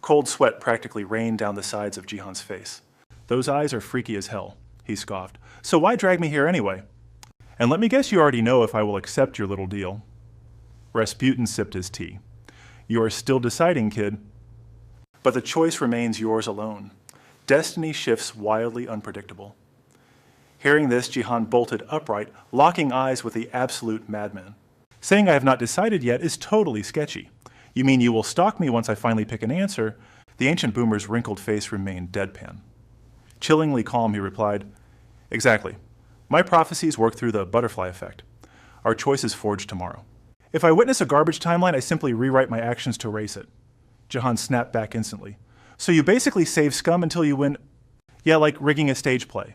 Cold sweat practically rained down the sides of Jihan's face. Those eyes are freaky as hell, he scoffed. So why drag me here anyway? And let me guess you already know if I will accept your little deal. Rasputin sipped his tea. You are still deciding, kid. But the choice remains yours alone. Destiny shifts wildly unpredictable. Hearing this, Jihan bolted upright, locking eyes with the absolute madman. Saying I have not decided yet is totally sketchy. You mean you will stalk me once I finally pick an answer? The ancient boomer's wrinkled face remained deadpan. Chillingly calm, he replied, Exactly. My prophecies work through the butterfly effect. Our choice is forged tomorrow. If I witness a garbage timeline, I simply rewrite my actions to erase it. Jihan snapped back instantly. So you basically save scum until you win? Yeah, like rigging a stage play.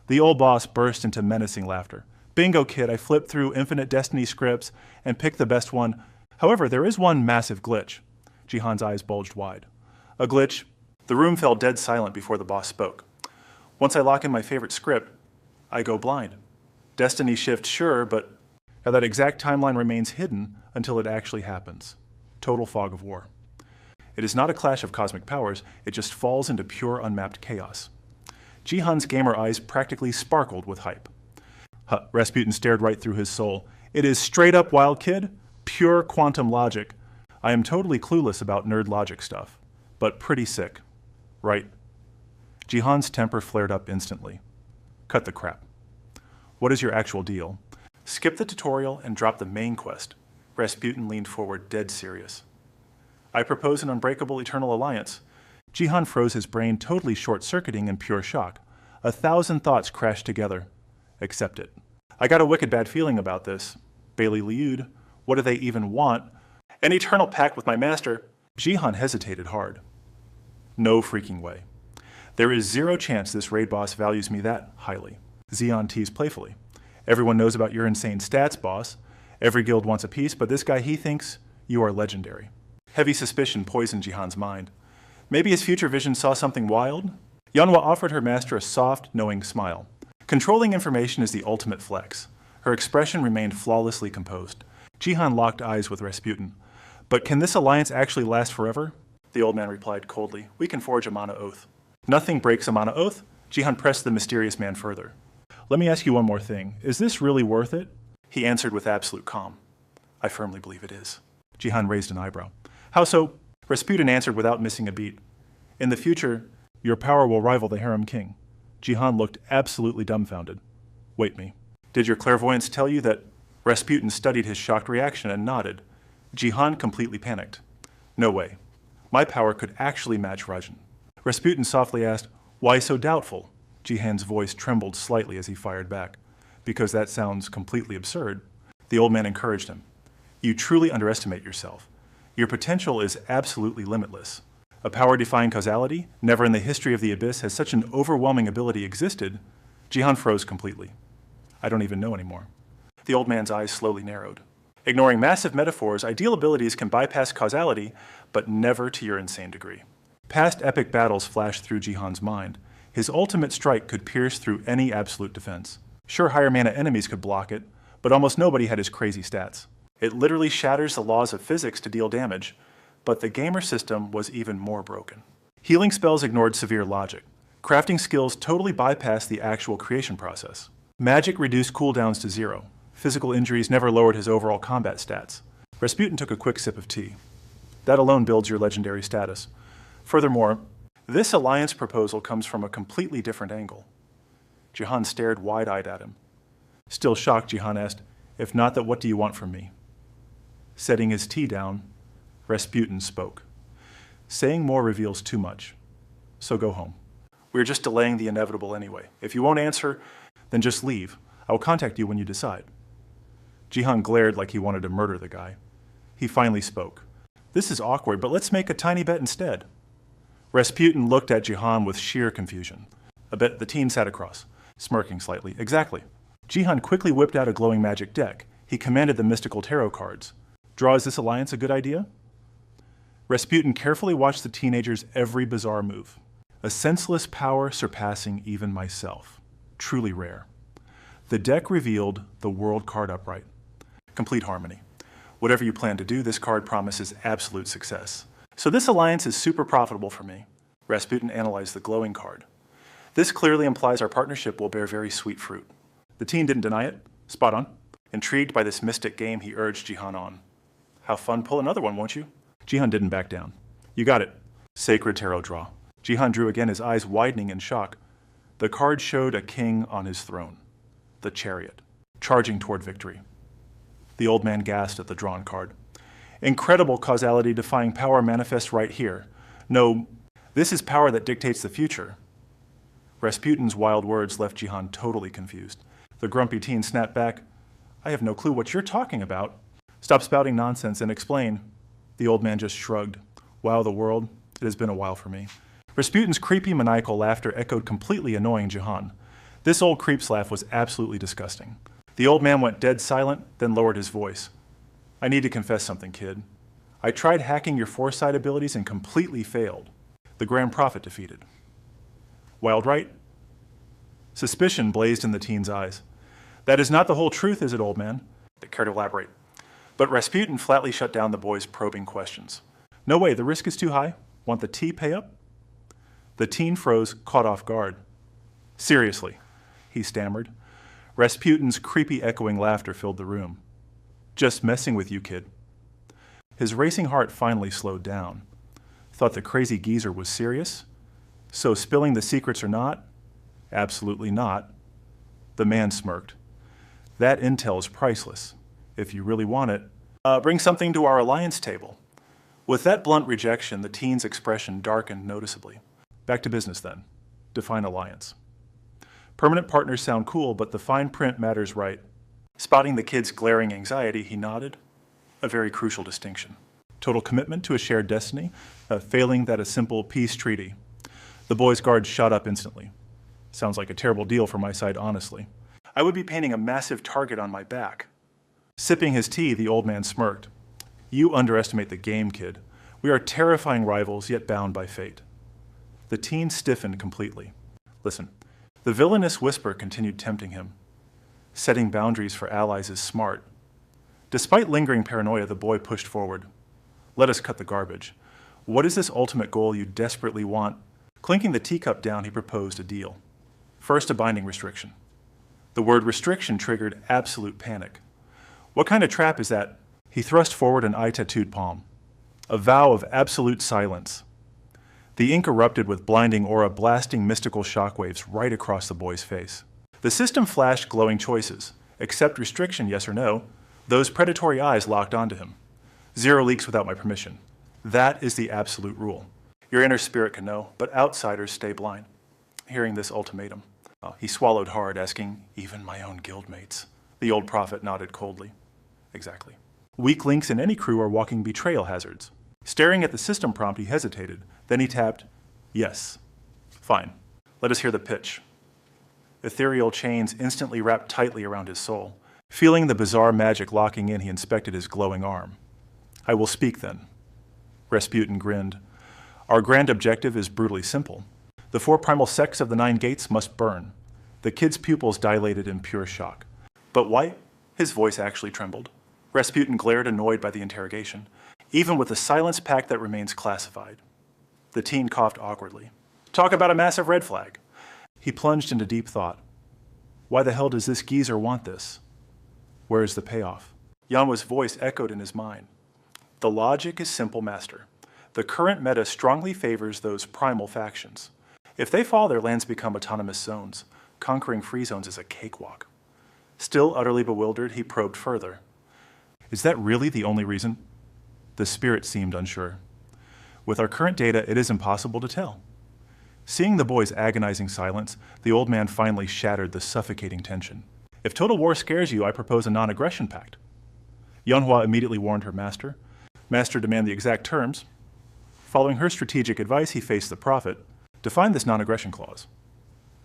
The old boss burst into menacing laughter. Bingo, kid, I flipped through infinite destiny scripts and picked the best one. However, there is one massive glitch. Jihan's eyes bulged wide. A glitch? The room fell dead silent before the boss spoke. Once I lock in my favorite script, I go blind. Destiny shift, sure, but that exact timeline remains hidden until it actually happens. Total fog of war. It is not a clash of cosmic powers, it just falls into pure unmapped chaos. Jihan's gamer eyes practically sparkled with hype. Rasputin stared right through his soul. It is straight up wild, kid. Pure quantum logic. I am totally clueless about nerd logic stuff, but pretty sick. Right? Jihan's temper flared up instantly. Cut the crap. What is your actual deal? Skip the tutorial and drop the main quest. Rasputin leaned forward, dead serious. I propose an unbreakable eternal alliance. Jihan froze, his brain totally short-circuiting in pure shock. 1,000 thoughts crashed together. Accept it. I got a wicked bad feeling about this. Bailey Liud, what do they even want? An eternal pact with my master. Jihan hesitated hard. No freaking way. There is zero chance this raid boss values me that highly. Zeon teased playfully. Everyone knows about your insane stats, boss. Every guild wants a piece, but this guy, he thinks you are legendary. Heavy suspicion poisoned Jihan's mind. Maybe his future vision saw something wild? Yanhwa offered her master a soft, knowing smile. Controlling information is the ultimate flex. Her expression remained flawlessly composed. Jihan locked eyes with Rasputin. But can this alliance actually last forever? The old man replied coldly. We can forge a mana oath. Nothing breaks a mana oath. Jihan pressed the mysterious man further. Let me ask you one more thing. Is this really worth it? He answered with absolute calm. I firmly believe it is. Jihan raised an eyebrow. How so? Rasputin answered without missing a beat. In the future, your power will rival the harem king. Jihan looked absolutely dumbfounded. Wait me. Did your clairvoyance tell you that? Rasputin studied his shocked reaction and nodded. Jihan completely panicked. No way. My power could actually match Rajan. Rasputin softly asked, "Why so doubtful?" Jihan's voice trembled slightly as he fired back. "Because that sounds completely absurd." The old man encouraged him. "You truly underestimate yourself. Your potential is absolutely limitless. A power-defying causality, never in the history of the Abyss has such an overwhelming ability existed." Jihan froze completely. "I don't even know anymore." The old man's eyes slowly narrowed. Ignoring massive metaphors, ideal abilities can bypass causality, but never to your insane degree. Past epic battles flashed through Jihan's mind. His ultimate strike could pierce through any absolute defense. Sure, higher mana enemies could block it, but almost nobody had his crazy stats. It literally shatters the laws of physics to deal damage, but the gamer system was even more broken. Healing spells ignored severe logic. Crafting skills totally bypassed the actual creation process. Magic reduced cooldowns to 0. Physical injuries never lowered his overall combat stats. Rasputin took a quick sip of tea. That alone builds your legendary status. Furthermore, this alliance proposal comes from a completely different angle. Jihan stared wide-eyed at him. Still shocked, Jihan asked, "If not that, what do you want from me?" Setting his tea down, Rasputin spoke. "Saying more reveals too much. So go home. We're just delaying the inevitable anyway. If you won't answer, then just leave. I will contact you when you decide." Jihan glared like he wanted to murder the guy. He finally spoke. "This is awkward, but let's make a tiny bet instead." Rasputin looked at Jihan with sheer confusion. A bet the teen sat across, smirking slightly. "Exactly." Jihan quickly whipped out a glowing magic deck. He commanded the mystical tarot cards. "Draw, is this alliance a good idea?" Rasputin carefully watched the teenager's every bizarre move. A senseless power surpassing even myself. Truly rare. The deck revealed the world card upright. Complete harmony. Whatever you plan to do, this card promises absolute success. So this alliance is super profitable for me. Rasputin analyzed the glowing card. This clearly implies our partnership will bear very sweet fruit. The teen didn't deny it. Spot on. Intrigued by this mystic game, he urged Jihan on. "Have fun, pull another one, won't you?" Jihan didn't back down. "You got it." Sacred tarot draw. Jihan drew again, his eyes widening in shock. The card showed a king on his throne. The Chariot, charging toward victory. The old man gasped at the drawn card. Incredible causality-defying power manifests right here. No, this is power that dictates the future. Rasputin's wild words left Jihan totally confused. The grumpy teen snapped back. "I have no clue what you're talking about. Stop spouting nonsense and explain." The old man just shrugged. "Wow, the world, it has been a while for me." Rasputin's creepy maniacal laughter echoed, completely annoying Jihan. This old creep's laugh was absolutely disgusting. The old man went dead silent, then lowered his voice. "I need to confess something, kid. I tried hacking your foresight abilities and completely failed. The Grand Prophet defeated." "Wild right?" Suspicion blazed in the teen's eyes. "That is not the whole truth, is it, old man?" Care to elaborate? But Rasputin flatly shut down the boy's probing questions. "No way, the risk is too high. Want the tea pay up?" The teen froze, caught off guard. "Seriously," he stammered. Rasputin's creepy echoing laughter filled the room. "Just messing with you, kid." His racing heart finally slowed down. Thought the crazy geezer was serious? So spilling the secrets or not? Absolutely not. The man smirked. "That intel is priceless. If you really want it, bring something to our alliance table." With that blunt rejection, the teen's expression darkened noticeably. "Back to business then. Define alliance." "Permanent partners sound cool, but the fine print matters, right?" Spotting the kid's glaring anxiety, he nodded. "A very crucial distinction. Total commitment to a shared destiny, failing that a simple peace treaty." The boy's guard shot up instantly. "Sounds like a terrible deal for my side, honestly. I would be painting a massive target on my back." Sipping his tea, the old man smirked. "You underestimate the game, kid. We are terrifying rivals, yet bound by fate." The teen stiffened completely. "Listen, the villainous whisper continued tempting him. Setting boundaries for allies is smart." Despite lingering paranoia, the boy pushed forward. "Let us cut the garbage. What is this ultimate goal you desperately want?" Clinking the teacup down, he proposed a deal. First, a binding restriction. The word restriction triggered absolute panic. "What kind of trap is that?" He thrust forward an eye-tattooed palm. "A vow of absolute silence." The ink erupted with blinding aura, blasting mystical shockwaves right across the boy's face. The system flashed glowing choices. Accept restriction, yes or no. Those predatory eyes locked onto him. Zero leaks without my permission. That is the absolute rule. Your inner spirit can know, but outsiders stay blind. Hearing this ultimatum, he swallowed hard, asking, even my own guildmates. The old prophet nodded coldly. Exactly. Weak links in any crew are walking betrayal hazards. Staring at the system prompt, he hesitated. Then he tapped, yes. Fine. Let us hear the pitch. Ethereal chains instantly wrapped tightly around his soul. Feeling the bizarre magic locking in, he inspected his glowing arm. I will speak then. Rasputin grinned. Our grand objective is brutally simple. The 4 primal sects of the 9 gates must burn. The kid's pupils dilated in pure shock. But why? His voice actually trembled. Rasputin glared, annoyed by the interrogation, even with the silence pact that remains classified. The teen coughed awkwardly. Talk about a massive red flag. He plunged into deep thought. Why the hell does this geezer want this? Where is the payoff? Yanhwa's voice echoed in his mind. The logic is simple, Master. The current meta strongly favors those primal factions. If they fall, their lands become autonomous zones. Conquering free zones is a cakewalk. Still utterly bewildered, he probed further. Is that really the only reason? The spirit seemed unsure. With our current data, it is impossible to tell. Seeing the boy's agonizing silence, the old man finally shattered the suffocating tension. If total war scares you, I propose a non-aggression pact. Yanhwa immediately warned her master. Master demanded the exact terms. Following her strategic advice, he faced the prophet. Define this non-aggression clause.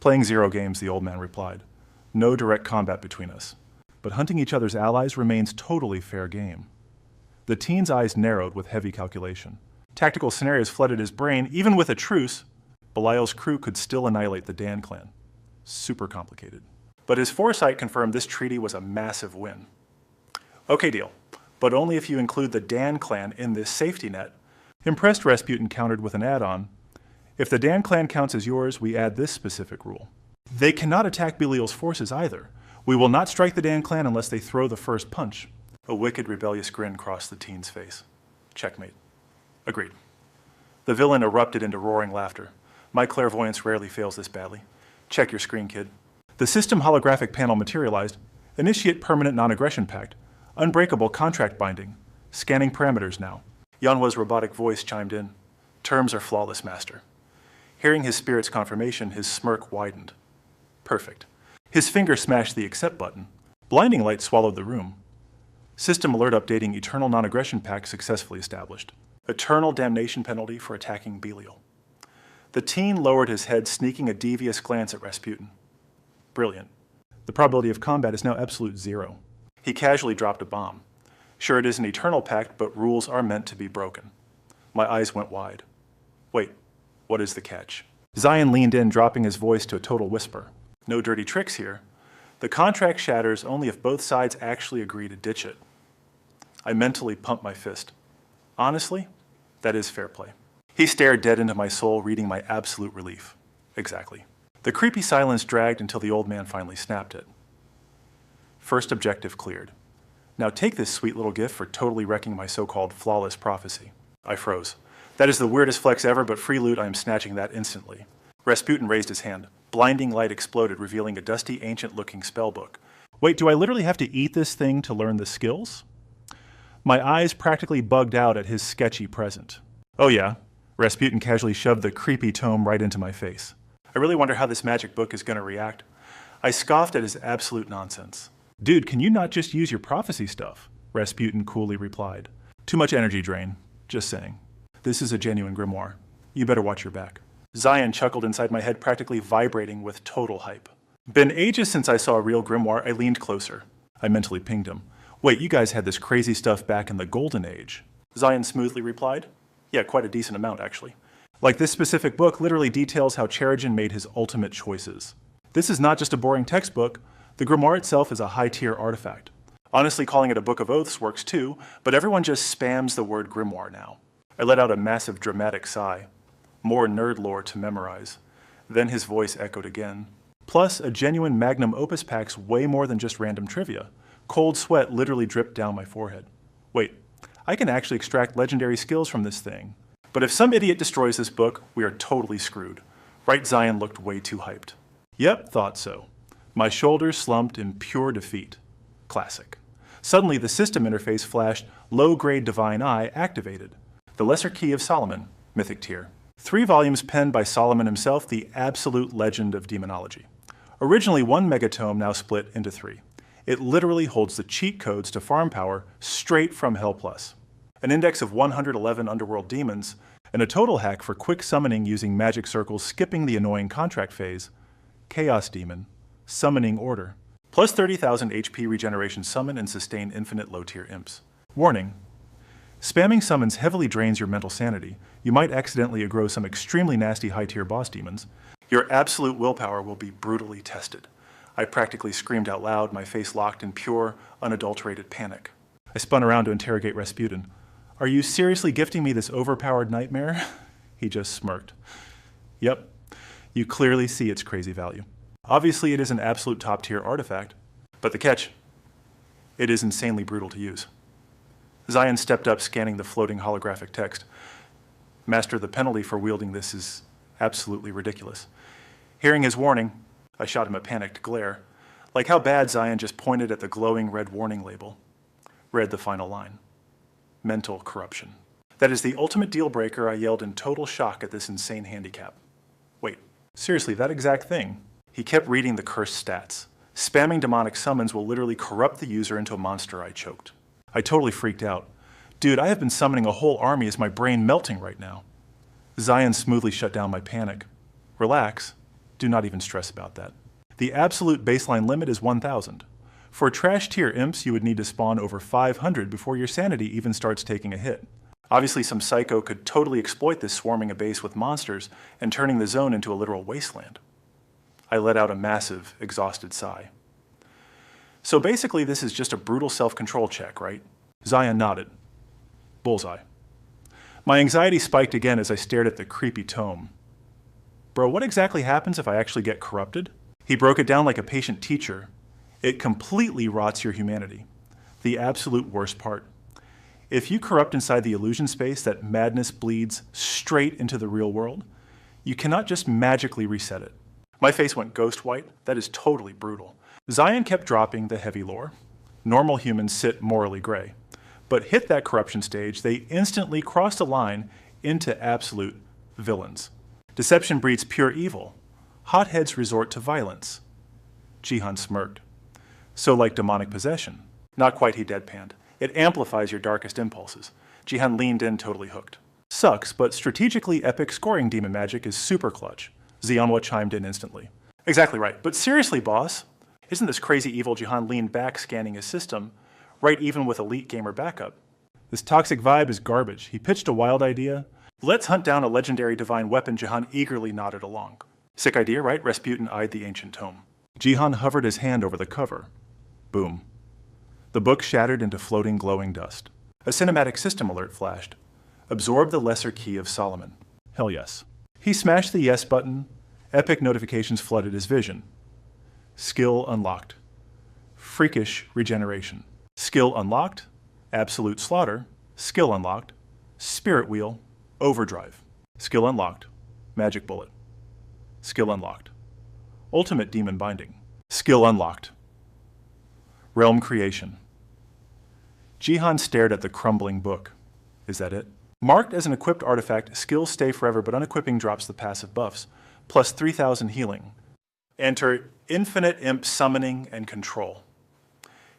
Playing zero games, the old man replied. No direct combat between us. But hunting each other's allies remains totally fair game. The teen's eyes narrowed with heavy calculation. Tactical scenarios flooded his brain. Even with a truce, Belial's crew could still annihilate the Dan clan. Super complicated. But his foresight confirmed this treaty was a massive win. Okay, deal. But only if you include the Dan clan in this safety net. Impressed, Rasputin countered with an add-on. If the Dan clan counts as yours, we add this specific rule. They cannot attack Belial's forces either. We will not strike the Dan clan unless they throw the first punch. A wicked, rebellious grin crossed the teen's face. Checkmate. Agreed. The villain erupted into roaring laughter. My clairvoyance rarely fails this badly. Check your screen, kid. The system holographic panel materialized. Initiate permanent non-aggression pact. Unbreakable contract binding. Scanning parameters now. Yanhwa's robotic voice chimed in. Terms are flawless, Master. Hearing his spirit's confirmation, his smirk widened. Perfect. His finger smashed the accept button. Blinding light swallowed the room. System alert updating eternal non-aggression pact successfully established. Eternal damnation penalty for attacking Belial. The teen lowered his head, sneaking a devious glance at Rasputin. Brilliant. The probability of combat is now absolute 0. He casually dropped a bomb. Sure, it is an eternal pact, but rules are meant to be broken. My eyes went wide. Wait, what is the catch? Zion leaned in, dropping his voice to a total whisper. No dirty tricks here. The contract shatters only if both sides actually agree to ditch it. I mentally pumped my fist. Honestly, that is fair play. He stared dead into my soul, reading my absolute relief. Exactly. The creepy silence dragged until the old man finally snapped it. First objective cleared. Now take this sweet little gift for totally wrecking my so-called flawless prophecy. I froze. That is the weirdest flex ever, but free loot, I am snatching that instantly. Rasputin raised his hand. Blinding light exploded, revealing a dusty, ancient-looking spellbook. Wait, do I literally have to eat this thing to learn the skills? My eyes practically bugged out at his sketchy present. Oh yeah, Rasputin casually shoved the creepy tome right into my face. I really wonder how this magic book is going to react. I scoffed at his absolute nonsense. Dude, can you not just use your prophecy stuff? Rasputin coolly replied. Too much energy drain. Just saying. This is a genuine grimoire. You better watch your back. Zion chuckled inside my head, practically vibrating with total hype. Been ages since I saw a real grimoire. I leaned closer. I mentally pinged him. Wait, you guys had this crazy stuff back in the Golden Age. Zion smoothly replied. Yeah, quite a decent amount, actually. Like this specific book literally details how Cherijin made his ultimate choices. This is not just a boring textbook. The grimoire itself is a high-tier artifact. Honestly, calling it a book of oaths works too, but everyone just spams the word grimoire now. I let out a massive dramatic sigh. More nerd lore to memorize. Then his voice echoed again. Plus, a genuine magnum opus packs way more than just random trivia. Cold sweat literally dripped down my forehead. Wait, I can actually extract legendary skills from this thing. But if some idiot destroys this book, we are totally screwed. Right, Zion looked way too hyped. Yep, thought so. My shoulders slumped in pure defeat. Classic. Suddenly, the system interface flashed low-grade divine eye activated. The Lesser Key of Solomon, mythic tier. 3 volumes penned by Solomon himself, the absolute legend of demonology. Originally 1 megatome, now split into 3. It literally holds the cheat codes to farm power straight from Hell Plus. An index of 111 underworld demons, and a total hack for quick summoning using magic circles skipping the annoying contract phase, Chaos Demon, Summoning Order, plus 30,000 HP regeneration summon and sustain infinite low-tier imps. Warning: spamming summons heavily drains your mental sanity. You might accidentally aggro some extremely nasty high-tier boss demons. Your absolute willpower will be brutally tested. I practically screamed out loud, my face locked in pure, unadulterated panic. I spun around to interrogate Rasputin. "Are you seriously gifting me this overpowered nightmare?" He just smirked. "Yep, you clearly see its crazy value. Obviously it is an absolute top-tier artifact, but the catch, it is insanely brutal to use." Zion stepped up, scanning the floating holographic text. "Master, the penalty for wielding this is absolutely ridiculous." Hearing his warning, I shot him a panicked glare. Like how bad Zion just pointed at the glowing red warning label. Read the final line. "Mental corruption." "That is the ultimate deal breaker," I yelled in total shock at this insane handicap. "Wait, seriously, that exact thing?" He kept reading the cursed stats. "Spamming demonic summons will literally corrupt the user into a monster," I choked. I totally freaked out. "Dude, I have been summoning a whole army. Is my brain melting right now?" Zion smoothly shut down my panic. "Relax. Do not even stress about that. The absolute baseline limit is 1,000. For trash tier imps, you would need to spawn over 500 before your sanity even starts taking a hit. Obviously, some psycho could totally exploit this swarming a base with monsters and turning the zone into a literal wasteland." I let out a massive, exhausted sigh. "So basically, this is just a brutal self-control check, right?" Zion nodded. Bullseye. My anxiety spiked again as I stared at the creepy tome. "Bro, what exactly happens if I actually get corrupted?" He broke it down like a patient teacher. "It completely rots your humanity. The absolute worst part. If you corrupt inside the illusion space, that madness bleeds straight into the real world. You cannot just magically reset it." My face went ghost white. That is totally brutal. Zion kept dropping the heavy lore. Normal humans sit morally gray. But hit that corruption stage, they instantly crossed a line into absolute villains. Deception breeds pure evil. Hotheads resort to violence. Jihan smirked. "So like demonic possession?" "Not quite," he deadpanned. "It amplifies your darkest impulses." Jihan leaned in, totally hooked. "Sucks, but strategically epic scoring demon magic is super clutch." Zionwa chimed in instantly. "Exactly right. But seriously, boss, isn't this crazy evil?" Jihan leaned back, scanning his system. "Right, even with elite gamer backup. This toxic vibe is garbage." He pitched a wild idea. "Let's hunt down a legendary divine weapon." Jihan eagerly nodded along. "Sick idea, right?" Rasputin eyed the ancient tome. Jihan hovered his hand over the cover. Boom. The book shattered into floating, glowing dust. A cinematic system alert flashed. "Absorb the Lesser Key of Solomon." Hell yes. He smashed the yes button. Epic notifications flooded his vision. Skill unlocked. Freakish regeneration. Skill unlocked. Absolute slaughter. Skill unlocked. Spirit wheel. Overdrive. Skill unlocked. Magic bullet. Skill unlocked. Ultimate demon binding. Skill unlocked. Realm creation. Jihan stared at the crumbling book. Is that it? Marked as an equipped artifact, skills stay forever, but unequipping drops the passive buffs. Plus 3,000 healing. Enter infinite imp summoning and control.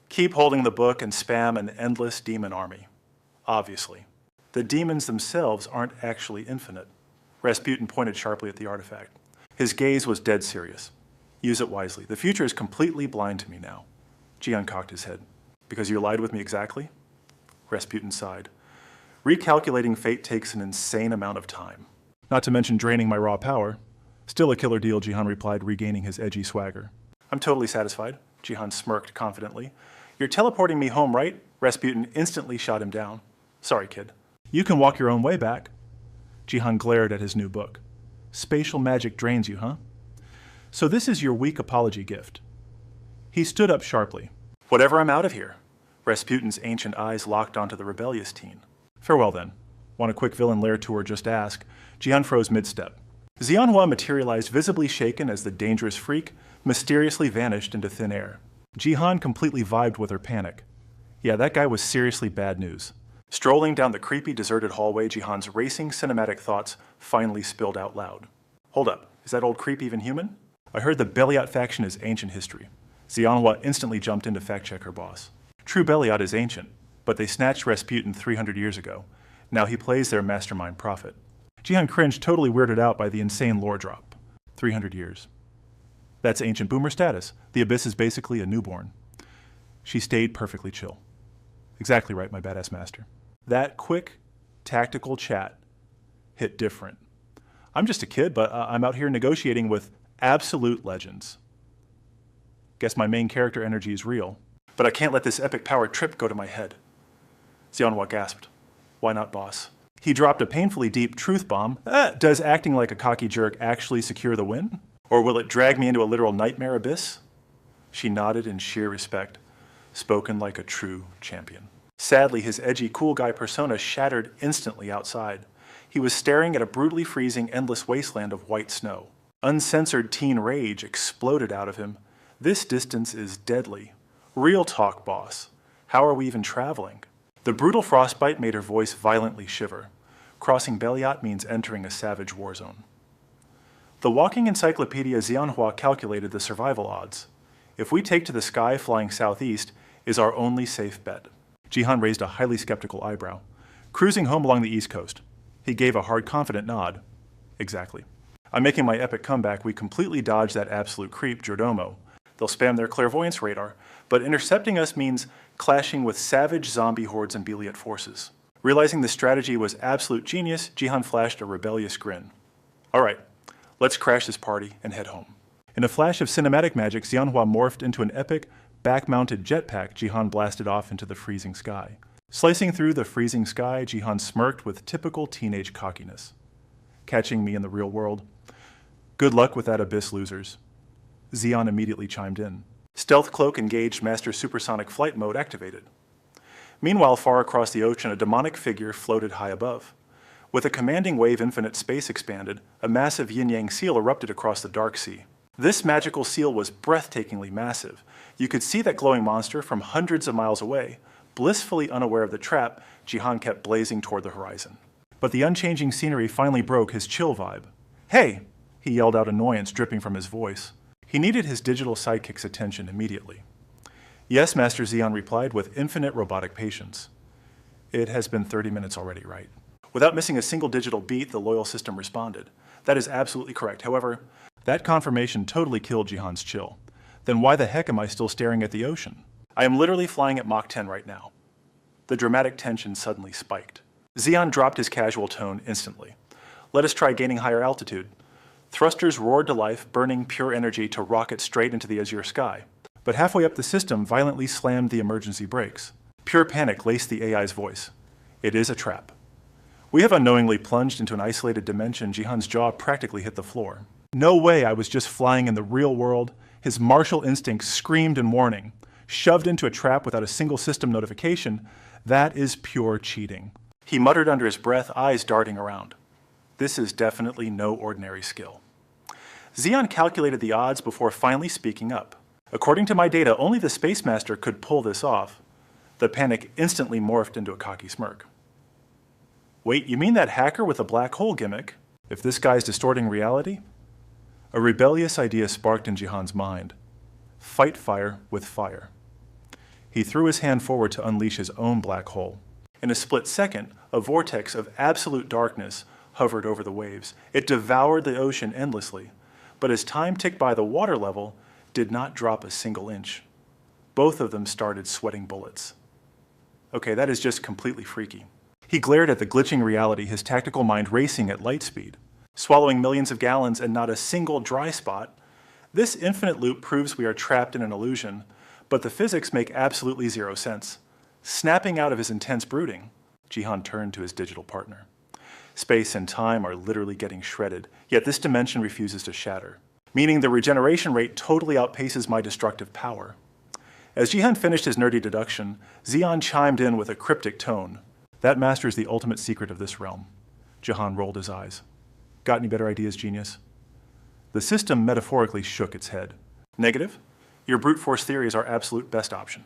Keep holding the book and spam an endless demon army. Obviously. The demons themselves aren't actually infinite. Rasputin pointed sharply at the artifact. His gaze was dead serious. Use it wisely. The future is completely blind to me now. Jihan cocked his head. Because you lied with me exactly? Rasputin sighed. Recalculating fate takes an insane amount of time. Not to mention draining my raw power. Still a killer deal, Jihan replied, regaining his edgy swagger. I'm totally satisfied. Jihan smirked confidently. You're teleporting me home, right? Rasputin instantly shot him down. Sorry, kid. You can walk your own way back. Jihan glared at his new book. Spatial magic drains you, huh? So this is your weak apology gift. He stood up sharply. Whatever, I'm out of here. Rasputin's ancient eyes locked onto the rebellious teen. Farewell then. Want a quick villain lair tour, just ask. Jihan froze mid-step. Xianhua materialized, visibly shaken as the dangerous freak mysteriously vanished into thin air. Jihan completely vibed with her panic. Yeah, that guy was seriously bad news. Strolling down the creepy, deserted hallway, Jihan's racing cinematic thoughts finally spilled out loud. Hold up, is that old creep even human? I heard the Beliot faction is ancient history. Xianhua instantly jumped in to fact-check her boss. True Beliot is ancient, but they snatched Rasputin 300 years ago. Now he plays their mastermind prophet. Jihan cringed, totally weirded out by the insane lore drop. 300 years. That's ancient boomer status. The Abyss is basically a newborn. She stayed perfectly chill. Exactly right, my badass master. That quick, tactical chat hit different. I'm just a kid, but I'm out here negotiating with absolute legends. Guess my main character energy is real. But I can't let this epic power trip go to my head. Xianhua gasped. Why not, boss? He dropped a painfully deep truth bomb. Does acting like a cocky jerk actually secure the win? Or will it drag me into a literal nightmare abyss? She nodded in sheer respect, spoken like a true champion. Sadly, his edgy cool guy persona shattered instantly outside. He was staring at a brutally freezing, endless wasteland of white snow. Uncensored teen rage exploded out of him. This distance is deadly. Real talk, boss. How are we even traveling? The brutal frostbite made her voice violently shiver. Crossing Beliot means entering a savage war zone. The walking encyclopedia Xianhua calculated the survival odds. If we take to the sky flying southeast is our only safe bet. Jihan raised a highly skeptical eyebrow. Cruising home along the east coast. He gave a hard, confident nod. Exactly. I'm making my epic comeback. We completely dodged that absolute creep, Jordomo. They'll spam their clairvoyance radar, but intercepting us means clashing with savage zombie hordes and Beliot forces. Realizing the strategy was absolute genius, Jihan flashed a rebellious grin. All right, let's crash this party and head home. In a flash of cinematic magic, Xianhua morphed into an epic, back-mounted jetpack. Jihan blasted off into the freezing sky. Slicing through the freezing sky, Jihan smirked with typical teenage cockiness. Catching me in the real world? Good luck with that, Abyss losers. Xian immediately chimed in. Stealth cloak engaged, master supersonic flight mode activated. Meanwhile, far across the ocean, a demonic figure floated high above. With a commanding wave, infinite space expanded. A massive yin-yang seal erupted across the dark sea. This magical seal was breathtakingly massive. You could see that glowing monster from hundreds of miles away. Blissfully unaware of the trap, Jihan kept blazing toward the horizon. But the unchanging scenery finally broke his chill vibe. Hey! He yelled out, annoyance dripping from his voice. He needed his digital sidekick's attention immediately. Yes, Master Xian replied with infinite robotic patience. It has been 30 minutes already, right? Without missing a single digital beat, the loyal system responded. That is absolutely correct. However, that confirmation totally killed Jihan's chill. Then why the heck am I still staring at the ocean? I am literally flying at Mach 10 right now. The dramatic tension suddenly spiked. Xian dropped his casual tone instantly. Let us try gaining higher altitude. Thrusters roared to life, burning pure energy to rocket straight into the azure sky. But halfway up the system violently slammed the emergency brakes. Pure panic laced the AI's voice. It is a trap. We have unknowingly plunged into an isolated dimension. Jihan's jaw practically hit the floor. No way I was just flying in the real world. His martial instincts screamed in warning. Shoved into a trap without a single system notification, that is pure cheating. He muttered under his breath, eyes darting around. This is definitely no ordinary skill. Xian calculated the odds before finally speaking up. According to my data, only the Space Master could pull this off. The panic instantly morphed into a cocky smirk. Wait, you mean that hacker with a black hole gimmick? If this guy's distorting reality? A rebellious idea sparked in Jihan's mind. Fight fire with fire. He threw his hand forward to unleash his own black hole. In a split second, a vortex of absolute darkness hovered over the waves. It devoured the ocean endlessly, but as time ticked by, the water level did not drop a single inch. Both of them started sweating bullets. Okay, that is just completely freaky. He glared at the glitching reality, his tactical mind racing at light speed. Swallowing millions of gallons and not a single dry spot, this infinite loop proves we are trapped in an illusion, but the physics make absolutely zero sense. Snapping out of his intense brooding, Jihan turned to his digital partner. Space and time are literally getting shredded, yet this dimension refuses to shatter, meaning the regeneration rate totally outpaces my destructive power. As Jihan finished his nerdy deduction, Xian chimed in with a cryptic tone. That masters the ultimate secret of this realm. Jihan rolled his eyes. Got any better ideas, genius? The system metaphorically shook its head. Negative. Your brute force theory is our absolute best option.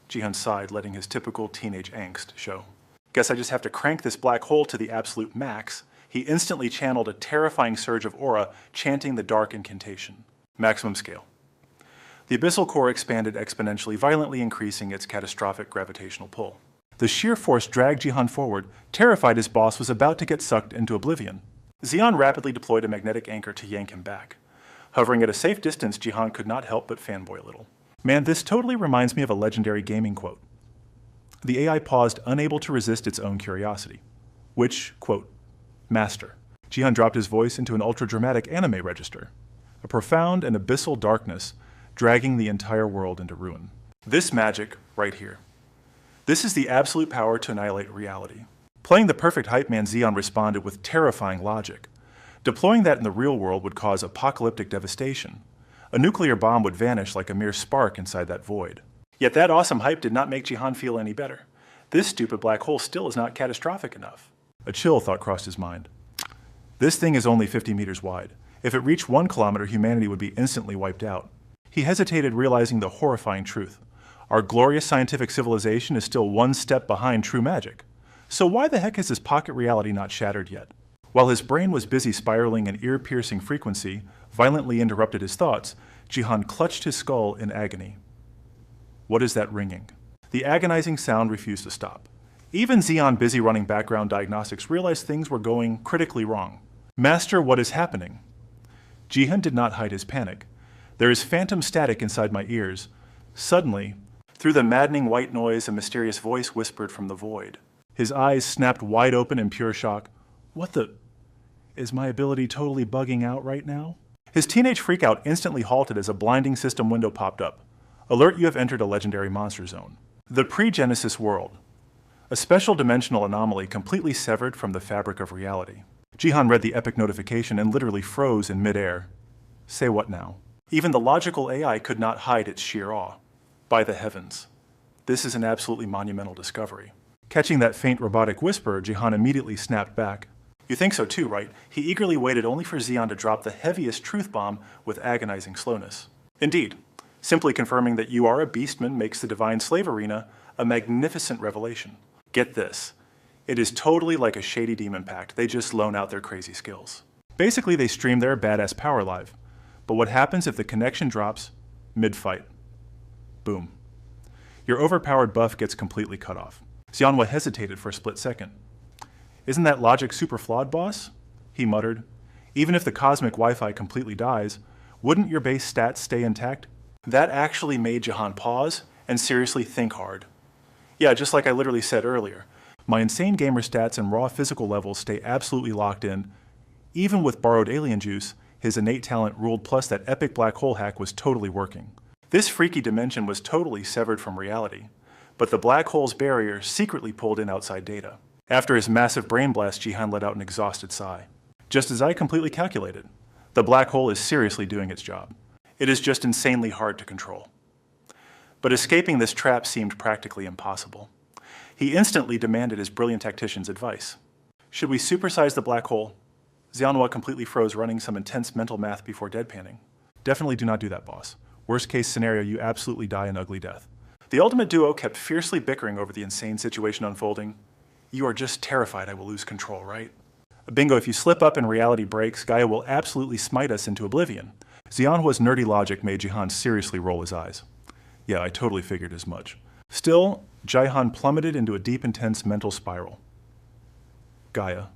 Jihan sighed, letting his typical teenage angst show. Guess I just have to crank this black hole to the absolute max. He instantly channeled a terrifying surge of aura, chanting the dark incantation. Maximum scale. The abyssal core expanded exponentially, violently increasing its catastrophic gravitational pull. The sheer force dragged Jihan forward, terrified his boss was about to get sucked into oblivion. Xian rapidly deployed a magnetic anchor to yank him back. Hovering at a safe distance, Jihan could not help but fanboy a little. Man, this totally reminds me of a legendary gaming quote. The AI paused, unable to resist its own curiosity. Which, quote, master? Jihan dropped his voice into an ultra-dramatic anime register. A profound and abyssal darkness, dragging the entire world into ruin. This magic, right here. This is the absolute power to annihilate reality. Playing the perfect hype man, Xian responded with terrifying logic. Deploying that in the real world would cause apocalyptic devastation. A nuclear bomb would vanish like a mere spark inside that void. Yet that awesome hype did not make Jihan feel any better. This stupid black hole still is not catastrophic enough. A chill thought crossed his mind. This thing is only 50 meters wide. If it reached 1 kilometer, humanity would be instantly wiped out. He hesitated, realizing the horrifying truth. Our glorious scientific civilization is still one step behind true magic. So why the heck has his pocket reality not shattered yet? While his brain was busy spiraling an ear-piercing frequency, violently interrupted his thoughts, Jihan clutched his skull in agony. What is that ringing? The agonizing sound refused to stop. Even Xian, busy running background diagnostics, realized things were going critically wrong. Master, what is happening? Jihan did not hide his panic. There is phantom static inside my ears. Suddenly, through the maddening white noise, a mysterious voice whispered from the void. His eyes snapped wide open in pure shock. What the? Is my ability totally bugging out right now? His teenage freakout instantly halted as a blinding system window popped up. Alert, you have entered a legendary monster zone. The pre-Genesis world. A special dimensional anomaly completely severed from the fabric of reality. Jihan read the epic notification and literally froze in midair. Say what now? Even the logical AI could not hide its sheer awe. By the heavens. This is an absolutely monumental discovery. Catching that faint robotic whisper, Jihan immediately snapped back. You think so too, right? He eagerly waited only for Xian to drop the heaviest truth bomb with agonizing slowness. Indeed, simply confirming that you are a beastman makes the divine slave arena a magnificent revelation. Get this. It is totally like a shady demon pact. They just loan out their crazy skills. Basically, they stream their badass power live. But what happens if the connection drops mid-fight? Boom. Your overpowered buff gets completely cut off. Xianhua hesitated for a split second. Isn't that logic super flawed, boss? He muttered. Even if the cosmic Wi-Fi completely dies, wouldn't your base stats stay intact? That actually made Jihan pause and seriously think hard. Yeah, just like I literally said earlier. My insane gamer stats and raw physical levels stay absolutely locked in. Even with borrowed alien juice, his innate talent ruled, plus that epic black hole hack was totally working. This freaky dimension was totally severed from reality. But the black hole's barrier secretly pulled in outside data. After his massive brain blast, Jihan let out an exhausted sigh. Just as I completely calculated, the black hole is seriously doing its job. It is just insanely hard to control. But escaping this trap seemed practically impossible. He instantly demanded his brilliant tactician's advice. Should we supersize the black hole? Xianhua completely froze, running some intense mental math before deadpanning. Definitely do not do that, boss. Worst case scenario, you absolutely die an ugly death. The ultimate duo kept fiercely bickering over the insane situation unfolding. You are just terrified I will lose control, right? Bingo, if you slip up and reality breaks, Gaia will absolutely smite us into oblivion. Xianhua's nerdy logic made Jihan seriously roll his eyes. Yeah, I totally figured as much. Still, Jihan plummeted into a deep, intense mental spiral. Gaia.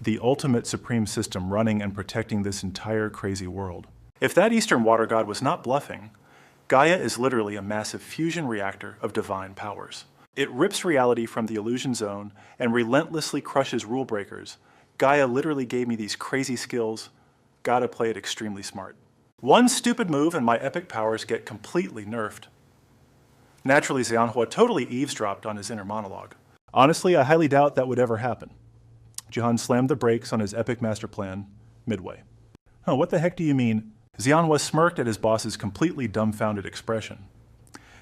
The ultimate supreme system running and protecting this entire crazy world. If that Eastern water god was not bluffing, Gaia is literally a massive fusion reactor of divine powers. It rips reality from the illusion zone and relentlessly crushes rule breakers. Gaia literally gave me these crazy skills. Gotta play it extremely smart. One stupid move and my epic powers get completely nerfed. Naturally, Xianhua totally eavesdropped on his inner monologue. Honestly, I highly doubt that would ever happen. Jihan slammed the brakes on his epic master plan midway. Oh, what the heck do you mean? Xianhua smirked at his boss's completely dumbfounded expression.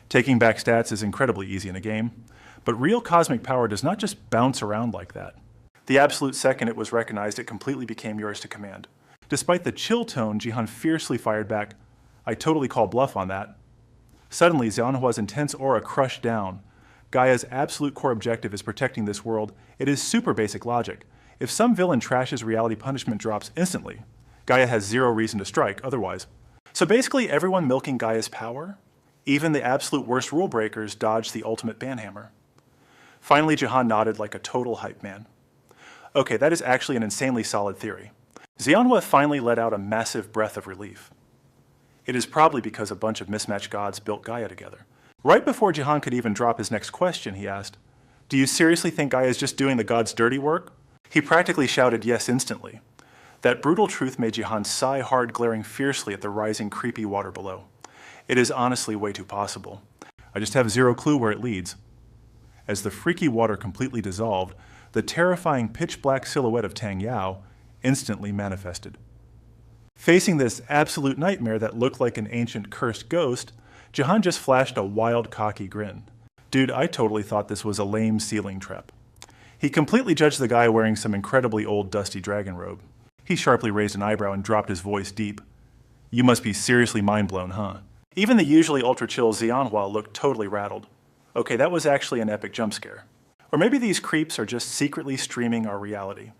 Taking back stats is incredibly easy in a game, but real cosmic power does not just bounce around like that. The absolute second it was recognized, it completely became yours to command. Despite the chill tone, Jihan fiercely fired back, I totally call bluff on that. Suddenly, Xianhua's intense aura crushed down. Gaia's absolute core objective is protecting this world. It is super basic logic. If some villain trashes reality, punishment drops instantly. Gaia has zero reason to strike otherwise. So basically everyone milking Gaia's power, even the absolute worst rule breakers, dodged the ultimate banhammer. Finally, Jihan nodded like a total hype man. Okay, that is actually an insanely solid theory. Xianhua finally let out a massive breath of relief. It is probably because a bunch of mismatched gods built Gaia together. Right before Jihan could even drop his next question, he asked, "Do you seriously think Gaia is just doing the gods' dirty work?" He practically shouted yes instantly. That brutal truth made Jihan sigh hard, glaring fiercely at the rising, creepy water below. It is honestly way too possible. I just have zero clue where it leads. As the freaky water completely dissolved, the terrifying pitch-black silhouette of Tang Yao instantly manifested. Facing this absolute nightmare that looked like an ancient cursed ghost, Jihan just flashed a wild, cocky grin. Dude, I totally thought this was a lame ceiling trap. He completely judged the guy wearing some incredibly old, dusty dragon robe. He sharply raised an eyebrow and dropped his voice deep. "You must be seriously mind-blown, huh?" Even the usually ultra-chill Xianhua looked totally rattled. Okay, that was actually an epic jump scare. Or maybe these creeps are just secretly streaming our reality.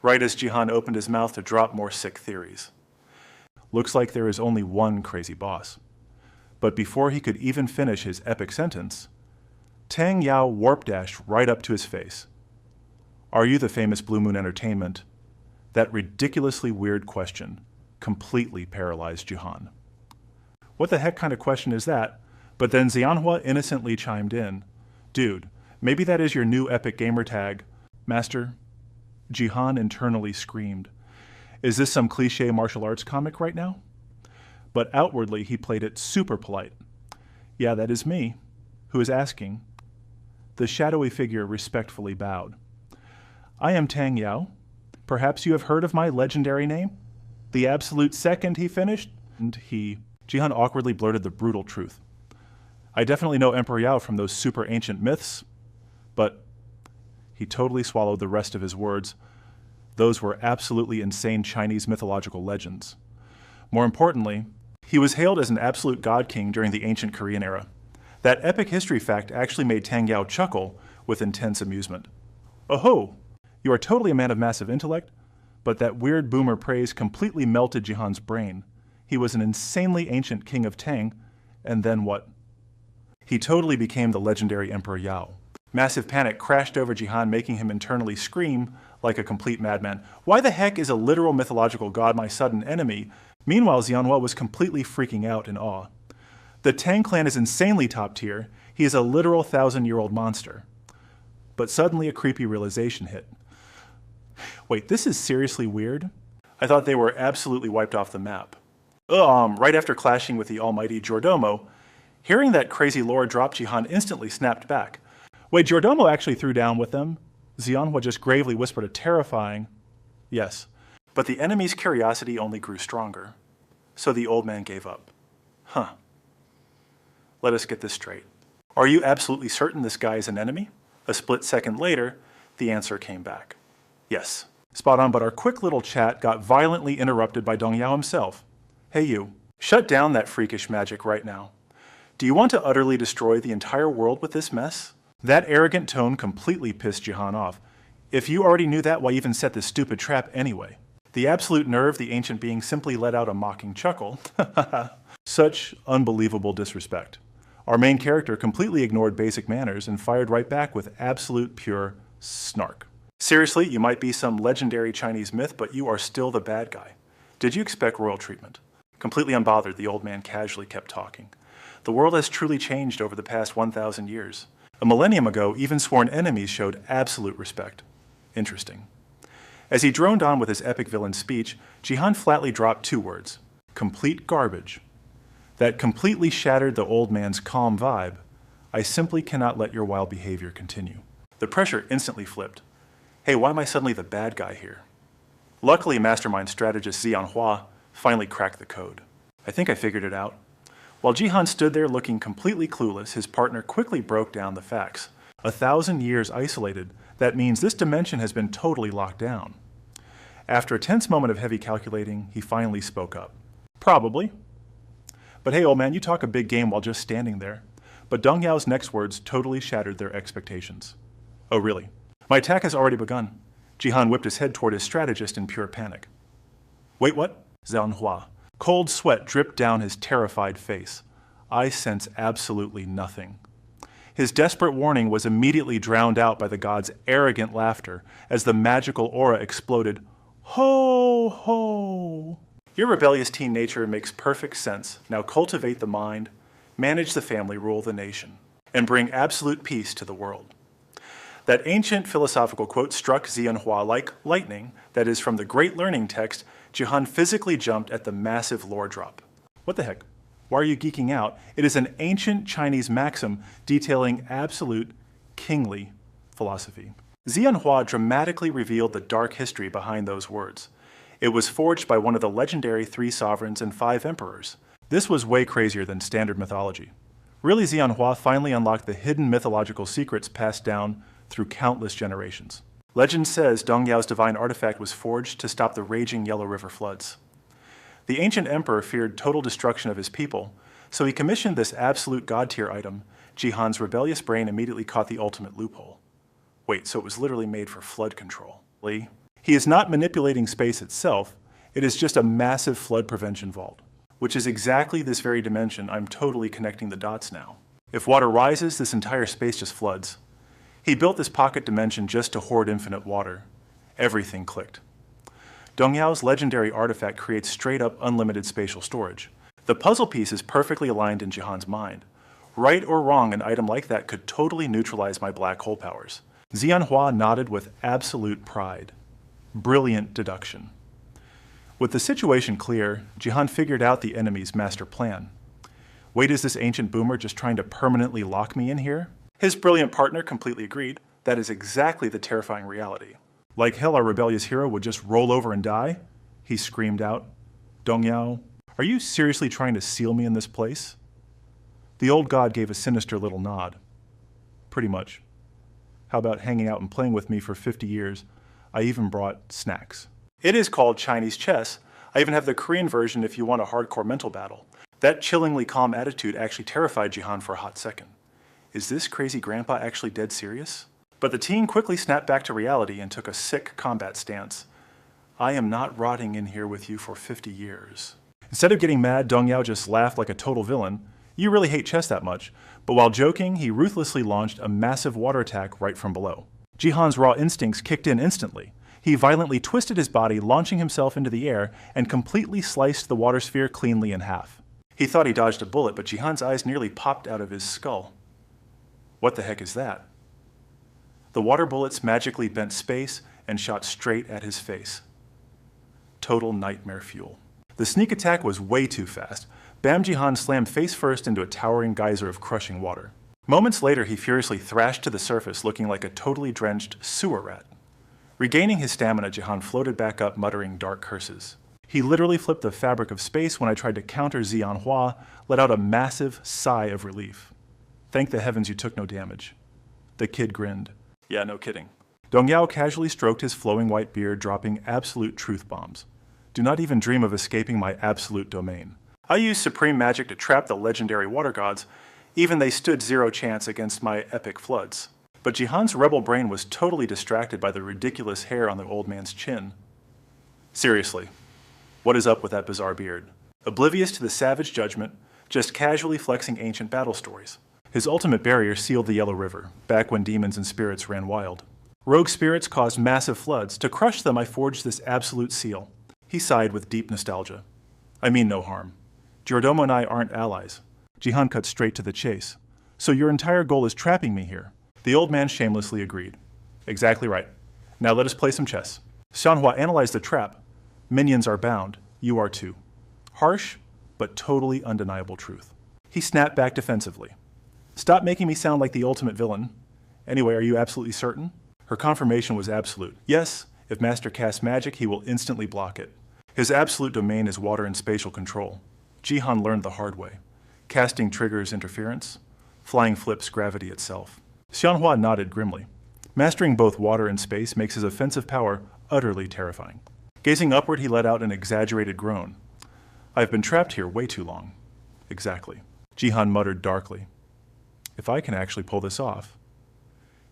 Right as Jihan opened his mouth to drop more sick theories. Looks like there is only one crazy boss. But before he could even finish his epic sentence, Tang Yao warp-dashed right up to his face. "Are you the famous Blue Moon Entertainment?" That ridiculously weird question completely paralyzed Jihan. What the heck kind of question is that? But then Xianhua innocently chimed in. "Dude, maybe that is your new epic gamer tag, Master." Jihan internally screamed. Is this some cliche martial arts comic right now? But outwardly he played it super polite. "Yeah, that is me. Who is asking?" The shadowy figure respectfully bowed. "I am Tang Yao. Perhaps you have heard of my legendary name?" "The absolute second," he finished. And Jihan awkwardly blurted the brutal truth. "I definitely know Emperor Yao from those super ancient myths, but..." He totally swallowed the rest of his words. Those were absolutely insane Chinese mythological legends. More importantly, he was hailed as an absolute god king during the ancient Korean era. That epic history fact actually made Tang Yao chuckle with intense amusement. "Oh-ho! You are totally a man of massive intellect," but that weird boomer praise completely melted Jihan's brain. He was an insanely ancient king of Tang, and then what? He totally became the legendary Emperor Yao. Massive panic crashed over Jihan, making him internally scream like a complete madman. Why the heck is a literal mythological god my sudden enemy? Meanwhile, Xianhua was completely freaking out in awe. The Tang clan is insanely top tier. He is a literal 1,000-year-old monster. But suddenly a creepy realization hit. Wait, this is seriously weird? I thought they were absolutely wiped off the map. Right after clashing with the almighty Jordomo, hearing that crazy lore drop, Jihan instantly snapped back. Wait, Jordomo actually threw down with them? Xianhua just gravely whispered a terrifying, "Yes." But the enemy's curiosity only grew stronger. So the old man gave up. Huh. Let us get this straight. Are you absolutely certain this guy is an enemy? A split second later, the answer came back. Yes. Spot on, but our quick little chat got violently interrupted by Dong Yao himself. "Hey you, shut down that freakish magic right now. Do you want to utterly destroy the entire world with this mess?" That arrogant tone completely pissed Jihan off. If you already knew that, why even set this stupid trap anyway? The absolute nerve, the ancient being simply let out a mocking chuckle. Such unbelievable disrespect. Our main character completely ignored basic manners and fired right back with absolute pure snark. "Seriously, you might be some legendary Chinese myth, but you are still the bad guy. Did you expect royal treatment?" Completely unbothered, the old man casually kept talking. "The world has truly changed over the past 1,000 years. A millennium ago, even sworn enemies showed absolute respect." Interesting. As he droned on with his epic villain speech, Jihan flatly dropped two words. Complete garbage. That completely shattered the old man's calm vibe. I simply cannot let your wild behavior continue. The pressure instantly flipped. Hey, why am I suddenly the bad guy here? Luckily, mastermind strategist Xianhua finally cracked the code. I think I figured it out. While Jihan stood there looking completely clueless, his partner quickly broke down the facts. 1,000 years isolated, that means this dimension has been totally locked down. After a tense moment of heavy calculating, he finally spoke up. Probably. But hey, old man, you talk a big game while just standing there. But Dong Yao's next words totally shattered their expectations. Oh, really? My attack has already begun. Jihan whipped his head toward his strategist in pure panic. Wait, what? Manhwa. Cold sweat dripped down his terrified face. I sense absolutely nothing. His desperate warning was immediately drowned out by the god's arrogant laughter as the magical aura exploded. Ho, ho! Your rebellious teen nature makes perfect sense. Now cultivate the mind, manage the family, rule the nation, and bring absolute peace to the world. That ancient philosophical quote struck Zianhua like lightning, that is from the great learning text. Jihan physically jumped at the massive lore drop. What the heck? Why are you geeking out? It is an ancient Chinese maxim detailing absolute kingly philosophy. Zianhua dramatically revealed the dark history behind those words. It was forged by one of the legendary 3 sovereigns and 5 emperors. This was way crazier than standard mythology. Really, Zianhua finally unlocked the hidden mythological secrets passed down through countless generations. Legend says Dong Yao's divine artifact was forged to stop the raging Yellow River floods. The ancient emperor feared total destruction of his people, so he commissioned this absolute god-tier item. Jihan's rebellious brain immediately caught the ultimate loophole. Wait, so it was literally made for flood control. He is not manipulating space itself, it is just a massive flood prevention vault, which is exactly this very dimension. I'm totally connecting the dots now. If water rises, this entire space just floods. He built this pocket dimension just to hoard infinite water. Everything clicked. Dong Yao's legendary artifact creates straight-up unlimited spatial storage. The puzzle piece is perfectly aligned in Jihan's mind. Right or wrong, an item like that could totally neutralize my black hole powers. Zianhua nodded with absolute pride. Brilliant deduction. With the situation clear, Jihan figured out the enemy's master plan. Wait, is this ancient boomer just trying to permanently lock me in here? His brilliant partner completely agreed. That is exactly the terrifying reality. Like hell, our rebellious hero would just roll over and die? He screamed out. Dong Yao, are you seriously trying to seal me in this place? The old god gave a sinister little nod. Pretty much. How about hanging out and playing with me for 50 years? I even brought snacks. It is called Chinese chess. I even have the Korean version if you want a hardcore mental battle. That chillingly calm attitude actually terrified Jihan for a hot second. Is this crazy grandpa actually dead serious? But the teen quickly snapped back to reality and took a sick combat stance. I am not rotting in here with you for 50 years. Instead of getting mad, Dong Yao just laughed like a total villain. You really hate chess that much. But while joking, he ruthlessly launched a massive water attack right from below. Jihan's raw instincts kicked in instantly. He violently twisted his body, launching himself into the air, and completely sliced the water sphere cleanly in half. He thought he dodged a bullet, but Jihan's eyes nearly popped out of his skull. What the heck is that? The water bullets magically bent space and shot straight at his face. Total nightmare fuel. The sneak attack was way too fast. Bam Jihan slammed face first into a towering geyser of crushing water. Moments later, he furiously thrashed to the surface, looking like a totally drenched sewer rat. Regaining his stamina, Jihan floated back up, muttering dark curses. He literally flipped the fabric of space when I tried to counter Zianhua, let out a massive sigh of relief. Thank the heavens you took no damage. The kid grinned. Yeah, no kidding. Dong Yao casually stroked his flowing white beard, dropping absolute truth bombs. Do not even dream of escaping my absolute domain. I used supreme magic to trap the legendary water gods. Even they stood zero chance against my epic floods. But Jihan's rebel brain was totally distracted by the ridiculous hair on the old man's chin. Seriously, what is up with that bizarre beard? Oblivious to the savage judgment, just casually flexing ancient battle stories. His ultimate barrier sealed the Yellow River, back when demons and spirits ran wild. Rogue spirits caused massive floods. To crush them, I forged this absolute seal. He sighed with deep nostalgia. I mean no harm. Giordomo and I aren't allies. Jihan cut straight to the chase. So your entire goal is trapping me here. The old man shamelessly agreed. Exactly right. Now let us play some chess. Xianhua analyzed the trap. Minions are bound. You are too. Harsh, but totally undeniable truth. He snapped back defensively. Stop making me sound like the ultimate villain. Anyway, are you absolutely certain? Her confirmation was absolute. Yes, if Master casts magic, he will instantly block it. His absolute domain is water and spatial control. Jihan learned the hard way. Casting triggers interference. Flying flips gravity itself. Xianhua nodded grimly. Mastering both water and space makes his offensive power utterly terrifying. Gazing upward, he let out an exaggerated groan. I've been trapped here way too long. Exactly. Jihan muttered darkly. If I can actually pull this off.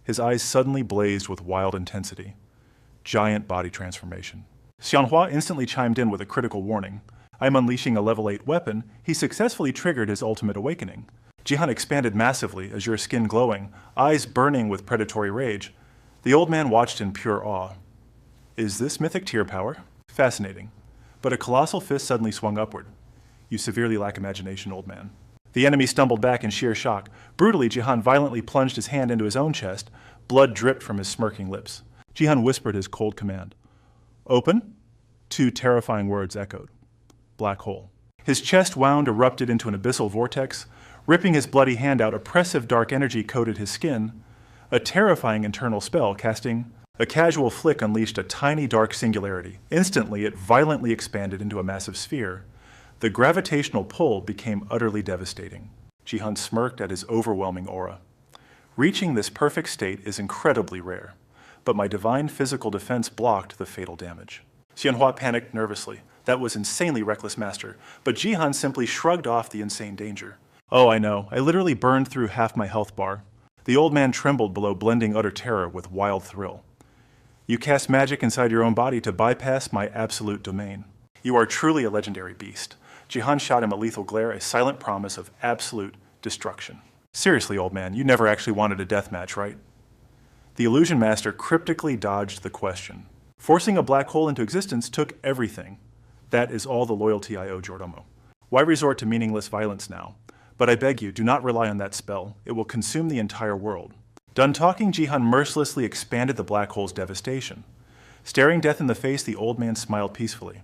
His eyes suddenly blazed with wild intensity. Giant body transformation. Xianhua instantly chimed in with a critical warning. I'm unleashing a level 8 weapon. He successfully triggered his ultimate awakening. Jihan expanded massively, azure skin glowing, eyes burning with predatory rage. The old man watched in pure awe. Is this mythic tier power? Fascinating. But a colossal fist suddenly swung upward. You severely lack imagination, old man. The enemy stumbled back in sheer shock. Brutally, Jihan violently plunged his hand into his own chest. Blood dripped from his smirking lips. Jihan whispered his cold command. Open? 2 terrifying words echoed. Black hole. His chest wound erupted into an abyssal vortex. Ripping his bloody hand out, oppressive dark energy coated his skin. A terrifying internal spell, casting a casual flick unleashed a tiny dark singularity. Instantly, it violently expanded into a massive sphere. The gravitational pull became utterly devastating. Jihan smirked at his overwhelming aura. Reaching this perfect state is incredibly rare, but my divine physical defense blocked the fatal damage. Xianhua panicked nervously. That was insanely reckless, master, but Jihan simply shrugged off the insane danger. Oh, I know. I literally burned through half my health bar. The old man trembled below, blending utter terror with wild thrill. You cast magic inside your own body to bypass my absolute domain. You are truly a legendary beast. Jihan shot him a lethal glare, a silent promise of absolute destruction. Seriously, old man, you never actually wanted a deathmatch, right? The illusion master cryptically dodged the question. Forcing a black hole into existence took everything. That is all the loyalty I owe Jordomo. Why resort to meaningless violence now? But I beg you, do not rely on that spell. It will consume the entire world. Done talking, Jihan mercilessly expanded the black hole's devastation. Staring death in the face, the old man smiled peacefully.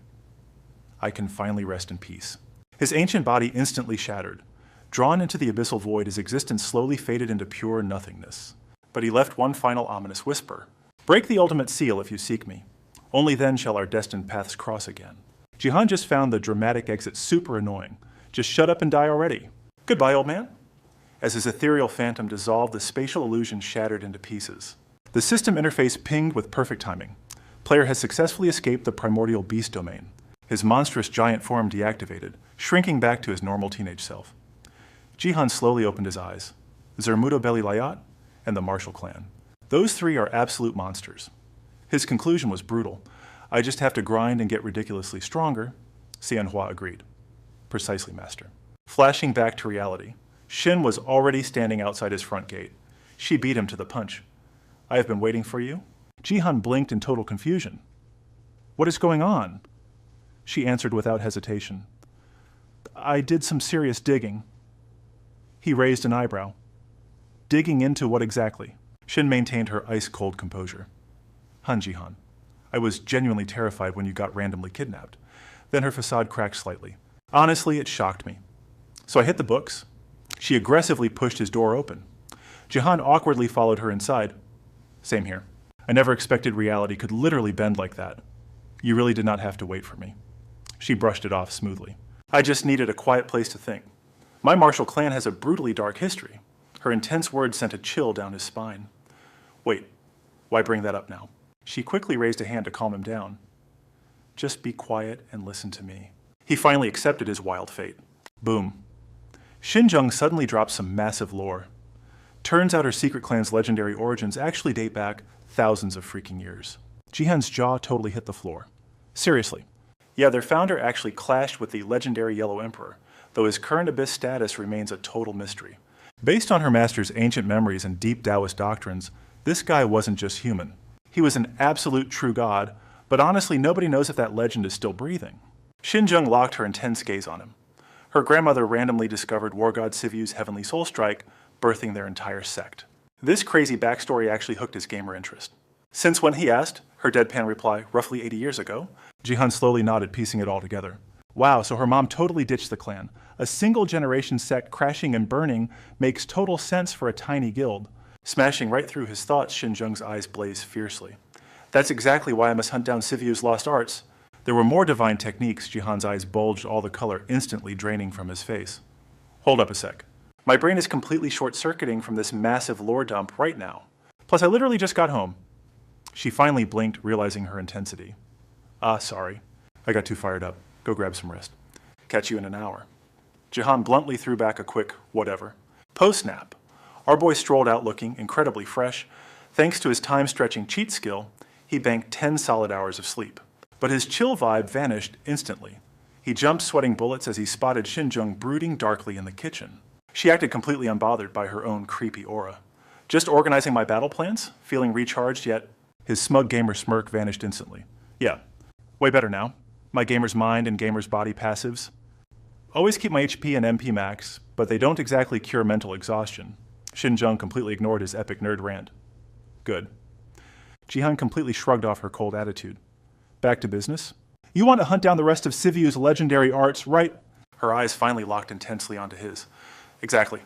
I can finally rest in peace. His ancient body instantly shattered. Drawn into the abyssal void, his existence slowly faded into pure nothingness. But he left one final ominous whisper. Break the ultimate seal if you seek me. Only then shall our destined paths cross again. Jihan just found the dramatic exit super annoying. Just shut up and die already. Goodbye, old man. As his ethereal phantom dissolved, the spatial illusion shattered into pieces. The system interface pinged with perfect timing. Player has successfully escaped the primordial beast domain. His monstrous giant form deactivated, shrinking back to his normal teenage self. Jihan slowly opened his eyes. Zermudo Beli Layat and the Marshall clan. Those 3 are absolute monsters. His conclusion was brutal. I just have to grind and get ridiculously stronger. Xianhua agreed. Precisely, master. Flashing back to reality, Shin was already standing outside his front gate. She beat him to the punch. I have been waiting for you. Jihan blinked in total confusion. What is going on? She answered without hesitation. I did some serious digging. He raised an eyebrow. Digging into what exactly? Shin maintained her ice-cold composure. Han Jihan, I was genuinely terrified when you got randomly kidnapped. Then her facade cracked slightly. Honestly, it shocked me. So I hit the books. She aggressively pushed his door open. Jihan awkwardly followed her inside. Same here. I never expected reality could literally bend like that. You really did not have to wait for me. She brushed it off smoothly. I just needed a quiet place to think. My Marshall clan has a brutally dark history. Her intense words sent a chill down his spine. Wait, why bring that up now? She quickly raised a hand to calm him down. Just be quiet and listen to me. He finally accepted his wild fate. Boom. Xinjiang suddenly dropped some massive lore. Turns out her secret clan's legendary origins actually date back thousands of freaking years. Jihan's jaw totally hit the floor. Seriously. Yeah, their founder actually clashed with the legendary Yellow Emperor, though his current abyss status remains a total mystery. Based on her master's ancient memories and deep Taoist doctrines, this guy wasn't just human. He was an absolute true god, but honestly nobody knows if that legend is still breathing. Xinjiang locked her intense gaze on him. Her grandmother randomly discovered War God Sivyu's heavenly soul strike, birthing their entire sect. This crazy backstory actually hooked his gamer interest. Since when, he asked, her deadpan reply, roughly 80 years ago. Jihan slowly nodded, piecing it all together. Wow, so her mom totally ditched the clan. A single generation sect crashing and burning makes total sense for a tiny guild. Smashing right through his thoughts, Xinjiang's eyes blazed fiercely. That's exactly why I must hunt down Sivyu's lost arts. There were more divine techniques. Jihan's eyes bulged, all the color instantly draining from his face. Hold up a sec. My brain is completely short-circuiting from this massive lore dump right now. Plus, I literally just got home. She finally blinked, realizing her intensity. Sorry. I got too fired up. Go grab some rest. Catch you in an hour. Jihan bluntly threw back a quick whatever. Post-nap. Our boy strolled out looking incredibly fresh. Thanks to his time-stretching cheat skill, he banked 10 solid hours of sleep. But his chill vibe vanished instantly. He jumped sweating bullets as he spotted Shinjung brooding darkly in the kitchen. She acted completely unbothered by her own creepy aura. Just organizing my battle plans, feeling recharged yet his smug gamer smirk vanished instantly. Yeah, way better now. My gamer's mind and gamer's body passives always keep my HP and MP max, but they don't exactly cure mental exhaustion. Shinjung completely ignored his epic nerd rant. Good. Jihan completely shrugged off her cold attitude. Back to business? You want to hunt down the rest of Sivyu's legendary arts, right? Her eyes finally locked intensely onto his. Exactly.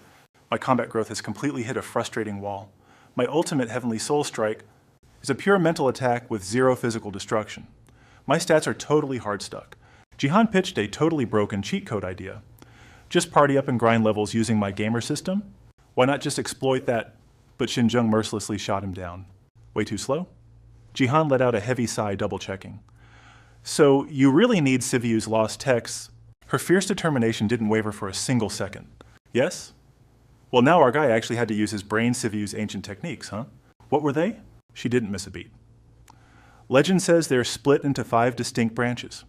My combat growth has completely hit a frustrating wall. My ultimate Heavenly Soul Strike is a pure mental attack with zero physical destruction. My stats are totally hard stuck. Jihan pitched a totally broken cheat code idea. Just party up and grind levels using my gamer system? Why not just exploit that? But Shinjung mercilessly shot him down. Way too slow? Jihan let out a heavy sigh, double-checking. So you really need Sivyu's lost texts? Her fierce determination didn't waver for a single second. Yes? Well, now our guy actually had to use his brain Sivyu's ancient techniques, huh? What were they? She didn't miss a beat. Legend says they're split into 5 distinct branches.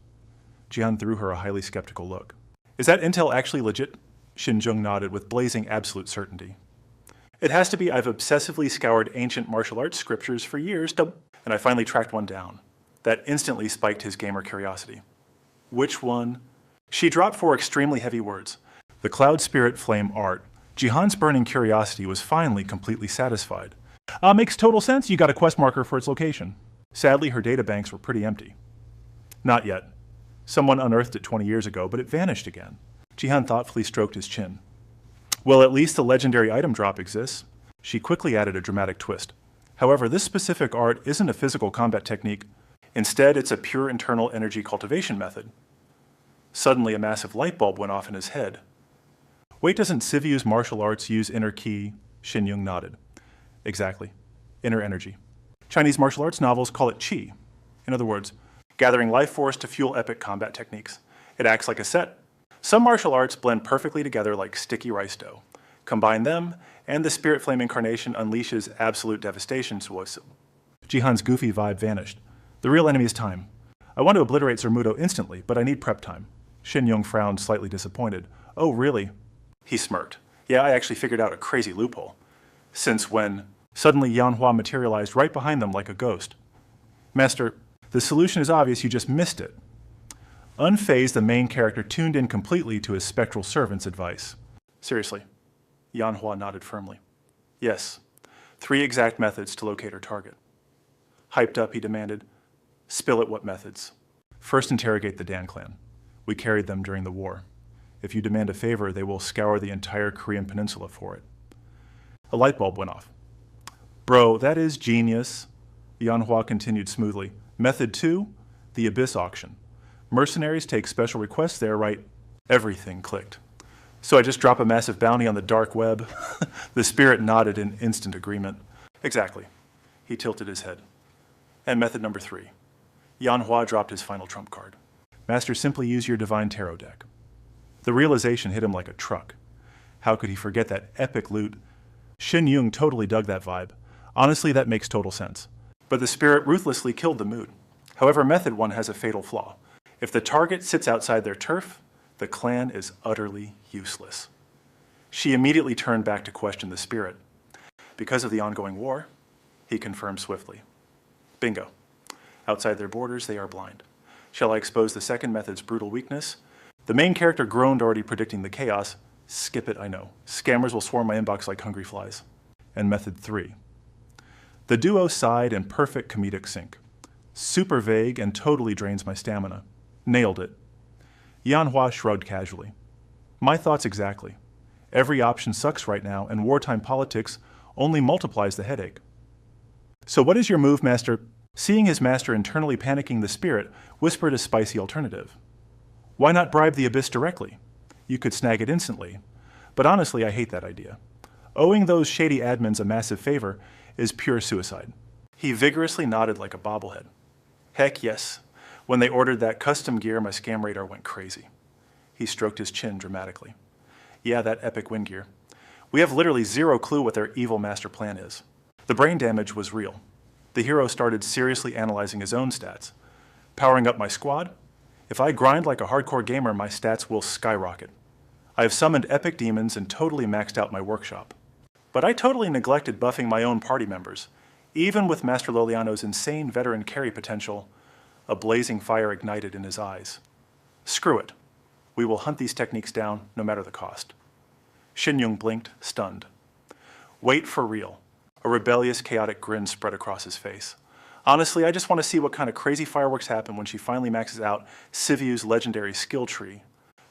Jihan threw her a highly skeptical look. Is that intel actually legit? Shinjung nodded with blazing absolute certainty. It has to be. I've obsessively scoured ancient martial arts scriptures for years, and I finally tracked one down. That instantly spiked his gamer curiosity. Which one? She dropped 4 extremely heavy words. The Cloud Spirit Flame Art. Jihan's burning curiosity was finally completely satisfied. Makes total sense. You got a quest marker for its location. Sadly, her databanks were pretty empty. Not yet. Someone unearthed it 20 years ago, but it vanished again. Jihan thoughtfully stroked his chin. Well, at least the legendary item drop exists. She quickly added a dramatic twist. However, this specific art isn't a physical combat technique. Instead, it's a pure internal energy cultivation method. Suddenly, a massive light bulb went off in his head. Wait, doesn't Sivyu's martial arts use inner ki? Shinjung nodded. Exactly. Inner energy. Chinese martial arts novels call it qi. In other words, gathering life force to fuel epic combat techniques. It acts like a set. Some martial arts blend perfectly together like sticky rice dough. Combine them, and the Spirit Flame Incarnation unleashes absolute devastation to us. Jihan's goofy vibe vanished. The real enemy is time. I want to obliterate Zermudo instantly, but I need prep time. Shinjung frowned, slightly disappointed. Oh, really? He smirked. Yeah, I actually figured out a crazy loophole. Since when? Suddenly Yanhua materialized right behind them like a ghost. Master, the solution is obvious, you just missed it. Unfazed, the main character tuned in completely to his spectral servant's advice. Seriously? Yanhua nodded firmly. Yes. 3 exact methods to locate her target. Hyped up, he demanded, spill it what methods? First, interrogate the Dan clan. We carried them during the war. If you demand a favor, they will scour the entire Korean peninsula for it. A light bulb went off. Bro, that is genius. Yanhua continued smoothly. Method 2, the Abyss Auction. Mercenaries take special requests there, right? Everything clicked. So I just drop a massive bounty on the dark web? The spirit nodded in instant agreement. Exactly. He tilted his head. And method number 3. Yanhua dropped his final trump card. Master, simply use your divine tarot deck. The realization hit him like a truck. How could he forget that epic loot? Shinjung totally dug that vibe. Honestly, that makes total sense. But the spirit ruthlessly killed the mood. However, method 1 has a fatal flaw. If the target sits outside their turf, the clan is utterly useless. She immediately turned back to question the spirit. Because of the ongoing war, he confirmed swiftly. Bingo. Outside their borders, they are blind. Shall I expose the second method's brutal weakness? The main character groaned, already predicting the chaos. Skip it, I know. Scammers will swarm my inbox like hungry flies. And method 3. The duo sighed in perfect comedic sync. Super vague and totally drains my stamina. Nailed it. Yanhua shrugged casually. My thoughts exactly. Every option sucks right now, and wartime politics only multiplies the headache. So what is your move, Master? Seeing his master internally panicking, the spirit whispered a spicy alternative. Why not bribe the Abyss directly? You could snag it instantly. But honestly, I hate that idea. Owing those shady admins a massive favor is pure suicide. He vigorously nodded like a bobblehead. Heck yes. When they ordered that custom gear, my scam radar went crazy. He stroked his chin dramatically. Yeah, that epic wind gear. We have literally zero clue what their evil master plan is. The brain damage was real. The hero started seriously analyzing his own stats. Powering up my squad? If I grind like a hardcore gamer, my stats will skyrocket. I have summoned epic demons and totally maxed out my workshop. But I totally neglected buffing my own party members. Even with Master Loliano's insane veteran carry potential, a blazing fire ignited in his eyes. Screw it. We will hunt these techniques down, no matter the cost. Shin-Yung blinked, stunned. Wait for real. A rebellious, chaotic grin spread across his face. Honestly, I just want to see what kind of crazy fireworks happen when she finally maxes out Sivyu's legendary skill tree.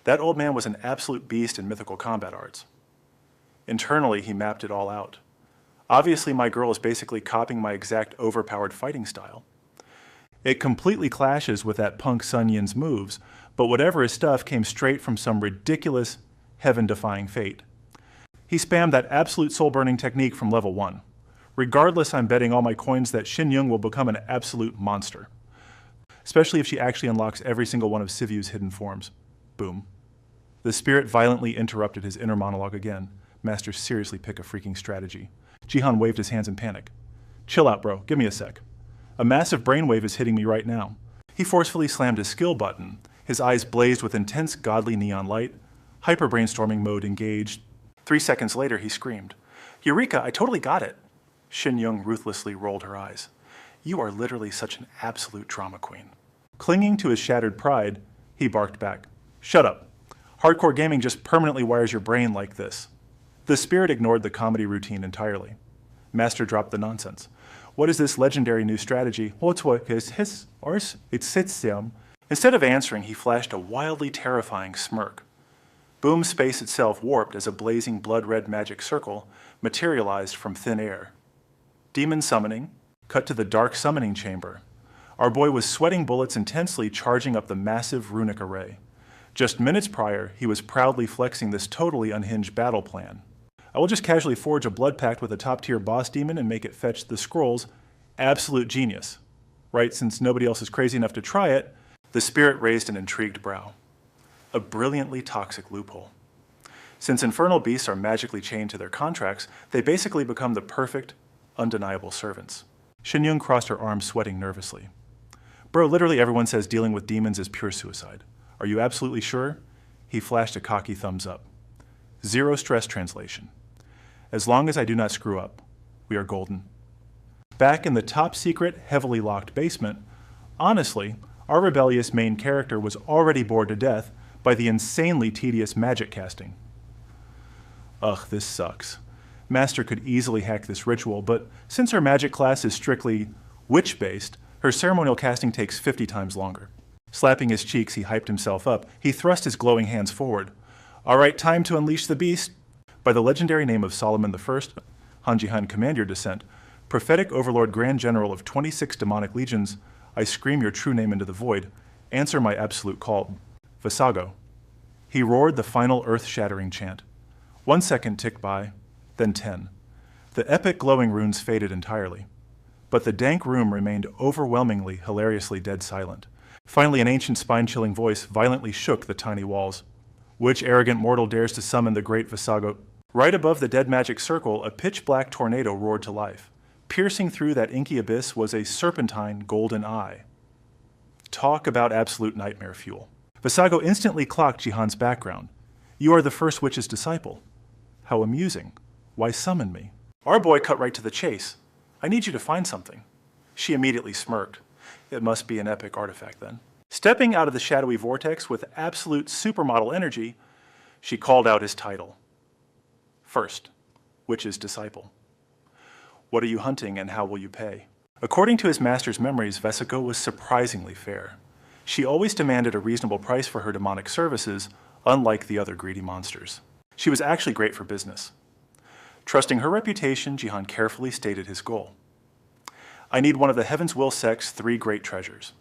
That old man was an absolute beast in mythical combat arts. Internally, he mapped it all out. Obviously, my girl is basically copying my exact overpowered fighting style. It completely clashes with that punk Sun Yin's moves, but whatever his stuff came straight from some ridiculous, heaven-defying fate. He spammed that absolute soul-burning technique from level 1. Regardless, I'm betting all my coins that Shin-Yung will become an absolute monster. Especially if she actually unlocks every single one of Sivyu's hidden forms. Boom. The spirit violently interrupted his inner monologue again. Master, seriously pick a freaking strategy. Jihan waved his hands in panic. Chill out, bro. Give me a sec. A massive brainwave is hitting me right now. He forcefully slammed his skill button. His eyes blazed with intense godly neon light. Hyper-brainstorming mode engaged. 3 seconds later, he screamed, Eureka, I totally got it. Shin-Yung ruthlessly rolled her eyes. You are literally such an absolute drama queen. Clinging to his shattered pride, he barked back. Shut up. Hardcore gaming just permanently wires your brain like this. The spirit ignored the comedy routine entirely. Master dropped the nonsense. What is this legendary new strategy? Instead of answering, he flashed a wildly terrifying smirk. Boom space itself warped as a blazing blood-red magic circle materialized from thin air. Demon summoning, cut to the dark summoning chamber. Our boy was sweating bullets intensely, charging up the massive runic array. Just minutes prior, he was proudly flexing this totally unhinged battle plan. I will just casually forge a blood pact with a top-tier boss demon and make it fetch the scrolls. Absolute genius. Right, since nobody else is crazy enough to try it, the spirit raised an intrigued brow. A brilliantly toxic loophole. Since infernal beasts are magically chained to their contracts, they basically become the perfect, undeniable servants. Shin-Yung crossed her arms, sweating nervously. Bro, literally everyone says dealing with demons is pure suicide. Are you absolutely sure? He flashed a cocky thumbs up. Zero stress translation. As long as I do not screw up, we are golden. Back in the top-secret, heavily locked basement, honestly, our rebellious main character was already bored to death by the insanely tedious magic casting. Ugh, this sucks. Master could easily hack this ritual, but since her magic class is strictly witch-based, her ceremonial casting takes 50 times longer. Slapping his cheeks, he hyped himself up. He thrust his glowing hands forward. All right, time to unleash the beast. By the legendary name of Solomon I, Hanjihan, command your descent. Prophetic overlord grand general of 26 demonic legions, I scream your true name into the void. Answer my absolute call. Visago. He roared the final earth-shattering chant. 1 second ticked by, then 10. The epic glowing runes faded entirely. But the dank room remained overwhelmingly, hilariously dead silent. Finally, an ancient spine-chilling voice violently shook the tiny walls. Which arrogant mortal dares to summon the great Visago? Right above the dead magic circle, a pitch-black tornado roared to life. Piercing through that inky abyss was a serpentine golden eye. Talk about absolute nightmare fuel. Visago instantly clocked Jihan's background. You are the first witch's disciple. How amusing. Why summon me? Our boy cut right to the chase. I need you to find something. She immediately smirked. It must be an epic artifact then. Stepping out of the shadowy vortex with absolute supermodel energy, she called out his title. First, witch's disciple. What are you hunting and how will you pay? According to his master's memories, Visago was surprisingly fair. She always demanded a reasonable price for her demonic services, unlike the other greedy monsters. She was actually great for business. Trusting her reputation, Jihan carefully stated his goal. I need one of the Heaven's Will Sect's 3 great treasures.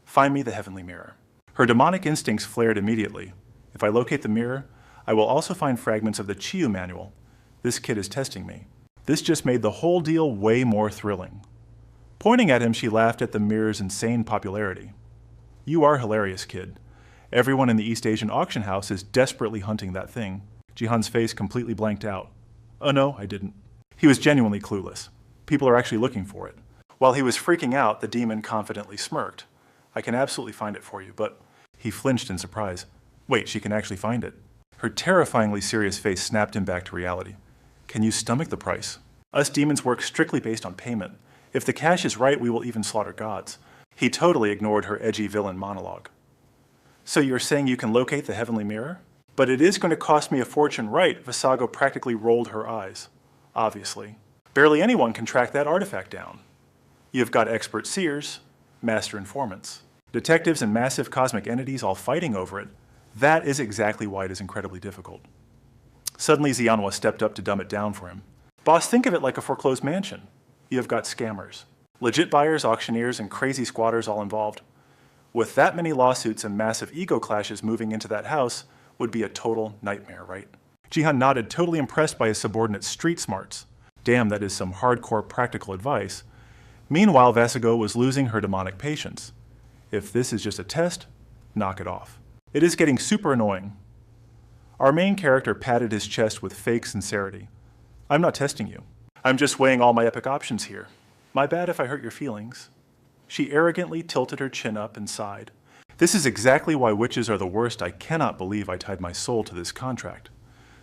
Find me the heavenly mirror. Her demonic instincts flared immediately. If I locate the mirror, I will also find fragments of the Chiyu manual. This kid is testing me. This just made the whole deal way more thrilling. Pointing at him, she laughed at the mirror's insane popularity. You are hilarious, kid. Everyone in the East Asian auction house is desperately hunting that thing. Jihan's face completely blanked out. Oh no, I didn't. He was genuinely clueless. People are actually looking for it. While he was freaking out, the demon confidently smirked. I can absolutely find it for you, but... He flinched in surprise. Wait, she can actually find it. Her terrifyingly serious face snapped him back to reality. Can you stomach the price? Us demons work strictly based on payment. If the cash is right, we will even slaughter gods. He totally ignored her edgy villain monologue. So you're saying you can locate the heavenly mirror? But it is going to cost me a fortune, right? Visago practically rolled her eyes. Obviously. Barely anyone can track that artifact down. You've got expert seers, master informants, detectives and massive cosmic entities all fighting over it. That is exactly why it is incredibly difficult. Suddenly Xianhua stepped up to dumb it down for him. Boss, think of it like a foreclosed mansion. You have got scammers, legit buyers, auctioneers, and crazy squatters all involved. With that many lawsuits and massive ego clashes moving into that house would be a total nightmare, right? Jihan nodded, totally impressed by his subordinate's street smarts. Damn, that is some hardcore practical advice. Meanwhile, Visago was losing her demonic patience. If this is just a test, knock it off. It is getting super annoying. Our main character patted his chest with fake sincerity. I'm not testing you. I'm just weighing all my epic options here. My bad if I hurt your feelings. She arrogantly tilted her chin up and sighed. This is exactly why witches are the worst. I cannot believe I tied my soul to this contract.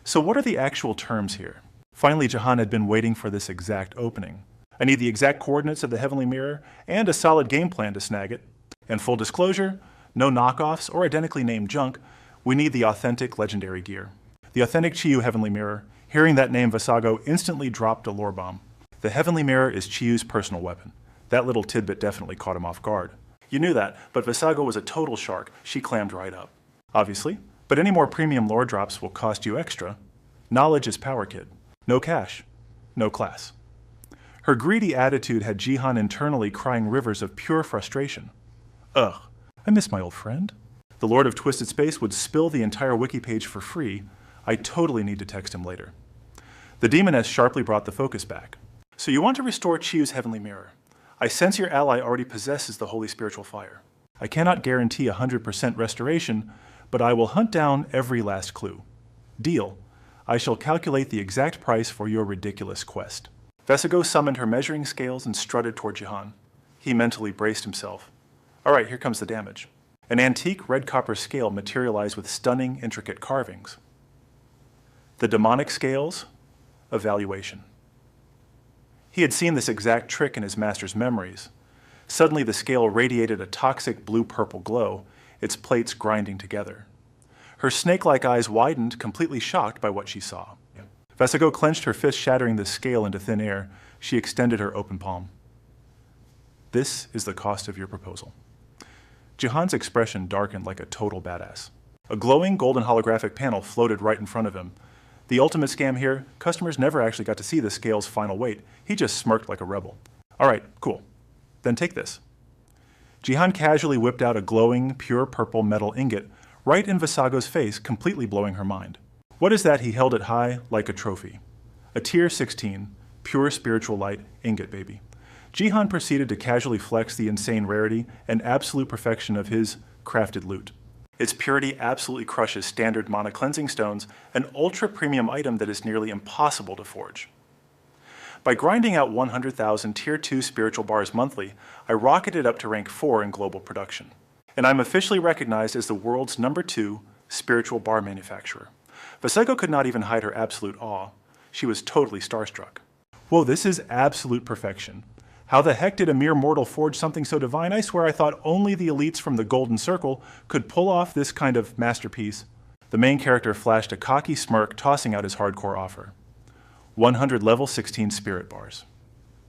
So what are the actual terms here? Finally, Jihan had been waiting for this exact opening. I need the exact coordinates of the heavenly mirror and a solid game plan to snag it. And full disclosure, no knockoffs or identically named junk. We need the authentic legendary gear. The authentic Chiyu heavenly mirror. Hearing that name, Visago instantly dropped a lore bomb. The heavenly mirror is Chiyu's personal weapon. That little tidbit definitely caught him off guard. You knew that, but Visago was a total shark. She clammed right up. Obviously, but any more premium lore drops will cost you extra. Knowledge is power, kid. No cash, no class. Her greedy attitude had Jihan internally crying rivers of pure frustration. Ugh, I miss my old friend. The Lord of Twisted Space would spill the entire wiki page for free. I totally need to text him later. The demoness sharply brought the focus back. So you want to restore Chiyu's heavenly mirror. I sense your ally already possesses the holy spiritual fire. I cannot guarantee 100% restoration, but I will hunt down every last clue. Deal. I shall calculate the exact price for your ridiculous quest. Visago summoned her measuring scales and strutted toward Jihan. He mentally braced himself. All right, here comes the damage. An antique red copper scale materialized with stunning, intricate carvings. The demonic scales, evaluation. He had seen this exact trick in his master's memories. Suddenly the scale radiated a toxic blue-purple glow, its plates grinding together. Her snake-like eyes widened, completely shocked by what she saw. Visago clenched her fist, shattering the scale into thin air. She extended her open palm. This is the cost of your proposal. Jihan's expression darkened like a total badass. A glowing golden holographic panel floated right in front of him. The ultimate scam here, customers never actually got to see the scale's final weight. He just smirked like a rebel. All right, cool. Then take this. Jihan casually whipped out a glowing, pure purple metal ingot right in Visago's face, completely blowing her mind. What is that? He held it high like a trophy. A tier 16, pure spiritual light ingot, baby. Jihan proceeded to casually flex the insane rarity and absolute perfection of his crafted loot. Its purity absolutely crushes standard mana cleansing stones, an ultra-premium item that is nearly impossible to forge. By grinding out 100,000 Tier 2 spiritual bars monthly, I rocketed up to rank 4 in global production. And I'm officially recognized as the world's #2 spiritual bar manufacturer. Visago could not even hide her absolute awe. She was totally starstruck. Whoa, this is absolute perfection. How the heck did a mere mortal forge something so divine? I swear I thought only the elites from the Golden Circle could pull off this kind of masterpiece. The main character flashed a cocky smirk, tossing out his hardcore offer. 100 level 16 spirit bars.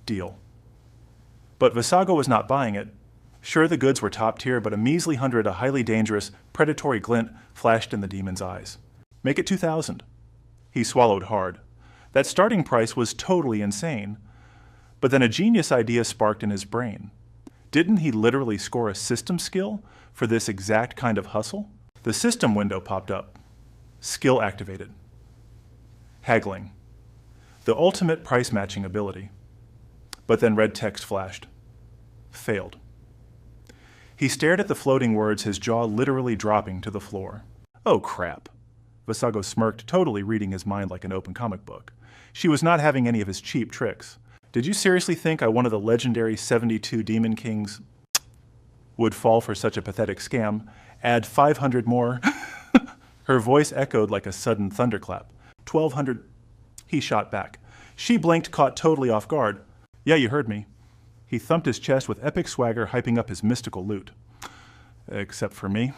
Deal. But Visago was not buying it. Sure, the goods were top tier, but a measly 100, a highly dangerous, predatory glint flashed in the demon's eyes. Make it 2,000. He swallowed hard. That starting price was totally insane. But then a genius idea sparked in his brain. Didn't he literally score a system skill for this exact kind of hustle? The system window popped up. Skill activated. Haggling. The ultimate price matching ability. But then red text flashed. Failed. He stared at the floating words, his jaw literally dropping to the floor. Oh crap. Vasago smirked, totally reading his mind like an open comic book. She was not having any of his cheap tricks. Did you seriously think I, one of the legendary 72 Demon Kings, would fall for such a pathetic scam? Add 500 more? Her voice echoed like a sudden thunderclap. 1,200. He shot back. She blinked, caught totally off guard. Yeah, you heard me. He thumped his chest with epic swagger, hyping up his mystical loot. Except for me.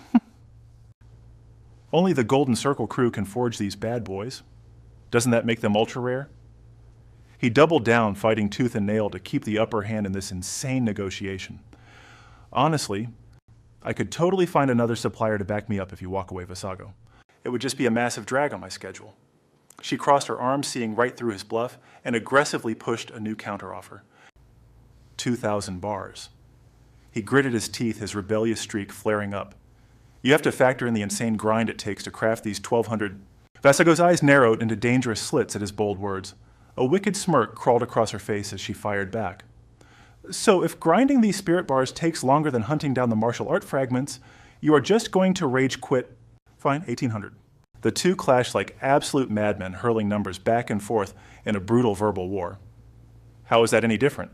Only the Golden Circle crew can forge these bad boys. Doesn't that make them ultra rare? He doubled down, fighting tooth and nail to keep the upper hand in this insane negotiation. Honestly, I could totally find another supplier to back me up if you walk away, Vasago. It would just be a massive drag on my schedule. She crossed her arms, seeing right through his bluff, and aggressively pushed a new counteroffer. 2,000 bars. He gritted his teeth, his rebellious streak flaring up. You have to factor in the insane grind it takes to craft these 1,200... Vasago's eyes narrowed into dangerous slits at his bold words. A wicked smirk crawled across her face as she fired back. So if grinding these spirit bars takes longer than hunting down the martial art fragments, you are just going to rage quit... Fine, 1,800. The two clashed like absolute madmen, hurling numbers back and forth in a brutal verbal war. How is that any different?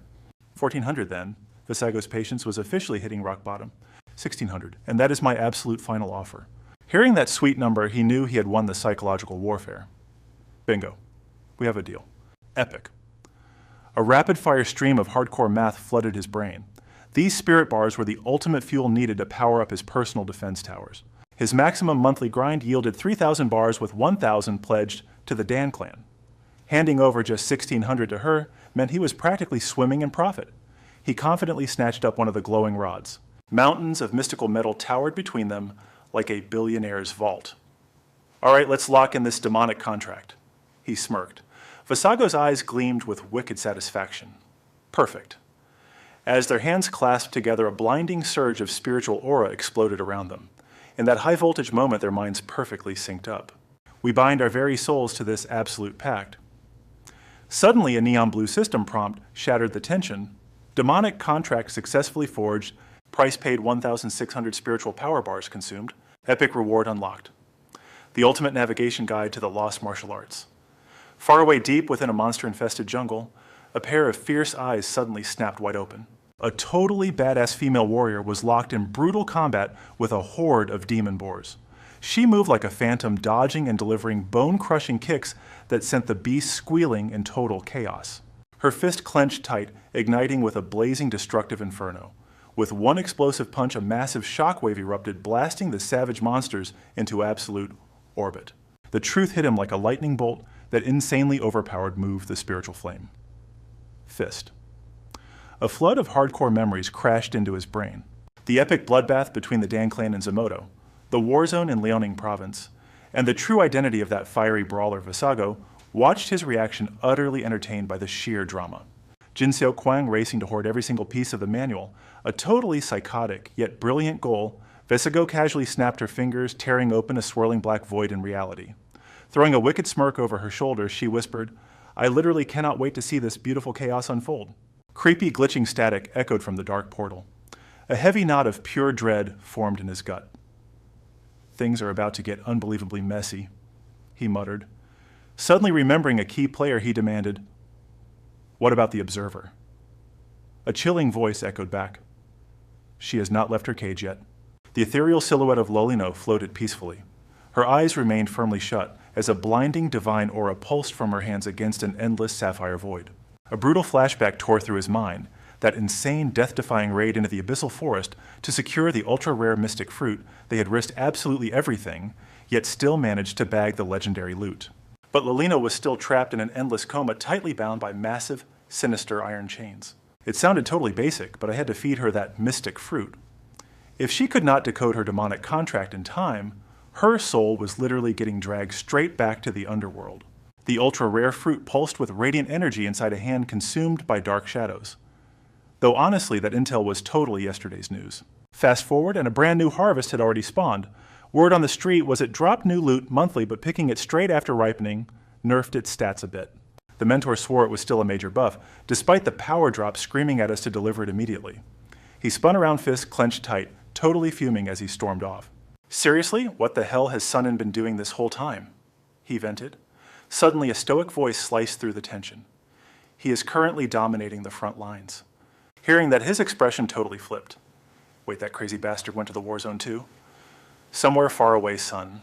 1,400 then. Vasago's patience was officially hitting rock bottom. 1,600, and that is my absolute final offer. Hearing that sweet number, he knew he had won the psychological warfare. Bingo. We have a deal. Epic. A rapid-fire stream of hardcore math flooded his brain. These spirit bars were the ultimate fuel needed to power up his personal defense towers. His maximum monthly grind yielded 3,000 bars with 1,000 pledged to the Dan clan. Handing over just 1,600 to her meant he was practically swimming in profit. He confidently snatched up one of the glowing rods. Mountains of mystical metal towered between them like a billionaire's vault. All right, let's lock in this demonic contract. He smirked. Vasago's eyes gleamed with wicked satisfaction. Perfect. As their hands clasped together, a blinding surge of spiritual aura exploded around them. In that high-voltage moment, their minds perfectly synced up. We bind our very souls to this absolute pact. Suddenly, a neon blue system prompt shattered the tension. Demonic contract successfully forged. Price paid 1,600 spiritual power bars consumed. Epic reward unlocked. The ultimate navigation guide to the lost martial arts. Far away deep within a monster-infested jungle, a pair of fierce eyes suddenly snapped wide open. A totally badass female warrior was locked in brutal combat with a horde of demon boars. She moved like a phantom, dodging and delivering bone-crushing kicks that sent the beast squealing in total chaos. Her fist clenched tight, igniting with a blazing destructive inferno. With one explosive punch, a massive shockwave erupted, blasting the savage monsters into absolute orbit. The truth hit him like a lightning bolt that insanely overpowered moved the spiritual flame. Fist. A flood of hardcore memories crashed into his brain. The epic bloodbath between the Dan clan and Zomoto, the war zone in Liaoning province, and the true identity of that fiery brawler Vasago watched his reaction utterly entertained by the sheer drama. Jin Xiao Kwang racing to hoard every single piece of the manual, a totally psychotic yet brilliant goal. Vasago casually snapped her fingers, tearing open a swirling black void in reality. Throwing a wicked smirk over her shoulder, she whispered, I literally cannot wait to see this beautiful chaos unfold. Creepy, glitching static echoed from the dark portal. A heavy knot of pure dread formed in his gut. Things are about to get unbelievably messy, he muttered. Suddenly remembering a key player, he demanded, What about the observer? A chilling voice echoed back. She has not left her cage yet. The ethereal silhouette of Lolino floated peacefully. Her eyes remained firmly shut as a blinding divine aura pulsed from her hands against an endless sapphire void. A brutal flashback tore through his mind, that insane, death-defying raid into the abyssal forest to secure the ultra-rare mystic fruit. They had risked absolutely everything, yet still managed to bag the legendary loot. But Lolino was still trapped in an endless coma, tightly bound by massive, sinister iron chains. It sounded totally basic, but I had to feed her that mystic fruit. If she could not decode her demonic contract in time, her soul was literally getting dragged straight back to the underworld. The ultra-rare fruit pulsed with radiant energy inside a hand consumed by dark shadows. Though honestly, that intel was totally yesterday's news. Fast forward, and a brand new harvest had already spawned. Word on the street was it dropped new loot monthly, but picking it straight after ripening nerfed its stats a bit. The mentor swore it was still a major buff, despite the power drop screaming at us to deliver it immediately. He spun around, fist clenched tight, totally fuming as he stormed off. Seriously, what the hell has Sunin been doing this whole time? He vented. Suddenly, a stoic voice sliced through the tension. He is currently dominating the front lines. Hearing that, his expression totally flipped. Wait, that crazy bastard went to the war zone too? Somewhere far away, Sun,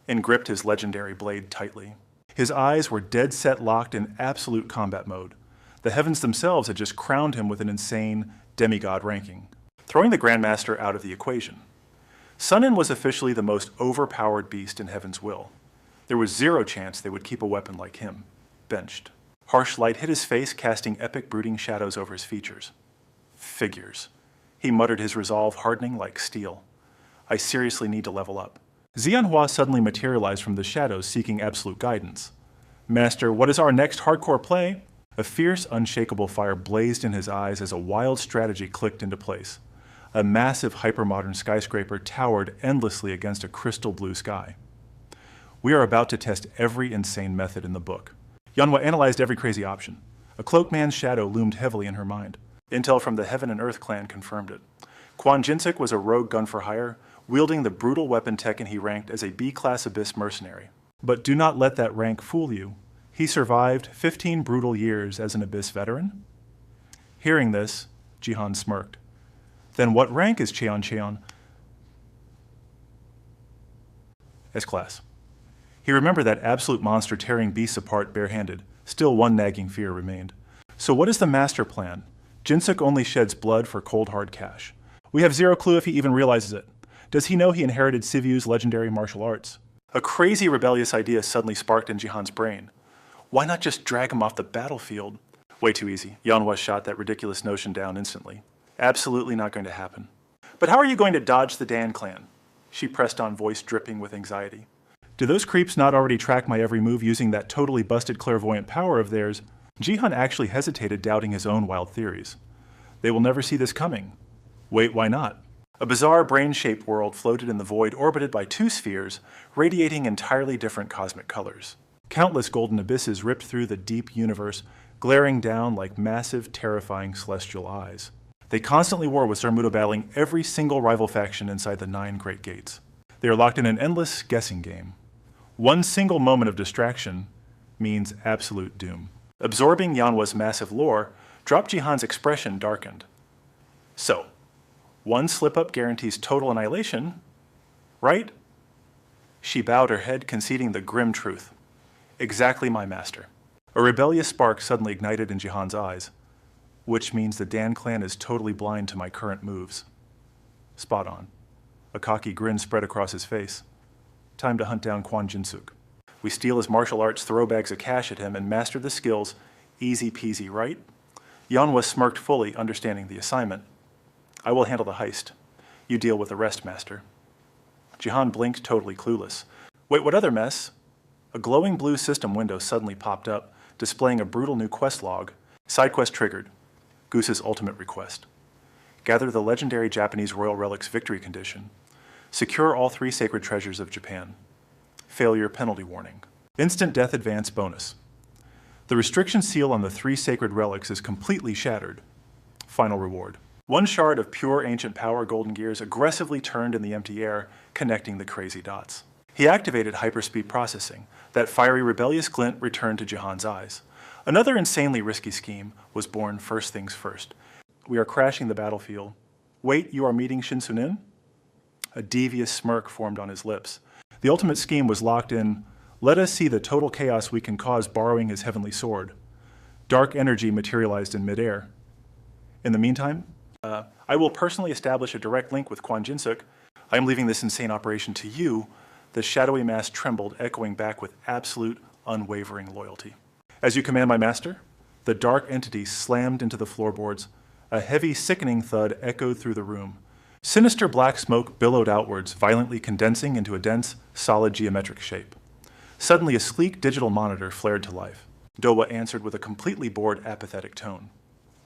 and gripped his legendary blade tightly. His eyes were dead set locked in absolute combat mode. The heavens themselves had just crowned him with an insane demigod ranking, throwing the Grandmaster out of the equation. Sunin was officially the most overpowered beast in Heaven's will. There was zero chance they would keep a weapon like him, benched. Harsh light hit his face, casting epic brooding shadows over his features. Figures. He muttered, his resolve hardening like steel. I seriously need to level up. Xianhua suddenly materialized from the shadows, seeking absolute guidance. Master, what is our next hardcore play? A fierce, unshakable fire blazed in his eyes as a wild strategy clicked into place. A massive hypermodern skyscraper towered endlessly against a crystal blue sky. We are about to test every insane method in the book. Yanhua analyzed every crazy option. A cloaked man's shadow loomed heavily in her mind. Intel from the Heaven and Earth clan confirmed it. Quan Jinsuk was a rogue gun for hire, wielding the brutal weapon Tekken he ranked as a B-class Abyss mercenary. But do not let that rank fool you. He survived 15 brutal years as an Abyss veteran. Hearing this, Jihan smirked. Then what rank is Cheon? S-class. He remembered that absolute monster tearing beasts apart barehanded. Still, one nagging fear remained. So what is the master plan? Jinsuk only sheds blood for cold hard cash. We have zero clue if he even realizes it. Does he know he inherited Sivyu's legendary martial arts? A crazy rebellious idea suddenly sparked in Jihan's brain. Why not just drag him off the battlefield? Way too easy. Yanhua shot that ridiculous notion down instantly. Absolutely not going to happen. But how are you going to dodge the Dan clan? She pressed on, voice dripping with anxiety. Do those creeps not already track my every move using that totally busted clairvoyant power of theirs? Jihan actually hesitated, doubting his own wild theories. They will never see this coming. Wait, why not? A bizarre brain-shaped world floated in the void, orbited by two spheres, radiating entirely different cosmic colors. Countless golden abysses ripped through the deep universe, glaring down like massive, terrifying celestial eyes. They constantly war with Zarmuto, battling every single rival faction inside the 9 Great Gates. They are locked in an endless guessing game. One single moment of distraction means absolute doom. Absorbing Yanhua's massive lore, Drop Jihan's expression darkened. So, one slip-up guarantees total annihilation, right? She bowed her head, conceding the grim truth. Exactly, my master. A rebellious spark suddenly ignited in Jihan's eyes, which means the Dan clan is totally blind to my current moves. Spot on. A cocky grin spread across his face. Time to hunt down Quan Jinsuk. We steal his martial arts, throw bags of cash at him, and master the skills. Easy peasy, right? Yanhua smirked fully, understanding the assignment. I will handle the heist. You deal with the rest, master. Jihan blinked, totally clueless. Wait, what other mess? A glowing blue system window suddenly popped up, displaying a brutal new quest log. Side quest triggered. Goose's ultimate request. Gather the legendary Japanese royal relics victory condition. Secure all 3 sacred treasures of Japan. Failure penalty warning. Instant death advance bonus. The restriction seal on the 3 sacred relics is completely shattered. Final reward. 1 shard of pure ancient power golden gears aggressively turned in the empty air, connecting the crazy dots. He activated hyperspeed processing. That fiery rebellious glint returned to Jihan's eyes. Another insanely risky scheme was born first things first. We are crashing the battlefield. Wait, you are meeting Shinsunin? A devious smirk formed on his lips. The ultimate scheme was locked in, let us see the total chaos we can cause borrowing his heavenly sword. Dark energy materialized in midair. In the meantime, I will personally establish a direct link with Quan Jinsuk. I am leaving this insane operation to you. The shadowy mass trembled, echoing back with absolute, unwavering loyalty. As you command, my master. The dark entity slammed into the floorboards. A heavy, sickening thud echoed through the room. Sinister black smoke billowed outwards, violently condensing into a dense, solid geometric shape. Suddenly, a sleek digital monitor flared to life. Dowa answered with a completely bored, apathetic tone.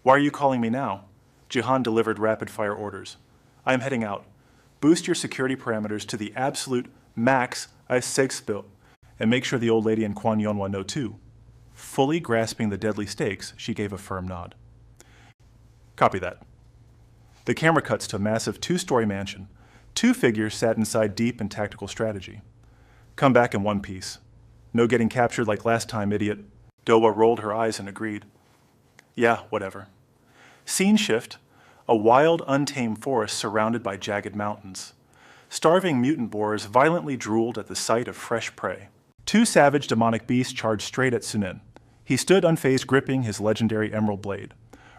Why are you calling me now? Jihan delivered rapid-fire orders. I am heading out. Boost your security parameters to the absolute max I sexpil, and make sure the old lady and Quan Yonhwa know too. Fully grasping the deadly stakes, she gave a firm nod. Copy that. The camera cuts to a massive 2-story mansion. Two figures sat inside deep in tactical strategy. Come back in one piece. No getting captured like last time, idiot. Dowa rolled her eyes and agreed. Yeah, whatever. Scene shift. A wild, untamed forest surrounded by jagged mountains. Starving mutant boars violently drooled at the sight of fresh prey. Two savage demonic beasts charged straight at Sunin. He stood unfazed, gripping his legendary emerald blade.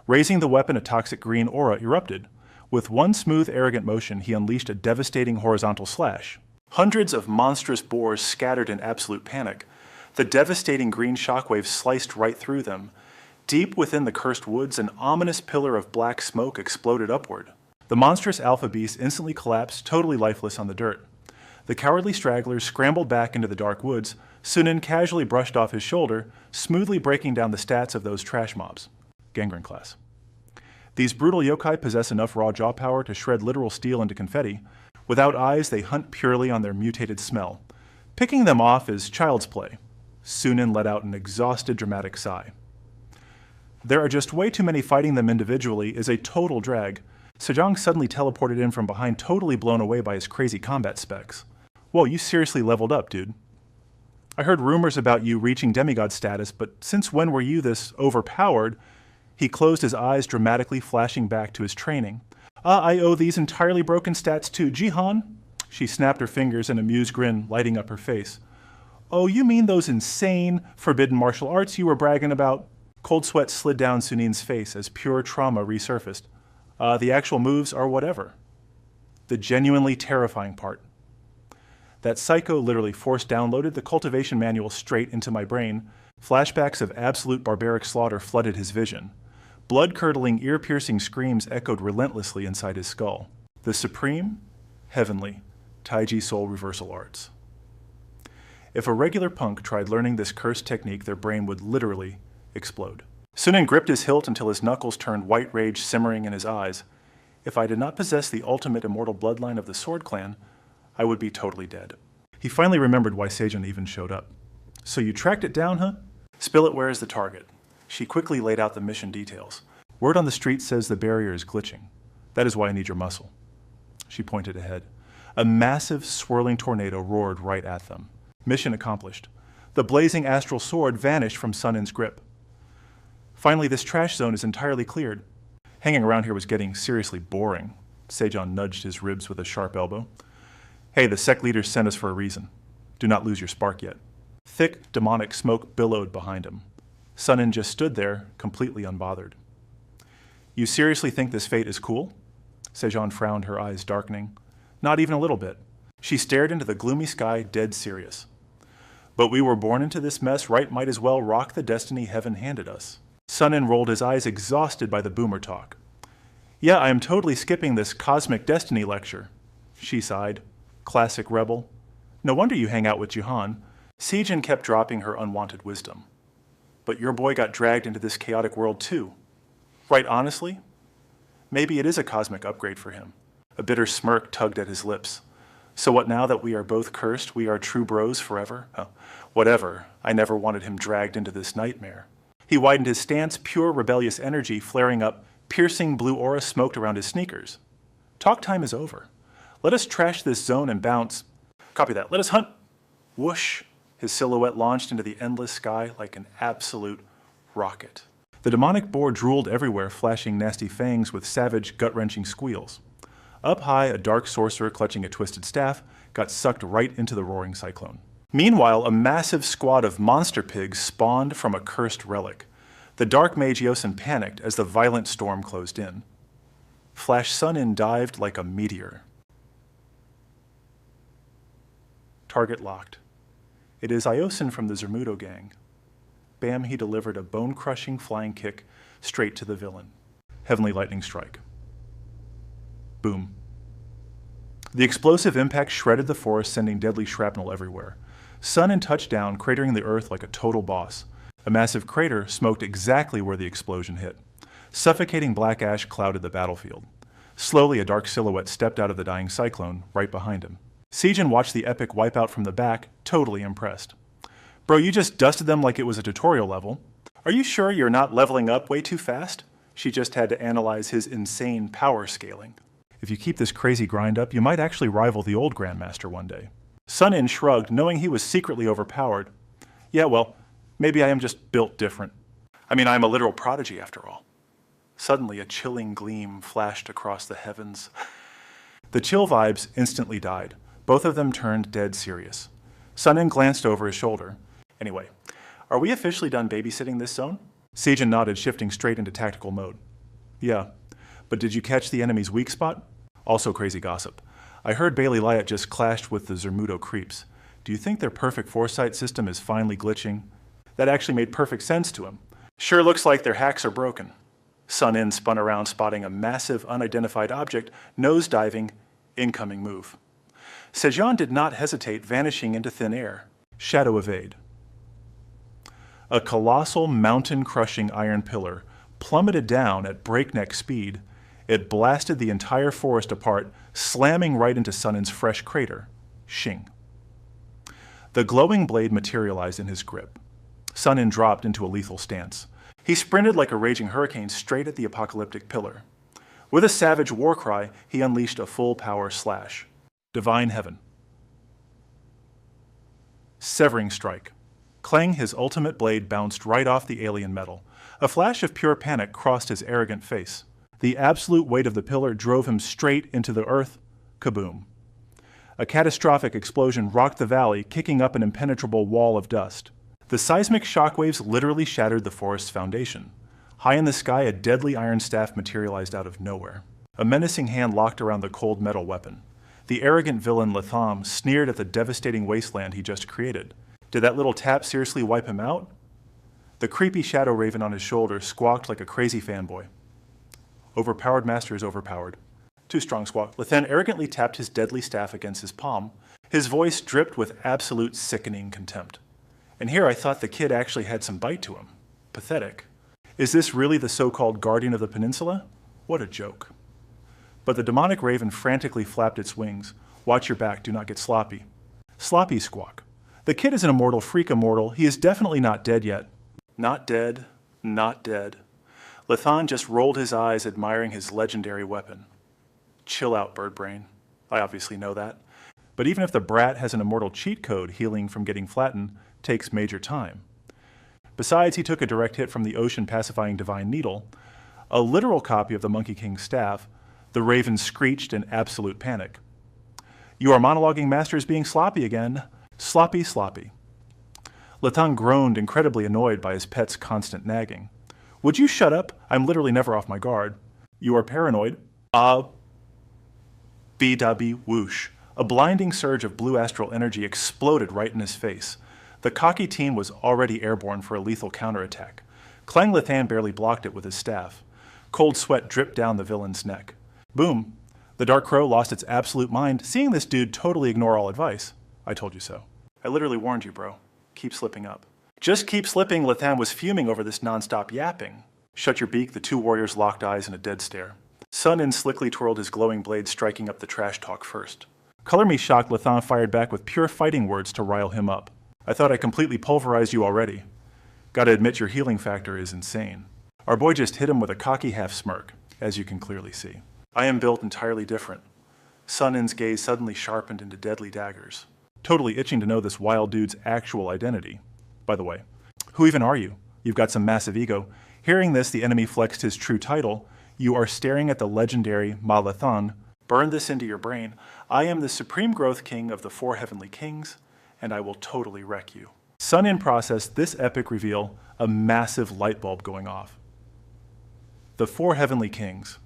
Raising the weapon, a toxic green aura erupted. With one smooth, arrogant motion, he unleashed a devastating horizontal slash. Hundreds of monstrous boars scattered in absolute panic. The devastating green shockwave sliced right through them. Deep within the cursed woods, an ominous pillar of black smoke exploded upward. The monstrous alpha beast instantly collapsed, totally lifeless on the dirt. The cowardly stragglers scrambled back into the dark woods. Sunin casually brushed off his shoulder, smoothly breaking down the stats of those trash mobs. Gangrene class. These brutal yokai possess enough raw jaw power to shred literal steel into confetti. Without eyes, they hunt purely on their mutated smell. Picking them off is child's play. Sunin let out an exhausted, dramatic sigh. There are just way too many. Fighting them individually is a total drag. Sejong suddenly teleported in from behind, totally blown away by his crazy combat specs. Whoa, you seriously leveled up, dude. I heard rumors about you reaching demigod status, but since when were you this overpowered? He closed his eyes, dramatically flashing back to his training. I owe these entirely broken stats to Jihan. She snapped her fingers, an amused grin lighting up her face. Oh, you mean those insane, forbidden martial arts you were bragging about? Cold sweat slid down Sunin's face as pure trauma resurfaced. The actual moves are whatever. The genuinely terrifying part. That psycho literally force downloaded the cultivation manual straight into my brain. Flashbacks of absolute barbaric slaughter flooded his vision. Blood-curdling, ear-piercing screams echoed relentlessly inside his skull. The supreme, heavenly, Taiji soul reversal arts. If a regular punk tried learning this cursed technique, their brain would literally explode. Sunin gripped his hilt until his knuckles turned white rage simmering in his eyes. If I did not possess the ultimate immortal bloodline of the Sword Clan, I would be totally dead. He finally remembered why Sejong even showed up. So you tracked it down, huh? Spill it where is the target. She quickly laid out the mission details. Word on the street says the barrier is glitching. That is why I need your muscle. She pointed ahead. A massive, swirling tornado roared right at them. Mission accomplished. The blazing astral sword vanished from Sunin's grip. Finally, this trash zone is entirely cleared. Hanging around here was getting seriously boring. Sejong nudged his ribs with a sharp elbow. Hey, the sect leaders sent us for a reason. Do not lose your spark yet. Thick, demonic smoke billowed behind him. Sunin just stood there, completely unbothered. You seriously think this fate is cool? Sejong frowned, her eyes darkening. Not even a little bit. She stared into the gloomy sky, dead serious. But we were born into this mess, right? Might as well rock the destiny heaven handed us. Sunin rolled his eyes, exhausted by the boomer talk. Yeah, I am totally skipping this cosmic destiny lecture. She sighed. Classic rebel. No wonder you hang out with Jihan. Sejong kept dropping her unwanted wisdom. But your boy got dragged into this chaotic world too. Right, honestly? Maybe it is a cosmic upgrade for him. A bitter smirk tugged at his lips. So what now that we are both cursed, we are true bros forever? Oh, whatever. I never wanted him dragged into this nightmare. He widened his stance, pure rebellious energy flaring up, piercing blue aura smoked around his sneakers. Talk time is over. Let us trash this zone and bounce. Copy that. Let us hunt. Whoosh. His silhouette launched into the endless sky like an absolute rocket. The demonic boar drooled everywhere, flashing nasty fangs with savage, gut-wrenching squeals. Up high, a dark sorcerer clutching a twisted staff got sucked right into the roaring cyclone. Meanwhile, a massive squad of monster pigs spawned from a cursed relic. The dark mage Yosen panicked as the violent storm closed in. Flash Sunin dived like a meteor. Target locked. It is Iosen from the Zermudo gang. Bam, he delivered a bone-crushing flying kick straight to the villain. Heavenly lightning strike. Boom. The explosive impact shredded the forest, sending deadly shrapnel everywhere. Sunin touched down, cratering the earth like a total boss. A massive crater smoked exactly where the explosion hit. Suffocating black ash clouded the battlefield. Slowly, a dark silhouette stepped out of the dying cyclone, right behind him. Sejong watched the epic wipeout from the back, totally impressed. Bro, you just dusted them like it was a tutorial level. Are you sure you're not leveling up way too fast? She just had to analyze his insane power scaling. If you keep this crazy grind up, you might actually rival the old Grandmaster one day. Sun-In shrugged, knowing he was secretly overpowered. Yeah, well, maybe I am just built different. I mean, I am a literal prodigy after all. Suddenly, a chilling gleam flashed across the heavens. The chill vibes instantly died. Both of them turned dead serious. Sun-In glanced over his shoulder. Anyway, are we officially done babysitting this zone? Sejin nodded, shifting straight into tactical mode. Yeah, but did you catch the enemy's weak spot? Also crazy gossip. I heard Bailey Lyatt just clashed with the Zermudo creeps. Do you think their perfect foresight system is finally glitching? That actually made perfect sense to him. Sure looks like their hacks are broken. Sun-In spun around, spotting a massive unidentified object, nose-diving, incoming move. Sejong did not hesitate, vanishing into thin air. Shadow evade. A colossal mountain-crushing iron pillar plummeted down at breakneck speed. It blasted the entire forest apart, slamming right into Sun-In's fresh crater. Shing. The glowing blade materialized in his grip. Sun-In dropped into a lethal stance. He sprinted like a raging hurricane straight at the apocalyptic pillar. With a savage war cry, he unleashed a full-power slash. Divine Heaven. Severing Strike. Clang, his ultimate blade bounced right off the alien metal. A flash of pure panic crossed his arrogant face. The absolute weight of the pillar drove him straight into the earth. Kaboom. A catastrophic explosion rocked the valley, kicking up an impenetrable wall of dust. The seismic shockwaves literally shattered the forest's foundation. High in the sky, a deadly iron staff materialized out of nowhere. A menacing hand locked around the cold metal weapon. The arrogant villain Latham sneered at the devastating wasteland he just created. Did that little tap seriously wipe him out? The creepy shadow raven on his shoulder squawked like a crazy fanboy. Overpowered master is overpowered. Too strong squawk. Lathan arrogantly tapped his deadly staff against his palm. His voice dripped with absolute sickening contempt. And here I thought the kid actually had some bite to him. Pathetic. Is this really the so-called guardian of the peninsula? What a joke. But the demonic raven frantically flapped its wings. Watch your back, do not get sloppy. Sloppy squawk. The kid is an immortal freak immortal. He is definitely not dead yet. Not dead, not dead. Lathan just rolled his eyes, admiring his legendary weapon. Chill out, bird brain. I obviously know that. But even if the brat has an immortal cheat code, healing from getting flattened takes major time. Besides, he took a direct hit from the ocean-pacifying divine needle. A literal copy of the Monkey King's staff, the raven screeched in absolute panic. You are monologuing masters being sloppy again. Sloppy, sloppy. Lathan groaned, incredibly annoyed by his pet's constant nagging. Would you shut up? I'm literally never off my guard. You are paranoid. B-da-B whoosh. A blinding surge of blue astral energy exploded right in his face. The cocky teen was already airborne for a lethal counterattack. Clang Lathan barely blocked it with his staff. Cold sweat dripped down the villain's neck. Boom. The Dark Crow lost its absolute mind, seeing this dude totally ignore all advice. I told you so. I literally warned you, bro. Keep slipping up. Just keep slipping, Lathan was fuming over this non-stop yapping. Shut your beak, the two warriors locked eyes in a dead stare. Sun-In slickly twirled his glowing blade, striking up the trash talk first. Color me shocked, Lathan fired back with pure fighting words to rile him up. I thought I completely pulverized you already. Gotta admit your healing factor is insane. Our boy just hit him with a cocky half-smirk, as you can clearly see. I am built entirely different. Sun-In's gaze suddenly sharpened into deadly daggers. Totally itching to know this wild dude's actual identity. By the way, who even are you? You've got some massive ego. Hearing this, the enemy flexed his true title. You are staring at the legendary Ma-Lathan. Burn this into your brain. I am the supreme growth king of the 4 heavenly kings, and I will totally wreck you. Sun-In processed this epic reveal, a massive light bulb going off. The 4 heavenly kings.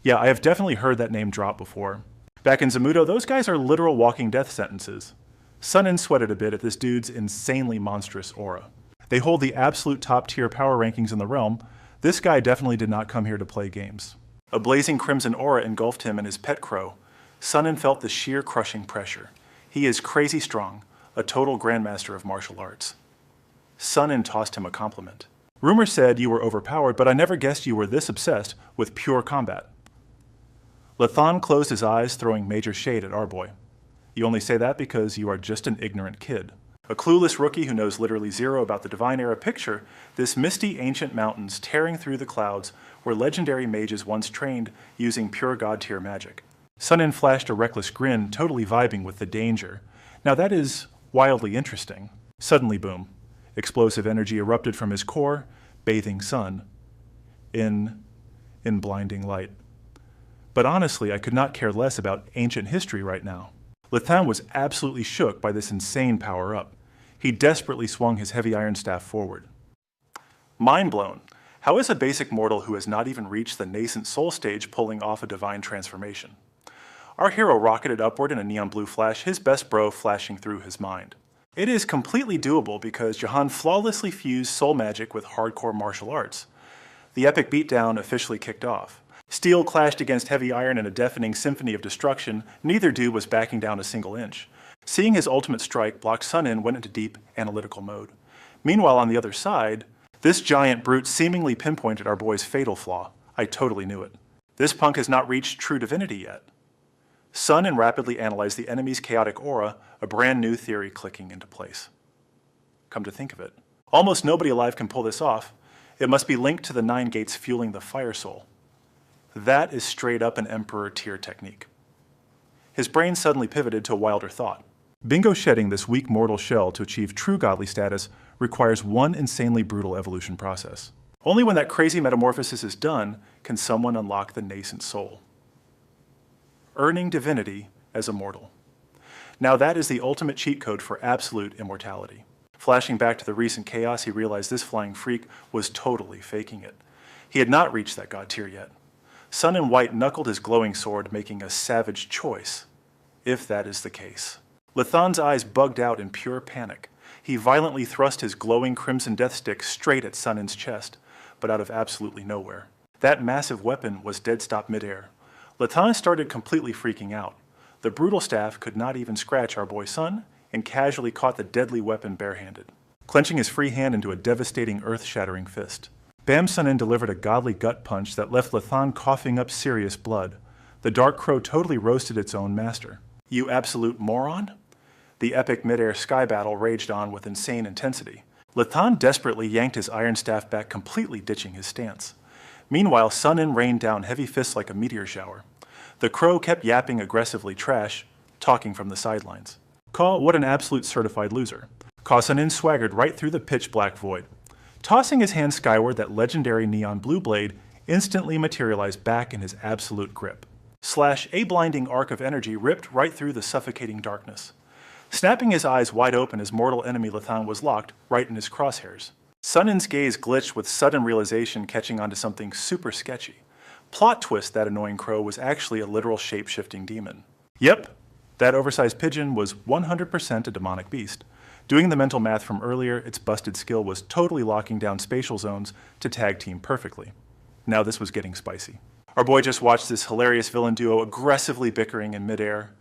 Yeah, I have definitely heard that name drop before. Back in Zermudo, those guys are literal walking death sentences. Sun-In sweated a bit at this dude's insanely monstrous aura. They hold the absolute top-tier power rankings in the realm. This guy definitely did not come here to play games. A blazing crimson aura engulfed him and his pet crow. Sun-In felt the sheer crushing pressure. He is crazy strong, a total grandmaster of martial arts. Sun-In tossed him a compliment. Rumor said you were overpowered, but I never guessed you were this obsessed with pure combat. Lathan closed his eyes, throwing major shade at our boy. You only say that because you are just an ignorant kid. A clueless rookie who knows literally zero about the Divine Era picture this misty ancient mountains tearing through the clouds where legendary mages once trained using pure god-tier magic. Sunin flashed a reckless grin, totally vibing with the danger. Now that is wildly interesting. Suddenly, boom. Explosive energy erupted from his core, bathing Sun in blinding light. But honestly, I could not care less about ancient history right now. Lethan was absolutely shook by this insane power-up. He desperately swung his heavy iron staff forward. Mind blown. How is a basic mortal who has not even reached the nascent soul stage pulling off a divine transformation? Our hero rocketed upward in a neon blue flash, his best bro flashing through his mind. It is completely doable because Jahan flawlessly fused soul magic with hardcore martial arts. The epic beatdown officially kicked off. Steel clashed against heavy iron in a deafening symphony of destruction. Neither dude was backing down a single inch. Seeing his ultimate strike blocked Sunin went into deep analytical mode. Meanwhile, on the other side, this giant brute seemingly pinpointed our boy's fatal flaw. I totally knew it. This punk has not reached true divinity yet. Sunin rapidly analyzed the enemy's chaotic aura, a brand new theory clicking into place. Come to think of it, almost nobody alive can pull this off. It must be linked to the 9 gates fueling the fire soul. That is straight up an Emperor tier technique. His brain suddenly pivoted to a wilder thought. Bingo shedding this weak mortal shell to achieve true godly status requires one insanely brutal evolution process. Only when that crazy metamorphosis is done can someone unlock the nascent soul. Earning divinity as a mortal. Now that is the ultimate cheat code for absolute immortality. Flashing back to the recent chaos, he realized this flying freak was totally faking it. He had not reached that god tier yet. Sunin White knuckled his glowing sword, making a savage choice, if that is the case. Lethan's eyes bugged out in pure panic. He violently thrust his glowing crimson death stick straight at Sunin's chest, but out of absolutely nowhere. That massive weapon was dead stop midair. Lethan started completely freaking out. The brutal staff could not even scratch our boy Sun, and casually caught the deadly weapon barehanded, clenching his free hand into a devastating earth-shattering fist. Bam Sunin delivered a godly gut punch that left Lethan coughing up serious blood. The Dark Crow totally roasted its own master. You absolute moron? The epic mid-air sky battle raged on with insane intensity. Lethan desperately yanked his iron staff back, completely ditching his stance. Meanwhile, Sunin rained down heavy fists like a meteor shower. The Crow kept yapping aggressively trash, talking from the sidelines. What an absolute certified loser. Sunin swaggered right through the pitch-black void. Tossing his hand skyward, that legendary neon blue blade instantly materialized back in his absolute grip. A blinding arc of energy ripped right through the suffocating darkness. Snapping his eyes wide open, his mortal enemy Lethan was locked right in his crosshairs. Sunin's gaze glitched with sudden realization, catching onto something super sketchy. Plot twist, that annoying crow was actually a literal shape-shifting demon. Yep, that oversized pigeon was 100% a demonic beast. Doing the mental math from earlier, its busted skill was totally locking down spatial zones to tag team perfectly. Now this was getting spicy. Our boy just watched this hilarious villain duo aggressively bickering in midair.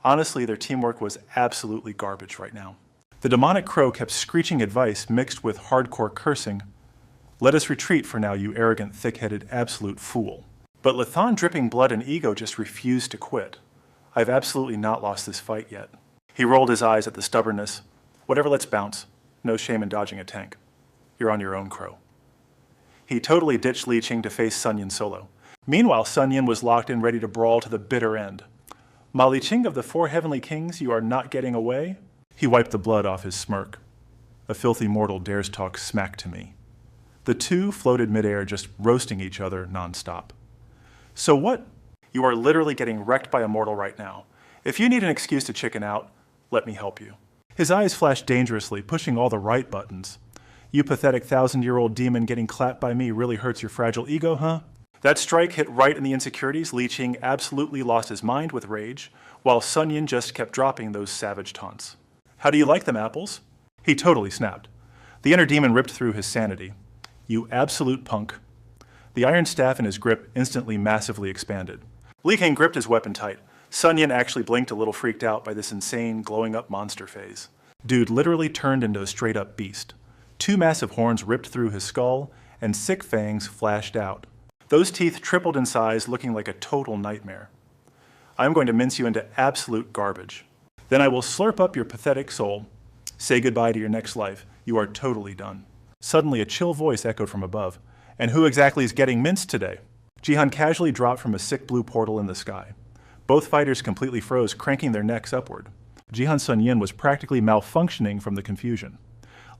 Honestly, their teamwork was absolutely garbage right now. The demonic crow kept screeching advice mixed with hardcore cursing. Let us retreat for now, you arrogant, thick-headed, absolute fool. But Lethan, dripping blood and ego, just refused to quit. I've absolutely not lost this fight yet. He rolled his eyes at the stubbornness. Whatever, let's bounce. No shame in dodging a tank. You're on your own, Crow. He totally ditched Li Qing to face Sun Yin solo. Meanwhile, Sun Yin was locked in, ready to brawl to the bitter end. Ma Li Qing of the 4 heavenly kings, you are not getting away? He wiped the blood off his smirk. A filthy mortal dares talk smack to me. The two floated midair, just roasting each other nonstop. So what? You are literally getting wrecked by a mortal right now. If you need an excuse to chicken out, let me help you. His eyes flashed dangerously, pushing all the right buttons. You pathetic 1,000-year-old demon, getting clapped by me really hurts your fragile ego, huh? That strike hit right in the insecurities. Li Qing absolutely lost his mind with rage, while Sun Yin just kept dropping those savage taunts. How do you like them, apples? He totally snapped. The inner demon ripped through his sanity. You absolute punk. The iron staff in his grip instantly massively expanded. Li Qing gripped his weapon tight. Sun Yin actually blinked, a little freaked out by this insane, glowing-up monster phase. Dude literally turned into a straight-up beast. 2 massive horns ripped through his skull, and sick fangs flashed out. Those teeth tripled in size, looking like a total nightmare. I'm going to mince you into absolute garbage. Then I will slurp up your pathetic soul. Say goodbye to your next life. You are totally done. Suddenly, a chill voice echoed from above. And who exactly is getting minced today? Jihan casually dropped from a sick blue portal in the sky. Both fighters completely froze, cranking their necks upward. Jihan Sun Yin was practically malfunctioning from the confusion.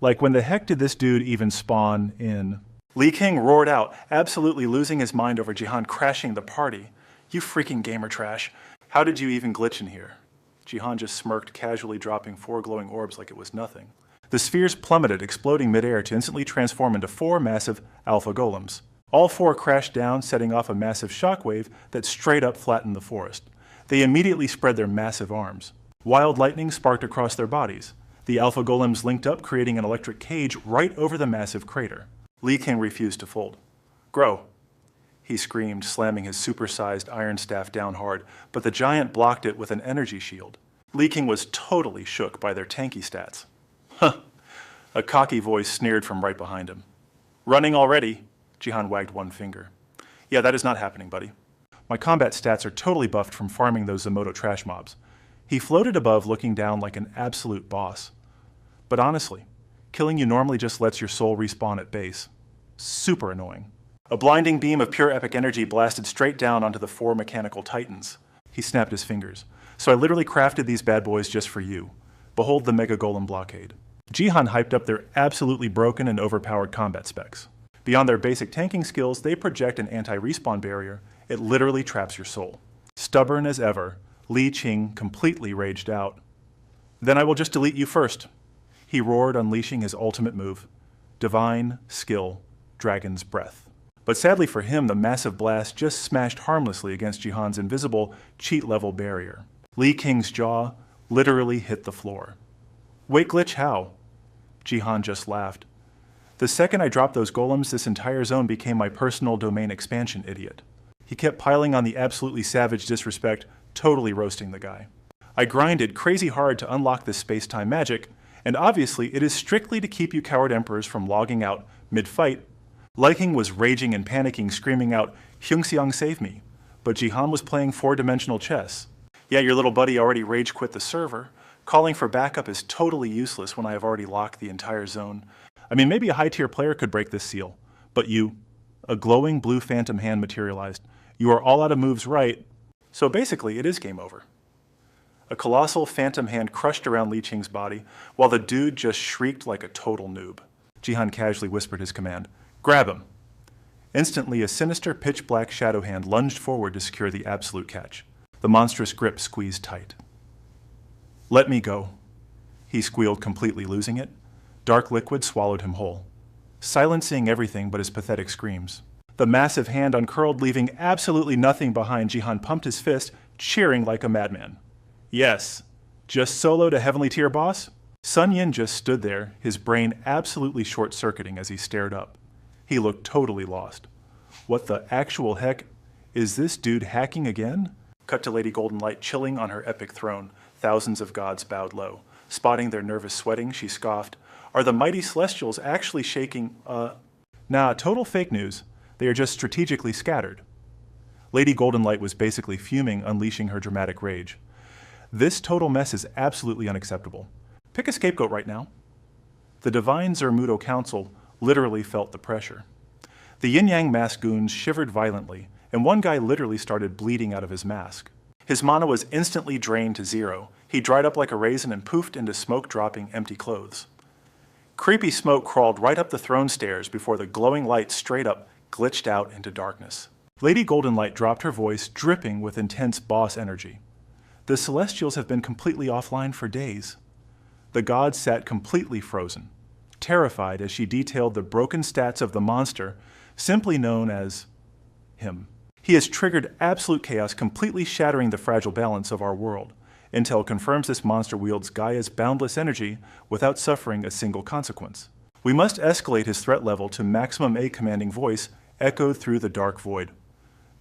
Like, when the heck did this dude even spawn in? Li King roared out, absolutely losing his mind over Jihan crashing the party. You freaking gamer trash. How did you even glitch in here? Jihan just smirked, casually dropping 4 glowing orbs like it was nothing. The spheres plummeted, exploding midair to instantly transform into 4 massive alpha golems. All 4 crashed down, setting off a massive shockwave that straight up flattened the forest. They immediately spread their massive arms. Wild lightning sparked across their bodies. The alpha golems linked up, creating an electric cage right over the massive crater. Li King refused to fold. Grow, he screamed, slamming his supersized iron staff down hard, but the giant blocked it with an energy shield. Li King was totally shook by their tanky stats. Huh, a cocky voice sneered from right behind him. Running already? Jihan wagged one finger. Yeah, that is not happening, buddy. My combat stats are totally buffed from farming those Zomoto trash mobs. He floated above, looking down like an absolute boss. But honestly, killing you normally just lets your soul respawn at base. Super annoying. A blinding beam of pure epic energy blasted straight down onto the 4 mechanical titans. He snapped his fingers. So I literally crafted these bad boys just for you. Behold the Mega Golem blockade. Jihan hyped up their absolutely broken and overpowered combat specs. Beyond their basic tanking skills, they project an anti-respawn barrier. It literally traps your soul. Stubborn as ever, Li Qing completely raged out. Then I will just delete you first. He roared, unleashing his ultimate move. Divine Skill, Dragon's Breath. But sadly for him, the massive blast just smashed harmlessly against Jihan's invisible, cheat-level barrier. Li Qing's jaw literally hit the floor. Wait, glitch, how? Jihan just laughed. The second I dropped those golems, this entire zone became my personal domain expansion, idiot. He kept piling on the absolutely savage disrespect, totally roasting the guy. I grinded crazy hard to unlock this space-time magic, and obviously it is strictly to keep you coward emperors from logging out mid-fight. Li King was raging and panicking, screaming out, Hyungseong save me. But Jihan was playing 4-dimensional chess. Yeah, your little buddy already rage quit the server. Calling for backup is totally useless when I have already locked the entire zone. I mean, maybe a high-tier player could break this seal. But you, a glowing blue phantom hand materialized. You are all out of moves right, so basically it is game over. A colossal phantom hand crushed around Li Qing's body, while the dude just shrieked like a total noob. Jihan casually whispered his command, grab him. Instantly, a sinister pitch-black shadow hand lunged forward to secure the absolute catch. The monstrous grip squeezed tight. Let me go, he squealed, completely losing it. Dark liquid swallowed him whole, silencing everything but his pathetic screams. The massive hand uncurled, leaving absolutely nothing behind. Jihan pumped his fist, cheering like a madman. Yes, just soloed a heavenly tier boss? Sun Yin just stood there, his brain absolutely short-circuiting as he stared up. He looked totally lost. What the actual heck? Is this dude hacking again? Cut to Lady Golden Light chilling on her epic throne. Thousands of gods bowed low. Spotting their nervous sweating, she scoffed. Are the mighty celestials actually shaking? Nah, total fake news. They are just strategically scattered. Lady Golden Light was basically fuming, unleashing her dramatic rage. This total mess is absolutely unacceptable. Pick a scapegoat right now. The divine Zermudo Council literally felt the pressure. The yin-yang mask goons shivered violently, and one guy literally started bleeding out of his mask. His mana was instantly drained to 0. He dried up like a raisin and poofed into smoke-dropping empty clothes. Creepy smoke crawled right up the throne stairs before the glowing light straight up glitched out into darkness. Lady Golden Light dropped her voice, dripping with intense boss energy. The Celestials have been completely offline for days. The gods sat completely frozen, terrified as she detailed the broken stats of the monster, simply known as him. He has triggered absolute chaos, completely shattering the fragile balance of our world. Intel confirms this monster wields Gaia's boundless energy without suffering a single consequence. We must escalate his threat level to maximum A commanding voice echoed through the dark void.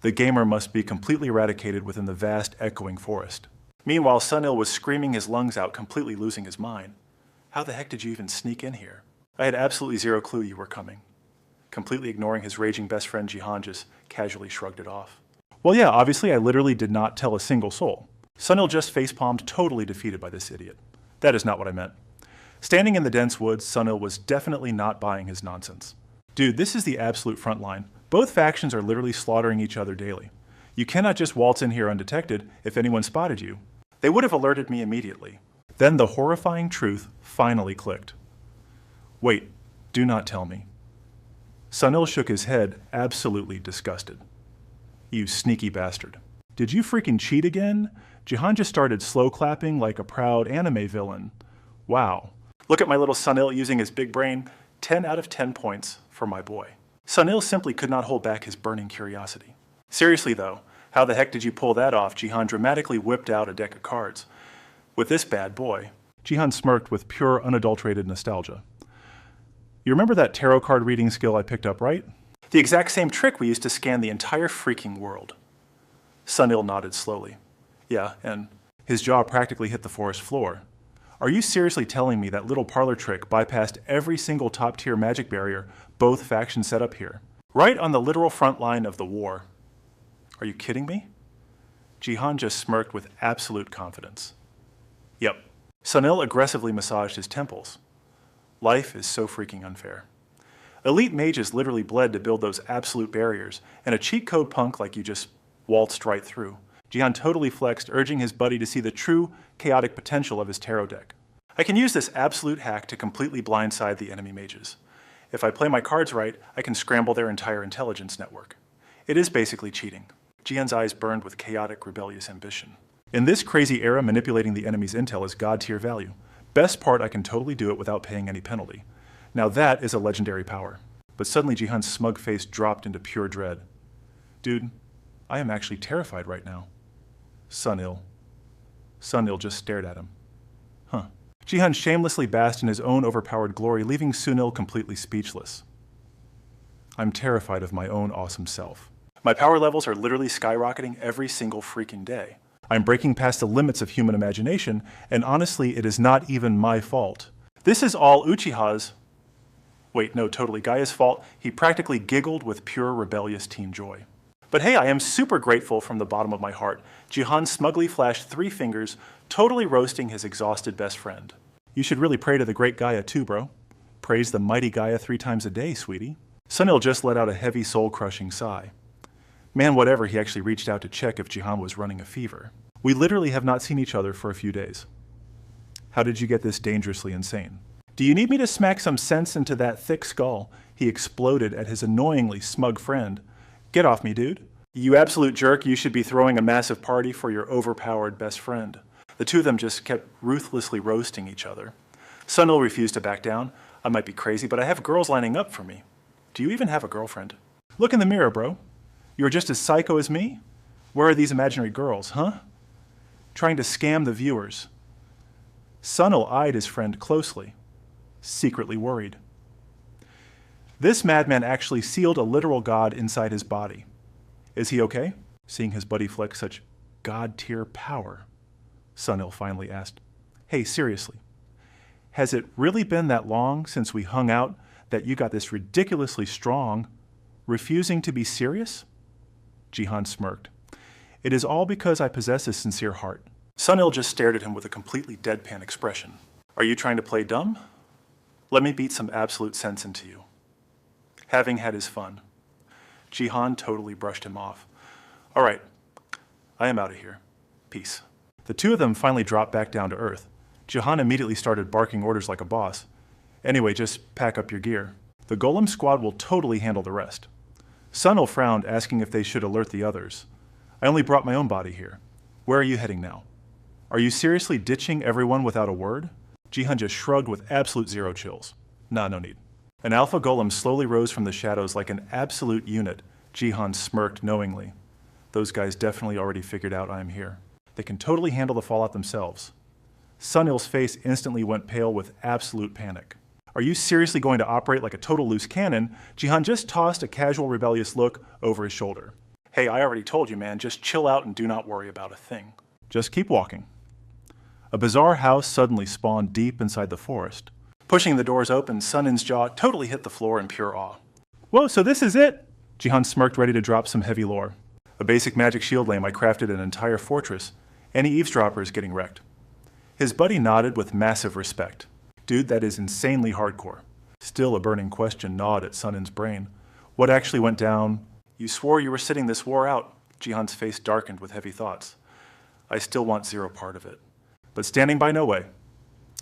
The gamer must be completely eradicated within the vast echoing forest. Meanwhile, Sunil was screaming his lungs out, completely losing his mind. How the heck did you even sneak in here? I had absolutely zero clue you were coming. Completely ignoring his raging best friend, Jihan just casually shrugged it off. Well, yeah, obviously I literally did not tell a single soul. Sunil just facepalmed, totally defeated by this idiot. That is not what I meant. Standing in the dense woods, Sunil was definitely not buying his nonsense. Dude, this is the absolute front line. Both factions are literally slaughtering each other daily. You cannot just waltz in here undetected if anyone spotted you. They would have alerted me immediately. Then the horrifying truth finally clicked. Wait, do not tell me. Sunil shook his head, absolutely disgusted. You sneaky bastard. Did you freaking cheat again? Jihan just started slow clapping like a proud anime villain. Wow. Look at my little Sunil using his big brain. 10 out of 10 points for my boy. Sunil simply could not hold back his burning curiosity. Seriously though, how the heck did you pull that off? Jihan dramatically whipped out a deck of cards. With this bad boy. Jihan smirked with pure, unadulterated nostalgia. You remember that tarot card reading skill I picked up, right? The exact same trick we used to scan the entire freaking world. Sunil nodded slowly. Yeah, and his jaw practically hit the forest floor. Are you seriously telling me that little parlor trick bypassed every single top-tier magic barrier both factions set up here? Right on the literal front line of the war. Are you kidding me? Jihan just smirked with absolute confidence. Yep. Sunil aggressively massaged his temples. Life is so freaking unfair. Elite mages literally bled to build those absolute barriers, and a cheat code punk like you just waltzed right through. Jihan totally flexed, urging his buddy to see the true, chaotic potential of his tarot deck. I can use this absolute hack to completely blindside the enemy mages. If I play my cards right, I can scramble their entire intelligence network. It is basically cheating. Jihan's eyes burned with chaotic, rebellious ambition. In this crazy era, manipulating the enemy's intel is god-tier value. Best part, I can totally do it without paying any penalty. Now that is a legendary power. But suddenly Jihan's smug face dropped into pure dread. Dude, I am actually terrified right now. Sunil. Sunil just stared at him. Huh. Jihan shamelessly basked in his own overpowered glory, leaving Sunil completely speechless. I'm terrified of my own awesome self. My power levels are literally skyrocketing every single freaking day. I'm breaking past the limits of human imagination, and honestly, it is not even my fault. This is all Uchiha's... Wait, no, totally Gaia's fault. He practically giggled with pure rebellious teen joy. But hey, I am super grateful from the bottom of my heart. Jihan smugly flashed 3 fingers, totally roasting his exhausted best friend. You should really pray to the great Gaia too, bro. Praise the mighty Gaia 3 times a day, sweetie. Sunil just let out a heavy soul-crushing sigh. Man, whatever, he actually reached out to check if Jihan was running a fever. We literally have not seen each other for a few days. How did you get this dangerously insane? Do you need me to smack some sense into that thick skull? He exploded at his annoyingly smug friend. Get off me, dude. You absolute jerk, you should be throwing a massive party for your overpowered best friend. The two of them just kept ruthlessly roasting each other. Sunil refused to back down. I might be crazy, but I have girls lining up for me. Do you even have a girlfriend? Look in the mirror, bro. You're just as psycho as me? Where are these imaginary girls, huh? Trying to scam the viewers. Sunil eyed his friend closely, secretly worried. This madman actually sealed a literal god inside his body. Is he okay? Seeing his buddy flex such god-tier power, Sunil finally asked. Hey, seriously, has it really been that long since we hung out that you got this ridiculously strong, refusing to be serious? Jihan smirked. It is all because I possess a sincere heart. Sunil just stared at him with a completely deadpan expression. Are you trying to play dumb? Let me beat some absolute sense into you. Having had his fun. Jihan totally brushed him off. All right, I am out of here. Peace. The two of them finally dropped back down to earth. Jihan immediately started barking orders like a boss. Anyway, just pack up your gear. The Golem squad will totally handle the rest. Sunil frowned, asking if they should alert the others. I only brought my own body here. Where are you heading now? Are you seriously ditching everyone without a word? Jihan just shrugged with absolute zero chills. Nah, no need. An alpha golem slowly rose from the shadows like an absolute unit. Jihan smirked knowingly. Those guys definitely already figured out I am here. They can totally handle the fallout themselves. Sunil's face instantly went pale with absolute panic. Are you seriously going to operate like a total loose cannon? Jihan just tossed a casual rebellious look over his shoulder. Hey, I already told you, man, just chill out and do not worry about a thing. Just keep walking. A bizarre house suddenly spawned deep inside the forest. Pushing the doors open, Sunin's jaw totally hit the floor in pure awe. Whoa, so this is it? Jihan smirked, ready to drop some heavy lore. A basic magic shield lame, I crafted an entire fortress. Any eavesdropper is getting wrecked. His buddy nodded with massive respect. Dude, that is insanely hardcore. Still a burning question gnawed at Sunin's brain. What actually went down? You swore you were sitting this war out. Jihan's face darkened with heavy thoughts. I still want zero part of it. But standing by no way.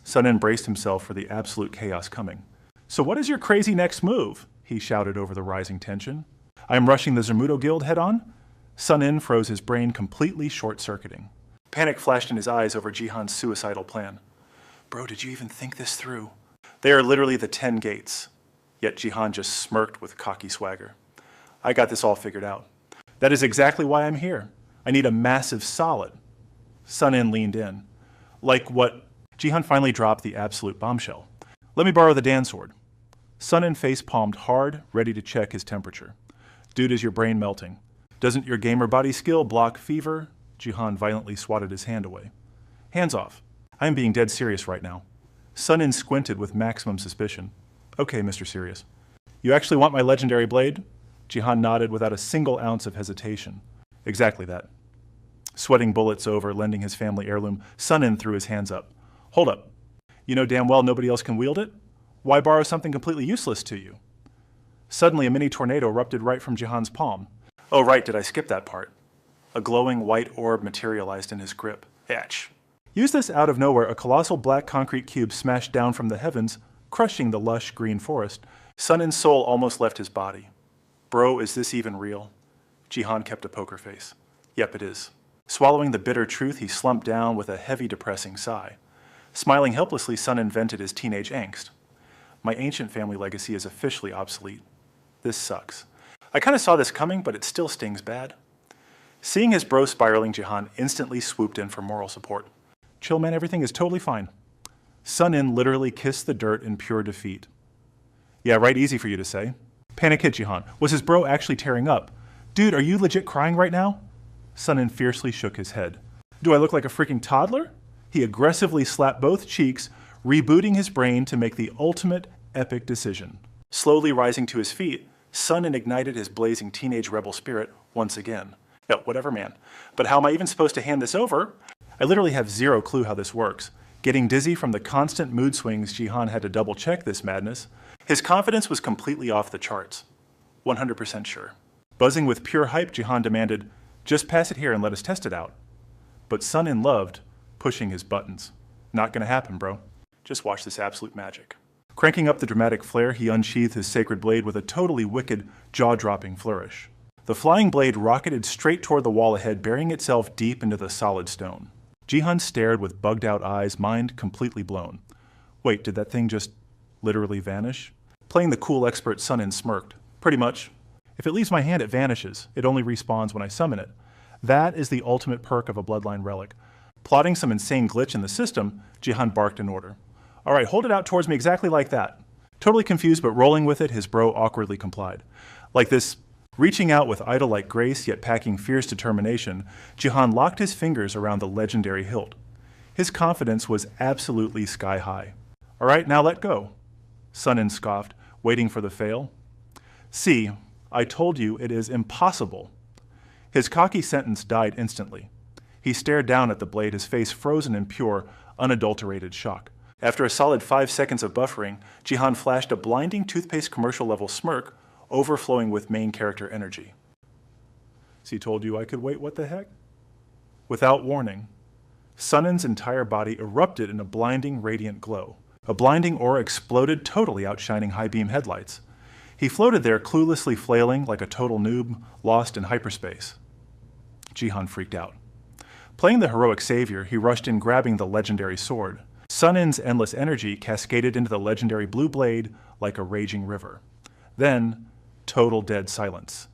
Sunin braced himself for the absolute chaos coming. So what is your crazy next move? He shouted over the rising tension. I am rushing the Zermudo Guild head-on? Sunin froze his brain completely short-circuiting. Panic flashed in his eyes over Jihan's suicidal plan. Bro, did you even think this through? They are literally the 10 gates. Yet Jihan just smirked with cocky swagger. I got this all figured out. That is exactly why I'm here. I need a massive solid. Sunin leaned in. Like what? Jihan finally dropped the absolute bombshell. Let me borrow the Dan sword. Sunin face-palmed hard, ready to check his temperature. Dude, is your brain melting? Doesn't your gamer body skill block fever? Jihan violently swatted his hand away. Hands off. I am being dead serious right now. Sunin squinted with maximum suspicion. Okay, Mr. Serious. You actually want my legendary blade? Jihan nodded without a single ounce of hesitation. Exactly that. Sweating bullets over lending his family heirloom, Sunin threw his hands up. Hold up. You know damn well nobody else can wield it? Why borrow something completely useless to you? Suddenly, a mini tornado erupted right from Jihan's palm. Oh right, did I skip that part? A glowing white orb materialized in his grip. Etch. Use this out of nowhere, a colossal black concrete cube smashed down from the heavens, crushing the lush green forest. Sunin's soul almost left his body. Bro, is this even real? Jihan kept a poker face. Yep, it is. Swallowing the bitter truth, he slumped down with a heavy, depressing sigh. Smiling helplessly, Sunin vented his teenage angst. My ancient family legacy is officially obsolete. This sucks. I kind of saw this coming, but it still stings bad. Seeing his bro spiraling, Jihan instantly swooped in for moral support. Chill, man, everything is totally fine. Sunin literally kissed the dirt in pure defeat. Yeah, right, easy for you to say. Panic hit Jihan. Was his bro actually tearing up? Dude, are you legit crying right now? Sunin fiercely shook his head. Do I look like a freaking toddler? He aggressively slapped both cheeks, rebooting his brain to make the ultimate epic decision. Slowly rising to his feet, Sunin ignited his blazing teenage rebel spirit once again. No, whatever, man. But how am I even supposed to hand this over? I literally have zero clue how this works. Getting dizzy from the constant mood swings, Jihan had to double-check this madness. His confidence was completely off the charts. 100% sure. Buzzing with pure hype, Jihan demanded, just pass it here and let us test it out. But Sunin loved pushing his buttons. Not gonna happen, bro. Just watch this absolute magic. Cranking up the dramatic flare, he unsheathed his sacred blade with a totally wicked, jaw-dropping flourish. The flying blade rocketed straight toward the wall ahead, burying itself deep into the solid stone. Jihan stared with bugged-out eyes, mind completely blown. Wait, did that thing just literally vanish? Playing the cool expert, Sunin smirked. Pretty much. If it leaves my hand, it vanishes. It only respawns when I summon it. That is the ultimate perk of a bloodline relic. Plotting some insane glitch in the system, Jihan barked an order. All right, hold it out towards me exactly like that. Totally confused but rolling with it, his bro awkwardly complied. Like this, reaching out with idol-like grace yet packing fierce determination, Jihan locked his fingers around the legendary hilt. His confidence was absolutely sky-high. All right, now let go. Sunin scoffed, waiting for the fail. See, I told you it is impossible. His cocky sentence died instantly. He stared down at the blade, his face frozen in pure, unadulterated shock. After a solid 5 seconds of buffering, Jihan flashed a blinding toothpaste commercial-level smirk, overflowing with main character energy. So he told you I could wait, what the heck? Without warning, Sunin's entire body erupted in a blinding, radiant glow. A blinding aura exploded, totally outshining high-beam headlights. He floated there, cluelessly flailing like a total noob, lost in hyperspace. Jihan freaked out. Playing the heroic savior, he rushed in, grabbing the legendary sword. Sunin's endless energy cascaded into the legendary blue blade like a raging river. Then, total dead silence.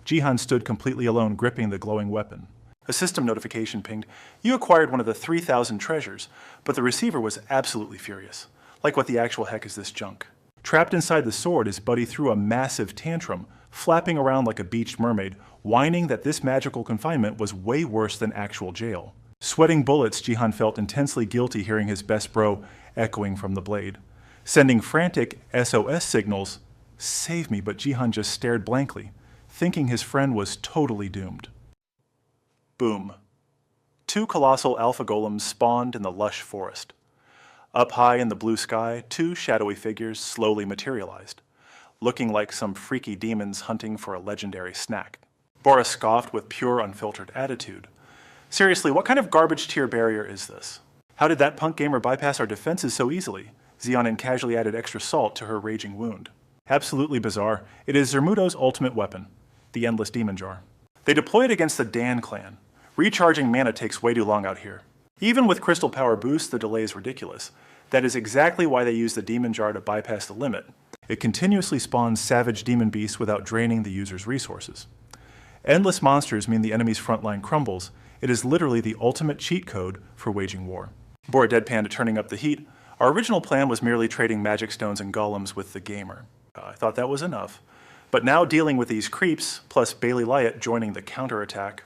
Jihan stood completely alone, gripping the glowing weapon. A system notification pinged. You acquired one of the 3,000 treasures, but the receiver was absolutely furious. Like, what the actual heck is this junk? Trapped inside the sword, his buddy threw a massive tantrum, flapping around like a beached mermaid, whining that this magical confinement was way worse than actual jail. Sweating bullets, Jihan felt intensely guilty hearing his best bro echoing from the blade. Sending frantic SOS signals, save me, but Jihan just stared blankly, thinking his friend was totally doomed. Boom. 2 colossal alpha golems spawned in the lush forest. Up high in the blue sky, two shadowy figures slowly materialized, looking like some freaky demons hunting for a legendary snack. Bora scoffed with pure unfiltered attitude. Seriously, what kind of garbage tier barrier is this? How did that punk gamer bypass our defenses so easily? Xeonin casually added extra salt to her raging wound. Absolutely bizarre. It is Zermudo's ultimate weapon, the Endless Demon Jar. They deploy it against the Dan clan. Recharging mana takes way too long out here. Even with crystal power boost, the delay is ridiculous. That is exactly why they use the Demon Jar to bypass the limit. It continuously spawns savage demon beasts without draining the user's resources. Endless monsters mean the enemy's front line crumbles. It is literally the ultimate cheat code for waging war. Bora deadpan to turning up the heat. Our original plan was merely trading magic stones and golems with the gamer. I thought that was enough. But now dealing with these creeps, plus Bailey Lyot joining the counterattack,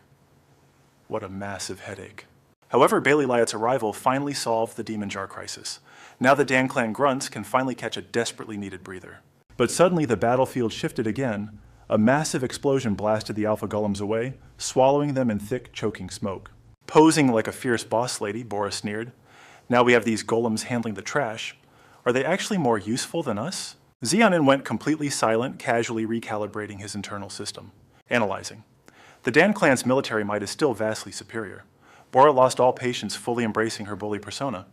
what a massive headache. However, Bailey Lyot's arrival finally solved the Demon Jar crisis. Now the Dan Clan grunts can finally catch a desperately needed breather. But suddenly the battlefield shifted again. A massive explosion blasted the Alpha Golems away, swallowing them in thick, choking smoke. Posing like a fierce boss lady, Bora sneered. Now we have these golems handling the trash. Are they actually more useful than us? Xeonin went completely silent, casually recalibrating his internal system. Analyzing. The Dan Clan's military might is still vastly superior. Bora lost all patience, fully embracing her bully persona.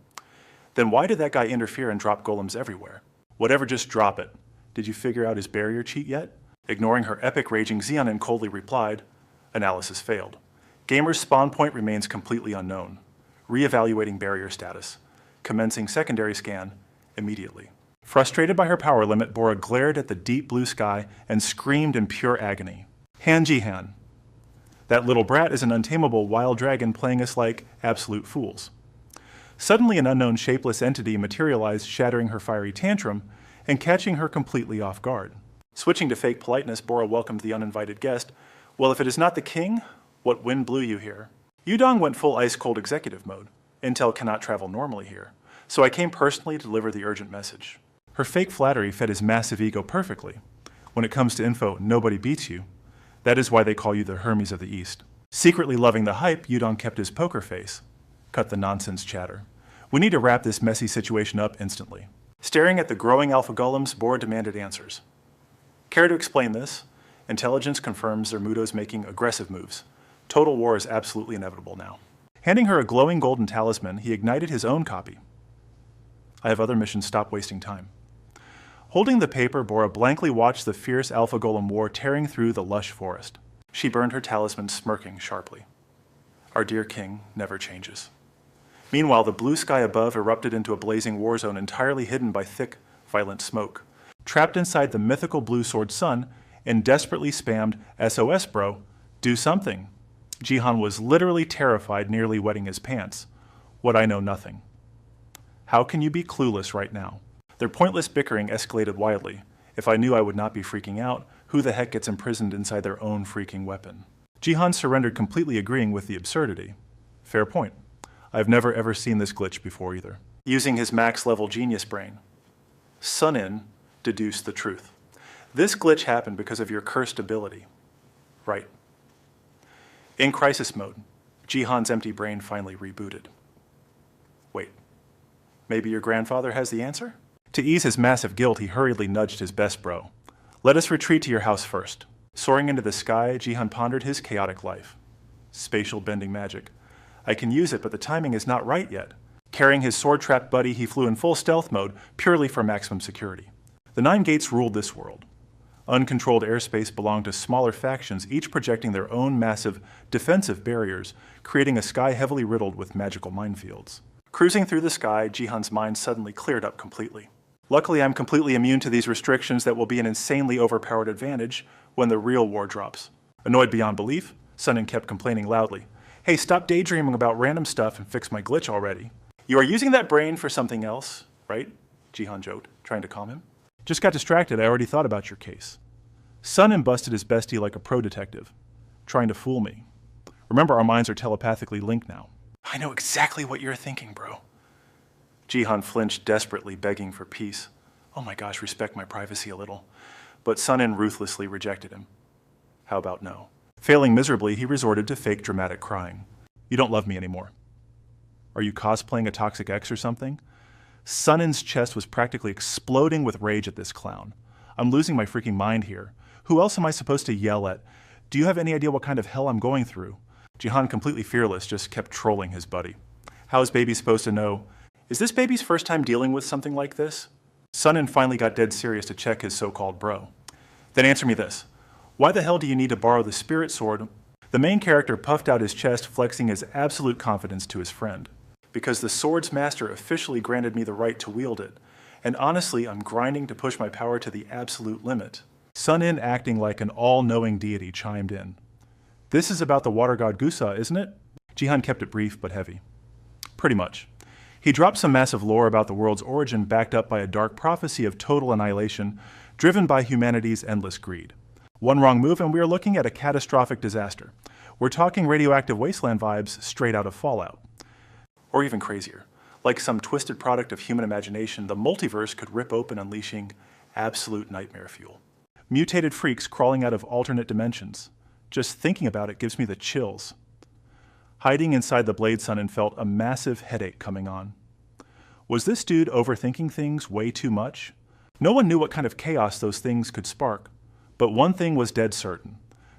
Then why did that guy interfere and drop golems everywhere? Whatever, just drop it. Did you figure out his barrier cheat yet? Ignoring her epic raging, Xeonin coldly replied, analysis failed. Gamer's spawn point remains completely unknown. Re-evaluating barrier status. Commencing secondary scan immediately. Frustrated by her power limit, Bora glared at the deep blue sky and screamed in pure agony. Han Jihan. That little brat is an untamable wild dragon playing us like absolute fools. Suddenly an unknown shapeless entity materialized, shattering her fiery tantrum and catching her completely off guard. Switching to fake politeness, Bora welcomed the uninvited guest. Well, if it is not the king, what wind blew you here? Yudong went full ice-cold executive mode. Intel cannot travel normally here. So I came personally to deliver the urgent message. Her fake flattery fed his massive ego perfectly. When it comes to info, nobody beats you. That is why they call you the Hermes of the East. Secretly loving the hype, Yudong kept his poker face. Cut the nonsense chatter. We need to wrap this messy situation up instantly. Staring at the growing alpha golems, Bora demanded answers. Care to explain this? Intelligence confirms Zermudo's making aggressive moves. Total war is absolutely inevitable now. Handing her a glowing golden talisman, he ignited his own copy. I have other missions, stop wasting time. Holding the paper, Bora blankly watched the fierce alpha golem war tearing through the lush forest. She burned her talisman, smirking sharply. Our dear king never changes. Meanwhile, the blue sky above erupted into a blazing war zone entirely hidden by thick, violent smoke. Trapped inside the mythical blue sword sun and desperately spammed SOS bro, do something. Jihan was literally terrified, nearly wetting his pants. What I know nothing. How can you be clueless right now? Their pointless bickering escalated wildly. If I knew I would not be freaking out, who the heck gets imprisoned inside their own freaking weapon? Jihan surrendered, completely agreeing with the absurdity. Fair point. I've never ever seen this glitch before either. Using his max level genius brain, Sunin deduced the truth. This glitch happened because of your cursed ability. Right. In crisis mode, Jihan's empty brain finally rebooted. Wait, maybe your grandfather has the answer? To ease his massive guilt, he hurriedly nudged his best bro. Let us retreat to your house first. Soaring into the sky, Jihan pondered his chaotic life. Spatial bending magic. I can use it, but the timing is not right yet. Carrying his sword-trapped buddy, he flew in full stealth mode, purely for maximum security. The 9 gates ruled this world. Uncontrolled airspace belonged to smaller factions, each projecting their own massive defensive barriers, creating a sky heavily riddled with magical minefields. Cruising through the sky, Jihan's mind suddenly cleared up completely. Luckily, I'm completely immune to these restrictions that will be an insanely overpowered advantage when the real war drops. Annoyed beyond belief, Sunin kept complaining loudly. Hey, stop daydreaming about random stuff and fix my glitch already. You are using that brain for something else, right? Jihan joked, trying to calm him. Just got distracted, I already thought about your case. Sunin busted his bestie like a pro detective, trying to fool me. Remember, our minds are telepathically linked now. I know exactly what you're thinking, bro. Jihan flinched desperately, begging for peace. Oh my gosh, respect my privacy a little. But Sunin ruthlessly rejected him. How about no? Failing miserably, he resorted to fake dramatic crying. You don't love me anymore. Are you cosplaying a toxic ex or something? Sunin's chest was practically exploding with rage at this clown. I'm losing my freaking mind here. Who else am I supposed to yell at? Do you have any idea what kind of hell I'm going through? Jihan, completely fearless, just kept trolling his buddy. How is baby supposed to know? Is this baby's first time dealing with something like this? Sunin finally got dead serious to check his so-called bro. Then answer me this. Why the hell do you need to borrow the spirit sword? The main character puffed out his chest, flexing his absolute confidence to his friend. Because the sword's master officially granted me the right to wield it. And honestly, I'm grinding to push my power to the absolute limit. Sunin, acting like an all-knowing deity, chimed in. This is about the water god Gusa, isn't it? Jihan kept it brief but heavy. Pretty much. He dropped some massive lore about the world's origin backed up by a dark prophecy of total annihilation, driven by humanity's endless greed. One wrong move and we are looking at a catastrophic disaster. We're talking radioactive wasteland vibes straight out of Fallout. Or even crazier. Like some twisted product of human imagination, the multiverse could rip open, unleashing absolute nightmare fuel. Mutated freaks crawling out of alternate dimensions. Just thinking about it gives me the chills. Hiding inside the Blade Sun and felt a massive headache coming on. Was this dude overthinking things way too much? No one knew what kind of chaos those things could spark. But one thing was dead certain.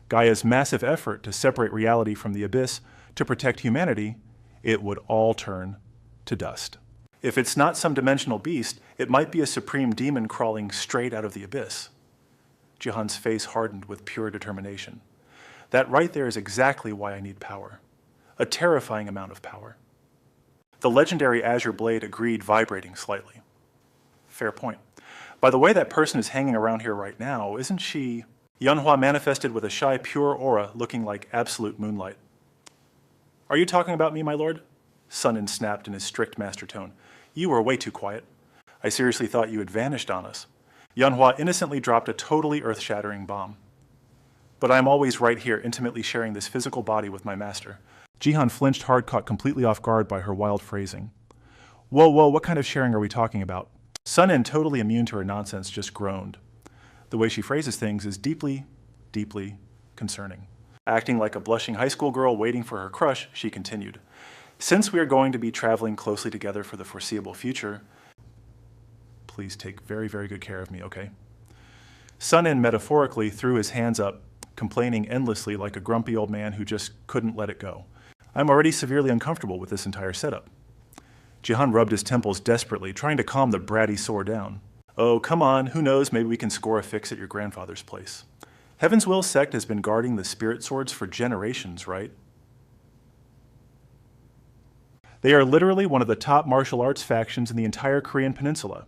Gaia's massive effort to separate reality from the abyss to protect humanity, it would all turn to dust. If it's not some dimensional beast, it might be a supreme demon crawling straight out of the abyss. Jihan's face hardened with pure determination. That right there is exactly why I need power. A terrifying amount of power. The legendary Azure Blade agreed, vibrating slightly. Fair point. By the way that person is hanging around here right now, isn't she... Manhwa manifested with a shy, pure aura looking like absolute moonlight. Are you talking about me, my lord? Sunin snapped in his strict master tone. You were way too quiet. I seriously thought you had vanished on us. Manhwa innocently dropped a totally earth-shattering bomb. But I am always right here, intimately sharing this physical body with my master. Jihan flinched hard, caught completely off guard by her wild phrasing. Whoa, what kind of sharing are we talking about? Sunin, totally immune to her nonsense, just groaned. The way she phrases things is deeply, deeply concerning. Acting like a blushing high school girl waiting for her crush, she continued. Since we are going to be traveling closely together for the foreseeable future, please take very, very good care of me, okay? Sunin metaphorically threw his hands up, complaining endlessly like a grumpy old man who just couldn't let it go. I'm already severely uncomfortable with this entire setup. Jihan rubbed his temples desperately, trying to calm the bratty sore down. Oh, come on, who knows, maybe we can score a fix at your grandfather's place. Heaven's Will sect has been guarding the spirit swords for generations, right? They are literally one of the top martial arts factions in the entire Korean peninsula.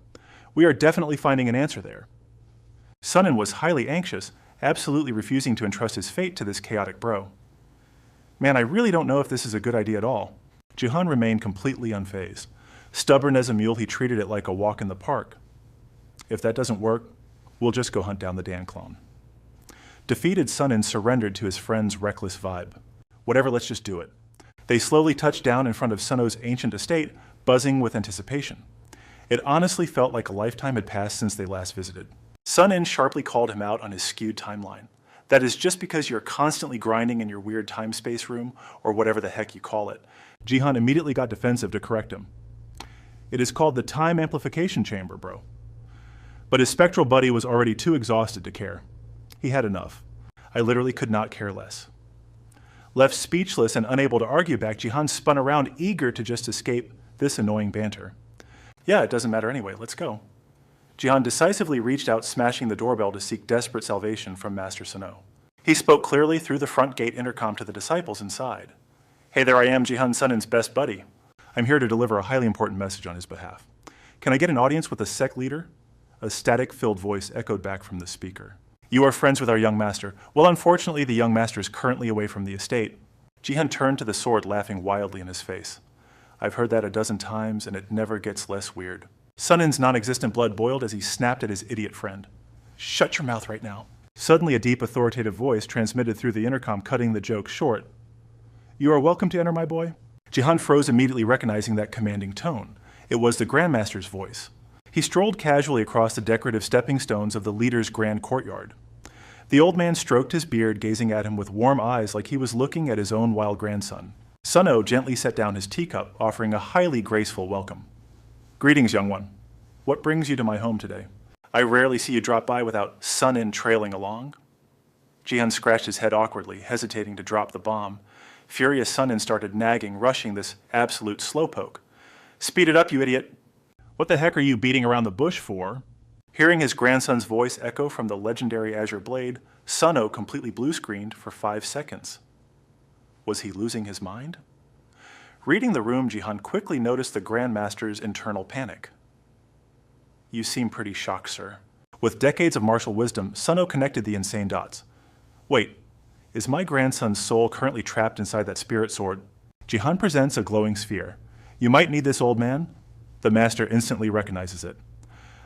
We are definitely finding an answer there. Sunin was highly anxious, absolutely refusing to entrust his fate to this chaotic bro. Man, I really don't know if this is a good idea at all. Jihan remained completely unfazed. Stubborn as a mule, he treated it like a walk in the park. If that doesn't work, we'll just go hunt down the Dan clone. Defeated, Sunin surrendered to his friend's reckless vibe. Whatever, let's just do it. They slowly touched down in front of Suno's ancient estate, buzzing with anticipation. It honestly felt like a lifetime had passed since they last visited. Sunin sharply called him out on his skewed timeline. That is just because you're constantly grinding in your weird time-space room, or whatever the heck you call it. Jihan immediately got defensive to correct him. It is called the time amplification chamber, bro. But his spectral buddy was already too exhausted to care. He had enough. I literally could not care less. Left speechless and unable to argue back, Jihan spun around, eager to just escape this annoying banter. Yeah, it doesn't matter anyway, let's go. Jihan decisively reached out, smashing the doorbell to seek desperate salvation from Master Suno. He spoke clearly through the front gate intercom to the disciples inside. Hey, there I am, Jihan Sunin's best buddy. I'm here to deliver a highly important message on his behalf. Can I get an audience with the sect leader? A static-filled voice echoed back from the speaker. You are friends with our young master. Well, unfortunately, the young master is currently away from the estate. Jihan turned to the sword, laughing wildly in his face. I've heard that a dozen times, and it never gets less weird. Sunin's non-existent blood boiled as he snapped at his idiot friend. Shut your mouth right now. Suddenly, a deep, authoritative voice transmitted through the intercom, cutting the joke short. You are welcome to enter, my boy. Jihan froze, immediately recognizing that commanding tone. It was the Grandmaster's voice. He strolled casually across the decorative stepping stones of the leader's grand courtyard. The old man stroked his beard, gazing at him with warm eyes like he was looking at his own wild grandson. Suno gently set down his teacup, offering a highly graceful welcome. Greetings, young one. What brings you to my home today? I rarely see you drop by without Sun-in trailing along. Jihan scratched his head awkwardly, hesitating to drop the bomb. Furious Sun-in started nagging, rushing this absolute slowpoke. Speed it up, you idiot. What the heck are you beating around the bush for? Hearing his grandson's voice echo from the legendary Azure Blade, Sun-o completely blue-screened for 5 seconds. Was he losing his mind? Reading the room, Jihan quickly noticed the Grandmaster's internal panic. You seem pretty shocked, sir. With decades of martial wisdom, Sun-o connected the insane dots. Wait, is my grandson's soul currently trapped inside that spirit sword? Jihan presents a glowing sphere. You might need this, old man. The master instantly recognizes it.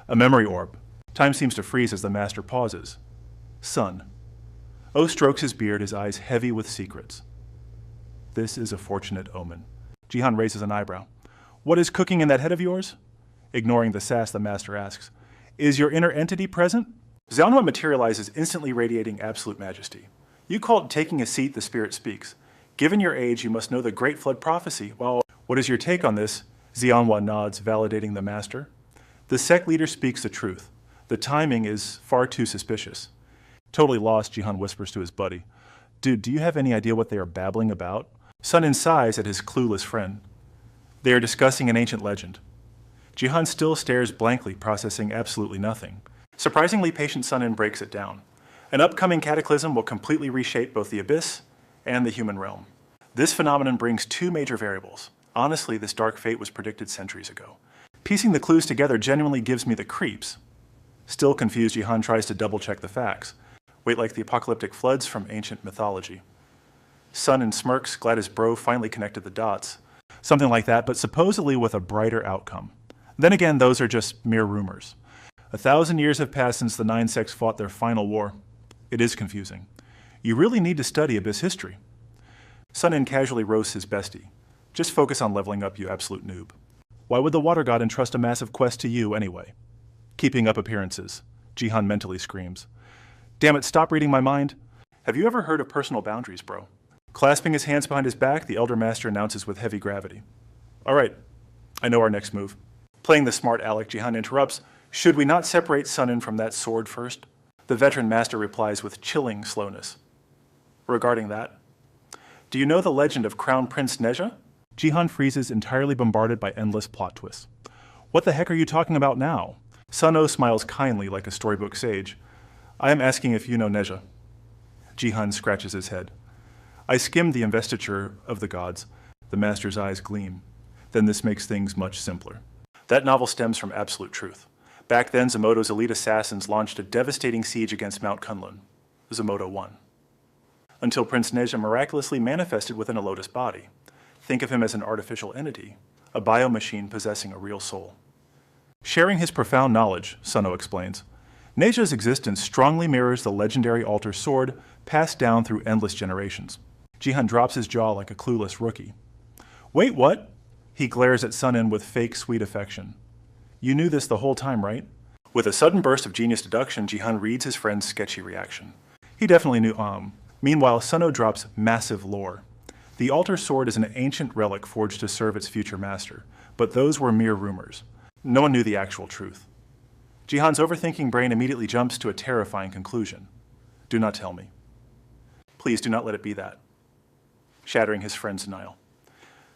A memory orb. Time seems to freeze as the master pauses. Sun. O strokes his beard, his eyes heavy with secrets. This is a fortunate omen. Jihan raises an eyebrow. What is cooking in that head of yours? Ignoring the sass, the master asks, is your inner entity present? Manhwa materializes, instantly radiating absolute majesty. You call it taking a seat, the spirit speaks. Given your age, you must know the Great Flood prophecy. Well, what is your take on this? Manhwa nods, validating the master. The sect leader speaks the truth. The timing is far too suspicious. Totally lost, Jihan whispers to his buddy. Dude, do you have any idea what they are babbling about? Sun-in sighs at his clueless friend. They are discussing an ancient legend. Jihan still stares blankly, processing absolutely nothing. Surprisingly patient Sun-in breaks it down. An upcoming cataclysm will completely reshape both the abyss and the human realm. This phenomenon brings 2 major variables. Honestly, this dark fate was predicted centuries ago. Piecing the clues together genuinely gives me the creeps. Still confused, Jihan tries to double-check the facts. Wait, like the apocalyptic floods from ancient mythology. Sun-in smirks, glad his bro finally connected the dots. Something like that, but supposedly with a brighter outcome. Then again, those are just mere rumors. 1,000 years have passed since the 9 sects fought their final war. It is confusing. You really need to study Abyss history. Sun-in casually roasts his bestie. Just focus on leveling up, you absolute noob. Why would the water god entrust a massive quest to you anyway? Keeping up appearances. Jihan mentally screams. Damn it, stop reading my mind. Have you ever heard of personal boundaries, bro? Clasping his hands behind his back, the elder master announces with heavy gravity. All right, I know our next move. Playing the smart aleck, Jihan interrupts. Should we not separate Sun-in from that sword first? The veteran master replies with chilling slowness. Regarding that, do you know the legend of Crown Prince Neja? Jihan freezes, entirely bombarded by endless plot twists. What the heck are you talking about now? Sun-o smiles kindly like a storybook sage. I am asking if you know Neja. Jihan scratches his head. I skimmed the investiture of the gods. The master's eyes gleam. Then this makes things much simpler. That novel stems from absolute truth. Back then, Zomoto's elite assassins launched a devastating siege against Mount Kunlun. Zomoto won. Until Prince Neja miraculously manifested within a lotus body. Think of him as an artificial entity, a biomachine possessing a real soul. Sharing his profound knowledge, Sun-o explains, Neja's existence strongly mirrors the legendary altar sword passed down through endless generations. Jihan drops his jaw like a clueless rookie. Wait, what? He glares at Sun-in with fake sweet affection. You knew this the whole time, right? With a sudden burst of genius deduction, Jihan reads his friend's sketchy reaction. He definitely knew, Meanwhile, Sun-o drops massive lore. The altar sword is an ancient relic forged to serve its future master, but those were mere rumors. No one knew the actual truth. Jihan's overthinking brain immediately jumps to a terrifying conclusion. Do not tell me. Please do not let it be that. Shattering his friend's denial.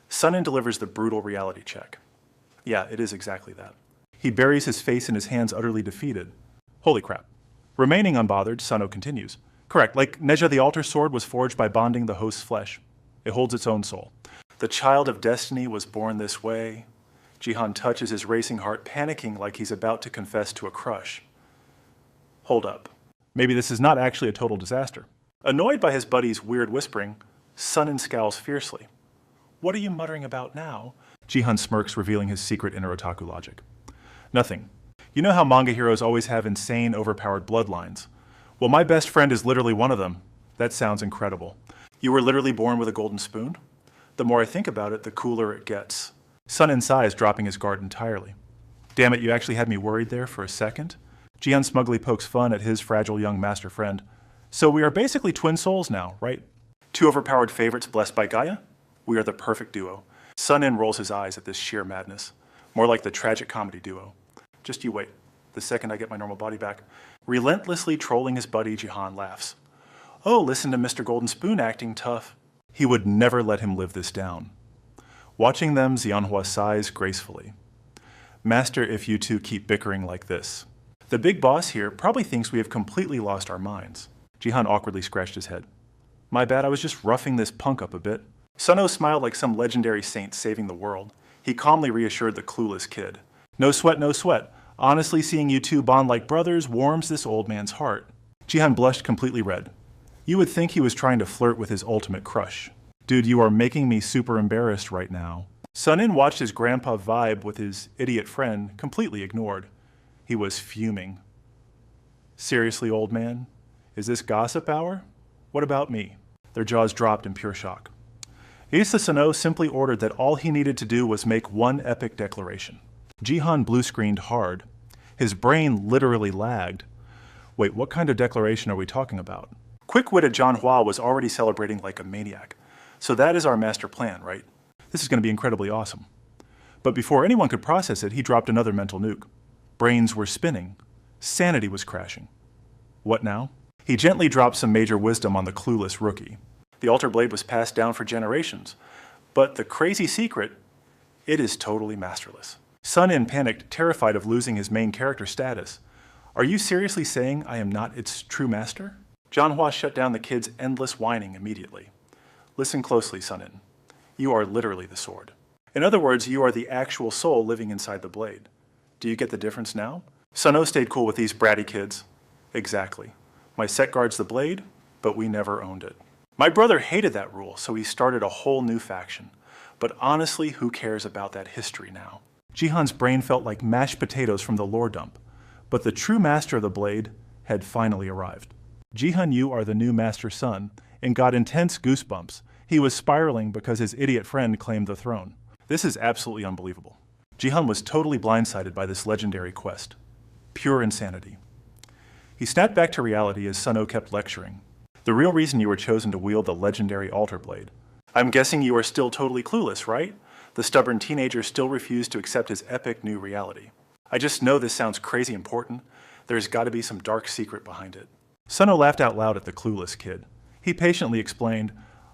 Sun-in delivers the brutal reality check. Yeah, it is exactly that. He buries his face in his hands, utterly defeated. Holy crap. Remaining unbothered, Sun-o continues. Correct, like Neja the altar sword was forged by bonding the host's flesh. It holds its own soul. The child of destiny was born this way. Jihan touches his racing heart, panicking like he's about to confess to a crush. Hold up. Maybe this is not actually a total disaster. Annoyed by his buddy's weird whispering, Sun-in scowls fiercely. What are you muttering about now? Jihan smirks, revealing his secret inner otaku logic. Nothing. You know how manga heroes always have insane, overpowered bloodlines? Well, my best friend is literally one of them. That sounds incredible. You were literally born with a golden spoon? The more I think about it, the cooler it gets. Sun-in sighs, dropping his guard entirely. Damn it, you actually had me worried there for a second? Jihan smugly pokes fun at his fragile young master friend. So we are basically twin souls now, right? 2 overpowered favorites blessed by Gaia? We are the perfect duo. Sun-in rolls his eyes at this sheer madness. More like the tragic comedy duo. Just you wait. The second I get my normal body back. Relentlessly trolling his buddy, Jihan laughs. Oh, listen to Mr. Golden Spoon acting tough. He would never let him live this down. Watching them, Xianhua sighs gracefully. Master, if you two keep bickering like this. The big boss here probably thinks we have completely lost our minds. Jihan awkwardly scratched his head. My bad, I was just roughing this punk up a bit. Suno smiled like some legendary saint saving the world. He calmly reassured the clueless kid. No sweat, no sweat. Honestly, seeing you two bond like brothers warms this old man's heart. Jihan blushed completely red. You would think he was trying to flirt with his ultimate crush. Dude, you are making me super embarrassed right now. Sunin watched his grandpa vibe with his idiot friend, completely ignored. He was fuming. Seriously, old man? Is this gossip hour? What about me? Their jaws dropped in pure shock. Issa Sano simply ordered that all he needed to do was make one epic declaration. Jihan blue-screened hard. His brain literally lagged. Wait, what kind of declaration are we talking about? Quick-witted John Hua was already celebrating like a maniac. So that is our master plan, right? This is going to be incredibly awesome. But before anyone could process it, he dropped another mental nuke. Brains were spinning. Sanity was crashing. What now? He gently dropped some major wisdom on the clueless rookie. The altar blade was passed down for generations. But the crazy secret, it is totally masterless. Sunin panicked, terrified of losing his main character status. Are you seriously saying I am not its true master? Jianhua shut down the kid's endless whining immediately. Listen closely, Sunin. You are literally the sword. In other words, you are the actual soul living inside the blade. Do you get the difference now? Suno stayed cool with these bratty kids. Exactly. My set guards the blade, but we never owned it. My brother hated that rule, so he started a whole new faction. But honestly, who cares about that history now? Jihan's brain felt like mashed potatoes from the lore dump. But the true master of the blade had finally arrived. Jihan, you are the new master son, and got intense goosebumps. He was spiraling because his idiot friend claimed the throne. This is absolutely unbelievable. Jihan was totally blindsided by this legendary quest. Pure insanity. He snapped back to reality as Suno kept lecturing. The real reason you were chosen to wield the legendary altar blade. I'm guessing you are still totally clueless, right? The stubborn teenager still refused to accept his epic new reality. I just know this sounds crazy important. There's got to be some dark secret behind it. Suno laughed out loud at the clueless kid. He patiently explained,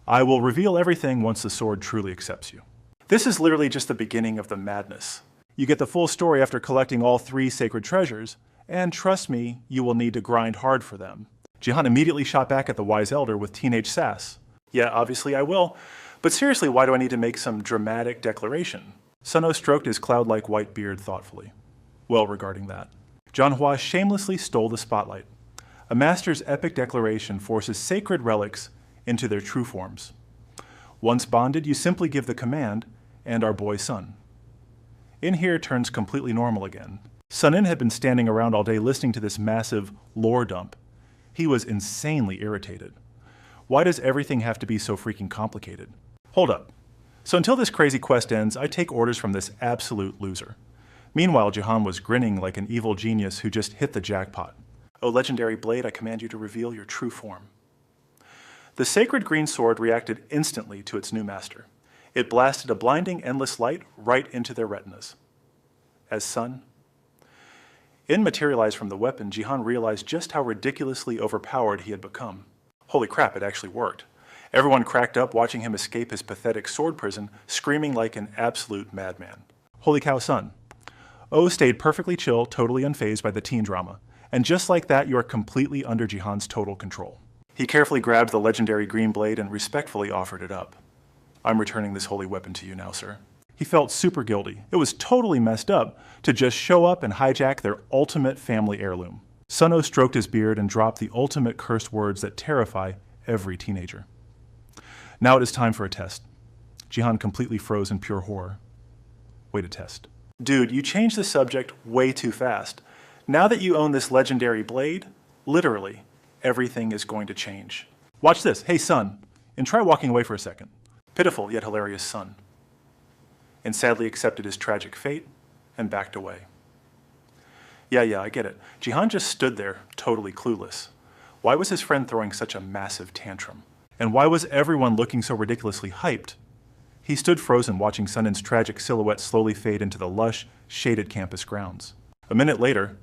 I will reveal everything once the sword truly accepts you. This is literally just the beginning of the madness. You get the full story after collecting all 3 sacred treasures, and trust me, you will need to grind hard for them. Jihan immediately shot back at the wise elder with teenage sass. Yeah, obviously I will. But seriously, why do I need to make some dramatic declaration? Suno stroked his cloud-like white beard thoughtfully. Well, regarding that, Jianhua shamelessly stole the spotlight. A master's epic declaration forces sacred relics into their true forms. Once bonded, you simply give the command, and our boy Sun. In here turns completely normal again. Sunin had been standing around all day listening to this massive lore dump. He was insanely irritated. Why does everything have to be so freaking complicated? Hold up. So until this crazy quest ends, I take orders from this absolute loser. Meanwhile, Jihan was grinning like an evil genius who just hit the jackpot. O legendary blade, I command you to reveal your true form. The sacred green sword reacted instantly to its new master. It blasted a blinding, endless light right into their retinas. As Sun. Materialized from the weapon, Jihan realized just how ridiculously overpowered he had become. Holy crap, it actually worked. Everyone cracked up watching him escape his pathetic sword prison, screaming like an absolute madman. Holy cow, Sun. O stayed perfectly chill, totally unfazed by the teen drama. And just like that, you are completely under Jihan's total control. He carefully grabbed the legendary green blade and respectfully offered it up. I'm returning this holy weapon to you now, sir. He felt super guilty. It was totally messed up to just show up and hijack their ultimate family heirloom. Suno stroked his beard and dropped the ultimate cursed words that terrify every teenager. Now it is time for a test. Jihan completely froze in pure horror. Wait a test. Dude, you changed the subject way too fast. Now that you own this legendary blade, literally, everything is going to change. Watch this. Hey, Sun, and try walking away for a second. Pitiful yet hilarious Sun. And sadly accepted his tragic fate and backed away. Yeah, I get it. Jihan just stood there, totally clueless. Why was his friend throwing such a massive tantrum? And why was everyone looking so ridiculously hyped? He stood frozen watching Sunin's tragic silhouette slowly fade into the lush, shaded campus grounds. A minute later,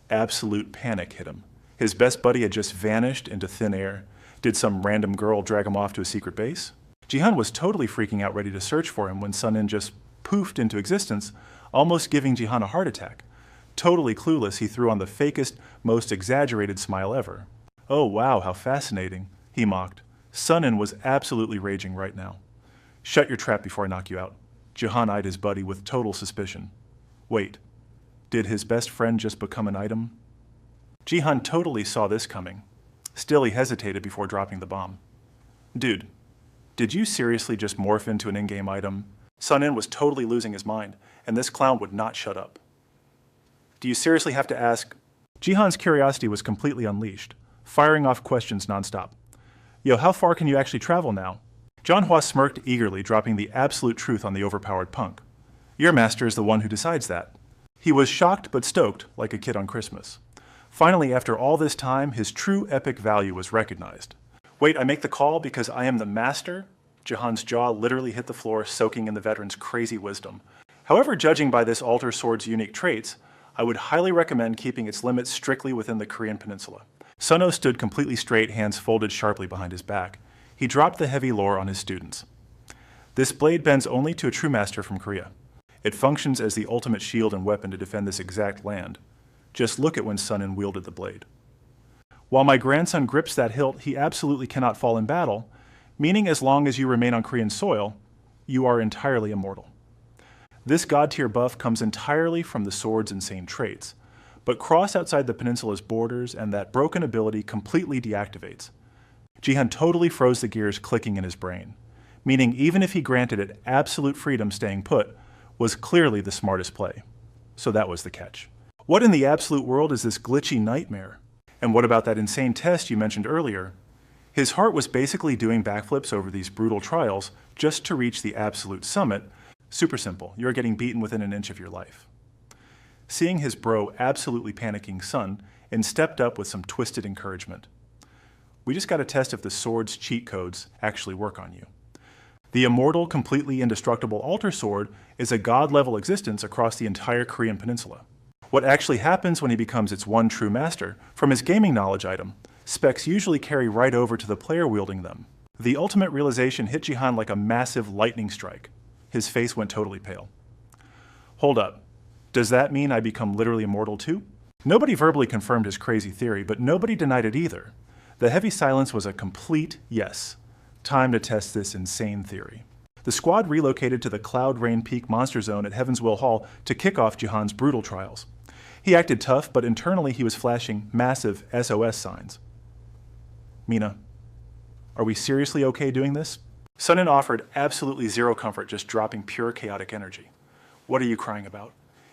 absolute panic hit him. His best buddy had just vanished into thin air. Did some random girl drag him off to a secret base? Jihan was totally freaking out, ready to search for him when Sunin just poofed into existence, almost giving Jihan a heart attack. Totally clueless, he threw on the fakest, most exaggerated smile ever. "Oh wow, how fascinating," he mocked. Sunin was absolutely raging right now. "Shut your trap before I knock you out." Jihan eyed his buddy with total suspicion. Wait, did his best friend just become an item? Jihan totally saw this coming. Still, he hesitated before dropping the bomb. "Dude, did you seriously just morph into an in-game item?" Sunin was totally losing his mind, and this clown would not shut up. "Do you seriously have to ask?" Jihan's curiosity was completely unleashed, firing off questions nonstop. "Yo, how far can you actually travel now?" Manhwa smirked eagerly, dropping the absolute truth on the overpowered punk. "Your master is the one who decides that." He was shocked but stoked, like a kid on Christmas. Finally, after all this time, his true epic value was recognized. "Wait, I make the call because I am the master?" Jihan's jaw literally hit the floor, soaking in the veteran's crazy wisdom. However, judging by this alter sword's unique traits, I would highly recommend keeping its limits strictly within the Korean peninsula. Suno stood completely straight, hands folded sharply behind his back. He dropped the heavy lore on his students. "This blade bends only to a true master from Korea. It functions as the ultimate shield and weapon to defend this exact land. Just look at when Sunin wielded the blade. While my grandson grips that hilt, he absolutely cannot fall in battle, meaning as long as you remain on Korean soil, you are entirely immortal. This god-tier buff comes entirely from the sword's insane traits, but cross outside the peninsula's borders and that broken ability completely deactivates." Jihan totally froze the gears clicking in his brain, meaning even if he granted it absolute freedom staying put, was clearly the smartest play. So that was the catch. What in the absolute world is this glitchy nightmare? And what about that insane test you mentioned earlier? His heart was basically doing backflips over these brutal trials just to reach the absolute summit. Super simple, you're getting beaten within an inch of your life. Seeing his bro absolutely panicking Sun, and stepped up with some twisted encouragement. "We just got to test if the sword's cheat codes actually work on you. The immortal, completely indestructible altar sword is a god-level existence across the entire Korean peninsula. What actually happens when he becomes its one true master, from his gaming knowledge item, specs usually carry right over to the player wielding them." The ultimate realization hit Jihan like a massive lightning strike. His face went totally pale. "Hold up. Does that mean I become literally immortal too?" Nobody verbally confirmed his crazy theory, but nobody denied it either. The heavy silence was a complete yes. Time to test this insane theory. The squad relocated to the Cloud Rain Peak Monster Zone at Heaven's Will Hall to kick off Jihan's brutal trials. He acted tough, but internally he was flashing massive SOS signs. "Mina, are we seriously okay doing this?" Sunin offered absolutely zero comfort, just dropping pure chaotic energy. "What are you crying about?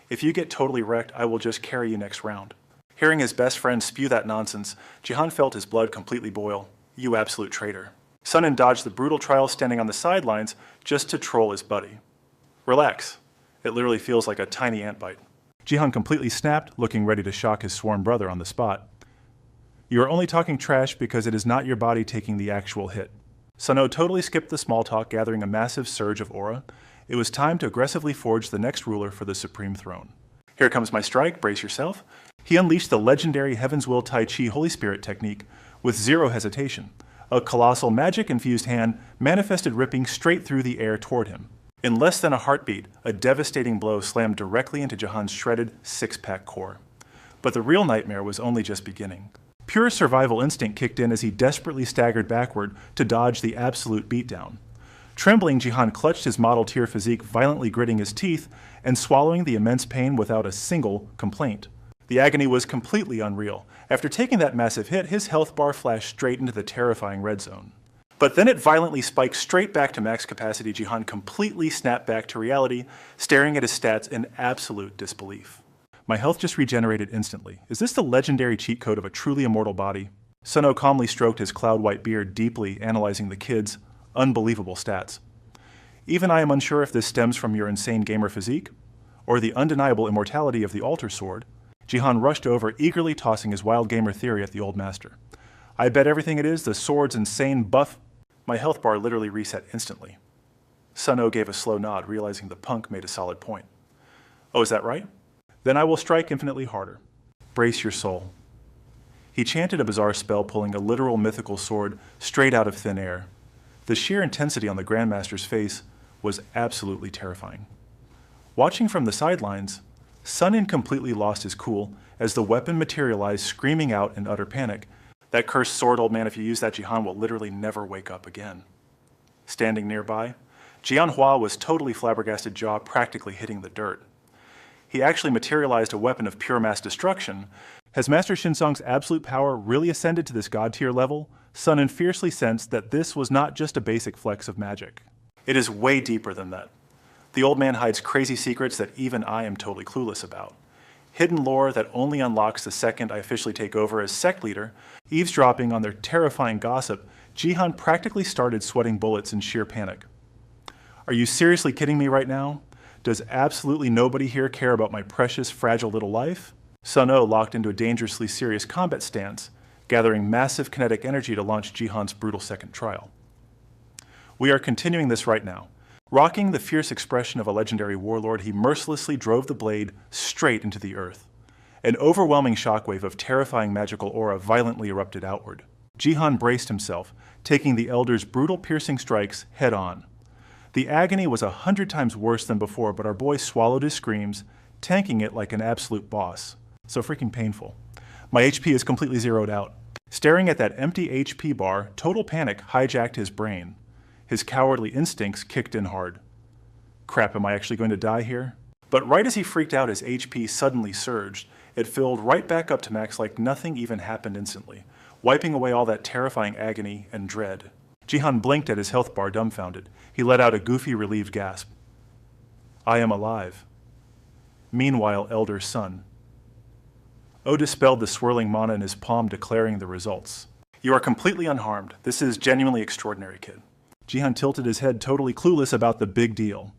If you get totally wrecked, I will just carry you next round." Hearing his best friend spew that nonsense, Jihan felt his blood completely boil. "You absolute traitor." Sunin dodged the brutal trial, standing on the sidelines just to troll his buddy. "Relax. It literally feels like a tiny ant bite." Jihan completely snapped, looking ready to shock his sworn brother on the spot. "You are only talking trash because it is not your body taking the actual hit." Suno totally skipped the small talk, gathering a massive surge of aura. It was time to aggressively forge the next ruler for the supreme throne. "Here comes my strike, brace yourself." He unleashed the legendary Heaven's Will Tai Chi Holy Spirit technique with zero hesitation. A colossal magic-infused hand manifested, ripping straight through the air toward him. In less than a heartbeat, a devastating blow slammed directly into Jihan's shredded six-pack core. But the real nightmare was only just beginning. Pure survival instinct kicked in as he desperately staggered backward to dodge the absolute beatdown. Trembling, Jihan clutched his model-tier physique, violently gritting his teeth and swallowing the immense pain without a single complaint. The agony was completely unreal. After taking that massive hit, his health bar flashed straight into the terrifying red zone. But then it violently spiked straight back to max capacity. Jihan completely snapped back to reality, staring at his stats in absolute disbelief. "My health just regenerated instantly. Is this the legendary cheat code of a truly immortal body?" Suno calmly stroked his cloud-white beard, deeply analyzing the kid's unbelievable stats. "Even I am unsure if this stems from your insane gamer physique, or the undeniable immortality of the altar sword." Jihan rushed over, eagerly tossing his wild gamer theory at the old master. "I bet everything it is the sword's insane buff." My health bar literally reset instantly. Sun-Oh gave a slow nod, realizing the punk made a solid point. Oh, is that right? Then I will strike infinitely harder. Brace your soul. He chanted a bizarre spell, pulling a literal mythical sword straight out of thin air. The sheer intensity on the Grandmaster's face was absolutely terrifying. Watching from the sidelines, Sun-In completely lost his cool as the weapon materialized, screaming out in utter panic, "That cursed sword, old man, if you use that, Jihan will literally never wake up again." Standing nearby, Jianhua was totally flabbergasted, jaw practically hitting the dirt. He actually materialized a weapon of pure mass destruction. Has Master Shinsong's absolute power really ascended to this god-tier level? Sun-In fiercely sensed that this was not just a basic flex of magic. It is way deeper than that. The old man hides crazy secrets that even I am totally clueless about. Hidden lore that only unlocks the second I officially take over as sect leader. Eavesdropping on their terrifying gossip, Jihan practically started sweating bullets in sheer panic. Are you seriously kidding me right now? Does absolutely nobody here care about my precious, fragile little life? Sun-Oh locked into a dangerously serious combat stance, gathering massive kinetic energy to launch Jihan's brutal second trial. We are continuing this right now. Rocking the fierce expression of a legendary warlord, he mercilessly drove the blade straight into the earth. An overwhelming shockwave of terrifying magical aura violently erupted outward. Jihan braced himself, taking the Elder's brutal piercing strikes head on. The agony was 100 times worse than before, but our boy swallowed his screams, tanking it like an absolute boss. So freaking painful. My HP is completely zeroed out. Staring at that empty HP bar, total panic hijacked his brain. His cowardly instincts kicked in hard. Crap, am I actually going to die here? But right as he freaked out, his HP suddenly surged. It filled right back up to max like nothing even happened instantly, wiping away all that terrifying agony and dread. Jihan blinked at his health bar, dumbfounded. He let out a goofy, relieved gasp. I am alive. Meanwhile, Elder's son. O dispelled the swirling mana in his palm, declaring the results. You are completely unharmed. This is genuinely extraordinary, kid. Jihan tilted his head, totally clueless about the big deal.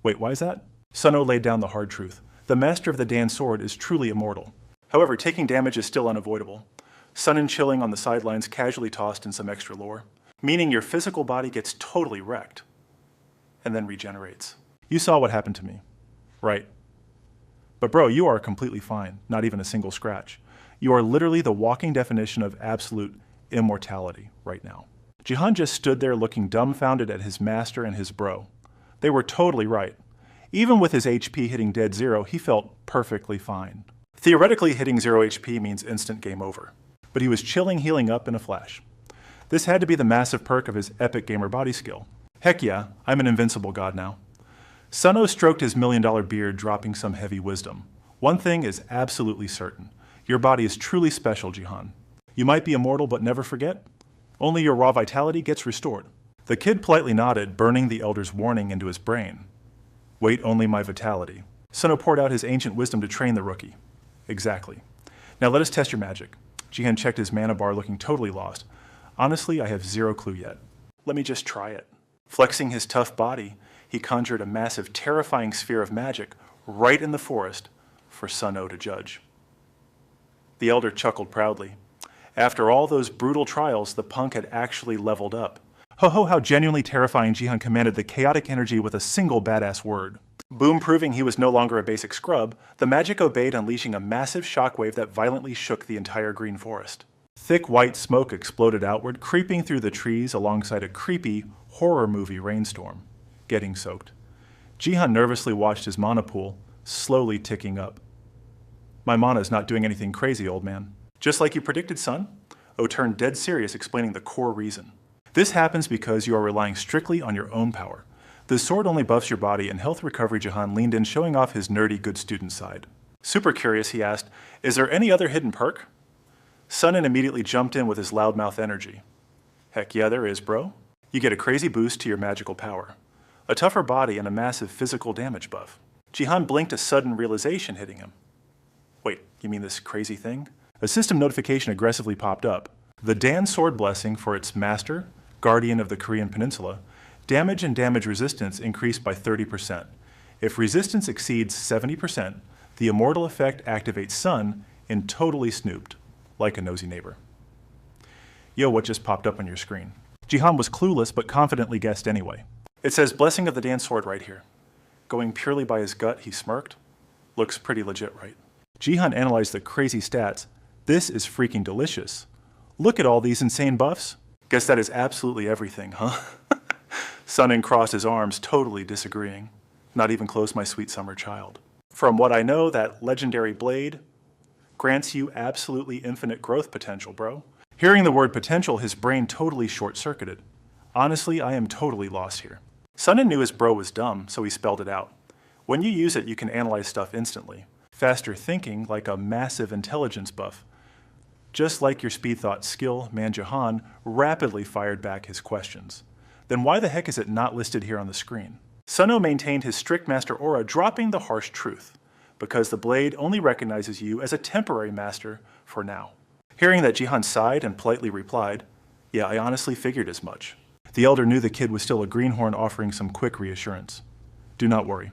Wait, why is that? Sun-Oh laid down the hard truth. The master of the Dan sword is truly immortal. However, taking damage is still unavoidable. Sun-In chilling on the sidelines, casually tossed in some extra lore, meaning your physical body gets totally wrecked and then regenerates. You saw what happened to me, right? But bro, you are completely fine, not even a single scratch. You are literally the walking definition of absolute immortality right now. Jihan just stood there looking dumbfounded at his master and his bro. They were totally right. Even with his HP hitting dead zero, he felt perfectly fine. Theoretically, hitting 0 HP means instant game over. But he was chilling, healing up in a flash. This had to be the massive perk of his epic gamer body skill. Heck yeah, I'm an invincible god now. Sun-Oh stroked his $1,000,000 beard, dropping some heavy wisdom. One thing is absolutely certain. Your body is truly special, Jihan. You might be immortal, but never forget. Only your raw vitality gets restored. The kid politely nodded, burning the Elder's warning into his brain. Wait, only my vitality. Sun-Oh poured out his ancient wisdom to train the rookie. Exactly. Now let us test your magic. Jihan checked his mana bar, looking totally lost. Honestly, I have zero clue yet. Let me just try it. Flexing his tough body, he conjured a massive, terrifying sphere of magic right in the forest for Sun-Oh to judge. The Elder chuckled proudly. After all those brutal trials, the punk had actually leveled up. Ho-ho, how genuinely terrifying. Jihan commanded the chaotic energy with a single badass word. Boom, proving he was no longer a basic scrub, the magic obeyed, unleashing a massive shockwave that violently shook the entire green forest. Thick white smoke exploded outward, creeping through the trees alongside a creepy horror movie rainstorm. Getting soaked. Jihan nervously watched his mana pool slowly ticking up. My mana is not doing anything crazy, old man. Just like you predicted, son? O turned dead serious, explaining the core reason. This happens because you are relying strictly on your own power. The sword only buffs your body, and health recovery. Jihan leaned in, showing off his nerdy good student side. Super curious, he asked, is there any other hidden perk? Sun-In immediately jumped in with his loudmouth energy. Heck yeah, there is, bro. You get a crazy boost to your magical power. A tougher body and a massive physical damage buff. Jihan blinked, a sudden realization hitting him. Wait, you mean this crazy thing? A system notification aggressively popped up. The Dan Sword Blessing for its master, guardian of the Korean Peninsula, damage and damage resistance increased by 30%. If resistance exceeds 70%, the immortal effect activates Sun in totally snooped, like a nosy neighbor. Yo, what just popped up on your screen? Jihan was clueless but confidently guessed anyway. It says Blessing of the Dan Sword right here. Going purely by his gut, he smirked. Looks pretty legit, right? Jihan analyzed the crazy stats. This is freaking delicious. Look at all these insane buffs. Guess that is absolutely everything, huh? Sunin crossed his arms, totally disagreeing. Not even close, my sweet summer child. From what I know, that legendary blade grants you absolutely infinite growth potential, bro. Hearing the word potential, his brain totally short-circuited. Honestly, I am totally lost here. Sunin knew his bro was dumb, so he spelled it out. When you use it, you can analyze stuff instantly. Faster thinking, like a massive intelligence buff. Just like your speed thought skill, Manhwa rapidly fired back his questions. Then why the heck is it not listed here on the screen? Sunno maintained his strict master aura, dropping the harsh truth, because the blade only recognizes you as a temporary master for now. Hearing that, Jihan sighed and politely replied, "Yeah, I honestly figured as much." The elder knew the kid was still a greenhorn, offering some quick reassurance. Do not worry.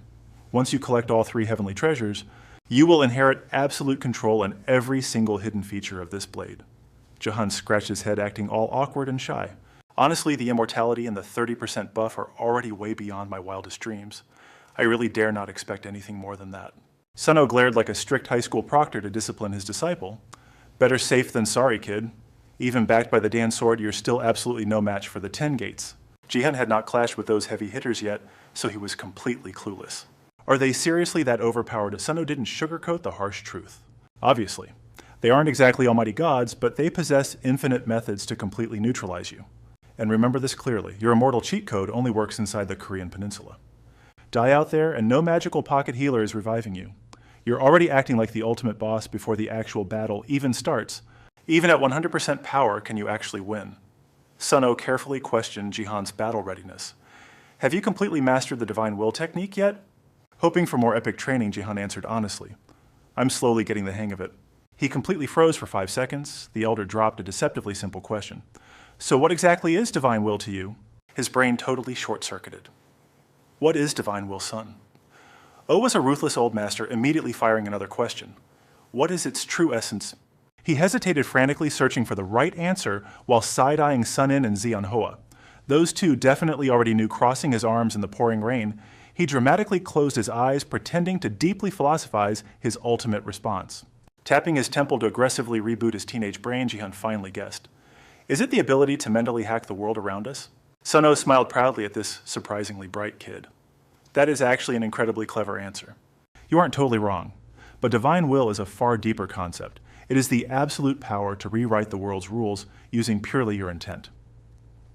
Once you collect all 3 heavenly treasures, you will inherit absolute control in every single hidden feature of this blade. Jihan scratched his head, acting all awkward and shy. Honestly, the immortality and the 30% buff are already way beyond my wildest dreams. I really dare not expect anything more than that. Sunno glared like a strict high school proctor to discipline his disciple. Better safe than sorry, kid. Even backed by the Dan Sword, you're still absolutely no match for the 10 gates. Jihan had not clashed with those heavy hitters yet, so he was completely clueless. Are they seriously that overpowered? Sunno didn't sugarcoat the harsh truth. Obviously. They aren't exactly almighty gods, but they possess infinite methods to completely neutralize you. And remember this clearly, your immortal cheat code only works inside the Korean peninsula. Die out there, and no magical pocket healer is reviving you. You're already acting like the ultimate boss before the actual battle even starts. Even at 100% power, can you actually win? Sunno carefully questioned Jihan's battle readiness. Have you completely mastered the Divine Will technique yet? Hoping for more epic training, Jihan answered honestly. I'm slowly getting the hang of it. He completely froze for 5 seconds. The elder dropped a deceptively simple question. So what exactly is Divine Will to you? His brain totally short-circuited. What is Divine Will, son? O was a ruthless old master, immediately firing another question. What is its true essence? He hesitated, frantically searching for the right answer while side-eyeing Sunin and Zeonhoa. Those two definitely already knew. Crossing his arms in the pouring rain, he dramatically closed his eyes, pretending to deeply philosophize his ultimate response. Tapping his temple to aggressively reboot his teenage brain, Jihan finally guessed. Is it the ability to mentally hack the world around us? Sunno smiled proudly at this surprisingly bright kid. That is actually an incredibly clever answer. You aren't totally wrong, but Divine Will is a far deeper concept. It is the absolute power to rewrite the world's rules using purely your intent.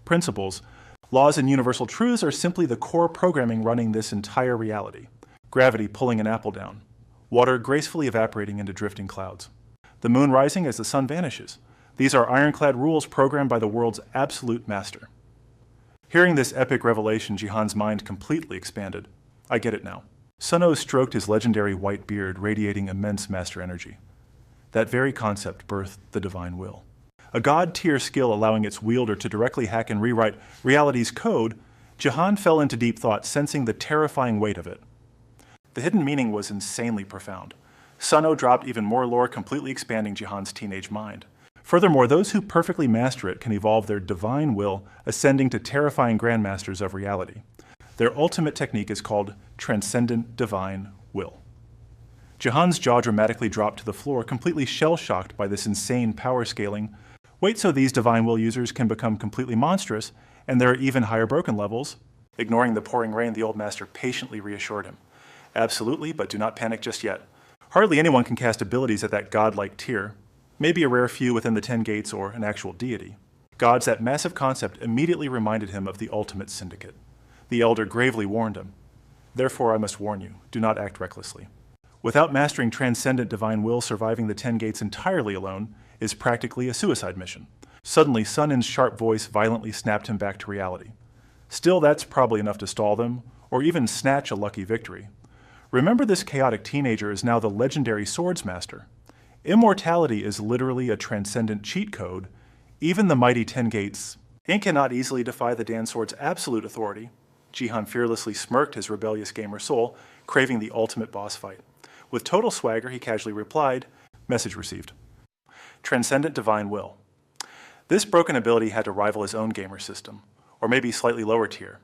Principles, laws, and universal truths are simply the core programming running this entire reality. Gravity pulling an apple down. Water gracefully evaporating into drifting clouds. The moon rising as the sun vanishes. These are ironclad rules programmed by the world's absolute master. Hearing this epic revelation, Jihan's mind completely expanded. I get it now. Sunno stroked his legendary white beard, radiating immense master energy. That very concept birthed the Divine Will. A god-tier skill allowing its wielder to directly hack and rewrite reality's code, Jihan fell into deep thought, sensing the terrifying weight of it. The hidden meaning was insanely profound. Sunno dropped even more lore, completely expanding Jihan's teenage mind. Furthermore, those who perfectly master it can evolve their Divine Will, ascending to terrifying grandmasters of reality. Their ultimate technique is called Transcendent Divine Will. Jihan's jaw dramatically dropped to the floor, completely shell-shocked by this insane power scaling. Wait, so these Divine Will users can become completely monstrous, and there are even higher broken levels? Ignoring the pouring rain, the old master patiently reassured him. Absolutely, but do not panic just yet. Hardly anyone can cast abilities at that godlike tier. Maybe a rare few within the 10 gates or an actual deity. Gods, that massive concept immediately reminded him of the ultimate syndicate. The elder gravely warned him. Therefore, I must warn you, do not act recklessly. Without mastering Transcendent Divine Will, surviving the 10 gates entirely alone is practically a suicide mission. Suddenly, Sunin's sharp voice violently snapped him back to reality. Still, that's probably enough to stall them, or even snatch a lucky victory. Remember, this chaotic teenager is now the legendary Swords Master. Immortality is literally a transcendent cheat code. Even the mighty 10 gates cannot easily defy the Dan Sword's absolute authority. Jihan fearlessly smirked his rebellious gamer soul, craving the ultimate boss fight. With total swagger, he casually replied, "Message received. Transcendent Divine Will." This broken ability had to rival his own gamer system, or maybe slightly lower tier.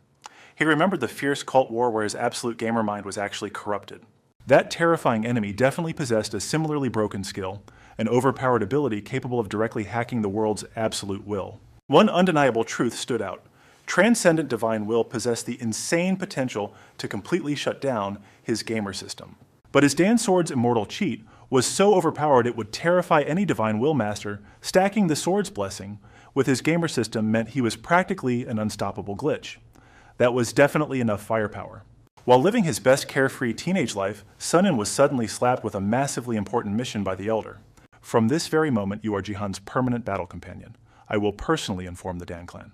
He remembered the fierce cult war where his absolute gamer mind was actually corrupted. That terrifying enemy definitely possessed a similarly broken skill, an overpowered ability capable of directly hacking the world's absolute will. One undeniable truth stood out. Transcendent divine will possessed the insane potential to completely shut down his gamer system. But his Dan Sword's immortal cheat was so overpowered it would terrify any divine will master. Stacking the Sword's blessing with his gamer system meant he was practically an unstoppable glitch. That was definitely enough firepower. While living his best carefree teenage life, Sunin was suddenly slapped with a massively important mission by the Elder. From this very moment, you are Jihan's permanent battle companion. I will personally inform the Dan clan.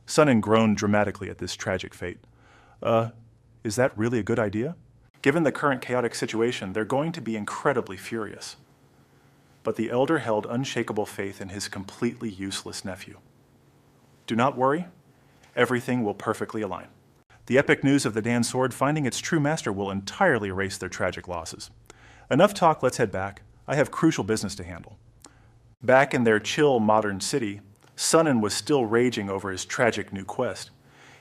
Sunin groaned dramatically at this tragic fate. Is that really a good idea? Given the current chaotic situation, they're going to be incredibly furious. But the Elder held unshakable faith in his completely useless nephew. Do not worry, everything will perfectly align. The epic news of the Dan Sword finding its true master will entirely erase their tragic losses. Enough talk, let's head back. I have crucial business to handle. Back in their chill, modern city, Sunin was still raging over his tragic new quest.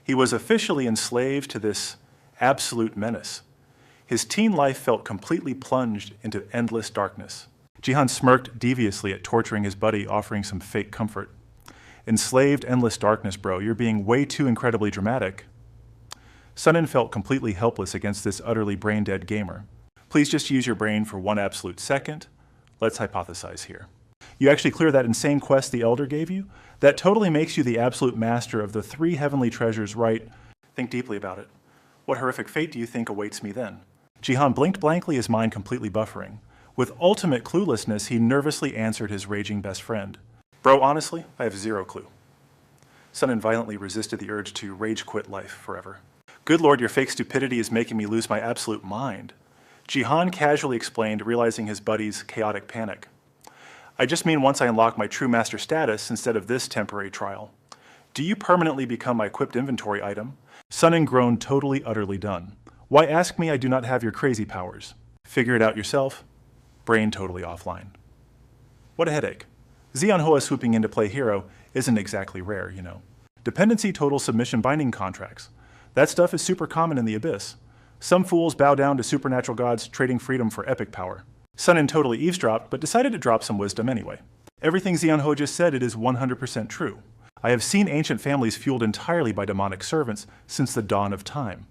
He was officially enslaved to this absolute menace. His teen life felt completely plunged into endless darkness. Jihan smirked deviously at torturing his buddy, offering some fake comfort. Enslaved endless darkness, bro, you're being way too incredibly dramatic. Sunin felt completely helpless against this utterly brain-dead gamer. Please just use your brain for one absolute second. Let's hypothesize here. You actually clear that insane quest the Elder gave you? That totally makes you the absolute master of the 3 heavenly treasures, right? Think deeply about it. What horrific fate do you think awaits me then? Jihan blinked blankly, his mind completely buffering. With ultimate cluelessness, he nervously answered his raging best friend. Bro, honestly, I have 0 clue. Sunin violently resisted the urge to rage quit life forever. Good lord, your fake stupidity is making me lose my absolute mind. Jihan casually explained, realizing his buddy's chaotic panic. I just mean once I unlock my true master status instead of this temporary trial. Do you permanently become my equipped inventory item? Sunin groaned, totally, utterly done. Why ask me? I do not have your crazy powers. Figure it out yourself. Brain totally offline. What a headache. Zeon Hoa swooping in to play hero isn't exactly rare, you know. Dependency total submission binding contracts. That stuff is super common in the Abyss. Some fools bow down to supernatural gods, trading freedom for epic power. Sunin totally eavesdropped, but decided to drop some wisdom anyway. Everything Zeon Hoa just said, it is 100% true. I have seen ancient families fueled entirely by demonic servants since the dawn of time.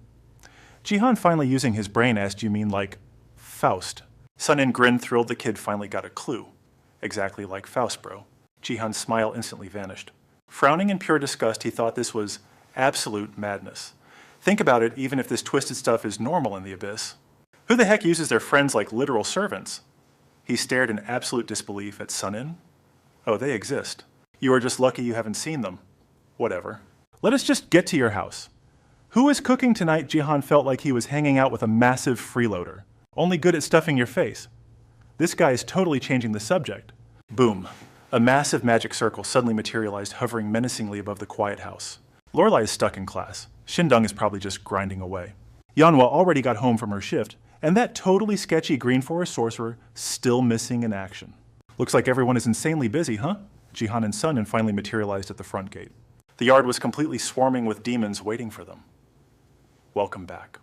Jihan, finally using his brain, asked, you mean like Faust? Sunin grinned, thrilled the kid finally got a clue. Exactly like Faust, bro. Jihan's smile instantly vanished. Frowning in pure disgust, he thought this was absolute madness. Think about it, even if this twisted stuff is normal in the Abyss. Who the heck uses their friends like literal servants? He stared in absolute disbelief at Sunin. Oh, they exist. You are just lucky you haven't seen them. Whatever. Let us just get to your house. Who is cooking tonight? Jihan felt like he was hanging out with a massive freeloader. Only good at stuffing your face. This guy is totally changing the subject. Boom. A massive magic circle suddenly materialized, hovering menacingly above the quiet house. Lorelai is stuck in class. Shindung is probably just grinding away. Yanhua already got home from her shift, and that totally sketchy Green Forest sorcerer still missing in action. Looks like everyone is insanely busy, huh? Jihan and Sunin finally materialized at the front gate. The yard was completely swarming with demons waiting for them. Welcome back.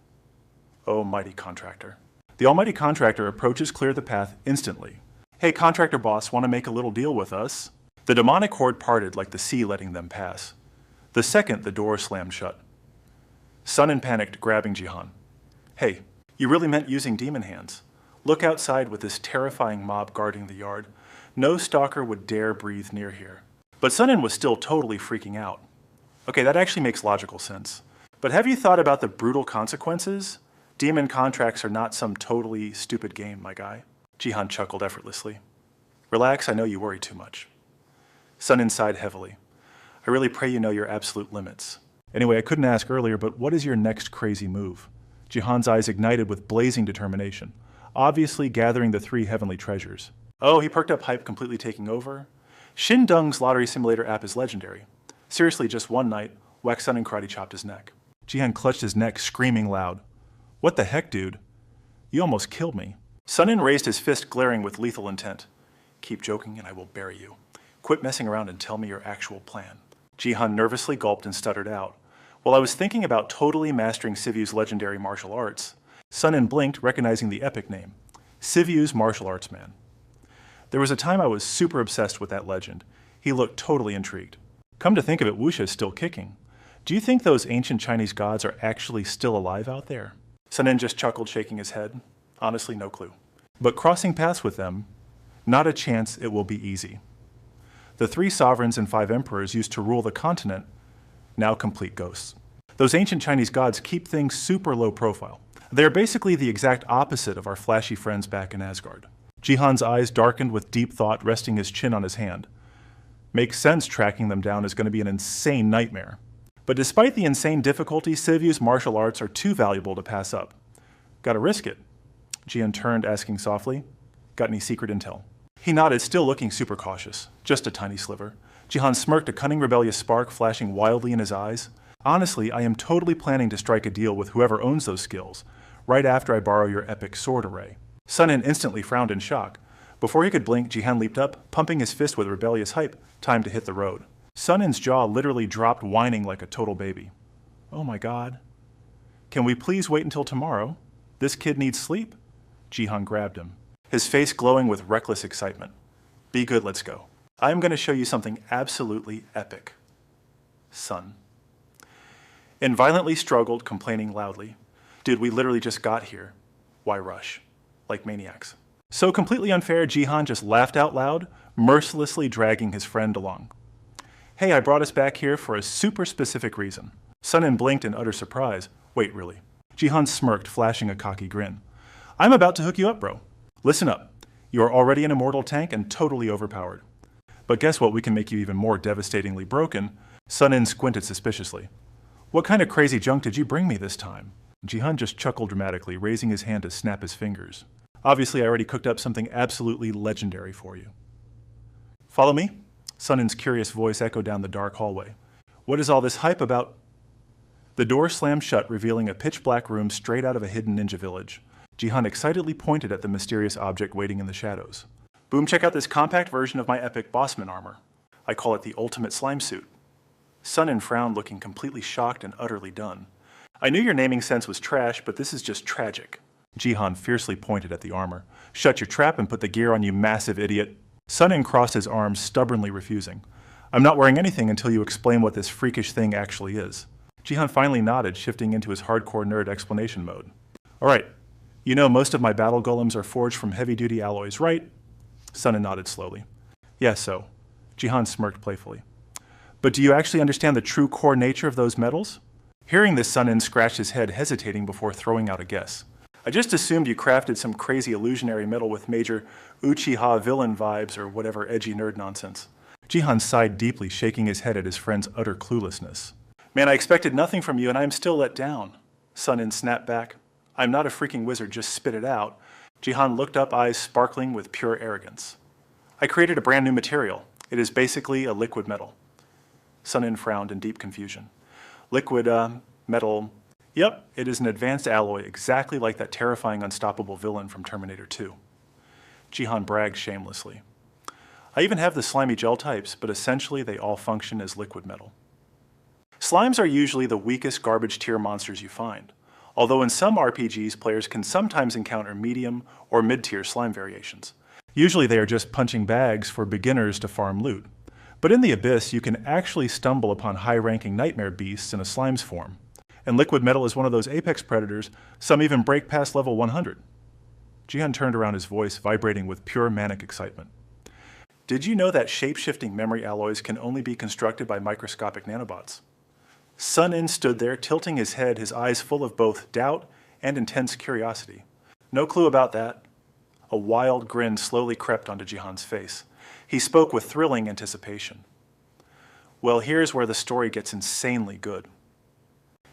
Oh, mighty contractor. The almighty contractor approaches Clear the Path instantly. Hey, contractor boss, want to make a little deal with us? The demonic horde parted like the sea letting them pass. The second the door slammed shut. Sunin panicked, grabbing Jihan. Hey, you really meant using demon hands. Look outside with this terrifying mob guarding the yard. No stalker would dare breathe near here. But Sunin was still totally freaking out. Okay, that actually makes logical sense. But have you thought about the brutal consequences? Demon contracts are not some totally stupid game, my guy. Jihan chuckled effortlessly. Relax, I know you worry too much. Sunin sighed heavily. I really pray you know your absolute limits. Anyway, I couldn't ask earlier, but what is your next crazy move? Jihan's eyes ignited with blazing determination, obviously gathering the 3 heavenly treasures. Oh, he perked up, hype completely taking over. Shindung's lottery simulator app is legendary. Seriously, just one night, Wax Sunin karate chopped his neck. Jihan clutched his neck, screaming loud. What the heck, dude? You almost killed me. Sunin raised his fist, glaring with lethal intent. Keep joking and I will bury you. Quit messing around and tell me your actual plan. Jihan nervously gulped and stuttered out. While I was thinking about totally mastering Sivyu's legendary martial arts, Sunin blinked, recognizing the epic name, Sivyu's martial arts man. There was a time I was super obsessed with that legend. He looked totally intrigued. Come to think of it, Wuxia is still kicking. Do you think those ancient Chinese gods are actually still alive out there? Sunin just chuckled, shaking his head. Honestly, no clue. But crossing paths with them, not a chance it will be easy. The 3 sovereigns and 5 emperors used to rule the continent, now complete ghosts. Those ancient Chinese gods keep things super low profile. They are basically the exact opposite of our flashy friends back in Asgard. Jihan's eyes darkened with deep thought, resting his chin on his hand. Makes sense tracking them down is going to be an insane nightmare. But despite the insane difficulty, Sivyu's martial arts are too valuable to pass up. Gotta risk it. Jihan turned, asking softly, got any secret intel? He nodded, still looking super cautious. Just a tiny sliver. Jihan smirked, a cunning rebellious spark flashing wildly in his eyes. Honestly, I am totally planning to strike a deal with whoever owns those skills, right after I borrow your epic sword array. Sunin instantly frowned in shock. Before he could blink, Jihan leaped up, pumping his fist with rebellious hype. Time to hit the road. Sunin's jaw literally dropped, whining like a total baby. Oh my god. Can we please wait until tomorrow? This kid needs sleep? Jihan grabbed him, his face glowing with reckless excitement. Be good, let's go. I am going to show you something absolutely epic. Son. And violently struggled, complaining loudly. Dude, we literally just got here. Why rush? Like maniacs. So completely unfair, Jihan just laughed out loud, mercilessly dragging his friend along. Hey, I brought us back here for a super specific reason. Sunin blinked in utter surprise. Wait, really? Jihan smirked, flashing a cocky grin. I'm about to hook you up, bro. Listen up. You are already an immortal tank and totally overpowered. But guess what? We can make you even more devastatingly broken. Sunin squinted suspiciously. What kind of crazy junk did you bring me this time? Jihan just chuckled dramatically, raising his hand to snap his fingers. Obviously, I already cooked up something absolutely legendary for you. Follow me? Sunin's curious voice echoed down the dark hallway. What is all this hype about? The door slammed shut, revealing a pitch-black room straight out of a hidden ninja village. Jihan excitedly pointed at the mysterious object waiting in the shadows. Boom, check out this compact version of my epic bossman armor. I call it the ultimate slime suit. Sunin frowned, looking completely shocked and utterly done. I knew your naming sense was trash, but this is just tragic. Jihan fiercely pointed at the armor. Shut your trap and put the gear on, you massive idiot. Sunin crossed his arms, stubbornly refusing. I'm not wearing anything until you explain what this freakish thing actually is. Jihan finally nodded, shifting into his hardcore nerd explanation mode. Alright, you know most of my battle golems are forged from heavy-duty alloys, right? Sunin nodded slowly. Yes, so. Jihan smirked playfully. But do you actually understand the true core nature of those metals? Hearing this, Sunin scratched his head, hesitating before throwing out a guess. I just assumed you crafted some crazy illusionary metal with major Uchiha villain vibes or whatever edgy nerd nonsense. Jihan sighed deeply, shaking his head at his friend's utter cluelessness. Man, I expected nothing from you and I am still let down. Sunin snapped back. I'm not a freaking wizard, just spit it out. Jihan looked up, eyes sparkling with pure arrogance. I created a brand new material. It is basically a liquid metal. Sunin frowned in deep confusion. Liquid, metal. Yep, it is an advanced alloy, exactly like that terrifying unstoppable villain from Terminator 2. Jihan bragged shamelessly. I even have the slimy gel types, but essentially they all function as liquid metal. Slimes are usually the weakest garbage tier monsters you find, although in some RPGs players can sometimes encounter medium or mid-tier slime variations. Usually they are just punching bags for beginners to farm loot. But in the Abyss, you can actually stumble upon high-ranking nightmare beasts in a slime's form. And liquid metal is one of those apex predators, some even break past level 100. Jihan turned around, his voice vibrating with pure manic excitement. Did you know that shape-shifting memory alloys can only be constructed by microscopic nanobots? Sunin stood there, tilting his head, his eyes full of both doubt and intense curiosity. No clue about that. A wild grin slowly crept onto Jihan's face. He spoke with thrilling anticipation. Well, here's where the story gets insanely good.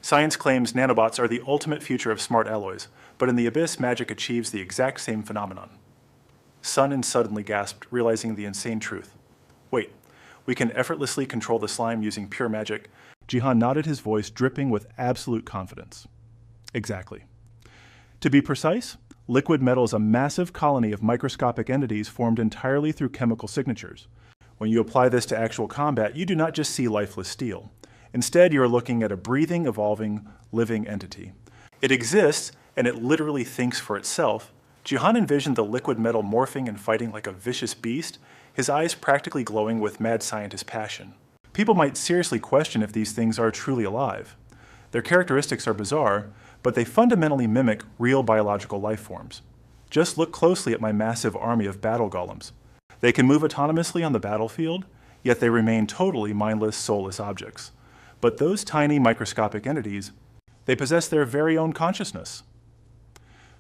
Science claims nanobots are the ultimate future of smart alloys, but in the Abyss, magic achieves the exact same phenomenon. Sunin suddenly gasped, realizing the insane truth. Wait, we can effortlessly control the slime using pure magic. Jihan nodded, his voice dripping with absolute confidence. Exactly. To be precise, liquid metal is a massive colony of microscopic entities formed entirely through chemical signatures. When you apply this to actual combat, you do not just see lifeless steel. Instead, you're looking at a breathing, evolving, living entity. It exists, and it literally thinks for itself. Jihan envisioned the liquid metal morphing and fighting like a vicious beast, his eyes practically glowing with mad scientist passion. People might seriously question if these things are truly alive. Their characteristics are bizarre, but they fundamentally mimic real biological life forms. Just look closely at my massive army of battle golems. They can move autonomously on the battlefield, yet they remain totally mindless, soulless objects. But those tiny microscopic entities, they possess their very own consciousness.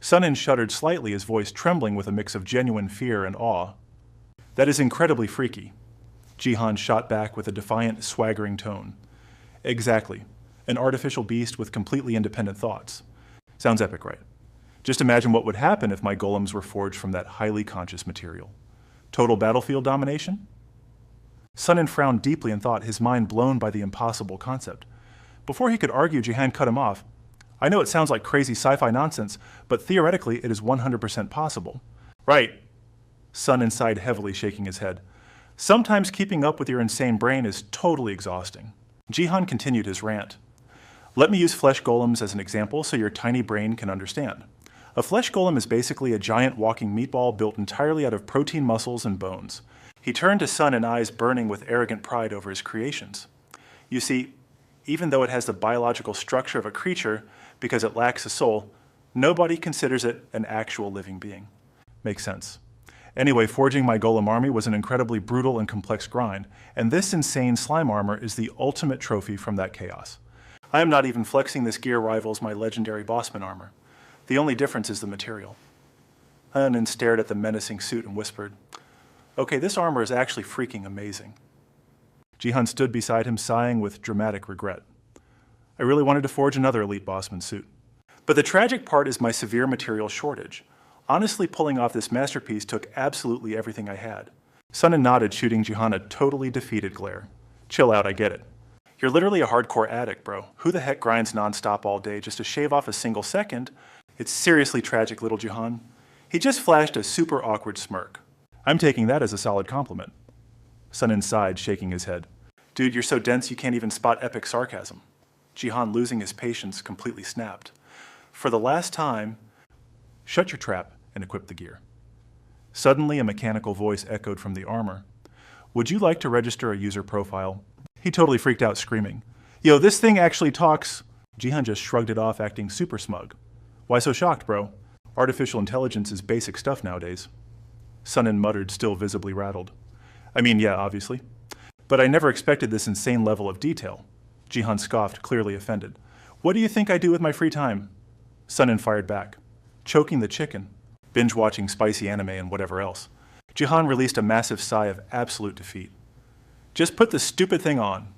Sunin shuddered slightly, his voice trembling with a mix of genuine fear and awe. That is incredibly freaky. Jihan shot back with a defiant, swaggering tone. Exactly. An artificial beast with completely independent thoughts. Sounds epic, right? Just imagine what would happen if my golems were forged from that highly conscious material. Total battlefield domination? Sunin frowned deeply and thought, his mind blown by the impossible concept. Before he could argue, Jihan cut him off. I know it sounds like crazy sci-fi nonsense, but theoretically it is 100% possible. Right. Sunin sighed heavily, shaking his head. Sometimes keeping up with your insane brain is totally exhausting. Jihan continued his rant. Let me use flesh golems as an example so your tiny brain can understand. A flesh golem is basically a giant walking meatball built entirely out of protein, muscles, and bones. He turned to Sunin, eyes burning with arrogant pride over his creations. You see, even though it has the biological structure of a creature, because it lacks a soul, nobody considers it an actual living being. Makes sense. Anyway, forging my golem army was an incredibly brutal and complex grind, and this insane slime armor is the ultimate trophy from that chaos. I am not even flexing this gear rivals my legendary Bossman armor. The only difference is the material. Sunin stared at the menacing suit and whispered, okay, this armor is actually freaking amazing. Jihan stood beside him, sighing with dramatic regret. I really wanted to forge another elite Bossman suit. But the tragic part is my severe material shortage. Honestly, pulling off this masterpiece took absolutely everything I had. Sunin nodded, shooting Jihan a totally defeated glare. Chill out, I get it. You're literally a hardcore addict, bro. Who the heck grinds nonstop all day just to shave off a single second? It's seriously tragic, little Jihan. He just flashed a super awkward smirk. I'm taking that as a solid compliment. Sunin sighed, shaking his head. Dude, you're so dense you can't even spot epic sarcasm. Jihan, losing his patience, completely snapped. For the last time, shut your trap and equip the gear. Suddenly, a mechanical voice echoed from the armor. Would you like to register a user profile? He totally freaked out, screaming. Yo, this thing actually talks. Jihan just shrugged it off, acting super smug. Why so shocked, bro? Artificial intelligence is basic stuff nowadays. Sunin muttered, still visibly rattled. I mean, yeah, obviously. But I never expected this insane level of detail. Jihan scoffed, clearly offended. What do you think I do with my free time? Sunin fired back. Choking the chicken. Binge-watching spicy anime and whatever else. Jihan released a massive sigh of absolute defeat. Just put the stupid thing on.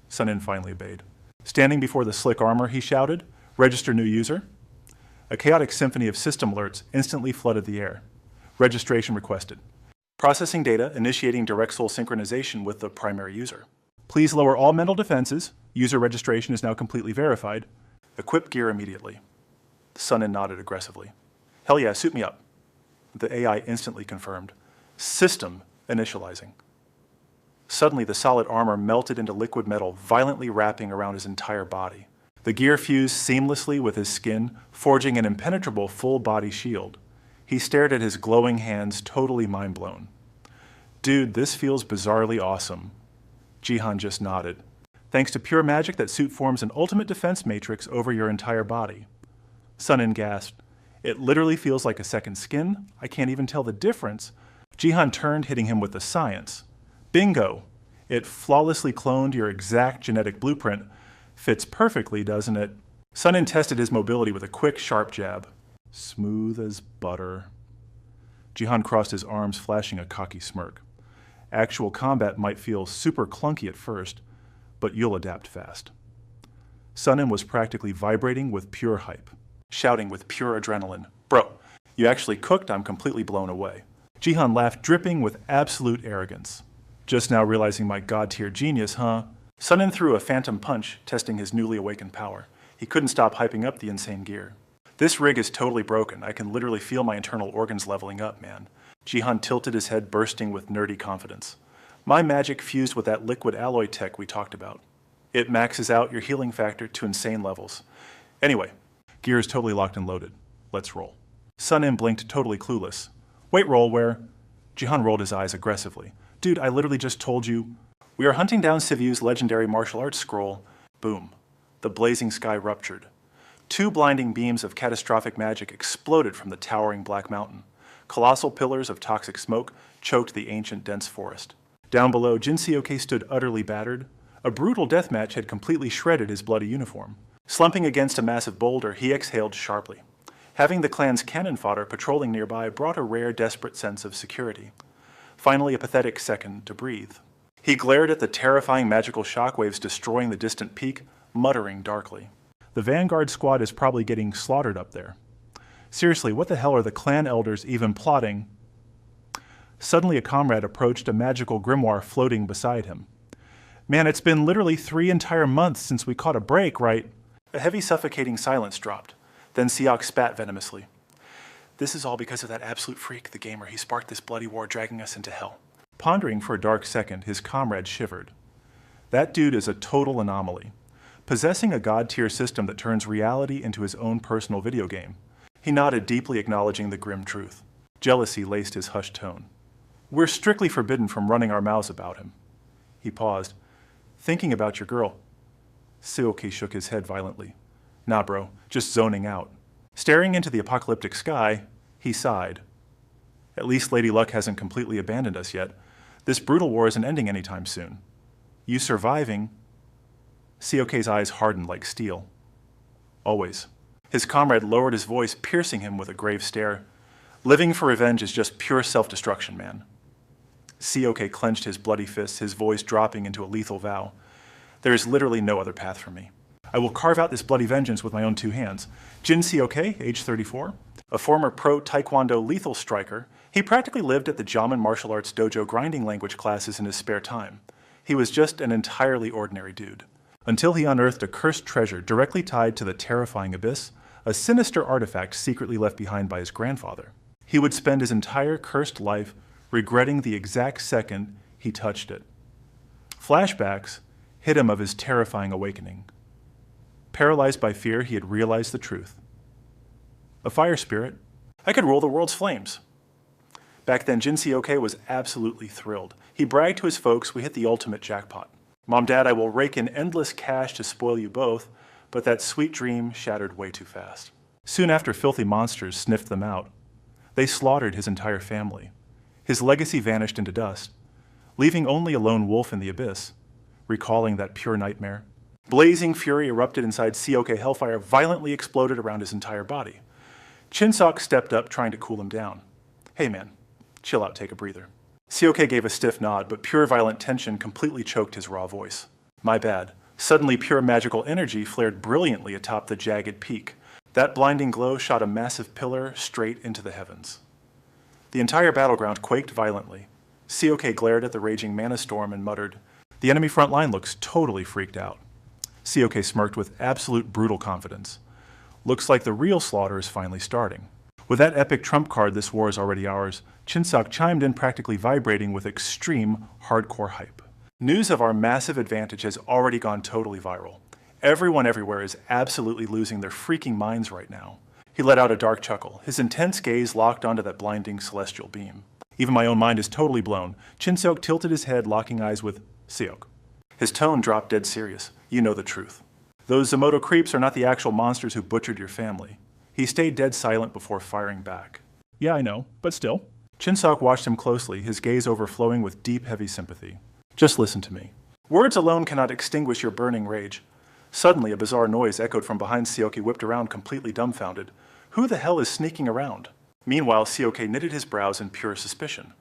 Sunin finally obeyed. Standing before the slick armor, he shouted, Register new user. A chaotic symphony of system alerts instantly flooded the air. Registration requested. Processing data, initiating direct soul synchronization with the primary user. Please lower all mental defenses. User registration is now completely verified. Equip gear immediately. Sunin nodded aggressively. Hell yeah, suit me up. The AI instantly confirmed. System initializing. Suddenly, the solid armor melted into liquid metal, violently wrapping around his entire body. The gear fused seamlessly with his skin, forging an impenetrable full-body shield. He stared at his glowing hands, totally mind-blown. Dude, this feels bizarrely awesome. Jihan just nodded. Thanks to pure magic, that suit forms an ultimate defense matrix over your entire body. Sunin gasped. It literally feels like a second skin. I can't even tell the difference. Jihan turned, hitting him with the science. Bingo! It flawlessly cloned your exact genetic blueprint. Fits perfectly, doesn't it? Sunin tested his mobility with a quick, sharp jab. Smooth as butter. Jihan crossed his arms, flashing a cocky smirk. Actual combat might feel super clunky at first, but you'll adapt fast. Sunin was practically vibrating with pure hype, shouting with pure adrenaline. Bro, you actually cooked, I'm completely blown away. Jihan laughed, dripping with absolute arrogance. Just now realizing my god-tier genius, huh? Sunin threw a phantom punch, testing his newly awakened power. He couldn't stop hyping up the insane gear. This rig is totally broken. I can literally feel my internal organs leveling up, man. Jihan tilted his head, bursting with nerdy confidence. My magic fused with that liquid alloy tech we talked about. It maxes out your healing factor to insane levels. Anyway, gear is totally locked and loaded. Let's roll. Sun-In blinked totally clueless. Wait, roll where? Jihan rolled his eyes aggressively. Dude, I literally just told you. We are hunting down Sivyu's legendary martial arts scroll. Boom. The blazing sky ruptured. 2 blinding beams of catastrophic magic exploded from the towering black mountain. Colossal pillars of toxic smoke choked the ancient dense forest. Down below, Jin Seok stood utterly battered. A brutal deathmatch had completely shredded his bloody uniform. Slumping against a massive boulder, he exhaled sharply. Having the clan's cannon fodder patrolling nearby brought a rare, desperate sense of security. Finally, a pathetic second to breathe. He glared at the terrifying magical shockwaves destroying the distant peak, muttering darkly. The Vanguard squad is probably getting slaughtered up there. Seriously, what the hell are the clan elders even plotting? Suddenly a comrade approached, a magical grimoire floating beside him. Man, it's been literally 3 entire months since we caught a break, right? A heavy suffocating silence dropped. Then Siok spat venomously. This is all because of that absolute freak, the gamer. He sparked this bloody war, dragging us into hell. Pondering for a dark second, his comrade shivered. That dude is a total anomaly. Possessing a god-tier system that turns reality into his own personal video game. He nodded, deeply acknowledging the grim truth. Jealousy laced his hushed tone. We're strictly forbidden from running our mouths about him. He paused. Thinking about your girl. Seok shook his head violently. Nah, bro, just zoning out. Staring into the apocalyptic sky, he sighed. At least Lady Luck hasn't completely abandoned us yet. This brutal war isn't ending anytime soon. You surviving... Seok's eyes hardened like steel. Always. His comrade lowered his voice, piercing him with a grave stare. Living for revenge is just pure self-destruction, man. Seok clenched his bloody fists, his voice dropping into a lethal vow. There is literally no other path for me. I will carve out this bloody vengeance with my own 2 hands. Jin Seok, age 34, a former pro Taekwondo lethal striker, he practically lived at the Jaman martial arts dojo grinding language classes in his spare time. He was just an entirely ordinary dude. Until he unearthed a cursed treasure directly tied to the terrifying abyss, a sinister artifact secretly left behind by his grandfather. He would spend his entire cursed life regretting the exact second he touched it. Flashbacks hit him of his terrifying awakening. Paralyzed by fear, he had realized the truth. A fire spirit, I could rule the world's flames. Back then, Jin Seok was absolutely thrilled. He bragged to his folks, we hit the ultimate jackpot. Mom, Dad, I will rake in endless cash to spoil you both, but that sweet dream shattered way too fast. Soon after filthy monsters sniffed them out, they slaughtered his entire family. His legacy vanished into dust, leaving only a lone wolf in the abyss, recalling that pure nightmare. Blazing fury erupted inside Seok. Hellfire violently exploded around his entire body. Chinsok stepped up, trying to cool him down. Hey man, chill out, take a breather. Seok gave a stiff nod, but pure violent tension completely choked his raw voice. My bad. Suddenly, pure magical energy flared brilliantly atop the jagged peak. That blinding glow shot a massive pillar straight into the heavens. The entire battleground quaked violently. Seok glared at the raging mana storm and muttered, The enemy front line looks totally freaked out. Seok smirked with absolute brutal confidence. Looks like the real slaughter is finally starting. With that epic trump card, this war is already ours, Chinsok chimed in, practically vibrating with extreme hardcore hype. News of our massive advantage has already gone totally viral. Everyone everywhere is absolutely losing their freaking minds right now. He let out a dark chuckle, his intense gaze locked onto that blinding celestial beam. Even my own mind is totally blown. Chinsok tilted his head, locking eyes with Seok. His tone dropped dead serious. You know the truth. Those Zomoto creeps are not the actual monsters who butchered your family. He stayed dead silent before firing back. Yeah, I know, but still. Chinsok watched him closely, his gaze overflowing with deep, heavy sympathy. Just listen to me. Words alone cannot extinguish your burning rage. Suddenly, a bizarre noise echoed from behind Seok. He whipped around, completely dumbfounded. Who the hell is sneaking around? Meanwhile, Seok knitted his brows in pure suspicion.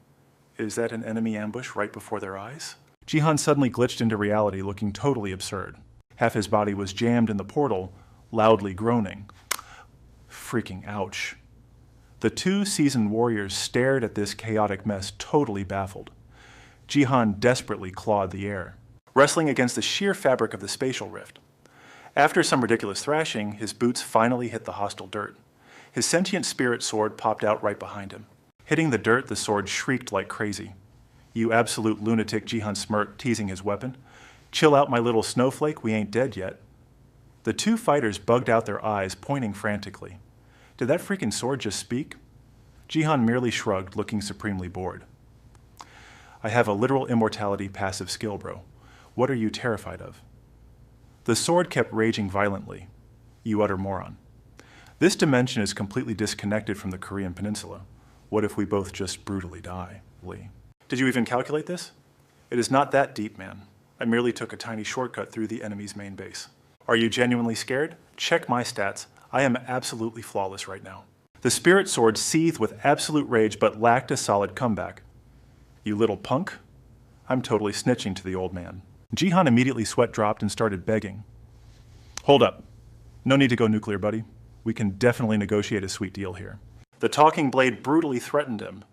Is that an enemy ambush right before their eyes? Jihan suddenly glitched into reality, looking totally absurd. Half his body was jammed in the portal, loudly groaning. Freaking ouch. The 2 seasoned warriors stared at this chaotic mess, totally baffled. Jihan desperately clawed the air, wrestling against the sheer fabric of the spatial rift. After some ridiculous thrashing, his boots finally hit the hostile dirt. His sentient spirit sword popped out right behind him. Hitting the dirt, the sword shrieked like crazy. You absolute lunatic, Jihan smirked, teasing his weapon. Chill out, my little snowflake, we ain't dead yet. The two fighters bugged out their eyes, pointing frantically. Did that freaking sword just speak? Jihan merely shrugged, looking supremely bored. I have a literal immortality passive skill, bro. What are you terrified of? The sword kept raging violently. You utter moron. This dimension is completely disconnected from the Korean peninsula. What if we both just brutally die? Lee. Did you even calculate this? It is not that deep, man. I merely took a tiny shortcut through the enemy's main base. Are you genuinely scared? Check my stats. I am absolutely flawless right now. The spirit sword seethed with absolute rage but lacked a solid comeback. You little punk? I'm totally snitching to the old man. Jihan immediately sweat dropped and started begging. Hold up. No need to go nuclear, buddy. We can definitely negotiate a sweet deal here. The talking blade brutally threatened him.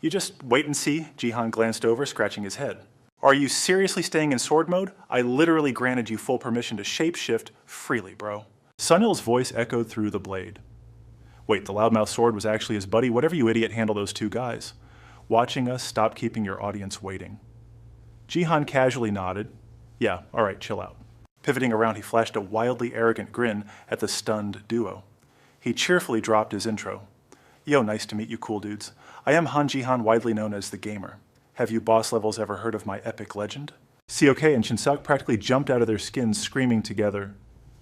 You just wait and see, Jihan glanced over, scratching his head. Are you seriously staying in sword mode? I literally granted you full permission to shapeshift freely, bro. Sunil's voice echoed through the blade. Wait, the loudmouth sword was actually his buddy? Whatever, you idiot, handle those two guys. Watching us, stop keeping your audience waiting. Jihan casually nodded. Yeah, all right, chill out. Pivoting around, he flashed a wildly arrogant grin at the stunned duo. He cheerfully dropped his intro. Yo, nice to meet you cool dudes. I am Han Jihan, widely known as the Gamer. Have you boss levels ever heard of my epic legend? Seok and Chinsuk practically jumped out of their skins screaming together,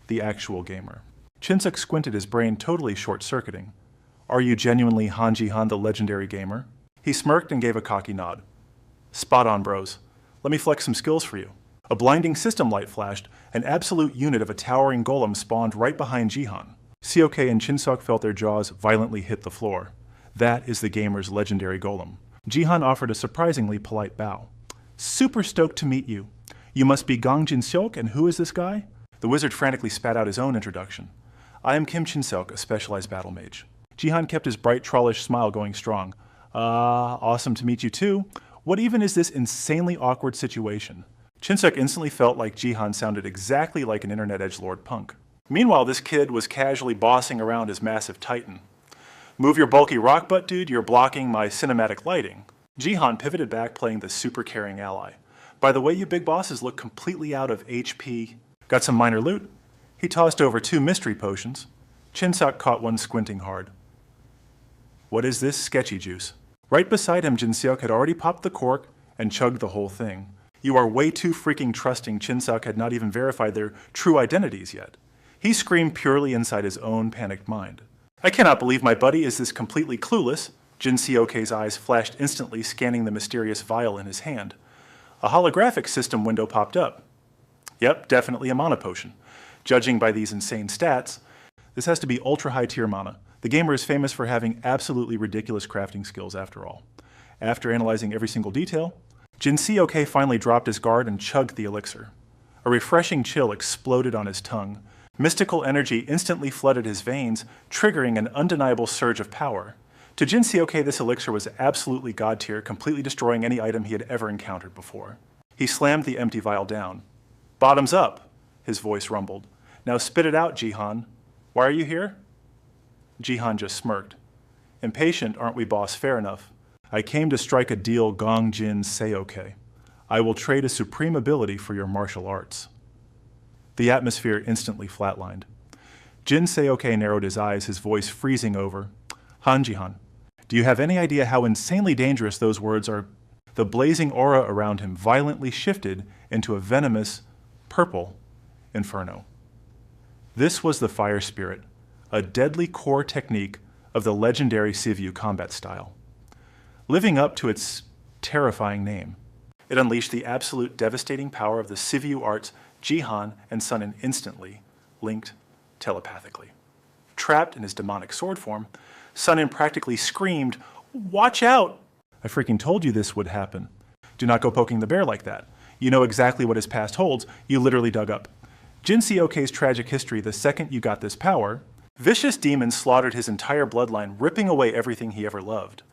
the actual Gamer. Chinsuk squinted, his brain totally short-circuiting. Are you genuinely Han Jihan, the legendary Gamer? He smirked and gave a cocky nod. Spot on, bros. Let me flex some skills for you. A blinding system light flashed. An absolute unit of a towering golem spawned right behind Jihan. Seok and Chinsuk felt their jaws violently hit the floor. That is the Gamer's legendary golem. Jihan offered a surprisingly polite bow. Super stoked to meet you. You must be Gang Jin-seok, and who is this guy? The wizard frantically spat out his own introduction. I am Kim Jin-seok, a specialized battle mage. Jihan kept his bright, trollish smile going strong. Awesome to meet you too. What even is this insanely awkward situation? Chinsuk instantly felt like Jihan sounded exactly like an internet edgelord punk. Meanwhile, this kid was casually bossing around his massive titan. Move your bulky rock butt, dude, you're blocking my cinematic lighting. Jihan pivoted back, playing the super caring ally. By the way, you big bosses look completely out of HP. Got some minor loot? He tossed over 2 mystery potions. Chinsuk caught one squinting hard. What is this sketchy juice? Right beside him, Jin-seok had already popped the cork and chugged the whole thing. You are way too freaking trusting. Chinsuk had not even verified their true identities yet. He screamed purely inside his own panicked mind. I cannot believe my buddy is this completely clueless. Jin-seok's eyes flashed instantly, scanning the mysterious vial in his hand. A holographic system window popped up. Yep, definitely a mana potion. Judging by these insane stats, this has to be ultra-high tier mana. The Gamer is famous for having absolutely ridiculous crafting skills after all. After analyzing every single detail, Jin-seok finally dropped his guard and chugged the elixir. A refreshing chill exploded on his tongue. Mystical energy instantly flooded his veins, triggering an undeniable surge of power. To Jin-seok, this elixir was absolutely god tier, completely destroying any item he had ever encountered before. He slammed the empty vial down. Bottoms up, his voice rumbled. Now spit it out, Jihan. Why are you here? Jihan just smirked. Impatient, aren't we, boss? Fair enough. I came to strike a deal, Gang Jin-seok. I will trade a supreme ability for your martial arts. The atmosphere instantly flatlined. Jin-seok narrowed his eyes, his voice freezing over. Han Jihan, do you have any idea how insanely dangerous those words are? The blazing aura around him violently shifted into a venomous, purple inferno. This was the fire spirit, a deadly core technique of the legendary Sivyu combat style. Living up to its terrifying name, it unleashed the absolute devastating power of the Sivyu arts. Jihan and Sunin instantly linked telepathically. Trapped in his demonic sword form, Sunin practically screamed, "Watch out! I freaking told you this would happen. Do not go poking the bear like that. You know exactly what his past holds. You literally dug up. Jin-seok's tragic history the second you got this power. Vicious demons slaughtered his entire bloodline, ripping away everything he ever loved.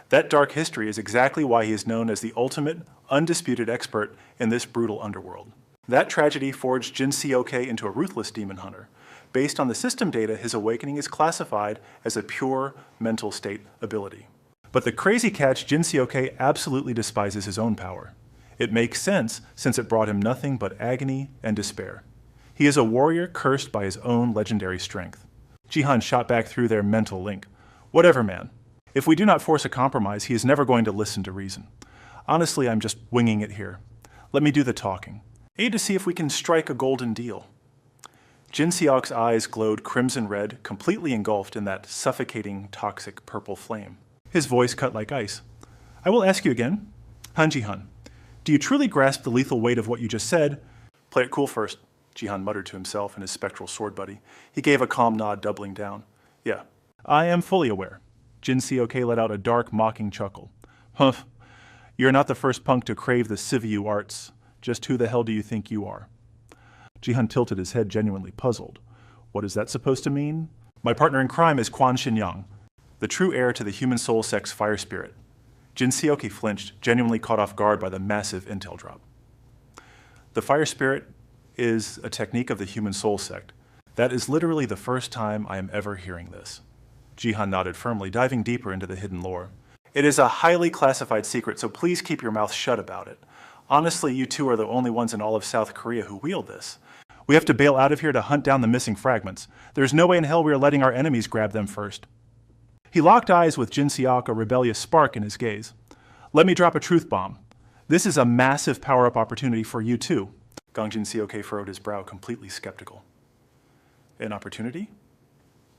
That dark history is exactly why he is known as the ultimate, undisputed expert in this brutal underworld. That tragedy forged Jin-seok into a ruthless demon hunter. Based on the system data, his awakening is classified as a pure mental state ability. But the crazy catch, Jin-seok absolutely despises his own power. It makes sense since it brought him nothing but agony and despair. He is a warrior cursed by his own legendary strength. Jihan shot back through their mental link. Whatever, man. If we do not force a compromise, he is never going to listen to reason. Honestly, I'm just winging it here. Let me do the talking. Aid to see if we can strike a golden deal. Jin Seok's eyes glowed crimson red, completely engulfed in that suffocating, toxic purple flame. His voice cut like ice. I will ask you again. Han Jihan, do you truly grasp the lethal weight of what you just said? Play it cool first, Jihan muttered to himself and his spectral sword buddy. He gave a calm nod, doubling down. Yeah, I am fully aware. Jin Seok let out a dark, mocking chuckle. Humph. You're not the first punk to crave the Sivu arts. Just who the hell do you think you are? Jihan tilted his head, genuinely puzzled. What is that supposed to mean? My partner in crime is Quan Shinyang, the true heir to the human soul sex fire spirit. Jin Seok flinched, genuinely caught off guard by the massive intel drop. The fire spirit is a technique of the human soul sect. That is literally the first time I am ever hearing this. Jihan nodded firmly, diving deeper into the hidden lore. It is a highly classified secret, so please keep your mouth shut about it. Honestly, you two are the only ones in all of South Korea who wield this. We have to bail out of here to hunt down the missing fragments. There's no way in hell we are letting our enemies grab them first. He locked eyes with Jin Seok, a rebellious spark in his gaze. Let me drop a truth bomb. This is a massive power-up opportunity for you too. Gang Jin Seok furrowed his brow, completely skeptical. An opportunity?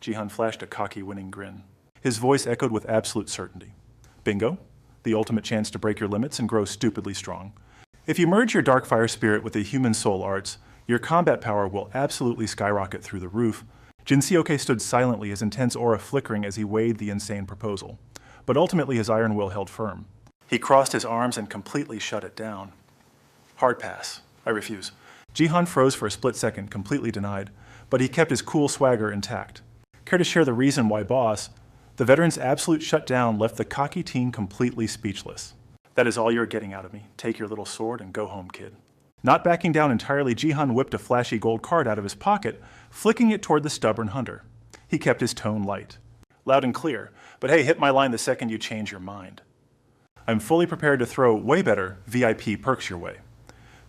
Jihan flashed a cocky, winning grin. His voice echoed with absolute certainty. Bingo. The ultimate chance to break your limits and grow stupidly strong. If you merge your dark fire spirit with the human soul arts, your combat power will absolutely skyrocket through the roof. Jin Seok stood silently, his intense aura flickering as he weighed the insane proposal. But ultimately his iron will held firm. He crossed his arms and completely shut it down. Hard pass. I refuse. Jihan froze for a split second, completely denied, but he kept his cool swagger intact. Care to share the reason why, boss? The veteran's absolute shutdown left the cocky teen completely speechless. That is all you're getting out of me. Take your little sword and go home, kid. Not backing down entirely, Jihan whipped a flashy gold card out of his pocket, flicking it toward the stubborn hunter. He kept his tone light. Loud and clear, but hey, hit my line the second you change your mind. I'm fully prepared to throw way better VIP perks your way.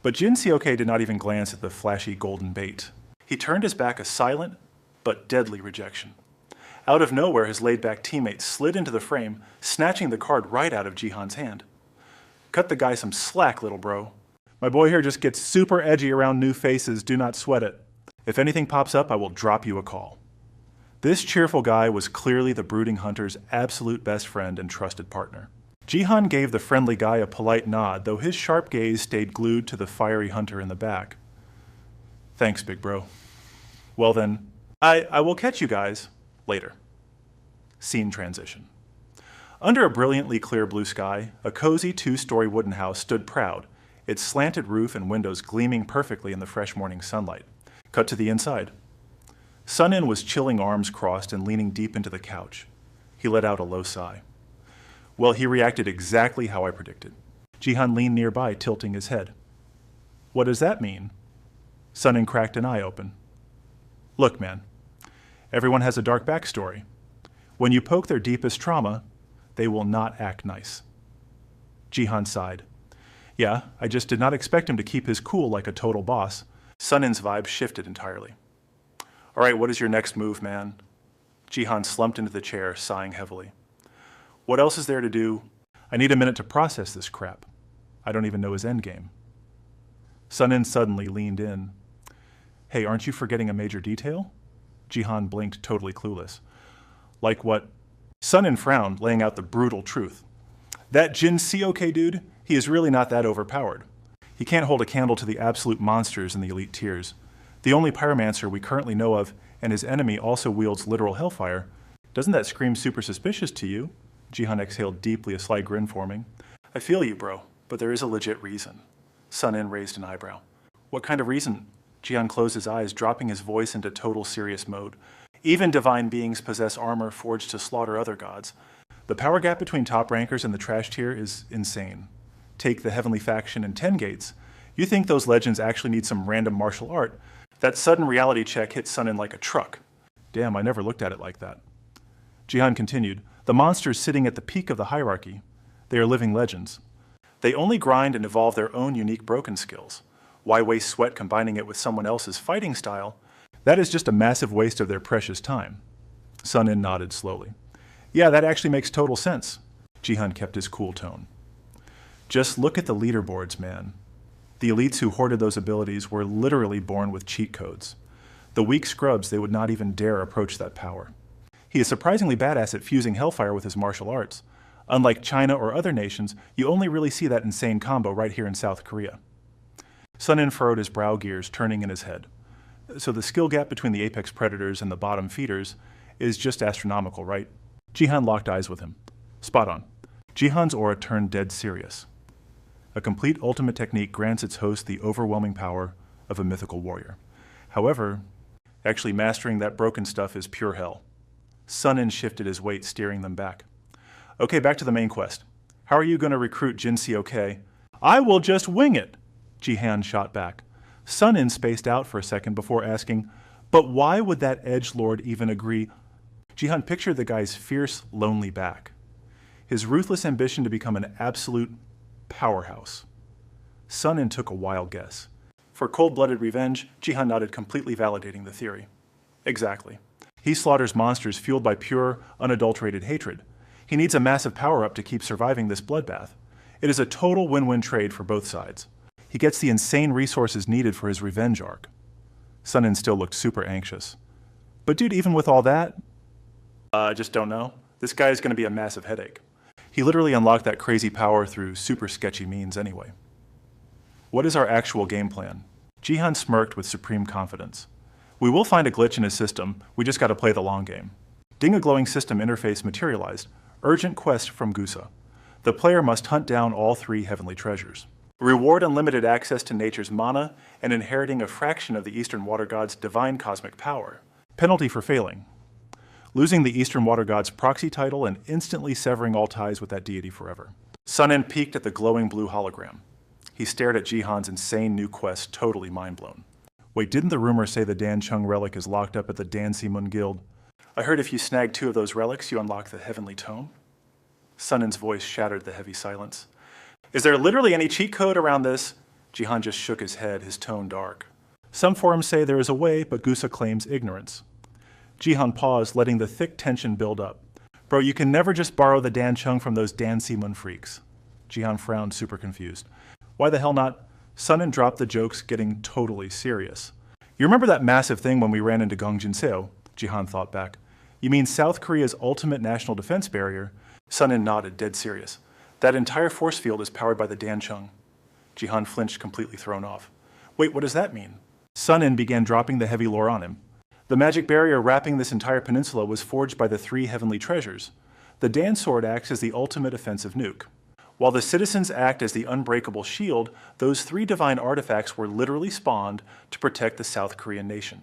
But Jin Seok did not even glance at the flashy golden bait. He turned his back, a silent but deadly rejection. Out of nowhere, his laid-back teammate slid into the frame, snatching the card right out of Jihan's hand. Cut the guy some slack, little bro. My boy here just gets super edgy around new faces, do not sweat it. If anything pops up, I will drop you a call. This cheerful guy was clearly the brooding hunter's absolute best friend and trusted partner. Jihan gave the friendly guy a polite nod, though his sharp gaze stayed glued to the fiery hunter in the back. Thanks, big bro. Well then, I will catch you guys later. Scene transition. Under a brilliantly clear blue sky, a cozy two-story wooden house stood proud, its slanted roof and windows gleaming perfectly in the fresh morning sunlight. Cut to the inside. Sun-In was chilling, arms crossed and leaning deep into the couch. He let out a low sigh. Well, he reacted exactly how I predicted. Jihan leaned nearby, tilting his head. What does that mean? Sun-In cracked an eye open. Look, man. Everyone has a dark backstory. When you poke their deepest trauma, they will not act nice. Jihan sighed. Yeah, I just did not expect him to keep his cool like a total boss. Sun-In's vibe shifted entirely. All right, what is your next move, man? Jihan slumped into the chair, sighing heavily. What else is there to do? I need a minute to process this crap. I don't even know his endgame. Sun-In suddenly leaned in. Hey, aren't you forgetting a major detail? Jihan blinked, totally clueless. Like what? Sun-In frowned, laying out the brutal truth. That Jin Seok dude, he is really not that overpowered. He can't hold a candle to the absolute monsters in the elite tiers. The only pyromancer we currently know of, and his enemy also wields literal hellfire. Doesn't that scream super suspicious to you? Jihan exhaled deeply, a sly grin forming. I feel you, bro, but there is a legit reason. Sun-In raised an eyebrow. What kind of reason? Jihan closed his eyes, dropping his voice into total serious mode. Even divine beings possess armor forged to slaughter other gods. The power gap between top rankers and the trash tier is insane. Take the Heavenly Faction and 10 Gates. You think those legends actually need some random martial art? That sudden reality check hit Sun-In like a truck. Damn, I never looked at it like that. Jihan continued, the monsters sitting at the peak of the hierarchy. They are living legends. They only grind and evolve their own unique broken skills. Why waste sweat combining it with someone else's fighting style? That is just a massive waste of their precious time. Sun-in nodded slowly. Yeah, that actually makes total sense. Jihan kept his cool tone. Just look at the leaderboards, man. The elites who hoarded those abilities were literally born with cheat codes. The weak scrubs, they would not even dare approach that power. He is surprisingly badass at fusing Hellfire with his martial arts. Unlike China or other nations, you only really see that insane combo right here in South Korea. Sun-in furrowed his brow gears, turning in his head. So the skill gap between the apex predators and the bottom feeders is just astronomical, right? Jihan locked eyes with him. Spot on. Jihan's aura turned dead serious. A complete ultimate technique grants its host the overwhelming power of a mythical warrior. However, actually mastering that broken stuff is pure hell. Sun-in shifted his weight, steering them back. Okay, back to the main quest. How are you going to recruit Jin Seok? I will just wing it, Jihan shot back. Sun-in spaced out for a second before asking, but why would that edgelord even agree? Jihan pictured the guy's fierce, lonely back. His ruthless ambition to become an absolute powerhouse. Sun-in took a wild guess. For cold-blooded revenge, Jihan nodded, completely validating the theory. Exactly. He slaughters monsters fueled by pure, unadulterated hatred. He needs a massive power-up to keep surviving this bloodbath. It is a total win-win trade for both sides. He gets the insane resources needed for his revenge arc. Sun-in still looked super anxious. But dude, even with all that, I just don't know. This guy is going to be a massive headache. He literally unlocked that crazy power through super sketchy means anyway. What is our actual game plan? Jihan smirked with supreme confidence. We will find a glitch in his system, we just gotta play the long game. Ding, a glowing system interface materialized. Urgent quest from Gusa. The player must hunt down all 3 heavenly treasures. Reward unlimited access to nature's mana and inheriting a fraction of the Eastern Water God's divine cosmic power. Penalty for failing. Losing the Eastern Water God's proxy title and instantly severing all ties with that deity forever. Sun-in peeked at the glowing blue hologram. He stared at Jihan's insane new quest, totally mind-blown. Wait, didn't the rumor say the Dan Chung relic is locked up at the Dan Simun Guild? I heard if you snag 2 of those relics, you unlock the heavenly tome. Sun-in's voice shattered the heavy silence. Is there literally any cheat code around this? Jihan just shook his head, his tone dark. Some forums say there is a way, but Gusa claims ignorance. Jihan paused, letting the thick tension build up. Bro, you can never just borrow the Dan Chung from those Dan Simun freaks. Jihan frowned, super confused. Why the hell not? Sun-in dropped the jokes, getting totally serious. You remember that massive thing when we ran into Gongjinseo? Jihan thought back. You mean South Korea's ultimate national defense barrier? Sun-in nodded, dead serious. That entire force field is powered by the Dan Chung. Jihan flinched, completely thrown off. Wait, what does that mean? Sun-in began dropping the heavy lore on him. The magic barrier wrapping this entire peninsula was forged by the 3 heavenly treasures. The Dan sword acts as the ultimate offensive nuke. While the citizens act as the unbreakable shield, those 3 divine artifacts were literally spawned to protect the South Korean nation.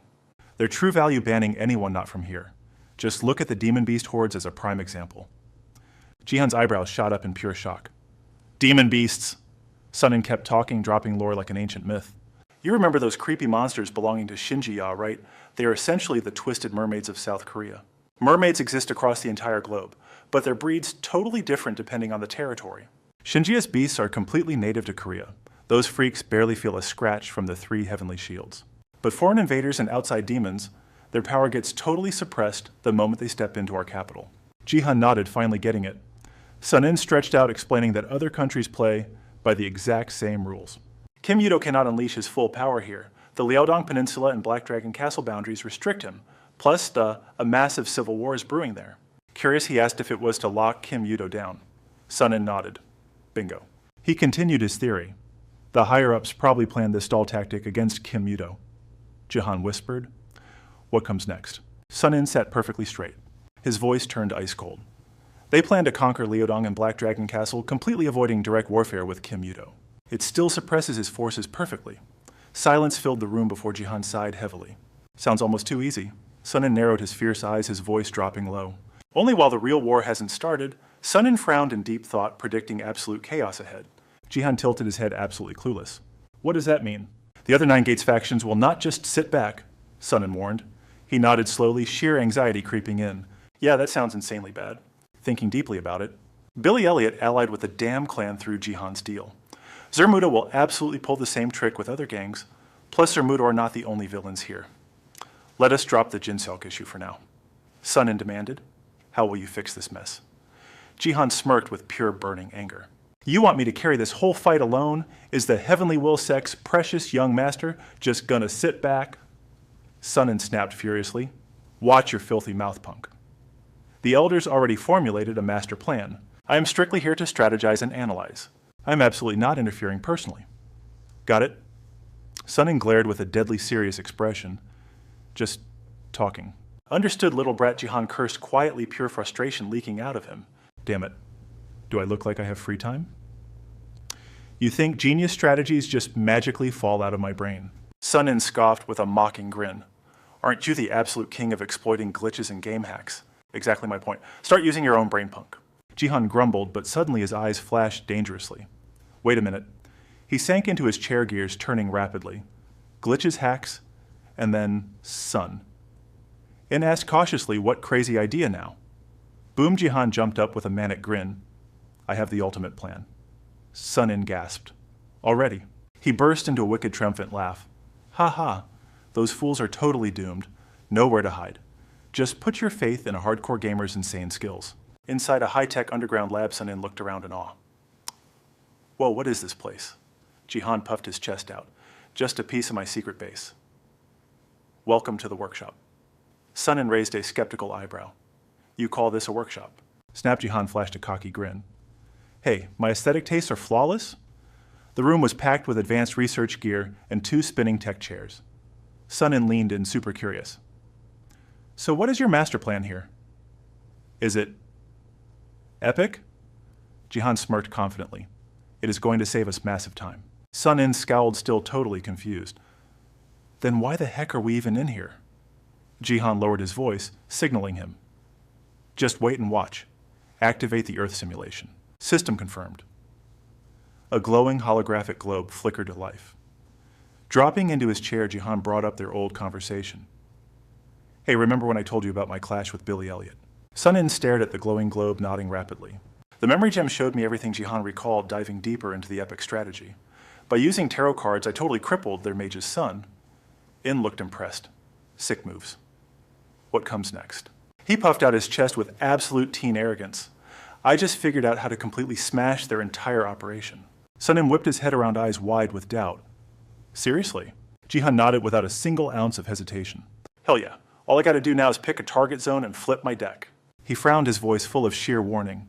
Their true value banning anyone not from here. Just look at the demon beast hordes as a prime example. Jihan's eyebrows shot up in pure shock. Demon beasts! Sun-in kept talking, dropping lore like an ancient myth. You remember those creepy monsters belonging to Shinji-ya, right? They are essentially the twisted mermaids of South Korea. Mermaids exist across the entire globe, but their breeds totally different depending on the territory. Shinjia's beasts are completely native to Korea. Those freaks barely feel a scratch from the 3 heavenly shields. But foreign invaders and outside demons, their power gets totally suppressed the moment they step into our capital. Jihan nodded, finally getting it. Sun-in stretched out, explaining that other countries play by the exact same rules. Kim Gigyu cannot unleash his full power here. The Liaodong Peninsula and Black Dragon Castle boundaries restrict him. Plus, a massive civil war is brewing there. Curious, he asked if it was to lock Kim Gigyu down. Sun-in nodded. Bingo. He continued his theory. The higher-ups probably planned this stall tactic against Kim Gigyu. Jihan whispered. What comes next? Sun-in sat perfectly straight. His voice turned ice-cold. They plan to conquer Liaodong and Black Dragon Castle, completely avoiding direct warfare with Kim Gigyu. It still suppresses his forces perfectly. Silence filled the room before Jihan sighed heavily. Sounds almost too easy. Sun-in narrowed his fierce eyes, his voice dropping low. Only while the real war hasn't started, Sun-in frowned in deep thought, predicting absolute chaos ahead. Jihan tilted his head, absolutely clueless. What does that mean? The other 9 Gates factions will not just sit back, Sun-in warned. He nodded slowly, sheer anxiety creeping in. Yeah, that sounds insanely bad. Thinking deeply about it, Billy Elliot allied with the Dam clan through Jihan's deal. Zermudo will absolutely pull the same trick with other gangs, plus Zermudo are not the only villains here. Let us drop the Jinseok issue for now. Sun-in demanded, how will you fix this mess? Jihan smirked with pure burning anger. You want me to carry this whole fight alone? Is the heavenly will sex precious young master just gonna sit back? Sun-in snapped furiously. Watch your filthy mouth, punk. The elders already formulated a master plan. I am strictly here to strategize and analyze. I am absolutely not interfering personally. Got it? Sun-in glared with a deadly serious expression. Just talking. Understood, little brat, Jihan cursed quietly, pure frustration leaking out of him. Damn it. Do I look like I have free time? You think genius strategies just magically fall out of my brain? Sun-in scoffed with a mocking grin. Aren't you the absolute king of exploiting glitches and game hacks? Exactly my point. Start using your own brain, punk. Jihan grumbled, but suddenly his eyes flashed dangerously. Wait a minute. He sank into his chair gears, turning rapidly. Glitches, hacks, and then sun. And asked cautiously, what crazy idea now? Boom, Jihan jumped up with a manic grin. I have the ultimate plan. Sun-in gasped. Already. He burst into a wicked triumphant laugh. Ha ha. Those fools are totally doomed. Nowhere to hide. Just put your faith in a hardcore gamer's insane skills. Inside a high-tech underground lab, Sun-in looked around in awe. Whoa, what is this place? Jihan puffed his chest out. Just a piece of my secret base. Welcome to the workshop. Sun-in raised a skeptical eyebrow. You call this a workshop? Snap Jihan flashed a cocky grin. Hey, my aesthetic tastes are flawless? The room was packed with advanced research gear and 2 spinning tech chairs. Sun-in leaned in, super curious. So what is your master plan here? Is it epic? Jihan smirked confidently. It is going to save us massive time. Sun-in scowled, still totally confused. Then why the heck are we even in here? Jihan lowered his voice, signaling him. Just wait and watch. Activate the Earth simulation. System confirmed. A glowing holographic globe flickered to life. Dropping into his chair, Jihan brought up their old conversation. Hey, remember when I told you about my clash with Billy Elliot? Sun-in stared at the glowing globe, nodding rapidly. The memory gem showed me everything Jihan recalled, diving deeper into the epic strategy. By using tarot cards, I totally crippled their mage's son. In looked impressed. Sick moves. What comes next? He puffed out his chest with absolute teen arrogance. I just figured out how to completely smash their entire operation. Sun-in whipped his head around, eyes wide with doubt. Seriously? Jihan nodded without a single ounce of hesitation. Hell yeah. All I gotta do now is pick a target zone and flip my deck. He frowned, his voice full of sheer warning.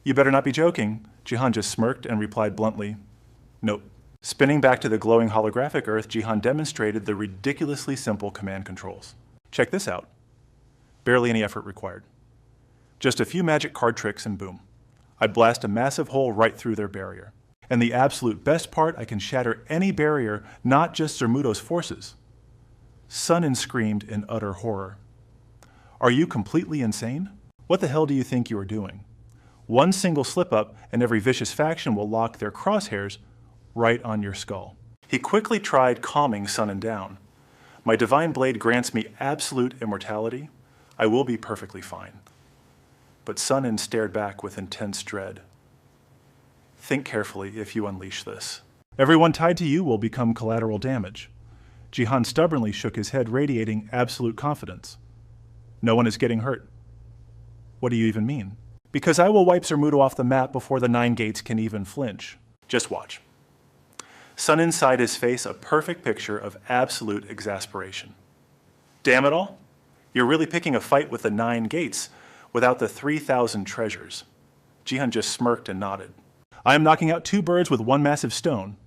You better not be joking. Jihan just smirked and replied bluntly, nope. Spinning back to the glowing holographic Earth, Jihan demonstrated the ridiculously simple command controls. Check this out. Barely any effort required. Just a few magic card tricks and boom. I blast a massive hole right through their barrier. And the absolute best part, I can shatter any barrier, not just Zermudo's forces. Sun-in screamed in utter horror. Are you completely insane? What the hell do you think you are doing? One single slip-up and every vicious faction will lock their crosshairs right on your skull. He quickly tried calming Sun-in down. My divine blade grants me absolute immortality. I will be perfectly fine. But Sun-in stared back with intense dread. Think carefully if you unleash this. Everyone tied to you will become collateral damage. Jihan stubbornly shook his head, radiating absolute confidence. No one is getting hurt. What do you even mean? Because I will wipe Zermudo off the map before the 9 gates can even flinch. Just watch. Sun inside his face, a perfect picture of absolute exasperation. Damn it all. You're really picking a fight with the 9 gates without the 3,000 treasures. Jihan just smirked and nodded. I am knocking out 2 birds with 1 massive stone.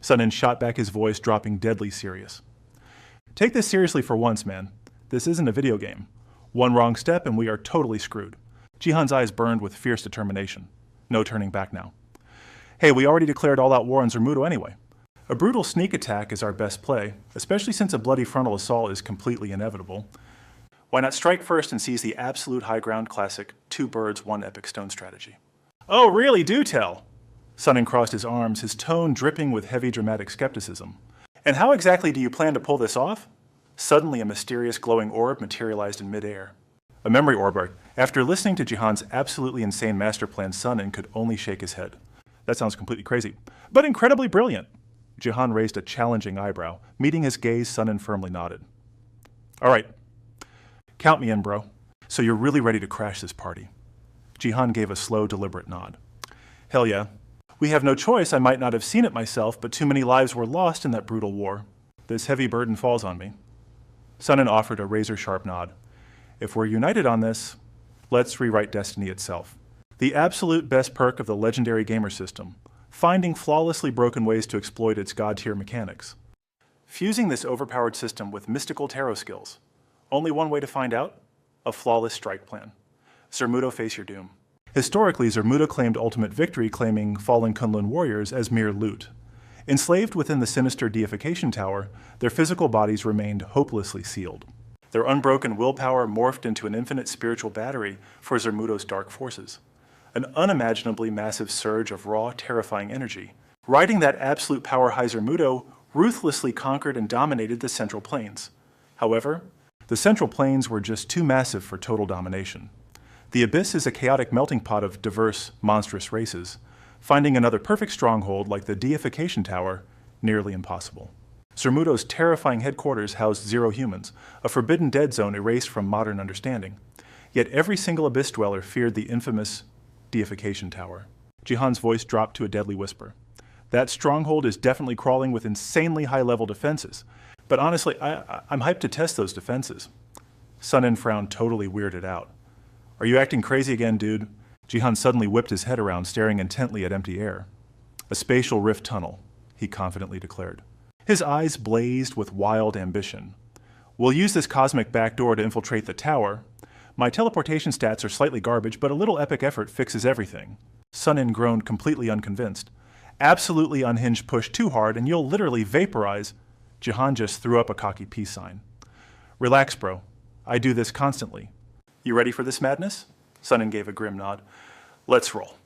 Sun-in shot back, his voice dropping deadly serious. Take this seriously for once, man. This isn't a video game. One wrong step and we are totally screwed. Jihan's eyes burned with fierce determination. No turning back now. Hey, we already declared all-out war on Zermudo anyway. A brutal sneak attack is our best play, especially since a bloody frontal assault is completely inevitable. Why not strike first and seize the absolute high ground classic 2 birds, 1 epic stone strategy? Oh, really? Do tell! Sun-in crossed his arms, his tone dripping with heavy dramatic skepticism. And how exactly do you plan to pull this off? Suddenly a mysterious glowing orb materialized in midair. A memory orb. After listening to Jihan's absolutely insane master plan, Sunin could only shake his head. That sounds completely crazy, but incredibly brilliant. Jihan raised a challenging eyebrow. Meeting his gaze, Sunin firmly nodded. All right, count me in, bro. So you're really ready to crash this party? Jihan gave a slow, deliberate nod. Hell yeah. We have no choice. I might not have seen it myself, but too many lives were lost in that brutal war. This heavy burden falls on me. Sunin offered a razor-sharp nod. If we're united on this, let's rewrite destiny itself. The absolute best perk of the legendary gamer system, finding flawlessly broken ways to exploit its god-tier mechanics. Fusing this overpowered system with mystical tarot skills. Only one way to find out? A flawless strike plan. Zermudo, face your doom. Historically, Zermudo claimed ultimate victory, claiming fallen Kunlun warriors as mere loot. Enslaved within the sinister deification tower, their physical bodies remained hopelessly sealed. Their unbroken willpower morphed into an infinite spiritual battery for Zermudo's dark forces. An unimaginably massive surge of raw, terrifying energy. Riding that absolute power high, Zermudo ruthlessly conquered and dominated the Central Plains. However, the Central Plains were just too massive for total domination. The Abyss is a chaotic melting pot of diverse, monstrous races. Finding another perfect stronghold like the deification tower, nearly impossible. Zermudo's terrifying headquarters housed 0 humans, a forbidden dead zone erased from modern understanding. Yet every single Abyss dweller feared the infamous deification tower. Jihan's voice dropped to a deadly whisper. That stronghold is definitely crawling with insanely high-level defenses. But honestly, I'm hyped to test those defenses. Sunin frowned, totally weirded out. Are you acting crazy again, dude? Jihan suddenly whipped his head around, staring intently at empty air. A spatial rift tunnel, he confidently declared. His eyes blazed with wild ambition. We'll use this cosmic backdoor to infiltrate the tower. My teleportation stats are slightly garbage, but a little epic effort fixes everything. Sunin groaned, completely unconvinced. Absolutely unhinged, push too hard, and you'll literally vaporize. Jihan just threw up a cocky peace sign. Relax, bro. I do this constantly. You ready for this madness? Sunin gave a grim nod. Let's roll.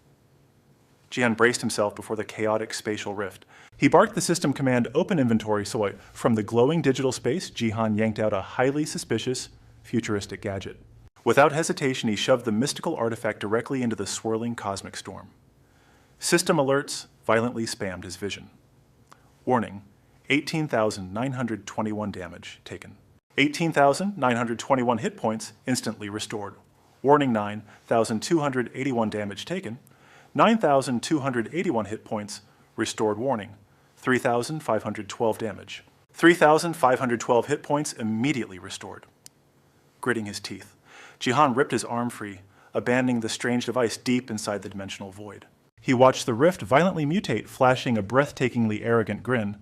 Jihan braced himself before the chaotic spatial rift. He barked the system command open inventory, so from the glowing digital space, Jihan yanked out a highly suspicious, futuristic gadget. Without hesitation, he shoved the mystical artifact directly into the swirling cosmic storm. System alerts violently spammed his vision. Warning, 18,921 damage taken. 18,921 hit points instantly restored. Warning, 9,281 damage taken. 9,281 hit points restored. Warning, 3,512 damage. 3,512 hit points immediately restored. Gritting his teeth, Jihan ripped his arm free, abandoning the strange device deep inside the dimensional void. He watched the rift violently mutate, flashing a breathtakingly arrogant grin.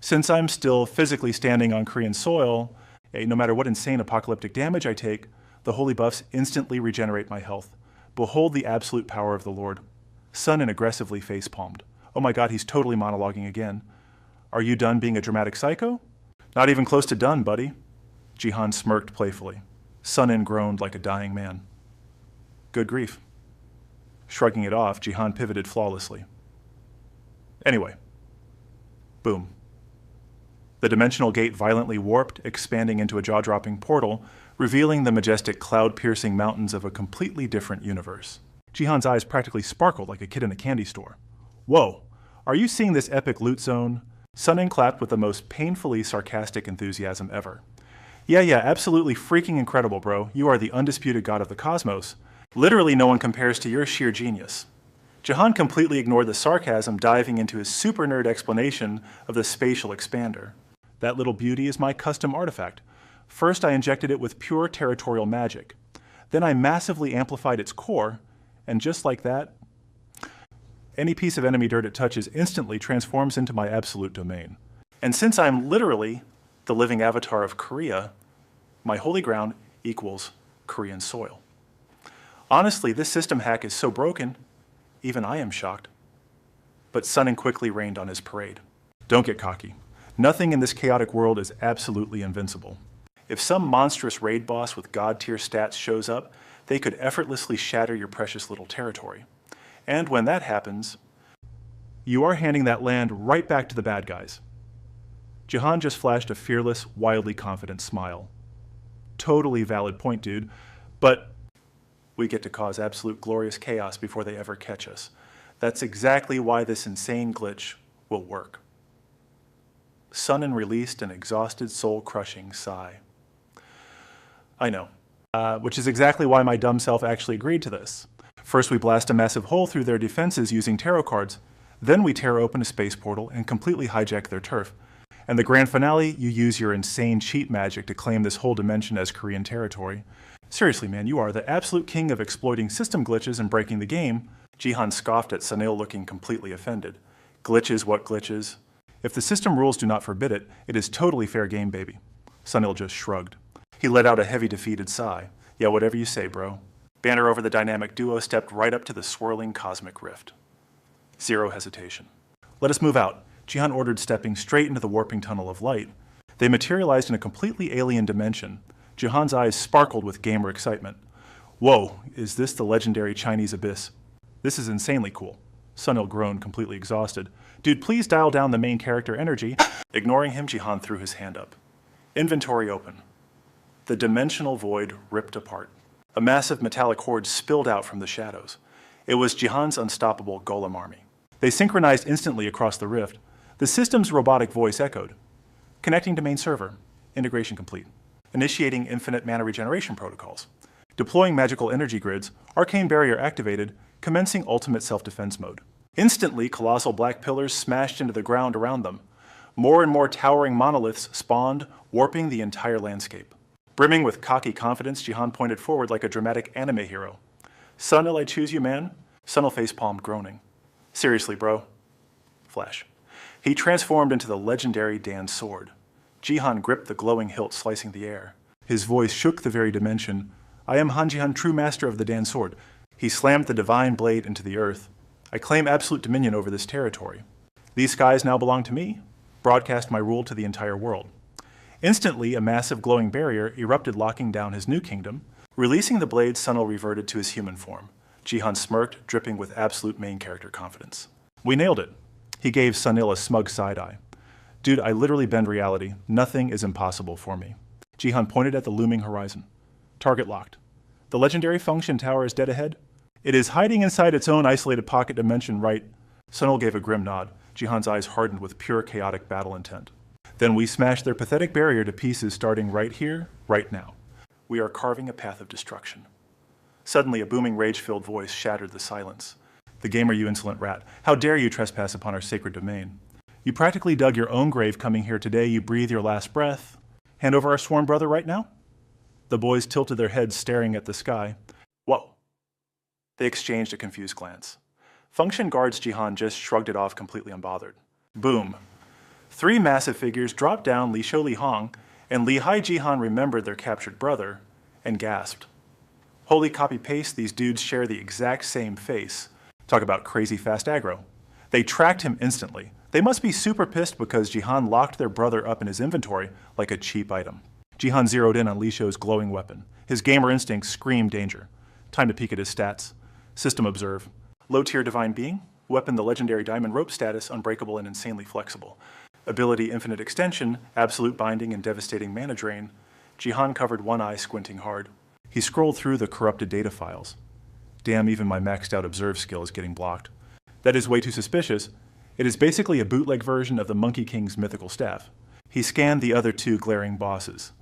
Since I'm still physically standing on Korean soil, no matter what insane apocalyptic damage I take, the holy buffs instantly regenerate my health. Behold the absolute power of the Lord. Sunin aggressively face-palmed. Oh my god, he's totally monologuing again. Are you done being a dramatic psycho? Not even close to done, buddy. Jihan smirked playfully. Sunin groaned like a dying man. Good grief. Shrugging it off, Jihan pivoted flawlessly. Anyway. Boom. The dimensional gate violently warped, expanding into a jaw-dropping portal, revealing the majestic cloud-piercing mountains of a completely different universe. Jihan's eyes practically sparkled like a kid in a candy store. Whoa, are you seeing this epic loot zone? Sunin clapped with the most painfully sarcastic enthusiasm ever. Yeah, absolutely freaking incredible, bro. You are the undisputed god of the cosmos. Literally no one compares to your sheer genius. Jihan completely ignored the sarcasm, diving into his super nerd explanation of the spatial expander. That little beauty is my custom artifact. First, I injected it with pure territorial magic. Then I massively amplified its core, and just like that, any piece of enemy dirt it touches instantly transforms into my absolute domain. And since I'm literally the living avatar of Korea, my holy ground equals Korean soil. Honestly, this system hack is so broken, even I am shocked. But Sunin quickly rained on his parade. Don't get cocky. Nothing in this chaotic world is absolutely invincible. If some monstrous raid boss with god-tier stats shows up, they could effortlessly shatter your precious little territory. And when that happens, you are handing that land right back to the bad guys. Jihan just flashed a fearless, wildly confident smile. Totally valid point, dude. But we get to cause absolute glorious chaos before they ever catch us. That's exactly why this insane glitch will work. Sunin released an exhausted, soul-crushing sigh. I know, which is exactly why my dumb self actually agreed to this. First we blast a massive hole through their defenses using tarot cards, then we tear open a space portal and completely hijack their turf. And the grand finale, you use your insane cheat magic to claim this whole dimension as Korean territory. Seriously, man, you are the absolute king of exploiting system glitches and breaking the game. Jihan scoffed at Sunil, looking completely offended. Glitches, what glitches? If the system rules do not forbid it, it is totally fair game, baby. Sunil just shrugged. He let out a heavy, defeated sigh. Yeah, whatever you say, bro. Banner over the dynamic duo stepped right up to the swirling cosmic rift. Zero hesitation. Let us move out, Jihan ordered, stepping straight into the warping tunnel of light. They materialized in a completely alien dimension. Jihan's eyes sparkled with gamer excitement. Whoa, is this the legendary Chinese abyss? This is insanely cool. Sunil groaned, completely exhausted. Dude, please dial down the main character energy. Ignoring him, Jihan threw his hand up. Inventory open. The dimensional void ripped apart. A massive metallic horde spilled out from the shadows. It was Jihan's unstoppable golem army. They synchronized instantly across the rift. The system's robotic voice echoed. Connecting to main server. Integration complete. Initiating infinite mana regeneration protocols. Deploying magical energy grids. Arcane barrier activated. Commencing ultimate self-defense mode. Instantly, colossal black pillars smashed into the ground around them. More and more towering monoliths spawned, warping the entire landscape. Brimming with cocky confidence, Jihan pointed forward like a dramatic anime hero. Sunil, I choose you, man. Sunil face-palmed, groaning. Seriously, bro. Flash. He transformed into the legendary Dan sword. Jihan gripped the glowing hilt, slicing the air. His voice shook the very dimension. I am Han Jihan, true master of the Dan sword. He slammed the divine blade into the earth. I claim absolute dominion over this territory. These skies now belong to me. Broadcast my rule to the entire world. Instantly, a massive glowing barrier erupted, locking down his new kingdom. Releasing the blade, Sunil reverted to his human form. Jihan smirked, dripping with absolute main character confidence. We nailed it. He gave Sunil a smug side-eye. Dude, I literally bend reality. Nothing is impossible for me. Jihan pointed at the looming horizon. Target locked. The legendary function tower is dead ahead. It is hiding inside its own isolated pocket dimension, right? Sunil gave a grim nod. Jihan's eyes hardened with pure chaotic battle intent. Then we smashed their pathetic barrier to pieces, starting right here, right now. We are carving a path of destruction. Suddenly, a booming, rage-filled voice shattered the silence. The gamer, you insolent rat. How dare you trespass upon our sacred domain? You practically dug your own grave coming here today. You breathe your last breath. Hand over our sworn brother right now? The boys tilted their heads, staring at the sky. Whoa. They exchanged a confused glance. Function guards Jihan just shrugged it off, completely unbothered. Boom. 3 massive figures dropped down Li Shou Li Hong, and Li Hai Jihan remembered their captured brother and gasped. Holy copy-paste, these dudes share the exact same face. Talk about crazy fast aggro. They tracked him instantly. They must be super pissed because Jihan locked their brother up in his inventory like a cheap item. Jihan zeroed in on Li Shou's glowing weapon. His gamer instincts screamed danger. Time to peek at his stats. System observe. Low-tier divine being. Weapon the legendary diamond rope status, unbreakable and insanely flexible. Ability infinite extension, absolute binding and devastating mana drain. Jihan covered one eye, squinting hard. He scrolled through the corrupted data files. Damn, even my maxed out observe skill is getting blocked. That is way too suspicious. It is basically a bootleg version of the Monkey King's mythical staff. He scanned the other 2 glaring bosses.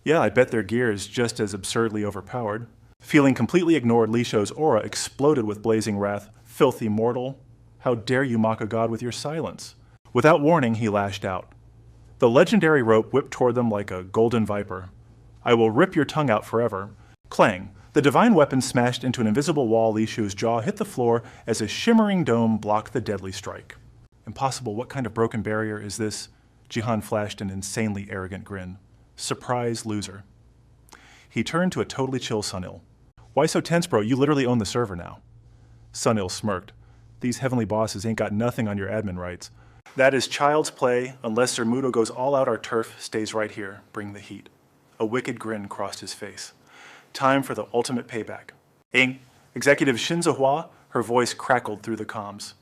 Yeah, I bet their gear is just as absurdly overpowered. Feeling completely ignored, Li Shou's aura exploded with blazing wrath. Filthy mortal. How dare you mock a god with your silence? Without warning, he lashed out. The legendary rope whipped toward them like a golden viper. I will rip your tongue out forever. Clang. The divine weapon smashed into an invisible wall. Li Shou's jaw hit the floor as a shimmering dome blocked the deadly strike. Impossible, what kind of broken barrier is this? Jihan flashed an insanely arrogant grin. Surprise loser. He turned to a totally chill Sunil. Why so tense, bro? You literally own the server now. Sunil smirked. These heavenly bosses ain't got nothing on your admin rights. That is child's play. Unless Zermudo goes all out, our turf stays right here. Bring the heat. A wicked grin crossed his face. Time for the ultimate payback. Executive Shinzo Hua, her voice crackled through the comms.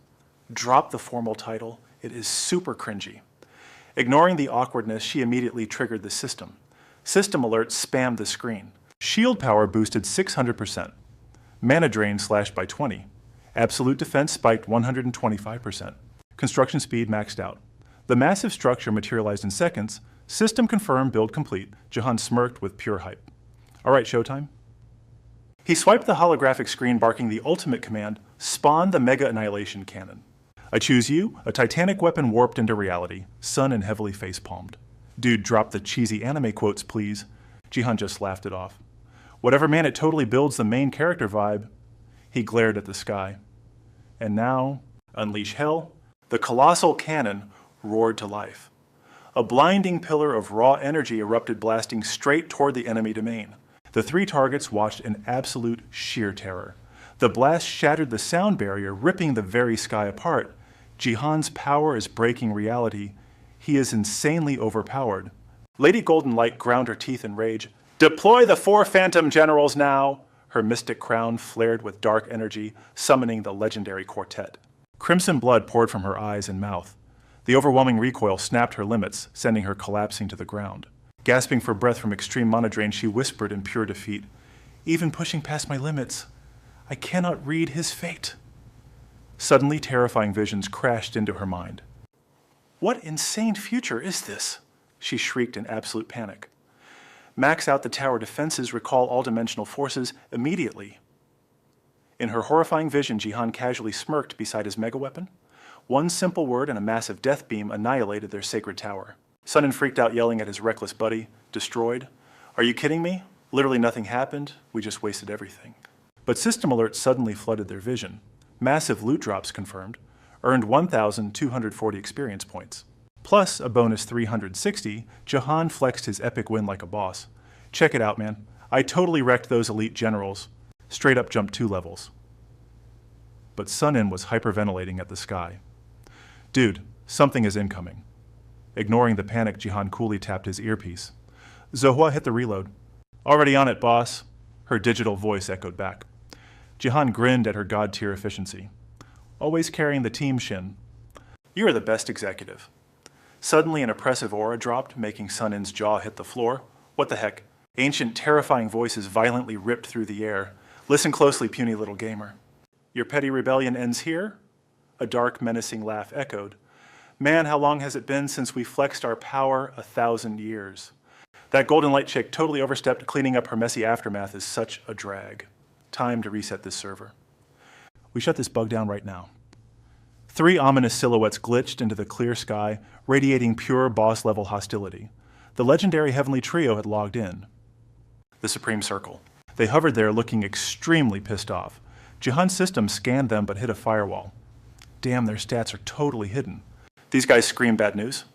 Drop the formal title. It is super cringy. Ignoring the awkwardness, she immediately triggered the system. System alerts spammed the screen. Shield power boosted 600%. Mana drain slashed by 20. Absolute defense spiked 125%. Construction speed maxed out. The massive structure materialized in seconds. System confirmed, build complete. Jihan smirked with pure hype. All right, showtime. He swiped the holographic screen, barking the ultimate command, spawn the Mega Annihilation Cannon. I choose you, a titanic weapon warped into reality, sun and heavily face-palmed. Dude, drop the cheesy anime quotes, please. Jihan just laughed it off. Whatever, man, it totally builds the main character vibe. He glared at the sky. And now, unleash hell, the colossal cannon roared to life. A blinding pillar of raw energy erupted, blasting straight toward the enemy domain. The three targets watched in absolute sheer terror. The blast shattered the sound barrier, ripping the very sky apart. Jihan's power is breaking reality. He is insanely overpowered. Lady Golden Light ground her teeth in rage. Deploy the 4 Phantom Generals now! Her mystic crown flared with dark energy, summoning the legendary quartet. Crimson blood poured from her eyes and mouth. The overwhelming recoil snapped her limits, sending her collapsing to the ground. Gasping for breath from extreme mana drain, she whispered in pure defeat, "Even pushing past my limits, I cannot read his fate." Suddenly, terrifying visions crashed into her mind. What insane future is this? She shrieked in absolute panic. Max out the tower defenses, recall all dimensional forces immediately. In her horrifying vision, Jihan casually smirked beside his mega weapon. One simple word and a massive death beam annihilated their sacred tower. Sunin freaked out, yelling at his reckless buddy, "Destroyed? Are you kidding me? Literally nothing happened. We just wasted everything." But system alerts suddenly flooded their vision. Massive loot drops confirmed, earned 1,240 experience points. Plus a bonus 360, Jihan flexed his epic win like a boss. Check it out, man. I totally wrecked those elite generals. Straight up jumped 2 levels. But Sunin was hyperventilating at the sky. Dude, something is incoming. Ignoring the panic, Jihan coolly tapped his earpiece. Zohua hit the reload. Already on it, boss. Her digital voice echoed back. Jihan grinned at her god-tier efficiency. Always carrying the team shin. You are the best executive. Suddenly an oppressive aura dropped, making Sunin's jaw hit the floor. What the heck? Ancient, terrifying voices violently ripped through the air. Listen closely, puny little gamer. Your petty rebellion ends here? A dark, menacing laugh echoed. Man, how long has it been since we flexed our power? 1,000 years. That golden light chick totally overstepped. Cleaning up her messy aftermath is such a drag. Time to reset this server. We shut this bug down right now. 3 ominous silhouettes glitched into the clear sky, radiating pure boss-level hostility. The legendary Heavenly Trio had logged in. The Supreme Circle. They hovered there, looking extremely pissed off. Jihan's system scanned them but hit a firewall. Damn, their stats are totally hidden. These guys scream bad news.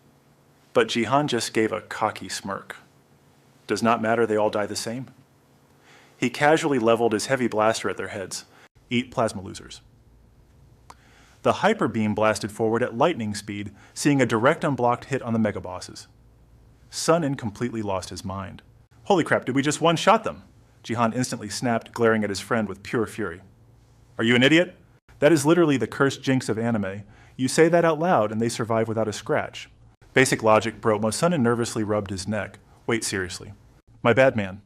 But Jihan just gave a cocky smirk. Does not matter, they all die the same. He casually leveled his heavy blaster at their heads. Eat plasma losers. The hyper beam blasted forward at lightning speed, seeing a direct unblocked hit on the mega bosses. Sunin completely lost his mind. Holy crap, did we just one-shot them? Jihan instantly snapped, glaring at his friend with pure fury. Are you an idiot? That is literally the cursed jinx of anime. You say that out loud and they survive without a scratch. Basic logic, bro. Sunin nervously rubbed his neck. Wait, seriously. My bad, man.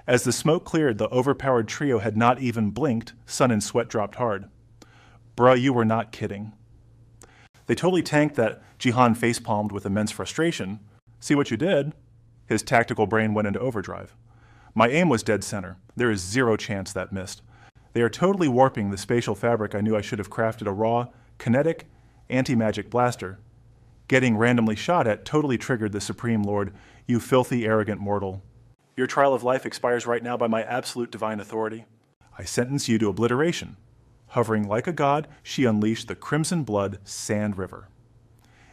As the smoke cleared, the overpowered trio had not even blinked. Sunin's sweat dropped hard. Bruh, you were not kidding. They totally tanked that. Jihan facepalmed with immense frustration. See what you did? His tactical brain went into overdrive. My aim was dead center. There is 0 chance that missed. They are totally warping the spatial fabric. I knew I should have crafted a raw, kinetic, anti-magic blaster. Getting randomly shot at totally triggered the Supreme Lord. You filthy, arrogant mortal. Your trial of life expires right now by my absolute divine authority. I sentence you to obliteration. Hovering like a god, she unleashed the crimson blood sand river.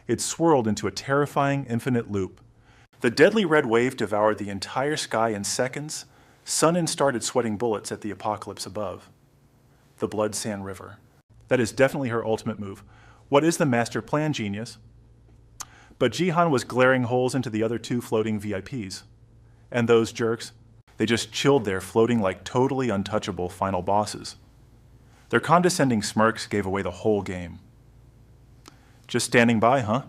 It swirled into a terrifying infinite loop. The deadly red wave devoured the entire sky in seconds. Sunin started sweating bullets at the apocalypse above. The blood sand river. That is definitely her ultimate move. What is the master plan, genius? But Jihan was glaring holes into the other 2 floating VIPs. And those jerks, they just chilled there, floating like totally untouchable final bosses. Their condescending smirks gave away the whole game. Just standing by, huh?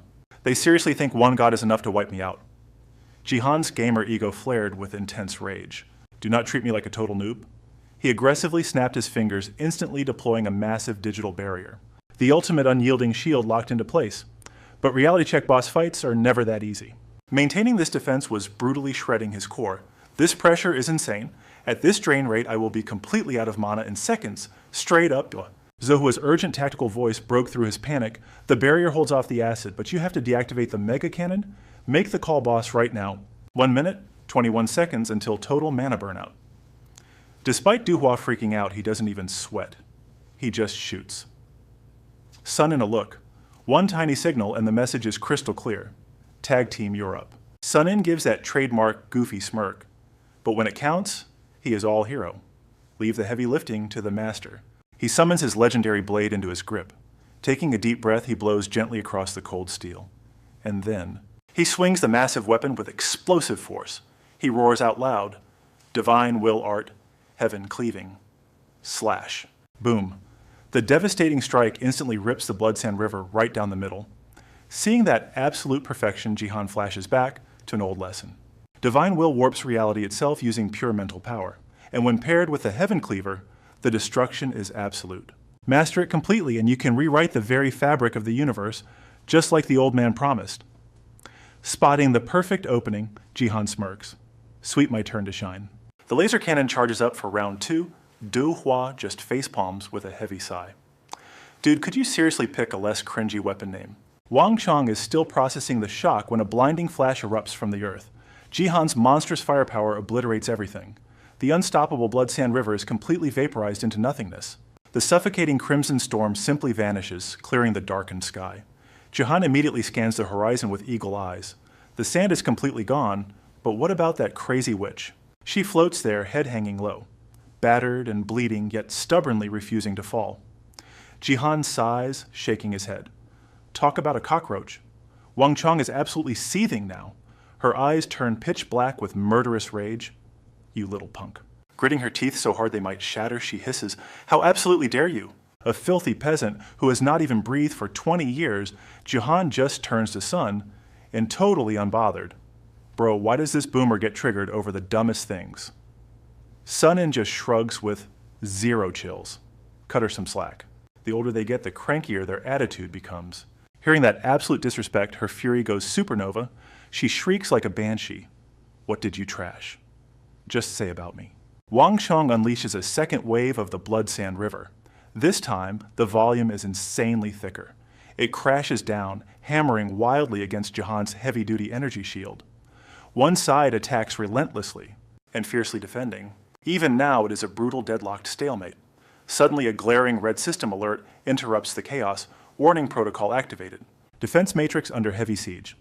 They seriously think one god is enough to wipe me out. Jihan's gamer ego flared with intense rage. Do not treat me like a total noob. He aggressively snapped his fingers, instantly deploying a massive digital barrier. The ultimate unyielding shield locked into place. But reality check boss fights are never that easy. Maintaining this defense was brutally shredding his core. This pressure is insane. At this drain rate, I will be completely out of mana in seconds, straight up. Zohua's urgent tactical voice broke through his panic. The barrier holds off the acid, but you have to deactivate the mega cannon. Make the call, boss, right now. 1 minute, 21 seconds until total mana burnout. Despite Duhua freaking out, he doesn't even sweat. He just shoots. Sun in a look. One tiny signal and the message is crystal clear. Tag team, you're up. Sunin gives that trademark goofy smirk. But when it counts, he is all hero. Leave the heavy lifting to the master. He summons his legendary blade into his grip. Taking a deep breath, he blows gently across the cold steel. And then, he swings the massive weapon with explosive force. He roars out loud, divine will art, heaven cleaving. Slash. Boom. The devastating strike instantly rips the Bloodsand River right down the middle. Seeing that absolute perfection, Jihan flashes back to an old lesson. Divine will warps reality itself using pure mental power, and when paired with the Heaven Cleaver, the destruction is absolute. Master it completely and you can rewrite the very fabric of the universe, just like the old man promised. Spotting the perfect opening, Jihan smirks. Sweet my turn to shine. The laser cannon charges up for round 2. Du Hua just facepalms with a heavy sigh. Dude, could you seriously pick a less cringy weapon name? Wang Chong is still processing the shock when a blinding flash erupts from the earth. Jihan's monstrous firepower obliterates everything. The unstoppable Bloodsand River is completely vaporized into nothingness. The suffocating crimson storm simply vanishes, clearing the darkened sky. Jihan immediately scans the horizon with eagle eyes. The sand is completely gone, but what about that crazy witch? She floats there, head hanging low, battered and bleeding, yet stubbornly refusing to fall. Jihan sighs, shaking his head. Talk about a cockroach. Wang Chong is absolutely seething now. Her eyes turn pitch black with murderous rage. You little punk. Gritting her teeth so hard they might shatter, she hisses, How absolutely dare you? A filthy peasant who has not even breathed for 20 years, Jihan just turns to Sun, and totally unbothered. Bro, why does this boomer get triggered over the dumbest things? Sunin just shrugs with 0 chills. Cut her some slack. The older they get, the crankier their attitude becomes. Hearing that absolute disrespect, her fury goes supernova. She shrieks like a banshee. What did you trash? Just say about me. Wang Chong unleashes a second wave of the Bloodsand River. This time, the volume is insanely thicker. It crashes down, hammering wildly against Jihan's heavy-duty energy shield. One side attacks relentlessly and fiercely defending. Even now, it is a brutal deadlocked stalemate. Suddenly, a glaring red system alert interrupts the chaos, warning protocol activated. Defense matrix under heavy siege.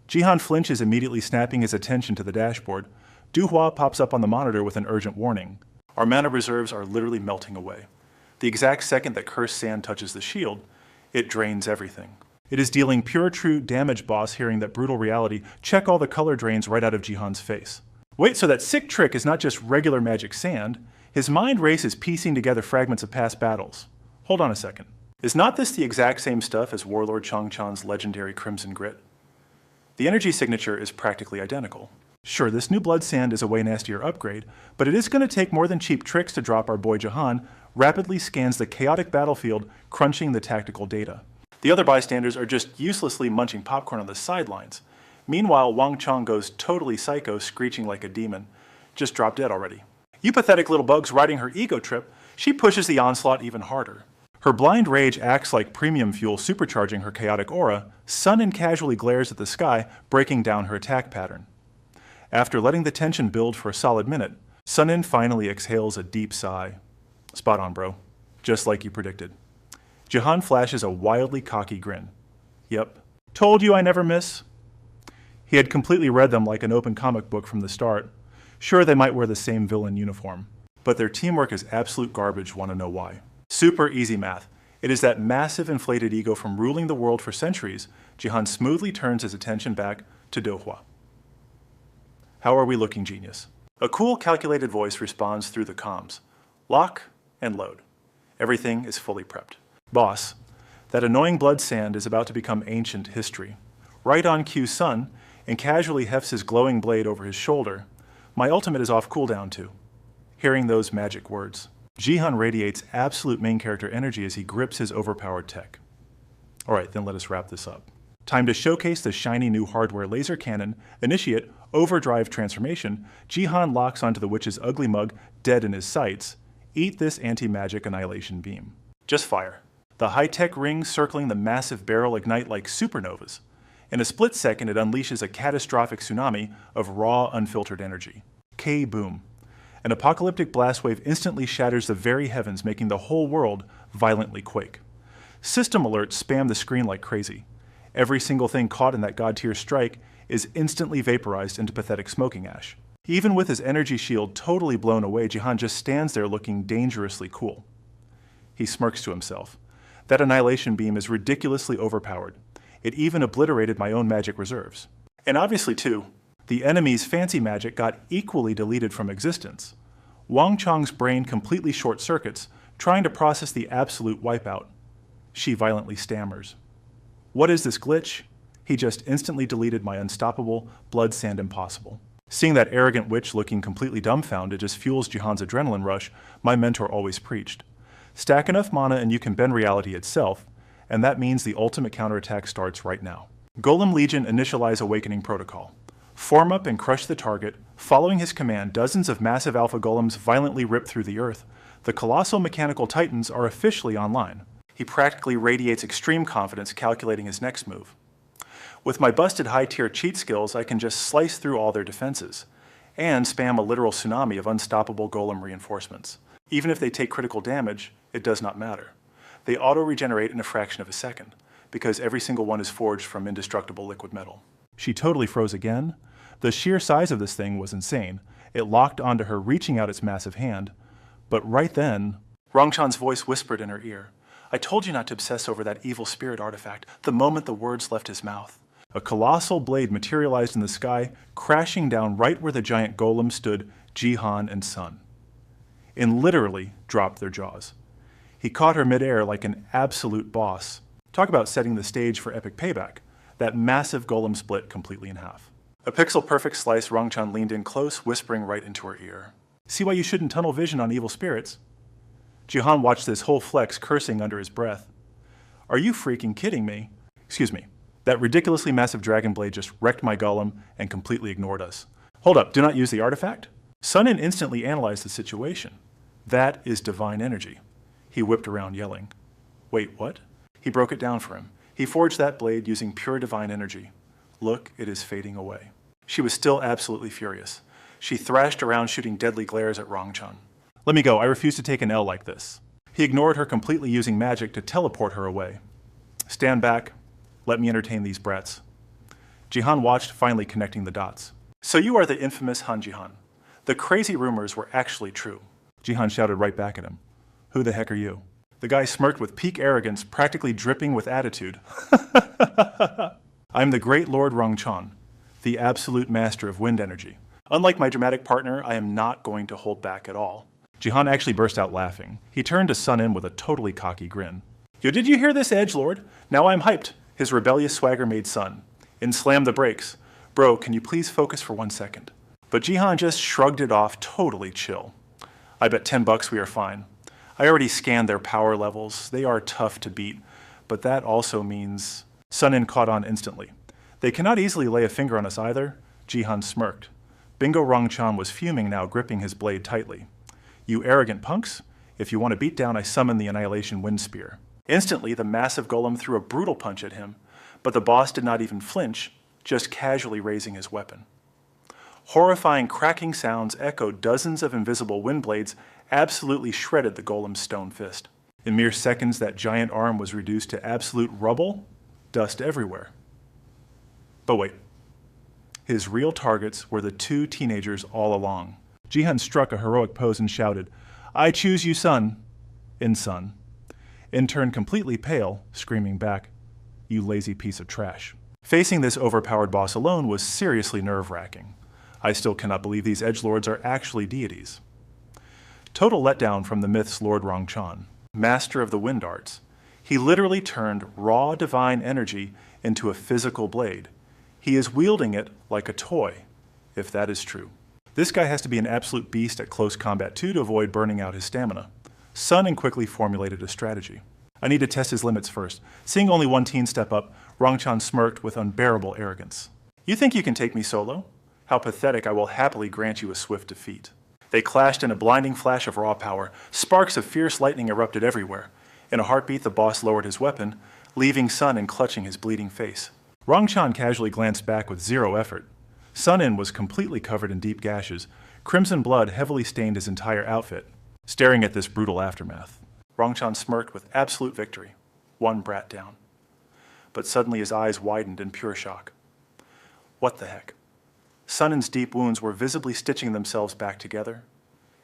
Jihan flinches, immediately snapping his attention to the dashboard. Duhua pops up on the monitor with an urgent warning. Our mana reserves are literally melting away. The exact second that cursed sand touches the shield, it drains everything. It is dealing pure true damage, boss, hearing that brutal reality. Check all the color drains right out of Jihan's face. Wait, so that sick trick is not just regular magic sand. His mind races piecing together fragments of past battles. Hold on a second. Is not this the exact same stuff as Warlord Changchan's legendary Crimson Grit? The energy signature is practically identical. Sure, this new blood sand is a way nastier upgrade, but it is going to take more than cheap tricks to drop our boy Jihan. Rapidly scans the chaotic battlefield, crunching the tactical data. The other bystanders are just uselessly munching popcorn on the sidelines. Meanwhile, Wang Chong goes totally psycho, screeching like a demon. Just dropped dead already. You pathetic little bugs riding her ego trip, she pushes the onslaught even harder. Her blind rage acts like premium fuel, supercharging her chaotic aura. Sunin casually glares at the sky, breaking down her attack pattern. After letting the tension build for a solid minute, Sunin finally exhales a deep sigh. Spot on, bro. Just like you predicted. Jihan flashes a wildly cocky grin. Yep. Told you I never miss. He had completely read them like an open comic book from the start. Sure, they might wear the same villain uniform, but their teamwork is absolute garbage. Want to know why? Super easy math. It is that massive inflated ego from ruling the world for centuries. Jihan smoothly turns his attention back to Dohua. How are we looking, genius? A cool, calculated voice responds through the comms. Lock and load. Everything is fully prepped. Boss, that annoying blood sand is about to become ancient history. Right on cue, Sun, and casually hefts his glowing blade over his shoulder. My ultimate is off cooldown too. Hearing those magic words, Jihan radiates absolute main character energy as he grips his overpowered tech. Alright, then let us wrap this up. Time to showcase the shiny new hardware laser cannon, initiate overdrive transformation. Jihan locks onto the witch's ugly mug, dead in his sights. Eat this anti-magic annihilation beam. Just fire. The high-tech rings circling the massive barrel ignite like supernovas. In a split second, it unleashes a catastrophic tsunami of raw, unfiltered energy. K-boom. An apocalyptic blast wave instantly shatters the very heavens, making the whole world violently quake. System alerts spam the screen like crazy. Every single thing caught in that god-tier strike is instantly vaporized into pathetic smoking ash. Even with his energy shield totally blown away, Jihan just stands there looking dangerously cool. He smirks to himself. That annihilation beam is ridiculously overpowered. It even obliterated my own magic reserves. And obviously too, the enemy's fancy magic got equally deleted from existence. Wang Chang's brain completely short-circuits, trying to process the absolute wipeout. She violently stammers. What is this glitch? He just instantly deleted my unstoppable, blood sand impossible. Seeing that arrogant witch looking completely dumbfounded just fuels Jihan's adrenaline rush my mentor always preached. Stack enough mana and you can bend reality itself, and that means the ultimate counterattack starts right now. Golem Legion initialize awakening protocol. Form up and crush the target. Following his command, dozens of massive alpha golems violently rip through the earth. The colossal mechanical titans are officially online. He practically radiates extreme confidence calculating his next move. With my busted high-tier cheat skills, I can just slice through all their defenses, and spam a literal tsunami of unstoppable golem reinforcements. Even if they take critical damage, it does not matter. They auto-regenerate in a fraction of a second, because every single one is forged from indestructible liquid metal. She totally froze again. The sheer size of this thing was insane. It locked onto her, reaching out its massive hand. But right then, Rongchan's voice whispered in her ear, I told you not to obsess over that evil spirit artifact the moment the words left his mouth. A colossal blade materialized in the sky, crashing down right where the giant golem stood, Jihan and Sun. And literally dropped their jaws. He caught her midair like an absolute boss. Talk about setting the stage for epic payback. That massive golem split completely in half. A pixel-perfect slice, Rongchan leaned in close, whispering right into her ear. See why you shouldn't tunnel vision on evil spirits? Jihan watched this whole flex, cursing under his breath. Are you freaking kidding me? Excuse me. That ridiculously massive dragon blade just wrecked my golem and completely ignored us. Hold up, do not use the artifact? Sunin instantly analyzed the situation. That is divine energy. He whipped around yelling. Wait, what? He broke it down for him. He forged that blade using pure divine energy. Look, it is fading away. She was still absolutely furious. She thrashed around shooting deadly glares at Rongchan. Let me go, I refuse to take an L like this. He ignored her completely using magic to teleport her away. Stand back. Let me entertain these brats. Jihan watched, finally connecting the dots. So you are the infamous Han Jihan. The crazy rumors were actually true. Jihan shouted right back at him. Who the heck are you? The guy smirked with peak arrogance, practically dripping with attitude. I'm the great Lord Rongchan, the absolute master of wind energy. Unlike my dramatic partner, I am not going to hold back at all. Jihan actually burst out laughing. He turned to Sunin with a totally cocky grin. Yo, did you hear this, edgelord? Now I'm hyped. His rebellious swagger made Sun. And slammed the brakes. Bro, can you please focus for 1 second? But Jihan just shrugged it off, totally chill. I bet $10 we are fine. I already scanned their power levels. They are tough to beat. But that also means... Sunin caught on instantly. They cannot easily lay a finger on us either. Jihan smirked. Bingo Rongchan was fuming now, gripping his blade tightly. You arrogant punks. If you want to beat down, I summon the Annihilation Wind Spear. Instantly, the massive golem threw a brutal punch at him, but the boss did not even flinch, just casually raising his weapon. Horrifying cracking sounds echoed. Dozens of invisible wind blades absolutely shredded the golem's stone fist. In mere seconds, that giant arm was reduced to absolute rubble, dust everywhere. But wait. His real targets were the two teenagers all along. Jihan struck a heroic pose and shouted, I choose you, Sun. In Sun. In turn completely pale, screaming back, you lazy piece of trash. Facing this overpowered boss alone was seriously nerve-wracking. I still cannot believe these edgelords are actually deities. Total letdown from the myth's Lord Rongchan, master of the wind arts. He literally turned raw divine energy into a physical blade. He is wielding it like a toy, if that is true. This guy has to be an absolute beast at close combat too to avoid burning out his stamina. Sun In quickly formulated a strategy. I need to test his limits first. Seeing only one teen step up, Rongchan smirked with unbearable arrogance. You think you can take me solo? How pathetic, I will happily grant you a swift defeat. They clashed in a blinding flash of raw power. Sparks of fierce lightning erupted everywhere. In a heartbeat, the boss lowered his weapon, leaving Sun In clutching his bleeding face. Rongchan casually glanced back with zero effort. Sun In was completely covered in deep gashes. Crimson blood heavily stained his entire outfit. Staring at this brutal aftermath, Rongchan smirked with absolute victory. One brat down. But suddenly his eyes widened in pure shock. What the heck? Sun In's deep wounds were visibly stitching themselves back together.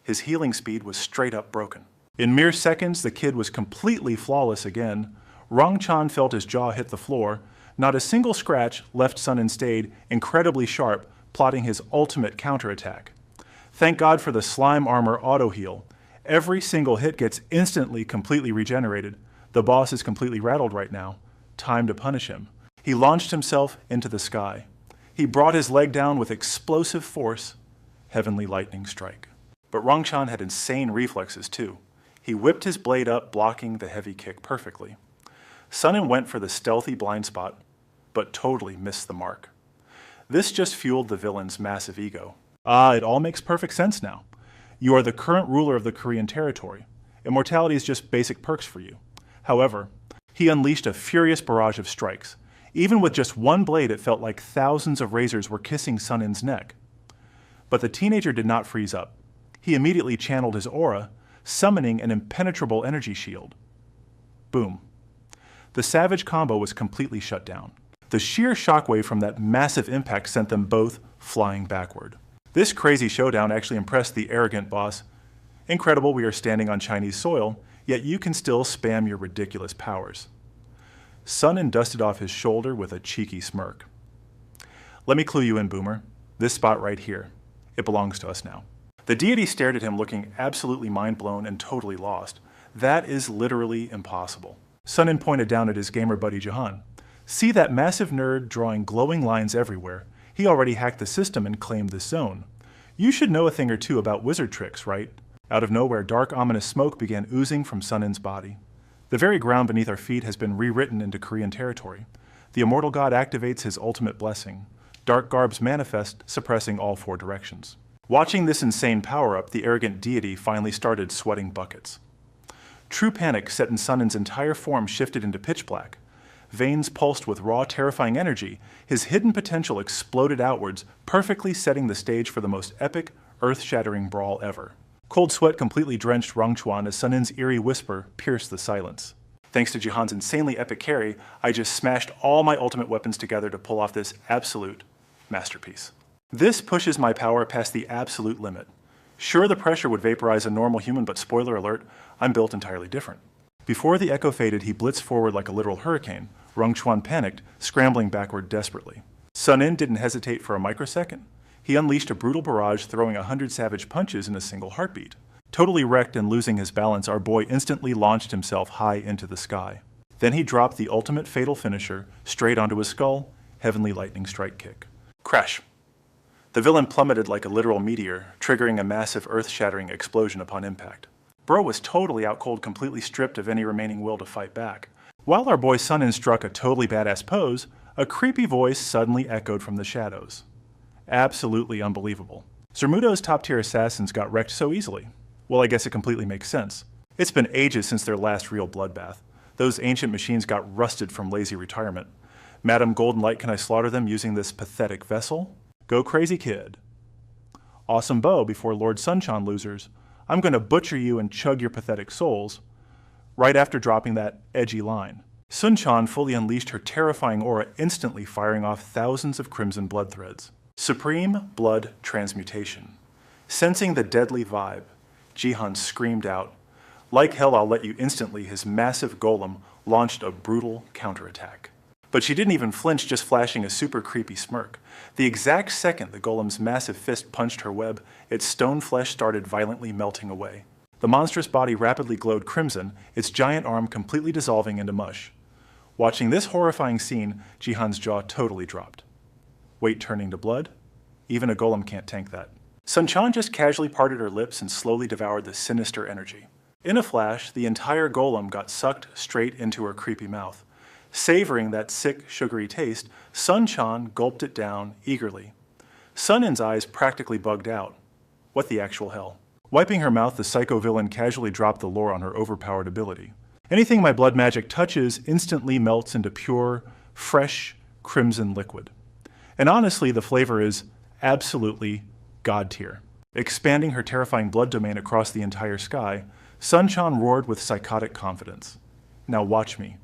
His healing speed was straight up broken. In mere seconds, the kid was completely flawless again. Rongchan felt his jaw hit the floor. Not a single scratch left Sun In stayed, incredibly sharp, plotting his ultimate counterattack. Thank God for the slime armor auto heal. Every single hit gets instantly completely regenerated. The boss is completely rattled right now. Time to punish him. He launched himself into the sky. He brought his leg down with explosive force. Heavenly lightning strike. But Rongchan had insane reflexes too. He whipped his blade up, blocking the heavy kick perfectly. Sun In went for the stealthy blind spot, but totally missed the mark. This just fueled the villain's massive ego. It all makes perfect sense now. You are the current ruler of the Korean territory. Immortality is just basic perks for you. However, he unleashed a furious barrage of strikes. Even with just one blade, it felt like thousands of razors were kissing Sun In's neck. But the teenager did not freeze up. He immediately channeled his aura, summoning an impenetrable energy shield. Boom. The savage combo was completely shut down. The sheer shockwave from that massive impact sent them both flying backward. This crazy showdown actually impressed the arrogant boss. Incredible, we are standing on Chinese soil, yet you can still spam your ridiculous powers. Sun In dusted off his shoulder with a cheeky smirk. Let me clue you in, Boomer. This spot right here. It belongs to us now. The deity stared at him looking absolutely mind-blown and totally lost. That is literally impossible. Sun In pointed down at his gamer buddy Jahan. See that massive nerd drawing glowing lines everywhere? He already hacked the system and claimed this zone. You should know a thing or two about wizard tricks, right? Out of nowhere, dark ominous smoke began oozing from Sun In's body. The very ground beneath our feet has been rewritten into Korean territory. The immortal god activates his ultimate blessing. Dark garbs manifest, suppressing all four directions. Watching this insane power-up, the arrogant deity finally started sweating buckets. True panic set in Sun In's entire form shifted into pitch black. Veins pulsed with raw, terrifying energy. His hidden potential exploded outwards, perfectly setting the stage for the most epic, earth-shattering brawl ever. Cold sweat completely drenched Rongchuan as Sun In's eerie whisper pierced the silence. Thanks to Jihan's insanely epic carry, I just smashed all my ultimate weapons together to pull off this absolute masterpiece. This pushes my power past the absolute limit. Sure, the pressure would vaporize a normal human, but spoiler alert, I'm built entirely different. Before the echo faded, he blitzed forward like a literal hurricane. Rongchuan panicked, scrambling backward desperately. Sun In didn't hesitate for a microsecond. He unleashed a brutal barrage, throwing 100 savage punches in a single heartbeat. Totally wrecked and losing his balance, our boy instantly launched himself high into the sky. Then he dropped the ultimate fatal finisher straight onto his skull, Heavenly Lightning Strike Kick. Crash! The villain plummeted like a literal meteor, triggering a massive earth-shattering explosion upon impact. Bro was totally out cold, completely stripped of any remaining will to fight back. While our boy Sun In struck a totally badass pose, a creepy voice suddenly echoed from the shadows. Absolutely unbelievable. Zermudo's top-tier assassins got wrecked so easily. Well, I guess it completely makes sense. It's been ages since their last real bloodbath. Those ancient machines got rusted from lazy retirement. Madam Golden Light, can I slaughter them using this pathetic vessel? Go crazy, kid. Awesome bow before Lord Sunshine losers. I'm gonna butcher you and chug your pathetic souls. Right after dropping that edgy line. Sunchan fully unleashed her terrifying aura, instantly firing off thousands of crimson blood threads. Supreme Blood Transmutation. Sensing the deadly vibe, Jihan screamed out. Like hell, I'll let you instantly. His massive golem launched a brutal counterattack. But she didn't even flinch, just flashing a super creepy smirk. The exact second the golem's massive fist punched her web, its stone flesh started violently melting away. The monstrous body rapidly glowed crimson, its giant arm completely dissolving into mush. Watching this horrifying scene, Jihan's jaw totally dropped. Weight turning to blood? Even a golem can't tank that. Sun-chan just casually parted her lips and slowly devoured the sinister energy. In a flash, the entire golem got sucked straight into her creepy mouth. Savoring that sick, sugary taste, Sun-chan gulped it down eagerly. Sun-in's eyes practically bugged out. What the actual hell? Wiping her mouth, the psycho villain casually dropped the lore on her overpowered ability. Anything my blood magic touches instantly melts into pure, fresh, crimson liquid. And honestly, the flavor is absolutely god tier. Expanding her terrifying blood domain across the entire sky, Sun-chan roared with psychotic confidence. Now watch me.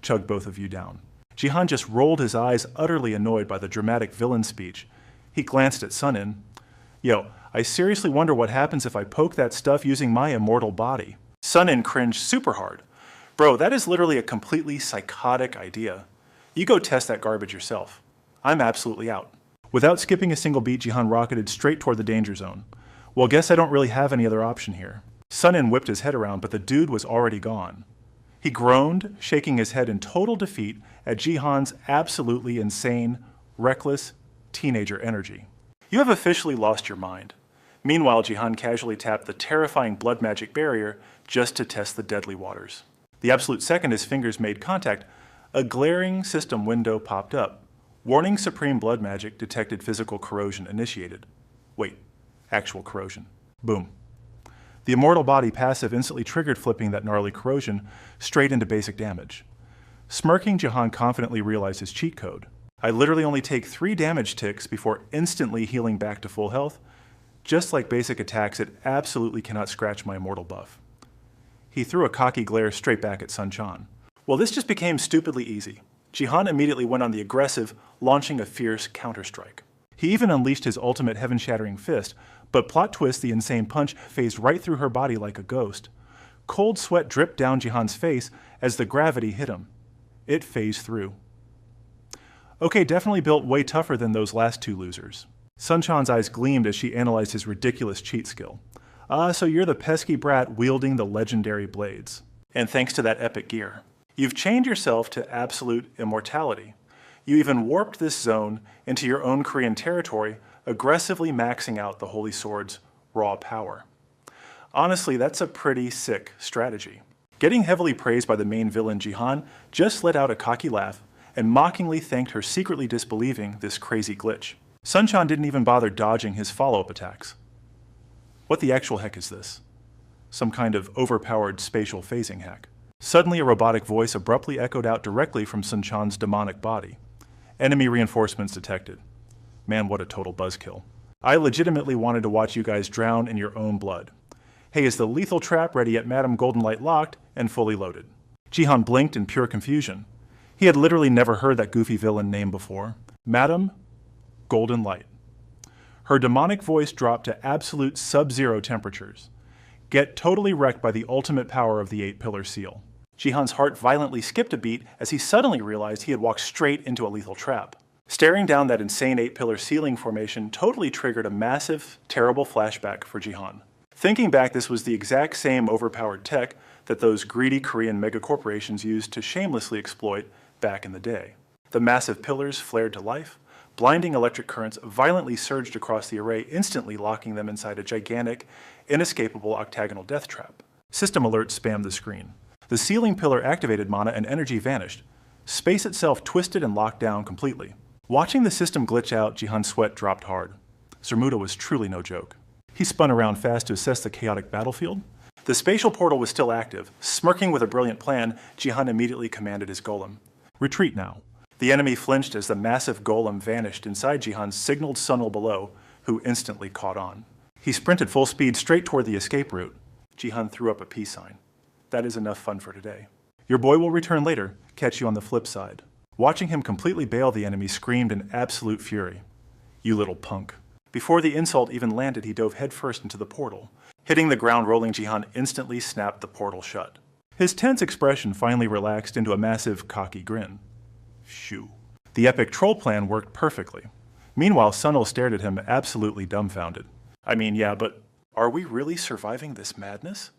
Chug both of you down. Jihan just rolled his eyes, utterly annoyed by the dramatic villain speech. He glanced at Sun-in. Yo, I seriously wonder what happens if I poke that stuff using my immortal body. Sun-in cringed super hard. Bro, that is literally a completely psychotic idea. You go test that garbage yourself. I'm absolutely out. Without skipping a single beat, Jihan rocketed straight toward the danger zone. Well, guess I don't really have any other option here. Sun-in whipped his head around, but the dude was already gone. He groaned, shaking his head in total defeat at Jihan's absolutely insane, reckless, teenager energy. You have officially lost your mind. Meanwhile, Jihan casually tapped the terrifying blood magic barrier just to test the deadly waters. The absolute second his fingers made contact, a glaring system window popped up. Warning: Supreme Blood Magic detected physical corrosion initiated. Wait, actual corrosion. Boom. The immortal body passive instantly triggered, flipping that gnarly corrosion straight into basic damage. Smirking, Jihan confidently realized his cheat code. I literally only take 3 damage ticks before instantly healing back to full health. Just like basic attacks, it absolutely cannot scratch my immortal buff. He threw a cocky glare straight back at Sun-chan. Well, this just became stupidly easy. Jihan immediately went on the aggressive, launching a fierce counterstrike. He even unleashed his ultimate heaven-shattering fist, but plot twist, the insane punch phased right through her body like a ghost. Cold sweat dripped down Jihan's face as the gravity hit him. It phased through. Okay, definitely built way tougher than those last 2 losers. Sun-chan's eyes gleamed as she analyzed his ridiculous cheat skill. So you're the pesky brat wielding the legendary blades. And thanks to that epic gear. You've chained yourself to absolute immortality. You even warped this zone into your own Korean territory, aggressively maxing out the Holy Sword's raw power. Honestly, that's a pretty sick strategy. Getting heavily praised by the main villain, Jihan just let out a cocky laugh and mockingly thanked her, secretly disbelieving this crazy glitch. Sun-chan didn't even bother dodging his follow-up attacks. What the actual heck is this? Some kind of overpowered spatial phasing hack. Suddenly, a robotic voice abruptly echoed out directly from Sun-chan's demonic body. Enemy reinforcements detected. Man, what a total buzzkill. I legitimately wanted to watch you guys drown in your own blood. Hey, is the lethal trap ready at Madam Golden Light locked and fully loaded? Jihan blinked in pure confusion. He had literally never heard that goofy villain name before. Madam Golden Light. Her demonic voice dropped to absolute sub-zero temperatures. Get totally wrecked by the ultimate power of the 8-pillar seal. Jihan's heart violently skipped a beat as he suddenly realized he had walked straight into a lethal trap. Staring down that insane 8-pillar ceiling formation totally triggered a massive, terrible flashback for Jihan. Thinking back, this was the exact same overpowered tech that those greedy Korean megacorporations used to shamelessly exploit back in the day. The massive pillars flared to life. Blinding electric currents violently surged across the array, instantly locking them inside a gigantic, inescapable octagonal death trap. System alerts spammed the screen. The ceiling pillar activated mana and energy vanished. Space itself twisted and locked down completely. Watching the system glitch out, Jihan's sweat dropped hard. Zermuda was truly no joke. He spun around fast to assess the chaotic battlefield. The spatial portal was still active. Smirking with a brilliant plan, Jihan immediately commanded his golem. Retreat now. The enemy flinched as the massive golem vanished inside Jihan's signaled Sunil below, who instantly caught on. He sprinted full speed straight toward the escape route. Jihan threw up a peace sign. That is enough fun for today. Your boy will return later. Catch you on the flip side. Watching him completely bail the enemy screamed in absolute fury. You little punk. Before the insult even landed, he dove headfirst into the portal. Hitting the ground rolling, Jihan instantly snapped the portal shut. His tense expression finally relaxed into a massive, cocky grin. Phew. The epic troll plan worked perfectly. Meanwhile, Sunil stared at him, absolutely dumbfounded. I mean, yeah, but are we really surviving this madness?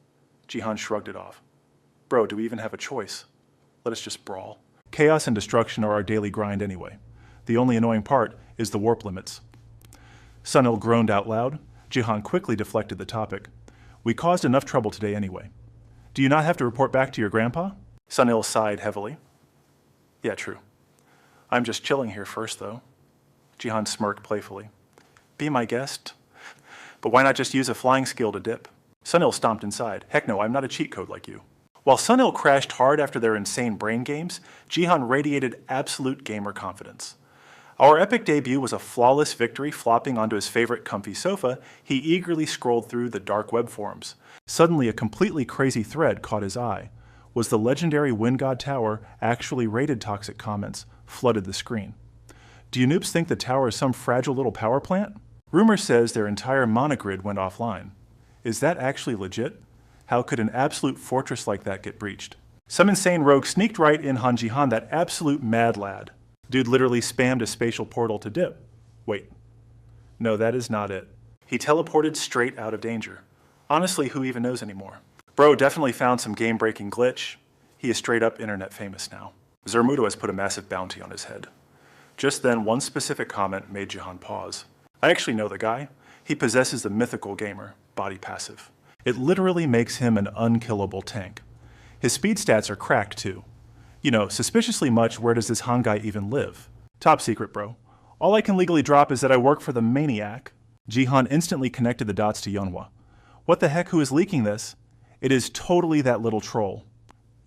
Jihan shrugged it off. Bro, do we even have a choice? Let us just brawl. Chaos and destruction are our daily grind anyway. The only annoying part is the warp limits. Sunil groaned out loud. Jihan quickly deflected the topic. We caused enough trouble today anyway. Do you not have to report back to your grandpa? Sunil sighed heavily. Yeah, true. I'm just chilling here first, though. Jihan smirked playfully. Be my guest. But why not just use a flying skill to dip? Sunil stomped inside. Heck no, I'm not a cheat code like you. While Sunil crashed hard after their insane brain games, Jihan radiated absolute gamer confidence. Our epic debut was a flawless victory. Flopping onto his favorite comfy sofa, he eagerly scrolled through the dark web forums. Suddenly, a completely crazy thread caught his eye. Was the legendary Wind God Tower actually rated? Toxic comments flooded the screen. Do you noobs think the tower is some fragile little power plant? Rumor says their entire monogrid went offline. Is that actually legit? How could an absolute fortress like that get breached? Some insane rogue sneaked right in Han Jihan, that absolute mad lad. Dude literally spammed a spatial portal to dip. Wait. No, that is not it. He teleported straight out of danger. Honestly, who even knows anymore? Bro definitely found some game-breaking glitch. He is straight up internet famous now. Zermudo has put a massive bounty on his head. Just then, one specific comment made Jihan pause. I actually know the guy. He possesses the mythical gamer, body passive. It literally makes him an unkillable tank. His speed stats are cracked too. You know, suspiciously much. Where does this Han guy even live? Top secret, bro. All I can legally drop is that I work for the maniac. Jihan instantly connected the dots to Yeonhwa. What the heck, who is leaking this? It is totally that little troll.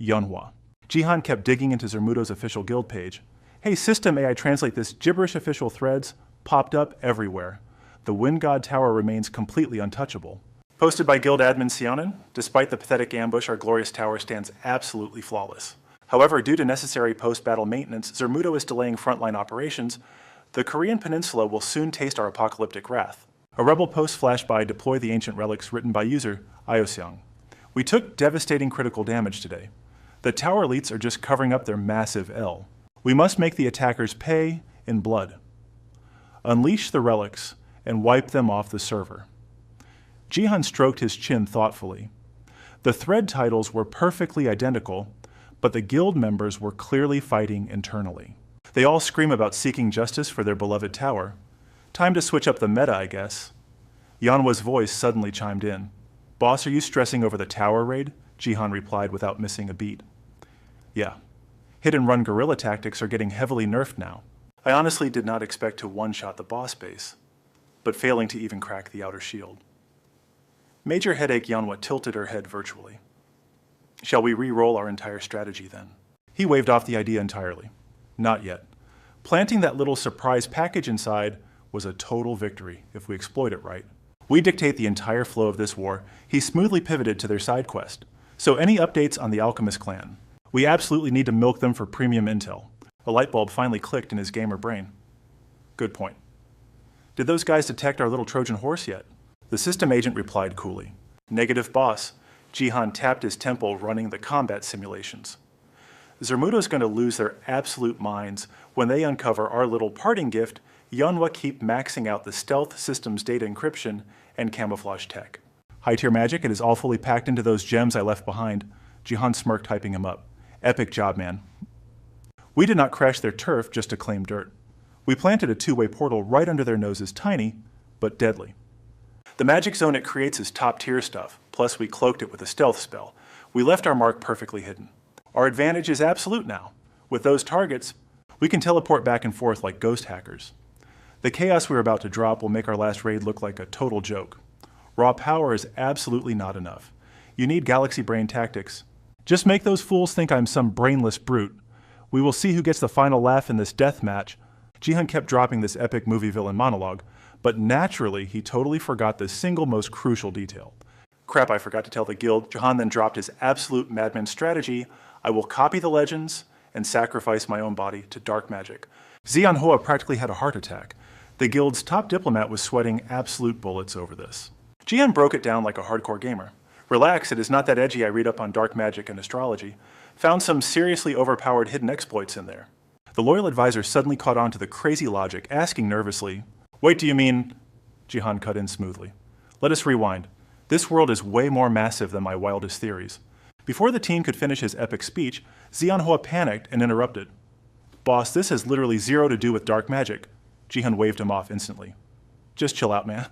Yeonhwa. Jihan kept digging into Zermudo's official guild page. Hey system AI, translate this. Gibberish official threads popped up everywhere. The Wind God Tower remains completely untouchable. Posted by guild admin Sionin, despite the pathetic ambush, our glorious tower stands absolutely flawless. However, due to necessary post-battle maintenance, Zermudo is delaying frontline operations. The Korean peninsula will soon taste our apocalyptic wrath. A rebel post flashed by deploy the ancient relics written by user Ioseong. We took devastating critical damage today. The tower elites are just covering up their massive L. We must make the attackers pay in blood. Unleash the relics and wipe them off the server. Jihan stroked his chin thoughtfully. The thread titles were perfectly identical, but the guild members were clearly fighting internally. They all scream about seeking justice for their beloved tower. Time to switch up the meta, I guess. Yeonhwa's voice suddenly chimed in. Boss, are you stressing over the tower raid? Jihan replied without missing a beat. Yeah. Hit-and-run guerrilla tactics are getting heavily nerfed now. I honestly did not expect to one-shot the boss base, but failing to even crack the outer shield. Major headache. Yeonhwa tilted her head virtually. Shall we re-roll our entire strategy then? He waved off the idea entirely. Not yet. Planting that little surprise package inside was a total victory if we exploit it right. We dictate the entire flow of this war. He smoothly pivoted to their side quest. So any updates on the Alchemist clan? We absolutely need to milk them for premium intel. A light bulb finally clicked in his gamer brain. Good point. Did those guys detect our little Trojan horse yet? The system agent replied coolly. Negative, boss. Jihan tapped his temple running the combat simulations. Zermudo's going to lose their absolute minds when they uncover our little parting gift. Yeonhwa keep maxing out the stealth system's data encryption and camouflage tech. High-tier magic, it is all fully packed into those gems I left behind. Jihan smirked, hyping him up. Epic job, man. We did not crash their turf just to claim dirt. We planted a two-way portal right under their noses, tiny, but deadly. The magic zone it creates is top-tier stuff, plus we cloaked it with a stealth spell. We left our mark perfectly hidden. Our advantage is absolute now. With those targets, we can teleport back and forth like ghost hackers. The chaos we're about to drop will make our last raid look like a total joke. Raw power is absolutely not enough. You need galaxy brain tactics. Just make those fools think I'm some brainless brute. We will see who gets the final laugh in this death match. Jihan kept dropping this epic movie villain monologue, but naturally he totally forgot the single most crucial detail. Crap, I forgot to tell the guild. Jihan then dropped his absolute madman strategy. I will copy the legends and sacrifice my own body to dark magic. Yeonhwa practically had a heart attack. The guild's top diplomat was sweating absolute bullets over this. Jihan broke it down like a hardcore gamer. Relax, it is not that edgy I read up on dark magic and astrology. Found some seriously overpowered hidden exploits in there. The loyal advisor suddenly caught on to the crazy logic, asking nervously, Wait, do you mean? Jihan cut in smoothly. Let us rewind. This world is way more massive than my wildest theories. Before the teen could finish his epic speech, Yeonhwa panicked and interrupted. Boss, this has literally zero to do with dark magic. Jihan waved him off instantly. Just chill out, man.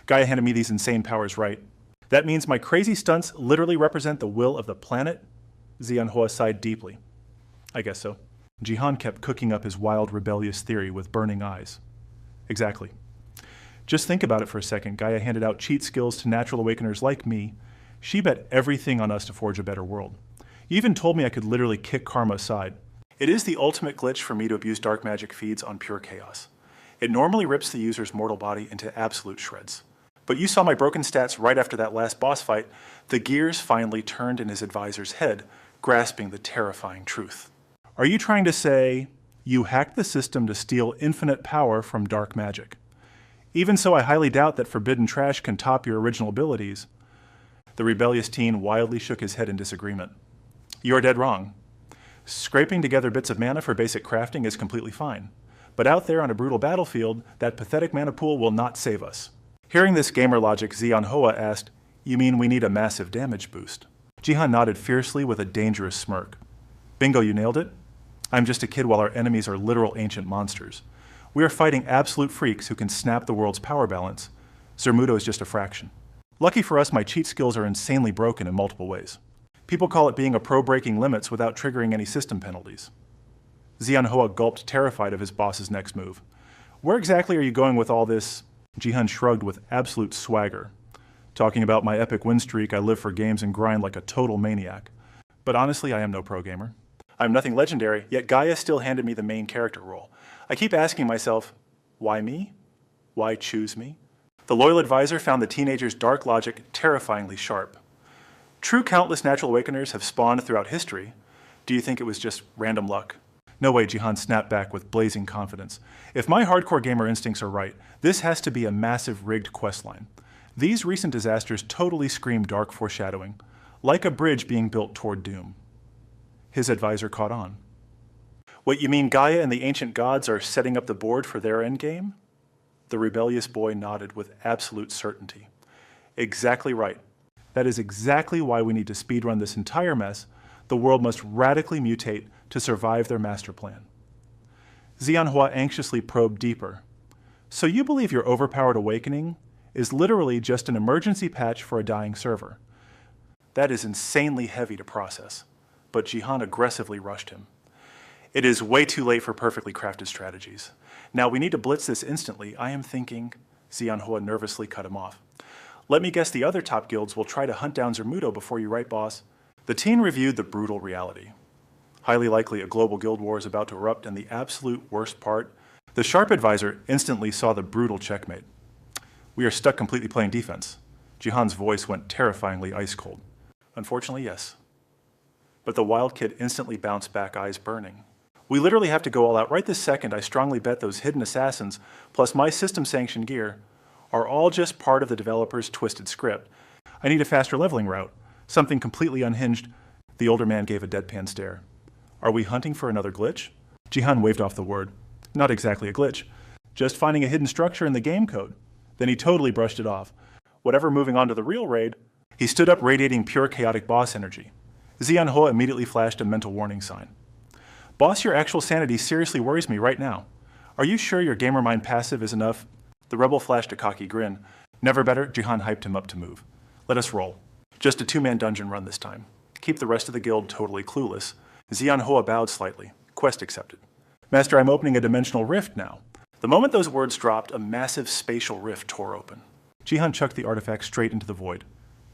Gaia handed me these insane powers right. That means my crazy stunts literally represent the will of the planet? Zianhua sighed deeply. I guess so. Jihan kept cooking up his wild, rebellious theory with burning eyes. Exactly. Just think about it for a second. Gaia handed out cheat skills to natural awakeners like me. She bet everything on us to forge a better world. You even told me I could literally kick karma aside. It is the ultimate glitch for me to abuse dark magic feeds on pure chaos. It normally rips the user's mortal body into absolute shreds. But you saw my broken stats right after that last boss fight. The gears finally turned in his advisor's head, grasping the terrifying truth. Are you trying to say you hacked the system to steal infinite power from dark magic? Even so, I highly doubt that forbidden trash can top your original abilities. The rebellious teen wildly shook his head in disagreement. You're dead wrong. Scraping together bits of mana for basic crafting is completely fine. But out there on a brutal battlefield, that pathetic mana pool will not save us. Hearing this gamer logic, Zianhua asked, You mean we need a massive damage boost? Jihan nodded fiercely with a dangerous smirk. Bingo, you nailed it. I'm just a kid while our enemies are literal ancient monsters. We are fighting absolute freaks who can snap the world's power balance. Zermudo is just a fraction. Lucky for us, my cheat skills are insanely broken in multiple ways. People call it being a pro breaking limits without triggering any system penalties. Zianhua gulped, terrified of his boss's next move. Where exactly are you going with all this? Jihan shrugged with absolute swagger. Talking about my epic win streak, I live for games and grind like a total maniac. But honestly, I am no pro gamer. I'm nothing legendary, yet Gaia still handed me the main character role. I keep asking myself, why me? Why choose me? The loyal advisor found the teenager's dark logic terrifyingly sharp. True countless natural awakeners have spawned throughout history. Do you think it was just random luck? No way, Jihan snapped back with blazing confidence. If my hardcore gamer instincts are right, this has to be a massive rigged questline. These recent disasters totally scream dark foreshadowing, like a bridge being built toward doom. His advisor caught on. What, you mean Gaia and the ancient gods are setting up the board for their endgame? The rebellious boy nodded with absolute certainty. Exactly right. That is exactly why we need to speedrun this entire mess. The world must radically mutate to survive their master plan. Zianhua anxiously probed deeper. So you believe your overpowered awakening is literally just an emergency patch for a dying server? That is insanely heavy to process, but Jihan aggressively rushed him. It is way too late for perfectly crafted strategies. Now we need to blitz this instantly. I am thinking, Zianhua nervously cut him off. Let me guess the other top guilds will try to hunt down Zermudo before you, right, boss? The teen reviewed the brutal reality. Highly likely a global guild war is about to erupt, and the absolute worst part, the sharp advisor instantly saw the brutal checkmate. We are stuck completely playing defense. Jihan's voice went terrifyingly ice cold. Unfortunately, yes. But the wild kid instantly bounced back, eyes burning. We literally have to go all out right this second. I strongly bet those hidden assassins, plus my system-sanctioned gear, are all just part of the developer's twisted script. I need a faster leveling route. Something completely unhinged. The older man gave a deadpan stare. Are we hunting for another glitch? Jihan waved off the word. Not exactly a glitch. Just finding a hidden structure in the game code. Then he totally brushed it off. Whatever, moving on to the real raid, he stood up radiating pure chaotic boss energy. Zianhua immediately flashed a mental warning sign. Boss, your actual sanity seriously worries me right now. Are you sure your gamer mind passive is enough? The rebel flashed a cocky grin. Never better, Jihan hyped him up to move. Let us roll. Just a two-man dungeon run this time. Keep the rest of the guild totally clueless. Zianhua bowed slightly. Quest accepted. Master, I'm opening a dimensional rift now. The moment those words dropped, a massive spatial rift tore open. Jihan chucked the artifact straight into the void.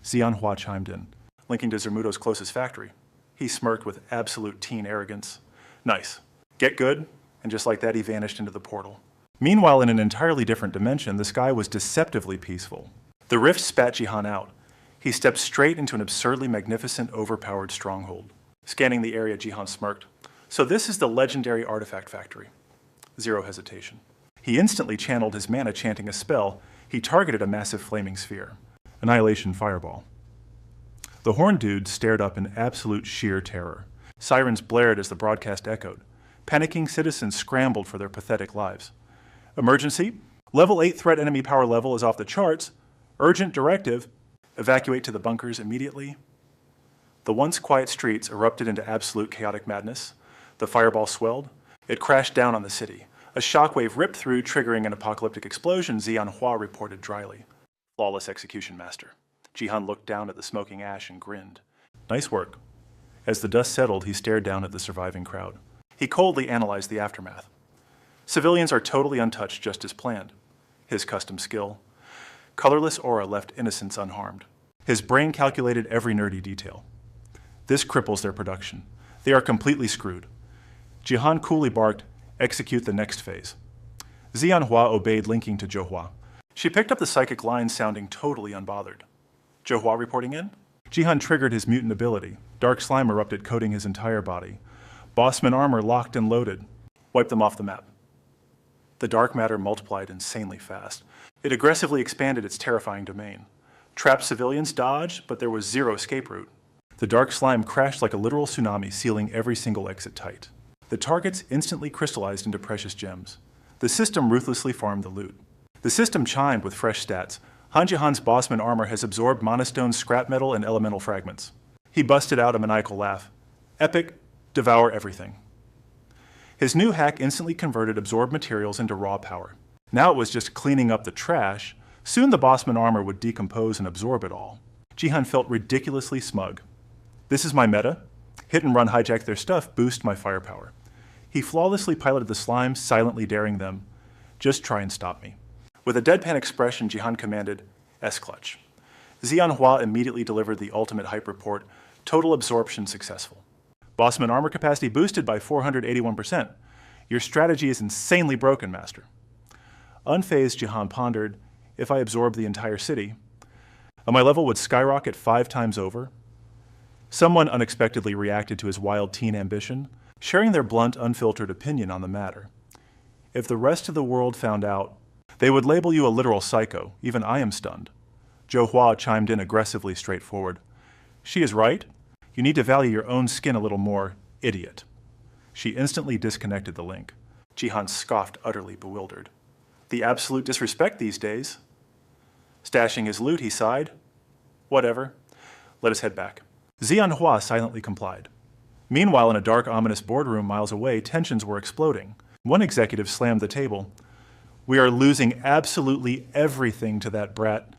Zianhua chimed in, linking to Zermudo's closest factory. He smirked with absolute teen arrogance. Nice. Get good, and just like that he vanished into the portal. Meanwhile, in an entirely different dimension, the sky was deceptively peaceful. The rift spat Jihan out. He stepped straight into an absurdly magnificent, overpowered stronghold. Scanning the area, Jihan smirked. So this is the legendary artifact factory. Zero hesitation. He instantly channeled his mana, chanting a spell. He targeted a massive flaming sphere. Annihilation Fireball. The horned dude stared up in absolute sheer terror. Sirens blared as the broadcast echoed. Panicking citizens scrambled for their pathetic lives. Emergency. Level 8 threat enemy power level is off the charts. Urgent directive. Evacuate to the bunkers immediately. The once quiet streets erupted into absolute chaotic madness. The fireball swelled. It crashed down on the city. A shockwave ripped through, triggering an apocalyptic explosion, Xianhua reported dryly. Flawless execution, Master. Jihan looked down at the smoking ash and grinned. Nice work. As the dust settled, he stared down at the surviving crowd. He coldly analyzed the aftermath. Civilians are totally untouched, just as planned. His custom skill. Colorless aura left innocents unharmed. His brain calculated every nerdy detail. This cripples their production. They are completely screwed. Jihan coolly barked, execute the next phase. Xianhua obeyed, linking to Zhouhua. She picked up the psychic line, sounding totally unbothered. Zhouhua reporting in? Jihan triggered his mutant ability. Dark slime erupted, coating his entire body. Bossman armor locked and loaded. Wipe them off the map. The dark matter multiplied insanely fast. It aggressively expanded its terrifying domain. Trapped civilians dodged, but there was zero escape route. The dark slime crashed like a literal tsunami, sealing every single exit tight. The targets instantly crystallized into precious gems. The system ruthlessly farmed the loot. The system chimed with fresh stats. Han Jihan's Bossman armor has absorbed monostone, scrap metal, and elemental fragments. He busted out a maniacal laugh. Epic, devour everything. His new hack instantly converted absorbed materials into raw power. Now it was just cleaning up the trash. Soon the Bossman armor would decompose and absorb it all. Jihan felt ridiculously smug. This is my meta. Hit and run hijack their stuff, boost my firepower. He flawlessly piloted the slimes, silently daring them. Just try and stop me. With a deadpan expression, Jihan commanded, S-clutch. Xianhua immediately delivered the ultimate hype report, total absorption successful. Bossman armor capacity boosted by 481%. Your strategy is insanely broken, Master. Unfazed, Jihan pondered, if I absorb the entire city, my level would skyrocket 5 times over. Someone unexpectedly reacted to his wild teen ambition, sharing their blunt, unfiltered opinion on the matter. If the rest of the world found out, they would label you a literal psycho. Even I am stunned. Zhouhua chimed in aggressively straightforward. She is right. You need to value your own skin a little more, idiot. She instantly disconnected the link. Jihan scoffed, utterly bewildered. The absolute disrespect these days. Stashing his loot, he sighed. Whatever. Let us head back. Xianhua silently complied. Meanwhile, in a dark, ominous boardroom miles away, tensions were exploding. One executive slammed the table. We are losing absolutely everything to that brat.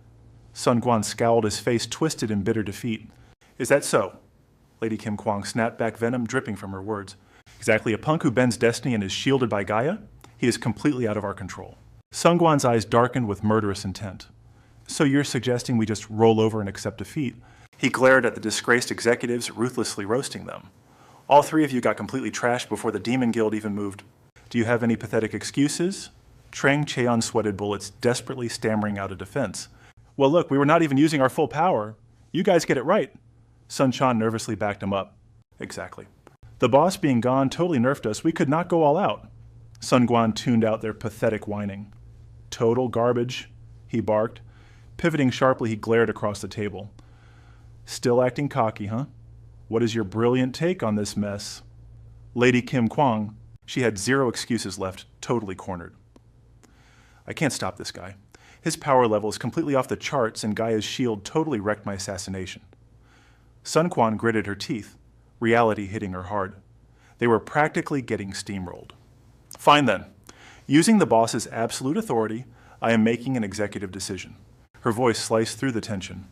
Sun Quan scowled, his face twisted in bitter defeat. Is that so? Lady Kim Kwang snapped back, venom dripping from her words. Exactly, a punk who bends destiny and is shielded by Gaia? He is completely out of our control. Sun Guan's eyes darkened with murderous intent. So you're suggesting we just roll over and accept defeat? He glared at the disgraced executives, ruthlessly roasting them. All 3 of you got completely trashed before the Demon Guild even moved. Do you have any pathetic excuses? Trang Cheon sweated bullets, desperately stammering out a defense. Well, look, we were not even using our full power. You guys get it right. Sun Chan nervously backed him up. Exactly. The boss being gone totally nerfed us. We could not go all out. Sun Guan tuned out their pathetic whining. Total garbage, he barked. Pivoting sharply, he glared across the table. Still acting cocky, huh? What is your brilliant take on this mess? Lady Kim Kwang, she had 0 excuses left, totally cornered. I can't stop this guy. His power level is completely off the charts, and Gaia's shield totally wrecked my assassination. Sun Quan gritted her teeth, reality hitting her hard. They were practically getting steamrolled. Fine then. Using the boss's absolute authority, I am making an executive decision. Her voice sliced through the tension.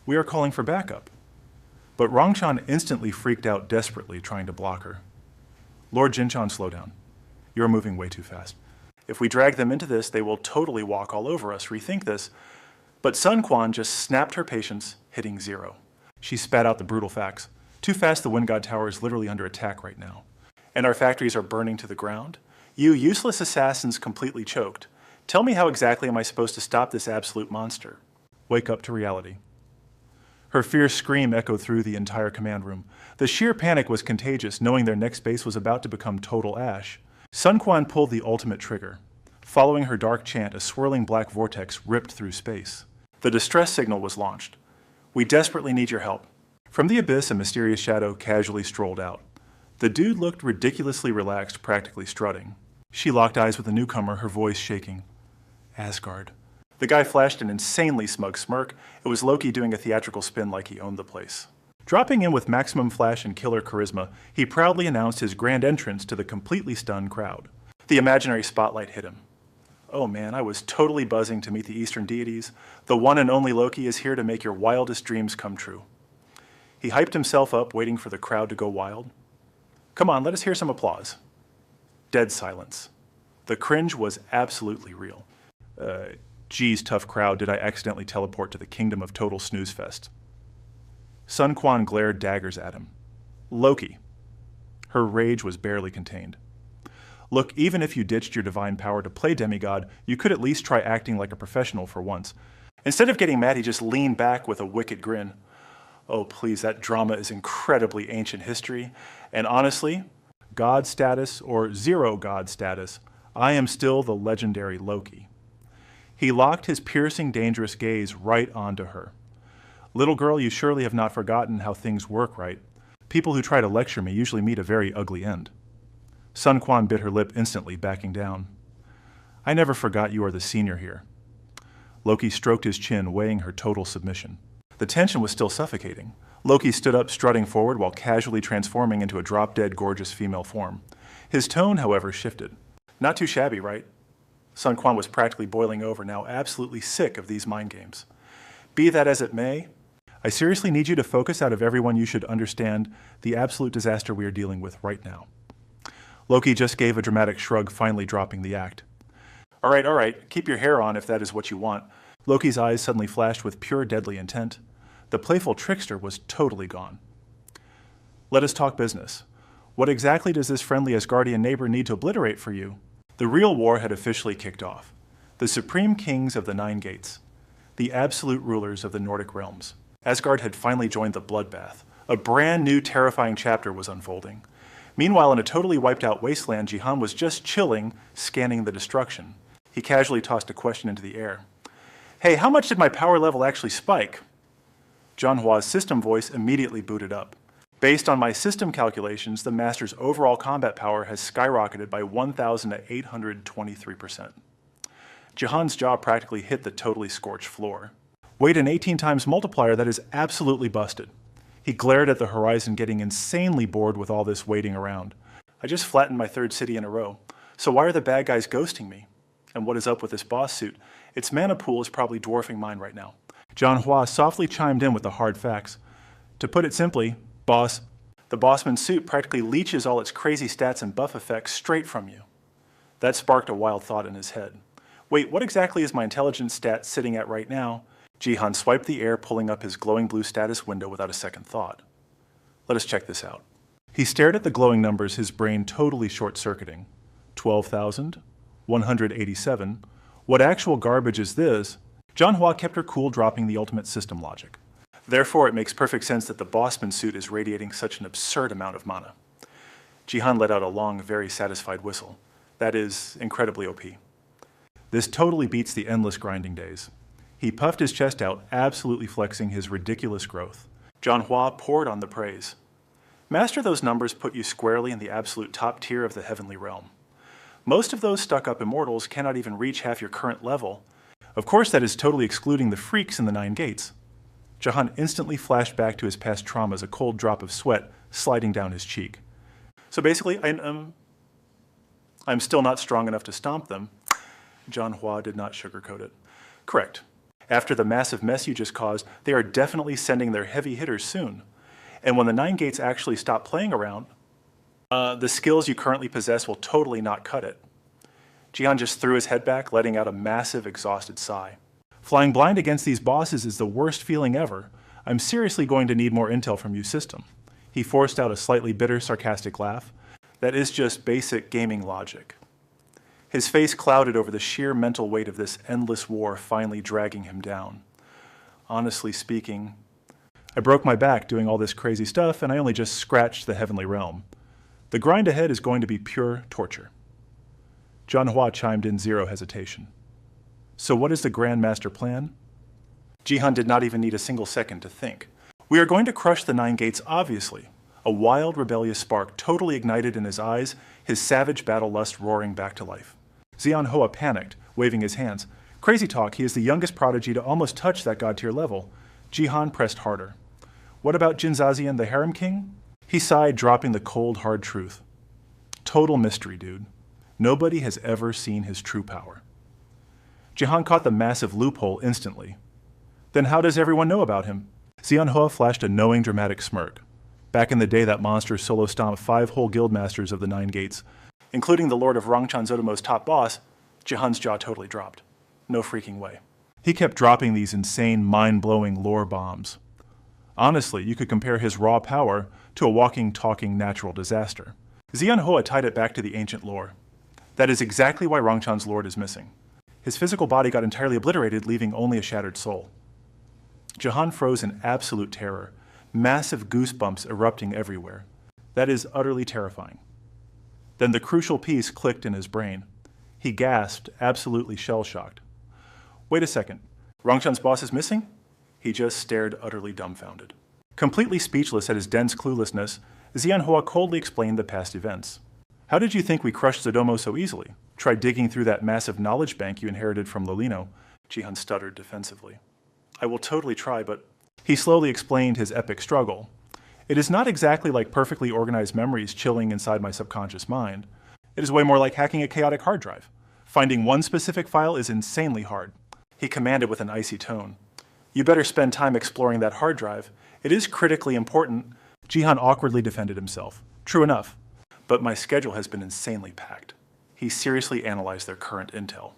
We are calling for backup. But Rongchan instantly freaked out desperately, trying to block her. Lord Jinchan, slow down. You are moving way too fast. If we drag them into this, they will totally walk all over us. Rethink this. But Sun Quan just snapped her patience, hitting 0. She spat out the brutal facts. Too fast, the Wind God Tower is literally under attack right now. And our factories are burning to the ground? You useless assassins completely choked. Tell me how exactly am I supposed to stop this absolute monster? Wake up to reality. Her fierce scream echoed through the entire command room. The sheer panic was contagious, knowing their next base was about to become total ash. Sun Quan pulled the ultimate trigger. Following her dark chant, a swirling black vortex ripped through space. The distress signal was launched. We desperately need your help. From the abyss, a mysterious shadow casually strolled out. The dude looked ridiculously relaxed, practically strutting. She locked eyes with the newcomer, her voice shaking. Asgard. The guy flashed an insanely smug smirk. It was Loki doing a theatrical spin like he owned the place. Dropping in with maximum flash and killer charisma, he proudly announced his grand entrance to the completely stunned crowd. The imaginary spotlight hit him. Oh man, I was totally buzzing to meet the Eastern deities. The one and only Loki is here to make your wildest dreams come true. He hyped himself up, waiting for the crowd to go wild. Come on, let us hear some applause. Dead silence. The cringe was absolutely real. Geez, tough crowd, did I accidentally teleport to the kingdom of total snooze fest? Sun Quan glared daggers at him. Loki. Her rage was barely contained. Look, even if you ditched your divine power to play demigod, you could at least try acting like a professional for once. Instead of getting mad, he just leaned back with a wicked grin. Oh, please, that drama is incredibly ancient history. And honestly, God status or zero God status, I am still the legendary Loki. He locked his piercing, dangerous gaze right onto her. Little girl, you surely have not forgotten how things work, right? People who try to lecture me usually meet a very ugly end. Sun Quan bit her lip instantly, backing down. I never forgot you are the senior here. Loki stroked his chin, weighing her total submission. The tension was still suffocating. Loki stood up, strutting forward while casually transforming into a drop-dead, gorgeous female form. His tone, however, shifted. Not too shabby, right? Sun Quan was practically boiling over, now absolutely sick of these mind games. Be that as it may, I seriously need you to focus out of everyone you should understand the absolute disaster we are dealing with right now. Loki just gave a dramatic shrug, finally dropping the act. All right, keep your hair on if that is what you want. Loki's eyes suddenly flashed with pure deadly intent. The playful trickster was totally gone. Let us talk business. What exactly does this friendly Asgardian neighbor need to obliterate for you? The real war had officially kicked off. The supreme kings of the Nine Gates. The absolute rulers of the Nordic realms. Asgard had finally joined the bloodbath. A brand new terrifying chapter was unfolding. Meanwhile, in a totally wiped out wasteland, Jihan was just chilling, scanning the destruction. He casually tossed a question into the air. Hey, how much did my power level actually spike? Manhwa's system voice immediately booted up. Based on my system calculations, the Master's overall combat power has skyrocketed by 1,823%. Jihan's jaw practically hit the totally scorched floor. Wait, an 18 times multiplier, that is absolutely busted. He glared at the horizon, getting insanely bored with all this waiting around. I just flattened my third city in a row. So why are the bad guys ghosting me? And what is up with this boss suit? Its mana pool is probably dwarfing mine right now. Manhwa softly chimed in with the hard facts. To put it simply, boss, the bossman's suit practically leeches all its crazy stats and buff effects straight from you. That sparked a wild thought in his head. Wait, what exactly is my intelligence stat sitting at right now? Jihan swiped the air, pulling up his glowing blue status window without a second thought. Let us check this out. He stared at the glowing numbers, his brain totally short-circuiting. 12,000, 187. What actual garbage is this? Manhwa kept her cool, dropping the ultimate system logic. Therefore, it makes perfect sense that the bossman suit is radiating such an absurd amount of mana. Jihan let out a long, very satisfied whistle. That is incredibly OP. This totally beats the endless grinding days. He puffed his chest out, absolutely flexing his ridiculous growth. Manhwa poured on the praise. Master, those numbers put you squarely in the absolute top tier of the heavenly realm. Most of those stuck-up immortals cannot even reach half your current level. Of course, that is totally excluding the freaks in the Nine Gates. Jihan instantly flashed back to his past traumas, a cold drop of sweat sliding down his cheek. So basically, I'm still not strong enough to stomp them. Manhwa did not sugarcoat it. Correct. After the massive mess you just caused, they are definitely sending their heavy hitters soon. And when the Nine Gates actually stop playing around, the skills you currently possess will totally not cut it. Jihan just threw his head back, letting out a massive, exhausted sigh. Flying blind against these bosses is the worst feeling ever. I'm seriously going to need more intel from you, system. He forced out a slightly bitter, sarcastic laugh. That is just basic gaming logic. His face clouded over the sheer mental weight of this endless war finally dragging him down. Honestly speaking, I broke my back doing all this crazy stuff, and I only just scratched the heavenly realm. The grind ahead is going to be pure torture. Manhwa chimed in, zero hesitation. So what is the Grand Master plan? Jihan did not even need a single second to think. We are going to crush the Nine Gates, obviously. A wild, rebellious spark totally ignited in his eyes, his savage battle lust roaring back to life. Manhwa panicked, waving his hands. Crazy talk, he is the youngest prodigy to almost touch that god-tier level. Jihan pressed harder. What about Jinzazian, the harem king? He sighed, dropping the cold, hard truth. Total mystery, dude. Nobody has ever seen his true power. Jihan caught the massive loophole instantly. Then how does everyone know about him? Xianhua flashed a knowing, dramatic smirk. Back in the day, that monster solo-stomped 5 whole guildmasters of the 9 gates, including the Lord of Rangchan Zodomo's top boss. Jihan's jaw totally dropped. No freaking way. He kept dropping these insane, mind-blowing lore bombs. Honestly, you could compare his raw power to a walking, talking natural disaster. Xianhua tied it back to the ancient lore. That is exactly why Rangchan's lord is missing. His physical body got entirely obliterated, leaving only a shattered soul. Jihan froze in absolute terror, massive goosebumps erupting everywhere. That is utterly terrifying. Then the crucial piece clicked in his brain. He gasped, absolutely shell-shocked. Wait a second, Rangchan's boss is missing? He just stared utterly dumbfounded. Completely speechless at his dense cluelessness, Xianhua coldly explained the past events. How did you think we crushed Zodomo so easily? Try digging through that massive knowledge bank you inherited from Lolino, Jihan stuttered defensively. I will totally try, but... He slowly explained his epic struggle. It is not exactly like perfectly organized memories chilling inside my subconscious mind. It is way more like hacking a chaotic hard drive. Finding one specific file is insanely hard. He commanded with an icy tone. You better spend time exploring that hard drive. It is critically important. Jihan awkwardly defended himself. True enough. But my schedule has been insanely packed. He seriously analyzed their current intel.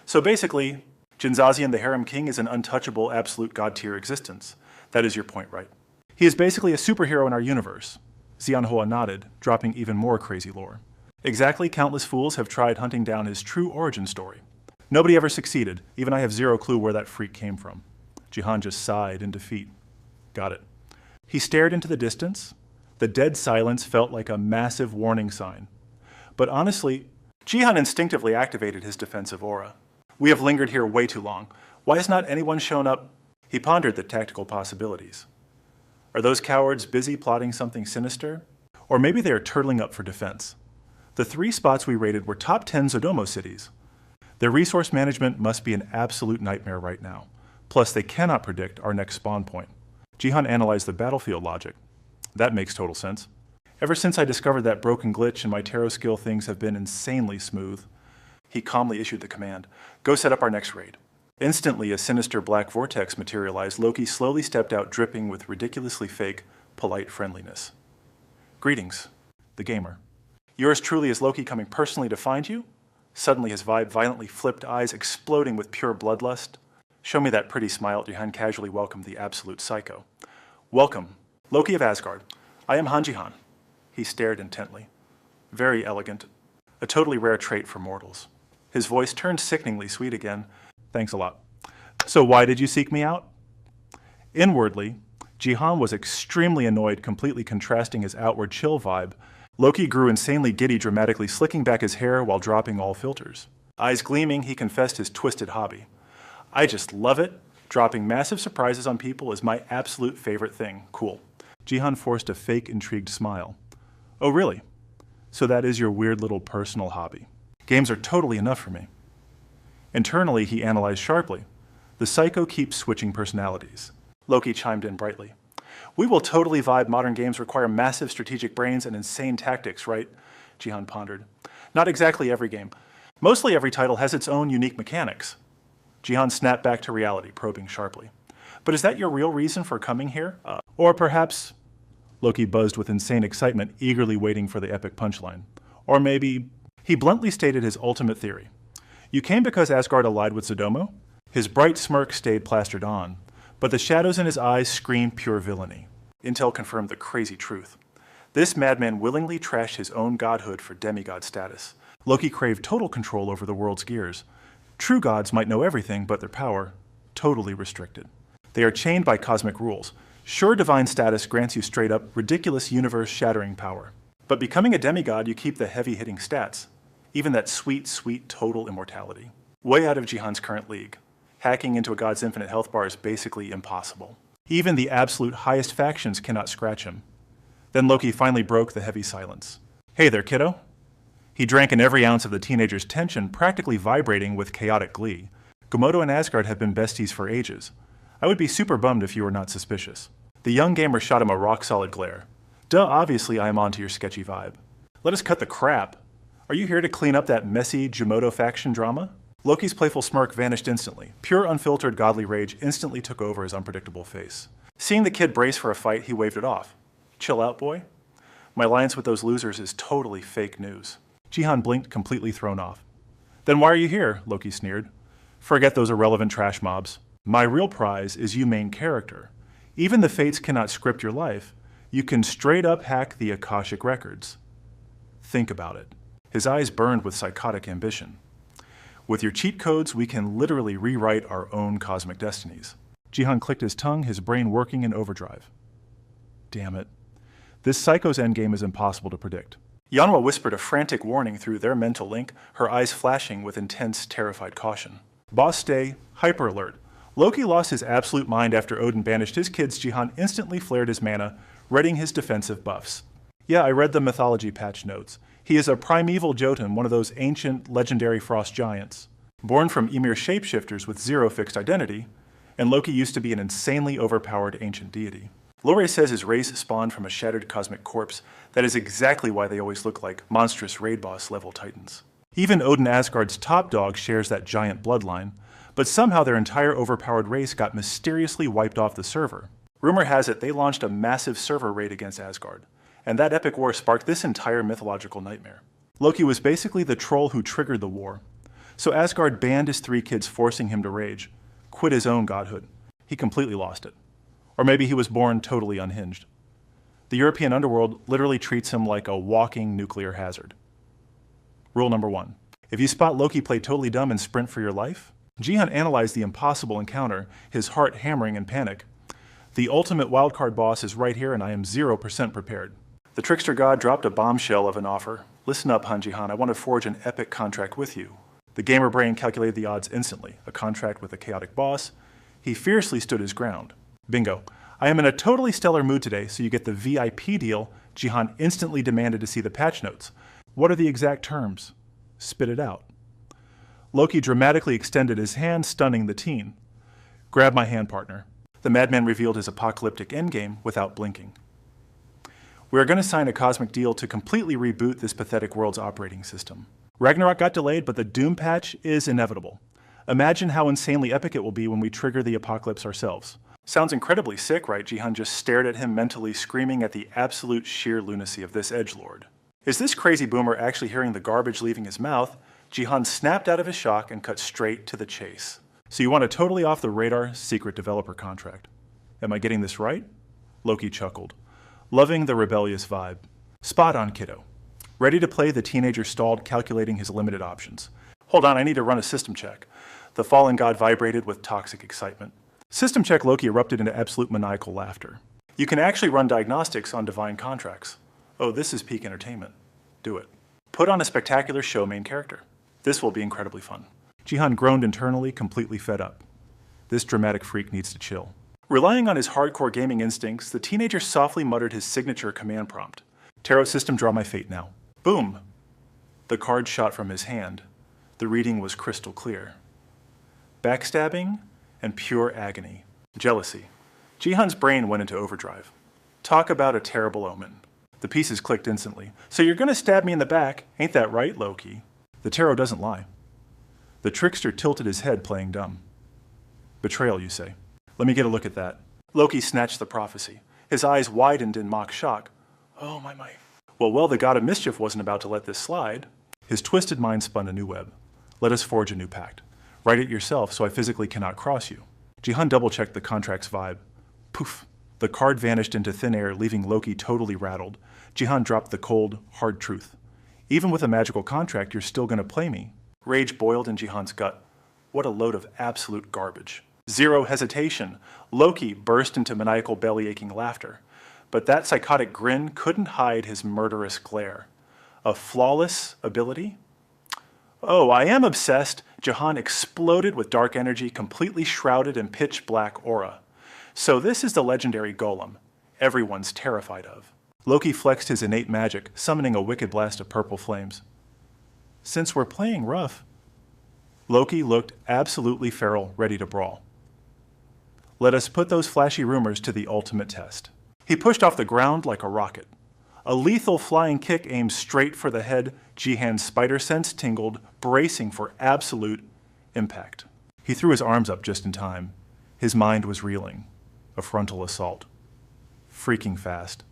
So basically, Jinzazian the Harem King is an untouchable, absolute god-tier existence. That is your point, right? He is basically a superhero in our universe. Xianhua nodded, dropping even more crazy lore. Exactly, countless fools have tried hunting down his true origin story. Nobody ever succeeded. Even I have zero clue where that freak came from. Jihan just sighed in defeat. Got it. He stared into the distance. The dead silence felt like a massive warning sign. But honestly, Jihan instinctively activated his defensive aura. We have lingered here way too long. Why has not anyone shown up? He pondered the tactical possibilities. Are those cowards busy plotting something sinister? Or maybe they are turtling up for defense. The 3 spots we raided were top 10 Zodomo cities. Their resource management must be an absolute nightmare right now. Plus, they cannot predict our next spawn point. Jihan analyzed the battlefield logic. That makes total sense. Ever since I discovered that broken glitch in my tarot skill, things have been insanely smooth. He calmly issued the command, go set up our next raid. Instantly, a sinister black vortex materialized. Loki slowly stepped out, dripping with ridiculously fake, polite friendliness. Greetings, the gamer. Yours truly is Loki coming personally to find you? Suddenly his vibe violently flipped, eyes exploding with pure bloodlust. Show me that pretty smile. Jihan casually welcomed the absolute psycho. Welcome, Loki of Asgard. I am Han Jihan. He stared intently. Very elegant. A totally rare trait for mortals. His voice turned sickeningly sweet again. Thanks a lot. So why did you seek me out? Inwardly, Jihan was extremely annoyed, completely contrasting his outward chill vibe. Loki grew insanely giddy, dramatically slicking back his hair while dropping all filters. Eyes gleaming, he confessed his twisted hobby. I just love it. Dropping massive surprises on people is my absolute favorite thing. Cool. Jihan forced a fake, intrigued smile. Oh, really? So that is your weird little personal hobby. Games are totally enough for me. Internally, he analyzed sharply. The psycho keeps switching personalities. Loki chimed in brightly. We will totally vibe. Modern games require massive strategic brains and insane tactics, right? Jihan pondered. Not exactly every game. Mostly every title has its own unique mechanics. Jihan snapped back to reality, probing sharply. But is that your real reason for coming here? Or perhaps... Loki buzzed with insane excitement, eagerly waiting for the epic punchline. Or maybe... He bluntly stated his ultimate theory. You came because Asgard allied with Zodomo? His bright smirk stayed plastered on, but the shadows in his eyes screamed pure villainy. Intel confirmed the crazy truth. This madman willingly trashed his own godhood for demigod status. Loki craved total control over the world's gears. True gods might know everything, but their power, totally restricted. They are chained by cosmic rules. Sure, divine status grants you straight-up, ridiculous, universe-shattering power. But becoming a demigod, you keep the heavy-hitting stats. Even that sweet, sweet total immortality. Way out of Jihan's current league. Hacking into a god's infinite health bar is basically impossible. Even the absolute highest factions cannot scratch him. Then Loki finally broke the heavy silence. Hey there, kiddo. He drank in every ounce of the teenager's tension, practically vibrating with chaotic glee. Gomodo and Asgard have been besties for ages. I would be super bummed if you were not suspicious. The young gamer shot him a rock-solid glare. Duh, obviously I am onto your sketchy vibe. Let us cut the crap. Are you here to clean up that messy Jumoto faction drama? Loki's playful smirk vanished instantly. Pure, unfiltered, godly rage instantly took over his unpredictable face. Seeing the kid brace for a fight, he waved it off. Chill out, boy. My alliance with those losers is totally fake news. Jihan blinked, completely thrown off. Then why are you here? Loki sneered. Forget those irrelevant trash mobs. My real prize is you main character. Even the fates cannot script your life. You can straight up hack the Akashic records. Think about it. His eyes burned with psychotic ambition. With your cheat codes, we can literally rewrite our own cosmic destinies. Jihan clicked his tongue, his brain working in overdrive. Damn it. This psycho's endgame is impossible to predict. Yanhwa whispered a frantic warning through their mental link, her eyes flashing with intense, terrified caution. Boss stay, hyper alert. Loki lost his absolute mind after Odin banished his kids. Jihan instantly flared his mana, readying his defensive buffs. Yeah, I read the mythology patch notes. He is a primeval Jotun, one of those ancient, legendary frost giants. Born from Ymir shapeshifters with zero fixed identity, and Loki used to be an insanely overpowered ancient deity. Lore says his race spawned from a shattered cosmic corpse. That is exactly why they always look like monstrous raid boss level titans. Even Odin Asgard's top dog shares that giant bloodline, but somehow their entire overpowered race got mysteriously wiped off the server. Rumor has it they launched a massive server raid against Asgard, and that epic war sparked this entire mythological nightmare. Loki was basically the troll who triggered the war. So Asgard banned his 3 kids, forcing him to rage, quit his own godhood. He completely lost it. Or maybe he was born totally unhinged. The European underworld literally treats him like a walking nuclear hazard. Rule number 1. If you spot Loki play totally dumb and sprint for your life, Jihan analyzed the impossible encounter, his heart hammering in panic. The ultimate wildcard boss is right here and I am 0% prepared. The trickster god dropped a bombshell of an offer. Listen up, Han Jihan, I want to forge an epic contract with you. The gamer brain calculated the odds instantly. A contract with a chaotic boss. He fiercely stood his ground. Bingo. I am in a totally stellar mood today, so you get the VIP deal. Jihan instantly demanded to see the patch notes. What are the exact terms? Spit it out. Loki dramatically extended his hand, stunning the teen. Grab my hand, partner. The madman revealed his apocalyptic endgame without blinking. We are going to sign a cosmic deal to completely reboot this pathetic world's operating system. Ragnarok got delayed, but the Doom patch is inevitable. Imagine how insanely epic it will be when we trigger the apocalypse ourselves. Sounds incredibly sick, right? Jihan just stared at him mentally, screaming at the absolute sheer lunacy of this edgelord. Is this crazy boomer actually hearing the garbage leaving his mouth? Jihan snapped out of his shock and cut straight to the chase. So you want a totally off-the-radar secret developer contract. Am I getting this right? Loki chuckled, loving the rebellious vibe. Spot on, kiddo. Ready to play, the teenager stalled, calculating his limited options. Hold on, I need to run a system check. The fallen god vibrated with toxic excitement. System check. Loki erupted into absolute maniacal laughter. You can actually run diagnostics on divine contracts. Oh, this is peak entertainment. Do it. Put on a spectacular show main character. This will be incredibly fun. Jihan groaned internally, completely fed up. This dramatic freak needs to chill. Relying on his hardcore gaming instincts, the teenager softly muttered his signature command prompt. Tarot system, draw my fate now. Boom! The card shot from his hand. The reading was crystal clear. Backstabbing and pure agony. Jealousy. Jihan's brain went into overdrive. Talk about a terrible omen. The pieces clicked instantly. So you're gonna stab me in the back, ain't that right, Loki? The tarot doesn't lie. The trickster tilted his head, playing dumb. Betrayal, you say? Let me get a look at that. Loki snatched the prophecy. His eyes widened in mock shock. Oh, my. Well, the god of mischief wasn't about to let this slide. His twisted mind spun a new web. Let us forge a new pact. Write it yourself so I physically cannot cross you. Jihan double-checked the contract's vibe. Poof. The card vanished into thin air, leaving Loki totally rattled. Jihan dropped the cold, hard truth. Even with a magical contract, you're still gonna play me. Rage boiled in Jihan's gut. What a load of absolute garbage. Zero hesitation. Loki burst into maniacal belly-aching laughter. But that psychotic grin couldn't hide his murderous glare. A flawless ability? Oh, I am obsessed. Jihan exploded with dark energy, completely shrouded in pitch black aura. So this is the legendary golem everyone's terrified of. Loki flexed his innate magic, summoning a wicked blast of purple flames. Since we're playing rough, Loki looked absolutely feral, ready to brawl. Let us put those flashy rumors to the ultimate test. He pushed off the ground like a rocket. A lethal flying kick aimed straight for the head. Jihan's spider sense tingled, bracing for absolute impact. He threw his arms up just in time. His mind was reeling. A frontal assault. Freaking fast.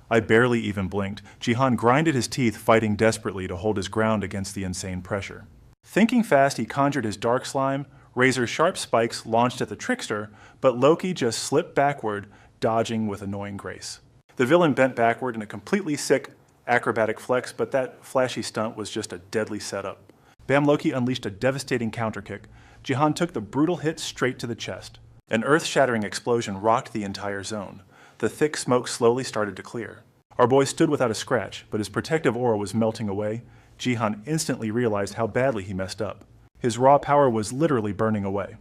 I barely even blinked. Jihan grinded his teeth, fighting desperately to hold his ground against the insane pressure. Thinking fast, he conjured his dark slime. Razor-sharp spikes launched at the trickster, but Loki just slipped backward, dodging with annoying grace. The villain bent backward in a completely sick acrobatic flex, but that flashy stunt was just a deadly setup. Bam Loki unleashed a devastating counterkick. Jihan took the brutal hit straight to the chest. An earth-shattering explosion rocked the entire zone. The thick smoke slowly started to clear. Our boy stood without a scratch, but his protective aura was melting away. Jihan instantly realized how badly he messed up. His raw power was literally burning away.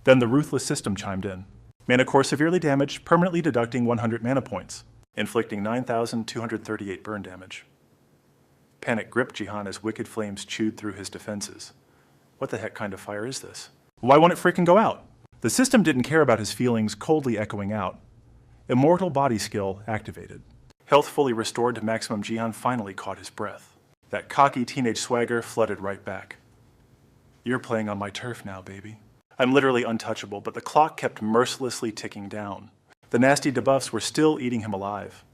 Then the ruthless system chimed in. Mana core severely damaged, permanently deducting 100 mana points, inflicting 9,238 burn damage. Panic gripped Jihan as wicked flames chewed through his defenses. What the heck kind of fire is this? Why won't it freaking go out? The system didn't care about his feelings coldly echoing out. Immortal body skill activated. Health fully restored to maximum, Jihan finally caught his breath. That cocky teenage swagger flooded right back. You're playing on my turf now, baby. I'm literally untouchable, but the clock kept mercilessly ticking down. The nasty debuffs were still eating him alive.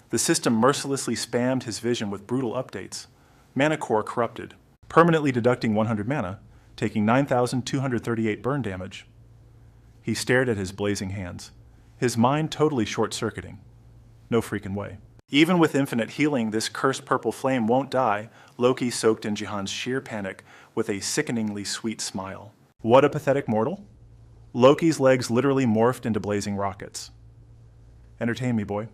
The system mercilessly spammed his vision with brutal updates. Mana core corrupted, permanently deducting 100 mana, taking 9,238 burn damage. He stared at his blazing hands, his mind totally short-circuiting. No freaking way. Even with infinite healing, this cursed purple flame won't die. Loki soaked in Jihan's sheer panic with a sickeningly sweet smile. What a pathetic mortal. Loki's legs literally morphed into blazing rockets. Entertain me, boy.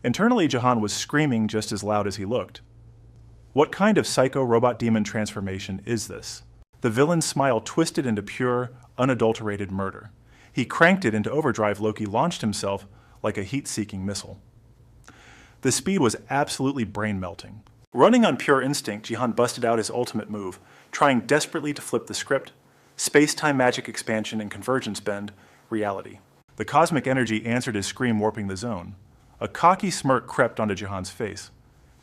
Internally, Jihan was screaming just as loud as he looked. What kind of psycho-robot demon transformation is this? The villain's smile twisted into pure, unadulterated murder. He cranked it into overdrive. Loki launched himself like a heat-seeking missile. The speed was absolutely brain-melting. Running on pure instinct, Jihan busted out his ultimate move, trying desperately to flip the script. Space-time magic expansion and convergence bend, reality. The cosmic energy answered his scream, warping the zone. A cocky smirk crept onto Jihan's face.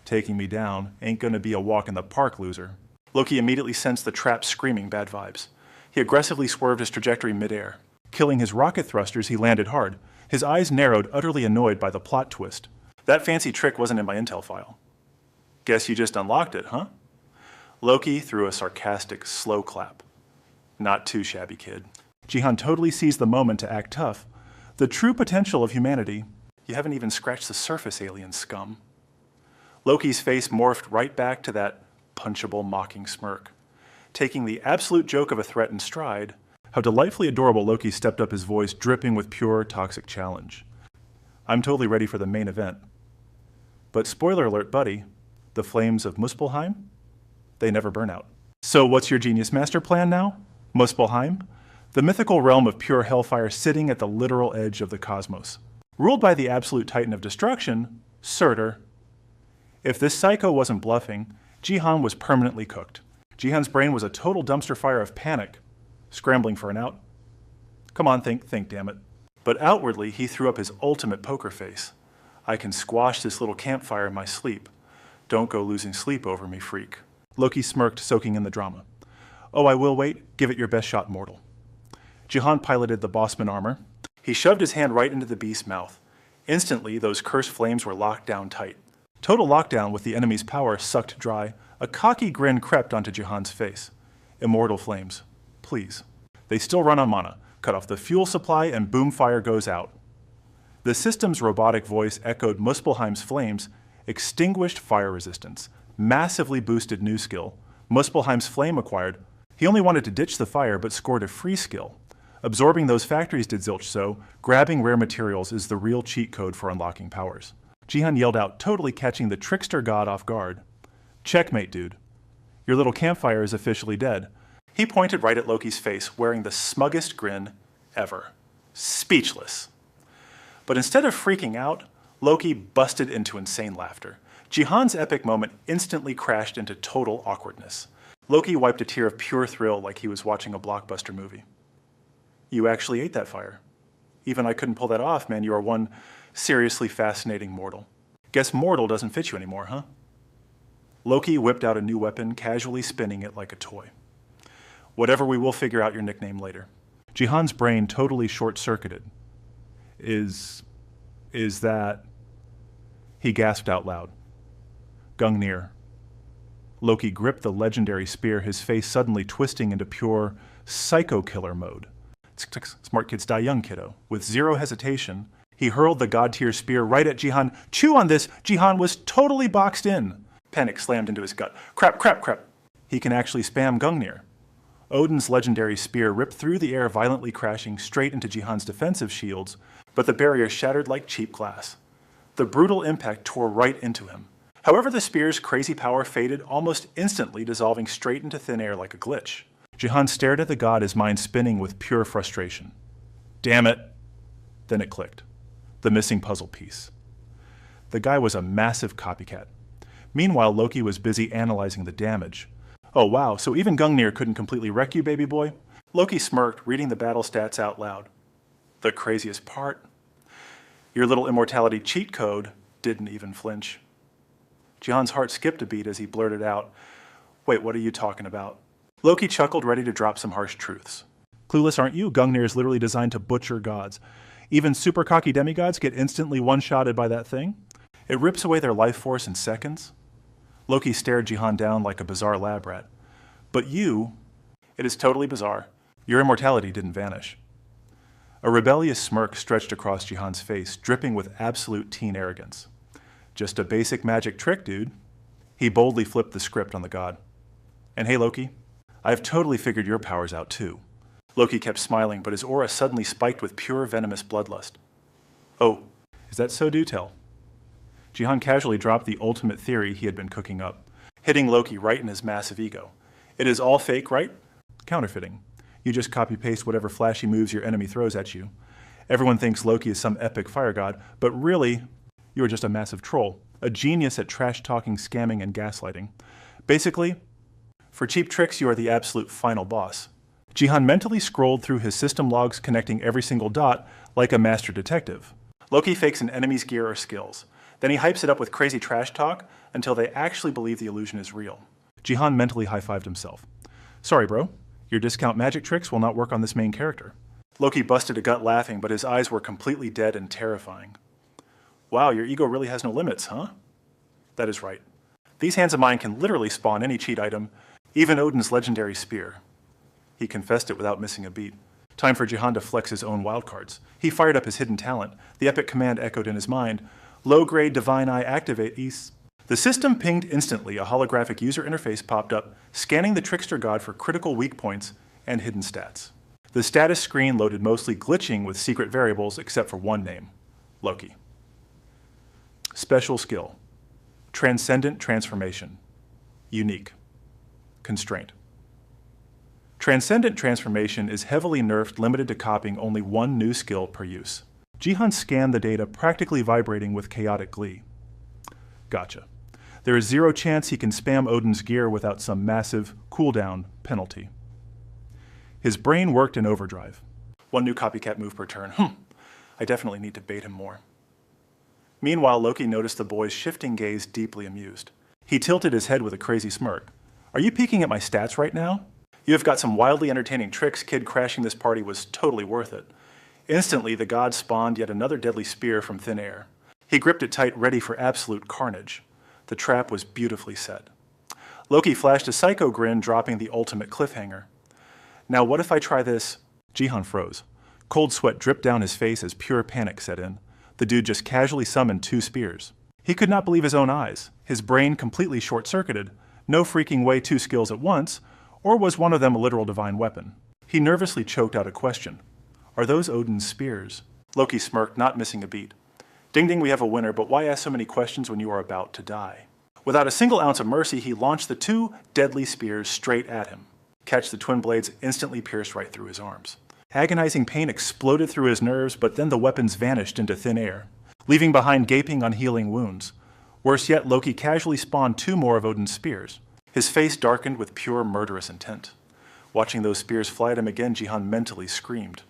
Taking me down ain't gonna be a walk in the park, loser. Loki immediately sensed the trap screaming bad vibes. He aggressively swerved his trajectory midair. Killing his rocket thrusters, he landed hard. His eyes narrowed, utterly annoyed by the plot twist. That fancy trick wasn't in my intel file. Guess you just unlocked it, huh? Loki threw a sarcastic, slow clap. Not too shabby, kid. Jihan totally seized the moment to act tough. The true potential of humanity. You haven't even scratched the surface, alien scum. Loki's face morphed right back to that punchable, mocking smirk. Taking the absolute joke of a threat in stride, how delightfully adorable Loki stepped up, his voice dripping with pure, toxic challenge. I'm totally ready for the main event. But spoiler alert, buddy, the flames of Muspelheim, they never burn out. So what's your genius master plan now? Muspelheim? The mythical realm of pure hellfire sitting at the literal edge of the cosmos. Ruled by the absolute titan of destruction, Surtur. If this psycho wasn't bluffing, Jihan was permanently cooked. Jihan's brain was a total dumpster fire of panic, scrambling for an out. Come on, think, damn it. But outwardly, he threw up his ultimate poker face. I can squash this little campfire in my sleep. Don't go losing sleep over me, freak. Loki smirked, soaking in the drama. Oh, I will wait. Give it your best shot, mortal. Jihan piloted the bossman armor. He shoved his hand right into the beast's mouth. Instantly, those cursed flames were locked down tight. Total lockdown with the enemy's power sucked dry. A cocky grin crept onto Jihan's face. Immortal flames. Please. They still run on mana. Cut off the fuel supply and boom fire goes out. The system's robotic voice echoed Muspelheim's flames, extinguished fire resistance, massively boosted new skill. Muspelheim's flame acquired. He only wanted to ditch the fire but scored a free skill. Absorbing those factories did zilch, so grabbing rare materials is the real cheat code for unlocking powers. Jihan yelled out, totally catching the trickster god off guard. Checkmate, dude. Your little campfire is officially dead. He pointed right at Loki's face, wearing the smuggest grin ever. Speechless. But instead of freaking out, Loki busted into insane laughter. Jihan's epic moment instantly crashed into total awkwardness. Loki wiped a tear of pure thrill like he was watching a blockbuster movie. You actually ate that fire. Even I couldn't pull that off, man. You are one seriously fascinating mortal. Guess mortal doesn't fit you anymore, huh? Loki whipped out a new weapon, casually spinning it like a toy. Whatever, we will figure out your nickname later. Jihan's brain totally short-circuited. Is that... He gasped out loud. Gungnir. Loki gripped the legendary spear, his face suddenly twisting into pure psycho-killer mode. Smart kids die young, kiddo. With zero hesitation, he hurled the god-tier spear right at Jihan. Chew on this! Jihan was totally boxed in. Panic slammed into his gut. Crap, crap, crap. He can actually spam Gungnir. Odin's legendary spear ripped through the air, violently crashing straight into Jihan's defensive shields, but the barrier shattered like cheap glass. The brutal impact tore right into him. However, the spear's crazy power faded almost instantly, dissolving straight into thin air like a glitch. Jihan stared at the god, his mind spinning with pure frustration. Damn it! Then it clicked. The missing puzzle piece. The guy was a massive copycat. Meanwhile, Loki was busy analyzing the damage. Oh wow, so even Gungnir couldn't completely wreck you, baby boy? Loki smirked, reading the battle stats out loud. The craziest part? Your little immortality cheat code didn't even flinch. Jihan's heart skipped a beat as he blurted out, Wait, what are you talking about? Loki chuckled, ready to drop some harsh truths. Clueless, aren't you? Gungnir is literally designed to butcher gods. Even super cocky demigods get instantly one-shotted by that thing. It rips away their life force in seconds. Loki stared Jihan down like a bizarre lab rat. But you, it is totally bizarre. Your immortality didn't vanish. A rebellious smirk stretched across Jihan's face, dripping with absolute teen arrogance. Just a basic magic trick, dude. He boldly flipped the script on the god. And hey, Loki, I've totally figured your powers out too. Loki kept smiling, but his aura suddenly spiked with pure venomous bloodlust. Oh, is that so? Do tell. Jihan casually dropped the ultimate theory he had been cooking up, hitting Loki right in his massive ego. It is all fake, right? Counterfeiting. You just copy-paste whatever flashy moves your enemy throws at you. Everyone thinks Loki is some epic fire god, but really, you are just a massive troll, a genius at trash-talking, scamming, and gaslighting. Basically, for cheap tricks, you are the absolute final boss. Jihan mentally scrolled through his system logs, connecting every single dot like a master detective. Loki fakes an enemy's gear or skills. Then he hypes it up with crazy trash talk until they actually believe the illusion is real. Jihan mentally high-fived himself. Sorry, bro. Your discount magic tricks will not work on this main character. Loki busted a gut laughing, but his eyes were completely dead and terrifying. Wow, your ego really has no limits, huh? That is right. These hands of mine can literally spawn any cheat item, even Odin's legendary spear. He confessed it without missing a beat. Time for Jihan to flex his own wildcards. He fired up his hidden talent. The epic command echoed in his mind. Low-grade Divine Eye activate East. The system pinged instantly. A holographic user interface popped up, scanning the trickster god for critical weak points and hidden stats. The status screen loaded, mostly glitching with secret variables except for one name, Loki. Special skill, Transcendent Transformation, unique, constraint. Transcendent Transformation is heavily nerfed, limited to copying only one new skill per use. Jihan scanned the data, practically vibrating with chaotic glee. Gotcha. There is zero chance he can spam Odin's gear without some massive cooldown penalty. His brain worked in overdrive. One new copycat move per turn. I definitely need to bait him more. Meanwhile, Loki noticed the boy's shifting gaze, deeply amused. He tilted his head with a crazy smirk. Are you peeking at my stats right now? You have got some wildly entertaining tricks. Kid, crashing this party was totally worth it. Instantly, the god spawned yet another deadly spear from thin air. He gripped it tight, ready for absolute carnage. The trap was beautifully set. Loki flashed a psycho grin, dropping the ultimate cliffhanger. Now what if I try this? Jihan froze. Cold sweat dripped down his face as pure panic set in. The dude just casually summoned 2 spears. He could not believe his own eyes. His brain completely short-circuited. No freaking way 2 skills at once, or was one of them a literal divine weapon? He nervously choked out a question. Are those Odin's spears? Loki smirked, not missing a beat. Ding ding, we have a winner, but why ask so many questions when you are about to die? Without a single ounce of mercy, he launched the 2 deadly spears straight at him. Catch, the twin blades instantly pierced right through his arms. Agonizing pain exploded through his nerves, but then the weapons vanished into thin air, leaving behind gaping, unhealing wounds. Worse yet, Loki casually spawned 2 more of Odin's spears. His face darkened with pure murderous intent. Watching those spears fly at him again, Jihan mentally screamed.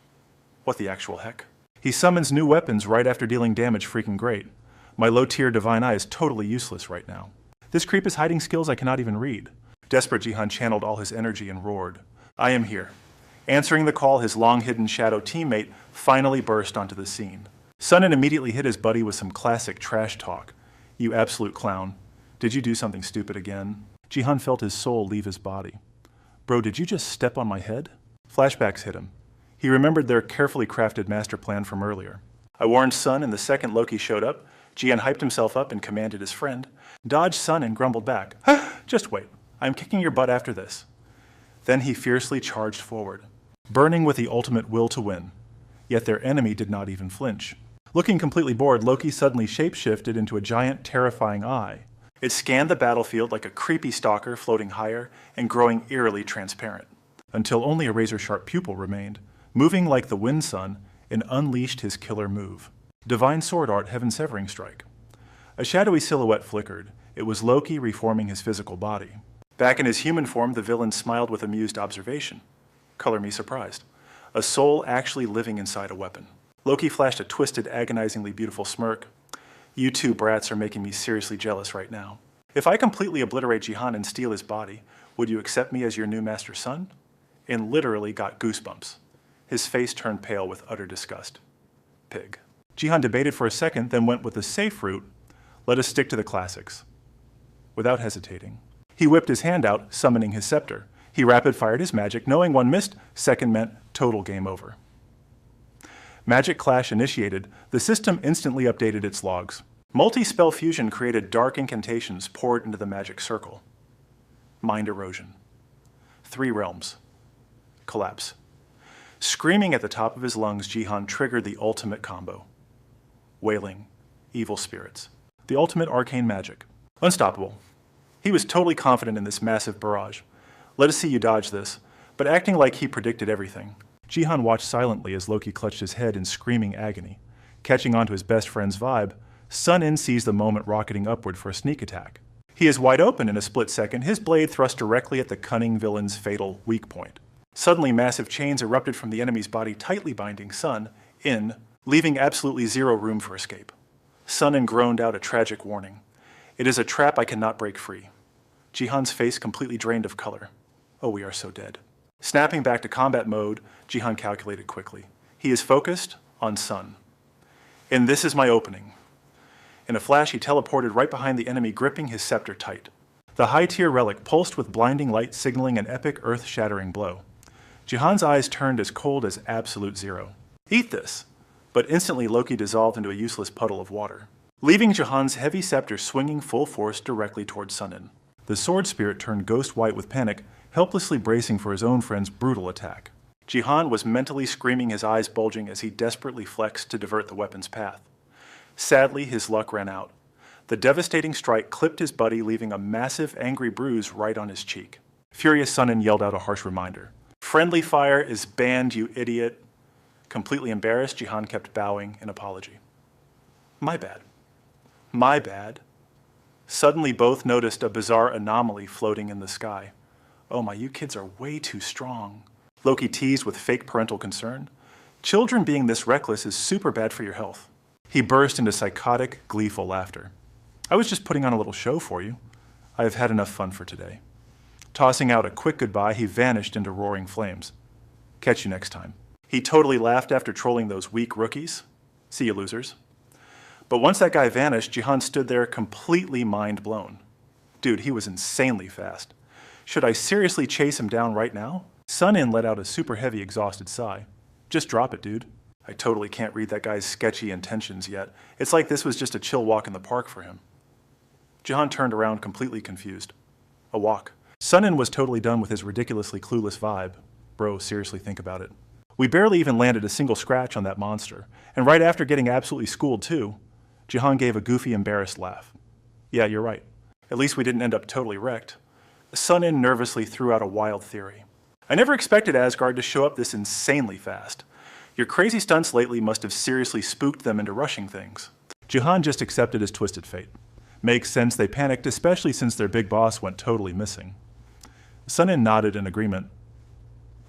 What the actual heck? He summons new weapons right after dealing damage, freaking great. My low-tier divine eye is totally useless right now. This creep is hiding skills I cannot even read. Desperate, Jihan channeled all his energy and roared. I am here. Answering the call, his long-hidden shadow teammate finally burst onto the scene. Sunin immediately hit his buddy with some classic trash talk. You absolute clown. Did you do something stupid again? Jihan felt his soul leave his body. Bro, did you just step on my head? Flashbacks hit him. He remembered their carefully crafted master plan from earlier. I warned Sun, and the second Loki showed up, Jihan hyped himself up and commanded his friend. Dodged Sun and grumbled back. Just wait. I'm kicking your butt after this. Then he fiercely charged forward, burning with the ultimate will to win. Yet their enemy did not even flinch. Looking completely bored, Loki suddenly shapeshifted into a giant, terrifying eye. It scanned the battlefield like a creepy stalker floating higher and growing eerily transparent, until only a razor-sharp pupil remained, moving like the wind sun, and unleashed his killer move. Divine Sword Art Heaven Severing Strike. A shadowy silhouette flickered. It was Loki reforming his physical body. Back in his human form, the villain smiled with amused observation. Color me surprised. A soul actually living inside a weapon. Loki flashed a twisted, agonizingly beautiful smirk. You two brats are making me seriously jealous right now. If I completely obliterate Jihan and steal his body, would you accept me as your new master son? And literally got goosebumps. His face turned pale with utter disgust. Pig. Jihan debated for a second, then went with the safe route. Let us stick to the classics. Without hesitating, he whipped his hand out, summoning his scepter. He rapid-fired his magic, knowing one missed, second meant total game over. Magic Clash initiated, the system instantly updated its logs. Multi-spell fusion created dark incantations poured into the magic circle. Mind erosion. 3 realms. Collapse. Screaming at the top of his lungs, Jihan triggered the ultimate combo. Wailing. Evil spirits. The ultimate arcane magic. Unstoppable. He was totally confident in this massive barrage. Let us see you dodge this, but acting like he predicted everything. Jihan watched silently as Loki clutched his head in screaming agony. Catching on to his best friend's vibe, Sun-In sees the moment rocketing upward for a sneak attack. He is wide open in a split second, his blade thrust directly at the cunning villain's fatal weak point. Suddenly, massive chains erupted from the enemy's body, tightly binding Sun-In, leaving absolutely zero room for escape. Sun-In groaned out a tragic warning. It is a trap I cannot break free. Jihan's face completely drained of color. Oh, we are so dead. Snapping back to combat mode, Jihan calculated quickly. He is focused on Sun. And this is my opening. In a flash, he teleported right behind the enemy, gripping his scepter tight. The high-tier relic pulsed with blinding light, signaling an epic, earth-shattering blow. Jihan's eyes turned as cold as absolute zero. Eat this! But instantly Loki dissolved into a useless puddle of water, leaving Jihan's heavy scepter swinging full force directly towards Sun-In. The sword spirit turned ghost white with panic, helplessly bracing for his own friend's brutal attack. Jihan was mentally screaming, his eyes bulging as he desperately flexed to divert the weapon's path. Sadly, his luck ran out. The devastating strike clipped his buddy, leaving a massive, angry bruise right on his cheek. Furious Sun-In yelled out a harsh reminder. Friendly fire is banned, you idiot. Completely embarrassed, Jihan kept bowing in apology. My bad. My bad. Suddenly, both noticed a bizarre anomaly floating in the sky. Oh my, you kids are way too strong. Loki teased with fake parental concern. Children being this reckless is super bad for your health. He burst into psychotic, gleeful laughter. I was just putting on a little show for you. I have had enough fun for today. Tossing out a quick goodbye, he vanished into roaring flames. Catch you next time. He totally laughed after trolling those weak rookies. See you, losers. But once that guy vanished, Jihan stood there completely mind blown. Dude, he was insanely fast. Should I seriously chase him down right now? Sun-In let out a super heavy, exhausted sigh. Just drop it, dude. I totally can't read that guy's sketchy intentions yet. It's like this was just a chill walk in the park for him. Jihan turned around completely confused. A walk. Sun-In was totally done with his ridiculously clueless vibe. Bro, seriously think about it. We barely even landed a single scratch on that monster, and right after getting absolutely schooled too, Jihan gave a goofy, embarrassed laugh. Yeah, you're right. At least we didn't end up totally wrecked. Sun-In nervously threw out a wild theory. I never expected Asgard to show up this insanely fast. Your crazy stunts lately must have seriously spooked them into rushing things. Jihan just accepted his twisted fate. Makes sense they panicked, especially since their big boss went totally missing. Sun-In nodded in agreement.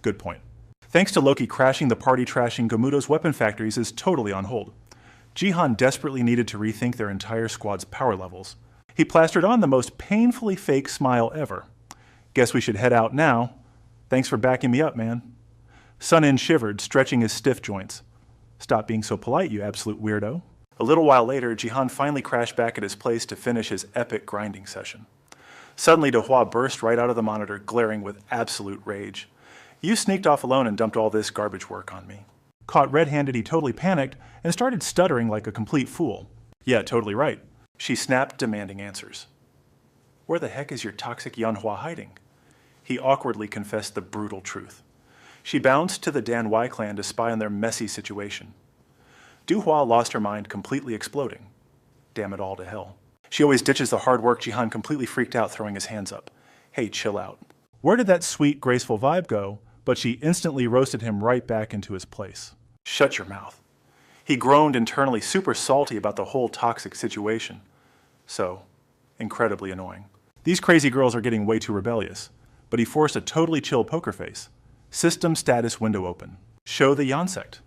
Good point. Thanks to Loki crashing the party-trashing Gamuto's weapon factories is totally on hold. Jihan desperately needed to rethink their entire squad's power levels. He plastered on the most painfully fake smile ever. Guess we should head out now. Thanks for backing me up, man. Sun-In shivered, stretching his stiff joints. Stop being so polite, you absolute weirdo. A little while later, Jihan finally crashed back at his place to finish his epic grinding session. Suddenly, Dehua burst right out of the monitor, glaring with absolute rage. You sneaked off alone and dumped all this garbage work on me. Caught red-handed, he totally panicked and started stuttering like a complete fool. Yeah, totally right. She snapped, demanding answers. Where the heck is your toxic Yanhua hiding? He awkwardly confessed the brutal truth. She bounced to the Dan Y clan to spy on their messy situation. Duhua lost her mind, completely exploding. Damn it all to hell. She always ditches the hard work. Jihan completely freaked out, throwing his hands up. Hey, chill out. Where did that sweet, graceful vibe go? But she instantly roasted him right back into his place. Shut your mouth. He groaned internally, super salty about the whole toxic situation. So, incredibly annoying. These crazy girls are getting way too rebellious. But he forced a totally chill poker face. System status window open. Show the Yansect.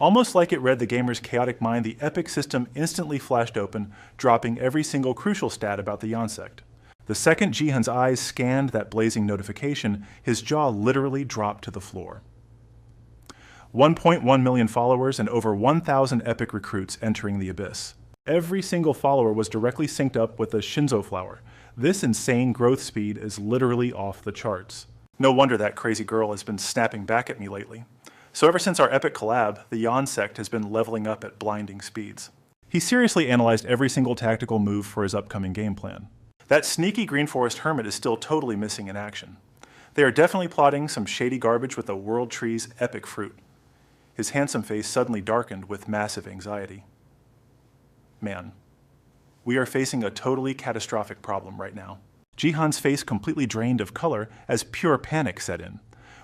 Almost like it read the gamer's chaotic mind, the epic system instantly flashed open, dropping every single crucial stat about the Yansect. The second Jihan's eyes scanned that blazing notification, his jaw literally dropped to the floor. 1.1 million followers and over 1,000 epic recruits entering the abyss. Every single follower was directly synced up with the Shinzo flower. This insane growth speed is literally off the charts. No wonder that crazy girl has been snapping back at me lately. So ever since our epic collab, the Yansect has been leveling up at blinding speeds. He seriously analyzed every single tactical move for his upcoming game plan. That sneaky Green Forest Hermit is still totally missing in action. They are definitely plotting some shady garbage with the World Tree's epic fruit. His handsome face suddenly darkened with massive anxiety. Man, we are facing a totally catastrophic problem right now. Jihan's face completely drained of color as pure panic set in.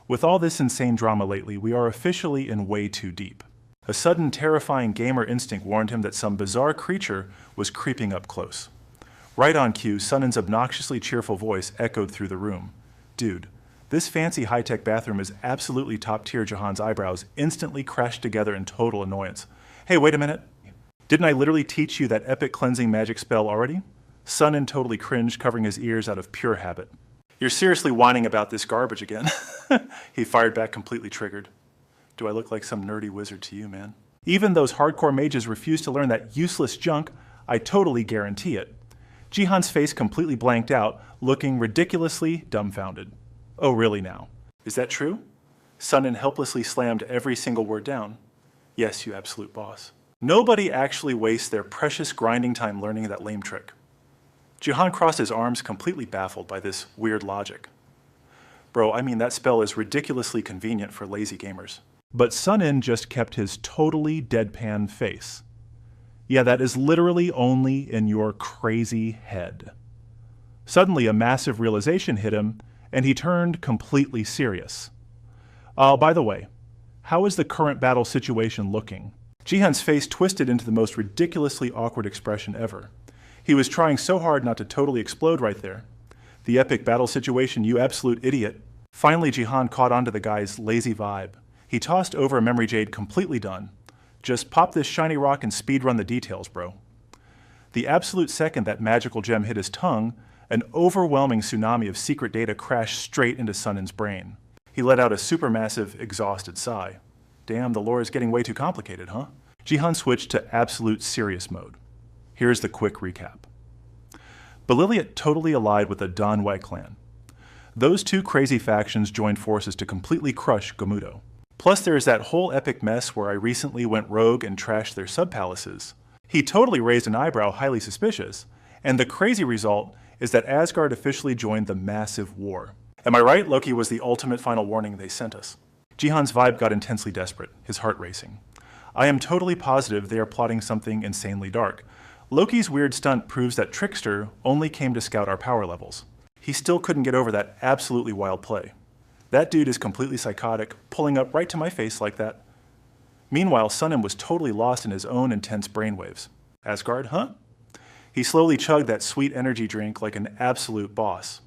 With all this insane drama lately, we are officially in way too deep. A sudden terrifying gamer instinct warned him that some bizarre creature was creeping up close. Right on cue, Sun-In's obnoxiously cheerful voice echoed through the room. Dude, this fancy high-tech bathroom is absolutely top-tier. Jihan's eyebrows instantly crashed together in total annoyance. Hey, wait a minute. Didn't I literally teach you that epic cleansing magic spell already? Sun-In totally cringed, covering his ears out of pure habit. You're seriously whining about this garbage again. He fired back, completely triggered. Do I look like some nerdy wizard to you, man? Even those hardcore mages refuse to learn that useless junk. I totally guarantee it. Jihan's face completely blanked out, looking ridiculously dumbfounded. Oh, really now? Is that true? Sun-In helplessly slammed every single word down. Yes, you absolute boss. Nobody actually wastes their precious grinding time learning that lame trick. Jihan crossed his arms, completely baffled by this weird logic. Bro, I mean, that spell is ridiculously convenient for lazy gamers. But Sun-In just kept his totally deadpan face. Yeah, that is literally only in your crazy head. Suddenly, a massive realization hit him, and he turned completely serious. Oh, by the way, how is the current battle situation looking? Jihan's face twisted into the most ridiculously awkward expression ever. He was trying so hard not to totally explode right there. The epic battle situation, you absolute idiot. Finally, Jihan caught on to the guy's lazy vibe. He tossed over a memory jade, completely done. Just pop this shiny rock and speedrun the details, bro. The absolute second that magical gem hit his tongue, an overwhelming tsunami of secret data crashed straight into Sun-In's brain. He let out a supermassive, exhausted sigh. Damn, the lore is getting way too complicated, huh? Jihan switched to absolute serious mode. Here's the quick recap. Beliliet totally allied with the Dan Y clan. Those two crazy factions joined forces to completely crush Gomudo. Plus there's that whole epic mess where I recently went rogue and trashed their sub-palaces. He totally raised an eyebrow, highly suspicious. And the crazy result is that Asgard officially joined the massive war. Am I right? Loki was the ultimate final warning they sent us. Jihan's vibe got intensely desperate, his heart racing. I am totally positive they are plotting something insanely dark. Loki's weird stunt proves that Trickster only came to scout our power levels. He still couldn't get over that absolutely wild play. That dude is completely psychotic, pulling up right to my face like that. Meanwhile, Sun-In was totally lost in his own intense brainwaves. Asgard, huh? He slowly chugged that sweet energy drink like an absolute boss.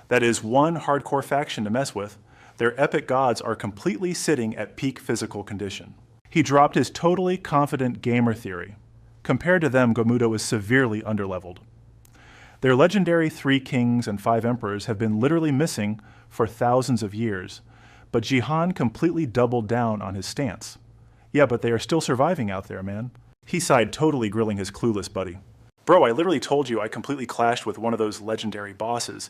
That is one hardcore faction to mess with. Their epic gods are completely sitting at peak physical condition. He dropped his totally confident gamer theory. Compared to them, Gomudo is severely underleveled. Their legendary 3 kings and 5 emperors have been literally missing for thousands of years, but Jihan completely doubled down on his stance. Yeah, but they are still surviving out there, man. He sighed, totally grilling his clueless buddy. Bro, I literally told you I completely clashed with one of those legendary bosses.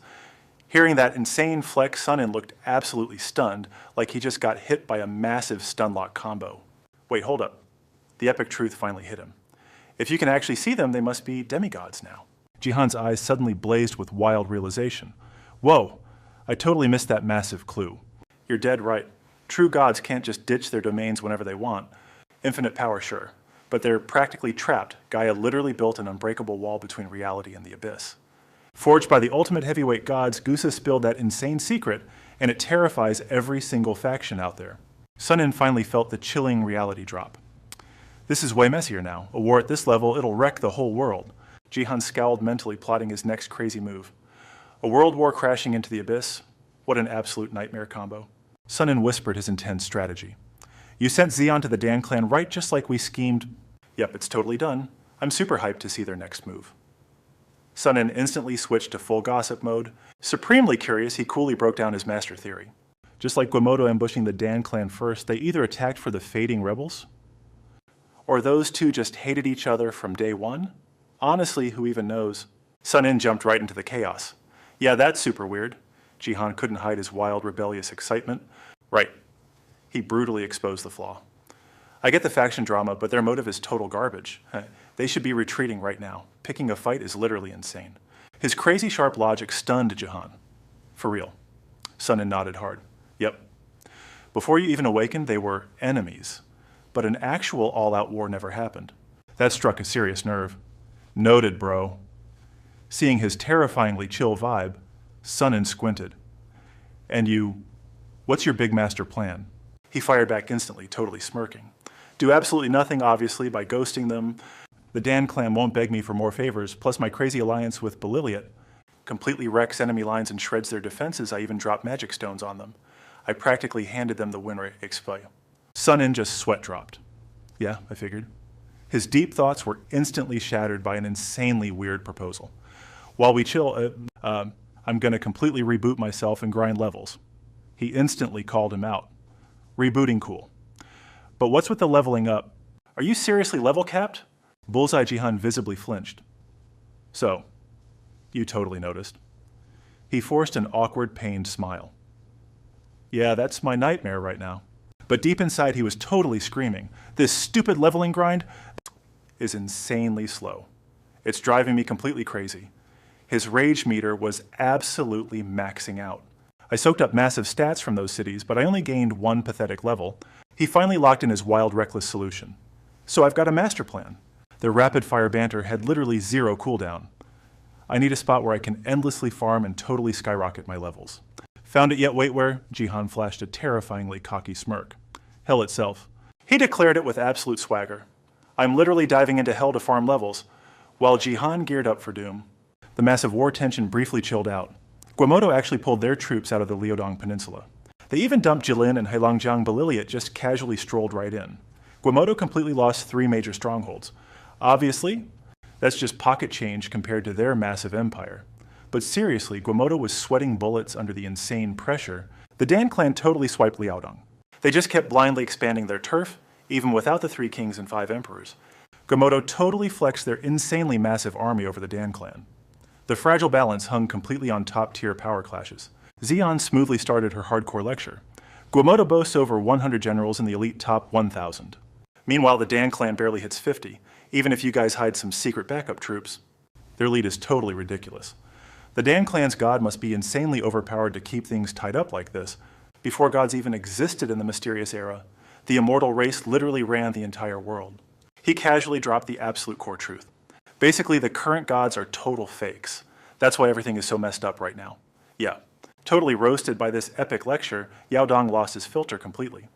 Hearing that insane flex, Sunin looked absolutely stunned, like he just got hit by a massive stunlock combo. Wait, hold up. The epic truth finally hit him. If you can actually see them, they must be demigods now. Jihan's eyes suddenly blazed with wild realization. Whoa, I totally missed that massive clue. You're dead right. True gods can't just ditch their domains whenever they want. Infinite power, sure. But they're practically trapped. Gaia literally built an unbreakable wall between reality and the abyss. Forged by the ultimate heavyweight gods, Gusa spilled that insane secret, and it terrifies every single faction out there. Sunin finally felt the chilling reality drop. This is way messier now. A war at this level, it'll wreck the whole world. Jihan scowled mentally, plotting his next crazy move. A world war crashing into the abyss? What an absolute nightmare combo. Sunin whispered his intense strategy. You sent Zeon to the Dan clan right just like we schemed. Yep, it's totally done. I'm super hyped to see their next move. Sunin instantly switched to full gossip mode. Supremely curious, he coolly broke down his master theory. Just like Guamoto ambushing the Dan clan first, they either attacked for the fading rebels, or those two just hated each other from day one? Honestly, who even knows? Sunin jumped right into the chaos. Yeah, that's super weird. Jihan couldn't hide his wild, rebellious excitement. Right. He brutally exposed the flaw. I get the faction drama, but their motive is total garbage. They should be retreating right now. Picking a fight is literally insane. His crazy sharp logic stunned Jihan. For real. Sunin nodded hard. Yep. Before you even awakened, they were enemies. But an actual all-out war never happened. That struck a serious nerve. Noted, bro. Seeing his terrifyingly chill vibe, Sunin squinted. And what's your big master plan? He fired back instantly, totally smirking. Do absolutely nothing, obviously, by ghosting them. The Dan clan won't beg me for more favors, plus my crazy alliance with Beliliot completely wrecks enemy lines and shreds their defenses. I even dropped magic stones on them. I practically handed them the win rate expo. Sunin just sweat dropped. Yeah, I figured. His deep thoughts were instantly shattered by an insanely weird proposal. While we chill, I'm gonna completely reboot myself and grind levels. He instantly called him out. Rebooting cool. But what's with the leveling up? Are you seriously level capped? Bullseye Jihan visibly flinched. So, you totally noticed. He forced an awkward, pained smile. Yeah, that's my nightmare right now. But deep inside he was totally screaming. This stupid leveling grind is insanely slow. It's driving me completely crazy. His rage meter was absolutely maxing out. I soaked up massive stats from those cities, but I only gained one pathetic level. He finally locked in his wild, reckless solution. So I've got a master plan. Their rapid-fire banter had literally 0 cooldown. I need a spot where I can endlessly farm and totally skyrocket my levels. Found it yet, wait where? Jihan flashed a terrifyingly cocky smirk. Hell itself. He declared it with absolute swagger. I'm literally diving into hell to farm levels. While Jihan geared up for doom, the massive war tension briefly chilled out. Guamoto actually pulled their troops out of the Liudong Peninsula. They even dumped Jilin and Heilongjiang Beliliot just casually strolled right in. Guamoto completely lost 3 major strongholds. Obviously, that's just pocket change compared to their massive empire. But seriously, Guamoto was sweating bullets under the insane pressure. The Dan clan totally swiped Liaodong. They just kept blindly expanding their turf, even without the 3 kings and 5 emperors. Guamoto totally flexed their insanely massive army over the Dan clan. The fragile balance hung completely on top-tier power clashes. Zeon smoothly started her hardcore lecture. Guamoto boasts over 100 generals in the elite top 1,000. Meanwhile, the Dan clan barely hits 50, even if you guys hide some secret backup troops. Their lead is totally ridiculous. The Dan clan's god must be insanely overpowered to keep things tied up like this. Before gods even existed in the mysterious era, the immortal race literally ran the entire world. He casually dropped the absolute core truth. Basically, the current gods are total fakes. That's why everything is so messed up right now. Yeah, totally roasted by this epic lecture, Yaodong lost his filter completely.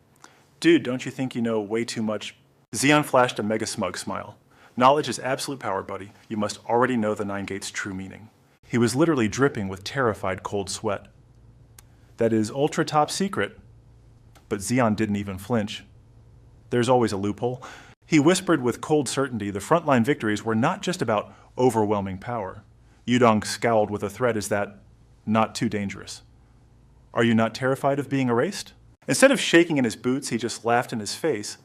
Dude, don't you think you know way too much? Zeon flashed a mega smug smile. Knowledge is absolute power, buddy. You must already know the 9 gates' true meaning. He was literally dripping with terrified cold sweat. That is ultra top secret, but Zeon didn't even flinch. There's always a loophole. He whispered with cold certainty the frontline victories were not just about overwhelming power. Yudong scowled with a threat as that not too dangerous. Are you not terrified of being erased? Instead of shaking in his boots, he just laughed in his face.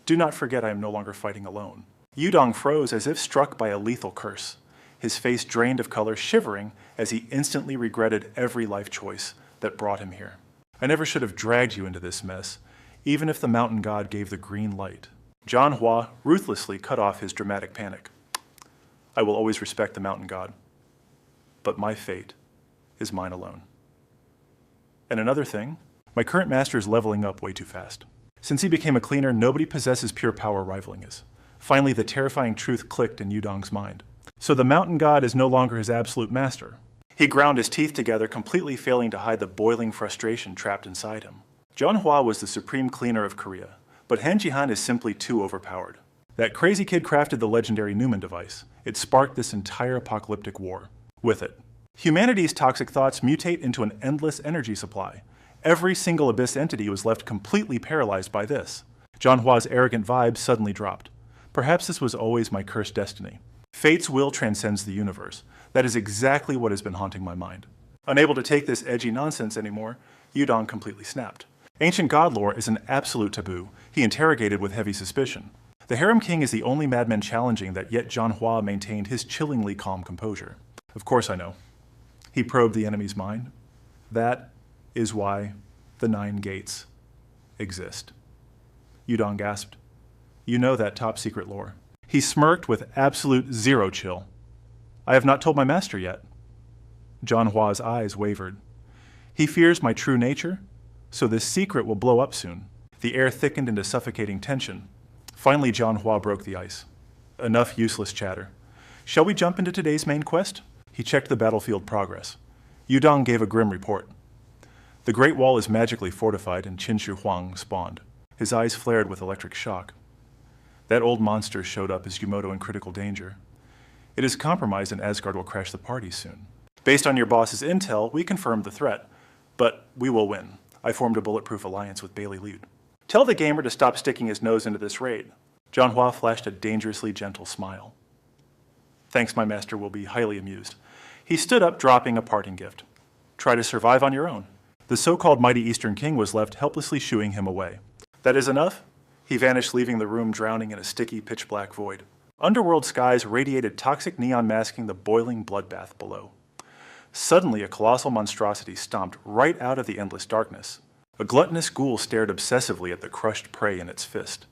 Do not forget I am no longer fighting alone. Yudong froze as if struck by a lethal curse. His face drained of color, shivering as he instantly regretted every life choice that brought him here. I never should have dragged you into this mess, even if the mountain god gave the green light. Manhwa ruthlessly cut off his dramatic panic. I will always respect the mountain god, but my fate is mine alone. And another thing, my current master is leveling up way too fast. Since he became a cleaner, nobody possesses pure power rivaling his. Finally, the terrifying truth clicked in Yudong's mind. So the mountain god is no longer his absolute master. He ground his teeth together, completely failing to hide the boiling frustration trapped inside him. Manhwa was the supreme cleaner of Korea, but Han Ji-han is simply too overpowered. That crazy kid crafted the legendary Newman device. It sparked this entire apocalyptic war. With it, humanity's toxic thoughts mutate into an endless energy supply. Every single Abyss entity was left completely paralyzed by this. Manhwa's arrogant vibe suddenly dropped. Perhaps this was always my cursed destiny. Fate's will transcends the universe. That is exactly what has been haunting my mind. Unable to take this edgy nonsense anymore, Yudong completely snapped. Ancient god lore is an absolute taboo, he interrogated with heavy suspicion. The Harem King is the only madman challenging that, yet Manhwa maintained his chillingly calm composure. Of course I know. He probed the enemy's mind. That is why the 9 gates exist. Yudong gasped. You know that top secret lore. He smirked with absolute zero chill. I have not told my master yet. Manhwa's eyes wavered. He fears my true nature, so this secret will blow up soon. The air thickened into suffocating tension. Finally, Manhwa broke the ice. Enough useless chatter. Shall we jump into today's main quest? He checked the battlefield progress. Yudong gave a grim report. The Great Wall is magically fortified and Qin Shi Huang spawned. His eyes flared with electric shock. That old monster showed up as Yumoto in critical danger. It is compromised and Asgard will crash the party soon. Based on your boss's intel, we confirmed the threat, but we will win. I formed a bulletproof alliance with Bailey Liu. Tell the gamer to stop sticking his nose into this raid. Manhwa flashed a dangerously gentle smile. Thanks, my master will be highly amused. He stood up, dropping a parting gift. Try to survive on your own. The so-called mighty Eastern King was left helplessly shooing him away. That is enough? He vanished, leaving the room drowning in a sticky, pitch-black void. Underworld skies radiated toxic neon masking the boiling bloodbath below. Suddenly, a colossal monstrosity stomped right out of the endless darkness. A gluttonous ghoul stared obsessively at the crushed prey in its fist.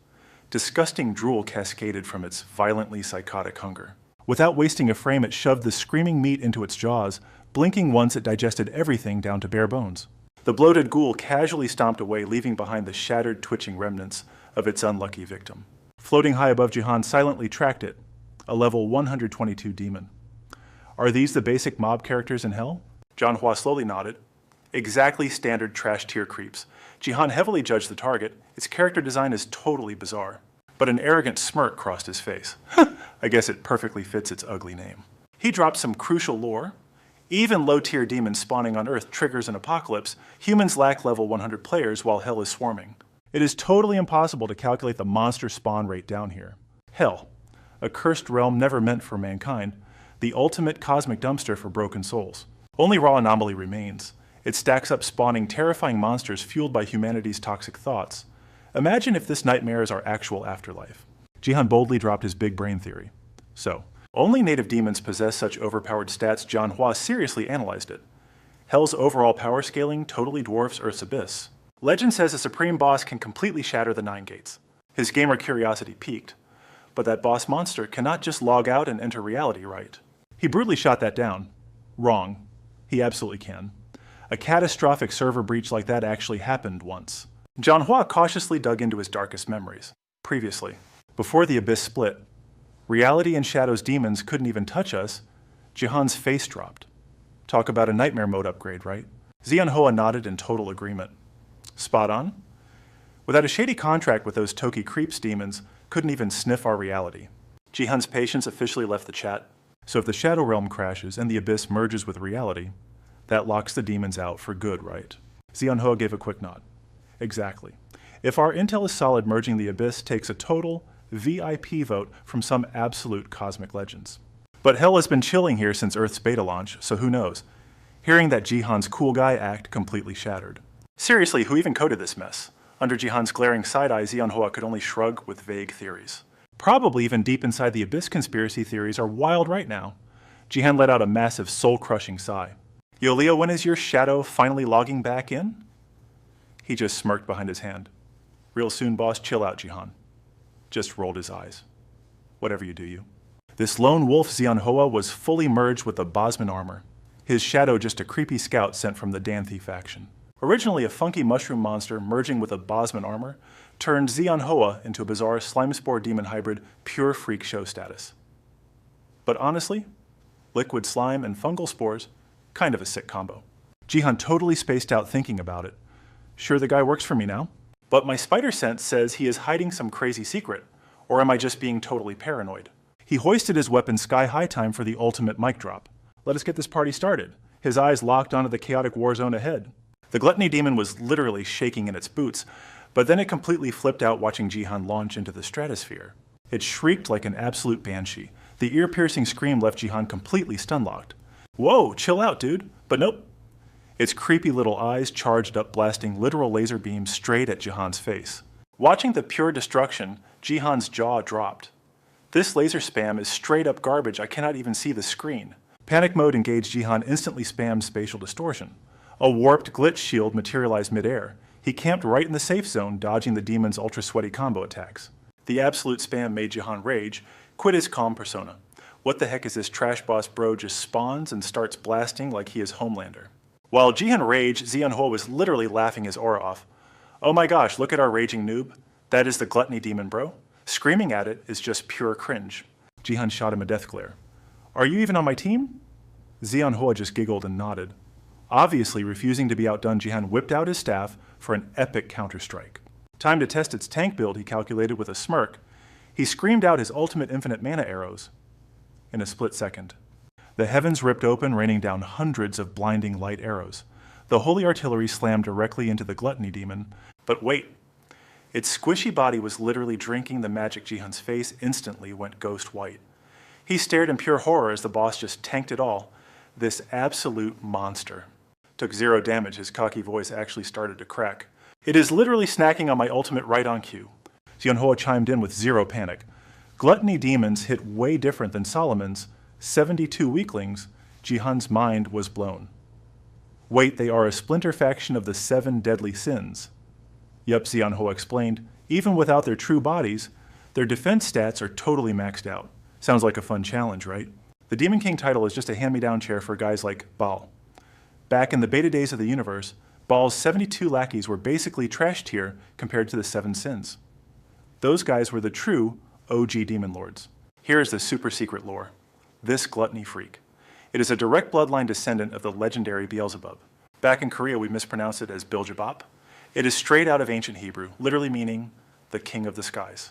Disgusting drool cascaded from its violently psychotic hunger. Without wasting a frame, it shoved the screaming meat into its jaws, blinking once it digested everything down to bare bones. The bloated ghoul casually stomped away, leaving behind the shattered, twitching remnants of its unlucky victim. Floating high above Jihan silently tracked it, a level 122 demon. Are these the basic mob characters in Hell? Manhwa slowly nodded. Exactly standard trash tier creeps. Jihan heavily judged the target. Its character design is totally bizarre. But an arrogant smirk crossed his face. I guess it perfectly fits its ugly name. He dropped some crucial lore. Even low-tier demons spawning on Earth triggers an apocalypse. Humans lack level 100 players while Hell is swarming. It is totally impossible to calculate the monster spawn rate down here. Hell, a cursed realm never meant for mankind, the ultimate cosmic dumpster for broken souls. Only Raw Anomaly remains. It stacks up spawning terrifying monsters fueled by humanity's toxic thoughts. Imagine if this nightmare is our actual afterlife. Jihan boldly dropped his big brain theory. So, only native demons possess such overpowered stats. Manhwa seriously analyzed it. Hell's overall power scaling totally dwarfs Earth's abyss. Legend says a supreme boss can completely shatter the 9 gates. His gamer curiosity piqued. But that boss monster cannot just log out and enter reality, right? He brutally shot that down. Wrong. He absolutely can. A catastrophic server breach like that actually happened once. Manhwa cautiously dug into his darkest memories. Previously, before the abyss split, reality and Shadow's demons couldn't even touch us. Jihan's face dropped. Talk about a nightmare mode upgrade, right? Xianhua nodded in total agreement. Spot on. Without a shady contract with those Toki creeps, demons couldn't even sniff our reality. Jihan's patience officially left the chat. So if the Shadow Realm crashes and the abyss merges with reality, that locks the demons out for good, right? Xianhua gave a quick nod. Exactly. If our intel is solid, merging the Abyss takes a total VIP vote from some absolute cosmic legends. But hell has been chilling here since Earth's beta launch, so who knows? Hearing that Jihan's cool guy act completely shattered. Seriously, who even coded this mess? Under Jihan's glaring side-eye, Zeonhua could only shrug with vague theories. Probably even deep inside the Abyss conspiracy theories are wild right now. Jihan let out a massive soul-crushing sigh. Yo, Leo, when is your shadow finally logging back in? He just smirked behind his hand. Real soon, boss, chill out, Jihan. Just rolled his eyes. Whatever you do, you. This lone wolf Zeonhua was fully merged with the Bosman armor. His shadow just a creepy scout sent from the Danthi faction. Originally a funky mushroom monster merging with a Bosman armor, turned Zeonhua into a bizarre slime-spore demon hybrid, pure freak show status. But honestly, liquid slime and fungal spores, kind of a sick combo. Jihan totally spaced out thinking about it. Sure, the guy works for me now? But my spider sense says he is hiding some crazy secret, or am I just being totally paranoid? He hoisted his weapon sky-high time for the ultimate mic drop. Let us get this party started. His eyes locked onto the chaotic war zone ahead. The gluttony demon was literally shaking in its boots, but then it completely flipped out watching Jihan launch into the stratosphere. It shrieked like an absolute banshee. The ear-piercing scream left Jihan completely stun-locked. Whoa, chill out, dude. But nope. Its creepy little eyes charged up, blasting literal laser beams straight at Jihan's face. Watching the pure destruction, Jihan's jaw dropped. This laser spam is straight up garbage. I cannot even see the screen. Panic mode engaged. Jihan instantly spammed spatial distortion. A warped glitch shield materialized midair. He camped right in the safe zone, dodging the demon's ultra-sweaty combo attacks. The absolute spam made Jihan rage, quit his calm persona. What the heck is this trash boss bro just spawns and starts blasting like he is Homelander? While Jihan raged, Zeonhua was literally laughing his aura off. Oh my gosh, look at our raging noob. That is the gluttony demon, bro. Screaming at it is just pure cringe. Jihan shot him a death glare. Are you even on my team? Zeonhua just giggled and nodded. Obviously refusing to be outdone, Jihan whipped out his staff for an epic counterstrike. Time to test its tank build, he calculated with a smirk. He screamed out his ultimate infinite mana arrows. In a split second, the heavens ripped open, raining down hundreds of blinding light arrows. The holy artillery slammed directly into the gluttony demon. But wait, its squishy body was literally drinking the magic. Jihan's face instantly went ghost white. He stared in pure horror as the boss just tanked it all. This absolute monster. Took 0 damage. His cocky voice actually started to crack. It is literally snacking on my ultimate right on cue. Zeonhua chimed in with 0 panic. Gluttony demons hit way different than Solomon's 72 weaklings. Jihan's mind was blown. Wait, they are a splinter faction of the 7 deadly sins. Yup, Zeonhua explained. Even without their true bodies, their defense stats are totally maxed out. Sounds like a fun challenge, right? The Demon King title is just a hand-me-down chair for guys like Baal. Back in the beta days of the universe, Baal's 72 lackeys were basically trash tier compared to the 7 sins. Those guys were the true OG demon lords. Here is the super secret lore. This gluttony freak. It is a direct bloodline descendant of the legendary Beelzebub. Back in Korea, we mispronounce it as Biljabop. It is straight out of ancient Hebrew, literally meaning the king of the skies.